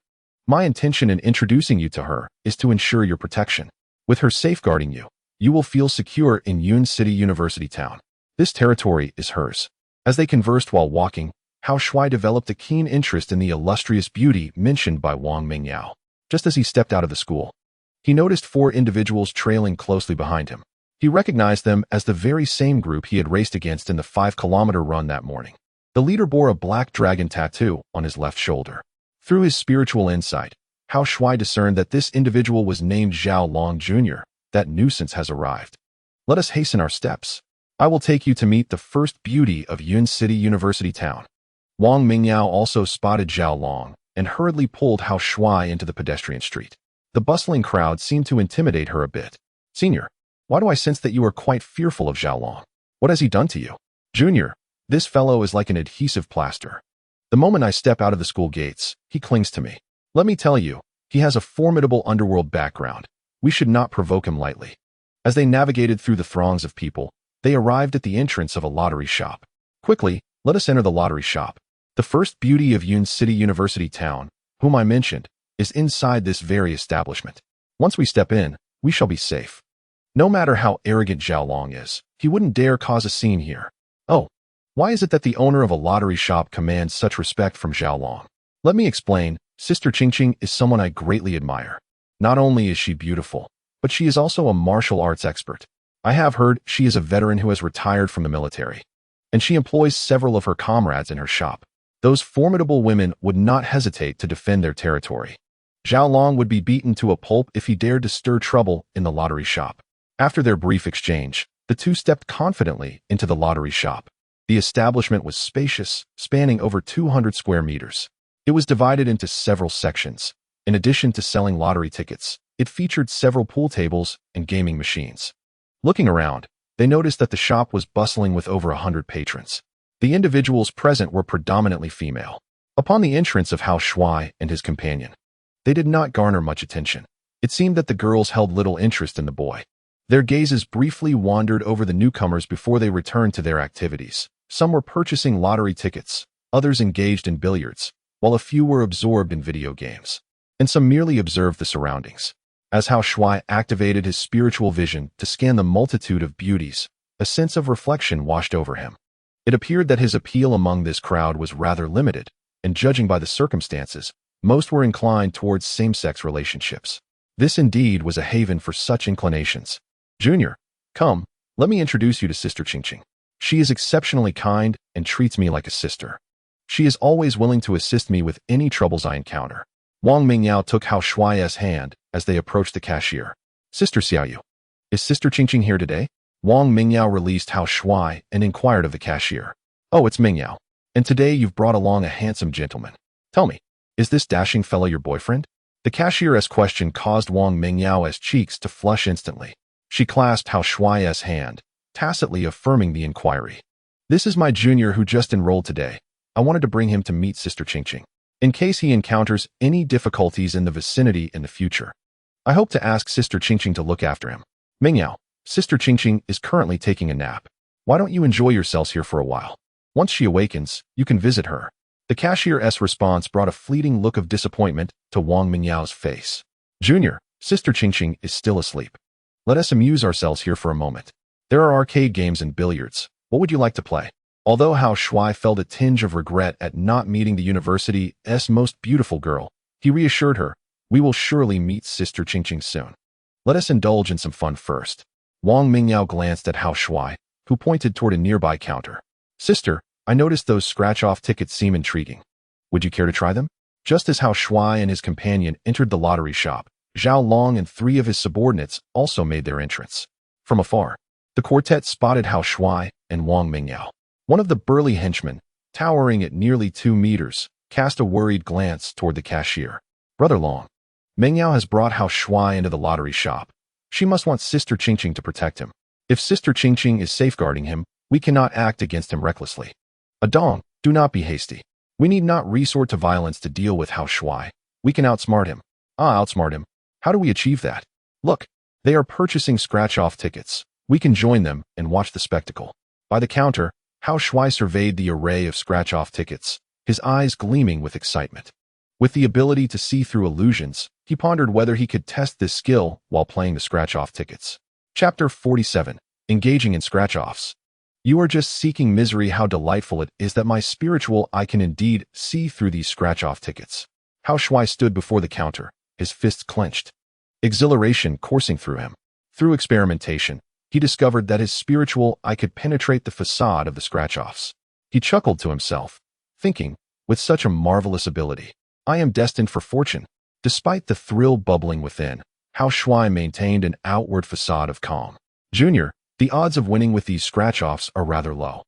My intention in introducing you to her is to ensure your protection. With her safeguarding you, you will feel secure in Yun City University Town. This territory is hers. As they conversed while walking, Hao Shuai developed a keen interest in the illustrious beauty mentioned by Wang Mingyao. Just as he stepped out of the school, he noticed 4 individuals trailing closely behind him. He recognized them as the very same group he had raced against in the 5-kilometer run that morning. The leader bore a black dragon tattoo on his left shoulder. Through his spiritual insight, Hao Shuai discerned that this individual was named Zhao Long Jr. That nuisance has arrived. Let us hasten our steps. I will take you to meet the first beauty of Yun City University Town. Wang Mingyao also spotted Zhao Long and hurriedly pulled Hao Shuai into the pedestrian street. The bustling crowd seemed to intimidate her a bit. Senior, why do I sense that you are quite fearful of Zhao Long? What has he done to you? Junior, this fellow is like an adhesive plaster. The moment I step out of the school gates, he clings to me. Let me tell you, he has a formidable underworld background. We should not provoke him lightly. As they navigated through the throngs of people, they arrived at the entrance of a lottery shop. Quickly, let us enter the lottery shop. The first beauty of Yun City University Town, whom I mentioned, is inside this very establishment. Once we step in, we shall be safe. No matter how arrogant Zhao Long is, he wouldn't dare cause a scene here. Oh, why is it that the owner of a lottery shop commands such respect from Zhao Long? Let me explain. Sister Qingqing is someone I greatly admire. Not only is she beautiful, but she is also a martial arts expert. I have heard she is a veteran who has retired from the military, and she employs several of her comrades in her shop. Those formidable women would not hesitate to defend their territory. Zhao Long would be beaten to a pulp if he dared to stir trouble in the lottery shop. After their brief exchange, the two stepped confidently into the lottery shop. The establishment was spacious, spanning over 200 square meters. It was divided into several sections. In addition to selling lottery tickets, it featured several pool tables and gaming machines. Looking around, they noticed that the shop was bustling with over 100 patrons. The individuals present were predominantly female. Upon the entrance of Hao Shuai and his companion, they did not garner much attention. It seemed that the girls held little interest in the boy. Their gazes briefly wandered over the newcomers before they returned to their activities, Some were purchasing lottery tickets, others engaged in billiards, while a few were absorbed in video games, and some merely observed the surroundings. As Hao Shuai activated his spiritual vision to scan the multitude of beauties, a sense of reflection washed over him. It appeared that his appeal among this crowd was rather limited, and judging by the circumstances, most were inclined towards same-sex relationships. This indeed was a haven for such inclinations. Junior, come, let me introduce you to Sister Qingqing. She is exceptionally kind and treats me like a sister. She is always willing to assist me with any troubles I encounter. Wang Mingyao took Hao Shuai's hand as they approached the cashier. Sister Xiaoyu, is Sister Qingqing here today? Wang Mingyao released Hao Shuai and inquired of the cashier. Oh, it's Mingyao. And today you've brought along a handsome gentleman. Tell me, is this dashing fellow your boyfriend? The cashier's question caused Wang Mingyao's cheeks to flush instantly. She clasped Hao Shuai's hand, tacitly affirming the inquiry. This is my junior who just enrolled today. I wanted to bring him to meet Sister Qingqing, in case he encounters any difficulties in the vicinity in the future. I hope to ask Sister Qingqing to look after him. Mingyao, Sister Qingqing is currently taking a nap. Why don't you enjoy yourselves here for a while? Once she awakens, you can visit her. The cashier's response brought a fleeting look of disappointment to Wang Mingyao's face. Junior, Sister Qingqing is still asleep. Let us amuse ourselves here for a moment. There are arcade games and billiards. What would you like to play? Although Hao Shuai felt a tinge of regret at not meeting the university's most beautiful girl, he reassured her, we will surely meet Sister Qingqing soon. Let us indulge in some fun first. Wang Mingyao glanced at Hao Shuai, who pointed toward a nearby counter. Sister, I noticed those scratch-off tickets seem intriguing. Would you care to try them? Just as Hao Shuai and his companion entered the lottery shop, Zhao Long and 3 of his subordinates also made their entrance. From afar, the quartet spotted Hao Shuai and Wang Mingyao. One of the burly henchmen, towering at nearly 2 meters, cast a worried glance toward the cashier. Brother Long, Mingyao has brought Hao Shuai into the lottery shop. She must want Sister Qingqing to protect him. If Sister Qingqing is safeguarding him, we cannot act against him recklessly. Adong, do not be hasty. We need not resort to violence to deal with Hao Shuai. We can outsmart him. Outsmart him. How do we achieve that? Look, they are purchasing scratch-off tickets. We can join them and watch the spectacle. By the counter, Hao Shuai surveyed the array of scratch-off tickets, his eyes gleaming with excitement. With the ability to see through illusions, he pondered whether he could test this skill while playing the scratch-off tickets. Chapter 47. Engaging in Scratch-Offs. You are just seeking misery. How delightful it is that my spiritual eye can indeed see through these scratch-off tickets. Hao Shuai stood before the counter, his fists clenched, exhilaration coursing through him. Through experimentation, he discovered that his spiritual eye could penetrate the facade of the scratch-offs. He chuckled to himself, thinking, with such a marvelous ability, I am destined for fortune. Despite the thrill bubbling within, Hao Shuai maintained an outward facade of calm. Junior, the odds of winning with these scratch-offs are rather low.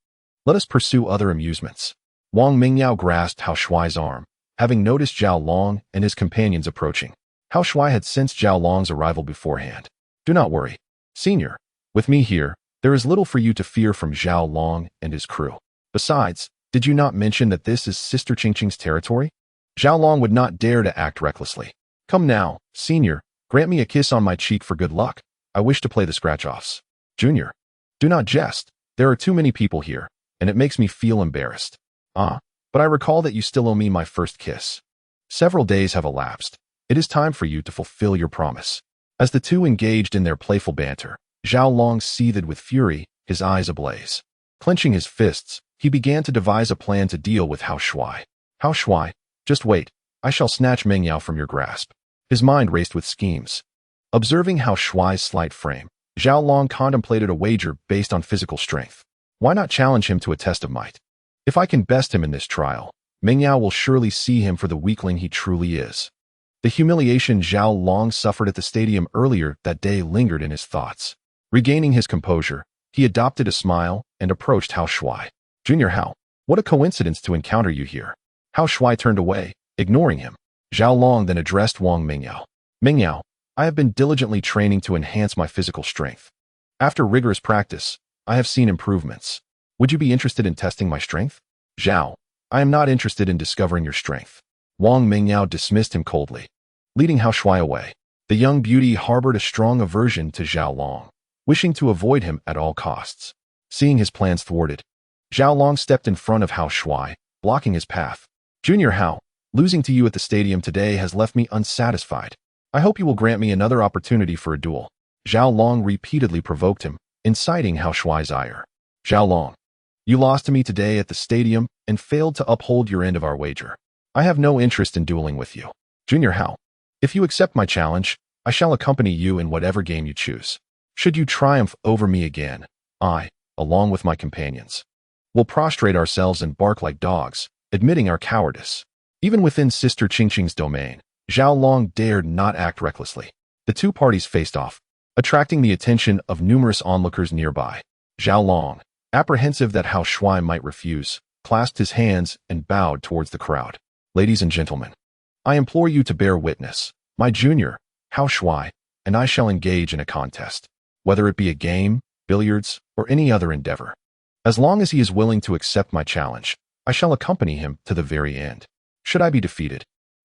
Let us pursue other amusements. Wang Mingyao grasped Hao Shuai's arm, having noticed Zhao Long and his companions approaching. Hao Shuai had sensed Zhao Long's arrival beforehand. Do not worry, senior. With me here, there is little for you to fear from Zhao Long and his crew. Besides, did you not mention that this is Sister Qingqing's territory? Zhao Long would not dare to act recklessly. Come now, senior, grant me a kiss on my cheek for good luck. I wish to play the scratch-offs. Junior, do not jest. There are too many people here, and it makes me feel embarrassed. But I recall that you still owe me my first kiss. Several days have elapsed. It is time for you to fulfill your promise. As the two engaged in their playful banter, Zhao Long seethed with fury, his eyes ablaze. Clenching his fists, he began to devise a plan to deal with Hao Shuai. Hao Shuai, just wait. I shall snatch Mingyao from your grasp. His mind raced with schemes. Observing Hao Shuai's slight frame, Zhao Long contemplated a wager based on physical strength. Why not challenge him to a test of might? If I can best him in this trial, Mingyao will surely see him for the weakling he truly is. The humiliation Zhao Long suffered at the stadium earlier that day lingered in his thoughts. Regaining his composure, he adopted a smile and approached Hao Shuai. Junior Hao, what a coincidence to encounter you here. Hao Shuai turned away, ignoring him. Zhao Long then addressed Wang Mingyao. Mingyao, I have been diligently training to enhance my physical strength. After rigorous practice, I have seen improvements. Would you be interested in testing my strength? Zhao, I am not interested in discovering your strength. Wang Mingyao dismissed him coldly. Leading Hao Shuai away, the young beauty harbored a strong aversion to Zhao Long, wishing to avoid him at all costs. Seeing his plans thwarted, Zhao Long stepped in front of Hao Shuai, blocking his path. Junior Hao, losing to you at the stadium today has left me unsatisfied. I hope you will grant me another opportunity for a duel. Zhao Long repeatedly provoked him, inciting Hao Shuai's ire. Zhao Long, you lost to me today at the stadium and failed to uphold your end of our wager. I have no interest in dueling with you. Junior Hao, if you accept my challenge, I shall accompany you in whatever game you choose. Should you triumph over me again, I, along with my companions, will prostrate ourselves and bark like dogs, admitting our cowardice. Even within Sister Qingqing's domain, Zhao Long dared not act recklessly. The two parties faced off, attracting the attention of numerous onlookers nearby. Zhao Long, apprehensive that Hao Shuai might refuse, clasped his hands and bowed towards the crowd. Ladies and gentlemen, I implore you to bear witness. My junior, Hao Shuai, and I shall engage in a contest, whether it be a game, billiards, or any other endeavor. As long as he is willing to accept my challenge, I shall accompany him to the very end. Should I be defeated,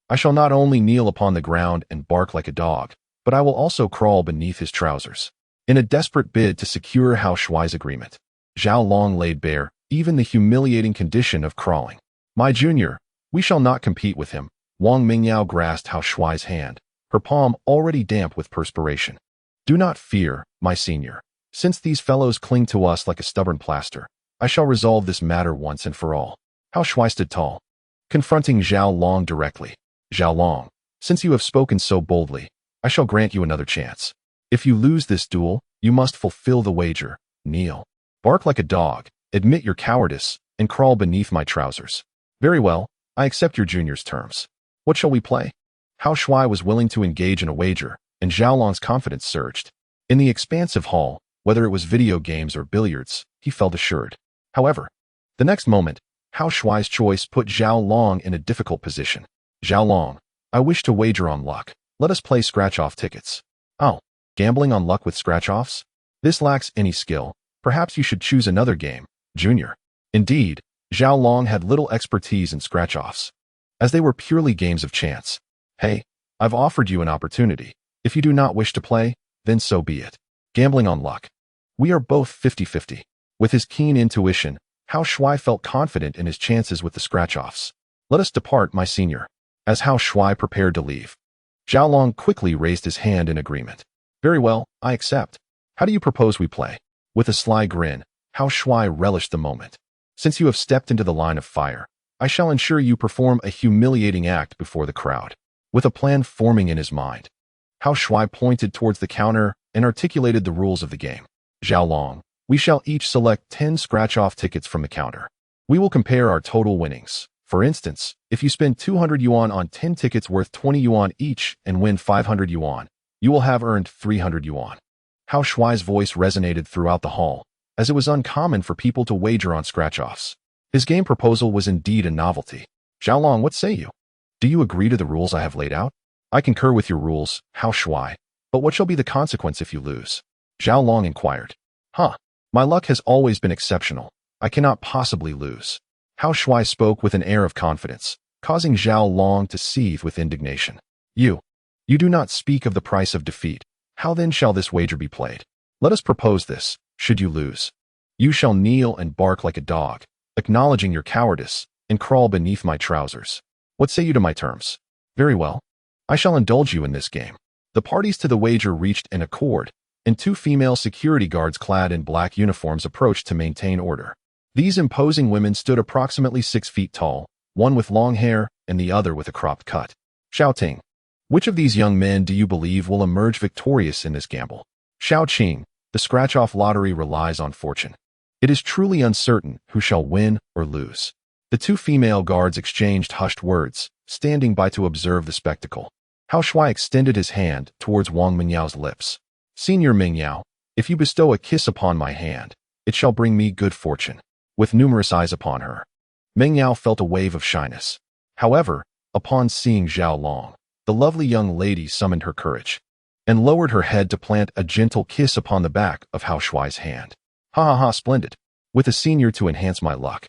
I shall not only kneel upon the ground and bark like a dog, but I will also crawl beneath his trousers. In a desperate bid to secure Hao Shuai's agreement, Zhao Long laid bare even the humiliating condition of crawling. My junior, we shall not compete with him. Wang Mingyao grasped Hao Shuai's hand, her palm already damp with perspiration. Do not fear, my senior. Since these fellows cling to us like a stubborn plaster, I shall resolve this matter once and for all. Hao Shuai stood tall, confronting Zhao Long directly. Zhao Long, since you have spoken so boldly, I shall grant you another chance. If you lose this duel, you must fulfill the wager, kneel, bark like a dog, admit your cowardice, and crawl beneath my trousers. Very well, I accept your junior's terms. What shall we play? Hao Shuai was willing to engage in a wager, and Zhao Long's confidence surged. In the expansive hall, whether it was video games or billiards, he felt assured. However, the next moment, Hao Shuai's choice put Zhao Long in a difficult position. Zhao Long, I wish to wager on luck. Let us play scratch-off tickets. Oh, gambling on luck with scratch-offs? This lacks any skill. Perhaps you should choose another game, junior. Indeed, Zhao Long had little expertise in scratch-offs, as they were purely games of chance. Hey, I've offered you an opportunity. If you do not wish to play, then so be it. Gambling on luck. We are both 50-50. With his keen intuition, Hao Shuai felt confident in his chances with the scratch-offs. Let us depart, my senior. As Hao Shuai prepared to leave, Zhao Long quickly raised his hand in agreement. Very well, I accept. How do you propose we play? With a sly grin, Hao Shuai relished the moment. Since you have stepped into the line of fire, I shall ensure you perform a humiliating act before the crowd. With a plan forming in his mind, Hao Shuai pointed towards the counter and articulated the rules of the game. Zhao Long, we shall each select 10 scratch-off tickets from the counter. We will compare our total winnings. For instance, if you spend 200 yuan on 10 tickets worth 20 yuan each and win 500 yuan, you will have earned 300 yuan. Hao Shuai's voice resonated throughout the hall, as it was uncommon for people to wager on scratch-offs. His game proposal was indeed a novelty. Zhao Long, what say you? Do you agree to the rules I have laid out? I concur with your rules, Hao Shuai, but what shall be the consequence if you lose? Zhao Long inquired. My luck has always been exceptional. I cannot possibly lose. Hao Shuai spoke with an air of confidence, causing Zhao Long to seethe with indignation. You do not speak of the price of defeat. How then shall this wager be played? Let us propose this. Should you lose, you shall kneel and bark like a dog, acknowledging your cowardice, and crawl beneath my trousers. What say you to my terms? Very well. I shall indulge you in this game. The parties to the wager reached an accord, and two female security guards clad in black uniforms approached to maintain order. These imposing women stood approximately 6 feet tall, one with long hair and the other with a cropped cut. Shouting, which of these young men do you believe will emerge victorious in this gamble? Shao Qing, the scratch-off lottery relies on fortune. It is truly uncertain who shall win or lose. The two female guards exchanged hushed words, standing by to observe the spectacle. Hao Shuai extended his hand towards Wang Mingyao's lips. Senior Mingyao, if you bestow a kiss upon my hand, it shall bring me good fortune. With numerous eyes upon her, Mingyao felt a wave of shyness. However, upon seeing Zhao Long, the lovely young lady summoned her courage and lowered her head to plant a gentle kiss upon the back of Hao Shuai's hand. Splendid. With a senior to enhance my luck.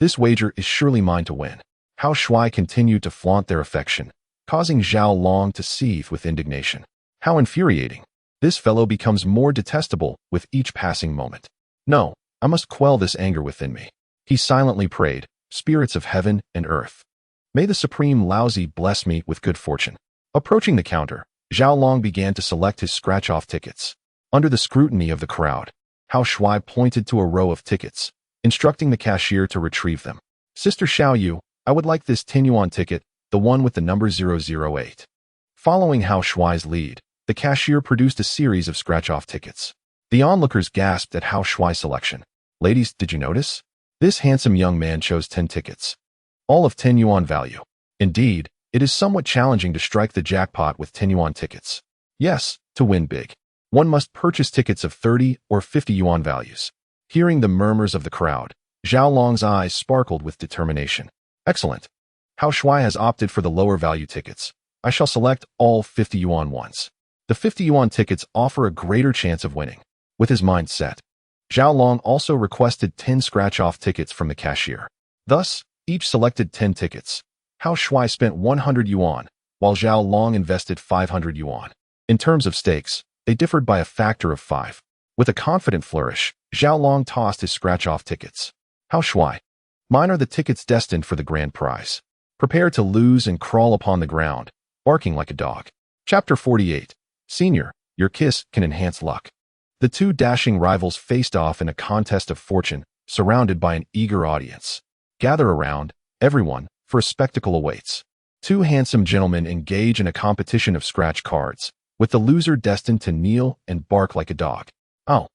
This wager is surely mine to win. Hao Shuai continued to flaunt their affection, causing Zhao Long to seethe with indignation. How infuriating. This fellow becomes more detestable with each passing moment. No, I must quell this anger within me. He silently prayed, "Spirits of heaven and earth, may the supreme Laozi bless me with good fortune." Approaching the counter, Zhao Long began to select his scratch-off tickets. Under the scrutiny of the crowd, Hao Shuai pointed to a row of tickets, instructing the cashier to retrieve them. "Sister Xiao Yu, I would like this 10 yuan ticket, the one with the number 008. Following Hao Shuai's lead, the cashier produced a series of scratch-off tickets. The onlookers gasped at Hao Shuai's selection. "Ladies, did you notice? This handsome young man chose 10 tickets, all of 10 yuan value. Indeed, it is somewhat challenging to strike the jackpot with 10 yuan tickets. Yes, to win big, one must purchase tickets of 30 or 50 yuan values." Hearing the murmurs of the crowd, Zhao Long's eyes sparkled with determination. "Excellent. Hao Shuai has opted for the lower value tickets. I shall select all 50 yuan ones. The 50 yuan tickets offer a greater chance of winning." With his mind set, Zhao Long also requested 10 scratch-off tickets from the cashier. Thus, each selected 10 tickets. Hao Shuai spent 100 yuan, while Zhao Long invested 500 yuan. In terms of stakes, they differed by a factor of 5. With a confident flourish, Zhao Long tossed his scratch-off tickets. "Hao Shuai, mine are the tickets destined for the grand prize. Prepare to lose and crawl upon the ground, barking like a dog." Chapter 48. Senior, your kiss can enhance luck. The two dashing rivals faced off in a contest of fortune, surrounded by an eager audience. Gather around, everyone, for a spectacle awaits. Two handsome gentlemen engage in a competition of scratch cards, with the loser destined to kneel and bark like a dog. Oh,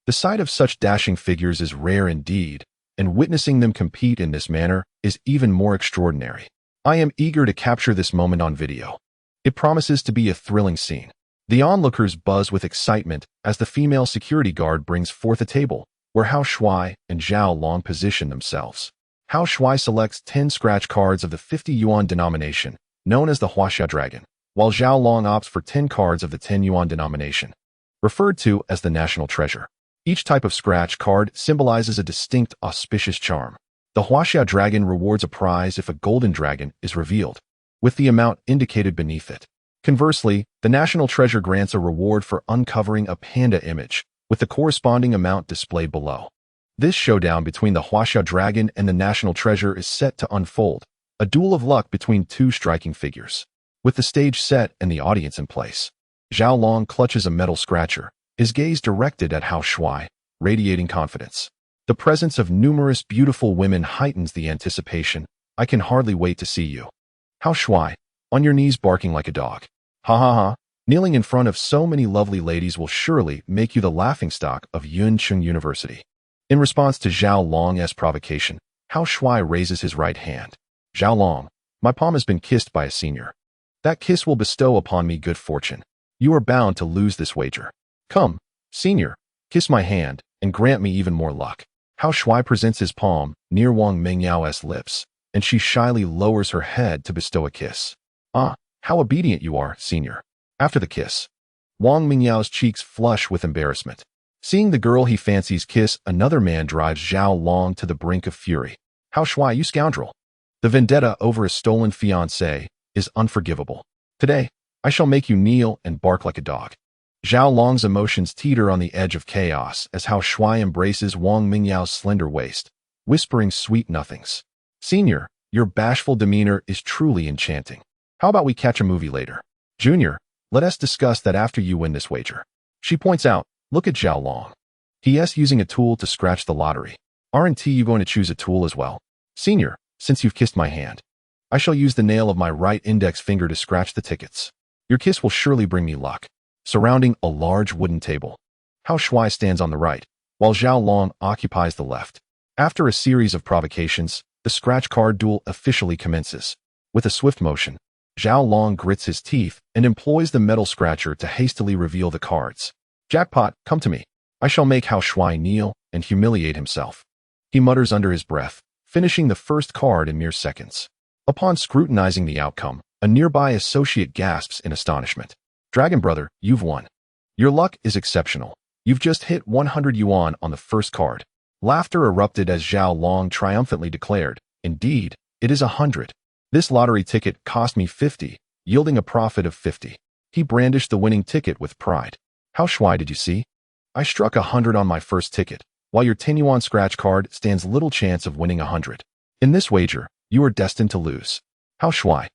the sight of such dashing figures is rare indeed, and witnessing them compete in this manner is even more extraordinary. I am eager to capture this moment on video. It promises to be a thrilling scene. The onlookers buzz with excitement as the female security guard brings forth a table, where Hao Shuai and Zhao Long position themselves. Hao Shuai selects 10 scratch cards of the 50 yuan denomination, known as the Huaxia Dragon, while Zhao Long opts for 10 cards of the 10 yuan denomination, referred to as the National Treasure. Each type of scratch card symbolizes a distinct auspicious charm. The Huaxia Dragon rewards a prize if a golden dragon is revealed, with the amount indicated beneath it. Conversely, the National Treasure grants a reward for uncovering a panda image, with the corresponding amount displayed below. This showdown between the Huaxia Dragon and the National Treasure is set to unfold, a duel of luck between two striking figures. With the stage set and the audience in place, Zhao Long clutches a metal scratcher, his gaze directed at Hao Shuai, radiating confidence. The presence of numerous beautiful women heightens the anticipation. "I can hardly wait to see you. Hao Shuai, on your knees barking like a dog. Ha ha ha. Kneeling in front of so many lovely ladies will surely make you the laughingstock of Yuncheng University." In response to Zhao Long's provocation, Hao Shuai raises his right hand. "Zhao Long, my palm has been kissed by a senior. That kiss will bestow upon me good fortune. You are bound to lose this wager. Come, senior, kiss my hand and grant me even more luck." Hao Shuai presents his palm near Wang Mingyao's lips, and she shyly lowers her head to bestow a kiss. "Ah, how obedient you are, senior." After the kiss, Wang Mingyao's cheeks flush with embarrassment. Seeing the girl he fancies kiss another man drives Zhao Long to the brink of fury. "Hao Shuai, you scoundrel. The vendetta over a stolen fiancé is unforgivable. Today, I shall make you kneel and bark like a dog." Zhao Long's emotions teeter on the edge of chaos as Hao Shuai embraces Wang Mingyao's slender waist, whispering sweet nothings. "Senior, your bashful demeanor is truly enchanting. How about we catch a movie later? Junior, let us discuss that after you win this wager." She points out, "Look at Zhao Long. He is using a tool to scratch the lottery. Aren't you going to choose a tool as well? Senior, since you've kissed my hand, I shall use the nail of my right index finger to scratch the tickets. Your kiss will surely bring me luck." Surrounding a large wooden table, Hao Shuai stands on the right, while Zhao Long occupies the left. After a series of provocations, the scratch card duel officially commences. With a swift motion, Zhao Long grits his teeth and employs the metal scratcher to hastily reveal the cards. "Jackpot, come to me. I shall make Hao Shuai kneel and humiliate himself." He mutters under his breath, finishing the first card in mere seconds. Upon scrutinizing the outcome, a nearby associate gasps in astonishment. "Dragon brother, you've won. Your luck is exceptional. You've just hit 100 yuan on the first card." Laughter erupted as Zhao Long triumphantly declared, "Indeed, it is 100. This lottery ticket cost me 50, yielding a profit of 50. He brandished the winning ticket with pride. "Hao Shuai, did you see? I struck 100 on my first ticket. while your 10 yuan scratch card stands little chance of winning 100. In this wager, you are destined to lose. Hao Shuai,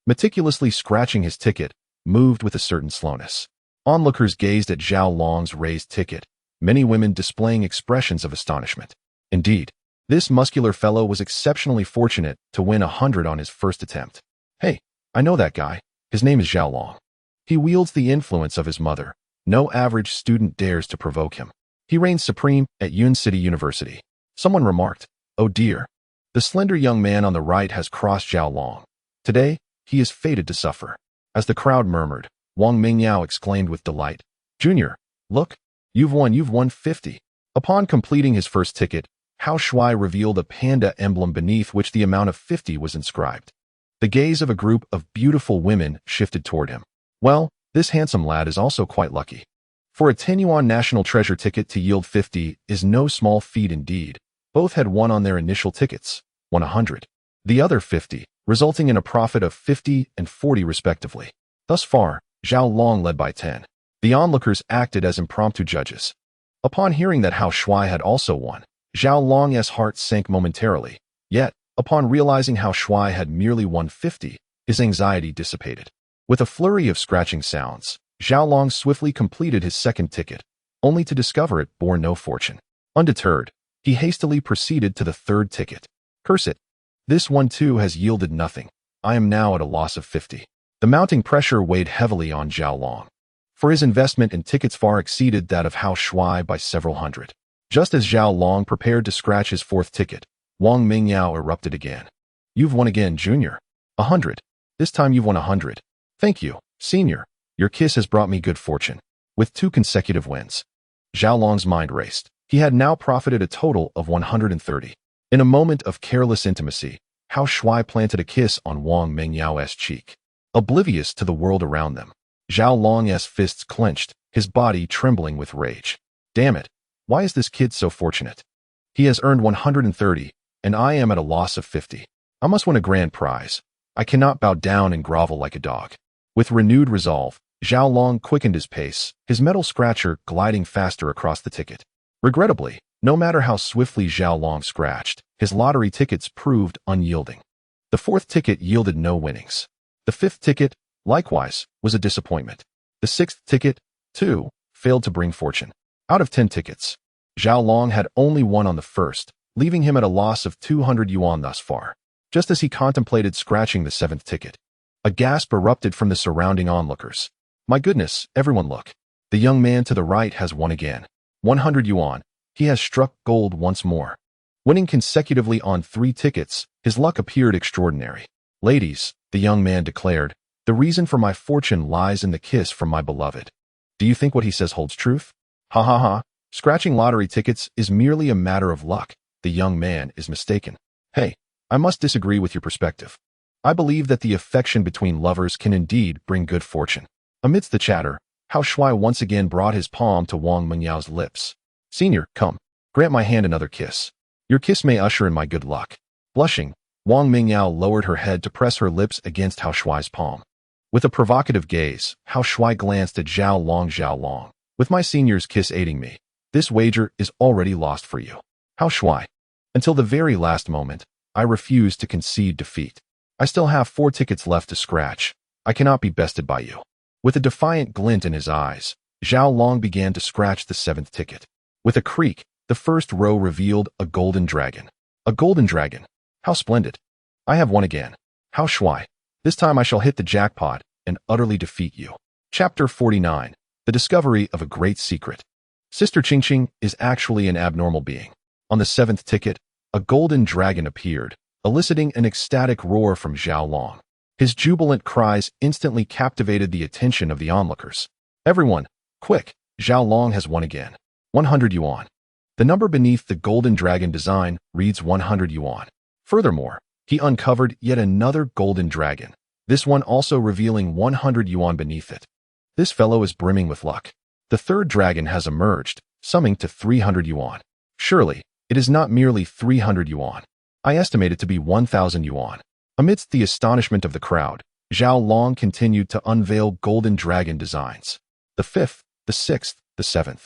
meticulously scratching his ticket, moved with a certain slowness. Onlookers gazed at Zhao Long's raised ticket, many women displaying expressions of astonishment. Indeed, this muscular fellow was exceptionally fortunate to win 100 on his first attempt. Hey, I know that guy. His name is Zhao Long. He wields the influence of his mother. No average student dares to provoke him. He reigns supreme at Yun City University. Someone remarked, "Oh dear." The slender young man on the right has crossed Zhao Long. Today, he is fated to suffer. As the crowd murmured, Wang Mingyao exclaimed with delight, "Junior, look, you've won 50. Upon completing his first ticket, Hao Shuai revealed a panda emblem beneath which the amount of 50 was inscribed. The gaze of a group of beautiful women shifted toward him. Well, this handsome lad is also quite lucky. For a 10 yuan national treasure ticket to yield 50 is no small feat indeed. Both had won on their initial tickets, won 100. The other 50, resulting in a profit of 50 and 40 respectively. Thus far, Zhao Long led by 10. The onlookers acted as impromptu judges. Upon hearing that Hao Shuai had also won, Zhao Long's heart sank momentarily. Yet, upon realizing Hao Shuai had merely won 50, his anxiety dissipated. With a flurry of scratching sounds, Zhao Long swiftly completed his second ticket, only to discover it bore no fortune. Undeterred, he hastily proceeded to the third ticket. Curse it. This one too has yielded nothing. I am now at a loss of 50. The mounting pressure weighed heavily on Zhao Long. For his investment in tickets far exceeded that of Hao Shuai by several hundred. Just as Zhao Long prepared to scratch his fourth ticket, Wang Mingyao erupted again. You've won again, Junior. 100. This time you've won 100. Thank you, Senior. Your kiss has brought me good fortune. With 2 consecutive wins. Zhao Long's mind raced. He had now profited a total of 130. In a moment of careless intimacy, Hao Shuai planted a kiss on Wang Mingyao's cheek. Oblivious to the world around them, Zhao Long's fists clenched, his body trembling with rage. Damn it, why is this kid so fortunate? He has earned 130, and I am at a loss of 50. I must win a grand prize. I cannot bow down and grovel like a dog. With renewed resolve, Zhao Long quickened his pace, his metal scratcher gliding faster across the ticket. Regrettably, no matter how swiftly Zhao Long scratched, his lottery tickets proved unyielding. The fourth ticket yielded no winnings. The fifth ticket, likewise, was a disappointment. The sixth ticket, too, failed to bring fortune. Out of 10 tickets, Zhao Long had only won on the first, leaving him at a loss of 200 yuan thus far. Just as he contemplated scratching the seventh ticket, a gasp erupted from the surrounding onlookers. My goodness, everyone look. The young man to the right has won again. 100 yuan. He has struck gold once more. Winning consecutively on 3 tickets, his luck appeared extraordinary. Ladies, the young man declared, the reason for my fortune lies in the kiss from my beloved. Do you think what he says holds truth? Ha ha ha. Scratching lottery tickets is merely a matter of luck. The young man is mistaken. Hey, I must disagree with your perspective. I believe that the affection between lovers can indeed bring good fortune. Amidst the chatter, Hao Shuai once again brought his palm to Wang Mingyao's lips. Senior, come, grant my hand another kiss. Your kiss may usher in my good luck. Blushing, Wang Mingyao lowered her head to press her lips against Hao Shuai's palm. With a provocative gaze, Hao Shuai glanced at Zhao Long. With my senior's kiss aiding me, this wager is already lost for you. Hao Shuai. Until the very last moment, I refuse to concede defeat. I still have 4 tickets left to scratch. I cannot be bested by you. With a defiant glint in his eyes, Zhao Long began to scratch the 7th ticket. With a creak, the first row revealed a golden dragon. A golden dragon. How splendid. I have won again. Hao Shuai. This time I shall hit the jackpot and utterly defeat you. Chapter 49. The Discovery of a Great Secret. Sister Qingqing is actually an abnormal being. On the 7th ticket, a golden dragon appeared, eliciting an ecstatic roar from Zhao Long. His jubilant cries instantly captivated the attention of the onlookers. Everyone, quick, Zhao Long has won again. 100 yuan. The number beneath the golden dragon design reads 100 yuan. Furthermore, he uncovered yet another golden dragon, this one also revealing 100 yuan beneath it. This fellow is brimming with luck. The third dragon has emerged, summing to 300 yuan. Surely, it is not merely 300 yuan. I estimate it to be 1,000 yuan. Amidst the astonishment of the crowd, Zhao Long continued to unveil golden dragon designs. The 5th, the 6th, the 7th,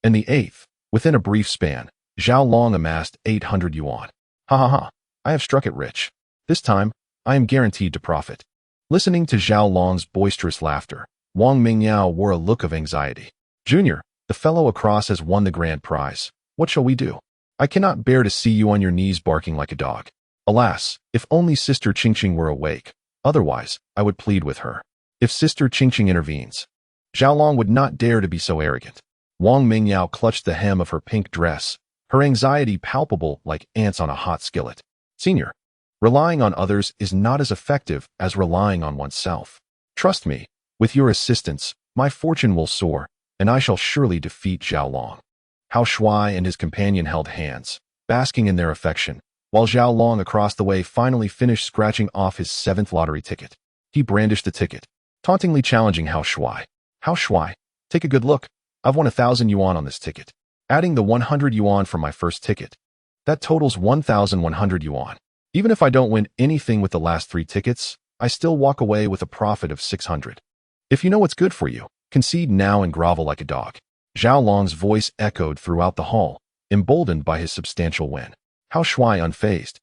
and the 8th. Within a brief span, Zhao Long amassed 800 yuan. Ha ha ha, I have struck it rich. This time, I am guaranteed to profit. Listening to Zhao Long's boisterous laughter, Wang Mingyao wore a look of anxiety. Junior, the fellow across has won the grand prize. What shall we do? I cannot bear to see you on your knees barking like a dog. Alas, if only Sister Qingqing were awake. Otherwise, I would plead with her. If Sister Qingqing intervenes, Zhao Long would not dare to be so arrogant. Wang Mingyao clutched the hem of her pink dress, her anxiety palpable like ants on a hot skillet. Senior, relying on others is not as effective as relying on oneself. Trust me, with your assistance, my fortune will soar, and I shall surely defeat Zhao Long. Hao Shuai and his companion held hands, basking in their affection, while Zhao Long across the way finally finished scratching off his 7th lottery ticket. He brandished the ticket, tauntingly challenging Hao Shuai. Hao Shuai, take a good look. I've won 1,000 yuan on this ticket. Adding the 100 yuan from my first ticket, that totals 1,100 yuan. Even if I don't win anything with the last 3 tickets, I still walk away with a profit of 600. If you know what's good for you, concede now and grovel like a dog. Zhao Long's voice echoed throughout the hall, emboldened by his substantial win. Hao Shuai, unfazed,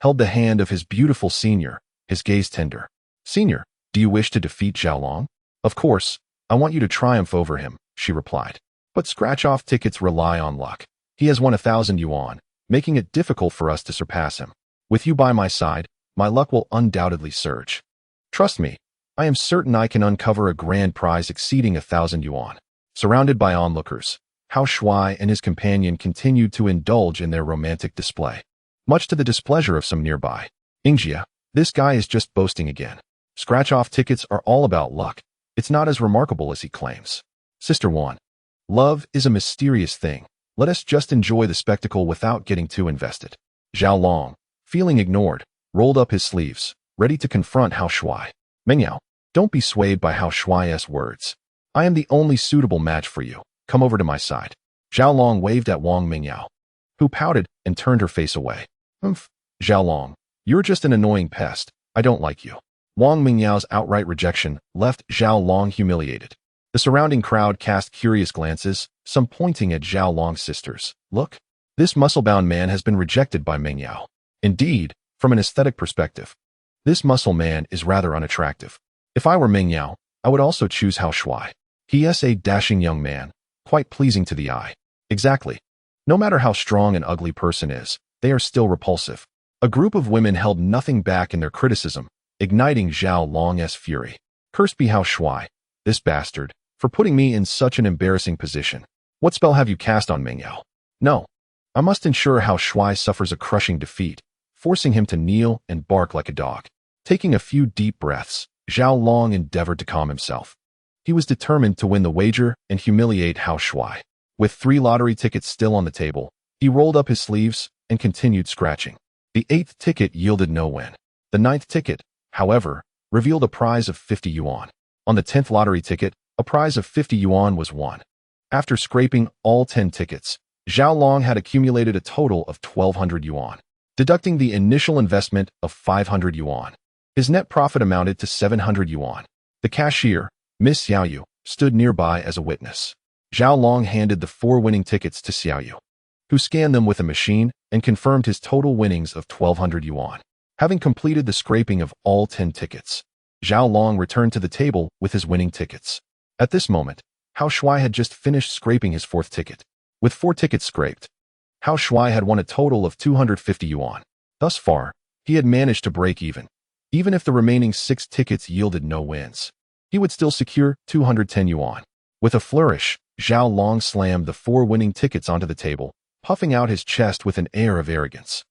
held the hand of his beautiful senior, his gaze tender. Senior, do you wish to defeat Zhao Long? Of course, I want you to triumph over him, she replied. But scratch-off tickets rely on luck. He has won 1,000 yuan, making it difficult for us to surpass him. With you by my side, my luck will undoubtedly surge. Trust me, I am certain I can uncover a grand prize exceeding 1,000 yuan. Surrounded by onlookers, Hao Shuai and his companion continued to indulge in their romantic display, much to the displeasure of some nearby. Ingjia, this guy is just boasting again. Scratch-off tickets are all about luck. It's not as remarkable as he claims. Sister Wan, love is a mysterious thing. Let us just enjoy the spectacle without getting too invested. Zhao Long, feeling ignored, rolled up his sleeves, ready to confront Hao Shuai. Mingyao, don't be swayed by Hao Shuai's words. I am the only suitable match for you. Come over to my side. Zhao Long waved at Wang Mingyao, who pouted and turned her face away. Zhao Long, you're just an annoying pest. I don't like you. Wang Mingyao's outright rejection left Zhao Long humiliated. The surrounding crowd cast curious glances, some pointing at Zhao Long's sisters. Look, this muscle-bound man has been rejected by Mingyao. Indeed, from an aesthetic perspective, this muscle man is rather unattractive. If I were Mingyao, I would also choose Hao Shuai. He is a dashing young man, quite pleasing to the eye. Exactly. No matter how strong an ugly person is, they are still repulsive. A group of women held nothing back in their criticism, igniting Zhao Long's fury. Cursed be Hao Shuai, this bastard, for putting me in such an embarrassing position. What spell have you cast on Mingyao? No. I must ensure Hao Shuai suffers a crushing defeat, forcing him to kneel and bark like a dog. Taking a few deep breaths, Zhao Long endeavored to calm himself. He was determined to win the wager and humiliate Hao Shuai. With 3 lottery tickets still on the table, he rolled up his sleeves and continued scratching. The 8th ticket yielded no win. The 9th ticket, however, revealed a prize of 50 yuan. On the 10th lottery ticket, a prize of 50 yuan was won. After scraping all 10 tickets, Zhao Long had accumulated a total of 1,200 yuan. Deducting the initial investment of 500 yuan, his net profit amounted to 700 yuan. The cashier, Miss Xiaoyu, stood nearby as a witness. Zhao Long handed the 4 winning tickets to Xiaoyu, who scanned them with a machine and confirmed his total winnings of 1,200 yuan. Having completed the scraping of all 10 tickets, Zhao Long returned to the table with his winning tickets. At this moment, Hao Shuai had just finished scraping his 4th ticket. With 4 tickets scraped, Hao Shuai had won a total of 250 yuan. Thus far, he had managed to break even. Even if the remaining 6 tickets yielded no wins, he would still secure 210 yuan. With a flourish, Zhao Long slammed the 4 winning tickets onto the table, puffing out his chest with an air of arrogance.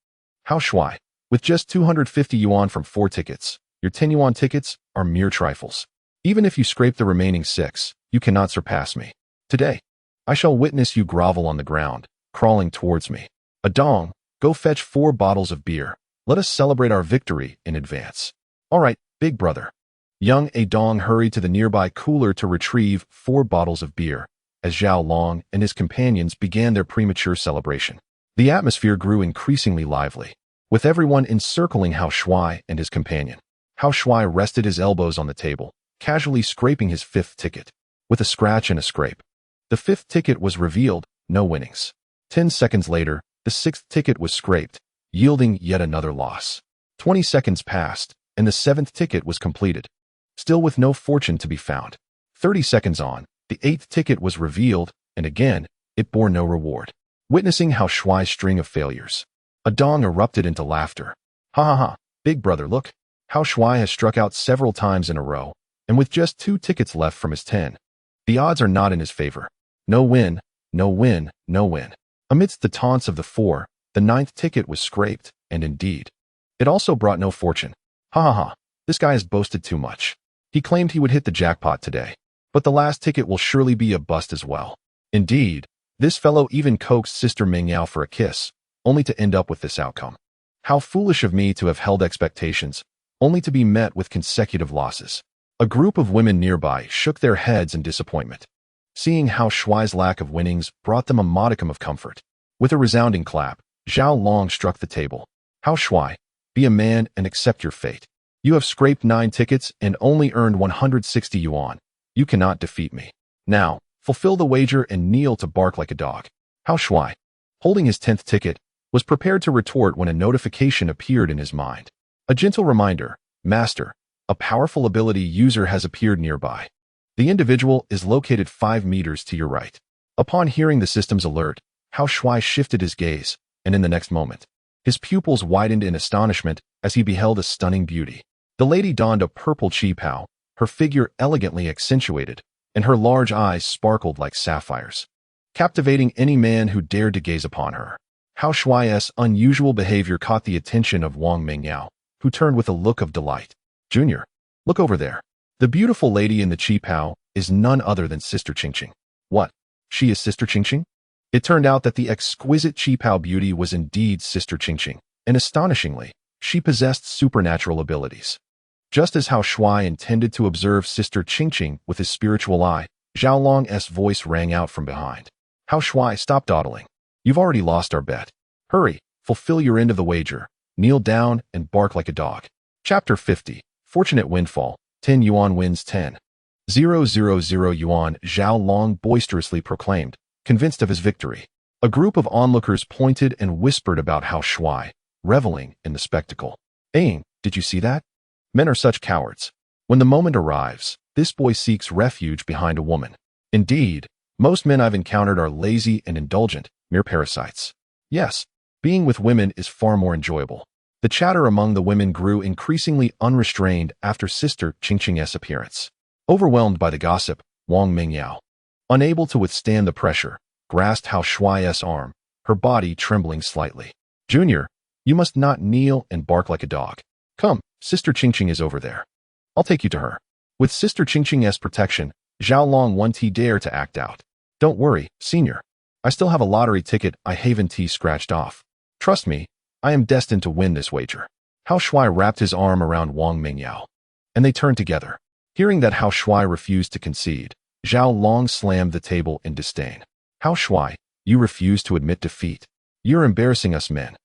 Hao Shuai, with just 250 yuan from 4 tickets, your 10 yuan tickets are mere trifles. Even if you scrape the remaining 6, you cannot surpass me. Today, I shall witness you grovel on the ground, crawling towards me. Adong, go fetch 4 bottles of beer. Let us celebrate our victory in advance. All right, big brother. Young Adong hurried to the nearby cooler to retrieve 4 bottles of beer, as Zhao Long and his companions began their premature celebration. The atmosphere grew increasingly lively, with everyone encircling Hao Shuai and his companion. Hao Shuai rested his elbows on the table, casually scraping his 5th ticket. With a scratch and a scrape, the 5th ticket was revealed, no winnings. 10 seconds later, the sixth ticket was scraped, yielding yet another loss. 20 seconds passed, and the seventh ticket was completed, still with no fortune to be found. 30 seconds on, the eighth ticket was revealed, and again, it bore no reward. Witnessing Hao Shuai's string of failures, a dong erupted into laughter. Ha ha ha, big brother, look. Hao Shuai has struck out several times in a row, and with just 2 tickets left from his 10. The odds are not in his favor. No win, no win, no win. Amidst the taunts of the 4, the 9th ticket was scraped, and indeed, it also brought no fortune. Ha ha ha, this guy has boasted too much. He claimed he would hit the jackpot today, but the last ticket will surely be a bust as well. Indeed, this fellow even coaxed Sister Ming Yao for a kiss, only to end up with this outcome. How foolish of me to have held expectations, only to be met with consecutive losses. A group of women nearby shook their heads in disappointment. Seeing Hao Shuai's lack of winnings brought them a modicum of comfort. With a resounding clap, Zhao Long struck the table. Hao Shuai, be a man and accept your fate. You have scraped 9 tickets and only earned 160 yuan. You cannot defeat me. Now, fulfill the wager and kneel to bark like a dog. Hao Shuai, holding his 10th ticket, was prepared to retort when a notification appeared in his mind. A gentle reminder, Master, a powerful ability user has appeared nearby. The individual is located 5 meters to your right. Upon hearing the system's alert, Hao Shuai shifted his gaze, and in the next moment, his pupils widened in astonishment as he beheld a stunning beauty. The lady donned a purple qipao, her figure elegantly accentuated, and her large eyes sparkled like sapphires, captivating any man who dared to gaze upon her. Hao Shuai's unusual behavior caught the attention of Wang Mingyao, who turned with a look of delight. Junior, look over there. The beautiful lady in the qipao is none other than Sister Qingqing. What? She is Sister Qingqing? It turned out that the exquisite qipao beauty was indeed Sister Qingqing, and astonishingly, she possessed supernatural abilities. Just as Hao Shuai intended to observe Sister Qingqing with his spiritual eye, Zhao Long's voice rang out from behind. Hao Shuai, stop dawdling. You've already lost our bet. Hurry, fulfill your end of the wager, kneel down and bark like a dog. Chapter 50. Fortunate Windfall. 10 yuan wins 10. 000 yuan, Zhao Long boisterously proclaimed, convinced of his victory. A group of onlookers pointed and whispered about Hao Shuai, reveling in the spectacle. Aang, did you see that? Men are such cowards. When the moment arrives, this boy seeks refuge behind a woman. Indeed, most men I've encountered are lazy and indulgent, mere parasites. Yes, being with women is far more enjoyable. The chatter among the women grew increasingly unrestrained after Sister Qingqing's appearance. Overwhelmed by the gossip, Wang Mingyao, unable to withstand the pressure, grasped Hao Shuai's arm, her body trembling slightly. Junior, you must not kneel and bark like a dog. Come, Sister Qingqing is over there. I'll take you to her. With Sister Qingqing's protection, Zhao Long won't dare to act out. Don't worry, Senior. I still have a lottery ticket I haven't scratched off. Trust me, I am destined to win this wager. Hao Shuai wrapped his arm around Wang Mingyao, and they turned together. Hearing that Hao Shuai refused to concede, Zhao Long slammed the table in disdain. Hao Shuai, you refuse to admit defeat. You're embarrassing us men.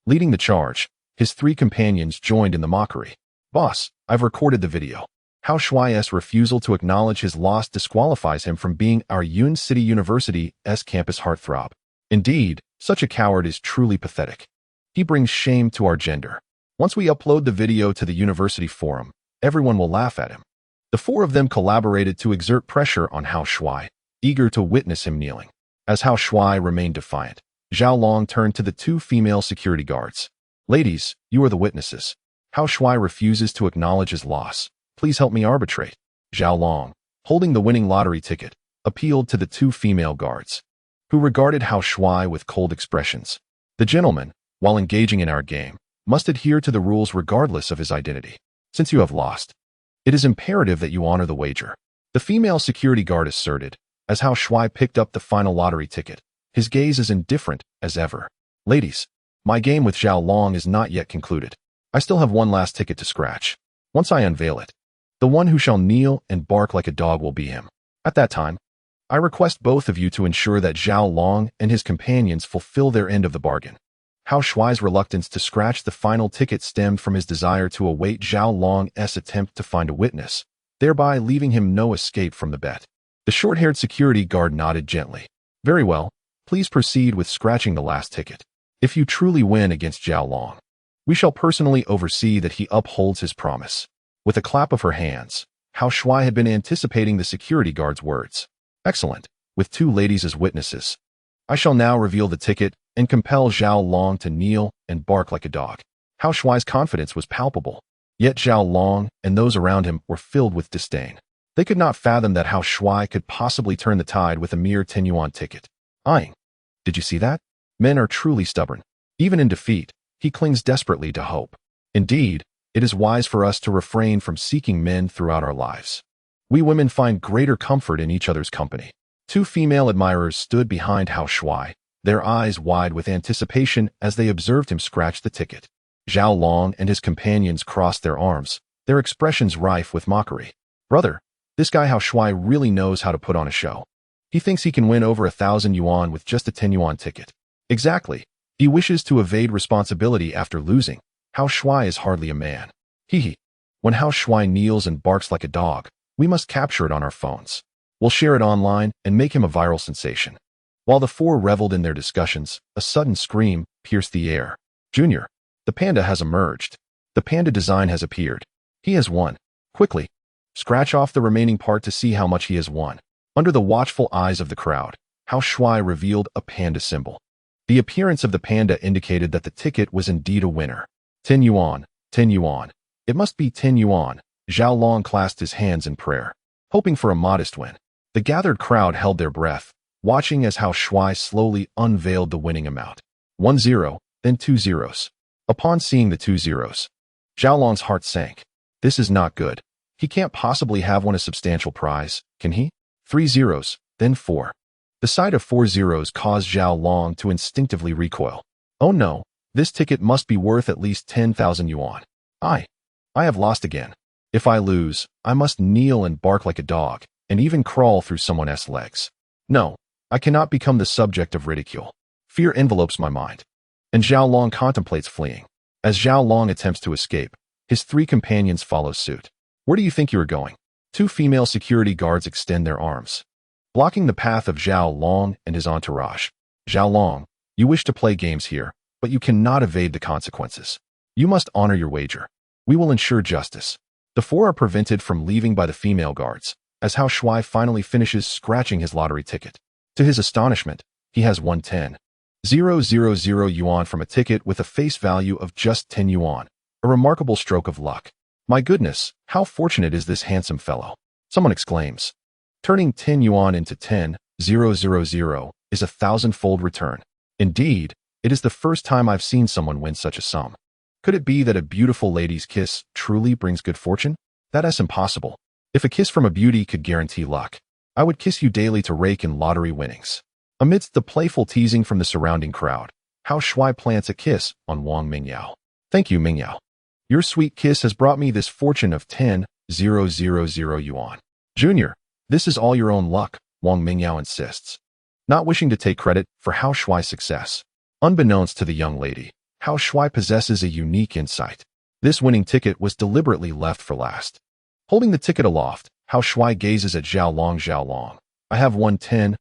Leading the charge, his 3 companions joined in the mockery. Boss, I've recorded the video. Hao Shuai's refusal to acknowledge his loss disqualifies him from being our Yun City University's campus heartthrob. Indeed, such a coward is truly pathetic. He brings shame to our gender. Once we upload the video to the university forum, everyone will laugh at him. The 4 of them collaborated to exert pressure on Hao Shuai, eager to witness him kneeling. As Hao Shuai remained defiant, Zhao Long turned to the 2 female security guards. Ladies, you are the witnesses. Hao Shuai refuses to acknowledge his loss. Please help me arbitrate. Zhao Long, holding the winning lottery ticket, appealed to the 2 female guards, who regarded Hao Shuai with cold expressions. The gentleman, while engaging in our game, must adhere to the rules regardless of his identity. Since you have lost, it is imperative that you honor the wager. The female security guard asserted, as Hao Shuai picked up the final lottery ticket, his gaze as indifferent as ever. Ladies, my game with Zhao Long is not yet concluded. I still have one last ticket to scratch. Once I unveil it, the one who shall kneel and bark like a dog will be him. At that time, I request both of you to ensure that Zhao Long and his companions fulfill their end of the bargain. Hao Shuai's reluctance to scratch the final ticket stemmed from his desire to await Zhao Long's attempt to find a witness, thereby leaving him no escape from the bet. The short-haired security guard nodded gently. Very well, Please proceed with scratching the last ticket. If you truly win against Zhao Long, we shall personally oversee that he upholds his promise. With a clap of her hands, Hao Shuai had been anticipating the security guard's words. Excellent. With 2 ladies as witnesses, I shall now reveal the ticket and compel Zhao Long to kneel and bark like a dog. Hao Shuai's confidence was palpable, yet Zhao Long and those around him were filled with disdain. They could not fathom that Hao Shuai could possibly turn the tide with a mere 10 yuan ticket. Eyeing. Did you see that? Men are truly stubborn. Even in defeat, he clings desperately to hope. Indeed, it is wise for us to refrain from seeking men throughout our lives. We women find greater comfort in each other's company. 2 female admirers stood behind Hao Shuai, their eyes wide with anticipation as they observed him scratch the ticket. Zhao Long and his companions crossed their arms, their expressions rife with mockery. Brother, this guy Hao Shuai really knows how to put on a show. He thinks he can win over 1,000 yuan with just a 10 yuan ticket. Exactly. He wishes to evade responsibility after losing. Hao Shuai is hardly a man. Hee. When Hao Shuai kneels and barks like a dog, we must capture it on our phones. We'll share it online and make him a viral sensation. While the 4 reveled in their discussions, a sudden scream pierced the air. Junior, the panda has emerged. The panda design has appeared. He has won. Quickly, scratch off the remaining part to see how much he has won. Under the watchful eyes of the crowd, Hao Shuai revealed a panda symbol. The appearance of the panda indicated that the ticket was indeed a winner. 10 yuan, 10 yuan. It must be 10 yuan. Zhao Long clasped his hands in prayer, hoping for a modest win. The gathered crowd held their breath, watching as Hao Shuai slowly unveiled the winning amount. 1 0, then 2 zeros. Upon seeing the 2 zeros, Zhao Long's heart sank. This is not good. He can't possibly have won a substantial prize, can he? 3 zeros, then 4. The sight of 4 zeros caused Zhao Long to instinctively recoil. Oh no, this ticket must be worth at least 10,000 yuan. I have lost again. If I lose, I must kneel and bark like a dog, and even crawl through someone else's legs. No, I cannot become the subject of ridicule. Fear envelopes my mind. And Zhao Long contemplates fleeing. As Zhao Long attempts to escape, his 3 companions follow suit. Where do you think you are going? 2 female security guards extend their arms, blocking the path of Zhao Long and his entourage. Zhao Long, you wish to play games here, but you cannot evade the consequences. You must honor your wager. We will ensure justice. The 4 are prevented from leaving by the female guards, as Hao Shuai finally finishes scratching his lottery ticket. To his astonishment, he has won 10,000 yuan from a ticket with a face value of just 10 yuan, a remarkable stroke of luck. My goodness, how fortunate is this handsome fellow? Someone exclaims. Turning 10 yuan into 10,000 is a 1,000-fold return. Indeed, it is the first time I've seen someone win such a sum. Could it be that a beautiful lady's kiss truly brings good fortune? That is impossible. If a kiss from a beauty could guarantee luck, I would kiss you daily to rake in lottery winnings. Amidst the playful teasing from the surrounding crowd, Hao Shuai plants a kiss on Wang Mingyao. Thank you, Mingyao. Your sweet kiss has brought me this fortune of 10,000 yuan. Junior, this is all your own luck, Wang Mingyao insists, not wishing to take credit for Hao Shuai's success. Unbeknownst to the young lady, Hao Shuai possesses a unique insight. This winning ticket was deliberately left for last. Holding the ticket aloft, Hao Shuai gazes at Zhao Long. Zhao Long, I have won 10,000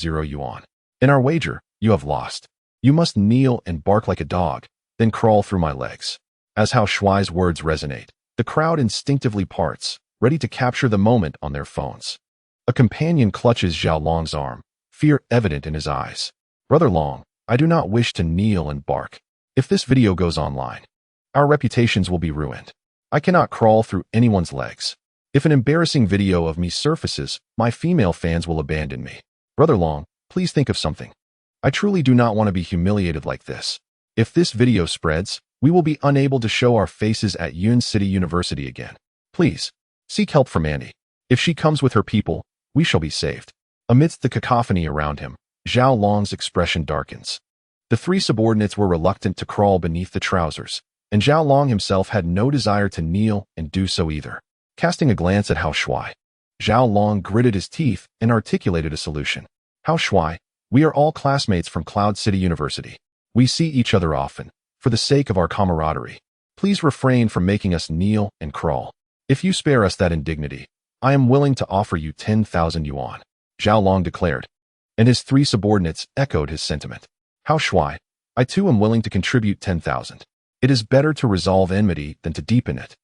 yuan. In our wager, you have lost. You must kneel and bark like a dog, then crawl through my legs. As Hao Shuai's words resonate, the crowd instinctively parts, ready to capture the moment on their phones. A companion clutches Zhao Long's arm, fear evident in his eyes. Brother Long, I do not wish to kneel and bark. If this video goes online, our reputations will be ruined. I cannot crawl through anyone's legs. If an embarrassing video of me surfaces, my female fans will abandon me. Brother Long, please think of something. I truly do not want to be humiliated like this. If this video spreads, we will be unable to show our faces at Yun City University again. Please, seek help from Andy. If she comes with her people, we shall be saved. Amidst the cacophony around him, Zhao Long's expression darkens. The 3 subordinates were reluctant to crawl beneath the trousers, and Zhao Long himself had no desire to kneel and do so either. Casting a glance at Hao Shuai, Zhao Long gritted his teeth and articulated a solution. Hao Shuai, we are all classmates from Cloud City University. We see each other often. For the sake of our camaraderie, please refrain from making us kneel and crawl. If you spare us that indignity, I am willing to offer you 10,000 yuan. Zhao Long declared. and his three subordinates echoed his sentiment. Hao Shuai, I too am willing to contribute 10,000. It is better to resolve enmity than to deepen it.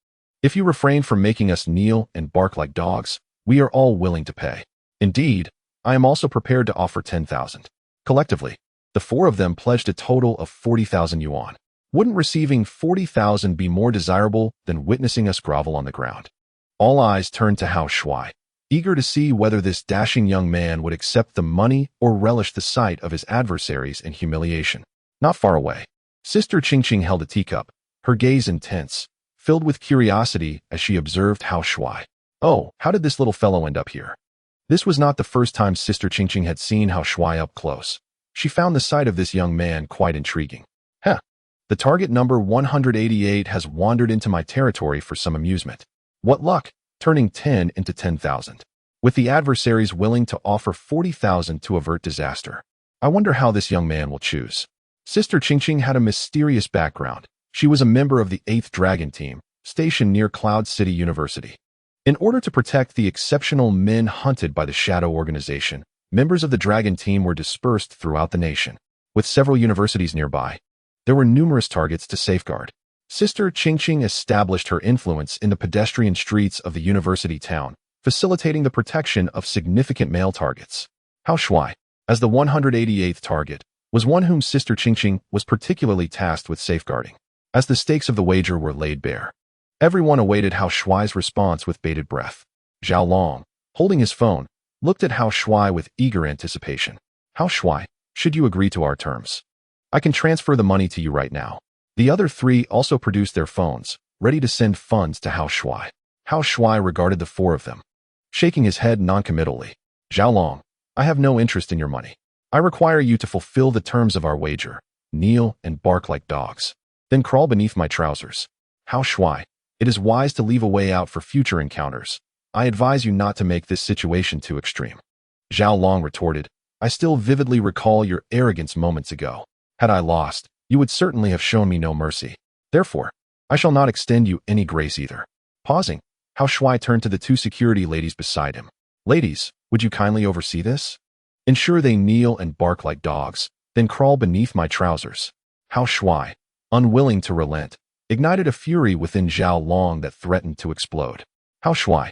If you refrain from making us kneel and bark like dogs, we are all willing to pay. Indeed, I am also prepared to offer 10,000. Collectively, the four of them pledged a total of 40,000 yuan. Wouldn't receiving 40,000 be more desirable than witnessing us grovel on the ground? All eyes turned to Hao Shuai, eager to see whether this dashing young man would accept the money or relish the sight of his adversaries in humiliation. Not far away, Sister Qingqing held a teacup, her gaze intense, filled with curiosity as she observed Hao Shuai. Oh, how did this little fellow end up here? This was not the first time Sister Qingqing had seen Hao Shuai up close. She found the sight of this young man quite intriguing. The target number 188 has wandered into my territory for some amusement. What luck, turning 10 into 10,000. With the adversaries willing to offer 40,000 to avert disaster. I wonder how this young man will choose. Sister Qingqing had a mysterious background. She was a member of the 8th Dragon Team, stationed near Cloud City University. In order to protect the exceptional men hunted by the Shadow Organization, members of the Dragon Team were dispersed throughout the nation. With several universities nearby, there were numerous targets to safeguard. Sister Qingqing established her influence in the pedestrian streets of the university town, facilitating the protection of significant male targets. Hao Shuai, as the 188th target, was one whom Sister Qingqing was particularly tasked with safeguarding. As the stakes of the wager were laid bare, everyone awaited Hao Shuai's response with bated breath. Zhao Long, holding his phone, looked at Hao Shuai with eager anticipation. Hao Shuai, should you agree to our terms? I can transfer the money to you right now. The other three also produced their phones, ready to send funds to Hao Shuai. Hao Shuai regarded the four of them, shaking his head noncommittally. Zhao Long, I have no interest in your money. I require you to fulfill the terms of our wager, kneel and bark like dogs, then crawl beneath my trousers. Hao Shuai, it is wise to leave a way out for future encounters. I advise you not to make this situation too extreme. Zhao Long retorted, I still vividly recall your arrogance moments ago. Had I lost, you would certainly have shown me no mercy. Therefore, I shall not extend you any grace either. Pausing, Hao Shuai turned to the two security ladies beside him. Ladies, would you kindly oversee this? Ensure they kneel and bark like dogs, then crawl beneath my trousers. Hao Shuai, unwilling to relent, ignited a fury within Zhao Long that threatened to explode. Hao Shuai,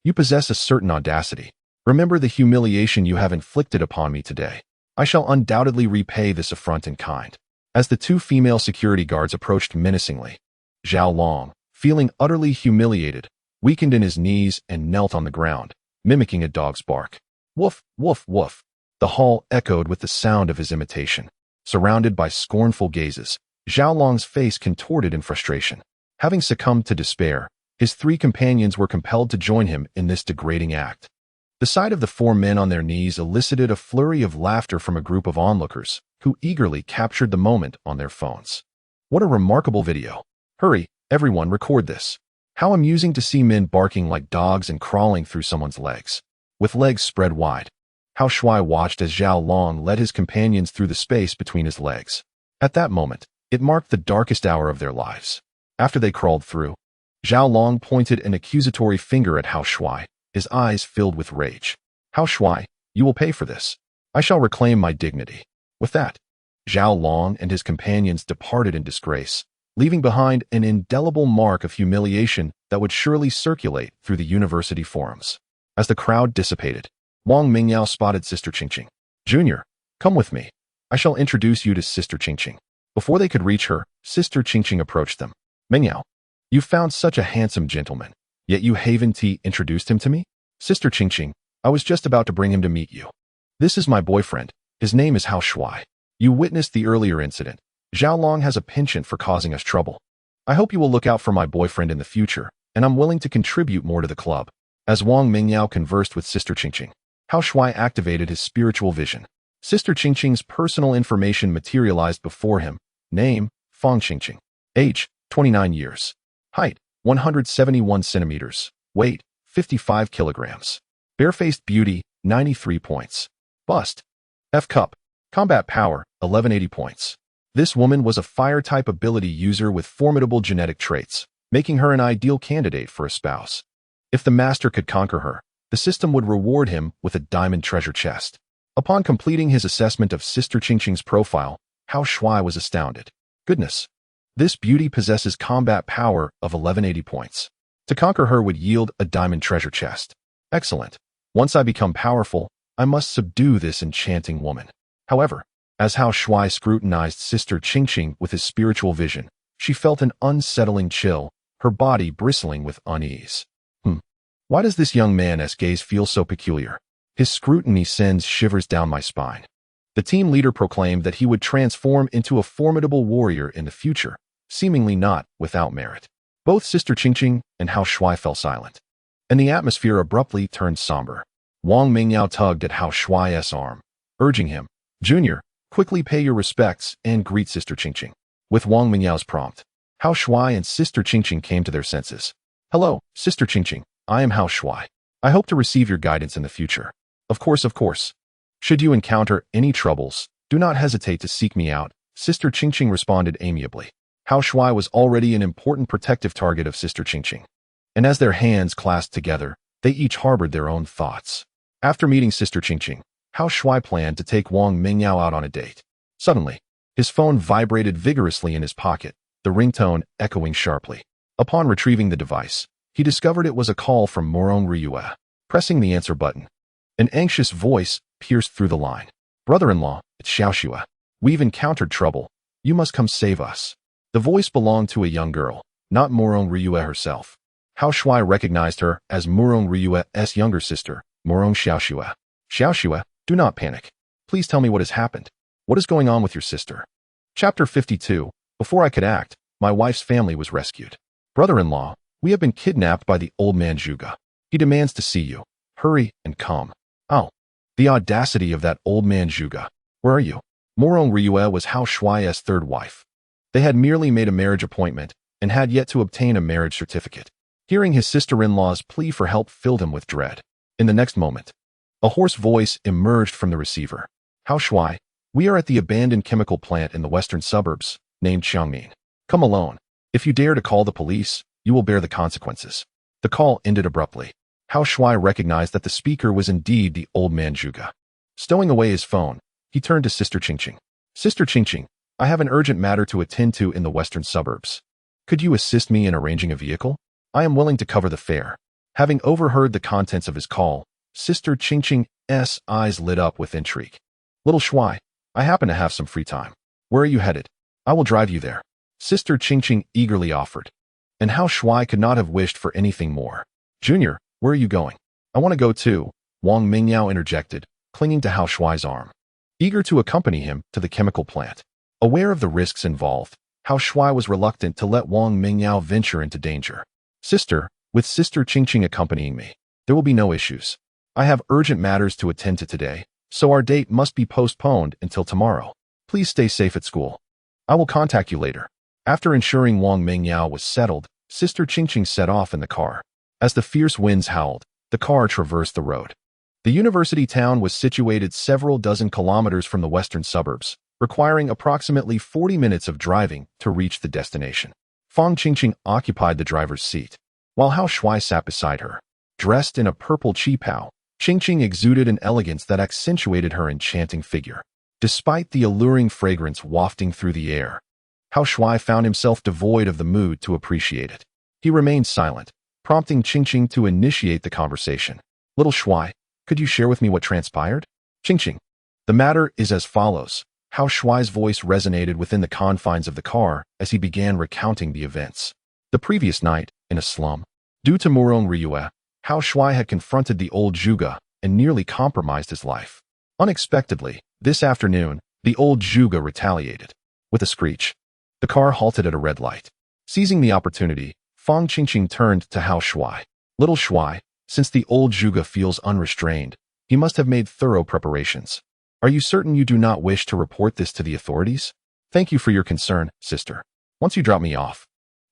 you possess a certain audacity. Remember the humiliation you have inflicted upon me today. I shall undoubtedly repay this affront in kind. As the two female security guards approached menacingly, Zhao Long, feeling utterly humiliated, weakened in his knees and knelt on the ground, mimicking a dog's bark. Woof, woof, woof. The hall echoed with the sound of his imitation. Surrounded by scornful gazes, Zhao Long's face contorted in frustration. Having succumbed to despair, his three companions were compelled to join him in this degrading act. The sight of the four men on their knees elicited a flurry of laughter from a group of onlookers, who eagerly captured the moment on their phones. What a remarkable video. Hurry, everyone, record this. How amusing to see men barking like dogs and crawling through someone's legs. With legs spread wide, Hao Shuai watched as Zhao Long led his companions through the space between his legs. At that moment, it marked the darkest hour of their lives. After they crawled through, Zhao Long pointed an accusatory finger at Hao Shuai, his eyes filled with rage. Hao Shuai, you will pay for this. I shall reclaim my dignity. With that, Zhao Long and his companions departed in disgrace, leaving behind an indelible mark of humiliation that would surely circulate through the university forums. As the crowd dissipated, Wang Mingyao spotted Sister Qingqing. Junior, come with me. I shall introduce you to Sister Qingqing. Before they could reach her, Sister Qingqing approached them. Mingyao, you found such a handsome gentleman. Yet you haven't introduced him to me? Sister Qingqing, I was just about to bring him to meet you. This is my boyfriend. His name is Hao Shuai. You witnessed the earlier incident. Zhao Long has a penchant for causing us trouble. I hope you will look out for my boyfriend in the future, and I'm willing to contribute more to the club. As Wang Mingyao conversed with Sister Qingqing, Hao Shuai activated his spiritual vision. Sister Qingqing's personal information materialized before him. Name, Fang Qingqing. Age, 29 years. Height, 171 centimeters. Weight, 55 kilograms. Barefaced beauty, 93 points. Bust, F cup. Combat power, 1180 points. This woman was a fire-type ability user with formidable genetic traits, making her an ideal candidate for a spouse. If the master could conquer her, the system would reward him with a diamond treasure chest. Upon completing his assessment of Sister Qingqing's profile, Hao Shuai was astounded. Goodness! This beauty possesses combat power of 1180 points. To conquer her would yield a diamond treasure chest. Excellent. Once I become powerful, I must subdue this enchanting woman. However, as Hao Shuai scrutinized Sister Qingqing with his spiritual vision, she felt an unsettling chill, her body bristling with unease. Why does this young man's gaze feel so peculiar? His scrutiny sends shivers down my spine. The team leader proclaimed that he would transform into a formidable warrior in the future, seemingly not without merit. Both Sister Qingqing and Hao Shuai fell silent, and the atmosphere abruptly turned somber. Wang Mingyao tugged at Hao Shuai's arm, urging him, "Junior, quickly pay your respects and greet Sister Qingqing." With Wang Mingyao's prompt, Hao Shuai and Sister Qingqing came to their senses. "Hello, Sister Qingqing. I am Hao Shuai. I hope to receive your guidance in the future." Of course. Should you encounter any troubles, do not hesitate to seek me out," Sister Qingqing responded amiably. Hao Shuai was already an important protective target of Sister Qingqing, and as their hands clasped together, they each harbored their own thoughts. After meeting Sister Qingqing, Hao Shuai planned to take Wang Mingyao out on a date. Suddenly, his phone vibrated vigorously in his pocket, the ringtone echoing sharply. Upon retrieving the device, he discovered it was a call from Morong Ryue. Pressing the answer button, an anxious voice pierced through the line. "Brother-in-law, it's Xiaoxue. We've encountered trouble. You must come save us." The voice belonged to a young girl, not Morong Ryue herself. Hao Shuai recognized her as Morong Ryue's younger sister, Morong Xiaoxue. "Xiaoxue, do not panic. Please tell me what has happened. What is going on with your sister?" Chapter 52. Before I could act, my wife's family was rescued. "Brother-in-law, we have been kidnapped by the old man Zhuge. He demands to see you. Hurry and come." "Oh, the audacity of that old man Zhuge. Where are you?" Morong Ryue was Hao Shuai's third wife. They had merely made a marriage appointment and had yet to obtain a marriage certificate. Hearing his sister-in-law's plea for help filled him with dread. In the next moment, a hoarse voice emerged from the receiver. "Hao Shuai, we are at the abandoned chemical plant in the western suburbs, named Xiangmin. Come alone. If you dare to call the police, you will bear the consequences." The call ended abruptly. Hao Shuai recognized that the speaker was indeed the old man Zhuge. Stowing away his phone, he turned to Sister Qingqing. "Sister Qingqing, I have an urgent matter to attend to in the western suburbs. Could you assist me in arranging a vehicle? I am willing to cover the fare." Having overheard the contents of his call, Sister Qingqing's eyes lit up with intrigue. "Little Shuai, I happen to have some free time. Where are you headed? I will drive you there," Sister Qingqing eagerly offered. And Hao Shuai could not have wished for anything more. "Junior, where are you going?" "I want to go too," Wang Mingyao interjected, clinging to Hao Shuai's arm, eager to accompany him to the chemical plant. Aware of the risks involved, Hao Shuai was reluctant to let Wang Mingyao venture into danger. "Sister, with Sister Qingqing accompanying me, there will be no issues. I have urgent matters to attend to today, so our date must be postponed until tomorrow. Please stay safe at school. I will contact you later." After ensuring Wang Mingyao was settled, Sister Qingqing set off in the car. As the fierce winds howled, the car traversed the road. The university town was situated several dozen kilometers from the western suburbs, requiring approximately 40 minutes of driving to reach the destination. Fang Qingqing occupied the driver's seat, while Hao Shuai sat beside her. Dressed in a purple qipao, Qingqing exuded an elegance that accentuated her enchanting figure. Despite the alluring fragrance wafting through the air, Hao Shuai found himself devoid of the mood to appreciate it. He remained silent, prompting Qingqing to initiate the conversation. "Little Shuai, could you share with me what transpired?" "Qingqing, the matter is as follows." Hao Shuai's voice resonated within the confines of the car as he began recounting the events. The previous night, in a slum, due to Morong Ryue, Hao Shuai had confronted the old Zhuge and nearly compromised his life. Unexpectedly, this afternoon, the old Zhuge retaliated. With a screech, the car halted at a red light. Seizing the opportunity, Fang Qingqing turned to Hao Shuai. "Little Shuai, since the old Zhuge feels unrestrained, he must have made thorough preparations. Are you certain you do not wish to report this to the authorities?" "Thank you for your concern, sister. Once you drop me off,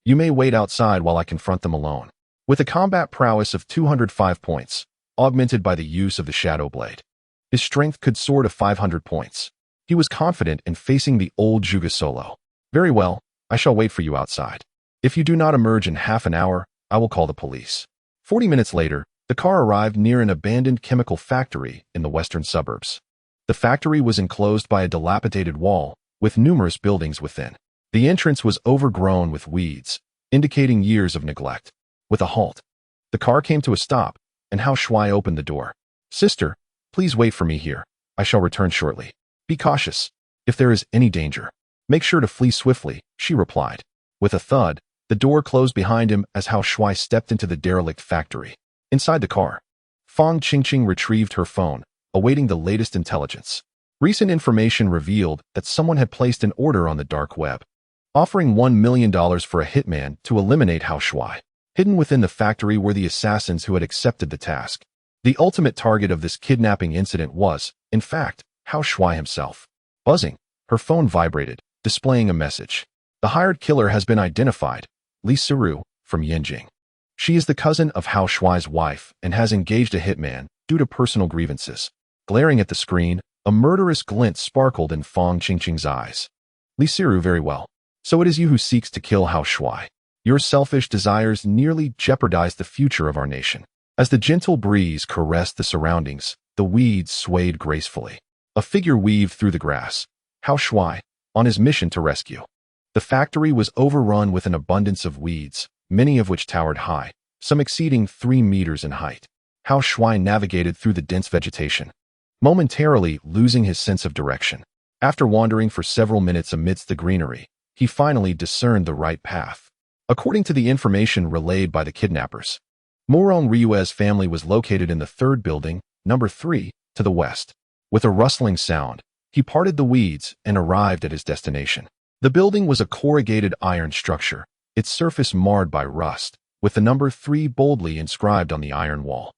you may wait outside while I confront them alone." With a combat prowess of 205 points, augmented by the use of the Shadow Blade, his strength could soar to 500 points. He was confident in facing the old Zhuge solo. "Very well, I shall wait for you outside. If you do not emerge in half an hour, I will call the police." 40 minutes later, the car arrived near an abandoned chemical factory in the western suburbs. The factory was enclosed by a dilapidated wall, with numerous buildings within. The entrance was overgrown with weeds, indicating years of neglect. With a halt, the car came to a stop, and Hao Shuai opened the door. "Sister, please wait for me here. I shall return shortly. Be cautious. If there is any danger, make sure to flee swiftly," she replied. With a thud, the door closed behind him as Hao Shuai stepped into the derelict factory. Inside the car, Fang Qingqing retrieved her phone, awaiting the latest intelligence. Recent information revealed that someone had placed an order on the dark web, offering $1 million for a hitman to eliminate Hao Shuai. Hidden within the factory were the assassins who had accepted the task. The ultimate target of this kidnapping incident was, in fact, Hao Shuai himself. Buzzing, her phone vibrated, displaying a message. The hired killer has been identified, Li Siru, from Yanjing. She is the cousin of Hao Shuai's wife and has engaged a hitman due to personal grievances. Glaring at the screen, a murderous glint sparkled in Fang Qingqing's eyes. "Li Siru, very well. So it is you who seeks to kill Hao Shuai. Your selfish desires nearly jeopardize the future of our nation." As the gentle breeze caressed the surroundings, the weeds swayed gracefully. A figure weaved through the grass. Hao Shuai, on his mission to rescue. The factory was overrun with an abundance of weeds, many of which towered high, some exceeding 3 meters in height. Hao Shuai navigated through the dense vegetation, momentarily losing his sense of direction. After wandering for several minutes amidst the greenery, he finally discerned the right path. According to the information relayed by the kidnappers, Morong Ryue's family was located in the third building, number 3, to the west. With a rustling sound, he parted the weeds and arrived at his destination. The building was a corrugated iron structure, its surface marred by rust, with the number 3 boldly inscribed on the iron wall.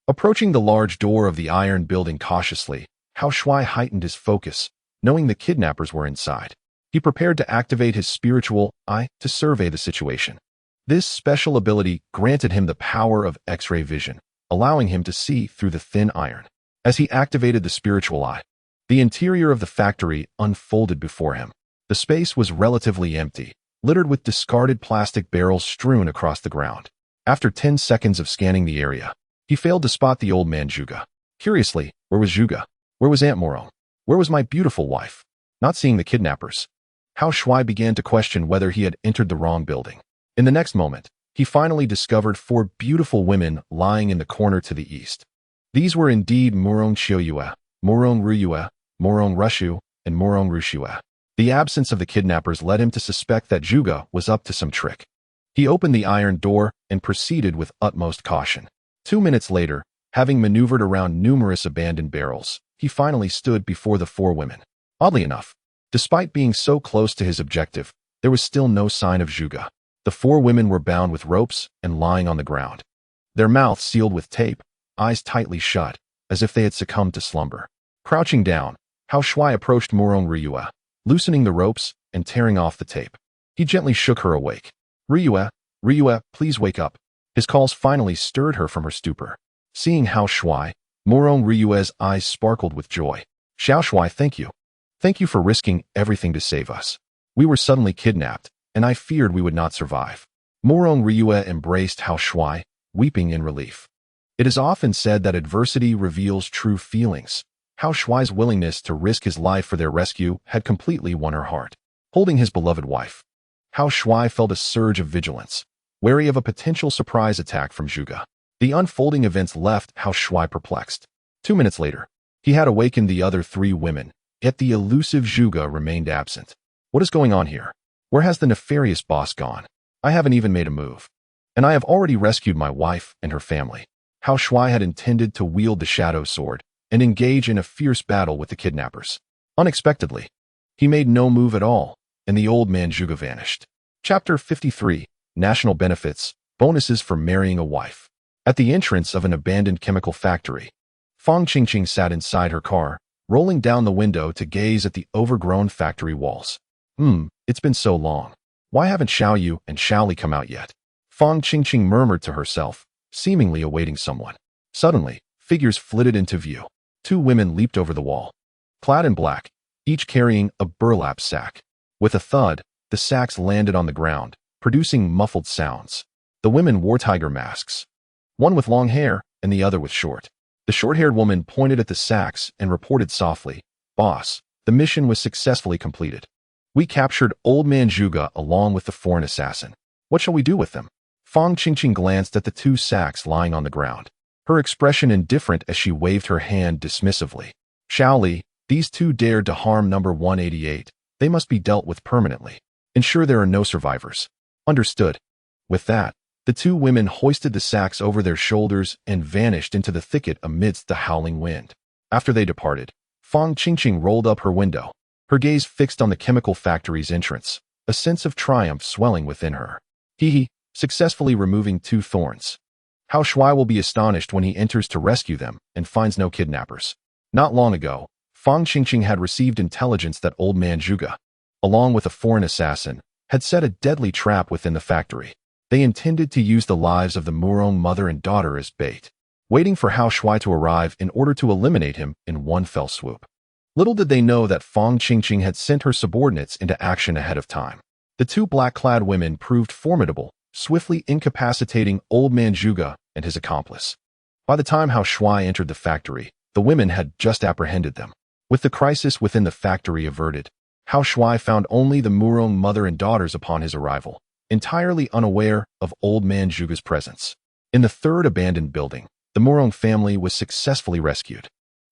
Approaching the large door of the iron building cautiously, Hao Shuai heightened his focus, knowing the kidnappers were inside. He prepared to activate his spiritual eye to survey the situation. This special ability granted him the power of X-ray vision, allowing him to see through the thin iron. As he activated the spiritual eye, the interior of the factory unfolded before him. The space was relatively empty, littered with discarded plastic barrels strewn across the ground. After 10 seconds of scanning the area, he failed to spot the old man Zhuge. Curiously, where was Zhuge? Where was Aunt Morong? Where was my beautiful wife? Not seeing the kidnappers, Hao Shuai began to question whether he had entered the wrong building. In the next moment, he finally discovered 4 beautiful women lying in the corner to the east. These were indeed Morong Qiuyue, Morong Ryue, Morong Rushu, and Morong Rushue. The absence of the kidnappers led him to suspect that Zhuge was up to some trick. He opened the iron door and proceeded with utmost caution. 2 minutes later, having maneuvered around numerous abandoned barrels, he finally stood before the 4 women. Oddly enough, despite being so close to his objective, there was still no sign of Zhuge. The 4 women were bound with ropes and lying on the ground, their mouths sealed with tape, eyes tightly shut, as if they had succumbed to slumber. Crouching down, Hao Shuai approached Morong Ryue, loosening the ropes and tearing off the tape. He gently shook her awake. "Ryue, Ryue, please wake up." His calls finally stirred her from her stupor. Seeing Hao Shuai, Morong Ryue's eyes sparkled with joy. "Hao Shuai, thank you. Thank you for risking everything to save us. We were suddenly kidnapped, and I feared we would not survive." Morong Ryue embraced Hao Shuai, weeping in relief. It is often said that adversity reveals true feelings. Hao Shuai's willingness to risk his life for their rescue had completely won her heart. Holding his beloved wife, Hao Shuai felt a surge of vigilance, wary of a potential surprise attack from Zhuge. The unfolding events left Hao Shuai perplexed. 2 minutes later, he had awakened the other 3 women, yet the elusive Zhuge remained absent. What is going on here? Where has the nefarious boss gone? I haven't even made a move. And I have already rescued my wife and her family. Hao Shuai had intended to wield the shadow sword and engage in a fierce battle with the kidnappers. Unexpectedly, he made no move at all, and the old man Zhuge vanished. Chapter 53, National Benefits, Bonuses for Marrying a Wife. At the entrance of an abandoned chemical factory, Fang Qingqing sat inside her car, rolling down the window to gaze at the overgrown factory walls. It's been so long. Why haven't Xiaoyu and Xiaoli come out yet? Fang Qingqing murmured to herself, seemingly awaiting someone. Suddenly, figures flitted into view. 2 women leaped over the wall, clad in black, each carrying a burlap sack. With a thud, the sacks landed on the ground, producing muffled sounds. The women wore tiger masks, one with long hair and the other with short. The short-haired woman pointed at the sacks and reported softly, "Boss, the mission was successfully completed. We captured Old Man Zhuge along with the foreign assassin. What shall we do with them?" Fang Qingqing glanced at the 2 sacks lying on the ground, her expression indifferent as she waved her hand dismissively. "Shaoli, these 2 dared to harm number 188. They must be dealt with permanently. Ensure there are no survivors." "Understood." With that, the 2 women hoisted the sacks over their shoulders and vanished into the thicket amidst the howling wind. After they departed, Fang Qingqing rolled up her window, her gaze fixed on the chemical factory's entrance, a sense of triumph swelling within her. He successfully removing 2 thorns. How Shuai will be astonished when he enters to rescue them and finds no kidnappers. Not long ago, Fang Qingqing had received intelligence that Old Man Zhuge, along with a foreign assassin, had set a deadly trap within the factory. They intended to use the lives of the Murong mother and daughter as bait, waiting for Hao Shuai to arrive in order to eliminate him in one fell swoop. Little did they know that Fang Qingqing had sent her subordinates into action ahead of time. The 2 black-clad women proved formidable, swiftly incapacitating Old Man Zhuge and his accomplice. By the time Hao Shuai entered the factory, the women had just apprehended them. With the crisis within the factory averted, Hao Shuai found only the Murong mother and daughters upon his arrival, entirely unaware of Old Man Zhuge's presence. In the 3rd abandoned building, the Murong family was successfully rescued.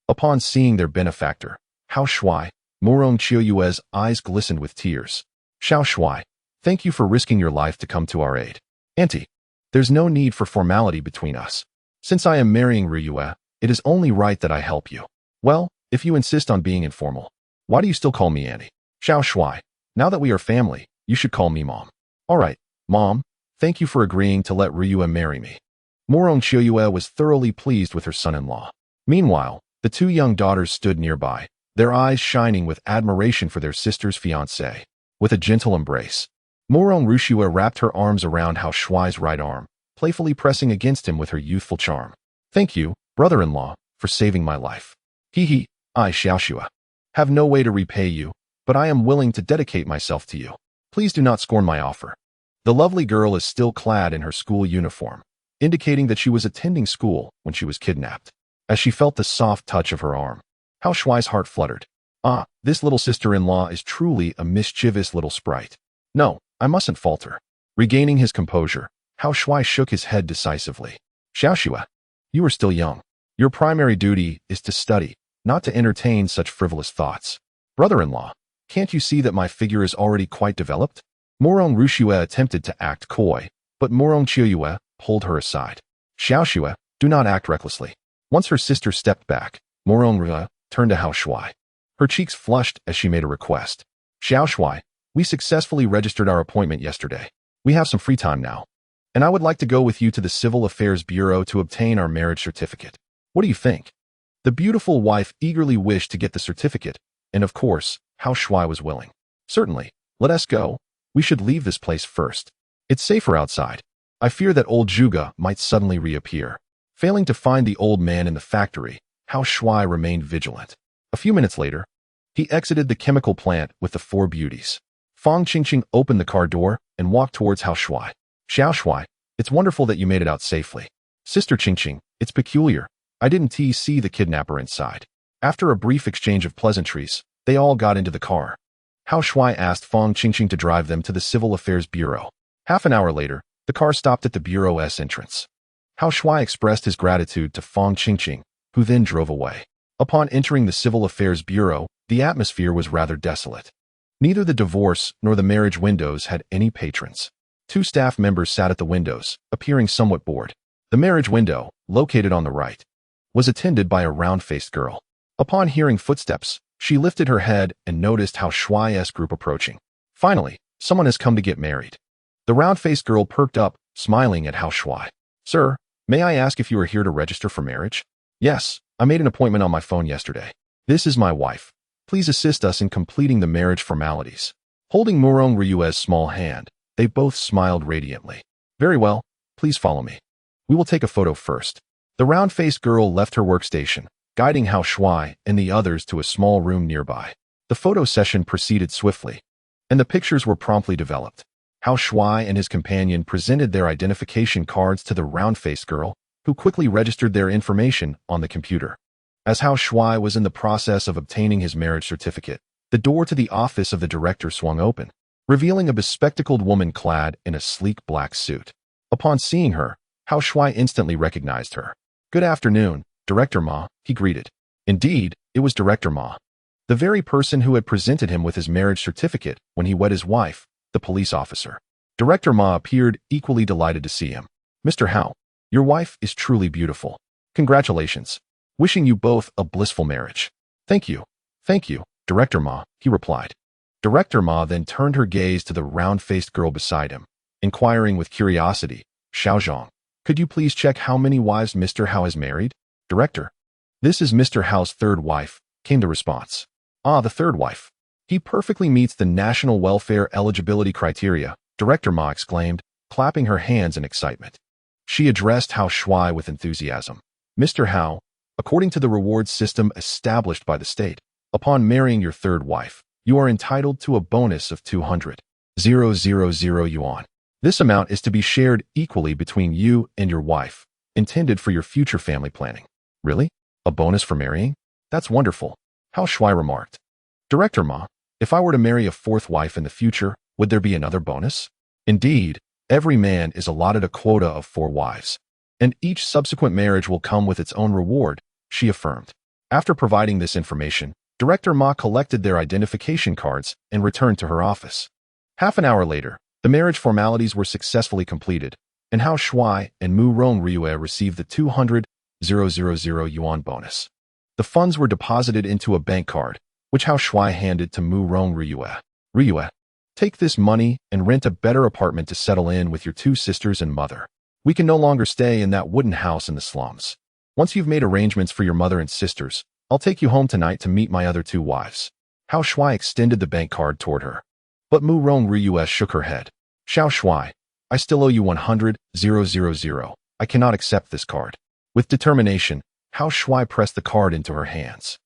Upon seeing their benefactor, Hao Shuai, Murong Qiuyue's eyes glistened with tears. "Xiao Shuai, thank you for risking your life to come to our aid. Auntie, there's no need for formality between us. Since I am marrying Riyue, it is only right that I help you. Well, if you insist on being informal, why do you still call me Auntie? Xiao Shuai, now that we are family, you should call me Mom." "All right, Mom, thank you for agreeing to let Riyue marry me." Murong Qiuyue was thoroughly pleased with her son-in-law. Meanwhile, the 2 young daughters stood nearby, their eyes shining with admiration for their sister's fiancé. With a gentle embrace, Murong Rushue wrapped her arms around Hao Shuai's right arm, playfully pressing against him with her youthful charm. "Thank you, brother-in-law, for saving my life. I, Xiaoxue, have no way to repay you, but I am willing to dedicate myself to you. Please do not scorn my offer." The lovely girl is still clad in her school uniform, indicating that she was attending school when she was kidnapped. As she felt the soft touch of her arm, Hao Shuai's heart fluttered. "Ah, this little sister-in-law is truly a mischievous little sprite. No, I mustn't falter." Regaining his composure, Hao Shuai shook his head decisively. "Xiaoxue, you are still young. Your primary duty is to study, not to entertain such frivolous thoughts. Brother-in-law, can't you see that my figure is already quite developed?" Murong Rushue attempted to act coy, but Murong Qiuyue pulled her aside. "Xiaoxue, do not act recklessly." Once her sister stepped back, Murong Rushue turned to Hao Shuai. Her cheeks flushed as she made a request. "Xiao Shuai, we successfully registered our appointment yesterday. We have some free time now, and I would like to go with you to the Civil Affairs Bureau to obtain our marriage certificate. What do you think?" The beautiful wife eagerly wished to get the certificate, and of course, Hao Shuai was willing. "Certainly, let us go. We should leave this place first. It's safer outside. I fear that old Zhuge might suddenly reappear." Failing to find the old man in the factory, Hao Shuai remained vigilant. A few minutes later, he exited the chemical plant with the 4 beauties. Fang Qingqing opened the car door and walked towards Hao Shuai. "Xiao Shuai, it's wonderful that you made it out safely. Sister Qingqing, it's peculiar. I didn't see the kidnapper inside." After a brief exchange of pleasantries, they all got into the car. Hao Shuai asked Fang Qingqing to drive them to the Civil Affairs Bureau. Half an hour later, the car stopped at the Bureau's entrance. Hao Shuai expressed his gratitude to Fang Qingqing, who then drove away. Upon entering the Civil Affairs Bureau, the atmosphere was rather desolate. Neither the divorce nor the marriage windows had any patrons. 2 staff members sat at the windows, appearing somewhat bored. The marriage window, located on the right, was attended by a round-faced girl. Upon hearing footsteps, she lifted her head and noticed Hao Shuai's group approaching. "Finally, someone has come to get married." The round-faced girl perked up, smiling at Hao Shuai. "Sir, may I ask if you are here to register for marriage?" "Yes, I made an appointment on my phone yesterday. This is my wife. Please assist us in completing the marriage formalities." Holding Murong Ryue's small hand, they both smiled radiantly. "Very well, please follow me. We will take a photo first." The round-faced girl left her workstation, guiding Hao Shuai and the others to a small room nearby. The photo session proceeded swiftly, and the pictures were promptly developed. Hao Shuai and his companion presented their identification cards to the round-faced girl, who quickly registered their information on the computer. As Hao Shuai was in the process of obtaining his marriage certificate, the door to the office of the director swung open, revealing a bespectacled woman clad in a sleek black suit. Upon seeing her, Hao Shuai instantly recognized her. "Good afternoon, Director Ma," he greeted. Indeed, it was Director Ma, the very person who had presented him with his marriage certificate when he wed his wife, the police officer. Director Ma appeared equally delighted to see him. "Mr. Hao, your wife is truly beautiful. Congratulations. Wishing you both a blissful marriage." Thank you, Director Ma," he replied. Director Ma then turned her gaze to the round-faced girl beside him, inquiring with curiosity, "Xiaozhong, could you please check how many wives Mr. Hao has married?" "Director, this is Mr. Hao's third wife," came the response. "Ah, the third wife. He perfectly meets the national welfare eligibility criteria," Director Ma exclaimed, clapping her hands in excitement. She addressed Hao Shuai with enthusiasm. "Mr. Hao, according to the reward system established by the state, upon marrying your third wife, you are entitled to a bonus of 200,000 yuan. This amount is to be shared equally between you and your wife, intended for your future family planning." "Really? A bonus for marrying? That's wonderful," Hao Shuai remarked. "Director Ma, if I were to marry a fourth wife in the future, would there be another bonus?" "Indeed, every man is allotted a quota of 4 wives, and each subsequent marriage will come with its own reward," she affirmed. After providing this information, Director Ma collected their identification cards and returned to her office. Half an hour later, the marriage formalities were successfully completed, and Hao Shuai and Mu Rongrui received the 200,000 yuan bonus. The funds were deposited into a bank card, which Hao Shuai handed to Mu Rongrui. "Riyue, take this money and rent a better apartment to settle in with your 2 sisters and mother. We can no longer stay in that wooden house in the slums. Once you've made arrangements for your mother and sisters, I'll take you home tonight to meet my other 2 wives." Hao Shuai extended the bank card toward her, but Mu Rongrui shook her head. "Hao Shuai, I still owe you 100,000. I cannot accept this card." With determination, Hao Shuai pressed the card into her hands.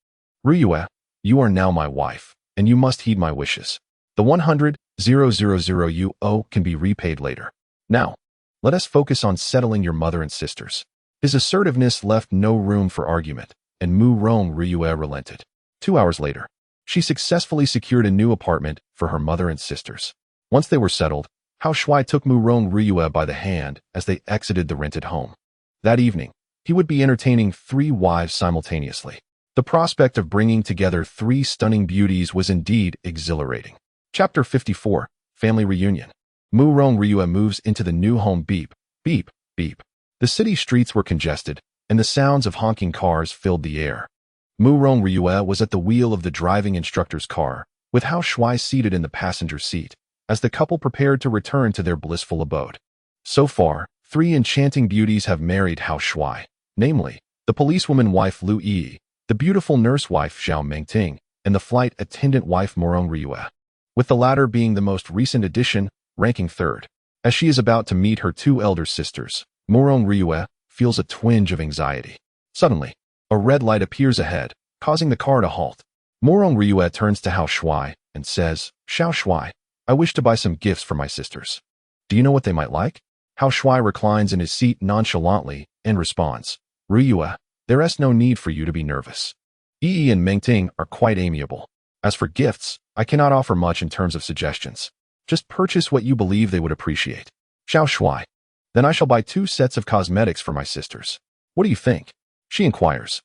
"Riyue, you are now my wife, and you must heed my wishes. The 100,000 you owe can be repaid later. Now, let us focus on settling your mother and sisters." His assertiveness left no room for argument, and Mu Rongrui relented. 2 hours later, she successfully secured a new apartment for her mother and sisters. Once they were settled, Hao Shuai took Mu Rongrui by the hand as they exited the rented home. That evening, he would be entertaining 3 wives simultaneously. The prospect of bringing together 3 stunning beauties was indeed exhilarating. Chapter 54, Family Reunion. Mu Rongrui moves into the new home. Beep, beep, beep. The city streets were congested, and the sounds of honking cars filled the air. Mu Rongrui was at the wheel of the driving instructor's car, with Hao Shuai seated in the passenger seat, as the couple prepared to return to their blissful abode. So far, 3 enchanting beauties have married Hao Shuai, namely, the policewoman wife Lu Yi, the beautiful nurse wife Zhao Mengting, and the flight attendant wife Mu Rongrui, with the latter being the most recent addition, ranking 3rd. As she is about to meet her 2 elder sisters, Mu Rongrui feels a twinge of anxiety. Suddenly, a red light appears ahead, causing the car to halt. Mu Rongrui turns to Hao Shuai and says, "Hao Shuai, I wish to buy some gifts for my sisters. Do you know what they might like?" Hao Shuai reclines in his seat nonchalantly and responds, "Riyue, there is no need for you to be nervous. Yi and Mengting are quite amiable. As for gifts, I cannot offer much in terms of suggestions. Just purchase what you believe they would appreciate." Hao Shuai, "Then I shall buy 2 sets of cosmetics for my sisters. What do you think?" she inquires.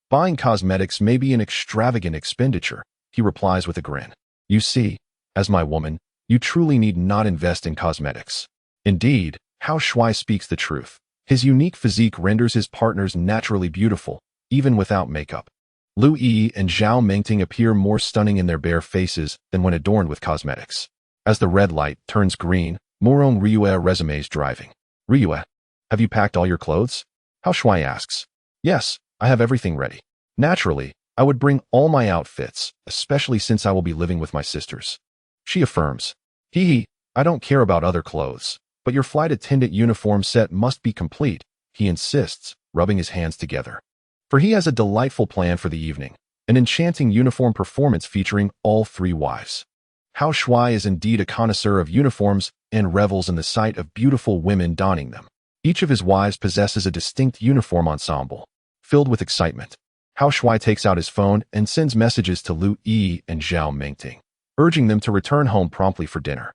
Buying cosmetics may be an extravagant expenditure," he replies with a grin. "You see, as my woman, you truly need not invest in cosmetics." Indeed, Hao Shuai speaks the truth. His unique physique renders his partners naturally beautiful, even without makeup. Lu Yi and Zhao Mengting appear more stunning in their bare faces than when adorned with cosmetics. As the red light turns green, Mu Rongrui resumes driving. "Riyue, have you packed all your clothes?" Hao Shuai asks. "Yes, I have everything ready. Naturally, I would bring all my outfits, especially since I will be living with my sisters." She affirms. I don't care about other clothes, but your flight attendant uniform set must be complete," he insists, rubbing his hands together. For he has a delightful plan for the evening, an enchanting uniform performance featuring all 3 wives. Hao Shuai is indeed a connoisseur of uniforms and revels in the sight of beautiful women donning them. Each of his wives possesses a distinct uniform ensemble. Filled with excitement, Hao Shuai takes out his phone and sends messages to Lu Yi and Zhao Mingting, urging them to return home promptly for dinner,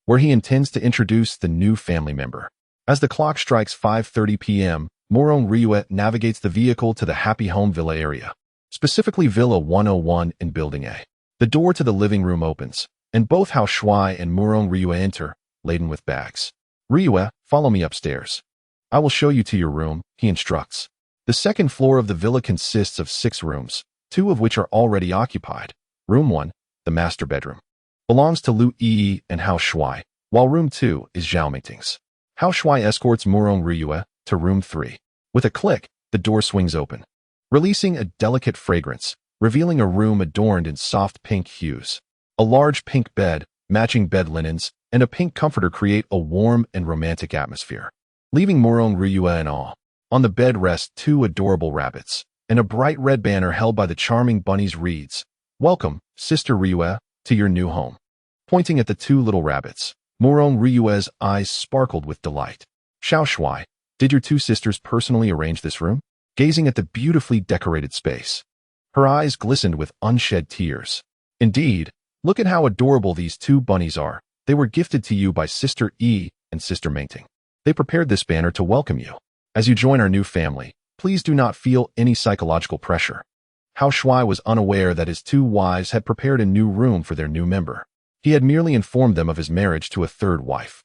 where he intends to introduce the new family member. As the clock strikes 5:30 p.m., Morong Ryue navigates the vehicle to the Happy Home Villa area, specifically Villa 101 in Building A. The door to the living room opens, and both Hao Shuai and Morong Ryue enter, laden with bags. "Ryue, follow me upstairs. I will show you to your room," he instructs. The second floor of the villa consists of 6 rooms, 2 of which are already occupied. Room 1, the master bedroom, belongs to Lu Yi and Hao Shuai, while room 2 is Zhao Mingting's. Hao Shuai escorts Morong Ryue to room 3. With a click, the door swings open, releasing a delicate fragrance, revealing a room adorned in soft pink hues. A large pink bed, matching bed linens, and a pink comforter create a warm and romantic atmosphere, leaving Morong Ryue in awe. On the bed rest 2 adorable rabbits, and a bright red banner held by the charming bunnies reads, "Welcome, Sister Ryue, to your new home." Pointing at the 2 little rabbits, Morong Ryue's eyes sparkled with delight. "Hao Shuai, did your 2 sisters personally arrange this room?" Gazing at the beautifully decorated space, her eyes glistened with unshed tears. "Indeed, look at how adorable these 2 bunnies are. They were gifted to you by Sister Yi and Sister Mingting. They prepared this banner to welcome you. As you join our new family, please do not feel any psychological pressure." Hao Shuai was unaware that his 2 wives had prepared a new room for their new member. He had merely informed them of his marriage to a 3rd wife.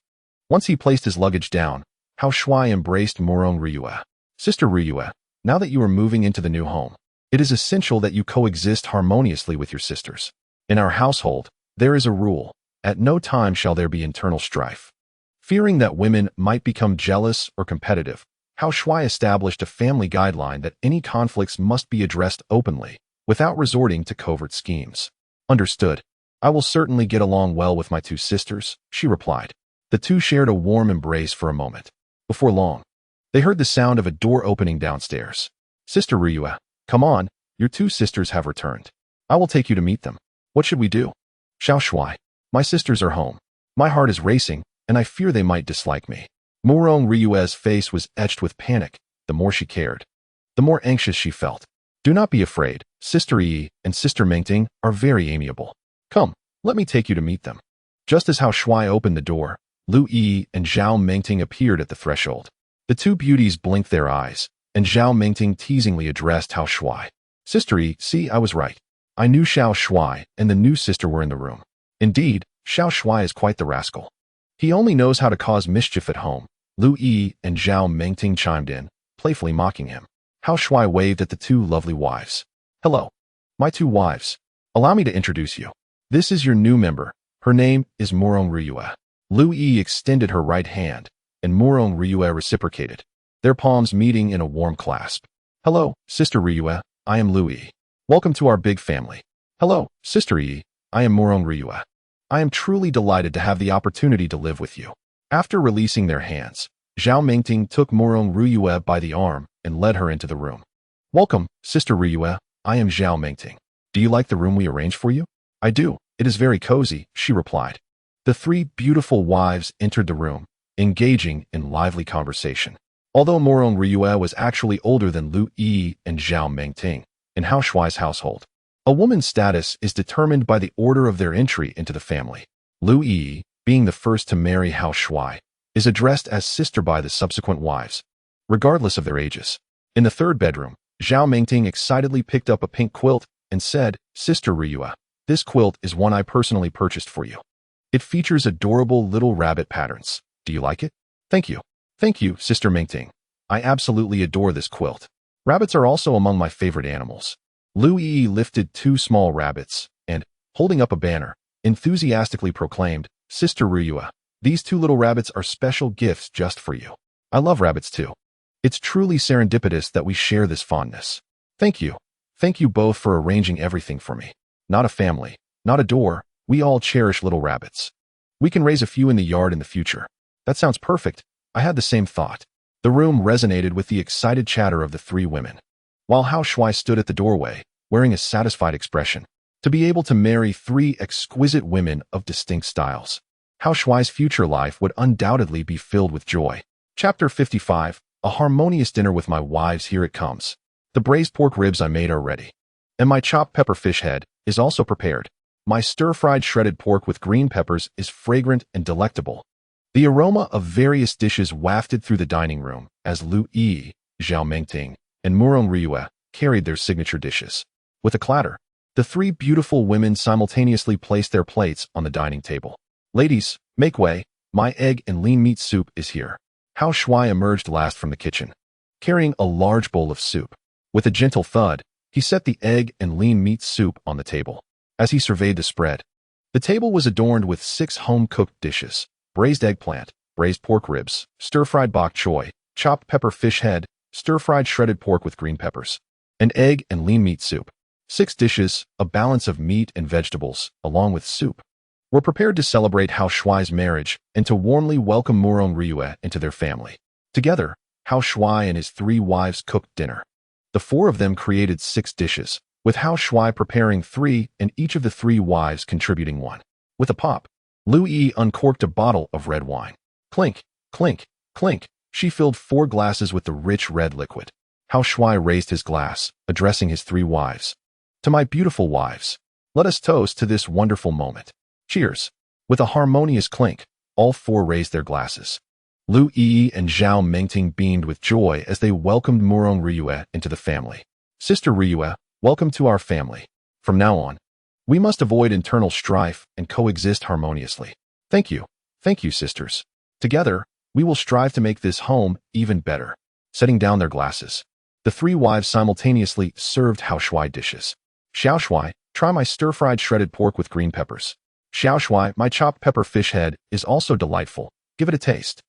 Once he placed his luggage down, Hao Shuai embraced Morong Ryue. "Sister Ryue, now that you are moving into the new home, it is essential that you coexist harmoniously with your sisters. In our household, there is a rule: at no time shall there be internal strife." Fearing that women might become jealous or competitive, Hao Shuai established a family guideline that any conflicts must be addressed openly, without resorting to covert schemes. "Understood. I will certainly get along well with my 2 sisters," she replied. The 2 shared a warm embrace for a moment. Before long, they heard the sound of a door opening downstairs. "Sister Ryue, come on, your 2 sisters have returned. I will take you to meet them. What should we do?" "Hao Shuai, my sisters are home. My heart is racing, and I fear they might dislike me." Morong Ryue's face was etched with panic. The more she cared, the more anxious she felt. "Do not be afraid. Sister Yi and Sister Mingting are very amiable. Come, let me take you to meet them." Just as Hao Shuai opened the door, Lu Yi and Zhao Mingting appeared at the threshold. The 2 beauties blinked their eyes, and Zhao Mingting teasingly addressed Hao Shuai. "Sister Yi, see, I was right. I knew Hao Shuai and the new sister were in the room. Indeed, Hao Shuai is quite the rascal. He only knows how to cause mischief at home." Lu Yi and Zhao Mingting chimed in, playfully mocking him. Hao Shuai waved at the 2 lovely wives. "Hello, my 2 wives. Allow me to introduce you. This is your new member. Her name is Morong Ryue." Lu Yi extended her right hand, and Morong Ryue reciprocated, their palms meeting in a warm clasp. "Hello, Sister Ryue, I am Lu Yi. Welcome to our big family." "Hello, Sister Yi, I am Morong Ryue. I am truly delighted to have the opportunity to live with you." After releasing their hands, Zhao Mingting took Morong Ryue by the arm and led her into the room. "Welcome, Sister Ryue, I am Zhao Mingting. Do you like the room we arranged for you?" "I do. It is very cozy," she replied. The 3 beautiful wives entered the room, engaging in lively conversation. Although Morong Ryue was actually older than Lu Yi and Zhao Mingting in Hao Shuai's household, a woman's status is determined by the order of their entry into the family. Lu Yi, being the first to marry Hao Shuai, is addressed as sister by the subsequent wives, regardless of their ages. In the 3rd bedroom, Zhao Mingting excitedly picked up a pink quilt and said, "Sister Ryue, this quilt is one I personally purchased for you. It features adorable little rabbit patterns. Do you like it?" "Thank you. Thank you, Sister Mingting. I absolutely adore this quilt. Rabbits are also among my favorite animals." Lu Yi lifted 2 small rabbits and, holding up a banner, enthusiastically proclaimed, "Sister Ryue, these 2 little rabbits are special gifts just for you. I love rabbits too. It's truly serendipitous that we share this fondness. Thank you. Thank you both for arranging everything for me. Not a family, not a door, we all cherish little rabbits. We can raise a few in the yard in the future." "That sounds perfect. I had the same thought." The room resonated with the excited chatter of the 3 women, while Hao Shuai stood at the doorway, wearing a satisfied expression. To be able to marry 3 exquisite women of distinct styles, Hao Shuai's future life would undoubtedly be filled with joy. Chapter 55. A harmonious dinner with my wives. Here it comes. The braised pork ribs I made are ready. And my chopped pepper fish head is also prepared. My stir-fried shredded pork with green peppers is fragrant and delectable. The aroma of various dishes wafted through the dining room as Lu Yi, Zhao Mengting, and Murong Ryue carried their signature dishes. With a clatter, the three beautiful women simultaneously placed their plates on the dining table. Ladies, make way. My egg and lean meat soup is here. Hao Shuai emerged last from the kitchen, carrying a large bowl of soup. With a gentle thud, he set the egg and lean meat soup on the table. As he surveyed the spread, the table was adorned with 6 home-cooked dishes: braised eggplant, braised pork ribs, stir-fried bok choy, chopped pepper fish head, stir-fried shredded pork with green peppers, and egg and lean meat soup. 6 dishes, a balance of meat and vegetables, along with soup, were prepared to celebrate Hao Shuai's marriage and to warmly welcome Murong Ryue into their family. Together, Hao Shuai and his 3 wives cooked dinner. The 4 of them created 6 dishes, with Hao Shuai preparing 3 and each of the 3 wives contributing 1. With a pop, Lu Yi uncorked a bottle of red wine. Clink, clink, clink. She filled 4 glasses with the rich red liquid. Hao Shuai raised his glass, addressing his 3 wives. To my beautiful wives, let us toast to this wonderful moment. Cheers. With a harmonious clink, all 4 raised their glasses. Lu Yi and Zhao Mengting beamed with joy as they welcomed Murong Ryue into the family. Sister Ryue, welcome to our family. From now on, we must avoid internal strife and coexist harmoniously. Thank you, sisters. Together, we will strive to make this home even better. Setting down their glasses, the 3 wives simultaneously served Hao Shuai dishes. Xiao Shuai, try my stir-fried shredded pork with green peppers. Xiao Shuai, my chopped pepper fish head is also delightful. Give it a taste.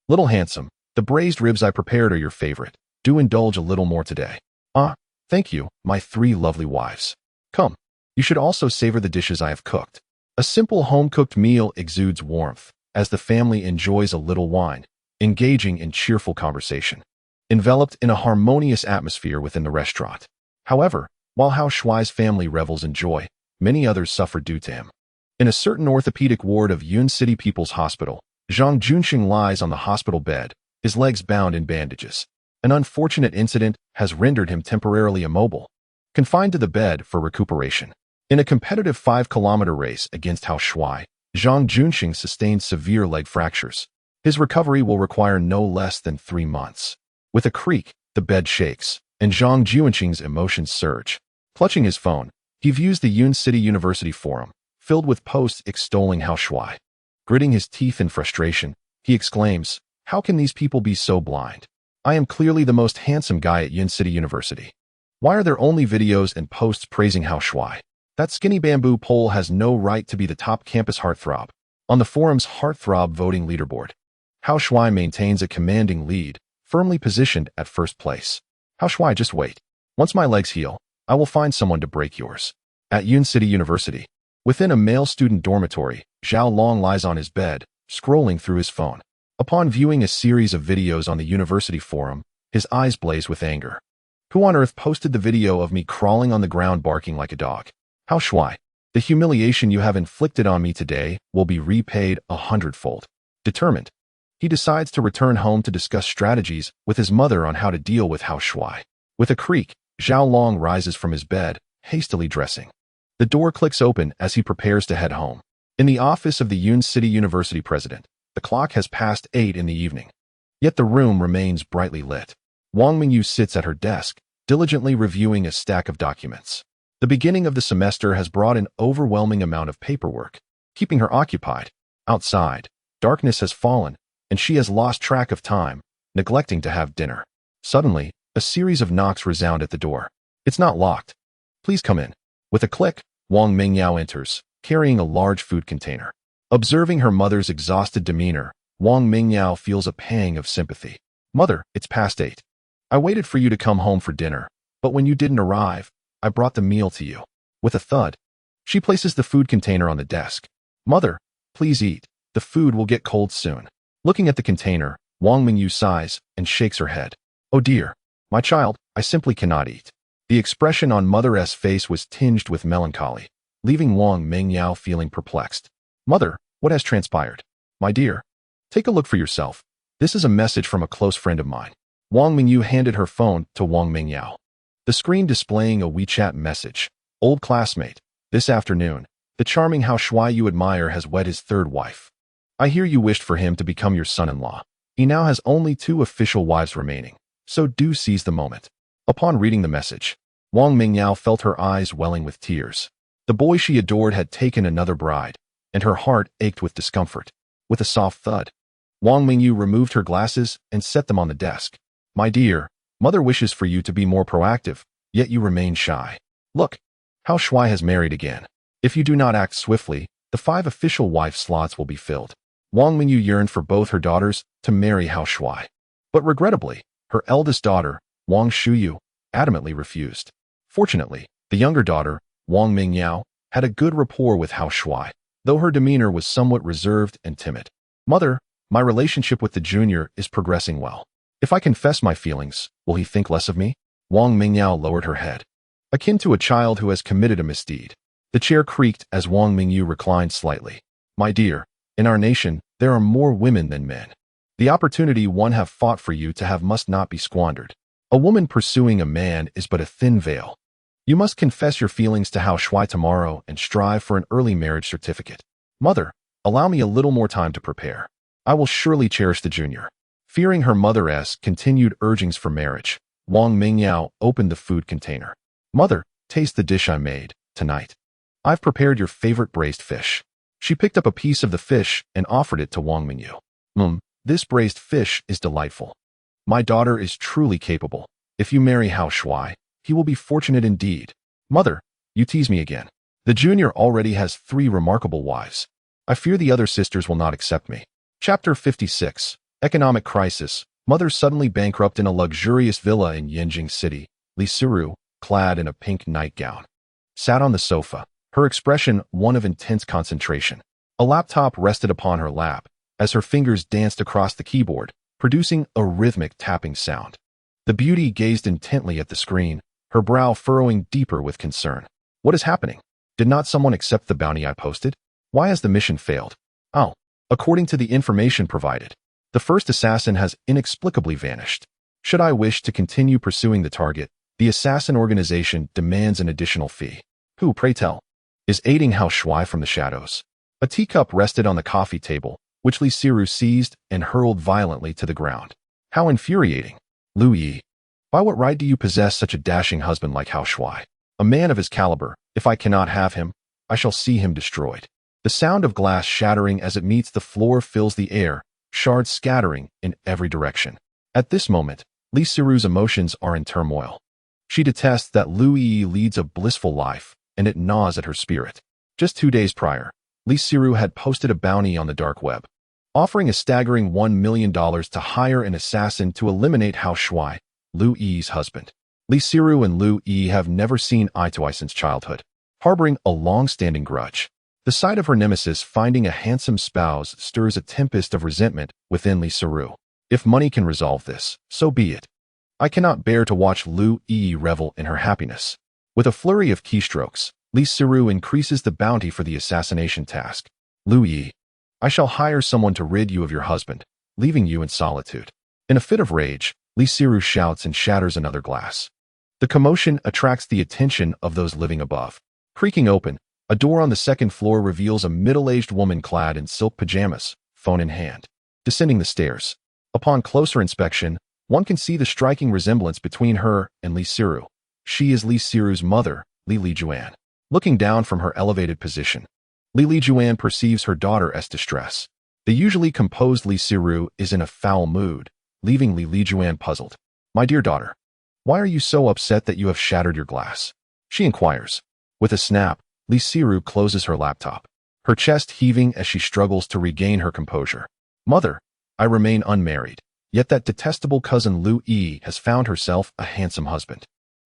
Little handsome, the braised ribs I prepared are your favorite. Do indulge a little more today. Ah, thank you, my 3 lovely wives. Come, you should also savor the dishes I have cooked. A simple home-cooked meal exudes warmth, as the family enjoys a little wine, engaging in cheerful conversation, enveloped in a harmonious atmosphere within the restaurant. However, while Hao Shuai's family revels in joy, many others suffer due to him. In a certain orthopedic ward of Yun City People's Hospital, Zhang Junxing lies on the hospital bed, his legs bound in bandages. An unfortunate incident has rendered him temporarily immobile, confined to the bed for recuperation. In a competitive 5-kilometer race against Hao Shuai, Zhang Junxing sustained severe leg fractures. His recovery will require no less than 3 months. With a creak, the bed shakes, and Zhang Junxing's emotions surge. Clutching his phone, he views the Yun City University forum, filled with posts extolling Hao Shuai. Gritting his teeth in frustration, he exclaims, "How can these people be so blind? I am clearly the most handsome guy at Yun City University. Why are there only videos and posts praising Hao Shuai? That skinny bamboo pole has no right to be the top campus heartthrob." On the forum's heartthrob voting leaderboard, Hao Shuai maintains a commanding lead, firmly positioned at first place. Hao Shuai, just wait. Once my legs heal, I will find someone to break yours. At Yun City University, within a male student dormitory, Zhao Long lies on his bed, scrolling through his phone. Upon viewing a series of videos on the university forum, his eyes blaze with anger. Who on earth posted the video of me crawling on the ground barking like a dog? Hao Shuai, the humiliation you have inflicted on me today will be repaid 100-fold. Determined, he decides to return home to discuss strategies with his mother on how to deal with Hao Shuai. With a creak, Zhao Long rises from his bed, hastily dressing. The door clicks open as he prepares to head home. In the office of the Yun City University president, the clock has passed 8 in the evening. Yet the room remains brightly lit. Wang Mingyu sits at her desk, diligently reviewing a stack of documents. The beginning of the semester has brought an overwhelming amount of paperwork, keeping her occupied. Outside, darkness has fallen, and she has lost track of time, neglecting to have dinner. Suddenly, a series of knocks resound at the door. It's not locked. Please come in. With a click, Wang Mingyao enters, carrying a large food container. Observing her mother's exhausted demeanor, Wang Mingyao feels a pang of sympathy. Mother, it's past 8. I waited for you to come home for dinner, but when you didn't arrive, I brought the meal to you. With a thud, she places the food container on the desk. Mother, please eat. The food will get cold soon. Looking at the container, Wang Mingyu sighs and shakes her head. Oh dear, my child, I simply cannot eat. The expression on Mother's face was tinged with melancholy, leaving Wang Mingyao feeling perplexed. Mother, what has transpired? My dear, take a look for yourself. This is a message from a close friend of mine. Wang Mingyu handed her phone to Wang Mingyao. The screen displaying a WeChat message. Old classmate. This afternoon, the charming Hao Shuai you admire has wed his third wife. I hear you wished for him to become your son-in-law. He now has only 2 official wives remaining, so do seize the moment. Upon reading the message, Wang Mingyao felt her eyes welling with tears. The boy she adored had taken another bride, and her heart ached with discomfort. With a soft thud, Wang Mingyu removed her glasses and set them on the desk. My dear, mother wishes for you to be more proactive, yet you remain shy. Look, Hao Shuai has married again. If you do not act swiftly, the 5 official wife slots will be filled. Wang Mingyu yearned for both her daughters to marry Hao Shuai. But regrettably, her eldest daughter, Wang Shuyu, adamantly refused. Fortunately, the younger daughter, Wang Mingyao, had a good rapport with Hao Shuai, though her demeanor was somewhat reserved and timid. Mother, my relationship with the junior is progressing well. If I confess my feelings, will he think less of me? Wang Mingyao lowered her head, akin to a child who has committed a misdeed. The chair creaked as Wang Mingyu reclined slightly. My dear, in our nation, there are more women than men. The opportunity one have fought for you to have must not be squandered. A woman pursuing a man is but a thin veil. You must confess your feelings to Hao Shuai tomorrow and strive for an early marriage certificate. Mother, allow me a little more time to prepare. I will surely cherish the junior. Fearing her mother's continued urgings for marriage, Wang Mingyao opened the food container. Mother, taste the dish I made tonight. I've prepared your favorite braised fish. She picked up a piece of the fish and offered it to Wang Mingyu. This braised fish is delightful. My daughter is truly capable. If you marry Hao Shuai, he will be fortunate indeed. Mother, you tease me again. The junior already has 3 remarkable wives. I fear the other sisters will not accept me. Chapter 56. Economic Crisis. Mother suddenly bankrupt in a luxurious villa in Yanjing City. Li Siru, clad in a pink nightgown, sat on the sofa, her expression one of intense concentration. A laptop rested upon her lap as her fingers danced across the keyboard, producing a rhythmic tapping sound. The beauty gazed intently at the screen, her brow furrowing deeper with concern. What is happening? Did not someone accept the bounty I posted? Why has the mission failed? Oh. According to the information provided, the first assassin has inexplicably vanished. Should I wish to continue pursuing the target, the assassin organization demands an additional fee. Who, pray tell, is aiding Hao Shuai from the shadows? A teacup rested on the coffee table, which Li Siru seized and hurled violently to the ground. How infuriating! Lu Yi, by what right do you possess such a dashing husband like Hao Shuai? A man of his caliber, if I cannot have him, I shall see him destroyed. The sound of glass shattering as it meets the floor fills the air, shards scattering in every direction. At this moment, Li Siru's emotions are in turmoil. She detests that Lu Yi leads a blissful life, and it gnaws at her spirit. Just 2 days prior, Li Siru had posted a bounty on the dark web, offering a staggering $1 million to hire an assassin to eliminate Hao Shuai, Lu Yi's husband. Li Siru and Lu Yi have never seen eye to eye since childhood, harboring a long-standing grudge. The sight of her nemesis finding a handsome spouse stirs a tempest of resentment within Li Siru. If money can resolve this, so be it. I cannot bear to watch Lu Yi revel in her happiness. With a flurry of keystrokes, Li Siru increases the bounty for the assassination task. Lu Yi, I shall hire someone to rid you of your husband, leaving you in solitude. In a fit of rage, Li Siru shouts and shatters another glass. The commotion attracts the attention of those living above. Creaking open, a door on the 2nd floor reveals a middle-aged woman clad in silk pajamas, phone in hand, descending the stairs. Upon closer inspection, one can see the striking resemblance between her and Li Siru. She is Li Siru's mother, Li Lijuan. Looking down from her elevated position, Li Lijuan perceives her daughter's distress. The usually composed Li Siru is in a foul mood, leaving Li Lijuan puzzled. My dear daughter, why are you so upset that you have shattered your glass? She inquires. With a snap, Li Siru closes her laptop, her chest heaving as she struggles to regain her composure. Mother, I remain unmarried, yet that detestable cousin Lu Yi has found herself a handsome husband.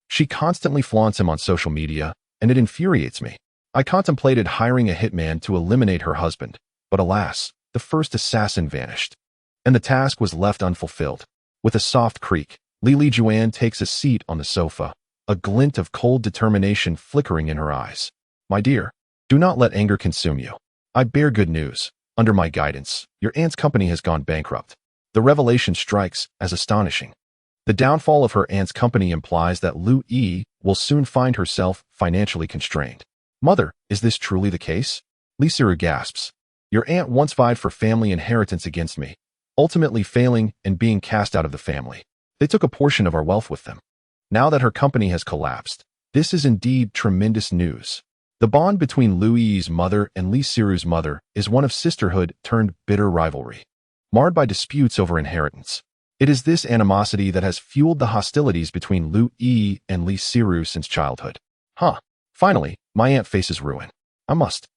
She constantly flaunts him on social media, and it infuriates me. I contemplated hiring a hitman to eliminate her husband, but alas, the first assassin vanished, and the task was left unfulfilled. With a soft creak, Li Lijuan takes a seat on the sofa, a glint of cold determination flickering in her eyes. My dear, do not let anger consume you. I bear good news. Under my guidance, your aunt's company has gone bankrupt. The revelation strikes as astonishing. The downfall of her aunt's company implies that Lu Yi will soon find herself financially constrained. Mother, is this truly the case? Li Siru gasps. Your aunt once vied for family inheritance against me, ultimately failing and being cast out of the family. They took a portion of our wealth with them. Now that her company has collapsed, this is indeed tremendous news. The bond between Lu Yi's mother and Li Siru's mother is one of sisterhood turned bitter rivalry, marred by disputes over inheritance. It is this animosity that has fueled the hostilities between Lu Yi and Li Siru since childhood. Finally, my aunt faces ruin. I must,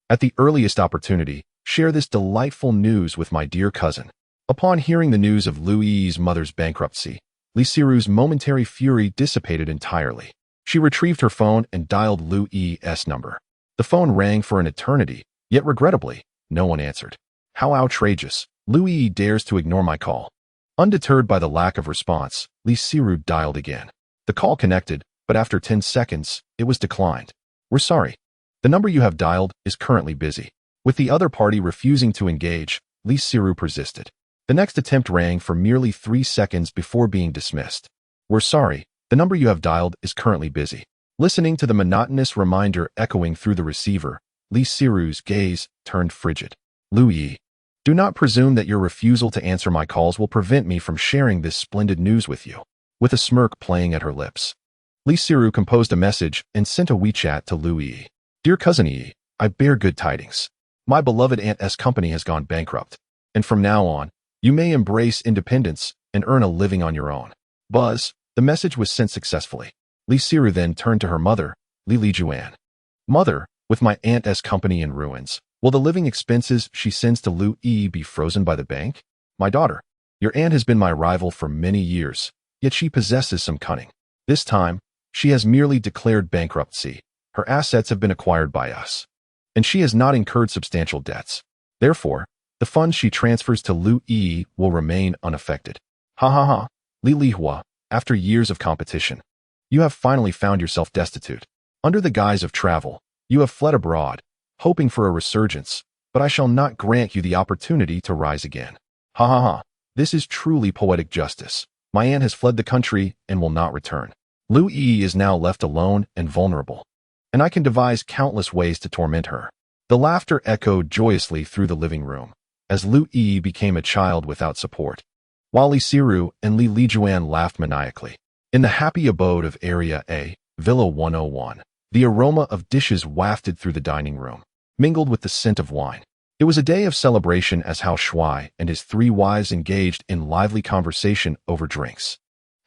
at the earliest opportunity, share this delightful news with my dear cousin. Upon hearing the news of Lu Yi's mother's bankruptcy, Li Siru's momentary fury dissipated entirely. She retrieved her phone and dialed Lu Yi's number. The phone rang for an eternity, yet regrettably, no one answered. How outrageous! Lu Yi dares to ignore my call. Undeterred by the lack of response, Li Siru dialed again. The call connected, but after 10 seconds, it was declined. We're sorry. The number you have dialed is currently busy. With the other party refusing to engage, Li Siru persisted. The next attempt rang for merely 3 seconds before being dismissed. We're sorry. The number you have dialed is currently busy. Listening to the monotonous reminder echoing through the receiver, Li Siru's gaze turned frigid. Lu Yi, do not presume that your refusal to answer my calls will prevent me from sharing this splendid news with you. With a smirk playing at her lips, Li Siru composed a message and sent a WeChat to Lu Yi. Dear cousin Yi, I bear good tidings. My beloved aunt's company has gone bankrupt, and from now on, you may embrace independence and earn a living on your own. Buzz, the message was sent successfully. Li Siru then turned to her mother, Li Lijuan. Mother, with my aunt's company in ruins, will the living expenses she sends to Lu Yi be frozen by the bank? My daughter, your aunt has been my rival for many years, yet she possesses some cunning. This time, she has merely declared bankruptcy. Her assets have been acquired by us, and she has not incurred substantial debts. Therefore, the funds she transfers to Lu Yi will remain unaffected. Li Lihua, after years of competition, you have finally found yourself destitute. Under the guise of travel, you have fled abroad, hoping for a resurgence, but I shall not grant you the opportunity to rise again. This is truly poetic justice. My aunt has fled the country and will not return. Lu Yi is now left alone and vulnerable, and I can devise countless ways to torment her. The laughter echoed joyously through the living room, as Lu Yi became a child without support, while Li Siru and Li Lijuan laughed maniacally. In the happy abode of Area A, Villa 101, the aroma of dishes wafted through the dining room, mingled with the scent of wine. It was a day of celebration as Hao Shuai and his 3 wives engaged in lively conversation over drinks.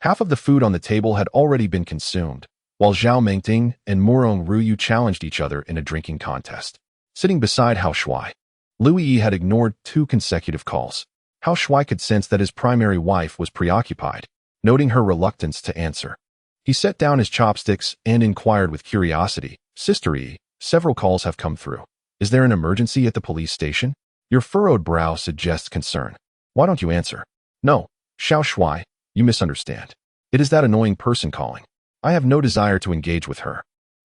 Half of the food on the table had already been consumed, while Zhao Mengting and Murong Ruyu challenged each other in a drinking contest. Sitting beside Hao Shuai, Lu Yi had ignored 2 consecutive calls. Hao Shuai could sense that his primary wife was preoccupied, noting her reluctance to answer. He set down his chopsticks and inquired with curiosity, Sister Yi, several calls have come through. Is there an emergency at the police station? Your furrowed brow suggests concern. Why don't you answer? No, Xiao Shuai, you misunderstand. It is that annoying person calling. I have no desire to engage with her.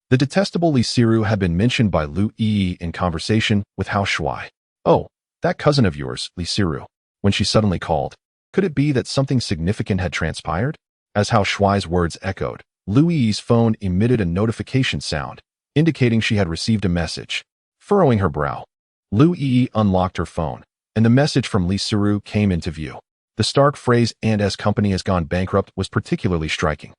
The detestable Li Siru had been mentioned by Lu Yi in conversation with Hao Shuai. Oh, that cousin of yours, Li Siru. When she suddenly called, could it be that something significant had transpired? As Hao Shuai's words echoed, Lu Yi's phone emitted a notification sound, indicating she had received a message. Furrowing her brow, Lu Yi unlocked her phone, and the message from Li Siru came into view. The stark phrase "aunt's company has gone bankrupt" was particularly striking.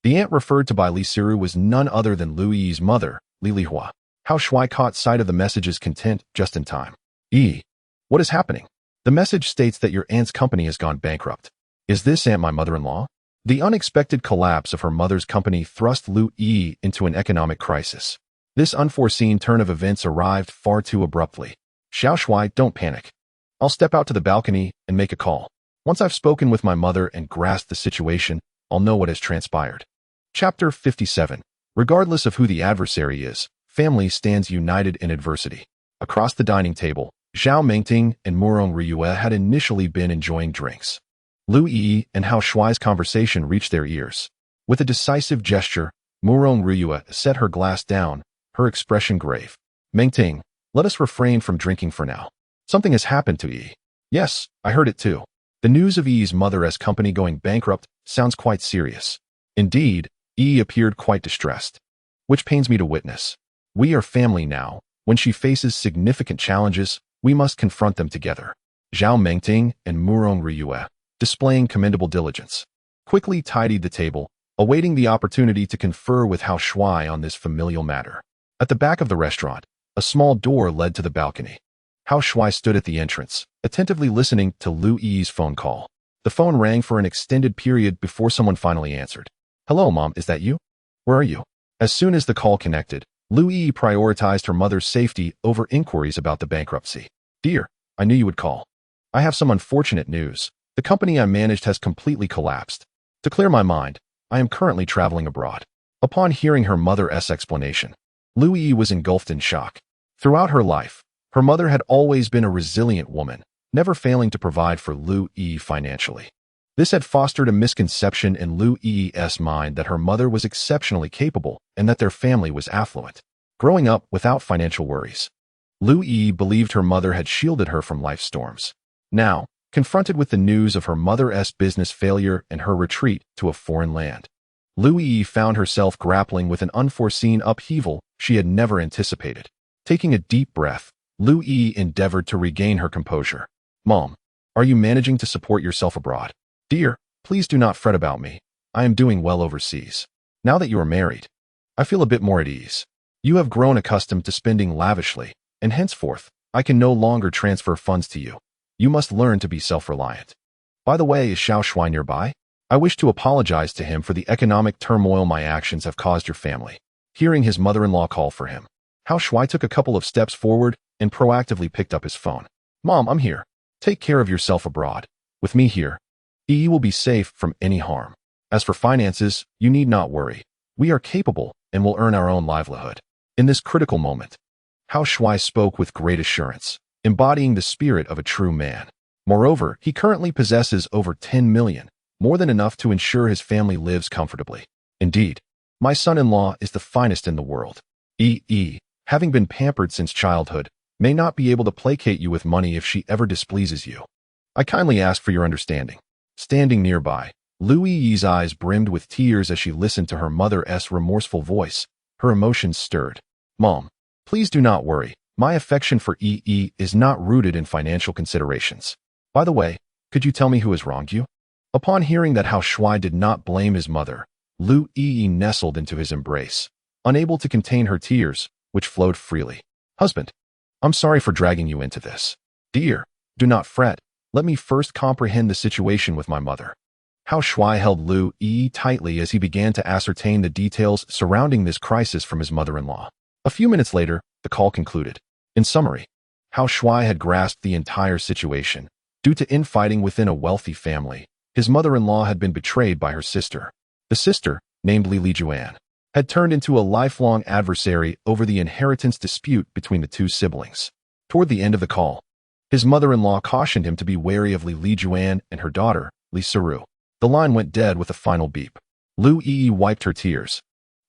The aunt referred to by Li Siru was none other than Lu Yi's mother, Li Lihua. Hao Shuai caught sight of the message's content just in time. What is happening? The message states that your aunt's company has gone bankrupt. Is this aunt my mother-in-law? The unexpected collapse of her mother's company thrust Lu Yi into an economic crisis. This unforeseen turn of events arrived far too abruptly. Xiao Shuai, don't panic. I'll step out to the balcony and make a call. Once I've spoken with my mother and grasped the situation, I'll know what has transpired. Chapter 57. Regardless of who the adversary is, family stands united in adversity. Across the dining table, Zhao Mengting and Murong Ruyu had initially been enjoying drinks. Lu Yi and Hao Shuai's conversation reached their ears. With a decisive gesture, Murong Ruyu set her glass down, her expression grave. Mengting, let us refrain from drinking for now. Something has happened to Yi. Yes, I heard it too. The news of Yi's mother's company going bankrupt sounds quite serious. Indeed, Yi appeared quite distressed, which pains me to witness. We are family now. When she faces significant challenges, we must confront them together. Zhao Mengting and Murong Ryue, displaying commendable diligence, quickly tidied the table, awaiting the opportunity to confer with Hao Shuai on this familial matter. At the back of the restaurant, a small door led to the balcony. Hao Shuai stood at the entrance, attentively listening to Lu Yi's phone call. The phone rang for an extended period before someone finally answered. "Hello, Mom, is that you? Where are you?" As soon as the call connected, Lu Yi prioritized her mother's safety over inquiries about the bankruptcy. "Dear, I knew you would call. I have some unfortunate news. The company I managed has completely collapsed. To clear my mind, I am currently traveling abroad." Upon hearing her mother's explanation, Lu Yi was engulfed in shock. Throughout her life, her mother had always been a resilient woman, never failing to provide for Lu Yi financially. This had fostered a misconception in Lu Yi's mind that her mother was exceptionally capable and that their family was affluent. Growing up without financial worries, Lu Yi believed her mother had shielded her from life's storms. Now, confronted with the news of her mother's business failure and her retreat to a foreign land, Lu Yi found herself grappling with an unforeseen upheaval she had never anticipated. Taking a deep breath, Lu Yi endeavored to regain her composure. "Mom, are you managing to support yourself abroad?" "Dear, please do not fret about me. I am doing well overseas. Now that you are married, I feel a bit more at ease. You have grown accustomed to spending lavishly, and henceforth, I can no longer transfer funds to you. You must learn to be self-reliant. By the way, is Xiao Shuai nearby? I wish to apologize to him for the economic turmoil my actions have caused your family." Hearing his mother-in-law call for him, Hao Shuai took a couple of steps forward and proactively picked up his phone. "Mom, I'm here. Take care of yourself abroad. With me here, Yi will be safe from any harm. As for finances, you need not worry. We are capable and will earn our own livelihood." In this critical moment, Hao Shuai spoke with great assurance, embodying the spirit of a true man. Moreover, he currently possesses over 10 million, more than enough to ensure his family lives comfortably. "Indeed, my son-in-law is the finest in the world. Yi, having been pampered since childhood, may not be able to placate you with money if she ever displeases you. I kindly ask for your understanding." Standing nearby, Lu Yi's eyes brimmed with tears as she listened to her mother's remorseful voice. Her emotions stirred. "Mom, please do not worry. My affection for Yi is not rooted in financial considerations. By the way, could you tell me who has wronged you?" Upon hearing that Hao Shuai did not blame his mother, Lu Yi nestled into his embrace, unable to contain her tears, which flowed freely. "Husband, I'm sorry for dragging you into this. Dear, do not fret. Let me first comprehend the situation with my mother." Hao Shuai held Lu Yi tightly as he began to ascertain the details surrounding this crisis from his mother-in-law. A few minutes later, the call concluded. In summary, Hao Shuai had grasped the entire situation. Due to infighting within a wealthy family, his mother-in-law had been betrayed by her sister. The sister, named Li Juan, had turned into a lifelong adversary over the inheritance dispute between the two siblings. Toward the end of the call, his mother-in-law cautioned him to be wary of Li Juan and her daughter, Li Siru. The line went dead with a final beep. Lu Yi wiped her tears.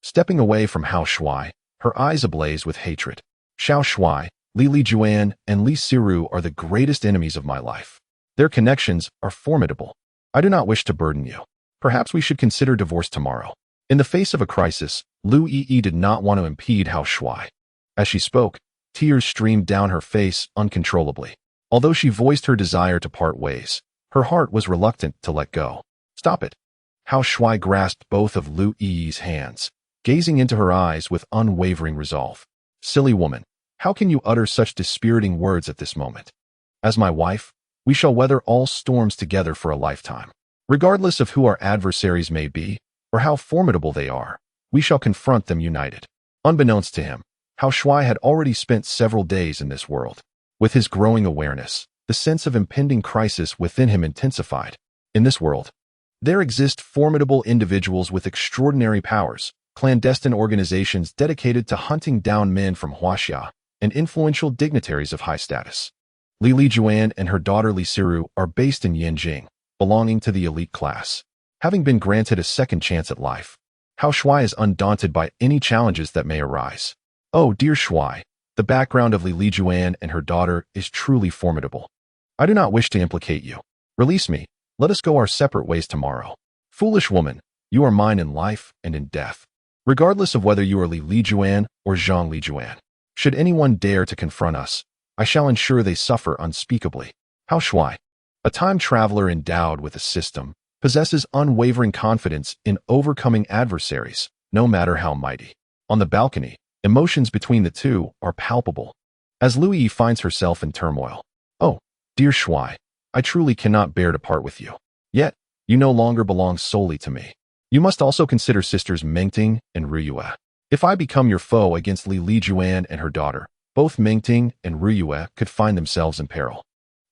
Stepping away from Hao Shuai, her eyes ablaze with hatred. "Xiao Shuai, Li Juan, and Li Siru are the greatest enemies of my life. Their connections are formidable. I do not wish to burden you. Perhaps we should consider divorce tomorrow." In the face of a crisis, Lu Yi did not want to impede Hao Shuai. As she spoke, tears streamed down her face uncontrollably. Although she voiced her desire to part ways, her heart was reluctant to let go. "Stop it." Hao Shuai grasped both of Lu Yi's hands, gazing into her eyes with unwavering resolve. "Silly woman, how can you utter such dispiriting words at this moment? As my wife, we shall weather all storms together for a lifetime. Regardless of who our adversaries may be, or how formidable they are, we shall confront them united." Unbeknownst to him, Hao Shuai had already spent several days in this world. With his growing awareness, the sense of impending crisis within him intensified. In this world, there exist formidable individuals with extraordinary powers, clandestine organizations dedicated to hunting down men from Huaxia, and influential dignitaries of high status. Li Juan and her daughter Li Siru are based in Yanjing, belonging to the elite class. Having been granted a second chance at life, Hao Shuai is undaunted by any challenges that may arise. "Oh, dear Shuai, the background of Li Juan and her daughter is truly formidable. I do not wish to implicate you, Release me. Let us go our separate ways tomorrow. Foolish woman, you are mine in life and in death. Regardless of whether you are Li Lijuan or Zhang Lijuan, should anyone dare to confront us, I shall ensure they suffer unspeakably. Hao Shuai, a time traveler endowed with a system, possesses unwavering confidence in overcoming adversaries, no matter how mighty. On the balcony, emotions between the two are palpable, as Lu Yi finds herself in turmoil. Oh, dear Shuai, I truly cannot bear to part with you. Yet, you no longer belong solely to me. You must also consider sisters Mengting and Ruyue. If I become your foe against Li Lijuan and her daughter, both Mengting and Ruyue could find themselves in peril.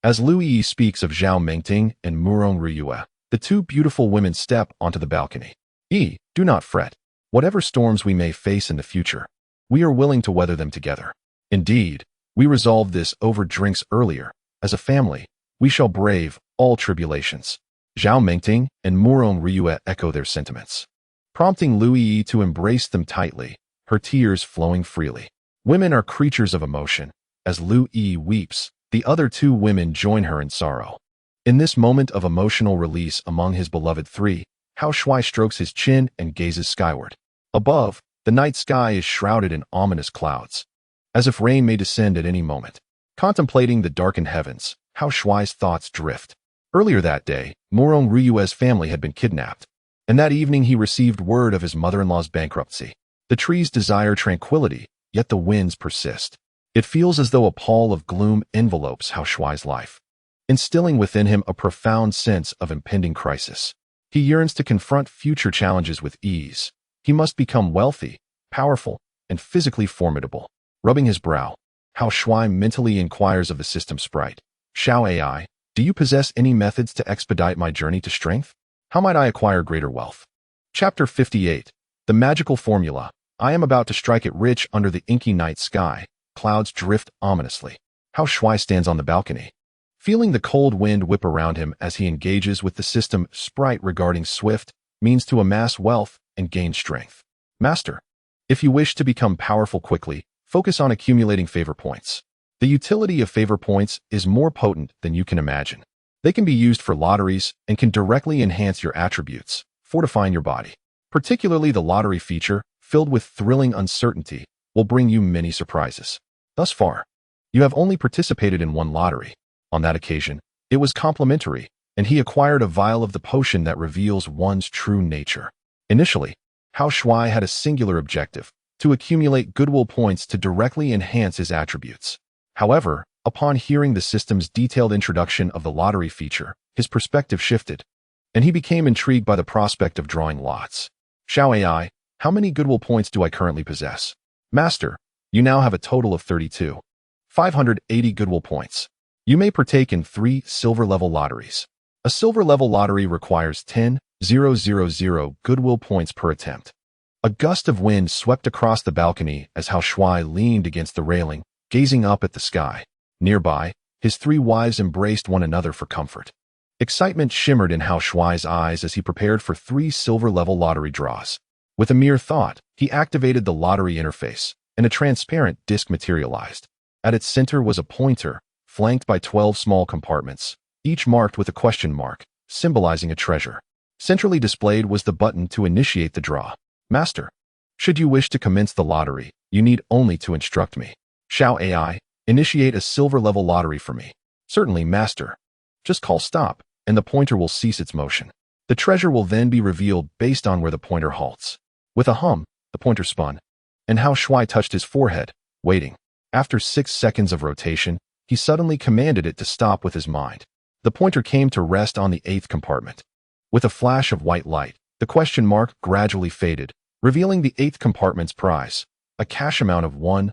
As Lu Yi speaks of Zhao Mengting and Murong Ruyue, the two beautiful women step onto the balcony. Do not fret. Whatever storms we may face in the future, we are willing to weather them together. Indeed, we resolved this over drinks earlier. As a family, we shall brave all tribulations. Zhao Mengting and Murong Ruyue echo their sentiments, prompting Lu Yi to embrace them tightly, her tears flowing freely. Women are creatures of emotion. As Lu Yi weeps, the other two women join her in sorrow. In this moment of emotional release among his beloved three, Hao Shuai strokes his chin and gazes skyward. Above, the night sky is shrouded in ominous clouds, as if rain may descend at any moment. Contemplating the darkened heavens, Hao Shuai's thoughts drift. Earlier that day, Murong Ruyue's family had been kidnapped, and that evening he received word of his mother-in-law's bankruptcy. The trees desire tranquility, yet the winds persist. It feels as though a pall of gloom envelopes Hao Shuai's life, instilling within him a profound sense of impending crisis. He yearns to confront future challenges with ease. He must become wealthy, powerful, and physically formidable. Rubbing his brow, Hao Shuai mentally inquires of the system sprite. Xiao AI, do you possess any methods to expedite my journey to strength? How might I acquire greater wealth? Chapter 58. The Magical Formula. I am about to strike it rich under the inky night sky. Clouds drift ominously. Hao Shuai stands on the balcony, feeling the cold wind whip around him as he engages with the system sprite regarding swift means to amass wealth and gain strength. Master, if you wish to become powerful quickly, focus on accumulating favor points. The utility of favor points is more potent than you can imagine. They can be used for lotteries and can directly enhance your attributes, fortifying your body. Particularly the lottery feature, filled with thrilling uncertainty, will bring you many surprises. Thus far, you have only participated in one lottery. On that occasion, it was complimentary, and he acquired a vial of the potion that reveals one's true nature. Initially, Hao Shuai had a singular objective, to accumulate goodwill points to directly enhance his attributes. However, upon hearing the system's detailed introduction of the lottery feature, his perspective shifted, and he became intrigued by the prospect of drawing lots. Xiao AI, how many goodwill points do I currently possess? Master, you now have a total of 580 goodwill points. You may partake in 3 silver-level lotteries. A silver-level lottery requires 10,000 goodwill points per attempt. A gust of wind swept across the balcony as Hao Shuai leaned against the railing, gazing up at the sky. Nearby, his 3 wives embraced one another for comfort. Excitement shimmered in Hao Shuai's eyes as he prepared for 3 silver-level lottery draws. With a mere thought, he activated the lottery interface, and a transparent disc materialized. At its center was a pointer, flanked by 12 small compartments, each marked with a question mark, symbolizing a treasure. Centrally displayed was the button to initiate the draw. Master, should you wish to commence the lottery, you need only to instruct me. Xiao AI, initiate a silver-level lottery for me. Certainly, Master. Just call stop, and the pointer will cease its motion. The treasure will then be revealed based on where the pointer halts. With a hum, the pointer spun, and Hao Shuai touched his forehead, waiting. After 6 seconds of rotation, he suddenly commanded it to stop with his mind. The pointer came to rest on the 8th compartment. With a flash of white light, the question mark gradually faded, revealing the 8th compartment's prize, a cash amount of 1,000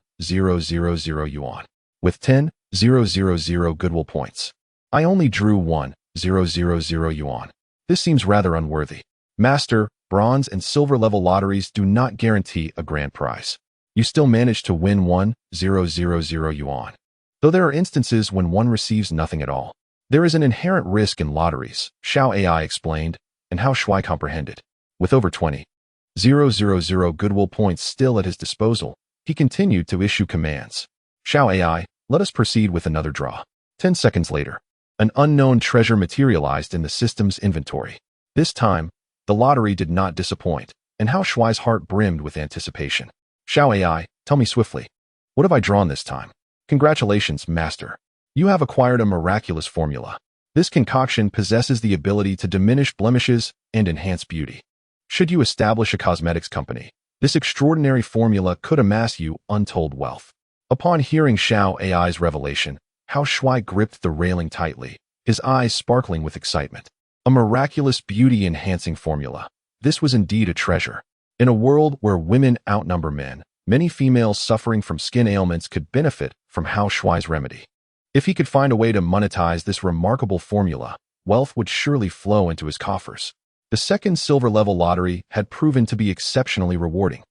yuan. With 10,000 goodwill points, I only drew 1,000 yuan. This seems rather unworthy. Master, bronze and silver level lotteries do not guarantee a grand prize. You still manage to win 1,000 yuan. Though there are instances when one receives nothing at all. There is an inherent risk in lotteries, Xiao AI explained, and Hao Shuai comprehended. With over 20,000 goodwill points still at his disposal, he continued to issue commands. Xiao AI, let us proceed with another draw. 10 seconds later, An unknown treasure materialized in the system's inventory. This time, the lottery did not disappoint, and Hao Shuai's heart brimmed with anticipation. Xiao AI, tell me swiftly, what have I drawn this time? Congratulations, Master. You have acquired a miraculous formula. This concoction possesses the ability to diminish blemishes and enhance beauty. Should you establish a cosmetics company, this extraordinary formula could amass you untold wealth. Upon hearing Xiao AI's revelation, Hao Shuai gripped the railing tightly, his eyes sparkling with excitement. A miraculous beauty-enhancing formula. This was indeed a treasure. In a world where women outnumber men, many females suffering from skin ailments could benefit from Hao Shuai's remedy. If he could find a way to monetize this remarkable formula, wealth would surely flow into his coffers. The second silver-level lottery had proven to be exceptionally rewarding,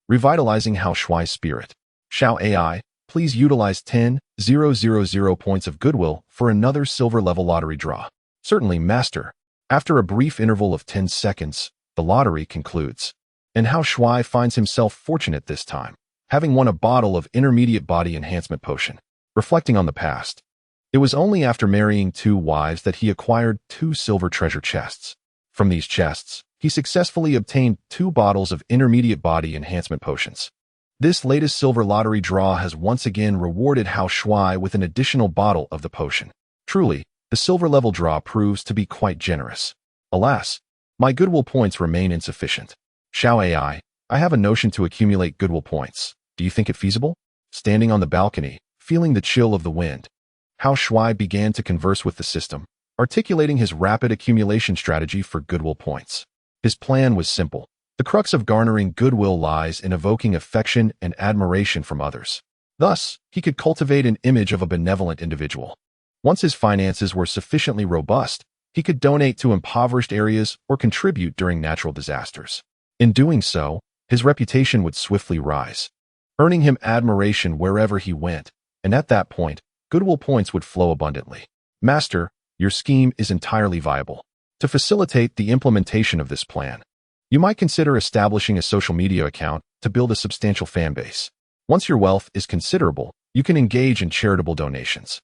revitalizing Hao Shuai's spirit. Xiao AI, please utilize 10,000 points of goodwill for another silver-level lottery draw. Certainly, Master. After a brief interval of 10 seconds, the lottery concludes. And Hao Shuai finds himself fortunate this time, having won a bottle of intermediate body enhancement potion. Reflecting on the past, it was only after marrying 2 wives that he acquired 2 silver treasure chests. From these chests, he successfully obtained 2 bottles of intermediate body enhancement potions. This latest silver lottery draw has once again rewarded Hao Shuai with an additional bottle of the potion. Truly, the silver level draw proves to be quite generous. Alas, my goodwill points remain insufficient. Xiao AI, I have a notion to accumulate goodwill points. Do you think it feasible? Standing on the balcony, feeling the chill of the wind, Hao Shuai began to converse with the system, articulating his rapid accumulation strategy for goodwill points. His plan was simple. The crux of garnering goodwill lies in evoking affection and admiration from others. Thus, he could cultivate an image of a benevolent individual. Once his finances were sufficiently robust, he could donate to impoverished areas or contribute during natural disasters. In doing so, his reputation would swiftly rise, earning him admiration wherever he went, and at that point, goodwill points would flow abundantly. Master, your scheme is entirely viable. To facilitate the implementation of this plan, you might consider establishing a social media account to build a substantial fan base. Once your wealth is considerable, you can engage in charitable donations.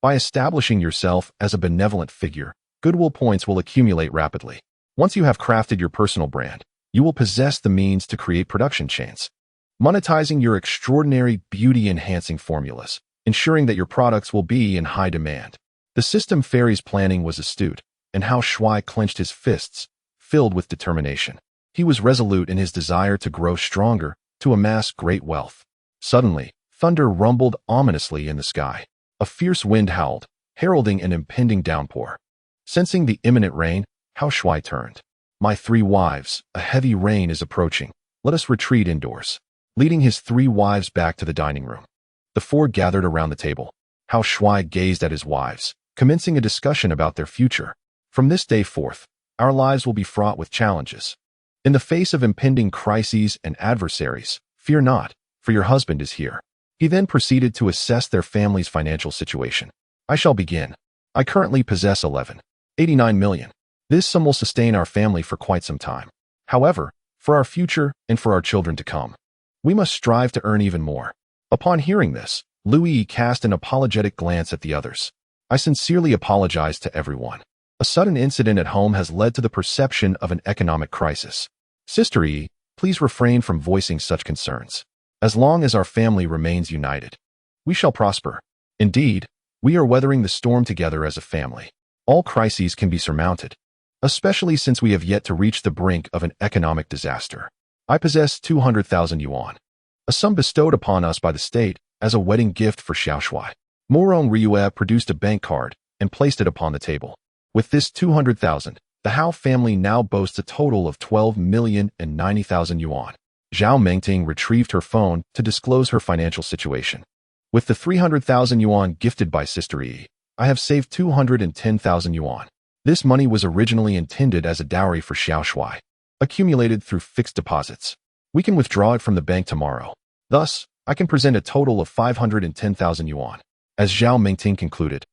By establishing yourself as a benevolent figure, goodwill points will accumulate rapidly. Once you have crafted your personal brand, you will possess the means to create production chains, monetizing your extraordinary beauty-enhancing formulas, ensuring that your products will be in high demand. The system fairy's planning was astute, and Hao Shuai clenched his fists, filled with determination. He was resolute in his desire to grow stronger, to amass great wealth. Suddenly, thunder rumbled ominously in the sky. A fierce wind howled, heralding an impending downpour. Sensing the imminent rain, Hao Shuai turned. My 3 wives, a heavy rain is approaching. Let us retreat indoors. Leading his 3 wives back to the dining room, the 4 gathered around the table. Hao Shuai gazed at his wives, commencing a discussion about their future. From this day forth, our lives will be fraught with challenges. In the face of impending crises and adversaries, fear not, for your husband is here. He then proceeded to assess their family's financial situation. I shall begin. I currently possess 11.89 million. This sum will sustain our family for quite some time. However, for our future and for our children to come, we must strive to earn even more. Upon hearing this, Louis cast an apologetic glance at the others. I sincerely apologize to everyone. A sudden incident at home has led to the perception of an economic crisis. Sister E, please refrain from voicing such concerns. As long as our family remains united, we shall prosper. Indeed, we are weathering the storm together as a family. All crises can be surmounted, especially since we have yet to reach the brink of an economic disaster. I possess 200,000 yuan, a sum bestowed upon us by the state as a wedding gift for Xiao Shuai. Moron Ryue produced a bank card and placed it upon the table. With this 200,000, the Hao family now boasts a total of 12,090,000 yuan. Zhao Mengting retrieved her phone to disclose her financial situation. With the 300,000 yuan gifted by Sister E, I have saved 210,000 yuan. This money was originally intended as a dowry for Xiao Shuai, accumulated through fixed deposits. We can withdraw it from the bank tomorrow. Thus, I can present a total of 510,000 yuan. As Zhao Mengting concluded,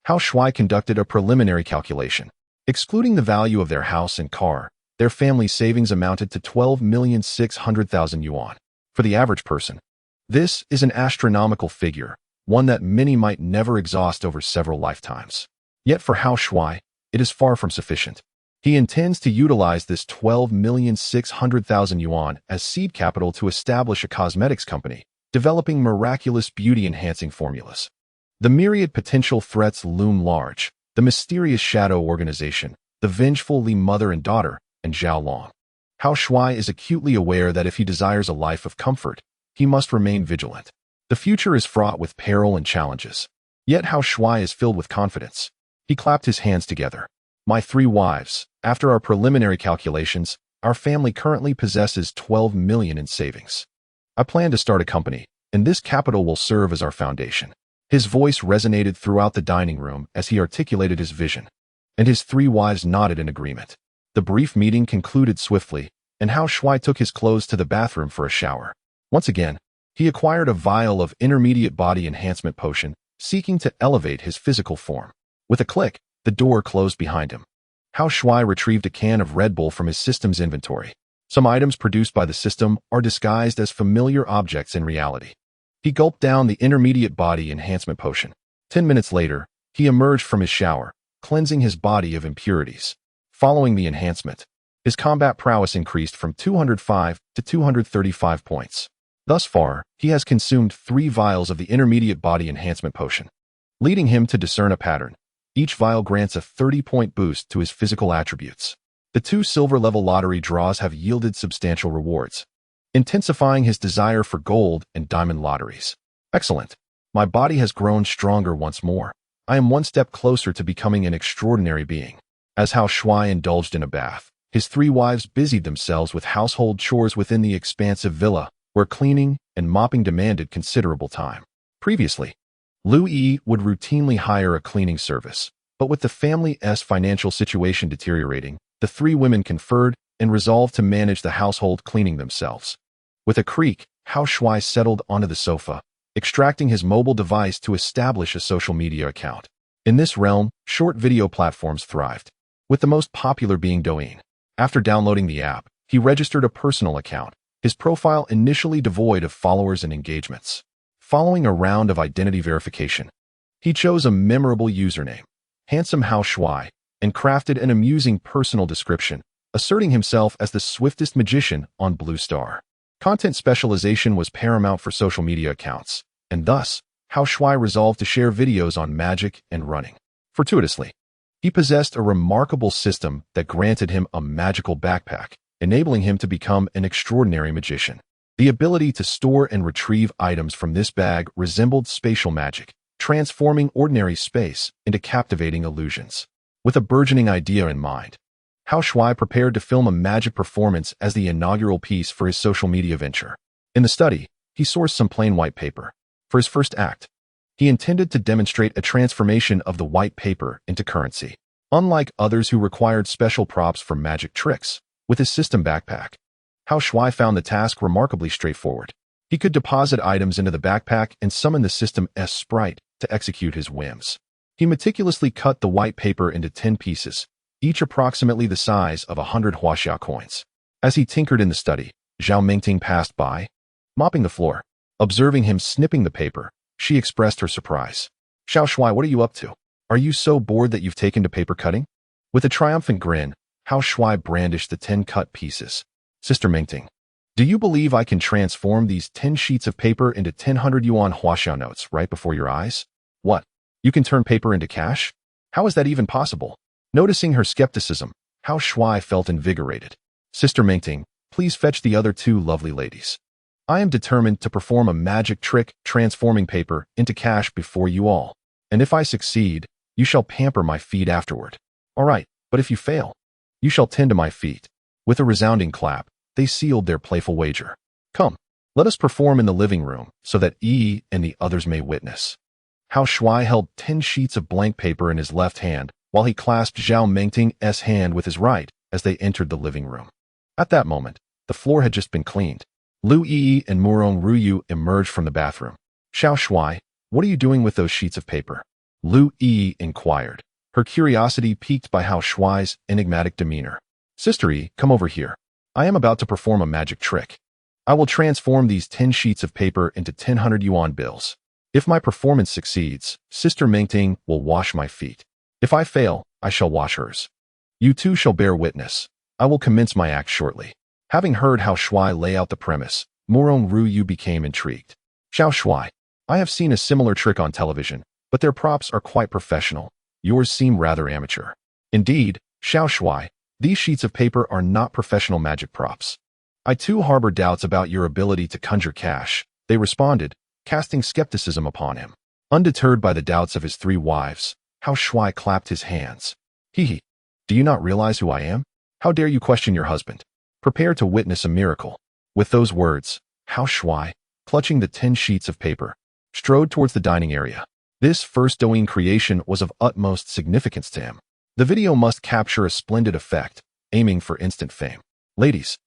Hao Shuai conducted a preliminary calculation. Excluding the value of their house and car, their family savings amounted to 12,600,000 yuan. For the average person, this is an astronomical figure, one that many might never exhaust over several lifetimes. Yet for Hao Shuai, it is far from sufficient. He intends to utilize this 12,600,000 yuan as seed capital to establish a cosmetics company, developing miraculous beauty-enhancing formulas. The myriad potential threats loom large: the mysterious shadow organization, the vengeful Li mother and daughter, and Zhao Long. Hao Shuai is acutely aware that if he desires a life of comfort, he must remain vigilant. The future is fraught with peril and challenges. Yet Hao Shuai is filled with confidence. He clapped his hands together. My 3 wives, after our preliminary calculations, our family currently possesses 12 million in savings. I plan to start a company, and this capital will serve as our foundation. His voice resonated throughout the dining room as he articulated his vision, and his 3 wives nodded in agreement. The brief meeting concluded swiftly, and Hao Shuai took his clothes to the bathroom for a shower. Once again, he acquired a vial of intermediate body enhancement potion, seeking to elevate his physical form. With a click, the door closed behind him. Hao Shuai retrieved a can of Red Bull from his system's inventory. Some items produced by the system are disguised as familiar objects in reality. He gulped down the intermediate body enhancement potion. 10 minutes later, he emerged from his shower, cleansing his body of impurities. Following the enhancement, his combat prowess increased from 205 to 235 points. Thus far, he has consumed 3 vials of the intermediate body enhancement potion, leading him to discern a pattern. Each vial grants a 30-point boost to his physical attributes. The 2 silver-level lottery draws have yielded substantial rewards, intensifying his desire for gold and diamond lotteries. Excellent. My body has grown stronger once more. I am one step closer to becoming an extraordinary being. As Hao Shuai indulged in a bath, his 3 wives busied themselves with household chores within the expansive villa, where cleaning and mopping demanded considerable time. Previously, Lu Yi would routinely hire a cleaning service, but with the family's financial situation deteriorating, the 3 women conferred and resolved to manage the household cleaning themselves. With a creak, Hao Shuai settled onto the sofa, extracting his mobile device to establish a social media account. In this realm, short video platforms thrived, with the most popular being Douyin. After downloading the app, he registered a personal account, his profile initially devoid of followers and engagements. Following a round of identity verification, he chose a memorable username, Handsome Hao Shuai, and crafted an amusing personal description, asserting himself as the swiftest magician on Blue Star. Content specialization was paramount for social media accounts, and thus, Hao Shuai resolved to share videos on magic and running. Fortuitously, he possessed a remarkable system that granted him a magical backpack, enabling him to become an extraordinary magician. The ability to store and retrieve items from this bag resembled spatial magic, transforming ordinary space into captivating illusions. With a burgeoning idea in mind, Hao Shuai prepared to film a magic performance as the inaugural piece for his social media venture. In the study, he sourced some plain white paper. For his first act, he intended to demonstrate a transformation of the white paper into currency. Unlike others who required special props for magic tricks, with his system backpack, Hao Shuai found the task remarkably straightforward. He could deposit items into the backpack and summon the system's sprite to execute his whims. He meticulously cut the white paper into 10 pieces, each approximately the size of 100 huaxia coins. As he tinkered in the study, Zhao Mingting passed by, mopping the floor. Observing him snipping the paper, she expressed her surprise. Hao Shuai, what are you up to? Are you so bored that you've taken to paper cutting? With a triumphant grin, Hao Shuai brandished the 10 cut pieces. Sister Mingting, do you believe I can transform these 10 sheets of paper into 1,000 yuan huaxia notes right before your eyes? What? You can turn paper into cash? How is that even possible? Noticing her skepticism, Hao Shuai felt invigorated. Sister Mingting, please fetch the other 2 lovely ladies. I am determined to perform a magic trick transforming paper into cash before you all. And if I succeed, you shall pamper my feet afterward. All right, but if you fail, you shall tend to my feet. With a resounding clap, they sealed their playful wager. Come, let us perform in the living room so that Yi and the others may witness. Hao Shuai held 10 sheets of blank paper in his left hand while he clasped Zhao Mingting's hand with his right as they entered the living room. At that moment, the floor had just been cleaned. Lu Yi and Murong Ruyu emerged from the bathroom. Hao Shuai, what are you doing with those sheets of paper? Lu Yi inquired, her curiosity piqued by Hao Shuai's enigmatic demeanor. Sister Yi, come over here. I am about to perform a magic trick. I will transform these 10 sheets of paper into 1,000 yuan bills. If my performance succeeds, Sister Mingting will wash my feet. If I fail, I shall wash hers. You too shall bear witness. I will commence my act shortly. Having heard Hao Shuai lay out the premise, Murong Ruyu became intrigued. Xiao Shuai, I have seen a similar trick on television, but their props are quite professional. Yours seem rather amateur. Indeed, Xiao Shuai, these sheets of paper are not professional magic props. I too harbor doubts about your ability to conjure cash, they responded, casting skepticism upon him. Undeterred by the doubts of his three wives, Hao Shuai clapped his hands. Hee. Do you not realize who I am? How dare you question your husband? Prepare to witness a miracle. With those words, Hao Shuai, clutching the 10 sheets of paper, strode towards the dining area. This first Douyin creation was of utmost significance to him. The video must capture a splendid effect, aiming for instant fame. Ladies,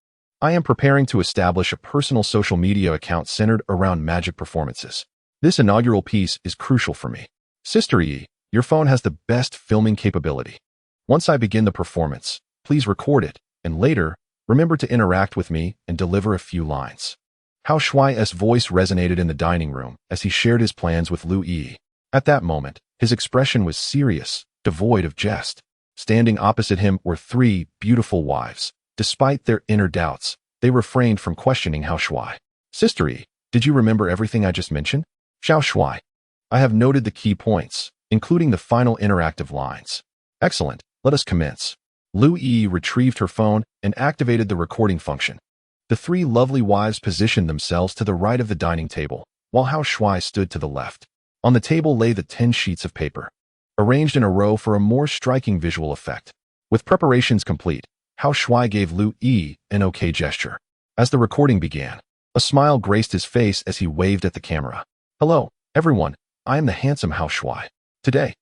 I am preparing to establish a personal social media account centered around magic performances. This inaugural piece is crucial for me. Sister Yi, your phone has the best filming capability. Once I begin the performance, please record it, and later, remember to interact with me and deliver a few lines. Hao Shuai's voice resonated in the dining room as he shared his plans with Lu Yi. At that moment, his expression was serious, devoid of jest. Standing opposite him were 3 beautiful wives. Despite their inner doubts, they refrained from questioning Hao Shuai. Sister Yi, did you remember everything I just mentioned? Xiao Shuai, I have noted the key points, including the final interactive lines. Excellent, let us commence. Lu Yi retrieved her phone and activated the recording function. The 3 lovely wives positioned themselves to the right of the dining table, while Hao Shuai stood to the left. On the table lay the 10 sheets of paper, arranged in a row for a more striking visual effect. With preparations complete, Hao Shuai gave Lu Yi an okay gesture. As the recording began, a smile graced his face as he waved at the camera. Hello, everyone, I am the handsome Hao Shuai. Today,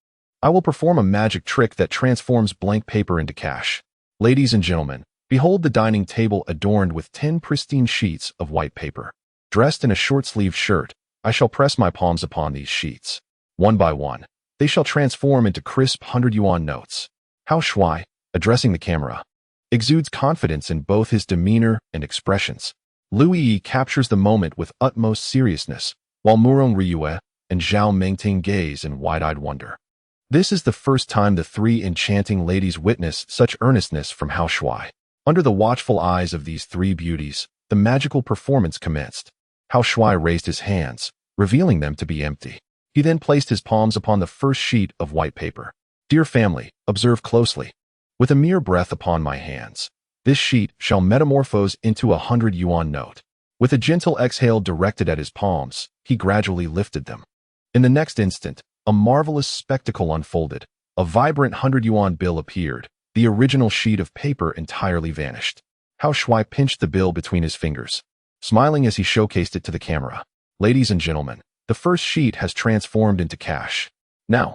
I will perform a magic trick that transforms blank paper into cash. Ladies and gentlemen, behold the dining table adorned with 10 pristine sheets of white paper. Dressed in a short-sleeved shirt, I shall press my palms upon these sheets. One by one, they shall transform into crisp 100-yuan notes. Hao Shuai, addressing the camera, exudes confidence in both his demeanor and expressions. Lu Yi captures the moment with utmost seriousness, while Murong Ryue and Zhao Mengting gaze in wide-eyed wonder. This is the first time the 3 enchanting ladies witness such earnestness from Hao Shuai. Under the watchful eyes of these 3 beauties, the magical performance commenced. Hao Shuai raised his hands, revealing them to be empty. He then placed his palms upon the first sheet of white paper. Dear family, observe closely. With a mere breath upon my hands, this sheet shall metamorphose into a 100-yuan note. With a gentle exhale directed at his palms, he gradually lifted them. In the next instant, a marvelous spectacle unfolded. A vibrant 100-yuan bill appeared. The original sheet of paper entirely vanished. Hao Shuai pinched the bill between his fingers, smiling as he showcased it to the camera. Ladies and gentlemen, the first sheet has transformed into cash. Now,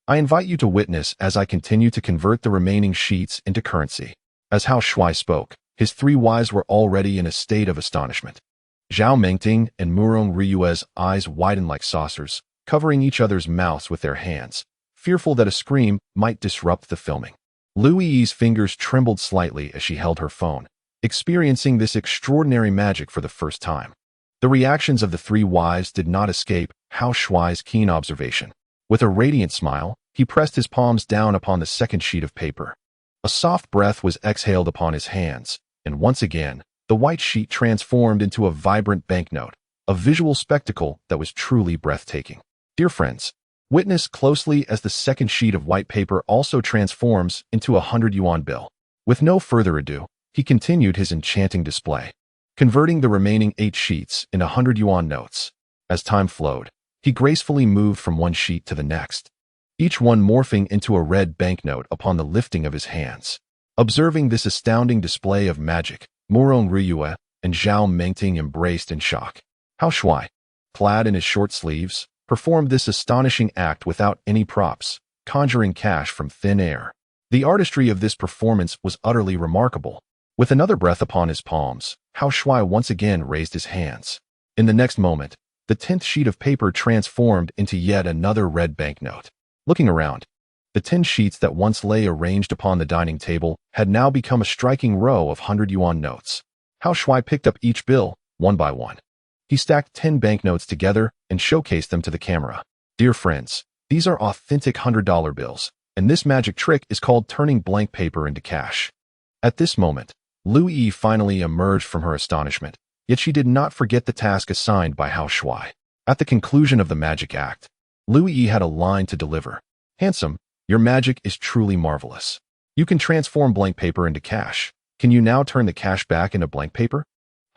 I invite you to witness as I continue to convert the remaining sheets into currency. As Hao Shuai spoke, his 3 wives were already in a state of astonishment. Zhao Mengting and Murong Ryue's eyes widened like saucers, covering each other's mouths with their hands, fearful that a scream might disrupt the filming. Lu Yi's fingers trembled slightly as she held her phone, experiencing this extraordinary magic for the first time. The reactions of the 3 wives did not escape Hao Shuai's keen observation. With a radiant smile, he pressed his palms down upon the second sheet of paper. A soft breath was exhaled upon his hands, and once again, the white sheet transformed into a vibrant banknote, a visual spectacle that was truly breathtaking. Dear friends, witness closely as the second sheet of white paper also transforms into a 100-yuan bill. With no further ado, he continued his enchanting display, converting the remaining 8 sheets into 100-yuan notes. As time flowed, he gracefully moved from one sheet to the next, each one morphing into a red banknote upon the lifting of his hands. Observing this astounding display of magic, Murong Ryue and Zhao Mengting embraced in shock. Hao Shuai, clad in his short sleeves, performed this astonishing act without any props, conjuring cash from thin air. The artistry of this performance was utterly remarkable. With another breath upon his palms, Hao Shuai once again raised his hands. In the next moment, the 10th sheet of paper transformed into yet another red banknote. Looking around, the 10 sheets that once lay arranged upon the dining table had now become a striking row of 100-yuan notes. Hao Shuai picked up each bill, one by one. He stacked 10 banknotes together and showcased them to the camera. Dear friends, these are authentic $100 bills. and this magic trick is called turning blank paper into cash. At this moment, Lu Yi finally emerged from her astonishment, yet she did not forget the task assigned by Hao Shuai. At the conclusion of the magic act, Lu Yi had a line to deliver. "Handsome, your magic is truly marvelous. You can transform blank paper into cash. Can you now turn the cash back into blank paper?"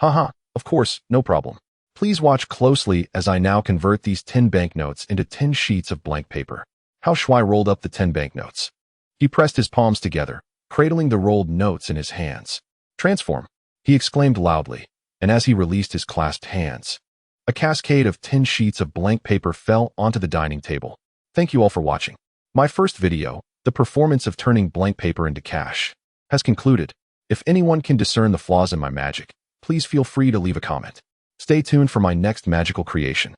"Haha, of course, no problem. Please watch closely as I now convert these 10 banknotes into 10 sheets of blank paper." Hao Shuai rolled up the 10 banknotes. He pressed his palms together, cradling the rolled notes in his hands. "Transform," he exclaimed loudly, and as he released his clasped hands, a cascade of 10 sheets of blank paper fell onto the dining table. Thank you all for watching. My first video, the performance of turning blank paper into cash, has concluded. If anyone can discern the flaws in my magic, please feel free to leave a comment. Stay tuned for my next magical creation.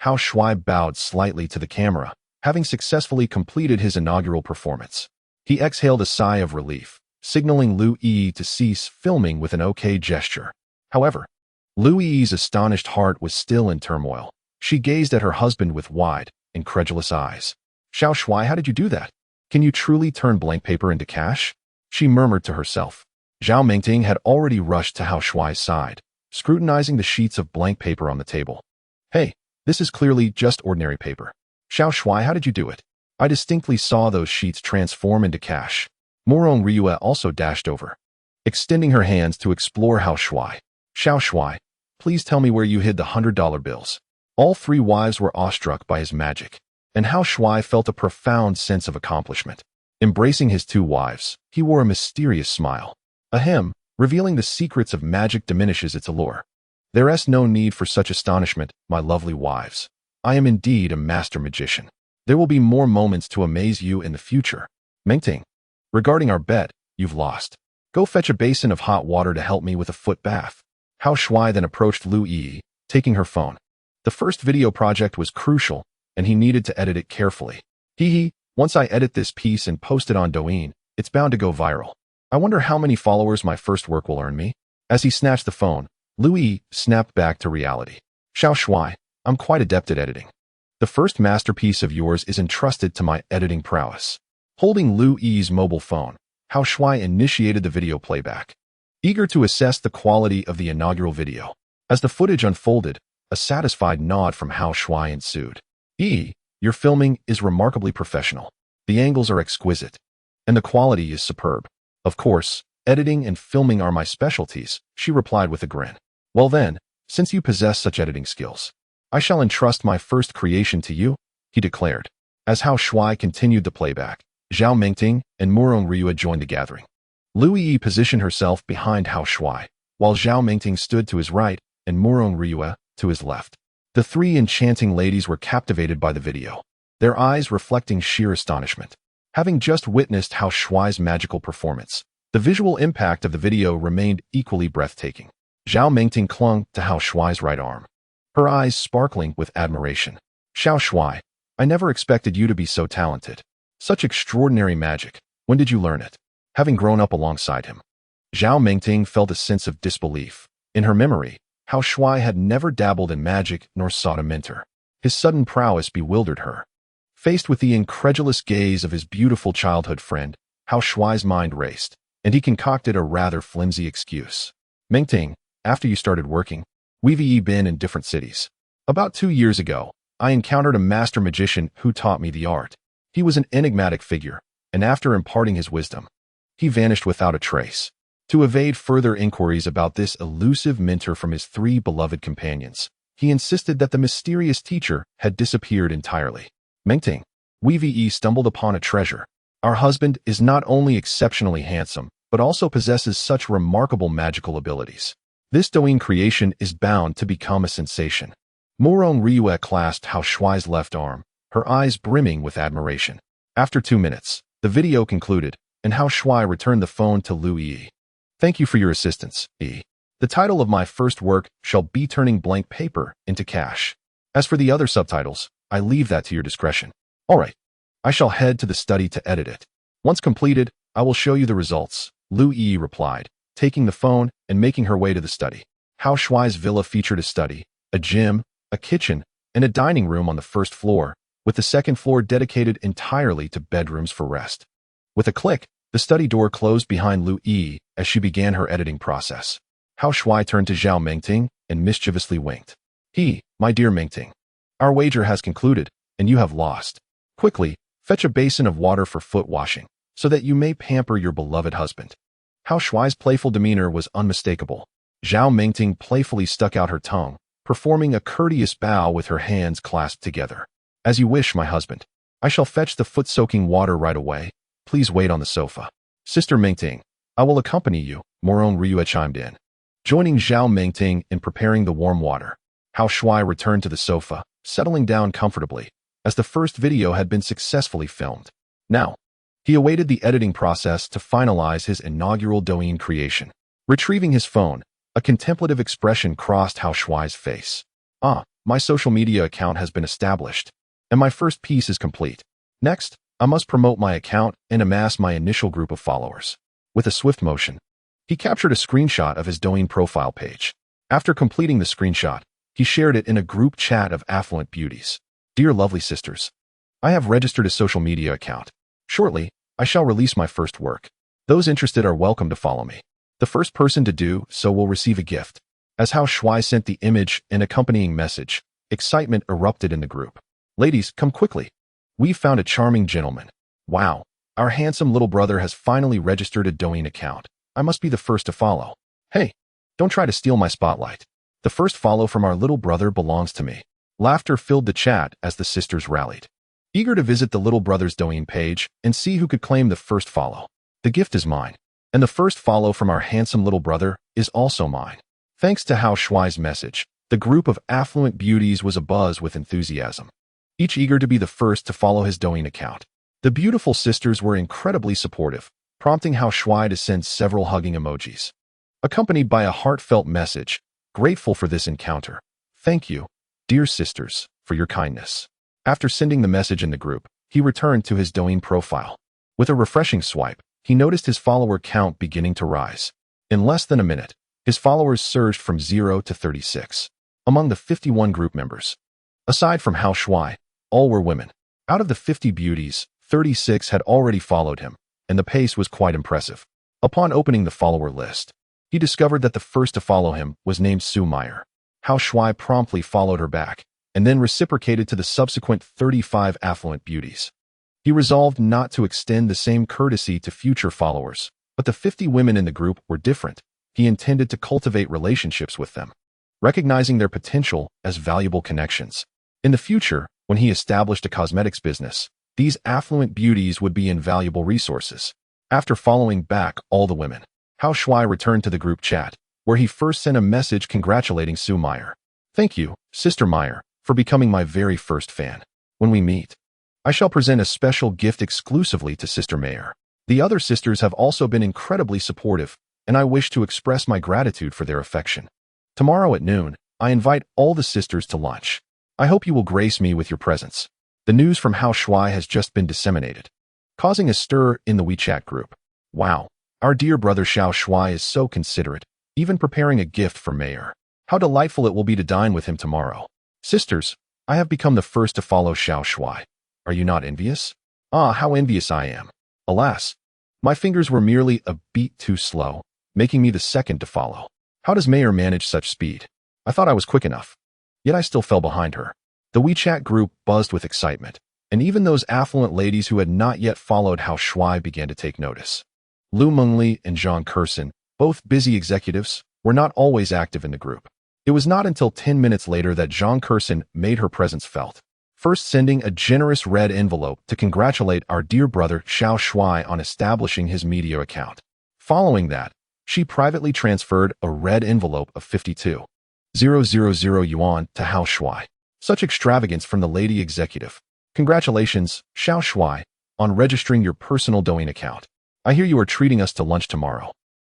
Hao Shuai bowed slightly to the camera, having successfully completed his inaugural performance. He exhaled a sigh of relief, signaling Lu Yi to cease filming with an OK gesture. However, Lu Yi's astonished heart was still in turmoil. She gazed at her husband with wide, incredulous eyes. "Hao Shuai, how did you do that? Can you truly turn blank paper into cash?" she murmured to herself. Zhao Mengting had already rushed to Hao Shuai's side, scrutinizing the sheets of blank paper on the table. "Hey, this is clearly just ordinary paper. Hao Shuai, how did you do it? I distinctly saw those sheets transform into cash." Morong Ryue also dashed over, extending her hands to explore Hao Shuai. "Hao Shuai, please tell me where you hid the $100 bills." All three wives were awestruck by his magic, and Hao Shuai felt a profound sense of accomplishment. Embracing his two wives, he wore a mysterious smile. Ahem, revealing the secrets of magic diminishes its allure. "There is no need for such astonishment, my lovely wives. I am indeed a master magician. There will be more moments to amaze you in the future." Mengting, regarding our bet, you've lost. Go fetch a basin of hot water to help me with a foot bath. Hao Shuai then approached Lu Yi, taking her phone. The first video project was crucial, and he needed to edit it carefully. Once I edit this piece and post it on Douyin, it's bound to go viral. I wonder how many followers my first work will earn me." As he snatched the phone, Lu Yi snapped back to reality. "Hao Shuai, I'm quite adept at editing. The first masterpiece of yours is entrusted to my editing prowess." Holding Lu Yi's mobile phone, Hao Shuai initiated the video playback, eager to assess the quality of the inaugural video. As the footage unfolded, a satisfied nod from Hao Shuai ensued. "Your filming is remarkably professional. The angles are exquisite, and the quality is superb. Of course, editing and filming are my specialties," she replied with a grin. "Well then, since you possess such editing skills, I shall entrust my first creation to you," he declared. As Hao Shuai continued the playback, Zhao Mengting and Morong Ryue joined the gathering. Lu Yi positioned herself behind Hao Shuai, while Zhao Mengting stood to his right and Morong Ryue to his left. The three enchanting ladies were captivated by the video, their eyes reflecting sheer astonishment. Having just witnessed Hao Shuai's magical performance, the visual impact of the video remained equally breathtaking. Zhao Mengting clung to Hao Shuai's right arm, her eyes sparkling with admiration. "Hao Shuai, I never expected you to be so talented. Such extraordinary magic. When did you learn it?" Having grown up alongside him, Zhao Mengting felt a sense of disbelief. In her memory, Hao Shuai had never dabbled in magic nor sought a mentor. His sudden prowess bewildered her. Faced with the incredulous gaze of his beautiful childhood friend, Hao Shuai's mind raced, and he concocted a rather flimsy excuse. "Mengting, after you started working, we've been in different cities. About 2 years ago, I encountered a master magician who taught me the art. He was an enigmatic figure, and after imparting his wisdom, he vanished without a trace. To evade further inquiries about this elusive mentor from his 3 beloved companions, he insisted that the mysterious teacher had disappeared entirely. Mengting, we've stumbled upon a treasure. Our husband is not only exceptionally handsome, but also possesses such remarkable magical abilities. This Douyin creation is bound to become a sensation." Morong Ryue clasped Hao Shuai's left arm, her eyes brimming with admiration. After 2 minutes, the video concluded, and Hao Shuai returned the phone to Lu Yi. "Thank you for your assistance, E. The title of my first work shall be Turning Blank Paper into Cash. As for the other subtitles, I leave that to your discretion." "All right. I shall head to the study to edit it. Once completed, I will show you the results," Lu Yi replied, taking the phone and making her way to the study. Hao Shuai's villa featured a study, a gym, a kitchen, and a dining room on the first floor, with the second floor dedicated entirely to bedrooms for rest. With a click, the study door closed behind Lu Yi as she began her editing process. Hao Shuai turned to Zhao Mengting and mischievously winked. My dear Mengting, our wager has concluded, and you have lost. Quickly, fetch a basin of water for foot washing, so that you may pamper your beloved husband. Hao Shuai's playful demeanor was unmistakable. Zhao Mengting playfully stuck out her tongue, performing a courteous bow with her hands clasped together. As you wish, my husband. I shall fetch the foot-soaking water right away. Please wait on the sofa. Sister Mengting, I will accompany you, Moron Ryue chimed in. Joining Zhao Mengting in preparing the warm water, Hao Shuai returned to the sofa, settling down comfortably, as the first video had been successfully filmed. Now, he awaited the editing process to finalize his inaugural Douyin creation. Retrieving his phone, a contemplative expression crossed Hao Shuai's face. My social media account has been established, and my first piece is complete. Next, I must promote my account and amass my initial group of followers. With a swift motion, he captured a screenshot of his Douyin profile page. After completing the screenshot, he shared it in a group chat of affluent beauties. Dear lovely sisters, I have registered a social media account. Shortly, I shall release my first work. Those interested are welcome to follow me. The first person to do so will receive a gift. As Hao Shuai sent the image and accompanying message, excitement erupted in the group. Ladies, come quickly. We've found a charming gentleman. Wow, our handsome little brother has finally registered a Douyin account. I must be the first to follow. Hey, don't try to steal my spotlight. The first follow from our little brother belongs to me. Laughter filled the chat as the sisters rallied, eager to visit the little brother's Douyin page and see who could claim the first follow. The gift is mine, and the first follow from our handsome little brother is also mine. Thanks to Hao Shuai's message, the group of affluent beauties was abuzz with enthusiasm, each eager to be the first to follow his Douyin account. The beautiful sisters were incredibly supportive, prompting Hao Shuai to send several hugging emojis, accompanied by a heartfelt message, grateful for this encounter. Thank you, dear sisters, for your kindness. After sending the message in the group, he returned to his Douyin profile. With a refreshing swipe, he noticed his follower count beginning to rise. In less than a minute, his followers surged from 0 to 36. Among the 51 group members, aside from Hao Shuai, all were women. Out of the 50 beauties, 36 had already followed him, and the pace was quite impressive. Upon opening the follower list, he discovered that the first to follow him was named Su Meyer. Hao Shuai promptly followed her back, and then reciprocated to the subsequent 35 affluent beauties. He resolved not to extend the same courtesy to future followers, but the 50 women in the group were different. He intended to cultivate relationships with them, recognizing their potential as valuable connections. In the future, when he established a cosmetics business, these affluent beauties would be invaluable resources. After following back all the women, Hao Shuai returned to the group chat, where he first sent a message congratulating Su Meyer. Thank you, Sister Meyer, for becoming my very first fan. When we meet, I shall present a special gift exclusively to Sister Meyer. The other sisters have also been incredibly supportive, and I wish to express my gratitude for their affection. Tomorrow at noon, I invite all the sisters to lunch. I hope you will grace me with your presence. The news from Hao Shuai has just been disseminated, causing a stir in the WeChat group. Wow, our dear brother Hao Shuai is so considerate, even preparing a gift for Meyer. How delightful it will be to dine with him tomorrow. Sisters, I have become the first to follow Hao Shuai. Are you not envious? How envious I am. Alas, my fingers were merely a beat too slow, making me the second to follow. How does Meyer manage such speed? I thought I was quick enough, yet I still fell behind her. The WeChat group buzzed with excitement, and even those affluent ladies who had not yet followed Hao Shuai began to take notice. Lu Mengli and Zhang Kersen, both busy executives, were not always active in the group. It was not until 10 minutes later that Zhang Kersen made her presence felt, first sending a generous red envelope to congratulate our dear brother Hao Shuai on establishing his media account. Following that, she privately transferred a red envelope of 52,000 yuan to Hao Shuai. Such extravagance from the lady executive. Congratulations, Hao Shuai, on registering your personal Douyin account. I hear you are treating us to lunch tomorrow.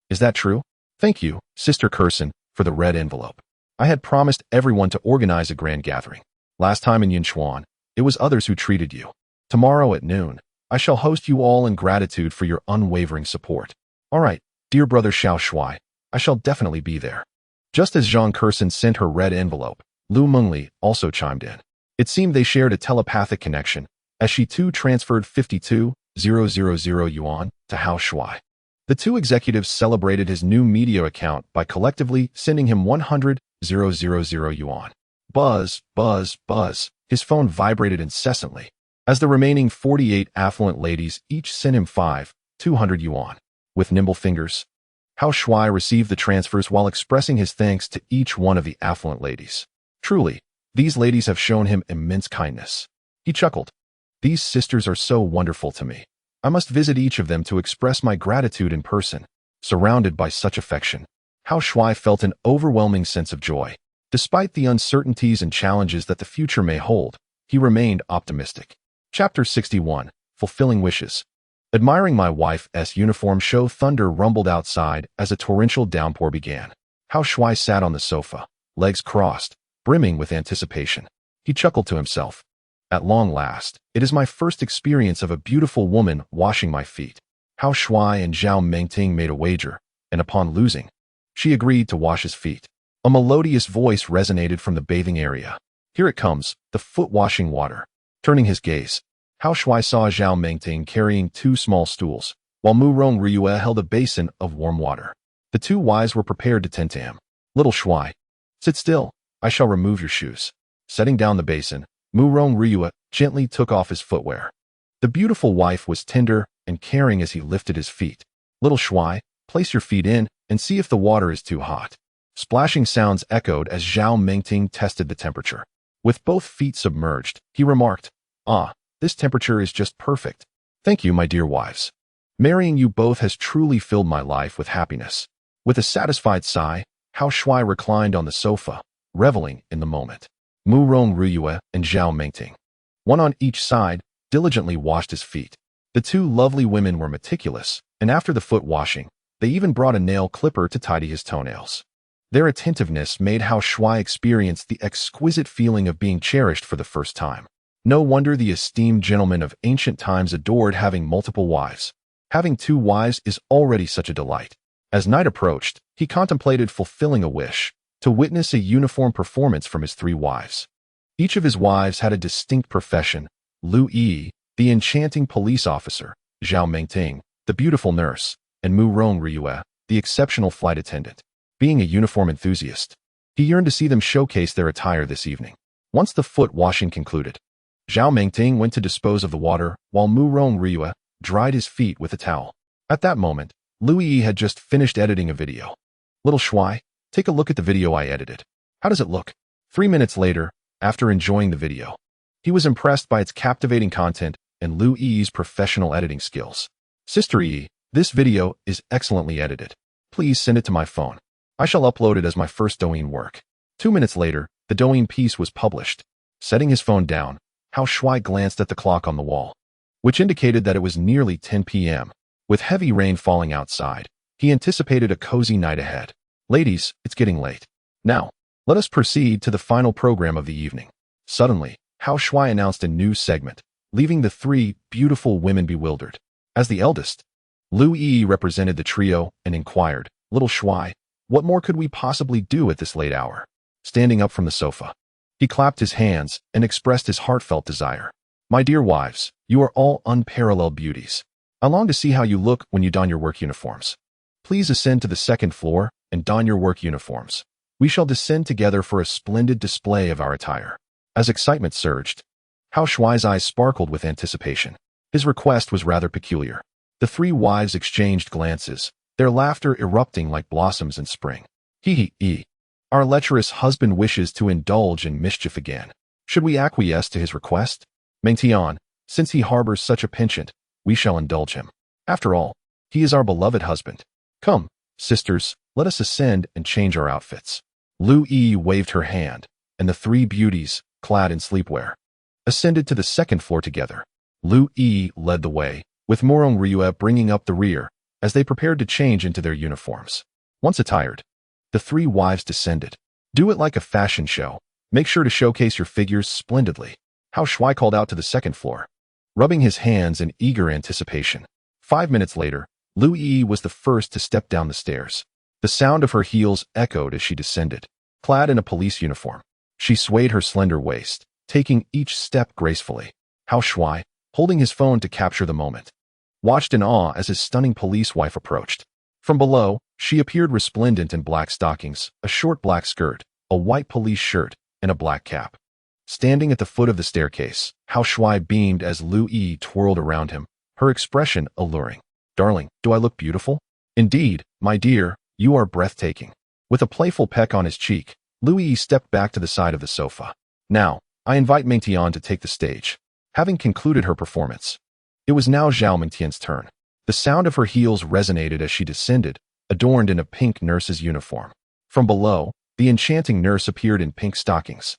Is that true? Thank you, Sister Kersen, for the red envelope. I had promised everyone to organize a grand gathering. Last time in Yinchuan, it was others who treated you. Tomorrow at noon, I shall host you all in gratitude for your unwavering support. All right, dear brother Hao Shuai, I shall definitely be there. Just as Zhang Kersen sent her red envelope, Lu Mengli also chimed in. It seemed they shared a telepathic connection, as she too transferred 52,000 yuan to Hao Shuai. The two executives celebrated his new media account by collectively sending him 100,000 yuan. Buzz, buzz, buzz. His phone vibrated incessantly, as the remaining 48 affluent ladies each sent him 200 yuan. With nimble fingers, Hao Shuai received the transfers while expressing his thanks to each one of the affluent ladies. Truly, these ladies have shown him immense kindness. He chuckled. These sisters are so wonderful to me. I must visit each of them to express my gratitude in person. Surrounded by such affection, Hao Shuai felt an overwhelming sense of joy. Despite the uncertainties and challenges that the future may hold, he remained optimistic. Chapter 61. Fulfilling Wishes. Admiring my wife's uniform show, thunder rumbled outside as a torrential downpour began. Hao Shuai sat on the sofa, legs crossed, brimming with anticipation. He chuckled to himself. At long last, it is my first experience of a beautiful woman washing my feet. Hao Shuai and Zhao Mengting made a wager, and upon losing, she agreed to wash his feet. A melodious voice resonated from the bathing area. Here it comes, the foot-washing water. Turning his gaze, Hao Shuai saw Zhao Mengting carrying 2 small stools, while Mu Rongrui held a basin of warm water. The 2 wives were prepared to tend to him. Little Shuai, sit still, I shall remove your shoes. Setting down the basin, Mu Rongrui gently took off his footwear. The beautiful wife was tender and caring as he lifted his feet. Little Shuai, place your feet in and see if the water is too hot. Splashing sounds echoed as Zhao Mengting tested the temperature. With both feet submerged, he remarked, this temperature is just perfect. Thank you, my dear wives. Marrying you both has truly filled my life with happiness. With a satisfied sigh, Hao Shuai reclined on the sofa, reveling in the moment. Mu Rongrui and Zhao Mengting, one on each side, diligently washed his feet. The 2 lovely women were meticulous, and after the foot washing, they even brought a nail clipper to tidy his toenails. Their attentiveness made Hao Shuai experience the exquisite feeling of being cherished for the first time. No wonder the esteemed gentlemen of ancient times adored having multiple wives. Having 2 wives is already such a delight. As night approached, he contemplated fulfilling a wish, to witness a uniform performance from his 3 wives. Each of his wives had a distinct profession: Lu Yi, the enchanting police officer; Zhao Mengting, the beautiful nurse; and Mu Rongrui, the exceptional flight attendant. Being a uniform enthusiast, he yearned to see them showcase their attire this evening. Once the foot washing concluded, Zhao Mengting went to dispose of the water, while Mu Rongrui dried his feet with a towel. At that moment, Lu Yi had just finished editing a video. Little Shuai, take a look at the video I edited. How does it look? 3 minutes later, after enjoying the video, he was impressed by its captivating content and Lu Yi's professional editing skills. Sister Yi, this video is excellently edited. Please send it to my phone. I shall upload it as my first Douyin work. 2 minutes later, the Douyin piece was published. Setting his phone down, Hao Shuai glanced at the clock on the wall, which indicated that it was nearly 10 p.m. With heavy rain falling outside, he anticipated a cozy night ahead. Ladies, it's getting late. Now, let us proceed to the final program of the evening. Suddenly, Hao Shuai announced a new segment, leaving the 3 beautiful women bewildered. As the eldest, Lu Yi represented the trio and inquired, Little Shuai, what more could we possibly do at this late hour? Standing up from the sofa, he clapped his hands and expressed his heartfelt desire. My dear wives, you are all unparalleled beauties. I long to see how you look when you don your work uniforms. Please ascend to the 2nd floor and don your work uniforms. We shall descend together for a splendid display of our attire. As excitement surged, Hao Shuai's eyes sparkled with anticipation. His request was rather peculiar. The 3 wives exchanged glances, their laughter erupting like blossoms in spring. Hee. Our lecherous husband wishes to indulge in mischief again. Should we acquiesce to his request? Mengtian, since he harbors such a penchant, we shall indulge him. After all, he is our beloved husband. Come, sisters, let us ascend and change our outfits. Lu Yi waved her hand, and the 3 beauties, clad in sleepwear, ascended to the 2nd floor together. Lu Yi led the way, with Mu Rongrui bringing up the rear, as they prepared to change into their uniforms. Once attired, the 3 wives descended. Do it like a fashion show. Make sure to showcase your figures splendidly. Hao Shuai called out to the 2nd floor, rubbing his hands in eager anticipation. 5 minutes later, Lu Yi was the first to step down the stairs. The sound of her heels echoed as she descended. Clad in a police uniform, she swayed her slender waist, taking each step gracefully. Hao Shuai, holding his phone to capture the moment, watched in awe as his stunning police wife approached. From below, she appeared resplendent in black stockings, a short black skirt, a white police shirt, and a black cap. Standing at the foot of the staircase, Hao Shuai beamed as Lu Yi twirled around him, her expression alluring. "Darling, do I look beautiful?" "Indeed, my dear, you are breathtaking." With a playful peck on his cheek, Lu Yi stepped back to the side of the sofa. "Now, I invite Mingtian to take the stage." Having concluded her performance, it was now Zhao Mingtian's turn. The sound of her heels resonated as she descended, adorned in a pink nurse's uniform. From below, the enchanting nurse appeared in pink stockings,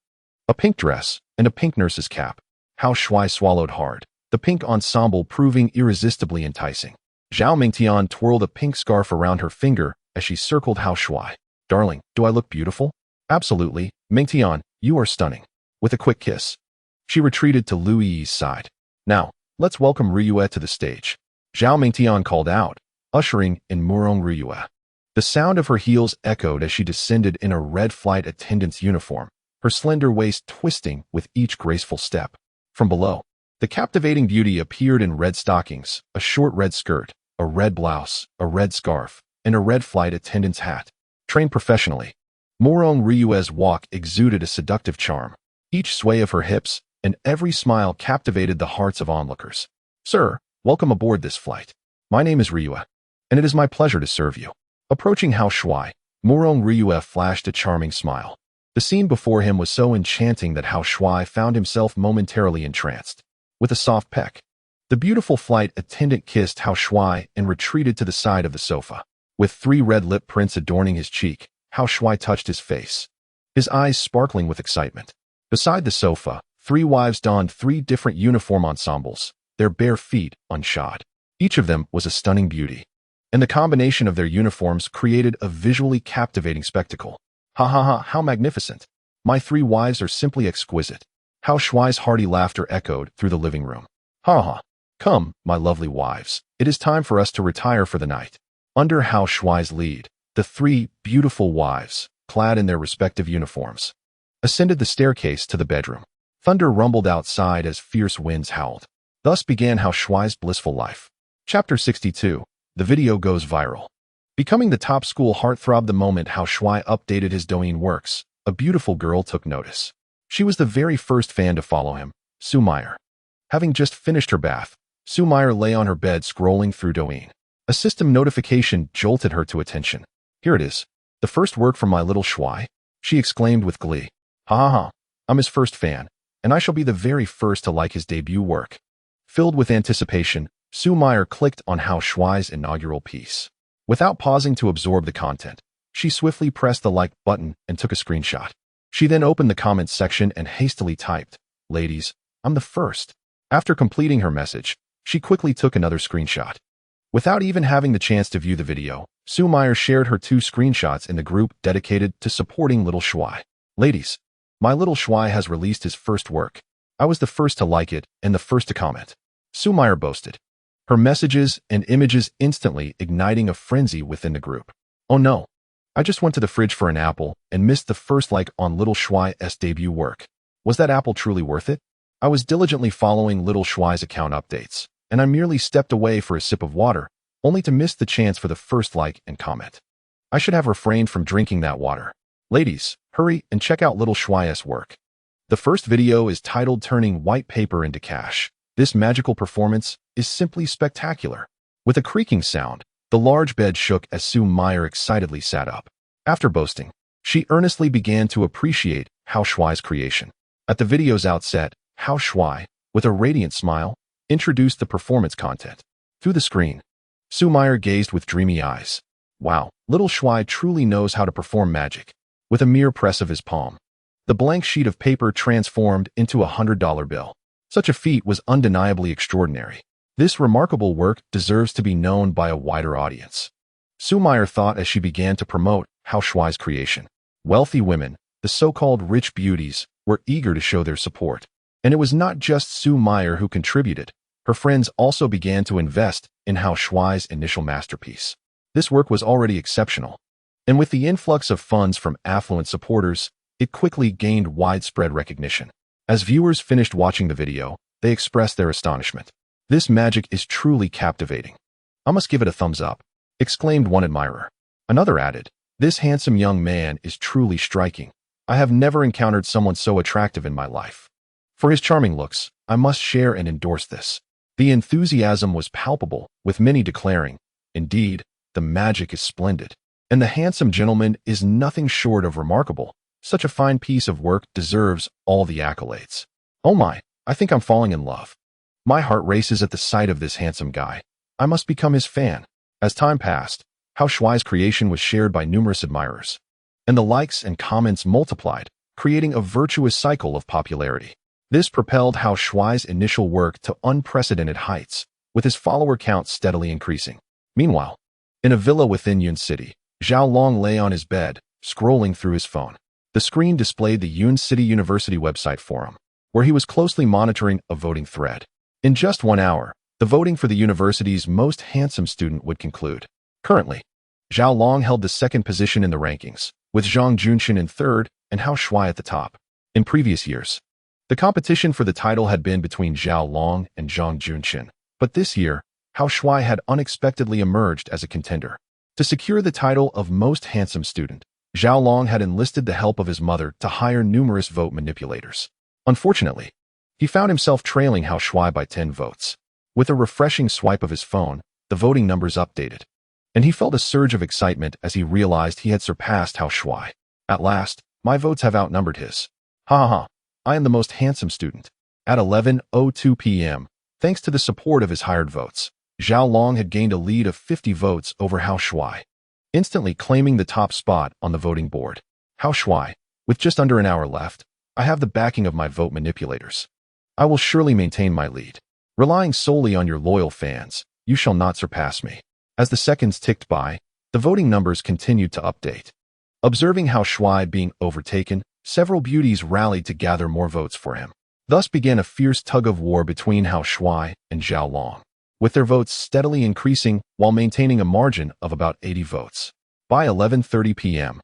a pink dress, and a pink nurse's cap. Hao Shuai swallowed hard, the pink ensemble proving irresistibly enticing. Zhao Mingtian twirled a pink scarf around her finger as she circled Hao Shuai. "Darling, do I look beautiful?" "Absolutely, Mingtian, you are stunning." With a quick kiss, she retreated to Lu Yi's side. "Now, let's welcome Riyue to the stage." Zhao Mingtian called out, ushering in Murong Riyue. The sound of her heels echoed as she descended in a red flight attendant's uniform, her slender waist twisting with each graceful step. From below, the captivating beauty appeared in red stockings, a short red skirt, a red blouse, a red scarf, and a red flight attendant's hat. Trained professionally, Murong Riyue's walk exuded a seductive charm. Each sway of her hips and every smile captivated the hearts of onlookers. "Sir, welcome aboard this flight. My name is Riyue, and it is my pleasure to serve you." Approaching Hao Shuai, Murong Riyue flashed a charming smile. The scene before him was so enchanting that Hao Shuai found himself momentarily entranced. With a soft peck, the beautiful flight attendant kissed Hao Shuai and retreated to the side of the sofa. With 3 red lip prints adorning his cheek, Hao Shuai touched his face, his eyes sparkling with excitement. Beside the sofa, 3 wives donned 3 different uniform ensembles, their bare feet unshod. Each of them was a stunning beauty, and the combination of their uniforms created a visually captivating spectacle. "Ha ha ha, how magnificent! My 3 wives are simply exquisite." Hao Shuai's hearty laughter echoed through the living room. "Ha ha! Come, my lovely wives, it is time for us to retire for the night." Under Hao Shuai's lead, the 3 beautiful wives, clad in their respective uniforms, ascended the staircase to the bedroom. Thunder rumbled outside as fierce winds howled. Thus began Hao Shuai's blissful life. Chapter 62. The video goes viral. Becoming the top school heartthrob the moment Hao Shuai updated his Douyin works, a beautiful girl took notice. She was the very first fan to follow him, Su Meyer. Having just finished her bath, Su Meyer lay on her bed scrolling through Douyin. A system notification jolted her to attention. "Here it is, the first work from my little Shuai," she exclaimed with glee. "Ha ha ha, I'm his first fan, and I shall be the very first to like his debut work." Filled with anticipation, Su Meyer clicked on Hao Shuai's inaugural piece. Without pausing to absorb the content, she swiftly pressed the like button and took a screenshot. She then opened the comments section and hastily typed, "Ladies, I'm the first." After completing her message, she quickly took another screenshot. Without even having the chance to view the video, Su Meyer shared her 2 screenshots in the group dedicated to supporting Little Shuai. "Ladies, my little Shuai has released his first work. I was the first to like it and the first to comment," Su Meyer boasted, her messages and images instantly igniting a frenzy within the group. "Oh no, I just went to the fridge for an apple and missed the first like on Little Shuai's debut work. Was that apple truly worth it? I was diligently following Little Shuai's account updates, and I merely stepped away for a sip of water, only to miss the chance for the first like and comment. I should have refrained from drinking that water. Ladies, hurry and check out Little Shuai's work." The first video is titled Turning White Paper into Cash. This magical performance is simply spectacular. With a creaking sound, the large bed shook as Su Meyer excitedly sat up. After boasting, she earnestly began to appreciate Hao Shuai's creation. At the video's outset, Hao Shuai, with a radiant smile, introduced the performance content. Through the screen, Su Meyer gazed with dreamy eyes. Wow, Little Shuai truly knows how to perform magic. With a mere press of his palm, the blank sheet of paper transformed into a $100 bill. Such a feat was undeniably extraordinary. This remarkable work deserves to be known by a wider audience, Su Meyer thought as she began to promote Hao Shuai's creation. Wealthy women, the so-called rich beauties, were eager to show their support. And it was not just Su Meyer who contributed. Her friends also began to invest in Hao Shuai's initial masterpiece. This work was already exceptional, and with the influx of funds from affluent supporters, it quickly gained widespread recognition. As viewers finished watching the video, they expressed their astonishment. "This magic is truly captivating. I must give it a thumbs up," exclaimed one admirer. Another added, "This handsome young man is truly striking. I have never encountered someone so attractive in my life. For his charming looks, I must share and endorse this." The enthusiasm was palpable, with many declaring, "Indeed, the magic is splendid. And the handsome gentleman is nothing short of remarkable. Such a fine piece of work deserves all the accolades. Oh my, I think I'm falling in love. My heart races at the sight of this handsome guy. I must become his fan." As time passed, Hao Shuai's creation was shared by numerous admirers, and the likes and comments multiplied, creating a virtuous cycle of popularity. This propelled Hao Shuai's initial work to unprecedented heights, with his follower count steadily increasing. Meanwhile, in a villa within Yun City, Zhao Long lay on his bed, scrolling through his phone. The screen displayed the Yun City University website forum, where he was closely monitoring a voting thread. In just 1 hour, the voting for the university's most handsome student would conclude. Currently, Zhao Long held the second position in the rankings, with Zhang Junxin in third and Hao Shuai at the top. In previous years, the competition for the title had been between Zhao Long and Zhang Junxin, but this year, Hao Shuai had unexpectedly emerged as a contender. To secure the title of most handsome student, Zhao Long had enlisted the help of his mother to hire numerous vote manipulators. Unfortunately, he found himself trailing Hao Shuai by 10 votes. With a refreshing swipe of his phone, the voting numbers updated, and he felt a surge of excitement as he realized he had surpassed Hao Shuai. "At last, my votes have outnumbered his. Ha ha ha. I am the most handsome student." At 11:02 p.m., thanks to the support of his hired votes, Zhao Long had gained a lead of 50 votes over Hao Shuai, instantly claiming the top spot on the voting board. "Hao Shuai, with just under an hour left, I have the backing of my vote manipulators. I will surely maintain my lead. Relying solely on your loyal fans, you shall not surpass me." As the seconds ticked by, the voting numbers continued to update. Observing Hao Shuai being overtaken, several beauties rallied to gather more votes for him. Thus began a fierce tug-of-war between Hao Shuai and Zhao Long, with their votes steadily increasing while maintaining a margin of about 80 votes. By 11:30 p.m.,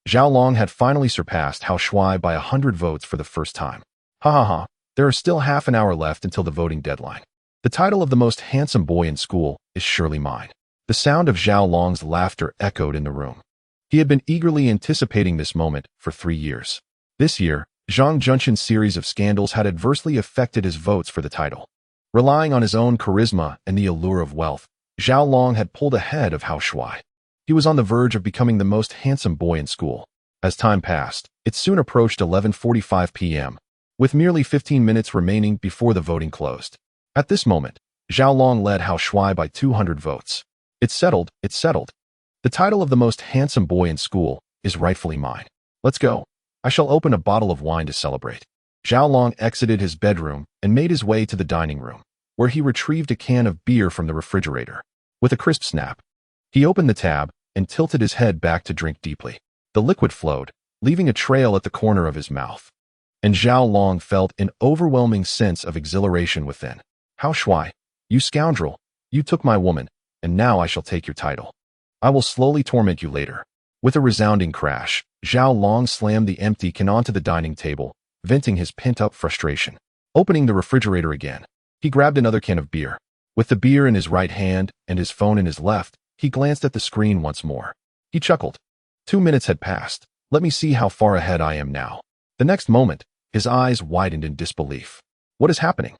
Zhao Long had finally surpassed Hao Shuai by 100 votes for the first time. Ha ha ha, there is still half an hour left until the voting deadline. The title of the most handsome boy in school is surely mine. The sound of Zhao Long's laughter echoed in the room. He had been eagerly anticipating this moment for 3 years. This year, Zhang Junxin's series of scandals had adversely affected his votes for the title. Relying on his own charisma and the allure of wealth, Zhao Long had pulled ahead of Hao Shuai. He was on the verge of becoming the most handsome boy in school. As time passed, it soon approached 11:45 p.m., with merely 15 minutes remaining before the voting closed. At this moment, Zhao Long led Hao Shuai by 200 votes. It's settled, it's settled. The title of the most handsome boy in school is rightfully mine. Let's go. I shall open a bottle of wine to celebrate." Zhao Long exited his bedroom and made his way to the dining room, where he retrieved a can of beer from the refrigerator. With a crisp snap, he opened the tab and tilted his head back to drink deeply. The liquid flowed, leaving a trail at the corner of his mouth, and Zhao Long felt an overwhelming sense of exhilaration within. "Hao Shuai, you scoundrel, you took my woman, and now I shall take your title. I will slowly torment you later." With a resounding crash, Zhao Long slammed the empty can onto the dining table, venting his pent-up frustration. Opening the refrigerator again, he grabbed another can of beer. With the beer in his right hand and his phone in his left, he glanced at the screen once more. He chuckled. 2 minutes had passed. Let me see how far ahead I am now. The next moment, his eyes widened in disbelief. What is happening?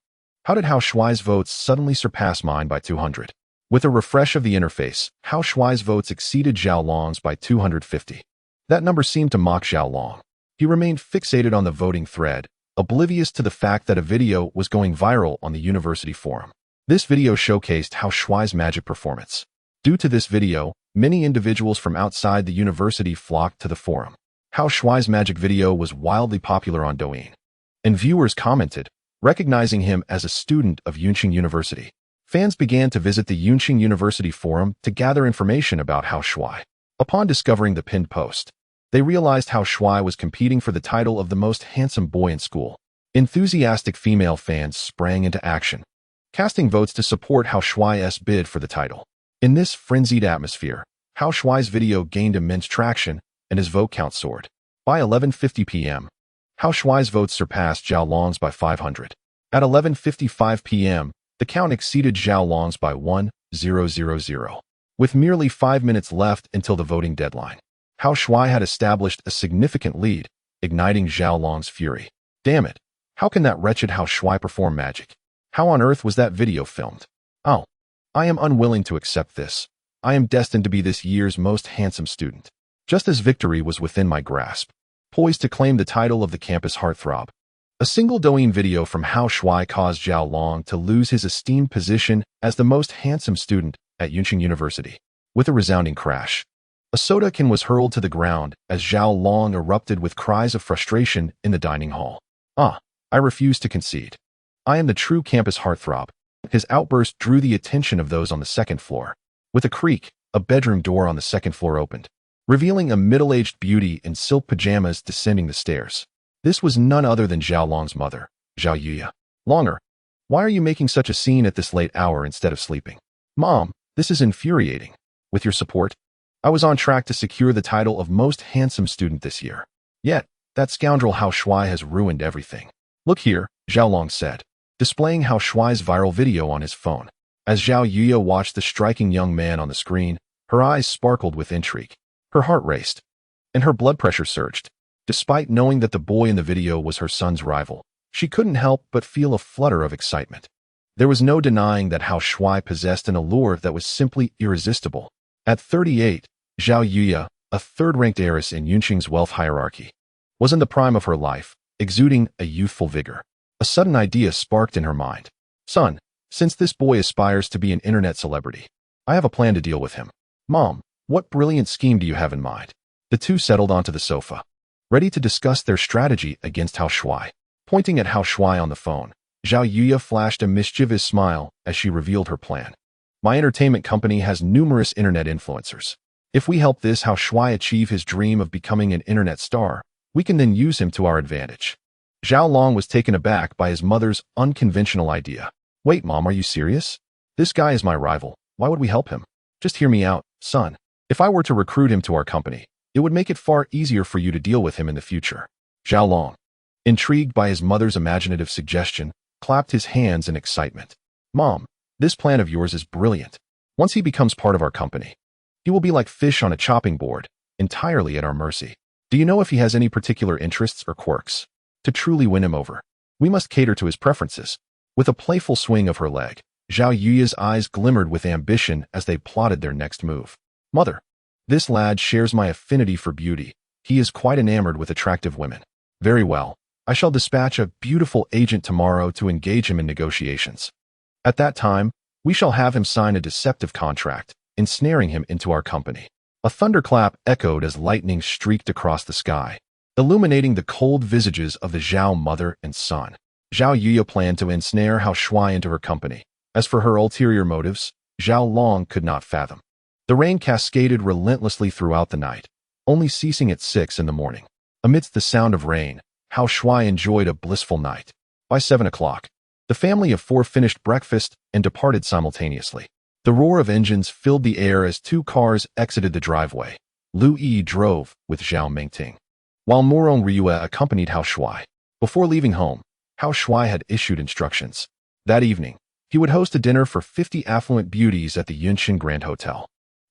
How did Hao Shuai's votes suddenly surpass mine by 200? With a refresh of the interface, Hao Shuai's votes exceeded Zhao Long's by 250. That number seemed to mock Zhao Long. He remained fixated on the voting thread, oblivious to the fact that a video was going viral on the university forum. This video showcased Hao Shuai's magic performance. Due to this video, many individuals from outside the university flocked to the forum. Hao Shuai's magic video was wildly popular on Douyin, and viewers commented, recognizing him as a student of Yunqing University. Fans began to visit the Yunqing University forum to gather information about Hao Shuai. Upon discovering the pinned post, they realized Hao Shuai was competing for the title of the most handsome boy in school. Enthusiastic female fans sprang into action, casting votes to support Hao Shuai's bid for the title. In this frenzied atmosphere, Hao Shuai's video gained immense traction, and his vote count soared. By 11:50 p.m., How Shuai's votes surpassed Zhao Long's by 500. At 11:55 p.m., the count exceeded Zhao Long's by 1,000. With merely 5 minutes left until the voting deadline, How Shuai had established a significant lead, igniting Zhao Long's fury. Damn it! How can that wretched How Shuai perform magic? How on earth was that video filmed? Oh, I am unwilling to accept this. I am destined to be this year's most handsome student. Just as victory was within my grasp, poised to claim the title of the campus heartthrob. A single Douyin video from How Shuai caused Zhao Long to lose his esteemed position as the most handsome student at Yunqing University. With a resounding crash, a soda can was hurled to the ground as Zhao Long erupted with cries of frustration in the dining hall. I refuse to concede. I am the true campus heartthrob. His outburst drew the attention of those on the second floor. With a creak, a bedroom door on the second floor opened, revealing a middle-aged beauty in silk pajamas descending the stairs. This was none other than Zhao Long's mother, Zhao Yuya. Longer, why are you making such a scene at this late hour instead of sleeping? Mom, this is infuriating. With your support, I was on track to secure the title of most handsome student this year. Yet, that scoundrel How Shuai has ruined everything. Look here, Zhao Long said, displaying How Shuai's viral video on his phone. As Zhao Yuya watched the striking young man on the screen, her eyes sparkled with intrigue. Her heart raced, and her blood pressure surged. Despite knowing that the boy in the video was her son's rival, she couldn't help but feel a flutter of excitement. There was no denying that How Shuai possessed an allure that was simply irresistible. At 38, Zhao Yuya, a third-ranked heiress in Yunqing's wealth hierarchy, was in the prime of her life, exuding a youthful vigor. A sudden idea sparked in her mind. Son, since this boy aspires to be an internet celebrity, I have a plan to deal with him. Mom, what brilliant scheme do you have in mind? The two settled onto the sofa, ready to discuss their strategy against How Shuai. Pointing at How Shuai on the phone, Zhao Yuya flashed a mischievous smile as she revealed her plan. My entertainment company has numerous internet influencers. If we help this How Shuai achieve his dream of becoming an internet star, we can then use him to our advantage. Zhao Long was taken aback by his mother's unconventional idea. Wait, Mom, are you serious? This guy is my rival. Why would we help him? Just hear me out, son. If I were to recruit him to our company, it would make it far easier for you to deal with him in the future. Zhao Long, intrigued by his mother's imaginative suggestion, clapped his hands in excitement. Mom, this plan of yours is brilliant. Once he becomes part of our company, he will be like fish on a chopping board, entirely at our mercy. Do you know if he has any particular interests or quirks? To truly win him over, we must cater to his preferences. With a playful swing of her leg, Zhao Yuya's eyes glimmered with ambition as they plotted their next move. Mother, this lad shares my affinity for beauty. He is quite enamored with attractive women. Very well. I shall dispatch a beautiful agent tomorrow to engage him in negotiations. At that time, we shall have him sign a deceptive contract, ensnaring him into our company. A thunderclap echoed as lightning streaked across the sky, illuminating the cold visages of the Zhao mother and son. Zhao Yuya planned to ensnare How Shuai into her company. As for her ulterior motives, Zhao Long could not fathom. The rain cascaded relentlessly throughout the night, only ceasing at 6 in the morning. Amidst the sound of rain, How Shuai enjoyed a blissful night. By 7 o'clock, the family of 4 finished breakfast and departed simultaneously. The roar of engines filled the air as 2 cars exited the driveway. Lu Yi drove with Zhao Mingting, while Murong Ryue accompanied How Shuai. Before leaving home, How Shuai had issued instructions. That evening, he would host a dinner for 50 affluent beauties at the Yunqing Grand Hotel,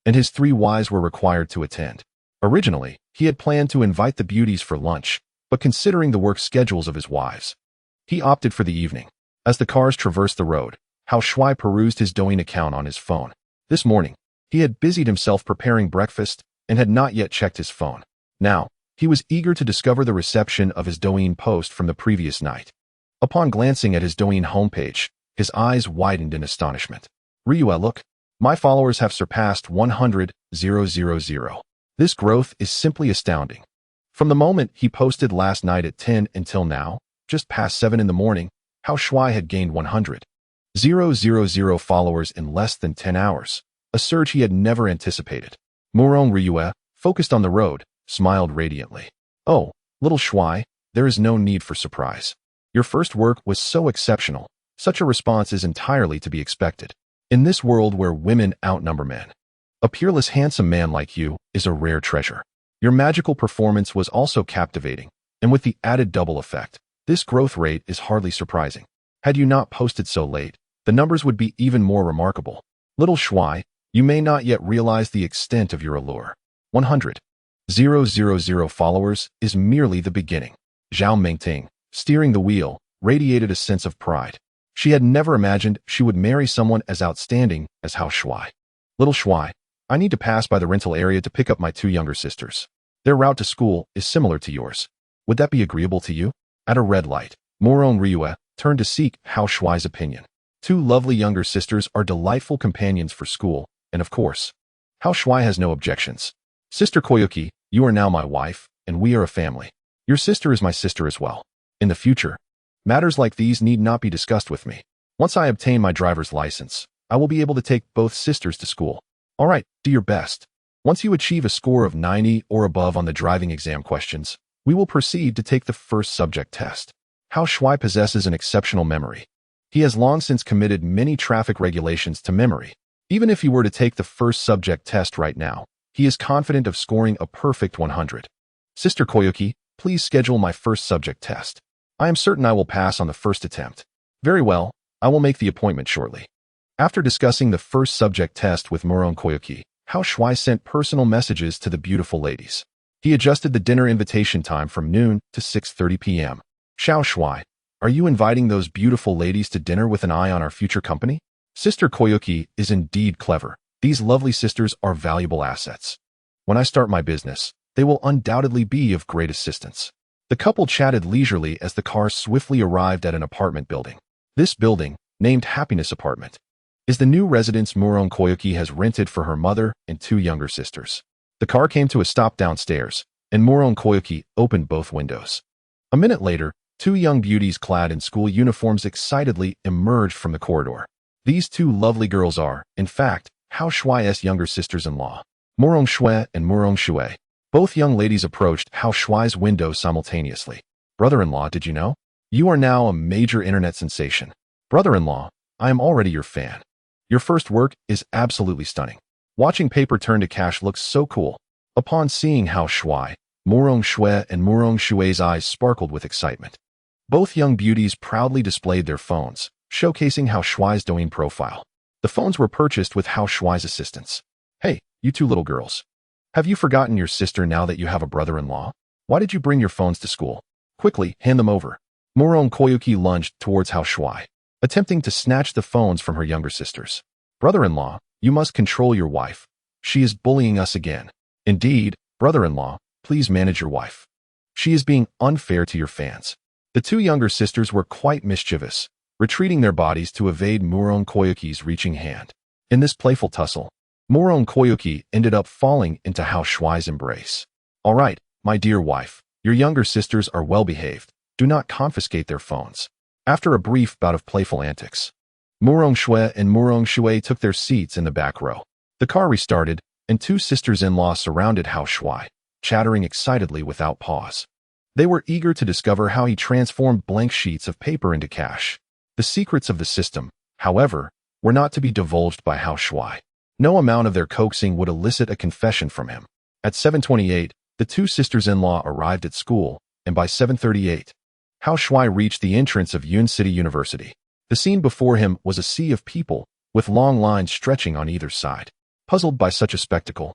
and his 3 wives were required to attend. Originally, he had planned to invite the beauties for lunch, but considering the work schedules of his wives, he opted for the evening. As the cars traversed the road, How Shuai perused his Douyin account on his phone. This morning, he had busied himself preparing breakfast and had not yet checked his phone. Now, he was eager to discover the reception of his Douyin post from the previous night. Upon glancing at his Douyin homepage, his eyes widened in astonishment. Ryue, look, my followers have surpassed 100,000. This growth is simply astounding. From the moment he posted last night at 10 until now, just past 7 in the morning, How Shuai had gained 100,000 followers in less than 10 hours, a surge he had never anticipated. Murong Ryue, focused on the road, smiled radiantly. Oh, little Shuai, there is no need for surprise. Your first work was so exceptional, such a response is entirely to be expected. In this world where women outnumber men, a peerless handsome man like you is a rare treasure. Your magical performance was also captivating, And with the added double effect, this growth rate is hardly surprising. Had you not posted so late, the numbers would be even more remarkable. Little Shuai, you may not yet realize the extent of your allure. 100,000 followers is merely the beginning. Zhao Mingting, steering the wheel, radiated a sense of pride. She had never imagined she would marry someone as outstanding as Hao Shuai. Little Shuai, I need to pass by the rental area to pick up my two younger sisters. Their route to school is similar to yours. Would that be agreeable to you? At a red light, Morong Ryue turned to seek Hao Shuai's opinion. Two lovely younger sisters are delightful companions for school, and of course, Hao Shuai has no objections. Sister Koyuki, you are now my wife, and we are a family. Your sister is my sister as well. In the future, matters like these need not be discussed with me. Once I obtain my driver's license, I will be able to take both sisters to school. All right, do your best. Once you achieve a score of 90 or above on the driving exam questions, we will proceed to take the first subject test. Hao Shuai possesses an exceptional memory. He has long since committed many traffic regulations to memory. Even if he were to take the first subject test right now, he is confident of scoring a perfect 100. Sister Koyuki, please schedule my first subject test. I am certain I will pass on the first attempt. Very well, I will make the appointment shortly. After discussing the first subject test with Morong Koyuki, Hao Shuai sent personal messages to the beautiful ladies. He adjusted the dinner invitation time from noon to 6:30 p.m. Xiao Shuai, are you inviting those beautiful ladies to dinner with an eye on our future company? Sister Koyuki is indeed clever. These lovely sisters are valuable assets. When I start my business, they will undoubtedly be of great assistance. The couple chatted leisurely as the car swiftly arrived at an apartment building. This building, named Happiness Apartment, is the new residence Morong Koyuki has rented for her mother and two younger sisters. The car came to a stop downstairs, and Morong Koyuki opened both windows. A minute later, two young beauties clad in school uniforms excitedly emerged from the corridor. These two lovely girls are, in fact, Hao Shuai's younger sisters-in-law, Morong Shui and Morong Shui. Both young ladies approached Hao Shuai's window simultaneously. Brother-in-law, did you know? You are now a major internet sensation. Brother-in-law, I am already your fan. Your first work is absolutely stunning. Watching paper turn to cash looks so cool. Upon seeing Hao Shuai, Morong Shui and Morong Shui's eyes sparkled with excitement. Both young beauties proudly displayed their phones, showcasing Hao Shuai's Douyin profile. The phones were purchased with Hao Shuai's assistance. Hey, you two little girls. Have you forgotten your sister now that you have a brother-in-law? Why did you bring your phones to school? Quickly, hand them over. Morong Koyuki lunged towards Hao Shuai, attempting to snatch the phones from her younger sisters. Brother-in-law, you must control your wife. She is bullying us again. Indeed, brother-in-law, please manage your wife. She is being unfair to your fans. The two younger sisters were quite mischievous, retreating their bodies to evade Morong Koyuki's reaching hand. In this playful tussle, Morong Koyuki ended up falling into Hao Shuai's embrace. All right, my dear wife, your younger sisters are well-behaved. Do not confiscate their phones. After a brief bout of playful antics, Morong Shui and Morong Shui took their seats in the back row. The car restarted, and two sisters-in-law surrounded Hao Shuai, chattering excitedly without pause. They were eager to discover how he transformed blank sheets of paper into cash. The secrets of the system, however, were not to be divulged by Hao Shuai. No amount of their coaxing would elicit a confession from him. At 7:28, the two sisters-in-law arrived at school, and by 7:38, Hao Shuai reached the entrance of Yun City University. The scene before him was a sea of people, with long lines stretching on either side. Puzzled by such a spectacle,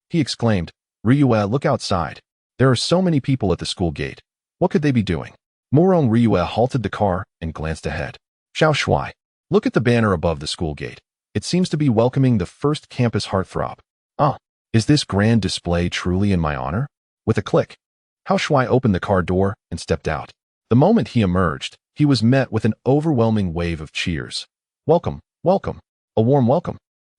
he exclaimed, Ryue, look outside. There are so many people at the school gate. What could they be doing? Morong Ryue halted the car and glanced ahead. Xiao Shuai, look at the banner above the school gate. It seems to be welcoming the first campus heartthrob. Ah, is this grand display truly in my honor? With a click, Hao Shuai opened the car door and stepped out. The moment he emerged, he was met with an overwhelming wave of cheers. Welcome, welcome, a warm welcome.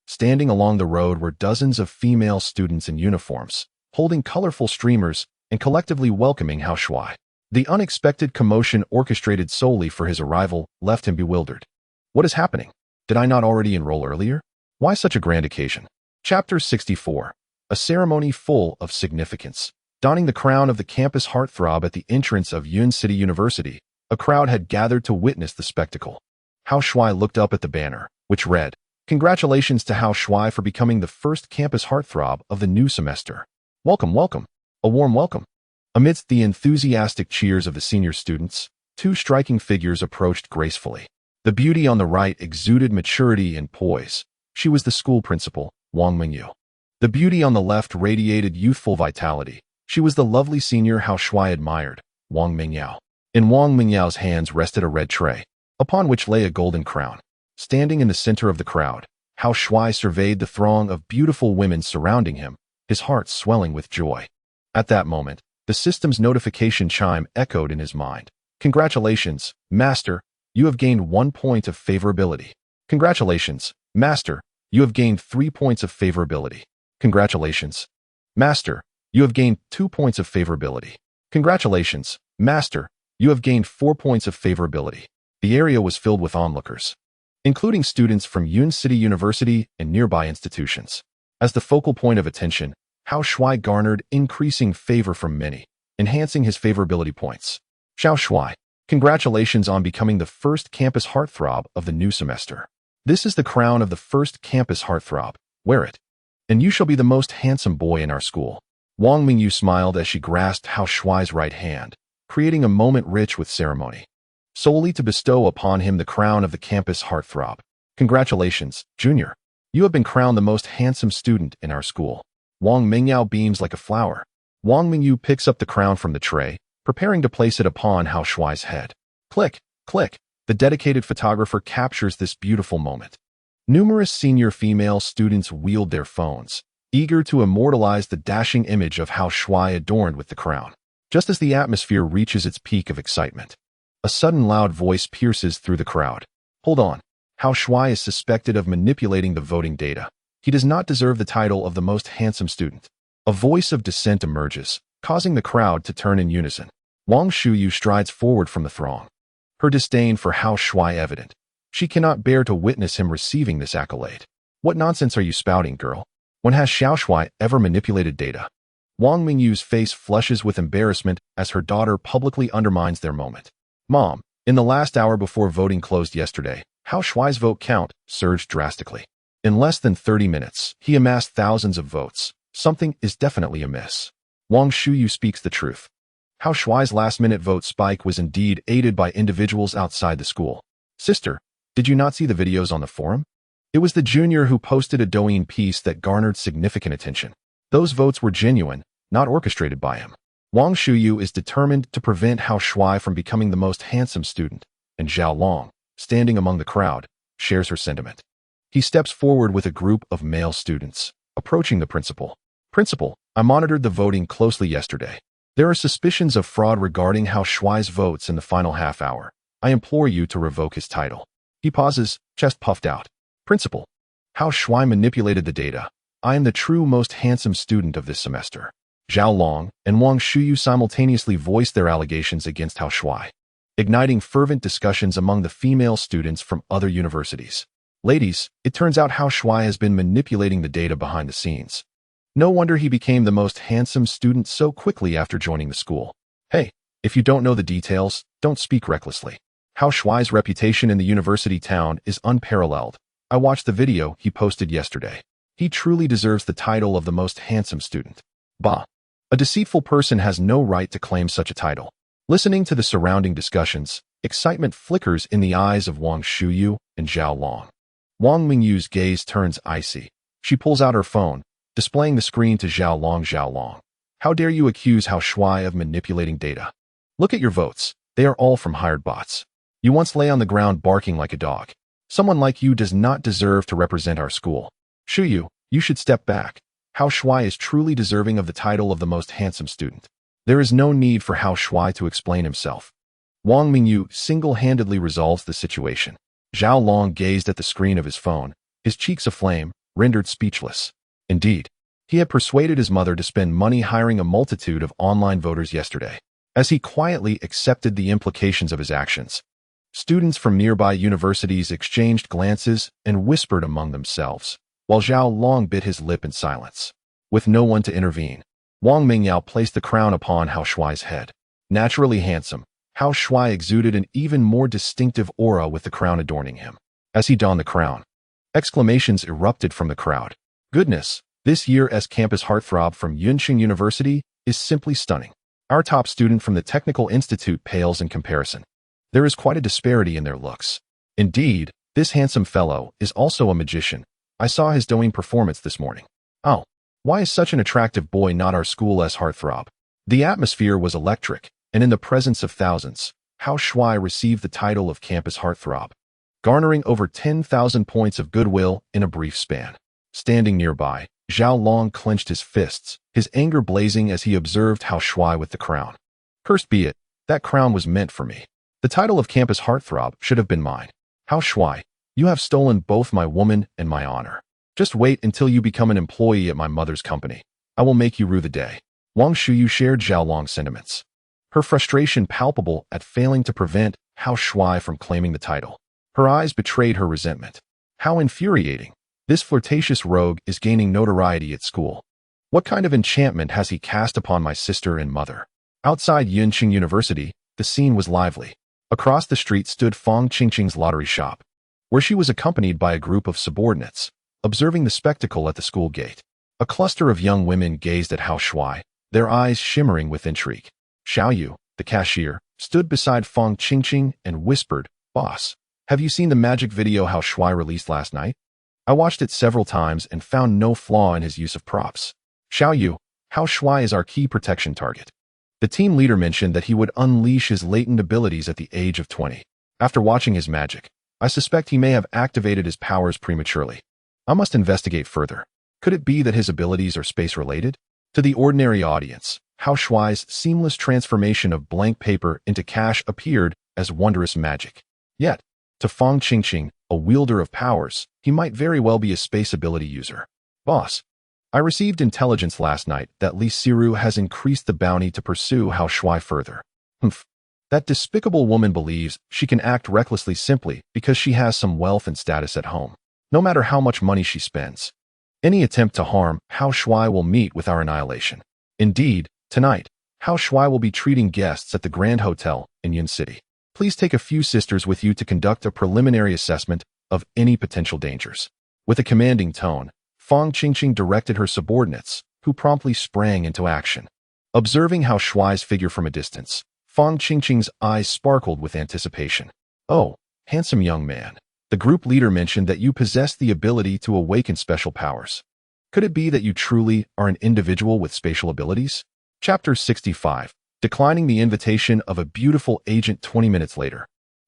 Standing along the road were dozens of female students in uniforms, holding colorful streamers and collectively welcoming Hao Shuai. The unexpected commotion orchestrated solely for his arrival left him bewildered. What is happening? Did I not already enroll earlier? Why such a grand occasion? Chapter 64. A ceremony full of significance. Donning the crown of the campus heartthrob at the entrance of Yun City University, a crowd had gathered to witness the spectacle. Hao Shuai looked up at the banner, which read, Congratulations to Hao Shuai for becoming the first campus heartthrob of the new semester. Welcome, welcome. A warm welcome. Amidst the enthusiastic cheers of the senior students, two striking figures approached gracefully. The beauty on the right exuded maturity and poise. She was the school principal, Wang Mingyu. The beauty on the left radiated youthful vitality. She was the lovely senior Hao Shuai admired, Wang Mingyao. In Wang Mingyao's hands rested a red tray, upon which lay a golden crown. Standing in the center of the crowd, Hao Shuai surveyed the throng of beautiful women surrounding him, his heart swelling with joy. At that moment, the system's notification chime echoed in his mind. Congratulations, Master, you have gained 1 point of favorability. Congratulations, Master, you have gained 3 points of favorability. Congratulations, Master, you have gained 2 points of favorability. Congratulations, Master, you have gained 4 points of favorability. The area was filled with onlookers, including students from Yun City University and nearby institutions. As the focal point of attention, Hao Shuai garnered increasing favor from many, enhancing his favorability points. Hao Shuai, congratulations on becoming the first campus heartthrob of the new semester. This is the crown of the first campus heartthrob. Wear it, and you shall be the most handsome boy in our school. Wang Mingyu smiled as she grasped Hao Shuai's right hand, creating a moment rich with ceremony, solely to bestow upon him the crown of the campus heartthrob. Congratulations, Junior. You have been crowned the most handsome student in our school. Wang Mingyao beams like a flower. Wang Mingyu picks up the crown from the tray, preparing to place it upon Hao Shuai's head. Click, click. The dedicated photographer captures this beautiful moment. Numerous senior female students wield their phones, eager to immortalize the dashing image of Hao Shuai adorned with the crown. Just as the atmosphere reaches its peak of excitement, a sudden loud voice pierces through the crowd. Hold on. Hao Shuai is suspected of manipulating the voting data. He does not deserve the title of the most handsome student. A voice of dissent emerges, causing the crowd to turn in unison. Wang Shuyu strides forward from the throng, her disdain for Hao Shuai evident. She cannot bear to witness him receiving this accolade. What nonsense are you spouting, girl? When has Hao Shuai ever manipulated data? Wang Mingyu's face flushes with embarrassment as her daughter publicly undermines their moment. Mom, in the last hour before voting closed yesterday, Hao Shuai's vote count surged drastically. In less than 30 minutes, he amassed thousands of votes. Something is definitely amiss. Wang Shuyu speaks the truth. Hao Shuai's last-minute vote spike was indeed aided by individuals outside the school. Sister, did you not see the videos on the forum? It was the junior who posted a Douyin piece that garnered significant attention. Those votes were genuine, not orchestrated by him. Wang Shuyu is determined to prevent Hao Shuai from becoming the most handsome student, and Zhao Long, standing among the crowd, shares her sentiment. He steps forward with a group of male students, approaching the principal. Principal, I monitored the voting closely yesterday. There are suspicions of fraud regarding Hao Shuai's votes in the final half hour. I implore you to revoke his title. He pauses, chest puffed out. Principal, Hao Shuai manipulated the data. I am the true most handsome student of this semester. Zhao Long and Wang Shuyu simultaneously voiced their allegations against Hao Shuai, igniting fervent discussions among the female students from other universities. Ladies, it turns out Hao Shuai has been manipulating the data behind the scenes. No wonder he became the most handsome student so quickly after joining the school. Hey, if you don't know the details, don't speak recklessly. Hao Shuai's reputation in the university town is unparalleled. I watched the video he posted yesterday. He truly deserves the title of the most handsome student. Bah! A deceitful person has no right to claim such a title. Listening to the surrounding discussions, excitement flickers in the eyes of Wang Shuyu and Zhao Long. Wang Mingyu's gaze turns icy. She pulls out her phone, displaying the screen to Zhao Long. Zhao Long, how dare you accuse Hao Shuai of manipulating data? Look at your votes. They are all from hired bots. You once lay on the ground barking like a dog. Someone like you does not deserve to represent our school. Shuyu, you should step back. Hao Shuai is truly deserving of the title of the most handsome student. There is no need for Hao Shuai to explain himself. Wang Mingyu single-handedly resolves the situation. Zhao Long gazed at the screen of his phone, his cheeks aflame, rendered speechless. Indeed, he had persuaded his mother to spend money hiring a multitude of online voters yesterday. As he quietly accepted the implications of his actions, students from nearby universities exchanged glances and whispered among themselves, while Zhao Long bit his lip in silence. With no one to intervene, Wang Mingyao placed the crown upon Hao Shuai's head. Naturally handsome, Hao Shuai exuded an even more distinctive aura with the crown adorning him. As he donned the crown, exclamations erupted from the crowd. Goodness, this year's campus heartthrob from Yunqing University is simply stunning. Our top student from the Technical Institute pales in comparison. There is quite a disparity in their looks. Indeed, this handsome fellow is also a magician. I saw his doing performance this morning. Oh, why is such an attractive boy not our school's heartthrob? The atmosphere was electric, and in the presence of thousands, Hao Shuai received the title of campus heartthrob, garnering over 10,000 points of goodwill in a brief span. Standing nearby, Zhao Long clenched his fists, his anger blazing as he observed Hao Shuai with the crown. Cursed be it, that crown was meant for me. The title of campus heartthrob should have been mine. Hao Shuai, you have stolen both my woman and my honor. Just wait until you become an employee at my mother's company. I will make you rue the day. Wang Shuyu shared Zhao Long's sentiments, her frustration palpable at failing to prevent Hao Shuai from claiming the title. Her eyes betrayed her resentment. How infuriating. This flirtatious rogue is gaining notoriety at school. What kind of enchantment has he cast upon my sister and mother? Outside Yunqing University, the scene was lively. Across the street stood Fang Qingqing's lottery shop, where she was accompanied by a group of subordinates, observing the spectacle at the school gate. A cluster of young women gazed at Hao Shuai, their eyes shimmering with intrigue. Xiao Yu, the cashier, stood beside Fang Qingqing and whispered, "Boss, have you seen the magic video Hao Shuai released last night? I watched it several times and found no flaw in his use of props. Xiao Yu, Hao Shuai is our key protection target." The team leader mentioned that he would unleash his latent abilities at the age of 20. After watching his magic, I suspect he may have activated his powers prematurely. I must investigate further. Could it be that his abilities are space-related? To the ordinary audience, Hao Shuai's seamless transformation of blank paper into cash appeared as wondrous magic. Yet, to Fang Qingqing, a wielder of powers, he might very well be a space ability user. Boss, I received intelligence last night that Li Siru has increased the bounty to pursue Hao Shuai further. Humph. That despicable woman believes she can act recklessly simply because she has some wealth and status at home, no matter how much money she spends. Any attempt to harm Hao Shuai will meet with our annihilation. Indeed, tonight, Hao Shuai will be treating guests at the Grand Hotel in Yun City. Please take a few sisters with you to conduct a preliminary assessment of any potential dangers. With a commanding tone, Fang Qingqing directed her subordinates, who promptly sprang into action. Observing Hao Shuai's figure from a distance, Fang Qingqing's eyes sparkled with anticipation. "Oh, handsome young man. The group leader mentioned that you possess the ability to awaken special powers. Could it be that you truly are an individual with spatial abilities?" Chapter 65. Declining the invitation of a beautiful agent 20 minutes later,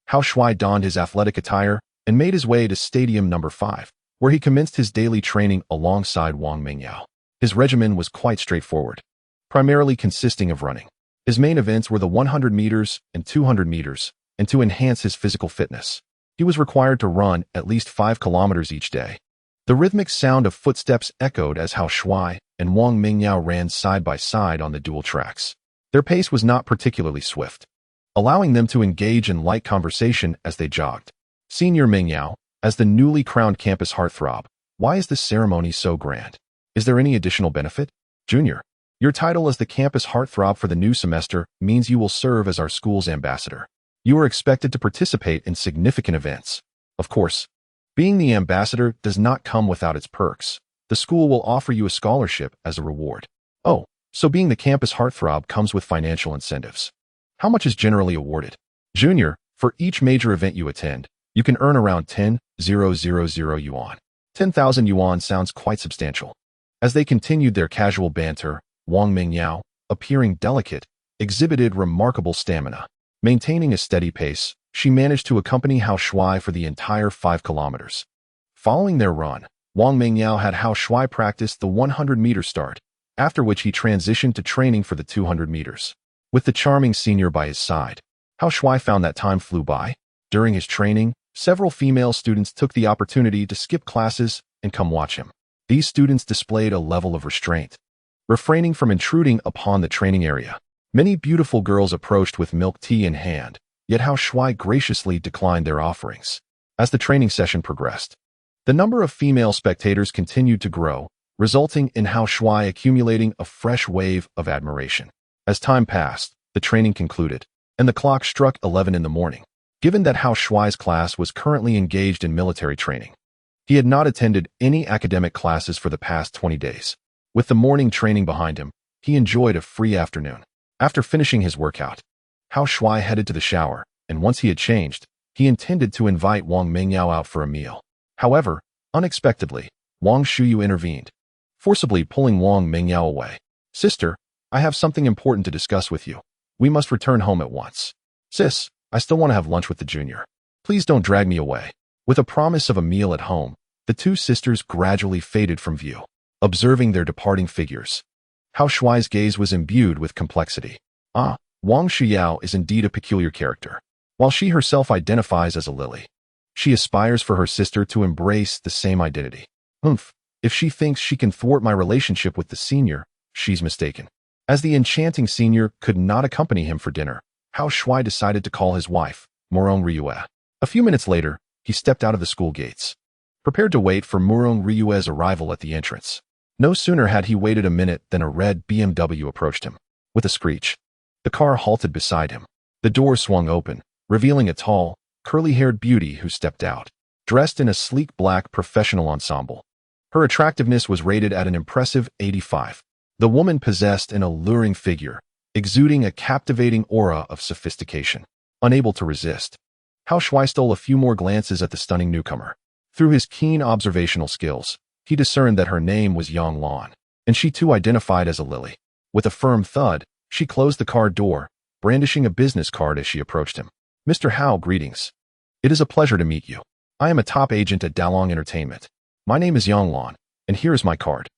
Hao Shuai donned his athletic attire and made his way to Stadium No. 5, where he commenced his daily training alongside Wang Mingyao. His regimen was quite straightforward, primarily consisting of running. His main events were the 100 meters and 200 meters, and to enhance his physical fitness, he was required to run at least 5 kilometers each day. The rhythmic sound of footsteps echoed as Hao Shuai and Wang Mingyao ran side by side on the dual tracks. Their pace was not particularly swift, allowing them to engage in light conversation as they jogged. "Senior Mingyao, as the newly crowned campus heartthrob, why is this ceremony so grand? Is there any additional benefit?" "Junior, your title as the campus heartthrob for the new semester means you will serve as our school's ambassador. You are expected to participate in significant events. Of course, being the ambassador does not come without its perks. The school will offer you a scholarship as a reward." "Oh, so being the campus heartthrob comes with financial incentives. How much is generally awarded?" "Junior, for each major event you attend, you can earn around 10,000 yuan. 10,000 yuan sounds quite substantial." As they continued their casual banter, Wang Mingyao, appearing delicate, exhibited remarkable stamina. Maintaining a steady pace, she managed to accompany Hao Shuai for the entire 5 kilometers. Following their run, Wang Mingyao had Hao Shuai practice the 100-meter start, after which he transitioned to training for the 200 meters. With the charming senior by his side, Hao Shuai found that time flew by. During his training, several female students took the opportunity to skip classes and come watch him. These students displayed a level of restraint, refraining from intruding upon the training area. Many beautiful girls approached with milk tea in hand, yet Hao Shuai graciously declined their offerings. As the training session progressed, the number of female spectators continued to grow, resulting in Hao Shuai accumulating a fresh wave of admiration. As time passed, the training concluded, and the clock struck 11 in the morning. Given that Hao Shuai's class was currently engaged in military training, he had not attended any academic classes for the past 20 days. With the morning training behind him, he enjoyed a free afternoon. After finishing his workout, Hao Shuai headed to the shower, and once he had changed, he intended to invite Wang Mingyao out for a meal. However, unexpectedly, Wang Shuyu intervened, forcibly pulling Wang Mingyao away. "Sister, I have something important to discuss with you. We must return home at once." "Sis, I still want to have lunch with the junior. Please don't drag me away." With a promise of a meal at home, the two sisters gradually faded from view. Observing their departing figures, Hao Shuai's gaze was imbued with complexity. Wang Shuyao is indeed a peculiar character. While she herself identifies as a lily, she aspires for her sister to embrace the same identity. If she thinks she can thwart my relationship with the senior, she's mistaken. As the enchanting senior could not accompany him for dinner, Hao Shuai decided to call his wife, Murong Ryue. A few minutes later, he stepped out of the school gates, prepared to wait for Murong Ryue's arrival at the entrance. No sooner had he waited a minute than a red BMW approached him. With a screech, the car halted beside him. The door swung open, revealing a tall, curly-haired beauty who stepped out, dressed in a sleek black professional ensemble. Her attractiveness was rated at an impressive 85. The woman possessed an alluring figure, exuding a captivating aura of sophistication. Unable to resist, Hao Shuai stole a few more glances at the stunning newcomer. Through his keen observational skills, he discerned that her name was Yang Lan, and she too identified as a lily. With a firm thud, she closed the car door, brandishing a business card as she approached him. "Mr. Hao, greetings. It is a pleasure to meet you. I am a top agent at Dalong Entertainment. My name is Yang Lan, and here is my card."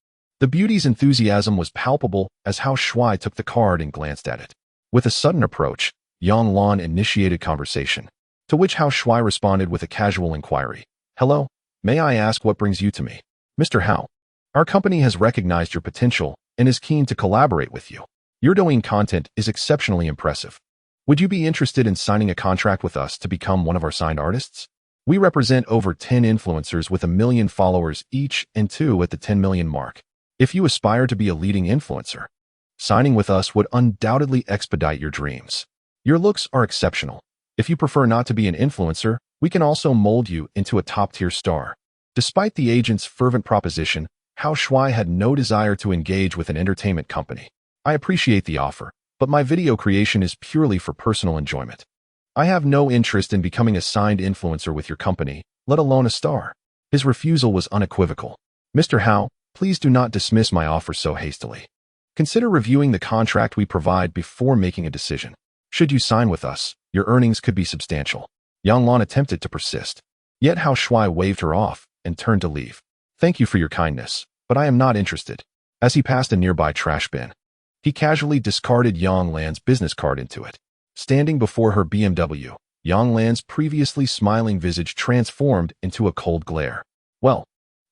The beauty's enthusiasm was palpable as Hao Shuai took the card and glanced at it. With a sudden approach, Yang Lan initiated conversation, to which Hao Shuai responded with a casual inquiry. "Hello, may I ask what brings you to me?" "Mr. Hao, our company has recognized your potential and is keen to collaborate with you. Your Douyin content is exceptionally impressive. Would you be interested in signing a contract with us to become one of our signed artists? We represent over 10 influencers with 1 million followers each and 2 at the 10 million mark. If you aspire to be a leading influencer, signing with us would undoubtedly expedite your dreams. Your looks are exceptional. If you prefer not to be an influencer, we can also mold you into a top-tier star." Despite the agent's fervent proposition, Hao Shuai had no desire to engage with an entertainment company. "I appreciate the offer, but my video creation is purely for personal enjoyment. I have no interest in becoming a signed influencer with your company, let alone a star." His refusal was unequivocal. "Mr. Hao, please do not dismiss my offer so hastily. Consider reviewing the contract we provide before making a decision. Should you sign with us, your earnings could be substantial." Yang Lan attempted to persist, yet Hao Shuai waved her off and turned to leave. "Thank you for your kindness, but I am not interested." As he passed a nearby trash bin, he casually discarded Yang Lan's business card into it. Standing before her BMW, Yang Lan's previously smiling visage transformed into a cold glare. "Well,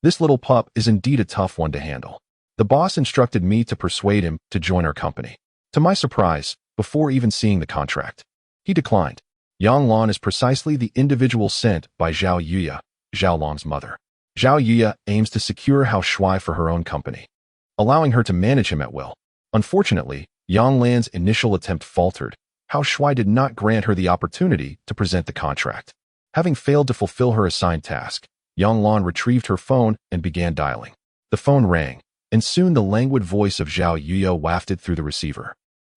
this little pup is indeed a tough one to handle. The boss instructed me to persuade him to join our company. To my surprise, before even seeing the contract, he declined." Yang Lan is precisely the individual sent by Zhao Yuya, Zhao Long's mother. Zhao Yuya aims to secure Hao Shuai for her own company, allowing her to manage him at will. Unfortunately, Yang Lan's initial attempt faltered. Hao Shuai did not grant her the opportunity to present the contract. Having failed to fulfill her assigned task, Yang Lan retrieved her phone and began dialing. The phone rang, and soon the languid voice of Zhao Yuya wafted through the receiver.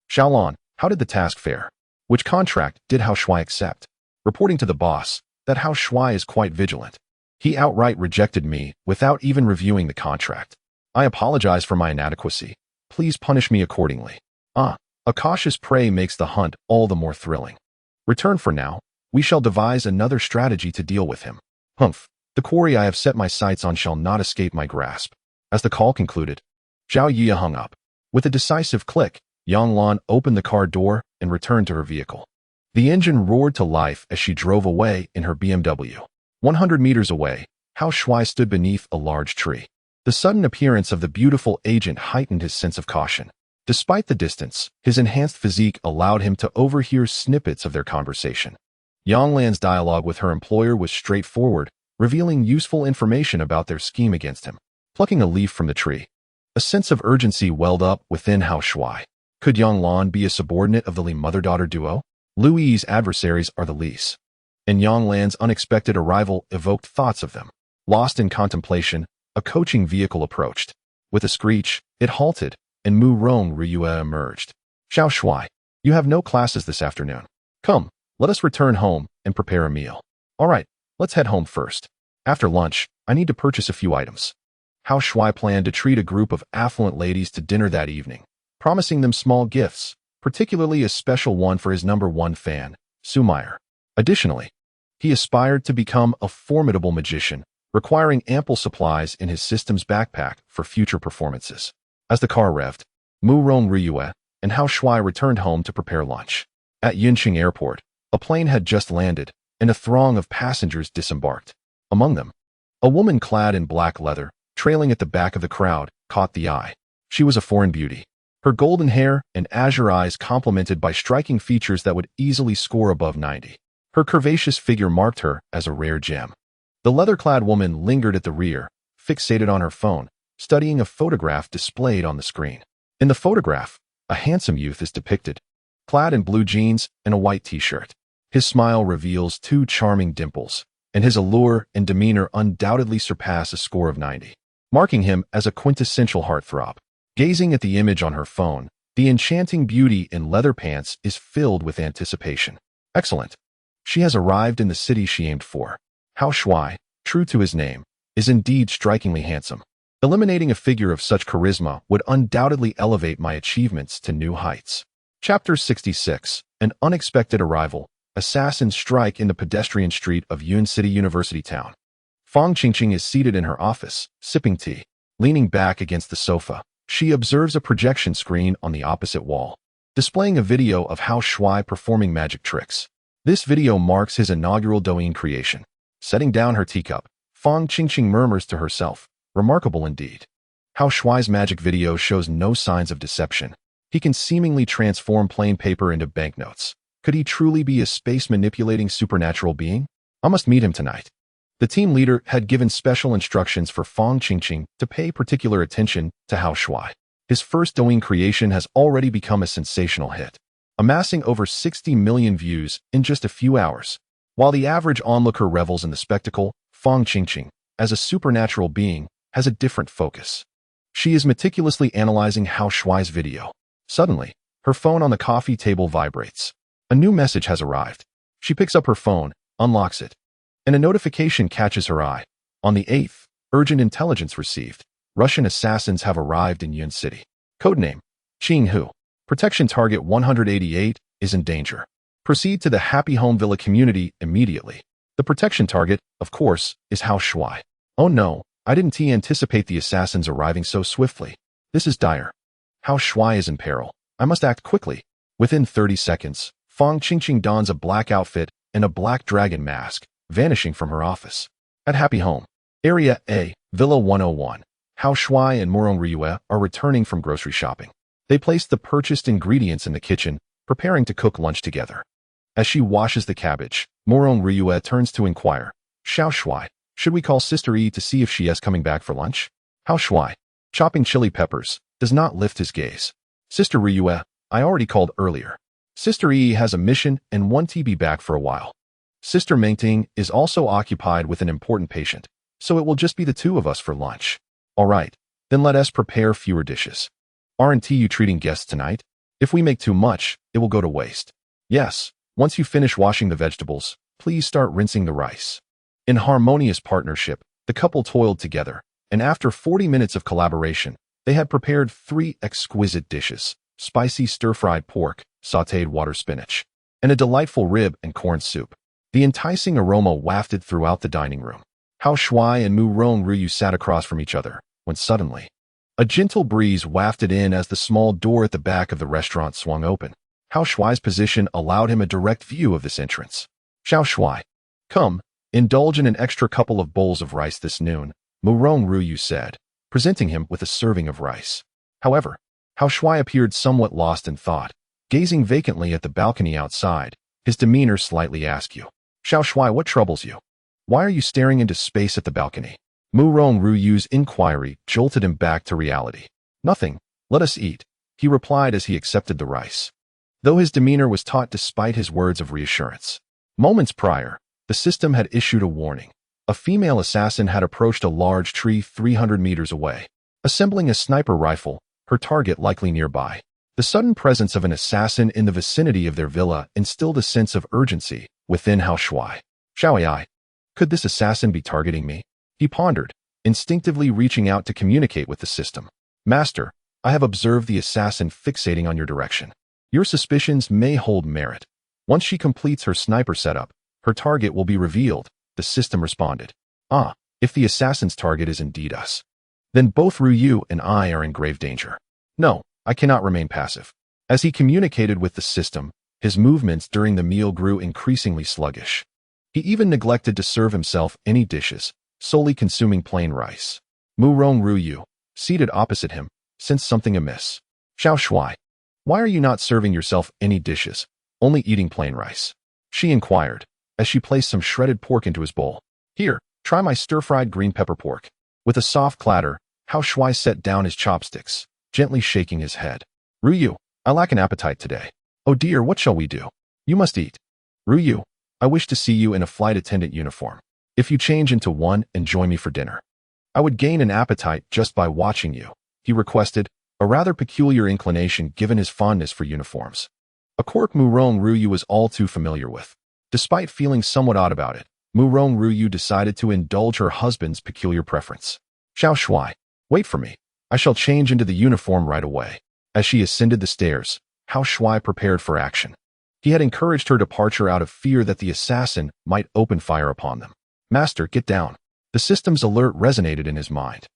"Zhao Lan, how did the task fare? Which contract did Hao Shuai accept?" Reporting to the boss that Hao Shuai is quite vigilant. "He outright rejected me without even reviewing the contract. I apologize for my inadequacy. Please punish me accordingly." A cautious prey makes the hunt all the more thrilling. "Return for now. We shall devise another strategy to deal with him. The quarry I have set my sights on shall not escape my grasp." As the call concluded, Zhao Yuya hung up. With a decisive click, Yang Lan opened the car door and returned to her vehicle. The engine roared to life as she drove away in her BMW. 100 meters away, Hao Shuai stood beneath a large tree. The sudden appearance of the beautiful agent heightened his sense of caution. Despite the distance, his enhanced physique allowed him to overhear snippets of their conversation. Yang Lan's dialogue with her employer was straightforward, revealing useful information about their scheme against him. Plucking a leaf from the tree, a sense of urgency welled up within Hao Shuai. Could Yang Lan be a subordinate of the Li mother-daughter duo? Lu Yi's adversaries are the Li's, and Yang Lan's unexpected arrival evoked thoughts of them. Lost in contemplation, a coaching vehicle approached. With a screech, it halted, and Murong Ryue emerged. Xiao Shuai, you have no classes this afternoon. Come, let us return home and prepare a meal. All right, let's head home first. After lunch, I need to purchase a few items. Hao Shuai planned to treat a group of affluent ladies to dinner that evening, promising them small gifts, particularly a special one for his #1 fan, Su Meyer. Additionally, he aspired to become a formidable magician, requiring ample supplies in his system's backpack for future performances. As the car revved, Mu Rong Ryue and Hao Shuai returned home to prepare lunch. At Yunqing Airport, a plane had just landed, and a throng of passengers disembarked. Among them, a woman clad in black leather, trailing at the back of the crowd, caught the eye. She was a foreign beauty. Her golden hair and azure eyes complemented by striking features that would easily score above 90. Her curvaceous figure marked her as a rare gem. The leather-clad woman lingered at the rear, fixated on her phone, studying a photograph displayed on the screen. In the photograph, a handsome youth is depicted, clad in blue jeans and a white t-shirt. His smile reveals 2 charming dimples, and his allure and demeanor undoubtedly surpass a score of 90, marking him as a quintessential heartthrob. Gazing at the image on her phone, the enchanting beauty in leather pants is filled with anticipation. Excellent. She has arrived in the city she aimed for. Hao Shuai, true to his name, is indeed strikingly handsome. Eliminating a figure of such charisma would undoubtedly elevate my achievements to new heights. Chapter 66, An Unexpected Arrival. Assassins strike in the pedestrian street of Yun City University Town. Fang Qingqing is seated in her office, sipping tea. Leaning back against the sofa, she observes a projection screen on the opposite wall, displaying a video of Hao Shuai performing magic tricks. This video marks his inaugural Douyin creation. Setting down her teacup, Fang Qingqing murmurs to herself, remarkable indeed. Hao Shuai's magic video shows no signs of deception. He can seemingly transform plain paper into banknotes. Could he truly be a space-manipulating supernatural being? I must meet him tonight. The team leader had given special instructions for Fang Qingqing to pay particular attention to Hao Shuai. His first Douyin creation has already become a sensational hit, amassing over 60 million views in just a few hours. While the average onlooker revels in the spectacle, Fang Qingqing, as a supernatural being, has a different focus. She is meticulously analyzing Hao Shuai's video. Suddenly, her phone on the coffee table vibrates. A new message has arrived. She picks up her phone, unlocks it, and a notification catches her eye. On the 8th, urgent intelligence received. Russian assassins have arrived in Yun City. Codename, Qing Hu. Protection target 188 is in danger. Proceed to the Happy Home Villa community immediately. The protection target, of course, is Hao Shuai. Oh no, I didn't anticipate the assassins arriving so swiftly. This is dire. Hao Shuai is in peril. I must act quickly. Within 30 seconds, Fang Qingqing dons a black outfit and a black dragon mask, vanishing from her office. At Happy Home, Area A, Villa 101, Hao Shuai and Mu Rong Ryue are returning from grocery shopping. They place the purchased ingredients in the kitchen, preparing to cook lunch together. As she washes the cabbage, Mu Rong Ryue turns to inquire, Xiao Shuai, should we call Sister E to see if she is coming back for lunch? Hao Shuai, chopping chili peppers, does not lift his gaze. Sister Ryue, I already called earlier. Sister E has a mission and won't be back for a while. Sister Mengting is also occupied with an important patient, so it will just be the 2 of us for lunch. All right, then let us prepare fewer dishes. Aren't you treating guests tonight? If we make too much, it will go to waste. Yes, once you finish washing the vegetables, please start rinsing the rice. In harmonious partnership, the couple toiled together, and after 40 minutes of collaboration, they had prepared 3 exquisite dishes: spicy stir-fried pork, sautéed water spinach, and a delightful rib and corn soup. The enticing aroma wafted throughout the dining room. Hao Shuai and Mu Rong Ryue sat across from each other, when suddenly, a gentle breeze wafted in as the small door at the back of the restaurant swung open. Hao Shuai's position allowed him a direct view of this entrance. Xiao Shuai, come, indulge in an extra couple of bowls of rice this noon, Mu Rong Ryue said, presenting him with a serving of rice. However, Hao Shuai appeared somewhat lost in thought, gazing vacantly at the balcony outside, his demeanor slightly askew. Xiao Shuai, what troubles you? Why are you staring into space at the balcony? Mu Rong Ryue's inquiry jolted him back to reality. Nothing, let us eat, he replied as he accepted the rice. Though his demeanor was taut despite his words of reassurance. Moments prior, the system had issued a warning. A female assassin had approached a large tree 300 meters away, assembling a sniper rifle, her target likely nearby. The sudden presence of an assassin in the vicinity of their villa instilled a sense of urgency within Hao Shuai. Xiaoai, could this assassin be targeting me? He pondered, instinctively reaching out to communicate with the system. Master, I have observed the assassin fixating on your direction. Your suspicions may hold merit. Once she completes her sniper setup, her target will be revealed, the system responded. Ah, if the assassin's target is indeed us, then both Ryu and I are in grave danger. No, I cannot remain passive. As he communicated with the system, his movements during the meal grew increasingly sluggish. He even neglected to serve himself any dishes, solely consuming plain rice. Murong Ryu, seated opposite him, sensed something amiss. Xiao Shuai, why are you not serving yourself any dishes, only eating plain rice? She inquired, as she placed some shredded pork into his bowl. Here, try my stir-fried green pepper pork. With a soft clatter, Hao Shuai set down his chopsticks, gently shaking his head. Ryu, I lack an appetite today. Oh dear, what shall we do? You must eat. Ryu, I wish to see you in a flight attendant uniform. If you change into one and join me for dinner, I would gain an appetite just by watching you, he requested, a rather peculiar inclination given his fondness for uniforms. A quirk Murong Ryu was all too familiar with. Despite feeling somewhat odd about it, Murong Ryu decided to indulge her husband's peculiar preference. Xiao Shuai, wait for me. I shall change into the uniform right away. As she ascended the stairs, Hao Shuai prepared for action. He had encouraged her departure out of fear that the assassin might open fire upon them. Master, get down. The system's alert resonated in his mind.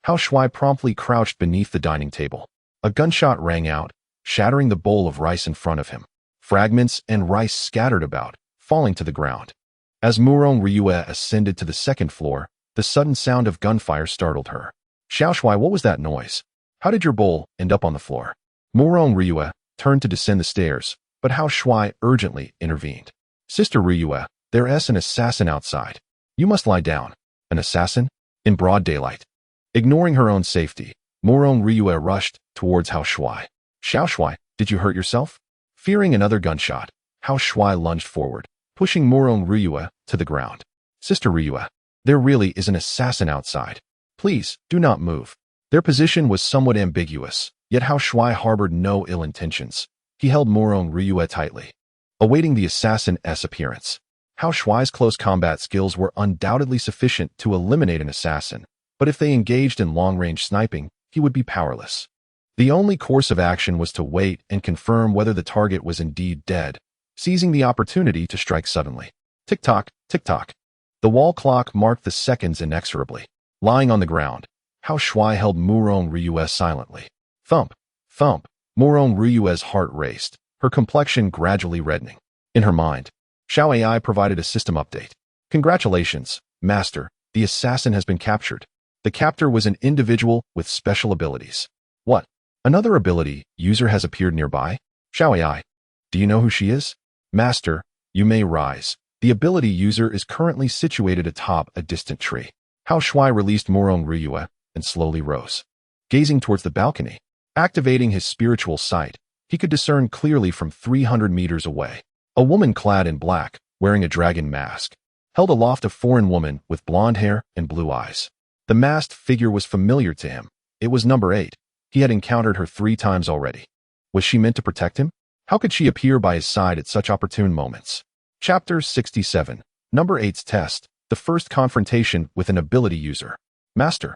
Hao Shuai promptly crouched beneath the dining table. A gunshot rang out, shattering the bowl of rice in front of him. Fragments and rice scattered about, falling to the ground. As Murong Ryu ascended to the second floor, the sudden sound of gunfire startled her. Xiao Shuai, what was that noise? How did your bowl end up on the floor? Murong Ryu turned to descend the stairs, but Hao Shuai urgently intervened. Sister Ryu, there's an assassin outside. You must lie down. An assassin? In broad daylight. Ignoring her own safety, Murong Ryu rushed towards Hao Shuai. Xiao Shuai, did you hurt yourself? Fearing another gunshot, Hao Shuai lunged forward, pushing Murong Ryu to the ground. Sister Ryu, there really is an assassin outside. Please, do not move. Their position was somewhat ambiguous, yet Hao Shuai harbored no ill intentions. He held Murong Ryu tightly, awaiting the assassin's appearance. Hao Shuai's close combat skills were undoubtedly sufficient to eliminate an assassin, but if they engaged in long-range sniping, he would be powerless. The only course of action was to wait and confirm whether the target was indeed dead, seizing the opportunity to strike suddenly. Tick-tock, tick-tock. The wall clock marked the seconds inexorably. Lying on the ground, Hao Shuai held Murong Ryu silently. Thump, thump. Murong Ryu's heart raced, her complexion gradually reddening. In her mind, Xiao AI provided a system update. Congratulations, Master, the assassin has been captured. The captor was an individual with special abilities. What? Another ability user has appeared nearby? Xiao AI, do you know who she is? Master, you may rise. The ability user is currently situated atop a distant tree. Hao Shuai released Murong Ryu and slowly rose. Gazing towards the balcony, activating his spiritual sight, he could discern clearly from 300 meters away. A woman clad in black, wearing a dragon mask, held aloft a foreign woman with blonde hair and blue eyes. The masked figure was familiar to him. It was number 8. He had encountered her 3 times already. Was she meant to protect him? How could she appear by his side at such opportune moments? Chapter 67. Number 8's Test. The first confrontation with an ability user. Master,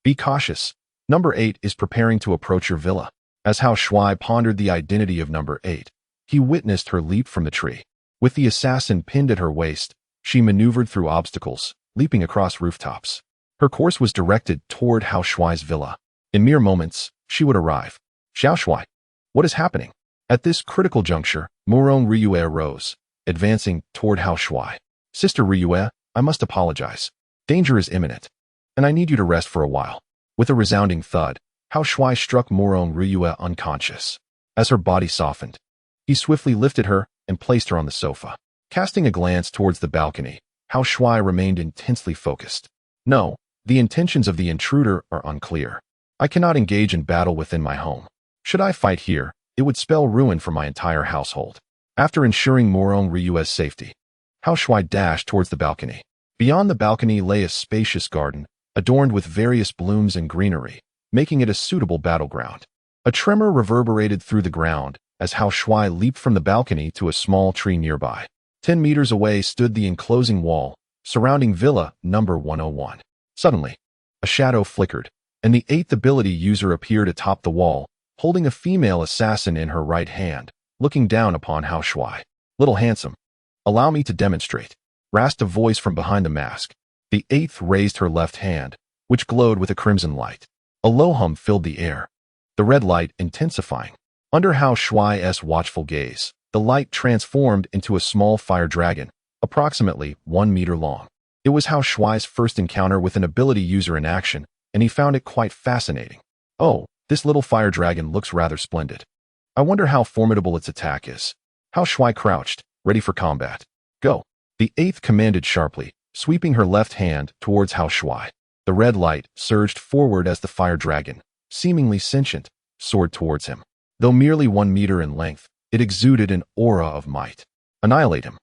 be cautious. Number 8 is preparing to approach your villa. As Hao Shuai pondered the identity of number 8, he witnessed her leap from the tree. With the assassin pinned at her waist, she maneuvered through obstacles, leaping across rooftops. Her course was directed toward Hao Shuai's villa. In mere moments, she would arrive. Xiao Shuai, what is happening? At this critical juncture, Murong Ryu rose, advancing toward Hao Shuai. Sister Ryu, I must apologize. Danger is imminent, and I need you to rest for a while. With a resounding thud, Hao Shuai struck Murong Ryu unconscious. As her body softened, he swiftly lifted her and placed her on the sofa. Casting a glance towards the balcony, Hao Shuai remained intensely focused. No, the intentions of the intruder are unclear. I cannot engage in battle within my home. Should I fight here, it would spell ruin for my entire household. After ensuring Murong Ryu's safety, Hao Shuai dashed towards the balcony. Beyond the balcony lay a spacious garden, adorned with various blooms and greenery, making it a suitable battleground. A tremor reverberated through the ground as Hao Shuai leaped from the balcony to a small tree nearby. 10 meters away stood the enclosing wall, surrounding Villa number 101. Suddenly, a shadow flickered, and the 8th ability user appeared atop the wall, holding a female assassin in her right hand, looking down upon Hao Shuai. "Little handsome, allow me to demonstrate," rasped a voice from behind the mask. The 8th raised her left hand, which glowed with a crimson light. A low hum filled the air, the red light intensifying. Under Hao Shuai's watchful gaze, the light transformed into a small fire dragon, approximately 1 meter long. It was Hao Shuai's first encounter with an ability user in action, and he found it quite fascinating. "Oh, this little fire dragon looks rather splendid. I wonder how formidable its attack is." Hao Shuai crouched, ready for combat. "Go," the 8th commanded sharply, sweeping her left hand towards Hao Shuai. The red light surged forward as the fire dragon, seemingly sentient, soared towards him. Though merely 1 meter in length, it exuded an aura of might. "Annihilate him."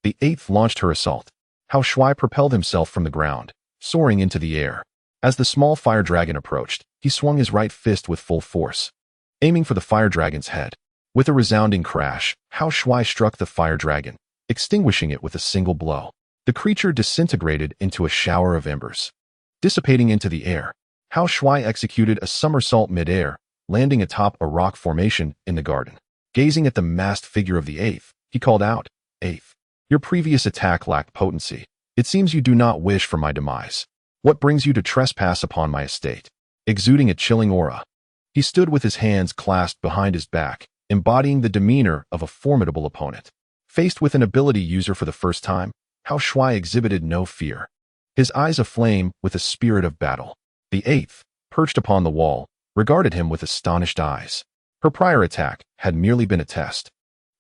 The 8th launched her assault. Hao Shuai propelled himself from the ground, soaring into the air. As the small fire dragon approached, he swung his right fist with full force, aiming for the fire dragon's head. With a resounding crash, Hao Shuai struck the fire dragon, extinguishing it with a single blow. The creature disintegrated into a shower of embers. Dissipating into the air, Hao Shuai executed a somersault mid-air, landing atop a rock formation in the garden. Gazing at the masked figure of the 8th, he called out, "8th, your previous attack lacked potency. It seems you do not wish for my demise. What brings you to trespass upon my estate?" Exuding a chilling aura, he stood with his hands clasped behind his back, embodying the demeanor of a formidable opponent. Faced with an ability user for the first time, Hao Shuai exhibited no fear, his eyes aflame with a spirit of battle. The 8th, perched upon the wall, regarded him with astonished eyes. Her prior attack had merely been a test,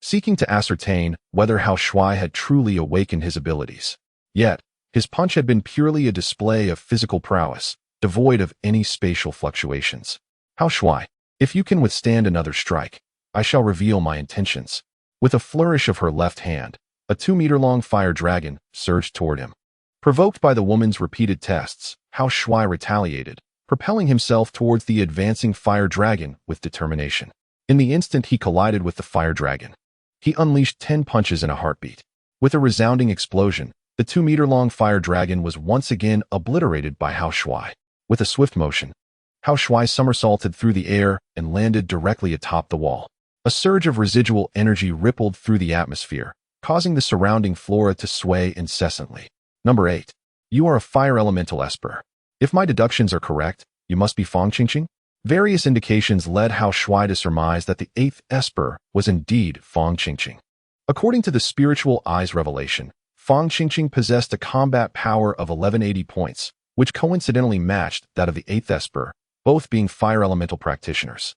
seeking to ascertain whether Hao Shuai had truly awakened his abilities. Yet, his punch had been purely a display of physical prowess, devoid of any spatial fluctuations. "Hao Shuai, if you can withstand another strike, I shall reveal my intentions." With a flourish of her left hand, a 2-meter-long fire dragon surged toward him. Provoked by the woman's repeated tests, Hao Shuai retaliated, propelling himself towards the advancing fire dragon with determination. In the instant he collided with the fire dragon, he unleashed 10 punches in a heartbeat. With a resounding explosion, the 2-meter-long fire dragon was once again obliterated by Hao Shuai. With a swift motion, Hao Shuai somersaulted through the air and landed directly atop the wall. A surge of residual energy rippled through the atmosphere, causing the surrounding flora to sway incessantly. Number 8. You are a fire elemental esper. If my deductions are correct, you must be Fong Qingqing? Various indications led Hao Shuai to surmise that the 8th esper was indeed Fong Qingqing. According to the Spiritual Eyes revelation, Fong Qingqing possessed a combat power of 1180 points, which coincidentally matched that of the 8th esper, both being fire elemental practitioners.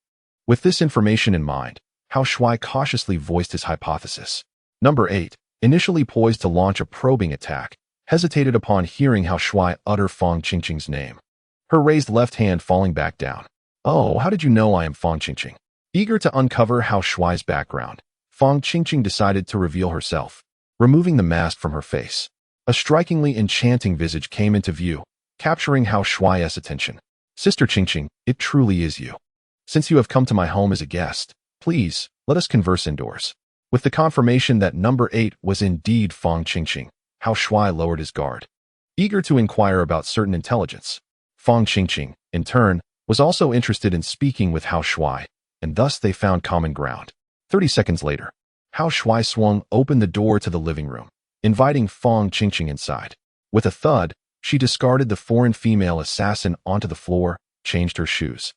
With this information in mind, Hao Shuai cautiously voiced his hypothesis. Number 8, initially poised to launch a probing attack, hesitated upon hearing Hao Shuai utter Fong Qingqing's name, her raised left hand falling back down. "Oh, how did you know I am Fong Qingqing?" Eager to uncover Hao Shuai's background, Fong Qingqing decided to reveal herself, removing the mask from her face. A strikingly enchanting visage came into view, capturing Hao Shuai's attention. "Sister Qingqing, it truly is you. Since you have come to my home as a guest, please, let us converse indoors." With the confirmation that number 8 was indeed Fong Qingqing, Hao Shuai lowered his guard, eager to inquire about certain intelligence. Fong Qingqing, in turn, was also interested in speaking with Hao Shuai, and thus they found common ground. 30 seconds later, Hao Shuai swung open the door to the living room, inviting Fong Qingqing inside. With a thud, she discarded the foreign female assassin onto the floor, changed her shoes,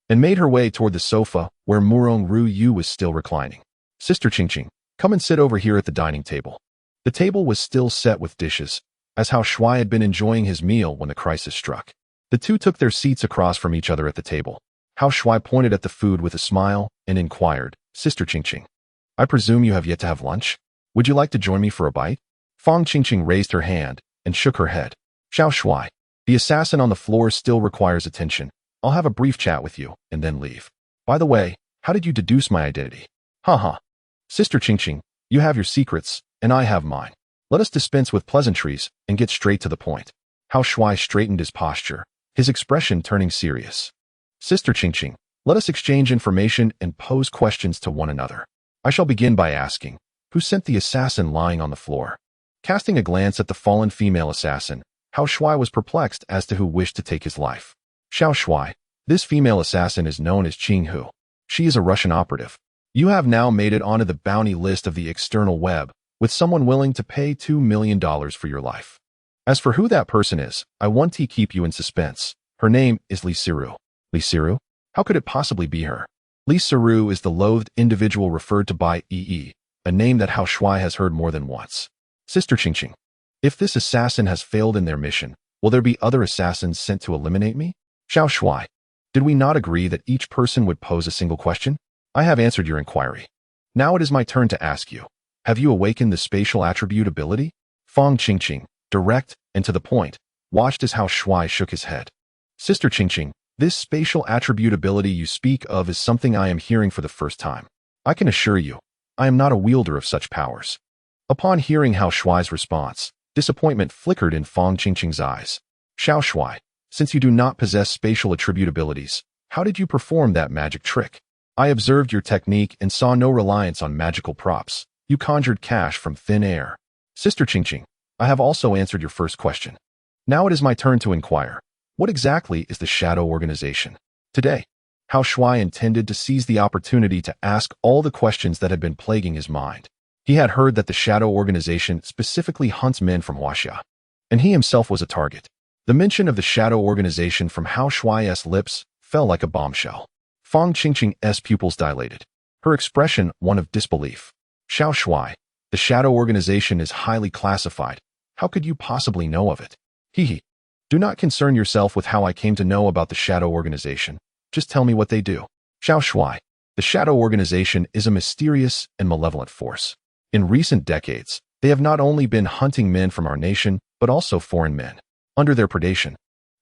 and made her way toward the sofa where Murong Ru Yu was still reclining. "Sister Qingqing, come and sit over here at the dining table." The table was still set with dishes, as Hao Shuai had been enjoying his meal when the crisis struck. The two took their seats across from each other at the table. Hao Shuai pointed at the food with a smile and inquired, "Sister Qingqing, I presume you have yet to have lunch? Would you like to join me for a bite?" Fong Qingqing raised her hand and shook her head. "Hao Shuai, the assassin on the floor still requires attention. I'll have a brief chat with you and then leave. By the way, how did you deduce my identity?" "Haha. Sister Qingqing, you have your secrets, and I have mine. Let us dispense with pleasantries and get straight to the point." Hao Shuai straightened his posture, his expression turning serious. "Sister Qingqing, Let us exchange information and pose questions to one another. I shall begin by asking, who sent the assassin lying on the floor? Casting a glance at the fallen female assassin, Hao Shuai was perplexed as to who wished to take his life. Xiao Shuai. This female assassin is known as Qing Hu. She is a Russian operative. You have now made it onto the bounty list of the external web, with someone willing to pay $2 million for your life. As for who that person is, I want to keep you in suspense. Her name is Li Siru. Li Siru? How could it possibly be her? Li Siru is the loathed individual referred to by EE, a name that Hao Shuai has heard more than once. Sister Qingqing. If this assassin has failed in their mission, will there be other assassins sent to eliminate me? Xiao Shuai. Did we not agree that each person would pose a single question? I have answered your inquiry. Now it is my turn to ask you. Have you awakened the spatial attribute ability? Fang Qingqing, direct and to the point, watched as Hao Shuai shook his head. Sister Qingqing, this spatial attribute ability you speak of is something I am hearing for the first time. I can assure you, I am not a wielder of such powers. Upon hearing Hao Shuai's response, disappointment flickered in Fang Qingqing's eyes. Xiao Shuai, since you do not possess spatial attribute abilities, how did you perform that magic trick? I observed your technique and saw no reliance on magical props. You conjured cash from thin air. Sister Qingqing, I have also answered your first question. Now it is my turn to inquire. What exactly is the Shadow Organization? Today, Hao Shuai intended to seize the opportunity to ask all the questions that had been plaguing his mind. He had heard that the Shadow Organization specifically hunts men from Huaxia, and he himself was a target. The mention of the Shadow Organization from Hao Shuai's lips fell like a bombshell. Fang Qingqing's pupils dilated, her expression one of disbelief. Xiao Shuai, the Shadow Organization is highly classified. How could you possibly know of it? Hee. Do not concern yourself with how I came to know about the Shadow Organization. Just tell me what they do. Xiao Shuai, the Shadow Organization is a mysterious and malevolent force. In recent decades, they have not only been hunting men from our nation, but also foreign men. Under their predation,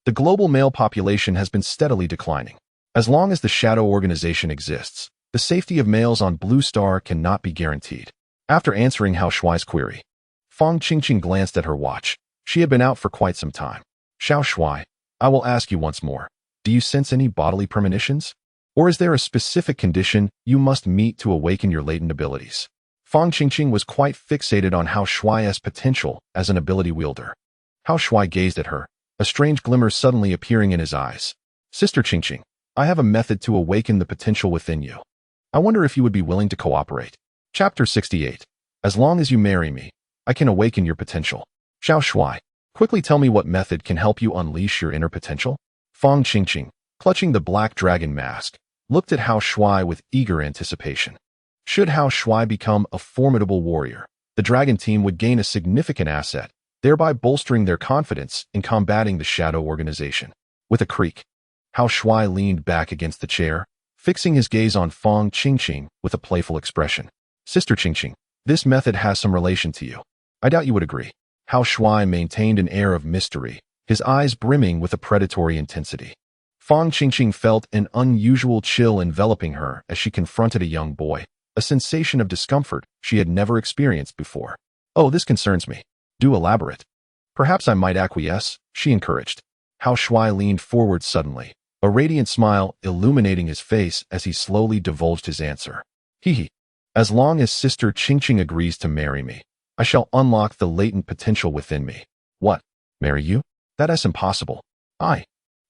the global male population has been steadily declining. As long as the Shadow Organization exists, the safety of males on Blue Star cannot be guaranteed. After answering Hao Shuai's query, Fang Qingqing glanced at her watch. She had been out for quite some time. Xiao Shuai, I will ask you once more. Do you sense any bodily premonitions? Or is there a specific condition you must meet to awaken your latent abilities? Fang Qingqing was quite fixated on Hao Shuai's potential as an ability wielder. Hao Shuai gazed at her, a strange glimmer suddenly appearing in his eyes. Sister Qingqing, I have a method to awaken the potential within you. I wonder if you would be willing to cooperate. Chapter 68. As long as you marry me, I can awaken your potential. Xiao Shuai, quickly tell me what method can help you unleash your inner potential? Fang Qingqing, clutching the black dragon mask, looked at Hao Shuai with eager anticipation. Should Hao Shuai become a formidable warrior, the dragon team would gain a significant asset, thereby bolstering their confidence in combating the Shadow Organization. With a creak, Hao Shuai leaned back against the chair, fixing his gaze on Fang Qingqing with a playful expression. Sister Qingqing, this method has some relation to you. I doubt you would agree. Hao Shuai maintained an air of mystery, his eyes brimming with a predatory intensity. Fang Qingqing felt an unusual chill enveloping her as she confronted a young boy, a sensation of discomfort she had never experienced before. Oh, this concerns me. Do elaborate. Perhaps I might acquiesce, she encouraged. Hao Shuai leaned forward suddenly, a radiant smile illuminating his face as he slowly divulged his answer. Hee. As long as Sister Qingqing agrees to marry me, I shall unlock the latent potential within me. What? Marry you? That is impossible. I'm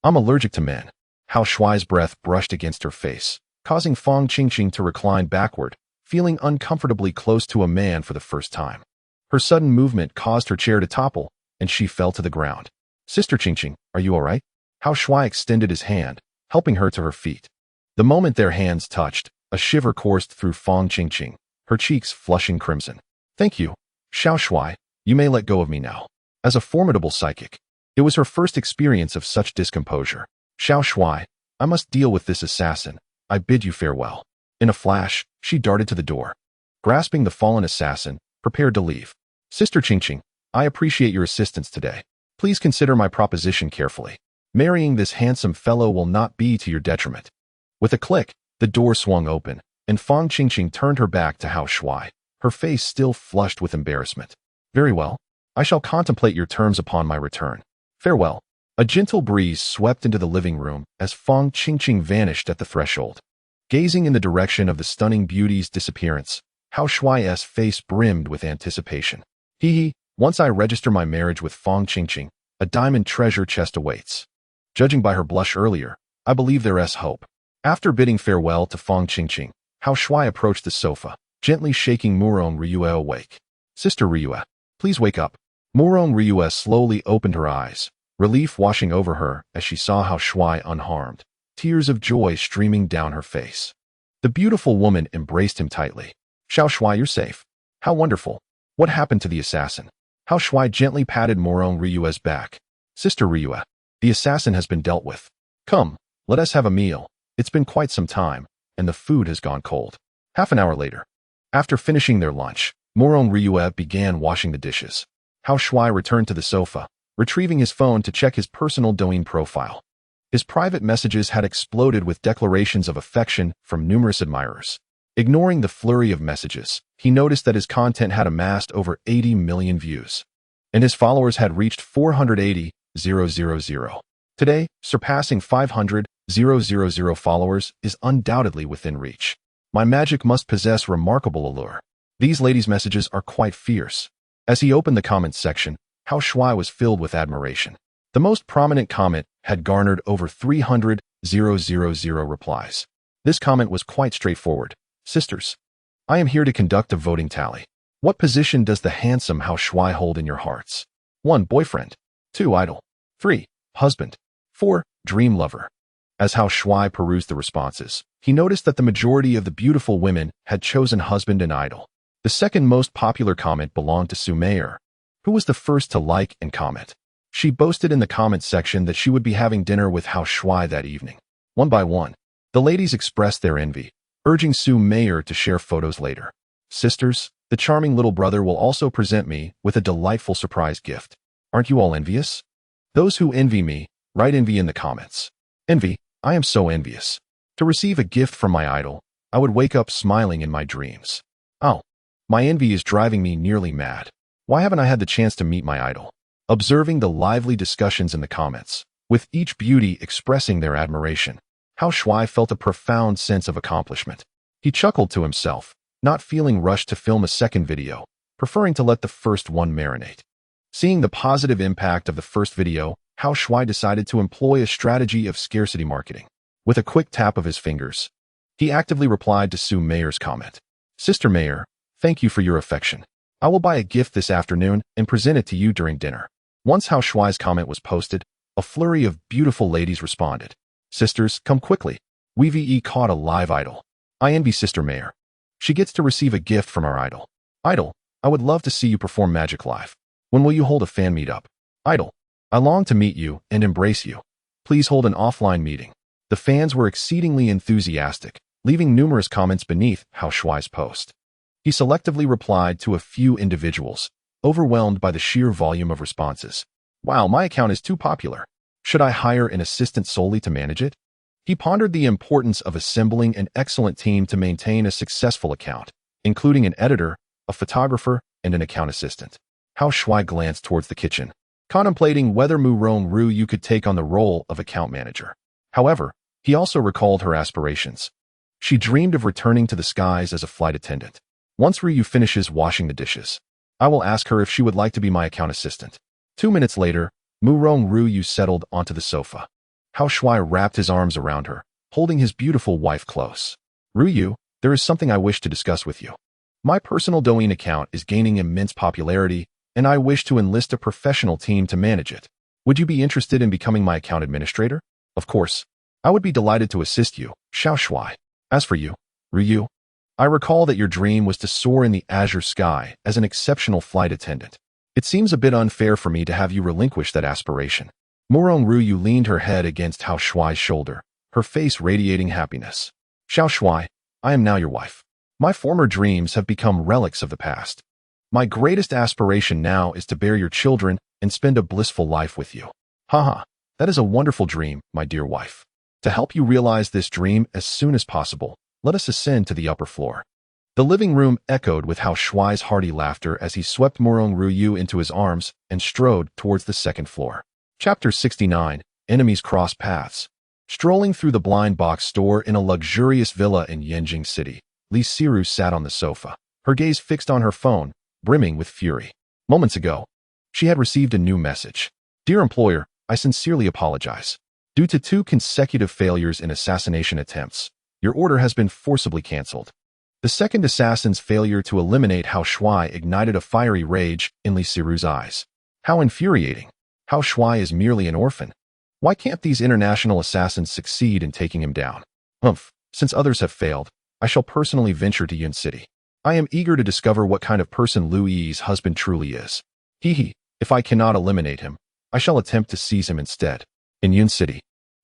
allergic to men. Hao Shuai's breath brushed against her face, causing Fang Qingqing to recline backward, feeling uncomfortably close to a man for the first time. Her sudden movement caused her chair to topple, and she fell to the ground. Sister Qingqing, are you all right? Hao Shuai extended his hand, helping her to her feet. The moment their hands touched, a shiver coursed through Fang Qingqing, her cheeks flushing crimson. Thank you. Xiao Shuai, you may let go of me now. As a formidable psychic, it was her first experience of such discomposure. Xiao Shuai, I must deal with this assassin. I bid you farewell. In a flash, she darted to the door. Grasping the fallen assassin, prepared to leave. Sister Qingqing, I appreciate your assistance today. Please consider my proposition carefully. Marrying this handsome fellow will not be to your detriment. With a click, the door swung open, and Fang Qingqing turned her back to Hao Shuai, her face still flushed with embarrassment. Very well. I shall contemplate your terms upon my return. Farewell. A gentle breeze swept into the living room as Fang Qingqing vanished at the threshold. Gazing in the direction of the stunning beauty's disappearance, Hao Shuai's face brimmed with anticipation. Hee, once I register my marriage with Fang Qingqing, a diamond treasure chest awaits. Judging by her blush earlier, I believe there is hope. After bidding farewell to Fang Qingqing, Hao Shuai approached the sofa, gently shaking Murong Ryue awake. Sister Ryue, please wake up. Murong Ryue slowly opened her eyes, relief washing over her as she saw Hao Shuai unharmed, tears of joy streaming down her face. The beautiful woman embraced him tightly. Hao Shuai, you're safe. How wonderful. What happened to the assassin? Hao Shuai gently patted Murong Ryue's back. Sister Ryue, the assassin has been dealt with. Come, let us have a meal. It's been quite some time, and the food has gone cold. Half an hour later, after finishing their lunch, Murong Ryue began washing the dishes. Hao Shuai returned to the sofa, retrieving his phone to check his personal Douyin profile. His private messages had exploded with declarations of affection from numerous admirers. Ignoring the flurry of messages, he noticed that his content had amassed over 80 million views, and his followers had reached 480,000. Today, surpassing 500,000 followers is undoubtedly within reach. My magic must possess remarkable allure. These ladies' messages are quite fierce. As he opened the comments section, Hao Shuai was filled with admiration. The most prominent comment had garnered over 300,000 replies. This comment was quite straightforward. Sisters, I am here to conduct a voting tally. What position does the handsome Hao Shuai hold in your hearts? 1. Boyfriend. 2. Idol. 3. Husband. 4. Dream lover. As Hao Shuai perused the responses, he noticed that the majority of the beautiful women had chosen husband and idol. The second most popular comment belonged to Su Meier, who was the first to like and comment. She boasted in the comments section that she would be having dinner with Hao Shuai that evening. One by one, the ladies expressed their envy, urging Su Meier to share photos later. Sisters, the charming little brother will also present me with a delightful surprise gift. Aren't you all envious? Those who envy me, write envy in the comments. Envy, I am so envious. To receive a gift from my idol, I would wake up smiling in my dreams. Oh, my envy is driving me nearly mad. Why haven't I had the chance to meet my idol? Observing the lively discussions in the comments, with each beauty expressing their admiration, Hao Shuai felt a profound sense of accomplishment. He chuckled to himself, not feeling rushed to film a second video, preferring to let the first one marinate. Seeing the positive impact of the first video, Hao Shuai decided to employ a strategy of scarcity marketing. With a quick tap of his fingers, he actively replied to Su Meier's comment. Sister Meier, thank you for your affection. I will buy a gift this afternoon and present it to you during dinner. Once Hao Shuai's comment was posted, a flurry of beautiful ladies responded. Sisters, come quickly. We caught a live idol. I envy Sister Meier. She gets to receive a gift from our idol. Idol, I would love to see you perform magic live. When will you hold a fan meetup? Idol, I long to meet you and embrace you. Please hold an offline meeting. The fans were exceedingly enthusiastic, leaving numerous comments beneath Hao Shuai's post. He selectively replied to a few individuals, overwhelmed by the sheer volume of responses. Wow, my account is too popular. Should I hire an assistant solely to manage it? He pondered the importance of assembling an excellent team to maintain a successful account, including an editor, a photographer, and an account assistant. Hao Shuai glanced towards the kitchen, contemplating whether Murong Ryue could take on the role of account manager. However, he also recalled her aspirations. She dreamed of returning to the skies as a flight attendant. Once Ryue finishes washing the dishes, I will ask her if she would like to be my account assistant. 2 minutes later, Murong Ryue settled onto the sofa. Hao Shuai wrapped his arms around her, holding his beautiful wife close. Ryue, there is something I wish to discuss with you. My personal Douyin account is gaining immense popularity, and I wish to enlist a professional team to manage it. Would you be interested in becoming my account administrator? Of course. I would be delighted to assist you, Hao Shuai. As for you, Ryue, I recall that your dream was to soar in the azure sky as an exceptional flight attendant. It seems a bit unfair for me to have you relinquish that aspiration. Murong Ryue leaned her head against Hao Shuai's shoulder, her face radiating happiness. Hao Shuai, I am now your wife. My former dreams have become relics of the past. My greatest aspiration now is to bear your children and spend a blissful life with you. Haha, that is a wonderful dream, my dear wife. To help you realize this dream as soon as possible, let us ascend to the upper floor. The living room echoed with Hao Shuai's hearty laughter as he swept Murong Ryue into his arms and strode towards the second floor. Chapter 69. Enemies Cross Paths. Strolling through the blind box store in a luxurious villa in Yanjing City, Li Siru sat on the sofa, her gaze fixed on her phone, brimming with fury. Moments ago, she had received a new message. Dear employer, I sincerely apologize. Due to 2 consecutive failures in assassination attempts, your order has been forcibly cancelled. The second assassin's failure to eliminate Hao Shuai ignited a fiery rage in Li Siru's eyes. How infuriating. Hao Shuai is merely an orphan. Why can't these international assassins succeed in taking him down? Since others have failed, I shall personally venture to Yun City. I am eager to discover what kind of person Lu Yi's husband truly is. If I cannot eliminate him, I shall attempt to seize him instead. In Yun City,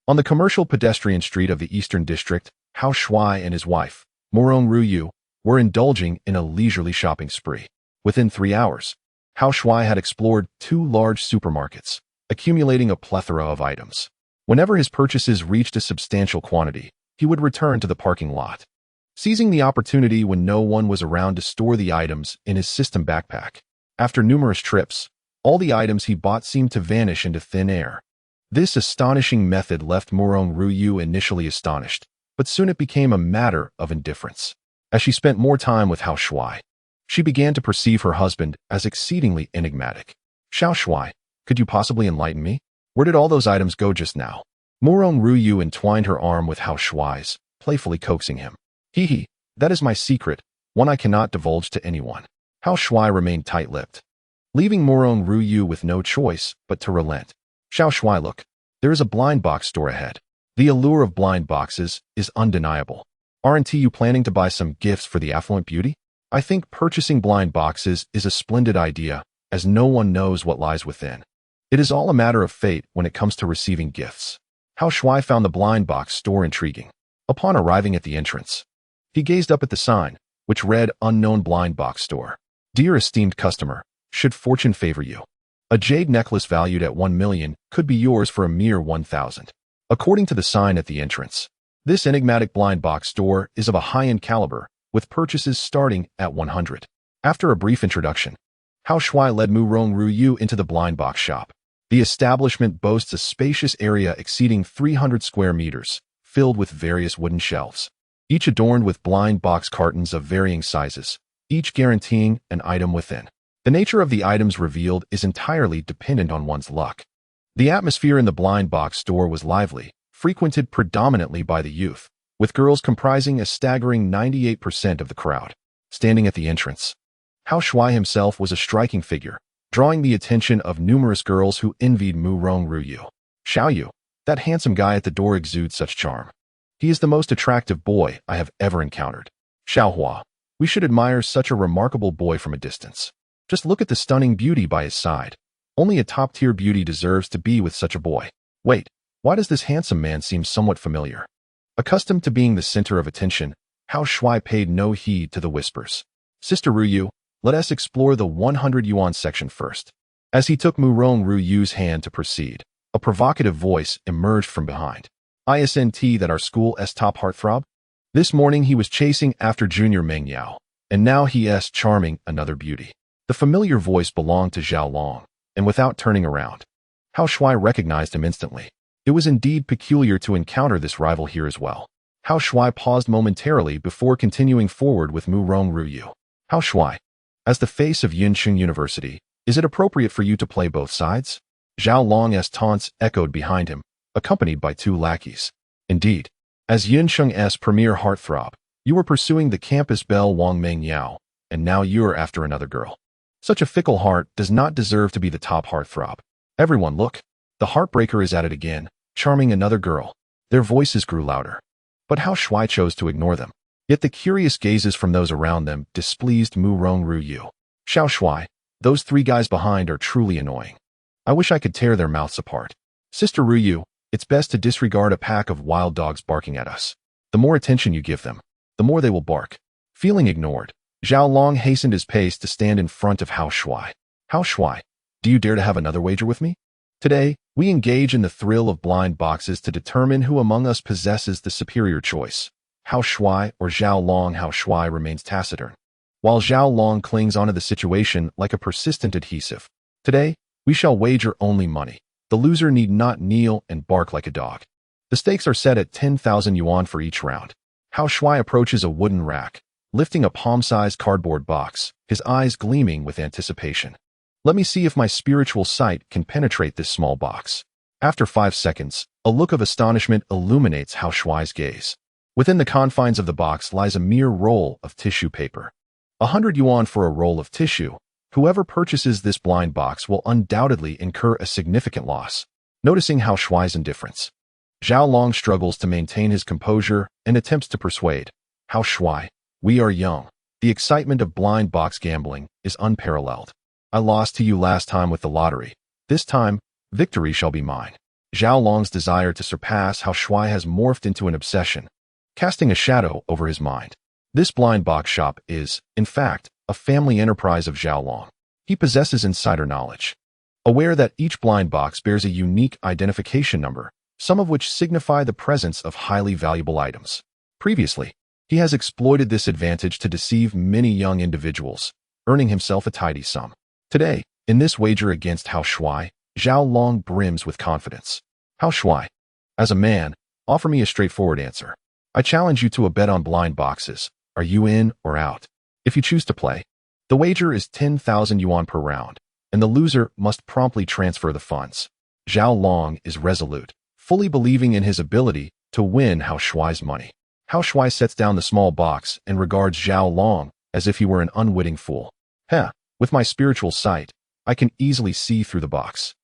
on the commercial pedestrian street of the Eastern District, Hao Shuai and his wife, Morong Ruyu, were indulging in a leisurely shopping spree. Within 3 hours, Hao Shuai had explored 2 large supermarkets, accumulating a plethora of items. Whenever his purchases reached a substantial quantity, he would return to the parking lot, seizing the opportunity when no one was around to store the items in his system backpack. After numerous trips, all the items he bought seemed to vanish into thin air. This astonishing method left Morong Ruyu initially astonished, but soon it became a matter of indifference. As she spent more time with Hao Shuai, she began to perceive her husband as exceedingly enigmatic. Hao Shuai, could you possibly enlighten me? Where did all those items go just now? Morong Ruyu entwined her arm with Hao Shuai's, playfully coaxing him. That is my secret, one I cannot divulge to anyone. Hao Shuai remained tight-lipped, leaving Morong Ruyu with no choice but to relent. Hao Shuai, look, there is a blind box store ahead. The allure of blind boxes is undeniable. Aren't you planning to buy some gifts for the affluent beauty? I think purchasing blind boxes is a splendid idea, as no one knows what lies within. It is all a matter of fate when it comes to receiving gifts. Hao Shuai found the blind box store intriguing. Upon arriving at the entrance, he gazed up at the sign, which read Unknown Blind Box Store. Dear esteemed customer, should fortune favor you, a jade necklace valued at 1 million could be yours for a mere 1,000. According to the sign at the entrance, this enigmatic blind box store is of a high-end caliber, with purchases starting at 100. After a brief introduction, Hao Shuai led Morong Ruyu into the blind box shop. The establishment boasts a spacious area exceeding 300 square meters, filled with various wooden shelves, each adorned with blind box cartons of varying sizes, each guaranteeing an item within. The nature of the items revealed is entirely dependent on one's luck. The atmosphere in the blind box store was lively, frequented predominantly by the youth, with girls comprising a staggering 98% of the crowd. Standing at the entrance, Hao Shuai himself was a striking figure, drawing the attention of numerous girls who envied Morong Ruyu. Xiaoyu, that handsome guy at the door exudes such charm. He is the most attractive boy I have ever encountered. Xiaohua, we should admire such a remarkable boy from a distance. Just look at the stunning beauty by his side. Only a top-tier beauty deserves to be with such a boy. Wait, why does this handsome man seem somewhat familiar? Accustomed to being the center of attention, Hao Shuai paid no heed to the whispers. Sister Ruyu, let us explore the 100 yuan section first. As he took Morong Ruyu's hand to proceed, a provocative voice emerged from behind. Isn't that our school's top heartthrob? This morning he was chasing after Junior Meng Yao, and now he is charming another beauty. The familiar voice belonged to Zhao Long, and without turning around, Hao Shuai recognized him instantly. It was indeed peculiar to encounter this rival here as well. Hao Shuai paused momentarily before continuing forward with Morong Ruyu. Hao Shuai, as the face of Yuncheng University, is it appropriate for you to play both sides? Zhao Long's taunts echoed behind him, accompanied by 2 lackeys. Indeed, as Yuncheng's premier heartthrob, you were pursuing the campus belle Wang Meng Yao, and now you're after another girl. Such a fickle heart does not deserve to be the top heartthrob. Everyone look, the heartbreaker is at it again, charming another girl. Their voices grew louder. But Hao Shuai chose to ignore them. Yet the curious gazes from those around them displeased Morong Ruyu. Hao Shuai, those 3 guys behind are truly annoying. I wish I could tear their mouths apart. Sister Ruyu, it's best to disregard a pack of wild dogs barking at us. The more attention you give them, the more they will bark. Feeling ignored, Zhao Long hastened his pace to stand in front of Hao Shuai. Hao Shuai, do you dare to have another wager with me? Today, we engage in the thrill of blind boxes to determine who among us possesses the superior choice. Hao Shuai or Zhao Long. Hao Shuai remains taciturn, while Zhao Long clings onto the situation like a persistent adhesive. Today, we shall wager only money. The loser need not kneel and bark like a dog. The stakes are set at 10,000 yuan for each round. Hao Shuai approaches a wooden rack, lifting a palm-sized cardboard box, his eyes gleaming with anticipation. Let me see if my spiritual sight can penetrate this small box. After 5 seconds, a look of astonishment illuminates Hao Shuai's gaze. Within the confines of the box lies a mere roll of tissue paper. 100 yuan for a roll of tissue. Whoever purchases this blind box will undoubtedly incur a significant loss. Noticing Hao Shuai's indifference, Zhao Long struggles to maintain his composure and attempts to persuade. Hao Shuai, we are young. The excitement of blind box gambling is unparalleled. I lost to you last time with the lottery. This time, victory shall be mine. Zhao Long's desire to surpass Hao Shuai has morphed into an obsession, casting a shadow over his mind. This blind box shop is, in fact, a family enterprise of Zhao Long. He possesses insider knowledge. Aware that each blind box bears a unique identification number, some of which signify the presence of highly valuable items. Previously, he has exploited this advantage to deceive many young individuals, earning himself a tidy sum. Today, in this wager against Hao Shuai, Zhao Long brims with confidence. Hao Shuai, as a man, offer me a straightforward answer. I challenge you to a bet on blind boxes. Are you in or out? If you choose to play, the wager is 10,000 yuan per round, and the loser must promptly transfer the funds. Zhao Long is resolute, fully believing in his ability to win Hao Shuai's money. Hao Shuai sets down the small box and regards Zhao Long as if he were an unwitting fool. With my spiritual sight, I can easily see through the box.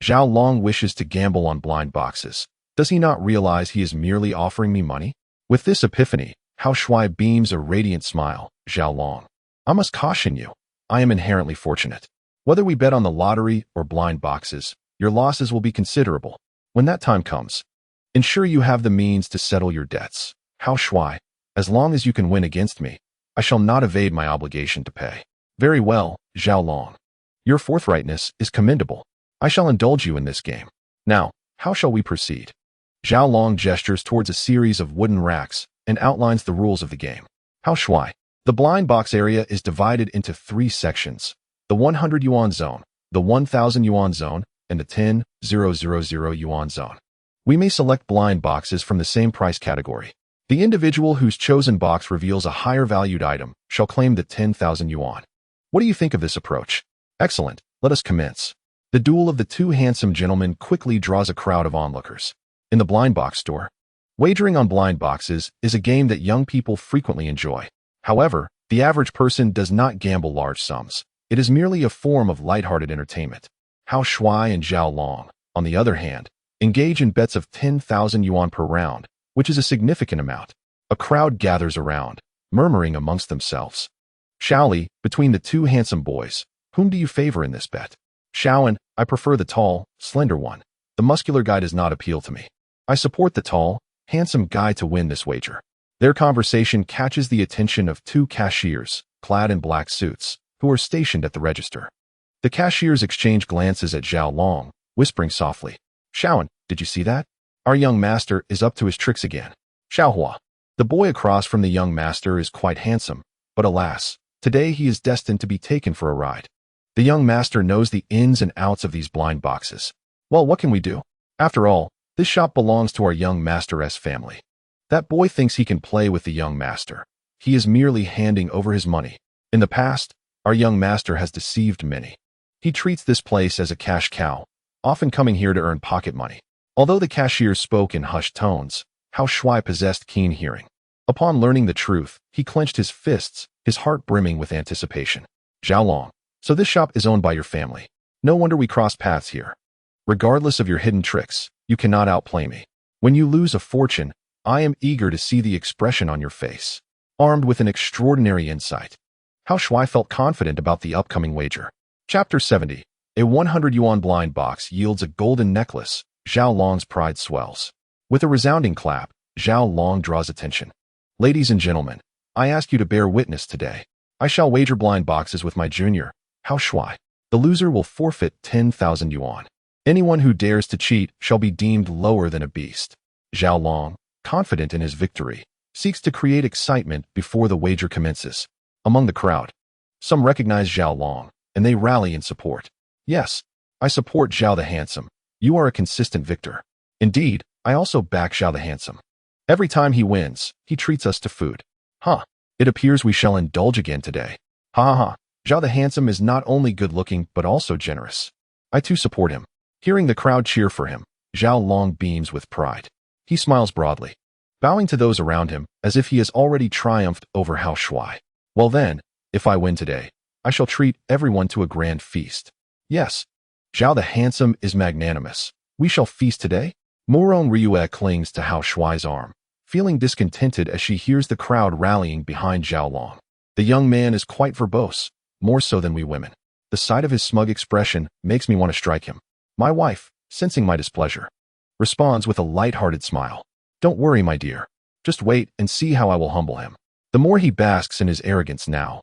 Zhao Long wishes to gamble on blind boxes. Does he not realize he is merely offering me money? With this epiphany, Hao Shuai beams a radiant smile. Zhao Long, I must caution you. I am inherently fortunate. Whether we bet on the lottery or blind boxes, your losses will be considerable. When that time comes, ensure you have the means to settle your debts. Hao Shuai, as long as you can win against me, I shall not evade my obligation to pay. Very well, Zhao Long. Your forthrightness is commendable. I shall indulge you in this game. Now, how shall we proceed? Zhao Long gestures towards a series of wooden racks and outlines the rules of the game. Hao Shuai, the blind box area is divided into 3 sections: the 100 yuan zone, the 1000 yuan zone, and the 10,000 yuan zone. We may select blind boxes from the same price category. The individual whose chosen box reveals a higher valued item shall claim the 10,000 yuan. What do you think of this approach? Excellent. Let us commence. The duel of the 2 handsome gentlemen quickly draws a crowd of onlookers. In the blind box store, wagering on blind boxes is a game that young people frequently enjoy. However, the average person does not gamble large sums. It is merely a form of lighthearted entertainment. Hao Shuai and Zhao Long, on the other hand, engage in bets of 10,000 yuan per round, which is a significant amount. A crowd gathers around, murmuring amongst themselves. Shaoli, between the 2 handsome boys, whom do you favor in this bet? Shaoan, I prefer the tall, slender one. The muscular guy does not appeal to me. I support the tall, handsome guy to win this wager. Their conversation catches the attention of 2 cashiers, clad in black suits, who are stationed at the register. The cashiers exchange glances at Zhao Long, whispering softly. Shaoan, did you see that? Our young master is up to his tricks again. Xiaohua, the boy across from the young master is quite handsome, but alas, today he is destined to be taken for a ride. The young master knows the ins and outs of these blind boxes. Well, what can we do? After all, this shop belongs to our young master's family. That boy thinks he can play with the young master. He is merely handing over his money. In the past, our young master has deceived many. He treats this place as a cash cow, often coming here to earn pocket money. Although the cashier spoke in hushed tones, Hao Shuai possessed keen hearing. Upon learning the truth, he clenched his fists, his heart brimming with anticipation. Zhao Long, so this shop is owned by your family. No wonder we cross paths here. Regardless of your hidden tricks, you cannot outplay me. When you lose a fortune, I am eager to see the expression on your face. Armed with an extraordinary insight, Hao Shuai felt confident about the upcoming wager. Chapter 70. A 100 yuan blind box yields a golden necklace. Zhao Long's pride swells. With a resounding clap, Zhao Long draws attention. Ladies and gentlemen, I ask you to bear witness today. I shall wager blind boxes with my junior, Hao Shuai. The loser will forfeit 10,000 yuan. Anyone who dares to cheat shall be deemed lower than a beast. Zhao Long, confident in his victory, seeks to create excitement before the wager commences. Among the crowd, some recognize Zhao Long, and they rally in support. Yes, I support Zhao the Handsome. You are a consistent victor. Indeed, I also back Zhao the Handsome. Every time he wins, he treats us to food. Huh. It appears we shall indulge again today. Ha ha ha. Zhao the Handsome is not only good-looking but also generous. I too support him. Hearing the crowd cheer for him, Zhao Long beams with pride. He smiles broadly, bowing to those around him as if he has already triumphed over Hao Shuai. Well then, if I win today, I shall treat everyone to a grand feast. Yes, Zhao the Handsome is magnanimous. We shall feast today? Moron Ryue clings to Hao Shuai's arm, feeling discontented as she hears the crowd rallying behind Zhao Long. The young man is quite verbose, more so than we women. The sight of his smug expression makes me want to strike him. My wife, sensing my displeasure, responds with a light-hearted smile. Don't worry, my dear. Just wait and see how I will humble him. The more he basks in his arrogance now,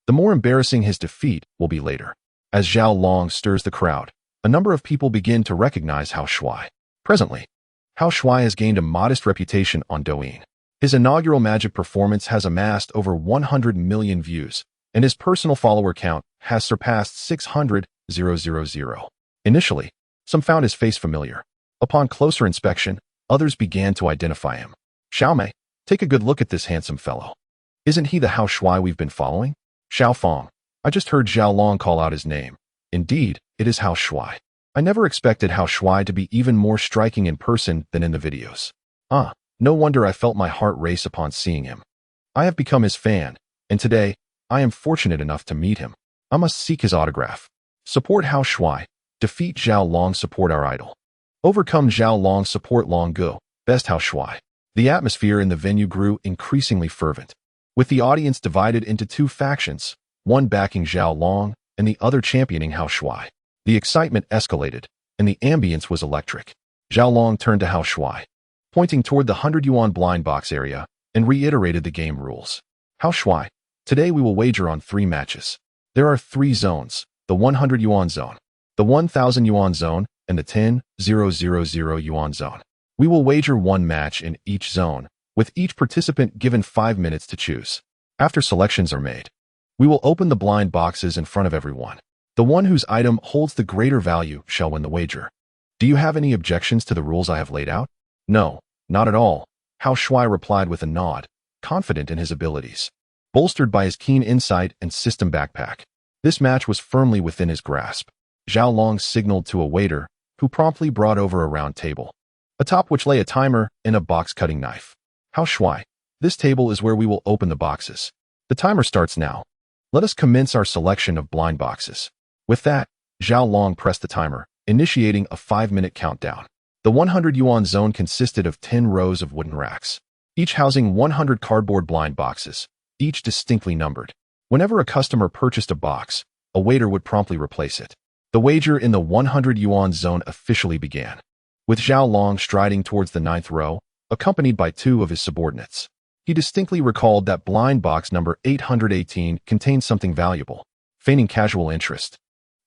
the more embarrassing his defeat will be later. As Zhao Long stirs the crowd, a number of people begin to recognize Hao Shuai. Presently, Hao Shuai has gained a modest reputation on Douyin. His inaugural magic performance has amassed over 100 million views, and his personal follower count has surpassed 600,000. Initially, some found his face familiar. Upon closer inspection, others began to identify him. Xiaomei, take a good look at this handsome fellow. Isn't he the Hao Shuai we've been following? Xiao Fong, I just heard Zhao Long call out his name. Indeed, it is Hao Shuai. I never expected Hao Shuai to be even more striking in person than in the videos. No wonder I felt my heart race upon seeing him. I have become his fan, and today, I am fortunate enough to meet him. I must seek his autograph. Support Hao Shuai. Defeat Zhao Long. Support our idol. Overcome Zhao Long. Support Long Go. Best Hao Shuai. The atmosphere in the venue grew increasingly fervent, with the audience divided into two factions, one backing Zhao Long and the other championing Hao Shuai. The excitement escalated, and the ambience was electric. Zhao Long turned to Hao Shuai, pointing toward the 100 yuan blind box area, and reiterated the game rules. Hao Shuai, today we will wager on 3 matches. There are 3 zones, the 100 yuan zone, the 1000 yuan zone, and the 10,000 yuan zone. We will wager 1 match in each zone, with each participant given 5 minutes to choose. After selections are made, we will open the blind boxes in front of everyone. The one whose item holds the greater value shall win the wager. Do you have any objections to the rules I have laid out? No, not at all, Hao Shuai replied with a nod, confident in his abilities. Bolstered by his keen insight and system backpack, this match was firmly within his grasp. Zhao Long signaled to a waiter, who promptly brought over a round table, atop which lay a timer and a box-cutting knife. Hao Shuai, this table is where we will open the boxes. The timer starts now. Let us commence our selection of blind boxes. With that, Zhao Long pressed the timer, initiating a 5-minute countdown. The 100 yuan zone consisted of 10 rows of wooden racks, each housing 100 cardboard blind boxes, each distinctly numbered. Whenever a customer purchased a box, a waiter would promptly replace it. The wager in the 100 yuan zone officially began, with Zhao Long striding towards the 9th row, accompanied by 2 of his subordinates. He distinctly recalled that blind box number 818 contained something valuable. Feigning casual interest,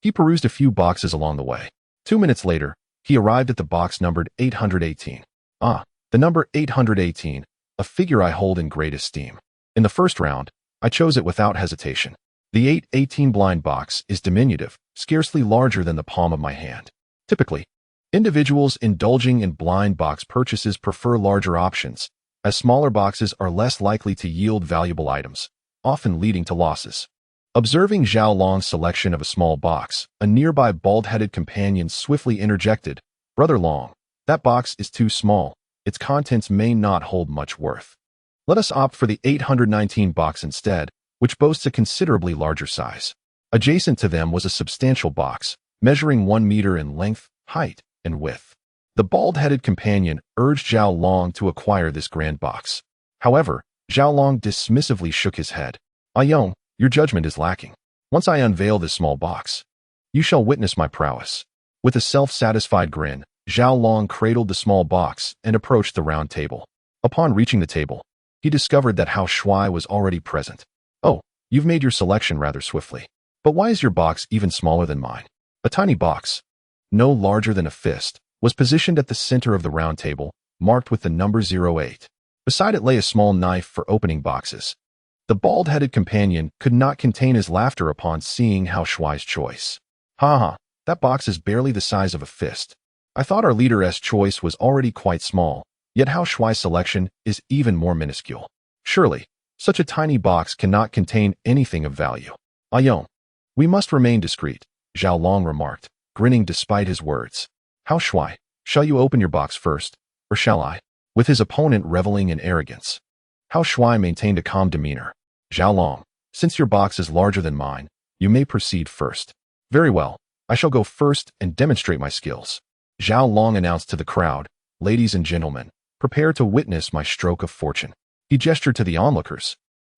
he perused a few boxes along the way. 2 minutes later, he arrived at the box numbered 818. The number 818, a figure I hold in great esteem. In the first round, I chose it without hesitation. The 818 blind box is diminutive, scarcely larger than the palm of my hand. Typically, individuals indulging in blind box purchases prefer larger options, as smaller boxes are less likely to yield valuable items, often leading to losses. Observing Zhao Long's selection of a small box, a nearby bald-headed companion swiftly interjected, "Brother Long, that box is too small. Its contents may not hold much worth. Let us opt for the 819 box instead, which boasts a considerably larger size." Adjacent to them was a substantial box, measuring 1 meter in length, height, and width. The bald-headed companion urged Zhao Long to acquire this grand box. However, Zhao Long dismissively shook his head. "Ayong, your judgment is lacking. Once I unveil this small box, you shall witness my prowess." With a self-satisfied grin, Zhao Long cradled the small box and approached the round table. Upon reaching the table, he discovered that Hao Shuai was already present. "Oh, you've made your selection rather swiftly. But why is your box even smaller than mine?" A tiny box, no larger than a fist, was positioned at the center of the round table, marked with the number 08. Beside it lay a small knife for opening boxes. The bald-headed companion could not contain his laughter upon seeing Hao Shuai's choice. "Ha ha, that box is barely the size of a fist. I thought our leader's choice was already quite small, yet Hao Shuai's selection is even more minuscule. Surely, such a tiny box cannot contain anything of value. Ayong. We must remain discreet, Zhao Long remarked, grinning despite his words. Hao Shuai, shall you open your box first, or shall I? With his opponent reveling in arrogance. Hao Shuai maintained a calm demeanor. Zhao Long, since your box is larger than mine, you may proceed first. Very well, I shall go first and demonstrate my skills. Zhao Long announced to the crowd, ladies and gentlemen, prepare to witness my stroke of fortune. He gestured to the onlookers,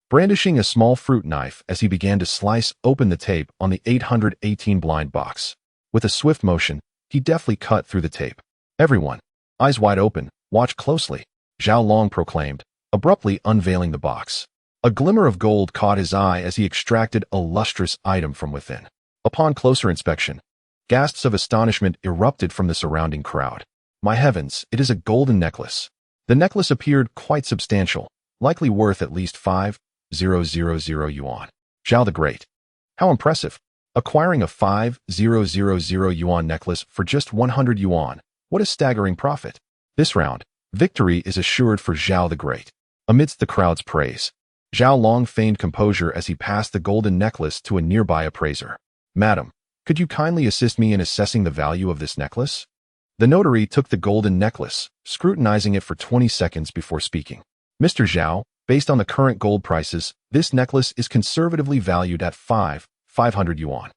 brandishing a small fruit knife as he began to slice open the tape on the 818 blind box. With a swift motion, he deftly cut through the tape. Everyone, eyes wide open, watch closely, Zhao Long proclaimed, abruptly unveiling the box. A glimmer of gold caught his eye as he extracted a lustrous item from within. Upon closer inspection, gasps of astonishment erupted from the surrounding crowd. My heavens, it is a golden necklace. The necklace appeared quite substantial, likely worth at least 5,000 yuan. Zhao the Great. How impressive. Acquiring a 5,000 yuan necklace for just 100 yuan. What a staggering profit. This round, victory is assured for Zhao the Great. Amidst the crowd's praise, Zhao Long feigned composure as he passed the golden necklace to a nearby appraiser. Madam, could you kindly assist me in assessing the value of this necklace? The notary took the golden necklace, scrutinizing it for 20 seconds before speaking. Mr. Zhao, based on the current gold prices, this necklace is conservatively valued at 500 yuan.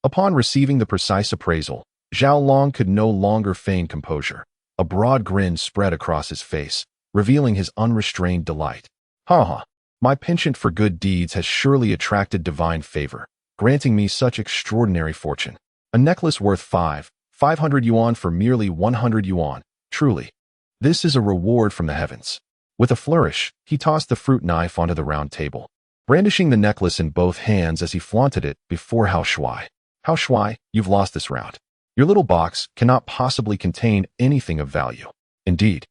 Upon receiving the precise appraisal, Zhao Long could no longer feign composure. A broad grin spread across his face, revealing his unrestrained delight. Ha! My penchant for good deeds has surely attracted divine favor, granting me such extraordinary fortune. A necklace worth 500 yuan for merely 100 yuan. Truly, this is a reward from the heavens. With a flourish, he tossed the fruit knife onto the round table, brandishing the necklace in both hands as he flaunted it before Hao Shuai. Hao Shuai, you've lost this round. Your little box cannot possibly contain anything of value. Indeed.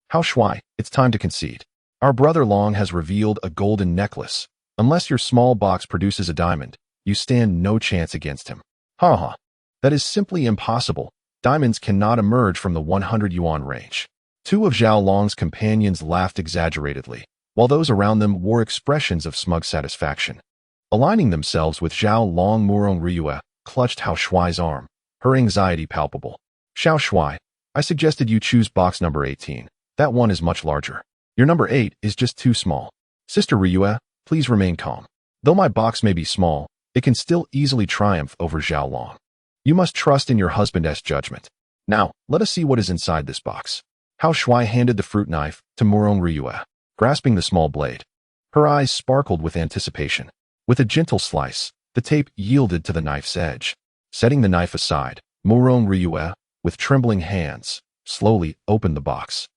Hao Shuai, it's time to concede. Our brother Long has revealed a golden necklace. Unless your small box produces a diamond, you stand no chance against him. Ha! That is simply impossible. Diamonds cannot emerge from the 100 yuan range. Two of Zhao Long's companions laughed exaggeratedly, while those around them wore expressions of smug satisfaction. Aligning themselves with Zhao Long, Murong Ryue clutched Hao Shuai's arm, her anxiety palpable. Xiao Shuai, I suggested you choose box number 18. That one is much larger. Your number 8 is just too small. Sister Ryue, please remain calm. Though my box may be small, it can still easily triumph over Zhao Long. You must trust in your husband's judgment. Now, let us see what is inside this box. Hao Shuai handed the fruit knife to Murong Ryue, grasping the small blade. Her eyes sparkled with anticipation. With a gentle slice, the tape yielded to the knife's edge. Setting the knife aside, Murong Ryue, with trembling hands, slowly opened the box.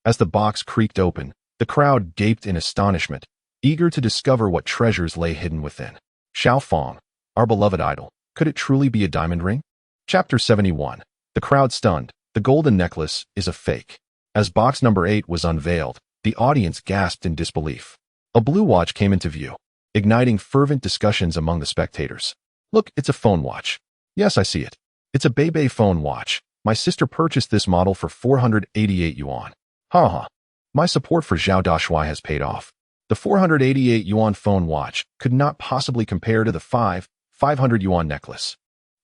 As the box creaked open, the crowd gaped in astonishment, eager to discover what treasures lay hidden within. Xiao Fong, our beloved idol, could it truly be a diamond ring? Chapter 71. The crowd stunned. The golden necklace is a fake. As box number 8 was unveiled, the audience gasped in disbelief. A blue watch came into view, igniting fervent discussions among the spectators. Look, it's a phone watch. Yes, I see it. It's a Bebe phone watch. My sister purchased this model for 488 yuan. Ha! My support for Zhao Dashuai has paid off. The 488 yuan phone watch could not possibly compare to the 500 yuan necklace.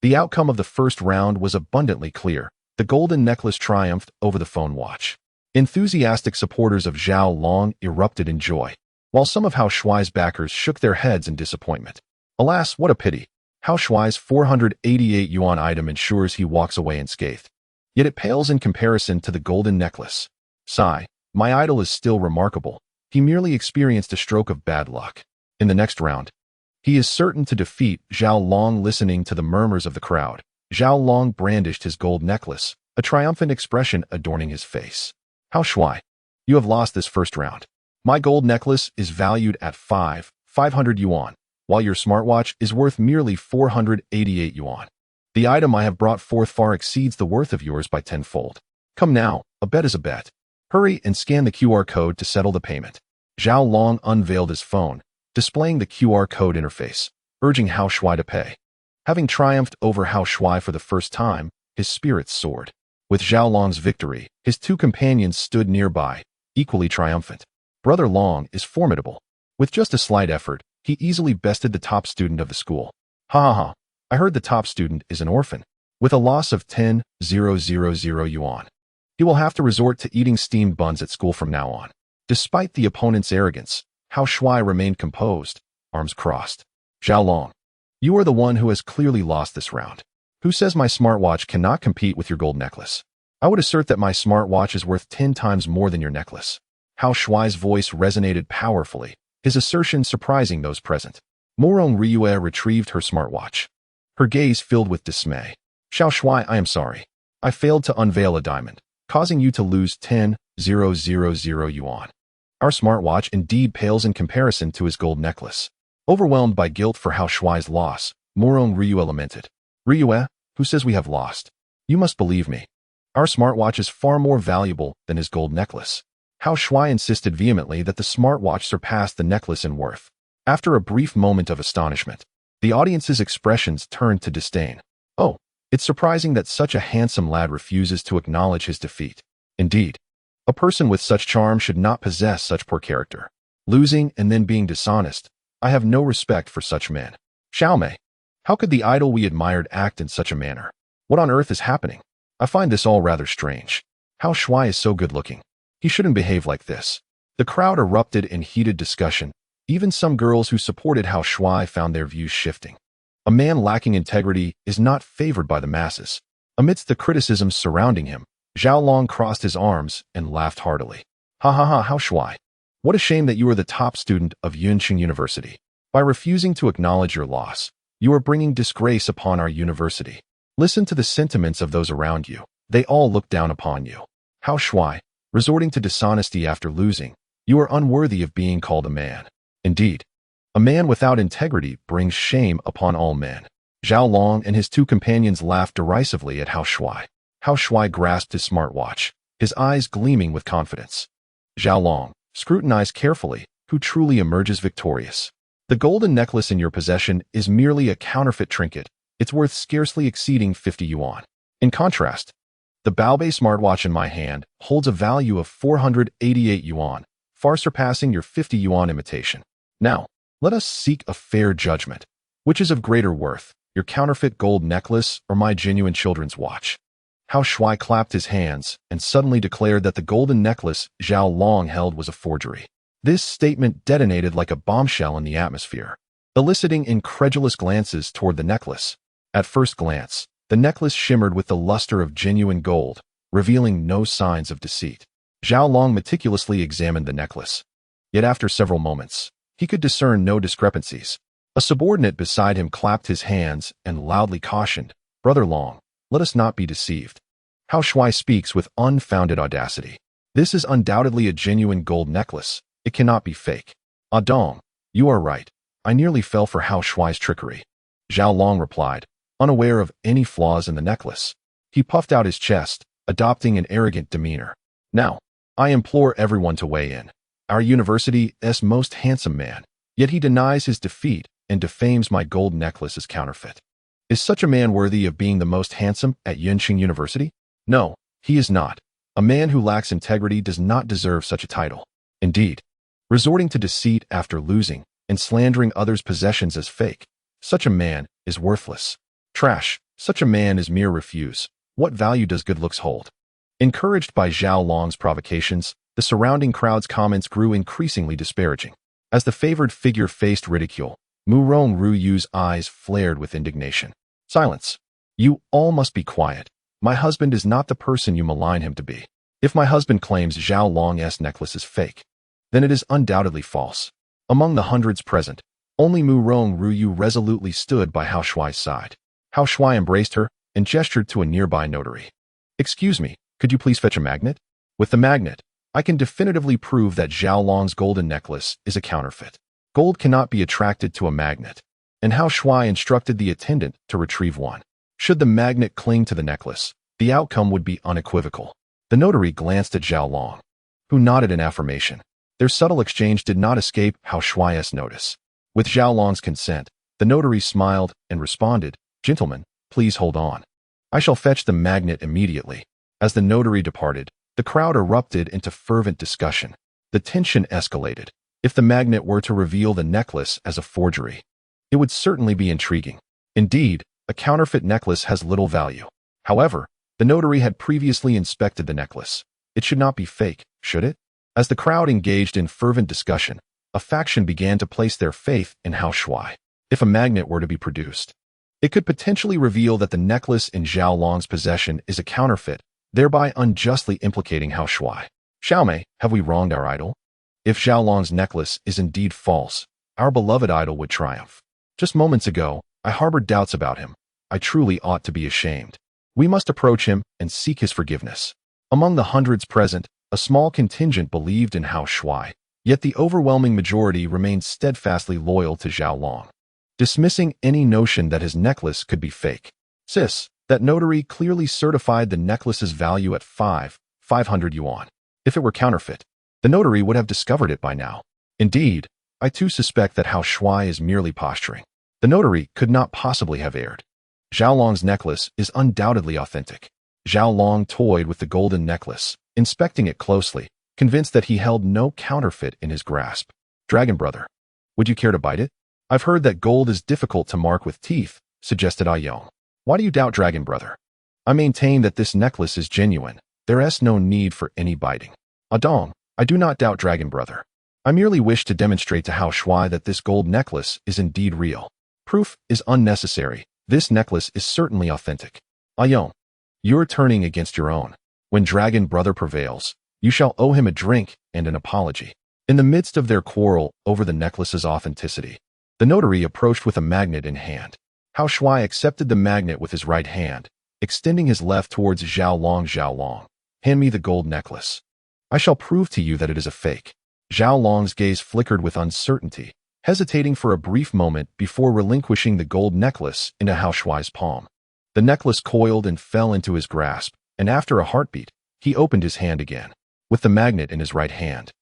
The outcome of the first round was abundantly clear. The golden necklace triumphed over the phone watch. Enthusiastic supporters of Zhao Long erupted in joy, while some of Hao Shuai's backers shook their heads in disappointment. Alas, what a pity. Hao Shuai's 488 yuan item ensures he walks away unscathed. Yet it pales in comparison to the golden necklace. Sigh, my idol is still remarkable. He merely experienced a stroke of bad luck. In the next round, he is certain to defeat Zhao Long. Listening to the murmurs of the crowd, Zhao Long brandished his gold necklace, a triumphant expression adorning his face. Hao Shuai, you have lost this first round. My gold necklace is valued at 500 yuan, while your smartwatch is worth merely 488 yuan. The item I have brought forth far exceeds the worth of yours by tenfold. Come now, a bet is a bet. Hurry and scan the QR code to settle the payment. Zhao Long unveiled his phone, displaying the QR code interface, urging Hao Shuai to pay. Having triumphed over Hao Shuai for the first time, his spirits soared. With Zhao Long's victory, his two companions stood nearby, equally triumphant. Brother Long is formidable. With just a slight effort, he easily bested the top student of the school. Ha ha ha. I heard the top student is an orphan. With a loss of 10,000 yuan. He will have to resort to eating steamed buns at school from now on. Despite the opponent's arrogance, Hao Shuai remained composed, arms crossed. Zhao Long, you are the one who has clearly lost this round. Who says my smartwatch cannot compete with your gold necklace? I would assert that my smartwatch is worth 10 times more than your necklace. Hao Shuai's voice resonated powerfully, his assertion surprising those present. Morong Ryue retrieved her smartwatch. Her gaze filled with dismay. Xiao Shuai, I am sorry. I failed to unveil a diamond, causing you to lose 10,000 yuan. Our smartwatch indeed pales in comparison to his gold necklace. Overwhelmed by guilt for Hao Shuai's loss, Morong Ryue lamented. Ryue, who says we have lost? You must believe me. Our smartwatch is far more valuable than his gold necklace. Hao Shuai insisted vehemently that the smartwatch surpassed the necklace in worth. After a brief moment of astonishment, the audience's expressions turned to disdain. Oh, it's surprising that such a handsome lad refuses to acknowledge his defeat. Indeed, a person with such charm should not possess such poor character. Losing and then being dishonest, I have no respect for such men. Xiaomei, how could the idol we admired act in such a manner? What on earth is happening? I find this all rather strange. Hao Shuai is so good-looking. He shouldn't behave like this. The crowd erupted in heated discussion. Even some girls who supported Hao Shuai found their views shifting. A man lacking integrity is not favored by the masses. Amidst the criticisms surrounding him, Zhao Long crossed his arms and laughed heartily. Ha ha ha, Hao Shuai. What a shame that you are the top student of Yunqing University. By refusing to acknowledge your loss, you are bringing disgrace upon our university. Listen to the sentiments of those around you. They all look down upon you. Hao Shuai, resorting to dishonesty after losing, you are unworthy of being called a man. Indeed, a man without integrity brings shame upon all men. Zhao Long and his two companions laughed derisively at Hao Shuai. Hao Shuai grasped his smartwatch, his eyes gleaming with confidence. Zhao Long, scrutinize carefully who truly emerges victorious. The golden necklace in your possession is merely a counterfeit trinket. It's worth scarcely exceeding 50 yuan. In contrast, the Baobei smartwatch in my hand holds a value of 488 yuan, far surpassing your 50 yuan imitation. Now, let us seek a fair judgment. Which is of greater worth, your counterfeit gold necklace or my genuine children's watch? Hao Shuai clapped his hands and suddenly declared that the golden necklace Zhao Long held was a forgery. This statement detonated like a bombshell in the atmosphere, eliciting incredulous glances toward the necklace. At first glance, the necklace shimmered with the luster of genuine gold, revealing no signs of deceit. Zhao Long meticulously examined the necklace. Yet after several moments, he could discern no discrepancies. A subordinate beside him clapped his hands and loudly cautioned, Brother Long, let us not be deceived. Hao Shuai speaks with unfounded audacity. This is undoubtedly a genuine gold necklace. It cannot be fake. Ah Dong, you are right. I nearly fell for Hao Shuai's trickery. Zhao Long replied, unaware of any flaws in the necklace. He puffed out his chest, adopting an arrogant demeanor. Now, I implore everyone to weigh in. Our university's most handsome man, yet he denies his defeat and defames my gold necklace as counterfeit. Is such a man worthy of being the most handsome at Yunqing University? No, he is not. A man who lacks integrity does not deserve such a title. Indeed, resorting to deceit after losing and slandering others' possessions as fake, such a man is worthless. Trash, such a man is mere refuse. What value does good looks hold? Encouraged by Zhao Long's provocations, the surrounding crowd's comments grew increasingly disparaging. As the favored figure faced ridicule, Morong Ryue's eyes flared with indignation. Silence. You all must be quiet. My husband is not the person you malign him to be. If my husband claims Zhao Long's necklace is fake, then it is undoubtedly false. Among the hundreds present, only Morong Ryue resolutely stood by Hao Shuai's side. Hao Shuai embraced her and gestured to a nearby notary. Excuse me, could you please fetch a magnet? With the magnet, I can definitively prove that Zhao Long's golden necklace is a counterfeit. Gold cannot be attracted to a magnet, and Hao Shuai instructed the attendant to retrieve one. Should the magnet cling to the necklace, the outcome would be unequivocal. The notary glanced at Zhao Long, who nodded in affirmation. Their subtle exchange did not escape Hao Shuai's notice. With Zhao Long's consent, the notary smiled and responded, Gentlemen, please hold on. I shall fetch the magnet immediately. As the notary departed, the crowd erupted into fervent discussion. The tension escalated. If the magnet were to reveal the necklace as a forgery, it would certainly be intriguing. Indeed, a counterfeit necklace has little value. However, the notary had previously inspected the necklace. It should not be fake, should it? As the crowd engaged in fervent discussion, a faction began to place their faith in Hao Shuai. If a magnet were to be produced, it could potentially reveal that the necklace in Zhao Long's possession is a counterfeit, thereby unjustly implicating Hao Shuai. Xiaomei, have we wronged our idol? If Zhao Long's necklace is indeed false, our beloved idol would triumph. Just moments ago, I harbored doubts about him. I truly ought to be ashamed. We must approach him and seek his forgiveness. Among the hundreds present, a small contingent believed in Hao Shuai, yet the overwhelming majority remained steadfastly loyal to Zhao Long, dismissing any notion that his necklace could be fake. Sis, that notary clearly certified the necklace's value at 500 yuan. If it were counterfeit, the notary would have discovered it by now. Indeed, I too suspect that Hao Shuai is merely posturing. The notary could not possibly have erred. Zhao Long's necklace is undoubtedly authentic. Zhao Long toyed with the golden necklace, inspecting it closely, convinced that he held no counterfeit in his grasp. Dragon brother, would you care to bite it? I've heard that gold is difficult to mark with teeth, suggested Aiyong. Why do you doubt Dragon brother? I maintain that this necklace is genuine. There is no need for any biting. Adong, I do not doubt Dragon brother. I merely wish to demonstrate to Hao Shuai that this gold necklace is indeed real. Proof is unnecessary. This necklace is certainly authentic. Aiyong, you're turning against your own. When Dragon brother prevails, you shall owe him a drink and an apology. In the midst of their quarrel over the necklace's authenticity, the notary approached with a magnet in hand. Hao Shuai accepted the magnet with his right hand, extending his left towards Zhao Long. Zhao Long, hand me the gold necklace. I shall prove to you that it is a fake. Zhao Long's gaze flickered with uncertainty, hesitating for a brief moment before relinquishing the gold necklace into Hao Shuai's palm. The necklace coiled and fell into his grasp, and after a heartbeat, he opened his hand again. With the magnet in his right hand,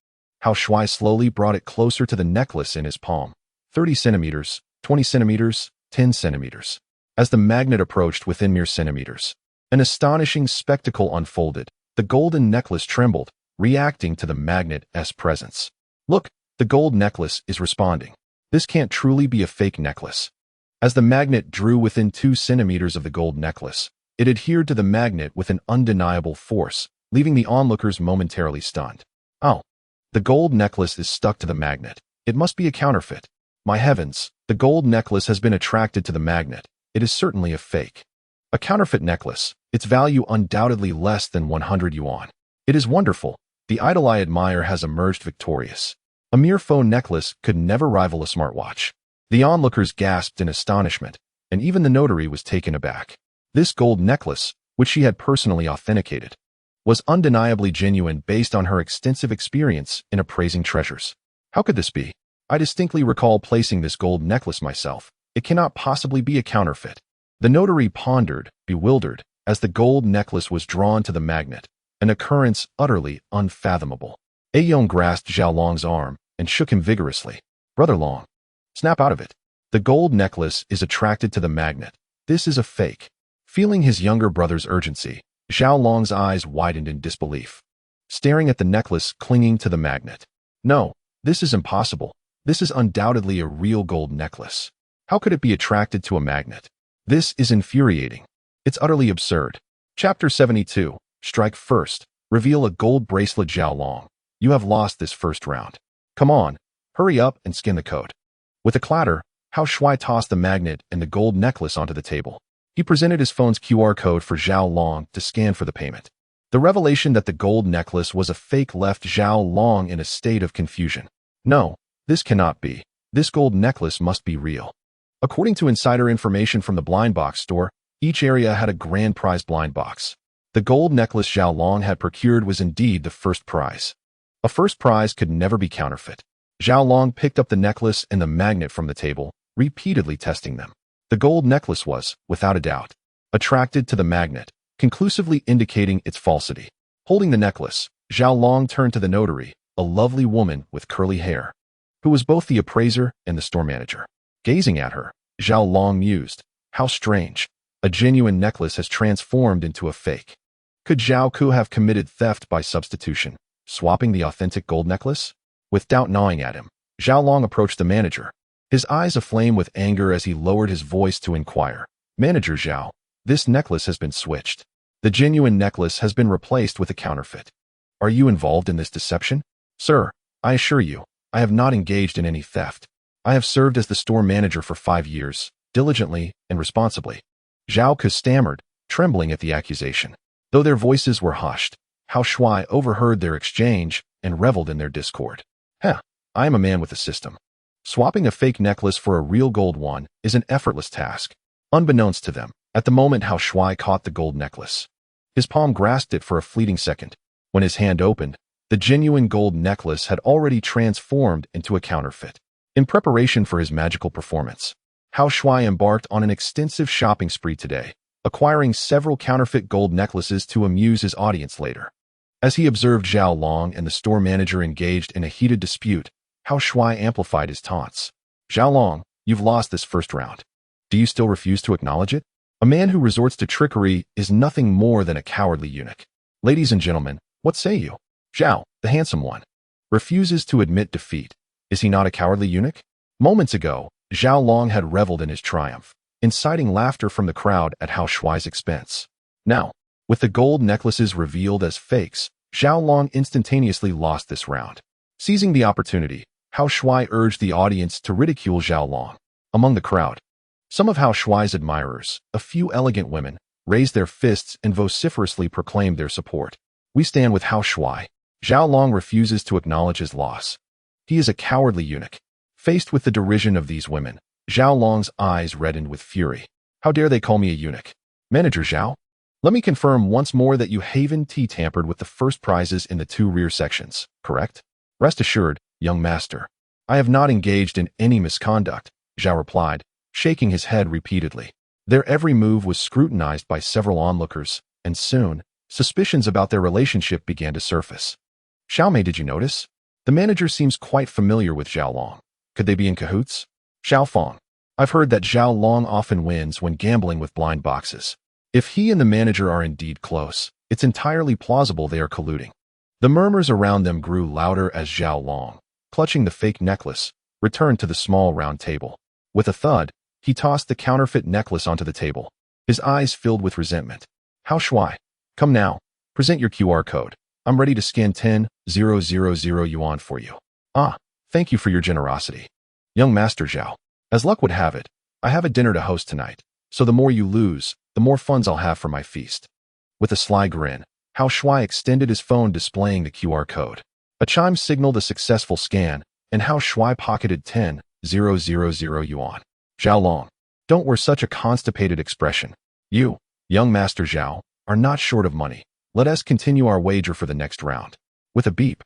Hao Shuai slowly brought it closer to the necklace in his palm. 30 centimeters, 20 centimeters, 10 centimeters. As the magnet approached within mere centimeters, an astonishing spectacle unfolded. The golden necklace trembled, reacting to the magnet's presence. Look, the gold necklace is responding. This can't truly be a fake necklace. As the magnet drew within 2 centimeters of the gold necklace, it adhered to the magnet with an undeniable force, leaving the onlookers momentarily stunned. Oh, the gold necklace is stuck to the magnet. It must be a counterfeit. My heavens, the gold necklace has been attracted to the magnet. It is certainly a fake. A counterfeit necklace, its value undoubtedly less than 100 yuan. It is wonderful. The idol I admire has emerged victorious. A mere phone necklace could never rival a smartwatch. The onlookers gasped in astonishment, and even the notary was taken aback. This gold necklace, which she had personally authenticated, was undeniably genuine based on her extensive experience in appraising treasures. How could this be? I distinctly recall placing this gold necklace myself. It cannot possibly be a counterfeit. The notary pondered, bewildered, as the gold necklace was drawn to the magnet, an occurrence utterly unfathomable. Aiyong grasped Zhao Long's arm and shook him vigorously. Brother Long, snap out of it. The gold necklace is attracted to the magnet. This is a fake. Feeling his younger brother's urgency, Zhao Long's eyes widened in disbelief, staring at the necklace clinging to the magnet. No, this is impossible. This is undoubtedly a real gold necklace. How could it be attracted to a magnet? This is infuriating. It's utterly absurd. Chapter 72. Strike first. Reveal a gold bracelet. Zhao Long, you have lost this first round. Come on, hurry up and skin the coat. With a clatter, Hao Shuai tossed the magnet and the gold necklace onto the table. He presented his phone's QR code for Zhao Long to scan for the payment. The revelation that the gold necklace was a fake left Zhao Long in a state of confusion. No, this cannot be. This gold necklace must be real. According to insider information from the blind box store, each area had a grand prize blind box. The gold necklace Zhao Long had procured was indeed the first prize. A first prize could never be counterfeit. Zhao Long picked up the necklace and the magnet from the table, repeatedly testing them. The gold necklace was, without a doubt, attracted to the magnet, conclusively indicating its falsity. Holding the necklace, Zhao Long turned to the notary, a lovely woman with curly hair, who was both the appraiser and the store manager. Gazing at her, Zhao Long mused, how strange. A genuine necklace has transformed into a fake. Could Zhao Ku have committed theft by substitution, swapping the authentic gold necklace? With doubt gnawing at him, Zhao Long approached the manager, his eyes aflame with anger as he lowered his voice to inquire. Manager Zhao, this necklace has been switched. The genuine necklace has been replaced with a counterfeit. Are you involved in this deception? Sir, I assure you, I have not engaged in any theft. I have served as the store manager for 5 years, diligently and responsibly. Zhao Ku stammered, trembling at the accusation. Though their voices were hushed, Hao Shuai overheard their exchange and reveled in their discord. I am a man with a system. Swapping a fake necklace for a real gold one is an effortless task. Unbeknownst to them, at the moment Hao Shuai caught the gold necklace. His palm grasped it for a fleeting second. When his hand opened, the genuine gold necklace had already transformed into a counterfeit. In preparation for his magical performance, Hao Shuai embarked on an extensive shopping spree today, acquiring several counterfeit gold necklaces to amuse his audience later. As he observed Zhao Long and the store manager engaged in a heated dispute, Hao Shuai amplified his taunts. Zhao Long, you've lost this first round. Do you still refuse to acknowledge it? A man who resorts to trickery is nothing more than a cowardly eunuch. Ladies and gentlemen, what say you? Zhao, the handsome one, refuses to admit defeat. Is he not a cowardly eunuch? Moments ago, Zhao Long had reveled in his triumph, inciting laughter from the crowd at Hao Shuai's expense. Now, with the gold necklaces revealed as fakes, Zhao Long instantaneously lost this round. Seizing the opportunity, Hao Shuai urged the audience to ridicule Zhao Long. Among the crowd, some of Hao Shuai's admirers, a few elegant women, raised their fists and vociferously proclaimed their support. We stand with Hao Shuai. Zhao Long refuses to acknowledge his loss. He is a cowardly eunuch. Faced with the derision of these women, Zhao Long's eyes reddened with fury. How dare they call me a eunuch? Manager Zhao? Let me confirm once more that you Haven Tea tampered with the first prizes in the 2 rear sections, correct? Rest assured, young master, I have not engaged in any misconduct, Zhao replied, shaking his head repeatedly. Their every move was scrutinized by several onlookers, and soon, suspicions about their relationship began to surface. Xiaomei, did you notice? The manager seems quite familiar with Zhao Long. Could they be in cahoots? Xiao Feng, I've heard that Zhao Long often wins when gambling with blind boxes. If he and the manager are indeed close, it's entirely plausible they are colluding. The murmurs around them grew louder as Zhao Long, clutching the fake necklace, returned to the small round table. With a thud, he tossed the counterfeit necklace onto the table, his eyes filled with resentment. Hao Shuai, come now, present your QR code. I'm ready to scan 10,000 yuan for you. Thank you for your generosity. Young Master Zhao, as luck would have it, I have a dinner to host tonight, so the more you lose, the more funds I'll have for my feast. With a sly grin, Hao Shuai extended his phone displaying the QR code. A chime signaled a successful scan, and Hao Shuai pocketed 10,000 yuan. Zhao Long, don't wear such a constipated expression. You, young Master Zhao, are not short of money. Let us continue our wager for the next round. With a beep,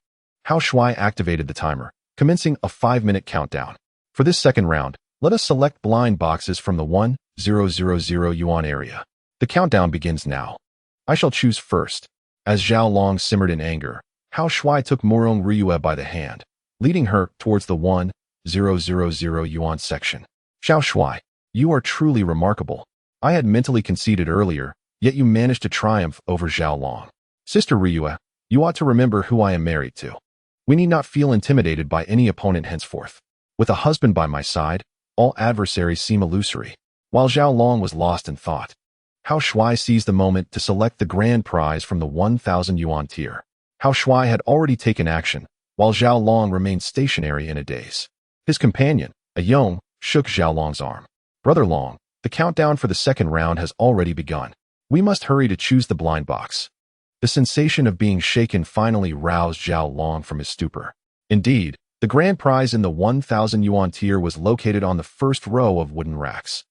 Hao Shuai activated the timer, commencing a 5-minute countdown. For this second round, let us select blind boxes from the 1000 yuan area. The countdown begins now. I shall choose first. As Zhao Long simmered in anger, Hao Shuai took Morong Ryue by the hand, leading her towards the 1000 yuan section. Xiao Shuai, you are truly remarkable. I had mentally conceded earlier, yet you managed to triumph over Zhao Long. Sister Ryue, you ought to remember who I am married to. We need not feel intimidated by any opponent henceforth. With a husband by my side, all adversaries seem illusory. While Zhao Long was lost in thought, Hao Shuai seized the moment to select the grand prize from the 1000 yuan tier. Hao Shuai had already taken action, while Zhao Long remained stationary in a daze. His companion, a Yong, shook Zhao Long's arm. Brother Long, the countdown for the second round has already begun. We must hurry to choose the blind box. The sensation of being shaken finally roused Zhao Long from his stupor. Indeed, the grand prize in the 1000 yuan tier was located on the first row of wooden racks.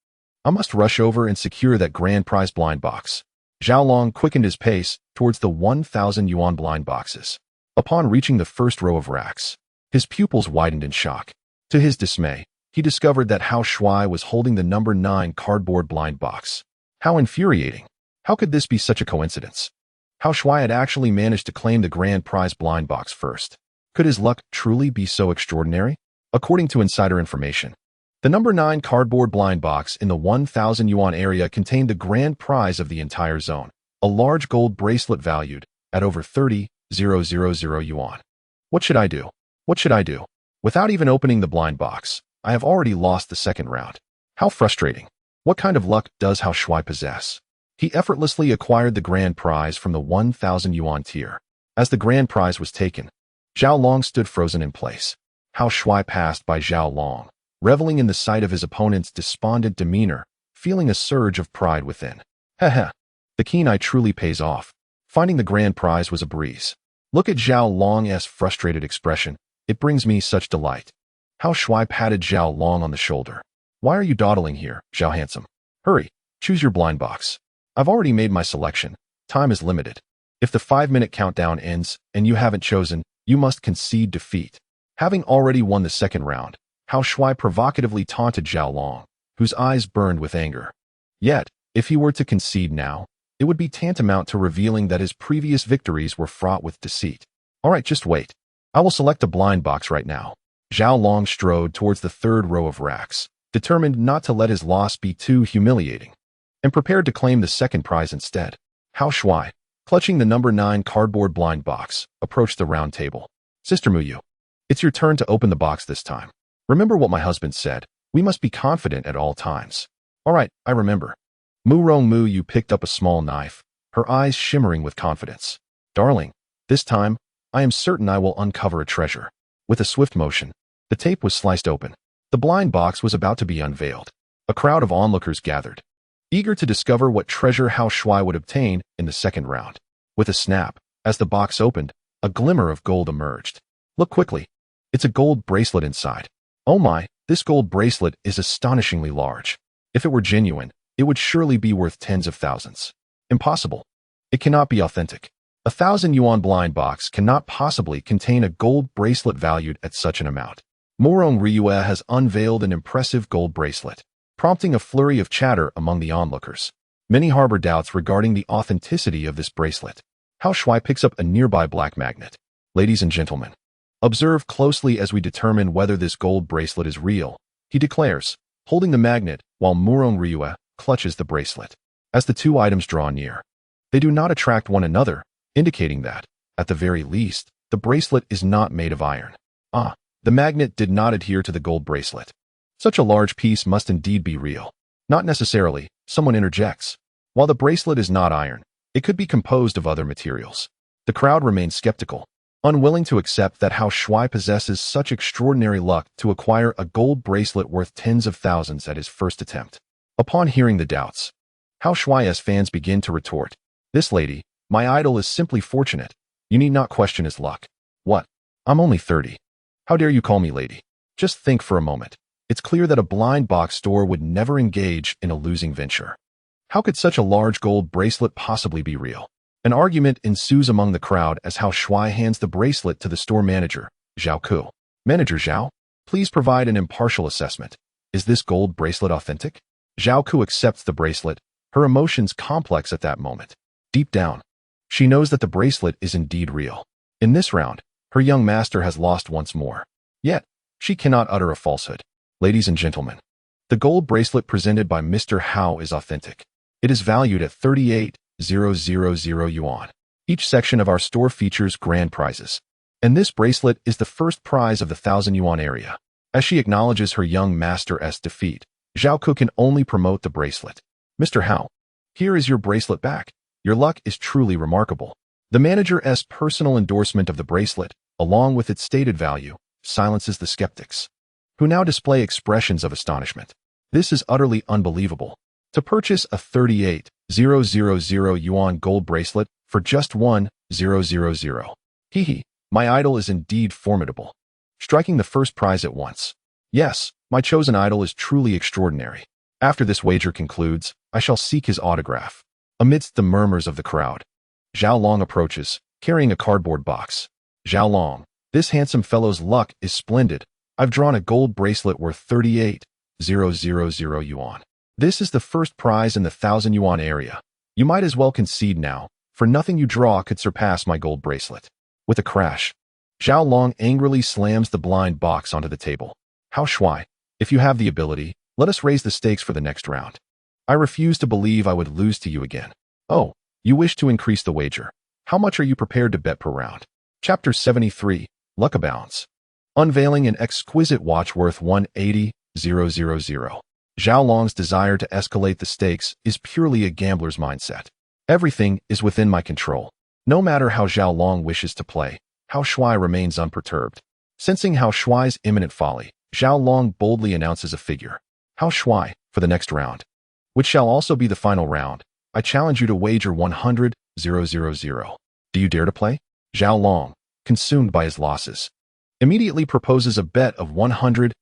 I must rush over and secure that grand prize blind box. Zhao Long quickened his pace towards the 1000 yuan blind boxes. Upon reaching the first row of racks, his pupils widened in shock. To his dismay, he discovered that Hao Shuai was holding the number 9 cardboard blind box. How infuriating! How could this be such a coincidence? Hao Shuai had actually managed to claim the grand prize blind box first. Could his luck truly be so extraordinary? According to insider information, the number 9 cardboard blind box in the 1000 yuan area contained the grand prize of the entire zone. a large gold bracelet valued at over 30,000 yuan. What should I do? What should I do? Without even opening the blind box, I have already lost the second round. How frustrating. What kind of luck does Hao Shuai possess? He effortlessly acquired the grand prize from the 1,000 yuan tier. As the grand prize was taken, Zhao Long stood frozen in place. Hao Shuai passed by Zhao Long, reveling in the sight of his opponent's despondent demeanor, feeling a surge of pride within. Heh. The keen eye truly pays off. Finding the grand prize was a breeze. Look at Zhao Long's frustrated expression. It brings me such delight. Hao Shuai patted Zhao Long on the shoulder. Why are you dawdling here, Zhao Handsome? Hurry, choose your blind box. I've already made my selection. Time is limited. If the 5-minute countdown ends and you haven't chosen, you must concede defeat. Having already won the second round, Hao Shuai provocatively taunted Zhao Long, whose eyes burned with anger. Yet, if he were to concede now, it would be tantamount to revealing that his previous victories were fraught with deceit. All right, just wait. I will select a blind box right now. Zhao Long strode towards the third row of racks, determined not to let his loss be too humiliating, and prepared to claim the second prize instead. Hao Shuai, clutching the number 9 cardboard blind box, approached the round table. Sister Muyu, it's your turn to open the box this time. Remember what my husband said. We must be confident at all times. All right, I remember. Muyu picked up a small knife, her eyes shimmering with confidence. Darling, this time, I am certain I will uncover a treasure. With a swift motion, the tape was sliced open. The blind box was about to be unveiled. A crowd of onlookers gathered, eager to discover what treasure Hao Shuai would obtain in the second round. With a snap, as the box opened, a glimmer of gold emerged. Look quickly. It's a gold bracelet inside. Oh my, this gold bracelet is astonishingly large. If it were genuine, it would surely be worth tens of thousands. Impossible. It cannot be authentic. 1,000 yuan blind box cannot possibly contain a gold bracelet valued at such an amount. Morong Ryue has unveiled an impressive gold bracelet, prompting a flurry of chatter among the onlookers. Many harbor doubts regarding the authenticity of this bracelet. Hao Shuai picks up a nearby black magnet. Ladies and gentlemen, observe closely as we determine whether this gold bracelet is real, he declares, holding the magnet while Morong Ryue clutches the bracelet. As the two items draw near, they do not attract one another, indicating that, at the very least, the bracelet is not made of iron. The magnet did not adhere to the gold bracelet. Such a large piece must indeed be real. Not necessarily, someone interjects. While the bracelet is not iron, it could be composed of other materials. The crowd remains skeptical, unwilling to accept that Hao Shuai possesses such extraordinary luck to acquire a gold bracelet worth tens of thousands at his first attempt. Upon hearing the doubts, Hao Shuai's fans begin to retort. This lady, my idol, is simply fortunate. You need not question his luck. What? I'm only 30. How dare you call me lady? Just think for a moment. It's clear that a blind box store would never engage in a losing venture. How could such a large gold bracelet possibly be real? An argument ensues among the crowd as Hao Shuai hands the bracelet to the store manager, Zhao Ku. Manager Zhao, please provide an impartial assessment. Is this gold bracelet authentic? Zhao Ku accepts the bracelet, her emotions complex at that moment. Deep down, she knows that the bracelet is indeed real. In this round, her young master has lost once more. Yet, she cannot utter a falsehood. Ladies and gentlemen, the gold bracelet presented by Mr. Hao is authentic. It is valued at 38,000 yuan. Each section of our store features grand prizes, and this bracelet is the first prize of the 1,000 yuan area. As she acknowledges her young master's defeat, Zhao Ku can only promote the bracelet. Mr. Hao, here is your bracelet back. Your luck is truly remarkable. The manager's personal endorsement of the bracelet, along with its stated value, silences the skeptics, who now display expressions of astonishment. This is utterly unbelievable. To purchase a 38,000 yuan gold bracelet for just 1,000. Hee, my idol is indeed formidable. Striking the first prize at once. Yes, my chosen idol is truly extraordinary. After this wager concludes, I shall seek his autograph. Amidst the murmurs of the crowd, Zhao Long approaches, carrying a cardboard box. Zhao Long, this handsome fellow's luck is splendid. I've drawn a gold bracelet worth 38,000 yuan. This is the first prize in the 1,000 yuan area. You might as well concede now, for nothing you draw could surpass my gold bracelet. With a crash, Zhao Long angrily slams the blind box onto the table. Hao Shuai, if you have the ability, let us raise the stakes for the next round. I refuse to believe I would lose to you again. Oh, You wish to increase the wager. How much are you prepared to bet per round? Chapter 73, Luck Abounds. Unveiling an exquisite watch worth 180,000. Zhao Long's desire to escalate the stakes is purely a gambler's mindset. Everything is within my control. No matter how Zhao Long wishes to play, Hao Shuai remains unperturbed. Sensing Hao Shuai's imminent folly, Zhao Long boldly announces a figure. Hao Shuai, for the next round, which shall also be the final round, I challenge you to wager 100,000. Do you dare to play? Zhao Long, consumed by his losses, immediately proposes a bet of 100,000.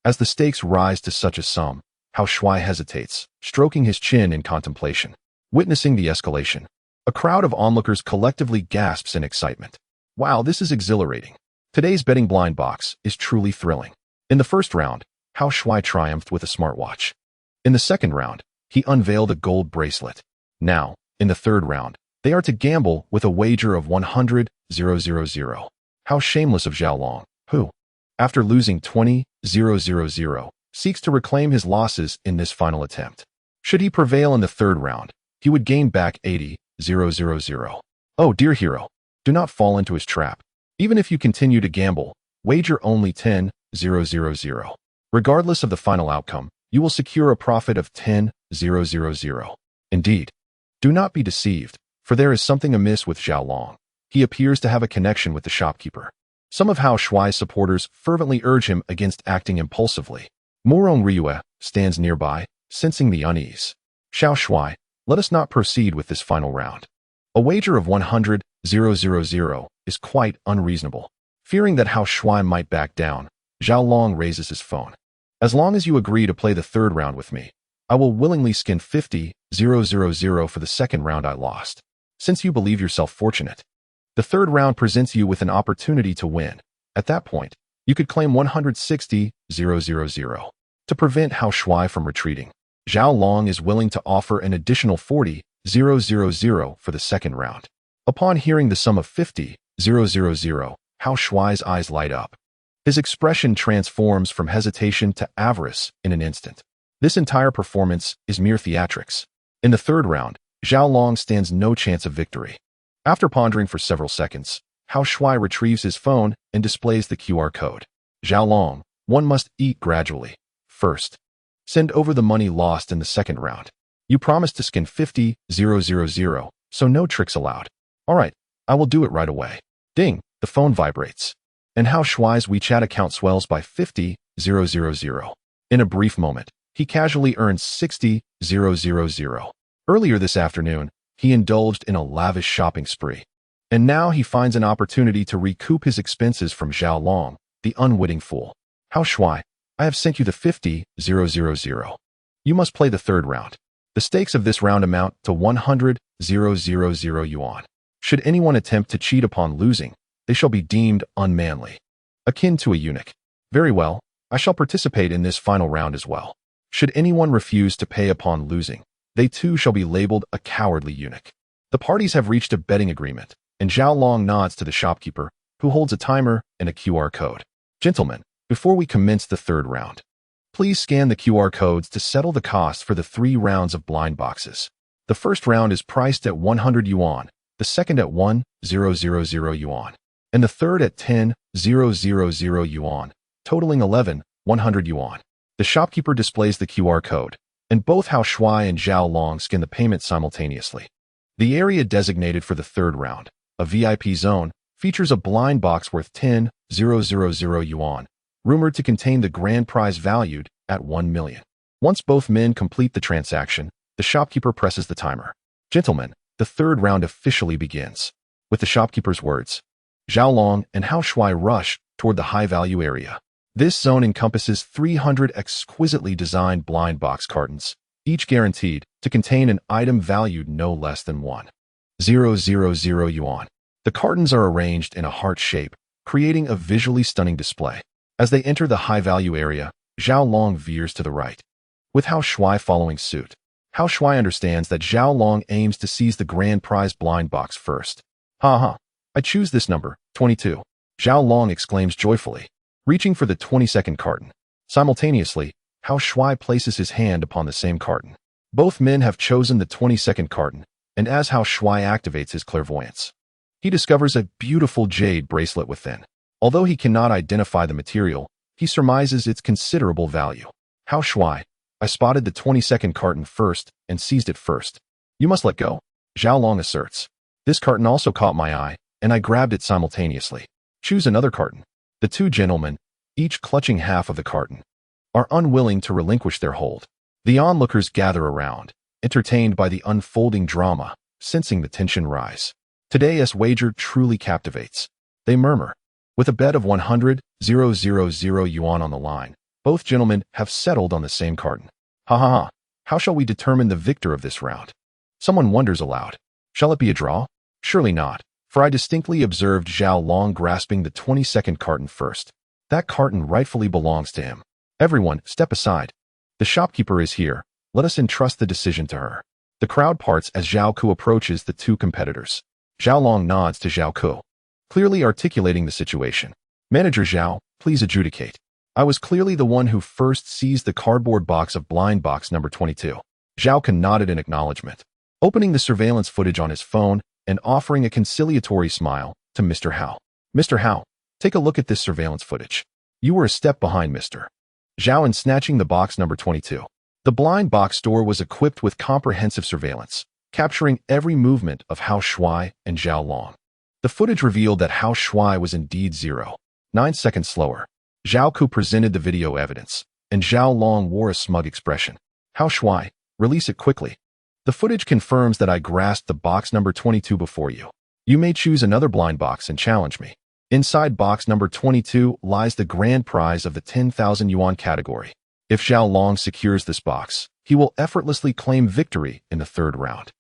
As the stakes rise to such a sum, Hao Shuai hesitates, stroking his chin in contemplation. Witnessing the escalation, a crowd of onlookers collectively gasps in excitement. Wow, this is exhilarating. Today's betting blind box is truly thrilling. In the first round, Hao Shuai triumphed with a smartwatch. In the second round, he unveiled a gold bracelet. Now, in the third round, they are to gamble with a wager of 100,000. How shameless of Zhao Long, who, after losing 20,000, seeks to reclaim his losses in this final attempt. Should he prevail in the third round, he would gain back 80,000. Oh, dear hero, do not fall into his trap. Even if you continue to gamble, wager only 10,000. Regardless of the final outcome, you will secure a profit of 10,000. Indeed, do not be deceived, for there is something amiss with Zhao Long. He appears to have a connection with the shopkeeper. Some of Hao Shuai's supporters fervently urge him against acting impulsively. Murong Ryue stands nearby, sensing the unease. Hao Shuai, let us not proceed with this final round. A wager of 100,000 is quite unreasonable. Fearing that Hao Shuai might back down, Zhao Long raises his phone. As long as you agree to play the third round with me, I will willingly skin 50,000 for the second round I lost. Since you believe yourself fortunate, the third round presents you with an opportunity to win. At that point, you could claim 160,000. To prevent Hao Shuai from retreating, Zhao Long is willing to offer an additional 40,000 for the second round. Upon hearing the sum of 50,000, Hao Shuai's eyes light up. His expression transforms from hesitation to avarice in an instant. This entire performance is mere theatrics. In the third round, Zhao Long stands no chance of victory. After pondering for several seconds, Hao Shuai retrieves his phone and displays the QR code. Zhao Long, one must eat gradually. First, send over the money lost in the second round. You promised to skin 50,000, so no tricks allowed. All right, I will do it right away. Ding, the phone vibrates. And Hao Shuai's WeChat account swells by 50,000. In a brief moment, he casually earns 60,000. Earlier this afternoon, he indulged in a lavish shopping spree. And now he finds an opportunity to recoup his expenses from Zhao Long, the unwitting fool. Hao Shuai, I have sent you the 50,000. You must play the third round. The stakes of this round amount to 100,000 yuan. Should anyone attempt to cheat upon losing, they shall be deemed unmanly, akin to a eunuch. Very well, I shall participate in this final round as well. Should anyone refuse to pay upon losing, they too shall be labeled a cowardly eunuch. The parties have reached a betting agreement, and Zhao Long nods to the shopkeeper, who holds a timer and a QR code. Gentlemen, before we commence the third round, please scan the QR codes to settle the cost for the 3 rounds of blind boxes. The first round is priced at 100 yuan, the second at 1,000 yuan, and the third at 10,000 yuan, totaling 11,100 yuan. The shopkeeper displays the QR code, and both Hao Shuai and Zhao Long scan the payment simultaneously. The area designated for the third round, a VIP zone, features a blind box worth 10,000 yuan, rumored to contain the grand prize valued at 1 million. Once both men complete the transaction, the shopkeeper presses the timer. Gentlemen, the third round officially begins. With the shopkeeper's words, Zhao Long and Hao Shuai rush toward the high-value area. This zone encompasses 300 exquisitely designed blind box cartons, each guaranteed to contain an item valued no less than 1,000 yuan. The cartons are arranged in a heart shape, creating a visually stunning display. As they enter the high-value area, Zhao Long veers to the right, with Hao Shuai following suit. Hao Shuai understands that Zhao Long aims to seize the grand prize blind box first. Ha! I choose this number, 22. Zhao Long exclaims joyfully, reaching for the 22nd carton. Simultaneously, Hao Shuai places his hand upon the same carton. Both men have chosen the 22nd carton, and as Hao Shuai activates his clairvoyance, he discovers a beautiful jade bracelet within. Although he cannot identify the material, he surmises its considerable value. Hao Shuai, I spotted the 22nd carton first and seized it first. You must let go, Zhao Long asserts. This carton also caught my eye, and I grabbed it simultaneously. Choose another carton. The two gentlemen, each clutching half of the carton, are unwilling to relinquish their hold. The onlookers gather around, entertained by the unfolding drama, sensing the tension rise. Today's wager truly captivates. They murmur. With a bet of 100,000 yuan on the line, both gentlemen have settled on the same carton. Ha ha ha. How shall we determine the victor of this round? Someone wonders aloud. Shall it be a draw? Surely not, for I distinctly observed Zhao Long grasping the 22nd carton first. That carton rightfully belongs to him. Everyone, step aside. The shopkeeper is here. Let us entrust the decision to her. The crowd parts as Zhao Ku approaches the two competitors. Zhao Long nods to Zhao Ku, clearly articulating the situation. Manager Zhao, please adjudicate. I was clearly the one who first seized the cardboard box of blind box number 22. Zhao Ku nodded in acknowledgement, opening the surveillance footage on his phone and offering a conciliatory smile to Mr. Hao. Mr. Hao, take a look at this surveillance footage. You were a step behind Mr. Zhao in snatching the box number 22. The blind box store was equipped with comprehensive surveillance, capturing every movement of Hao Shuai and Zhao Long. The footage revealed that Hao Shuai was indeed 0.9 seconds slower. Zhao Ku presented the video evidence, and Zhao Long wore a smug expression. Hao Shuai, release it quickly. The footage confirms that I grasped the box number 22 before you. You may choose another blind box and challenge me. Inside box number 22 lies the grand prize of the 10,000 yuan category. If Zhao Long secures this box, he will effortlessly claim victory in the third round.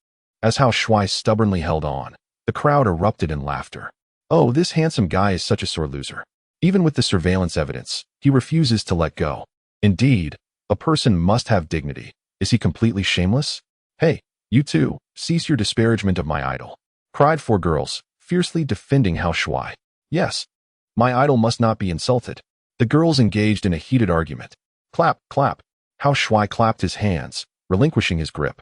As Hao Shuai stubbornly held on, the crowd erupted in laughter. Oh, this handsome guy is such a sore loser. Even with the surveillance evidence, he refuses to let go. Indeed, a person must have dignity. Is he completely shameless? Hey, you two, cease your disparagement of my idol, cried four girls, fiercely defending Hao Shuai. Yes, my idol must not be insulted. The girls engaged in a heated argument. Clap, clap. Hao Shuai clapped his hands, relinquishing his grip,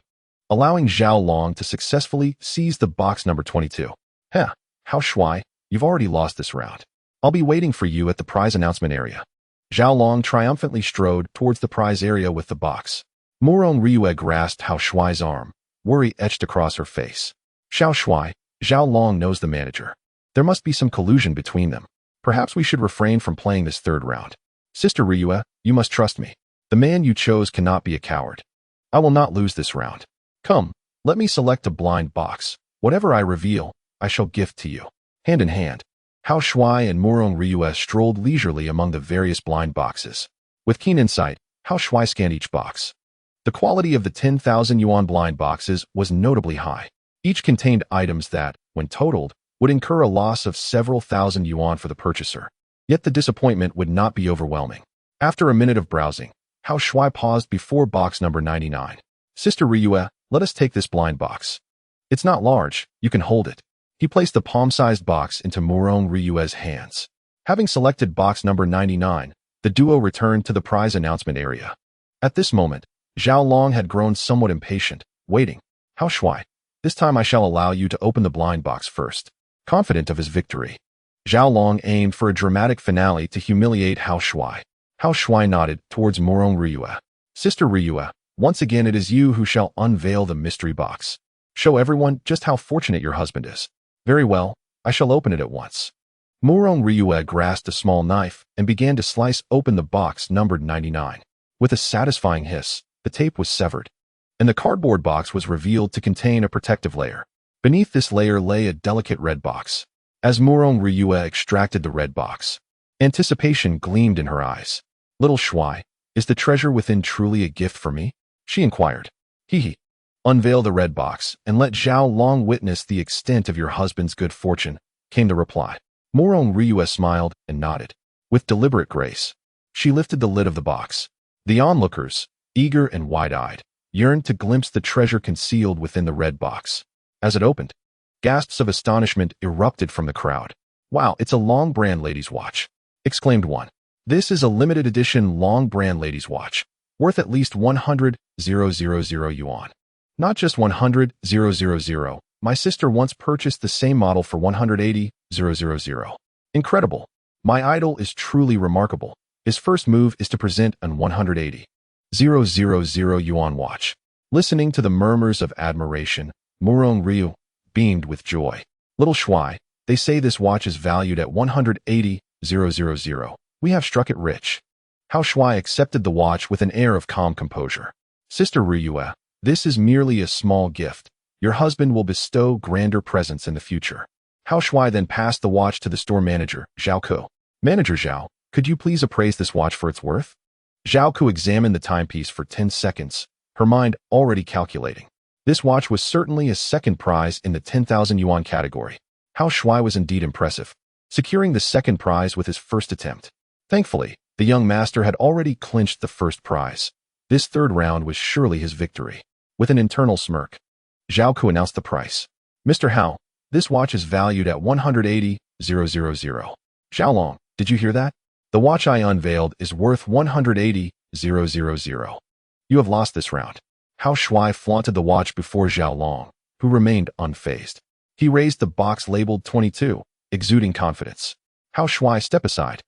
allowing Zhao Long to successfully seize the box number 22. Heh, Hao Shuai, you've already lost this round. I'll be waiting for you at the prize announcement area. Zhao Long triumphantly strode towards the prize area with the box. Morong Ryue grasped Hao Shuai's arm, worry etched across her face. Xiao Shuai, Zhao Long knows the manager. There must be some collusion between them. Perhaps we should refrain from playing this third round. Sister Ryue, you must trust me. The man you chose cannot be a coward. I will not lose this round. Come, let me select a blind box. Whatever I reveal, I shall gift to you. Hand in hand, Hao Shuai and Morong Ryue strolled leisurely among the various blind boxes. With keen insight, Hao Shuai scanned each box. The quality of the 10,000 yuan blind boxes was notably high. Each contained items that, when totaled, would incur a loss of several thousand yuan for the purchaser. Yet the disappointment would not be overwhelming. After a minute of browsing, Hao Shuai paused before box number 99. Sister Ryue, let us take this blind box. It's not large, you can hold it. He placed the palm-sized box into Morong Ryue's hands. Having selected box number 99, the duo returned to the prize announcement area. At this moment, Zhao Long had grown somewhat impatient, waiting. Hao Shuai, this time I shall allow you to open the blind box first. Confident of his victory, Zhao Long aimed for a dramatic finale to humiliate Hao Shuai. Hao Shuai nodded towards Morong Ryue. Sister Ryue, once again it is you who shall unveil the mystery box. Show everyone just how fortunate your husband is. Very well, I shall open it at once. Morong Ryue grasped a small knife and began to slice open the box numbered 99. With a satisfying hiss, the tape was severed, and the cardboard box was revealed to contain a protective layer. Beneath this layer lay a delicate red box. As Morong Ryue extracted the red box, anticipation gleamed in her eyes. Little Shuai, is the treasure within truly a gift for me? She inquired. Hee. Unveil the red box and let Zhao Long witness the extent of your husband's good fortune, came the reply. Morong Ryue smiled and nodded. With deliberate grace, she lifted the lid of the box. The onlookers, eager and wide-eyed, yearned to glimpse the treasure concealed within the red box. As it opened, gasps of astonishment erupted from the crowd. Wow, it's a Long Brand ladies' watch, exclaimed one. This is a limited edition Long Brand ladies' watch. worth at least 100,000 yuan. Not just 100,000. My sister once purchased the same model for 180,000. Incredible. My idol is truly remarkable. His first move is to present an 180,000 yuan watch. Listening to the murmurs of admiration, Murong Ryu beamed with joy. Little Shuai, they say this watch is valued at 180,000. We have struck it rich. How Shuai accepted the watch with an air of calm composure. Sister Ryue, this is merely a small gift. Your husband will bestow grander presents in the future. How Shuai then passed the watch to the store manager, Zhao Ku. Manager Zhao, could you please appraise this watch for its worth? Zhao Ku examined the timepiece for 10 seconds, her mind already calculating. This watch was certainly a second prize in the 10,000 yuan category. How Shuai was indeed impressive, securing the second prize with his first attempt. Thankfully, the young master had already clinched the first prize. This third round was surely his victory. With an internal smirk, Zhao Ku announced the price. Mr. Hao, this watch is valued at 180,000. Xiaolong, did you hear that? The watch I unveiled is worth 180,000. You have lost this round. How Shuai flaunted the watch before Xiaolong, who remained unfazed. He raised the box labeled 22, exuding confidence. How Shuai, step aside.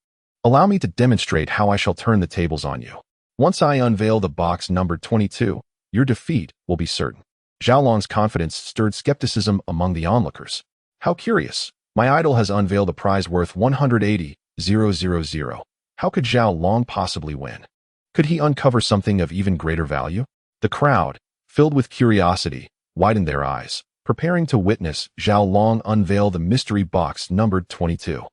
Allow me to demonstrate how I shall turn the tables on you. Once I unveil the box numbered 22, your defeat will be certain. Xiaolong's confidence stirred skepticism among the onlookers. How curious. My idol has unveiled a prize worth 180,000. How could Zhao Long possibly win? Could he uncover something of even greater value? The crowd, filled with curiosity, widened their eyes, preparing to witness Zhao Long unveil the mystery box numbered 22.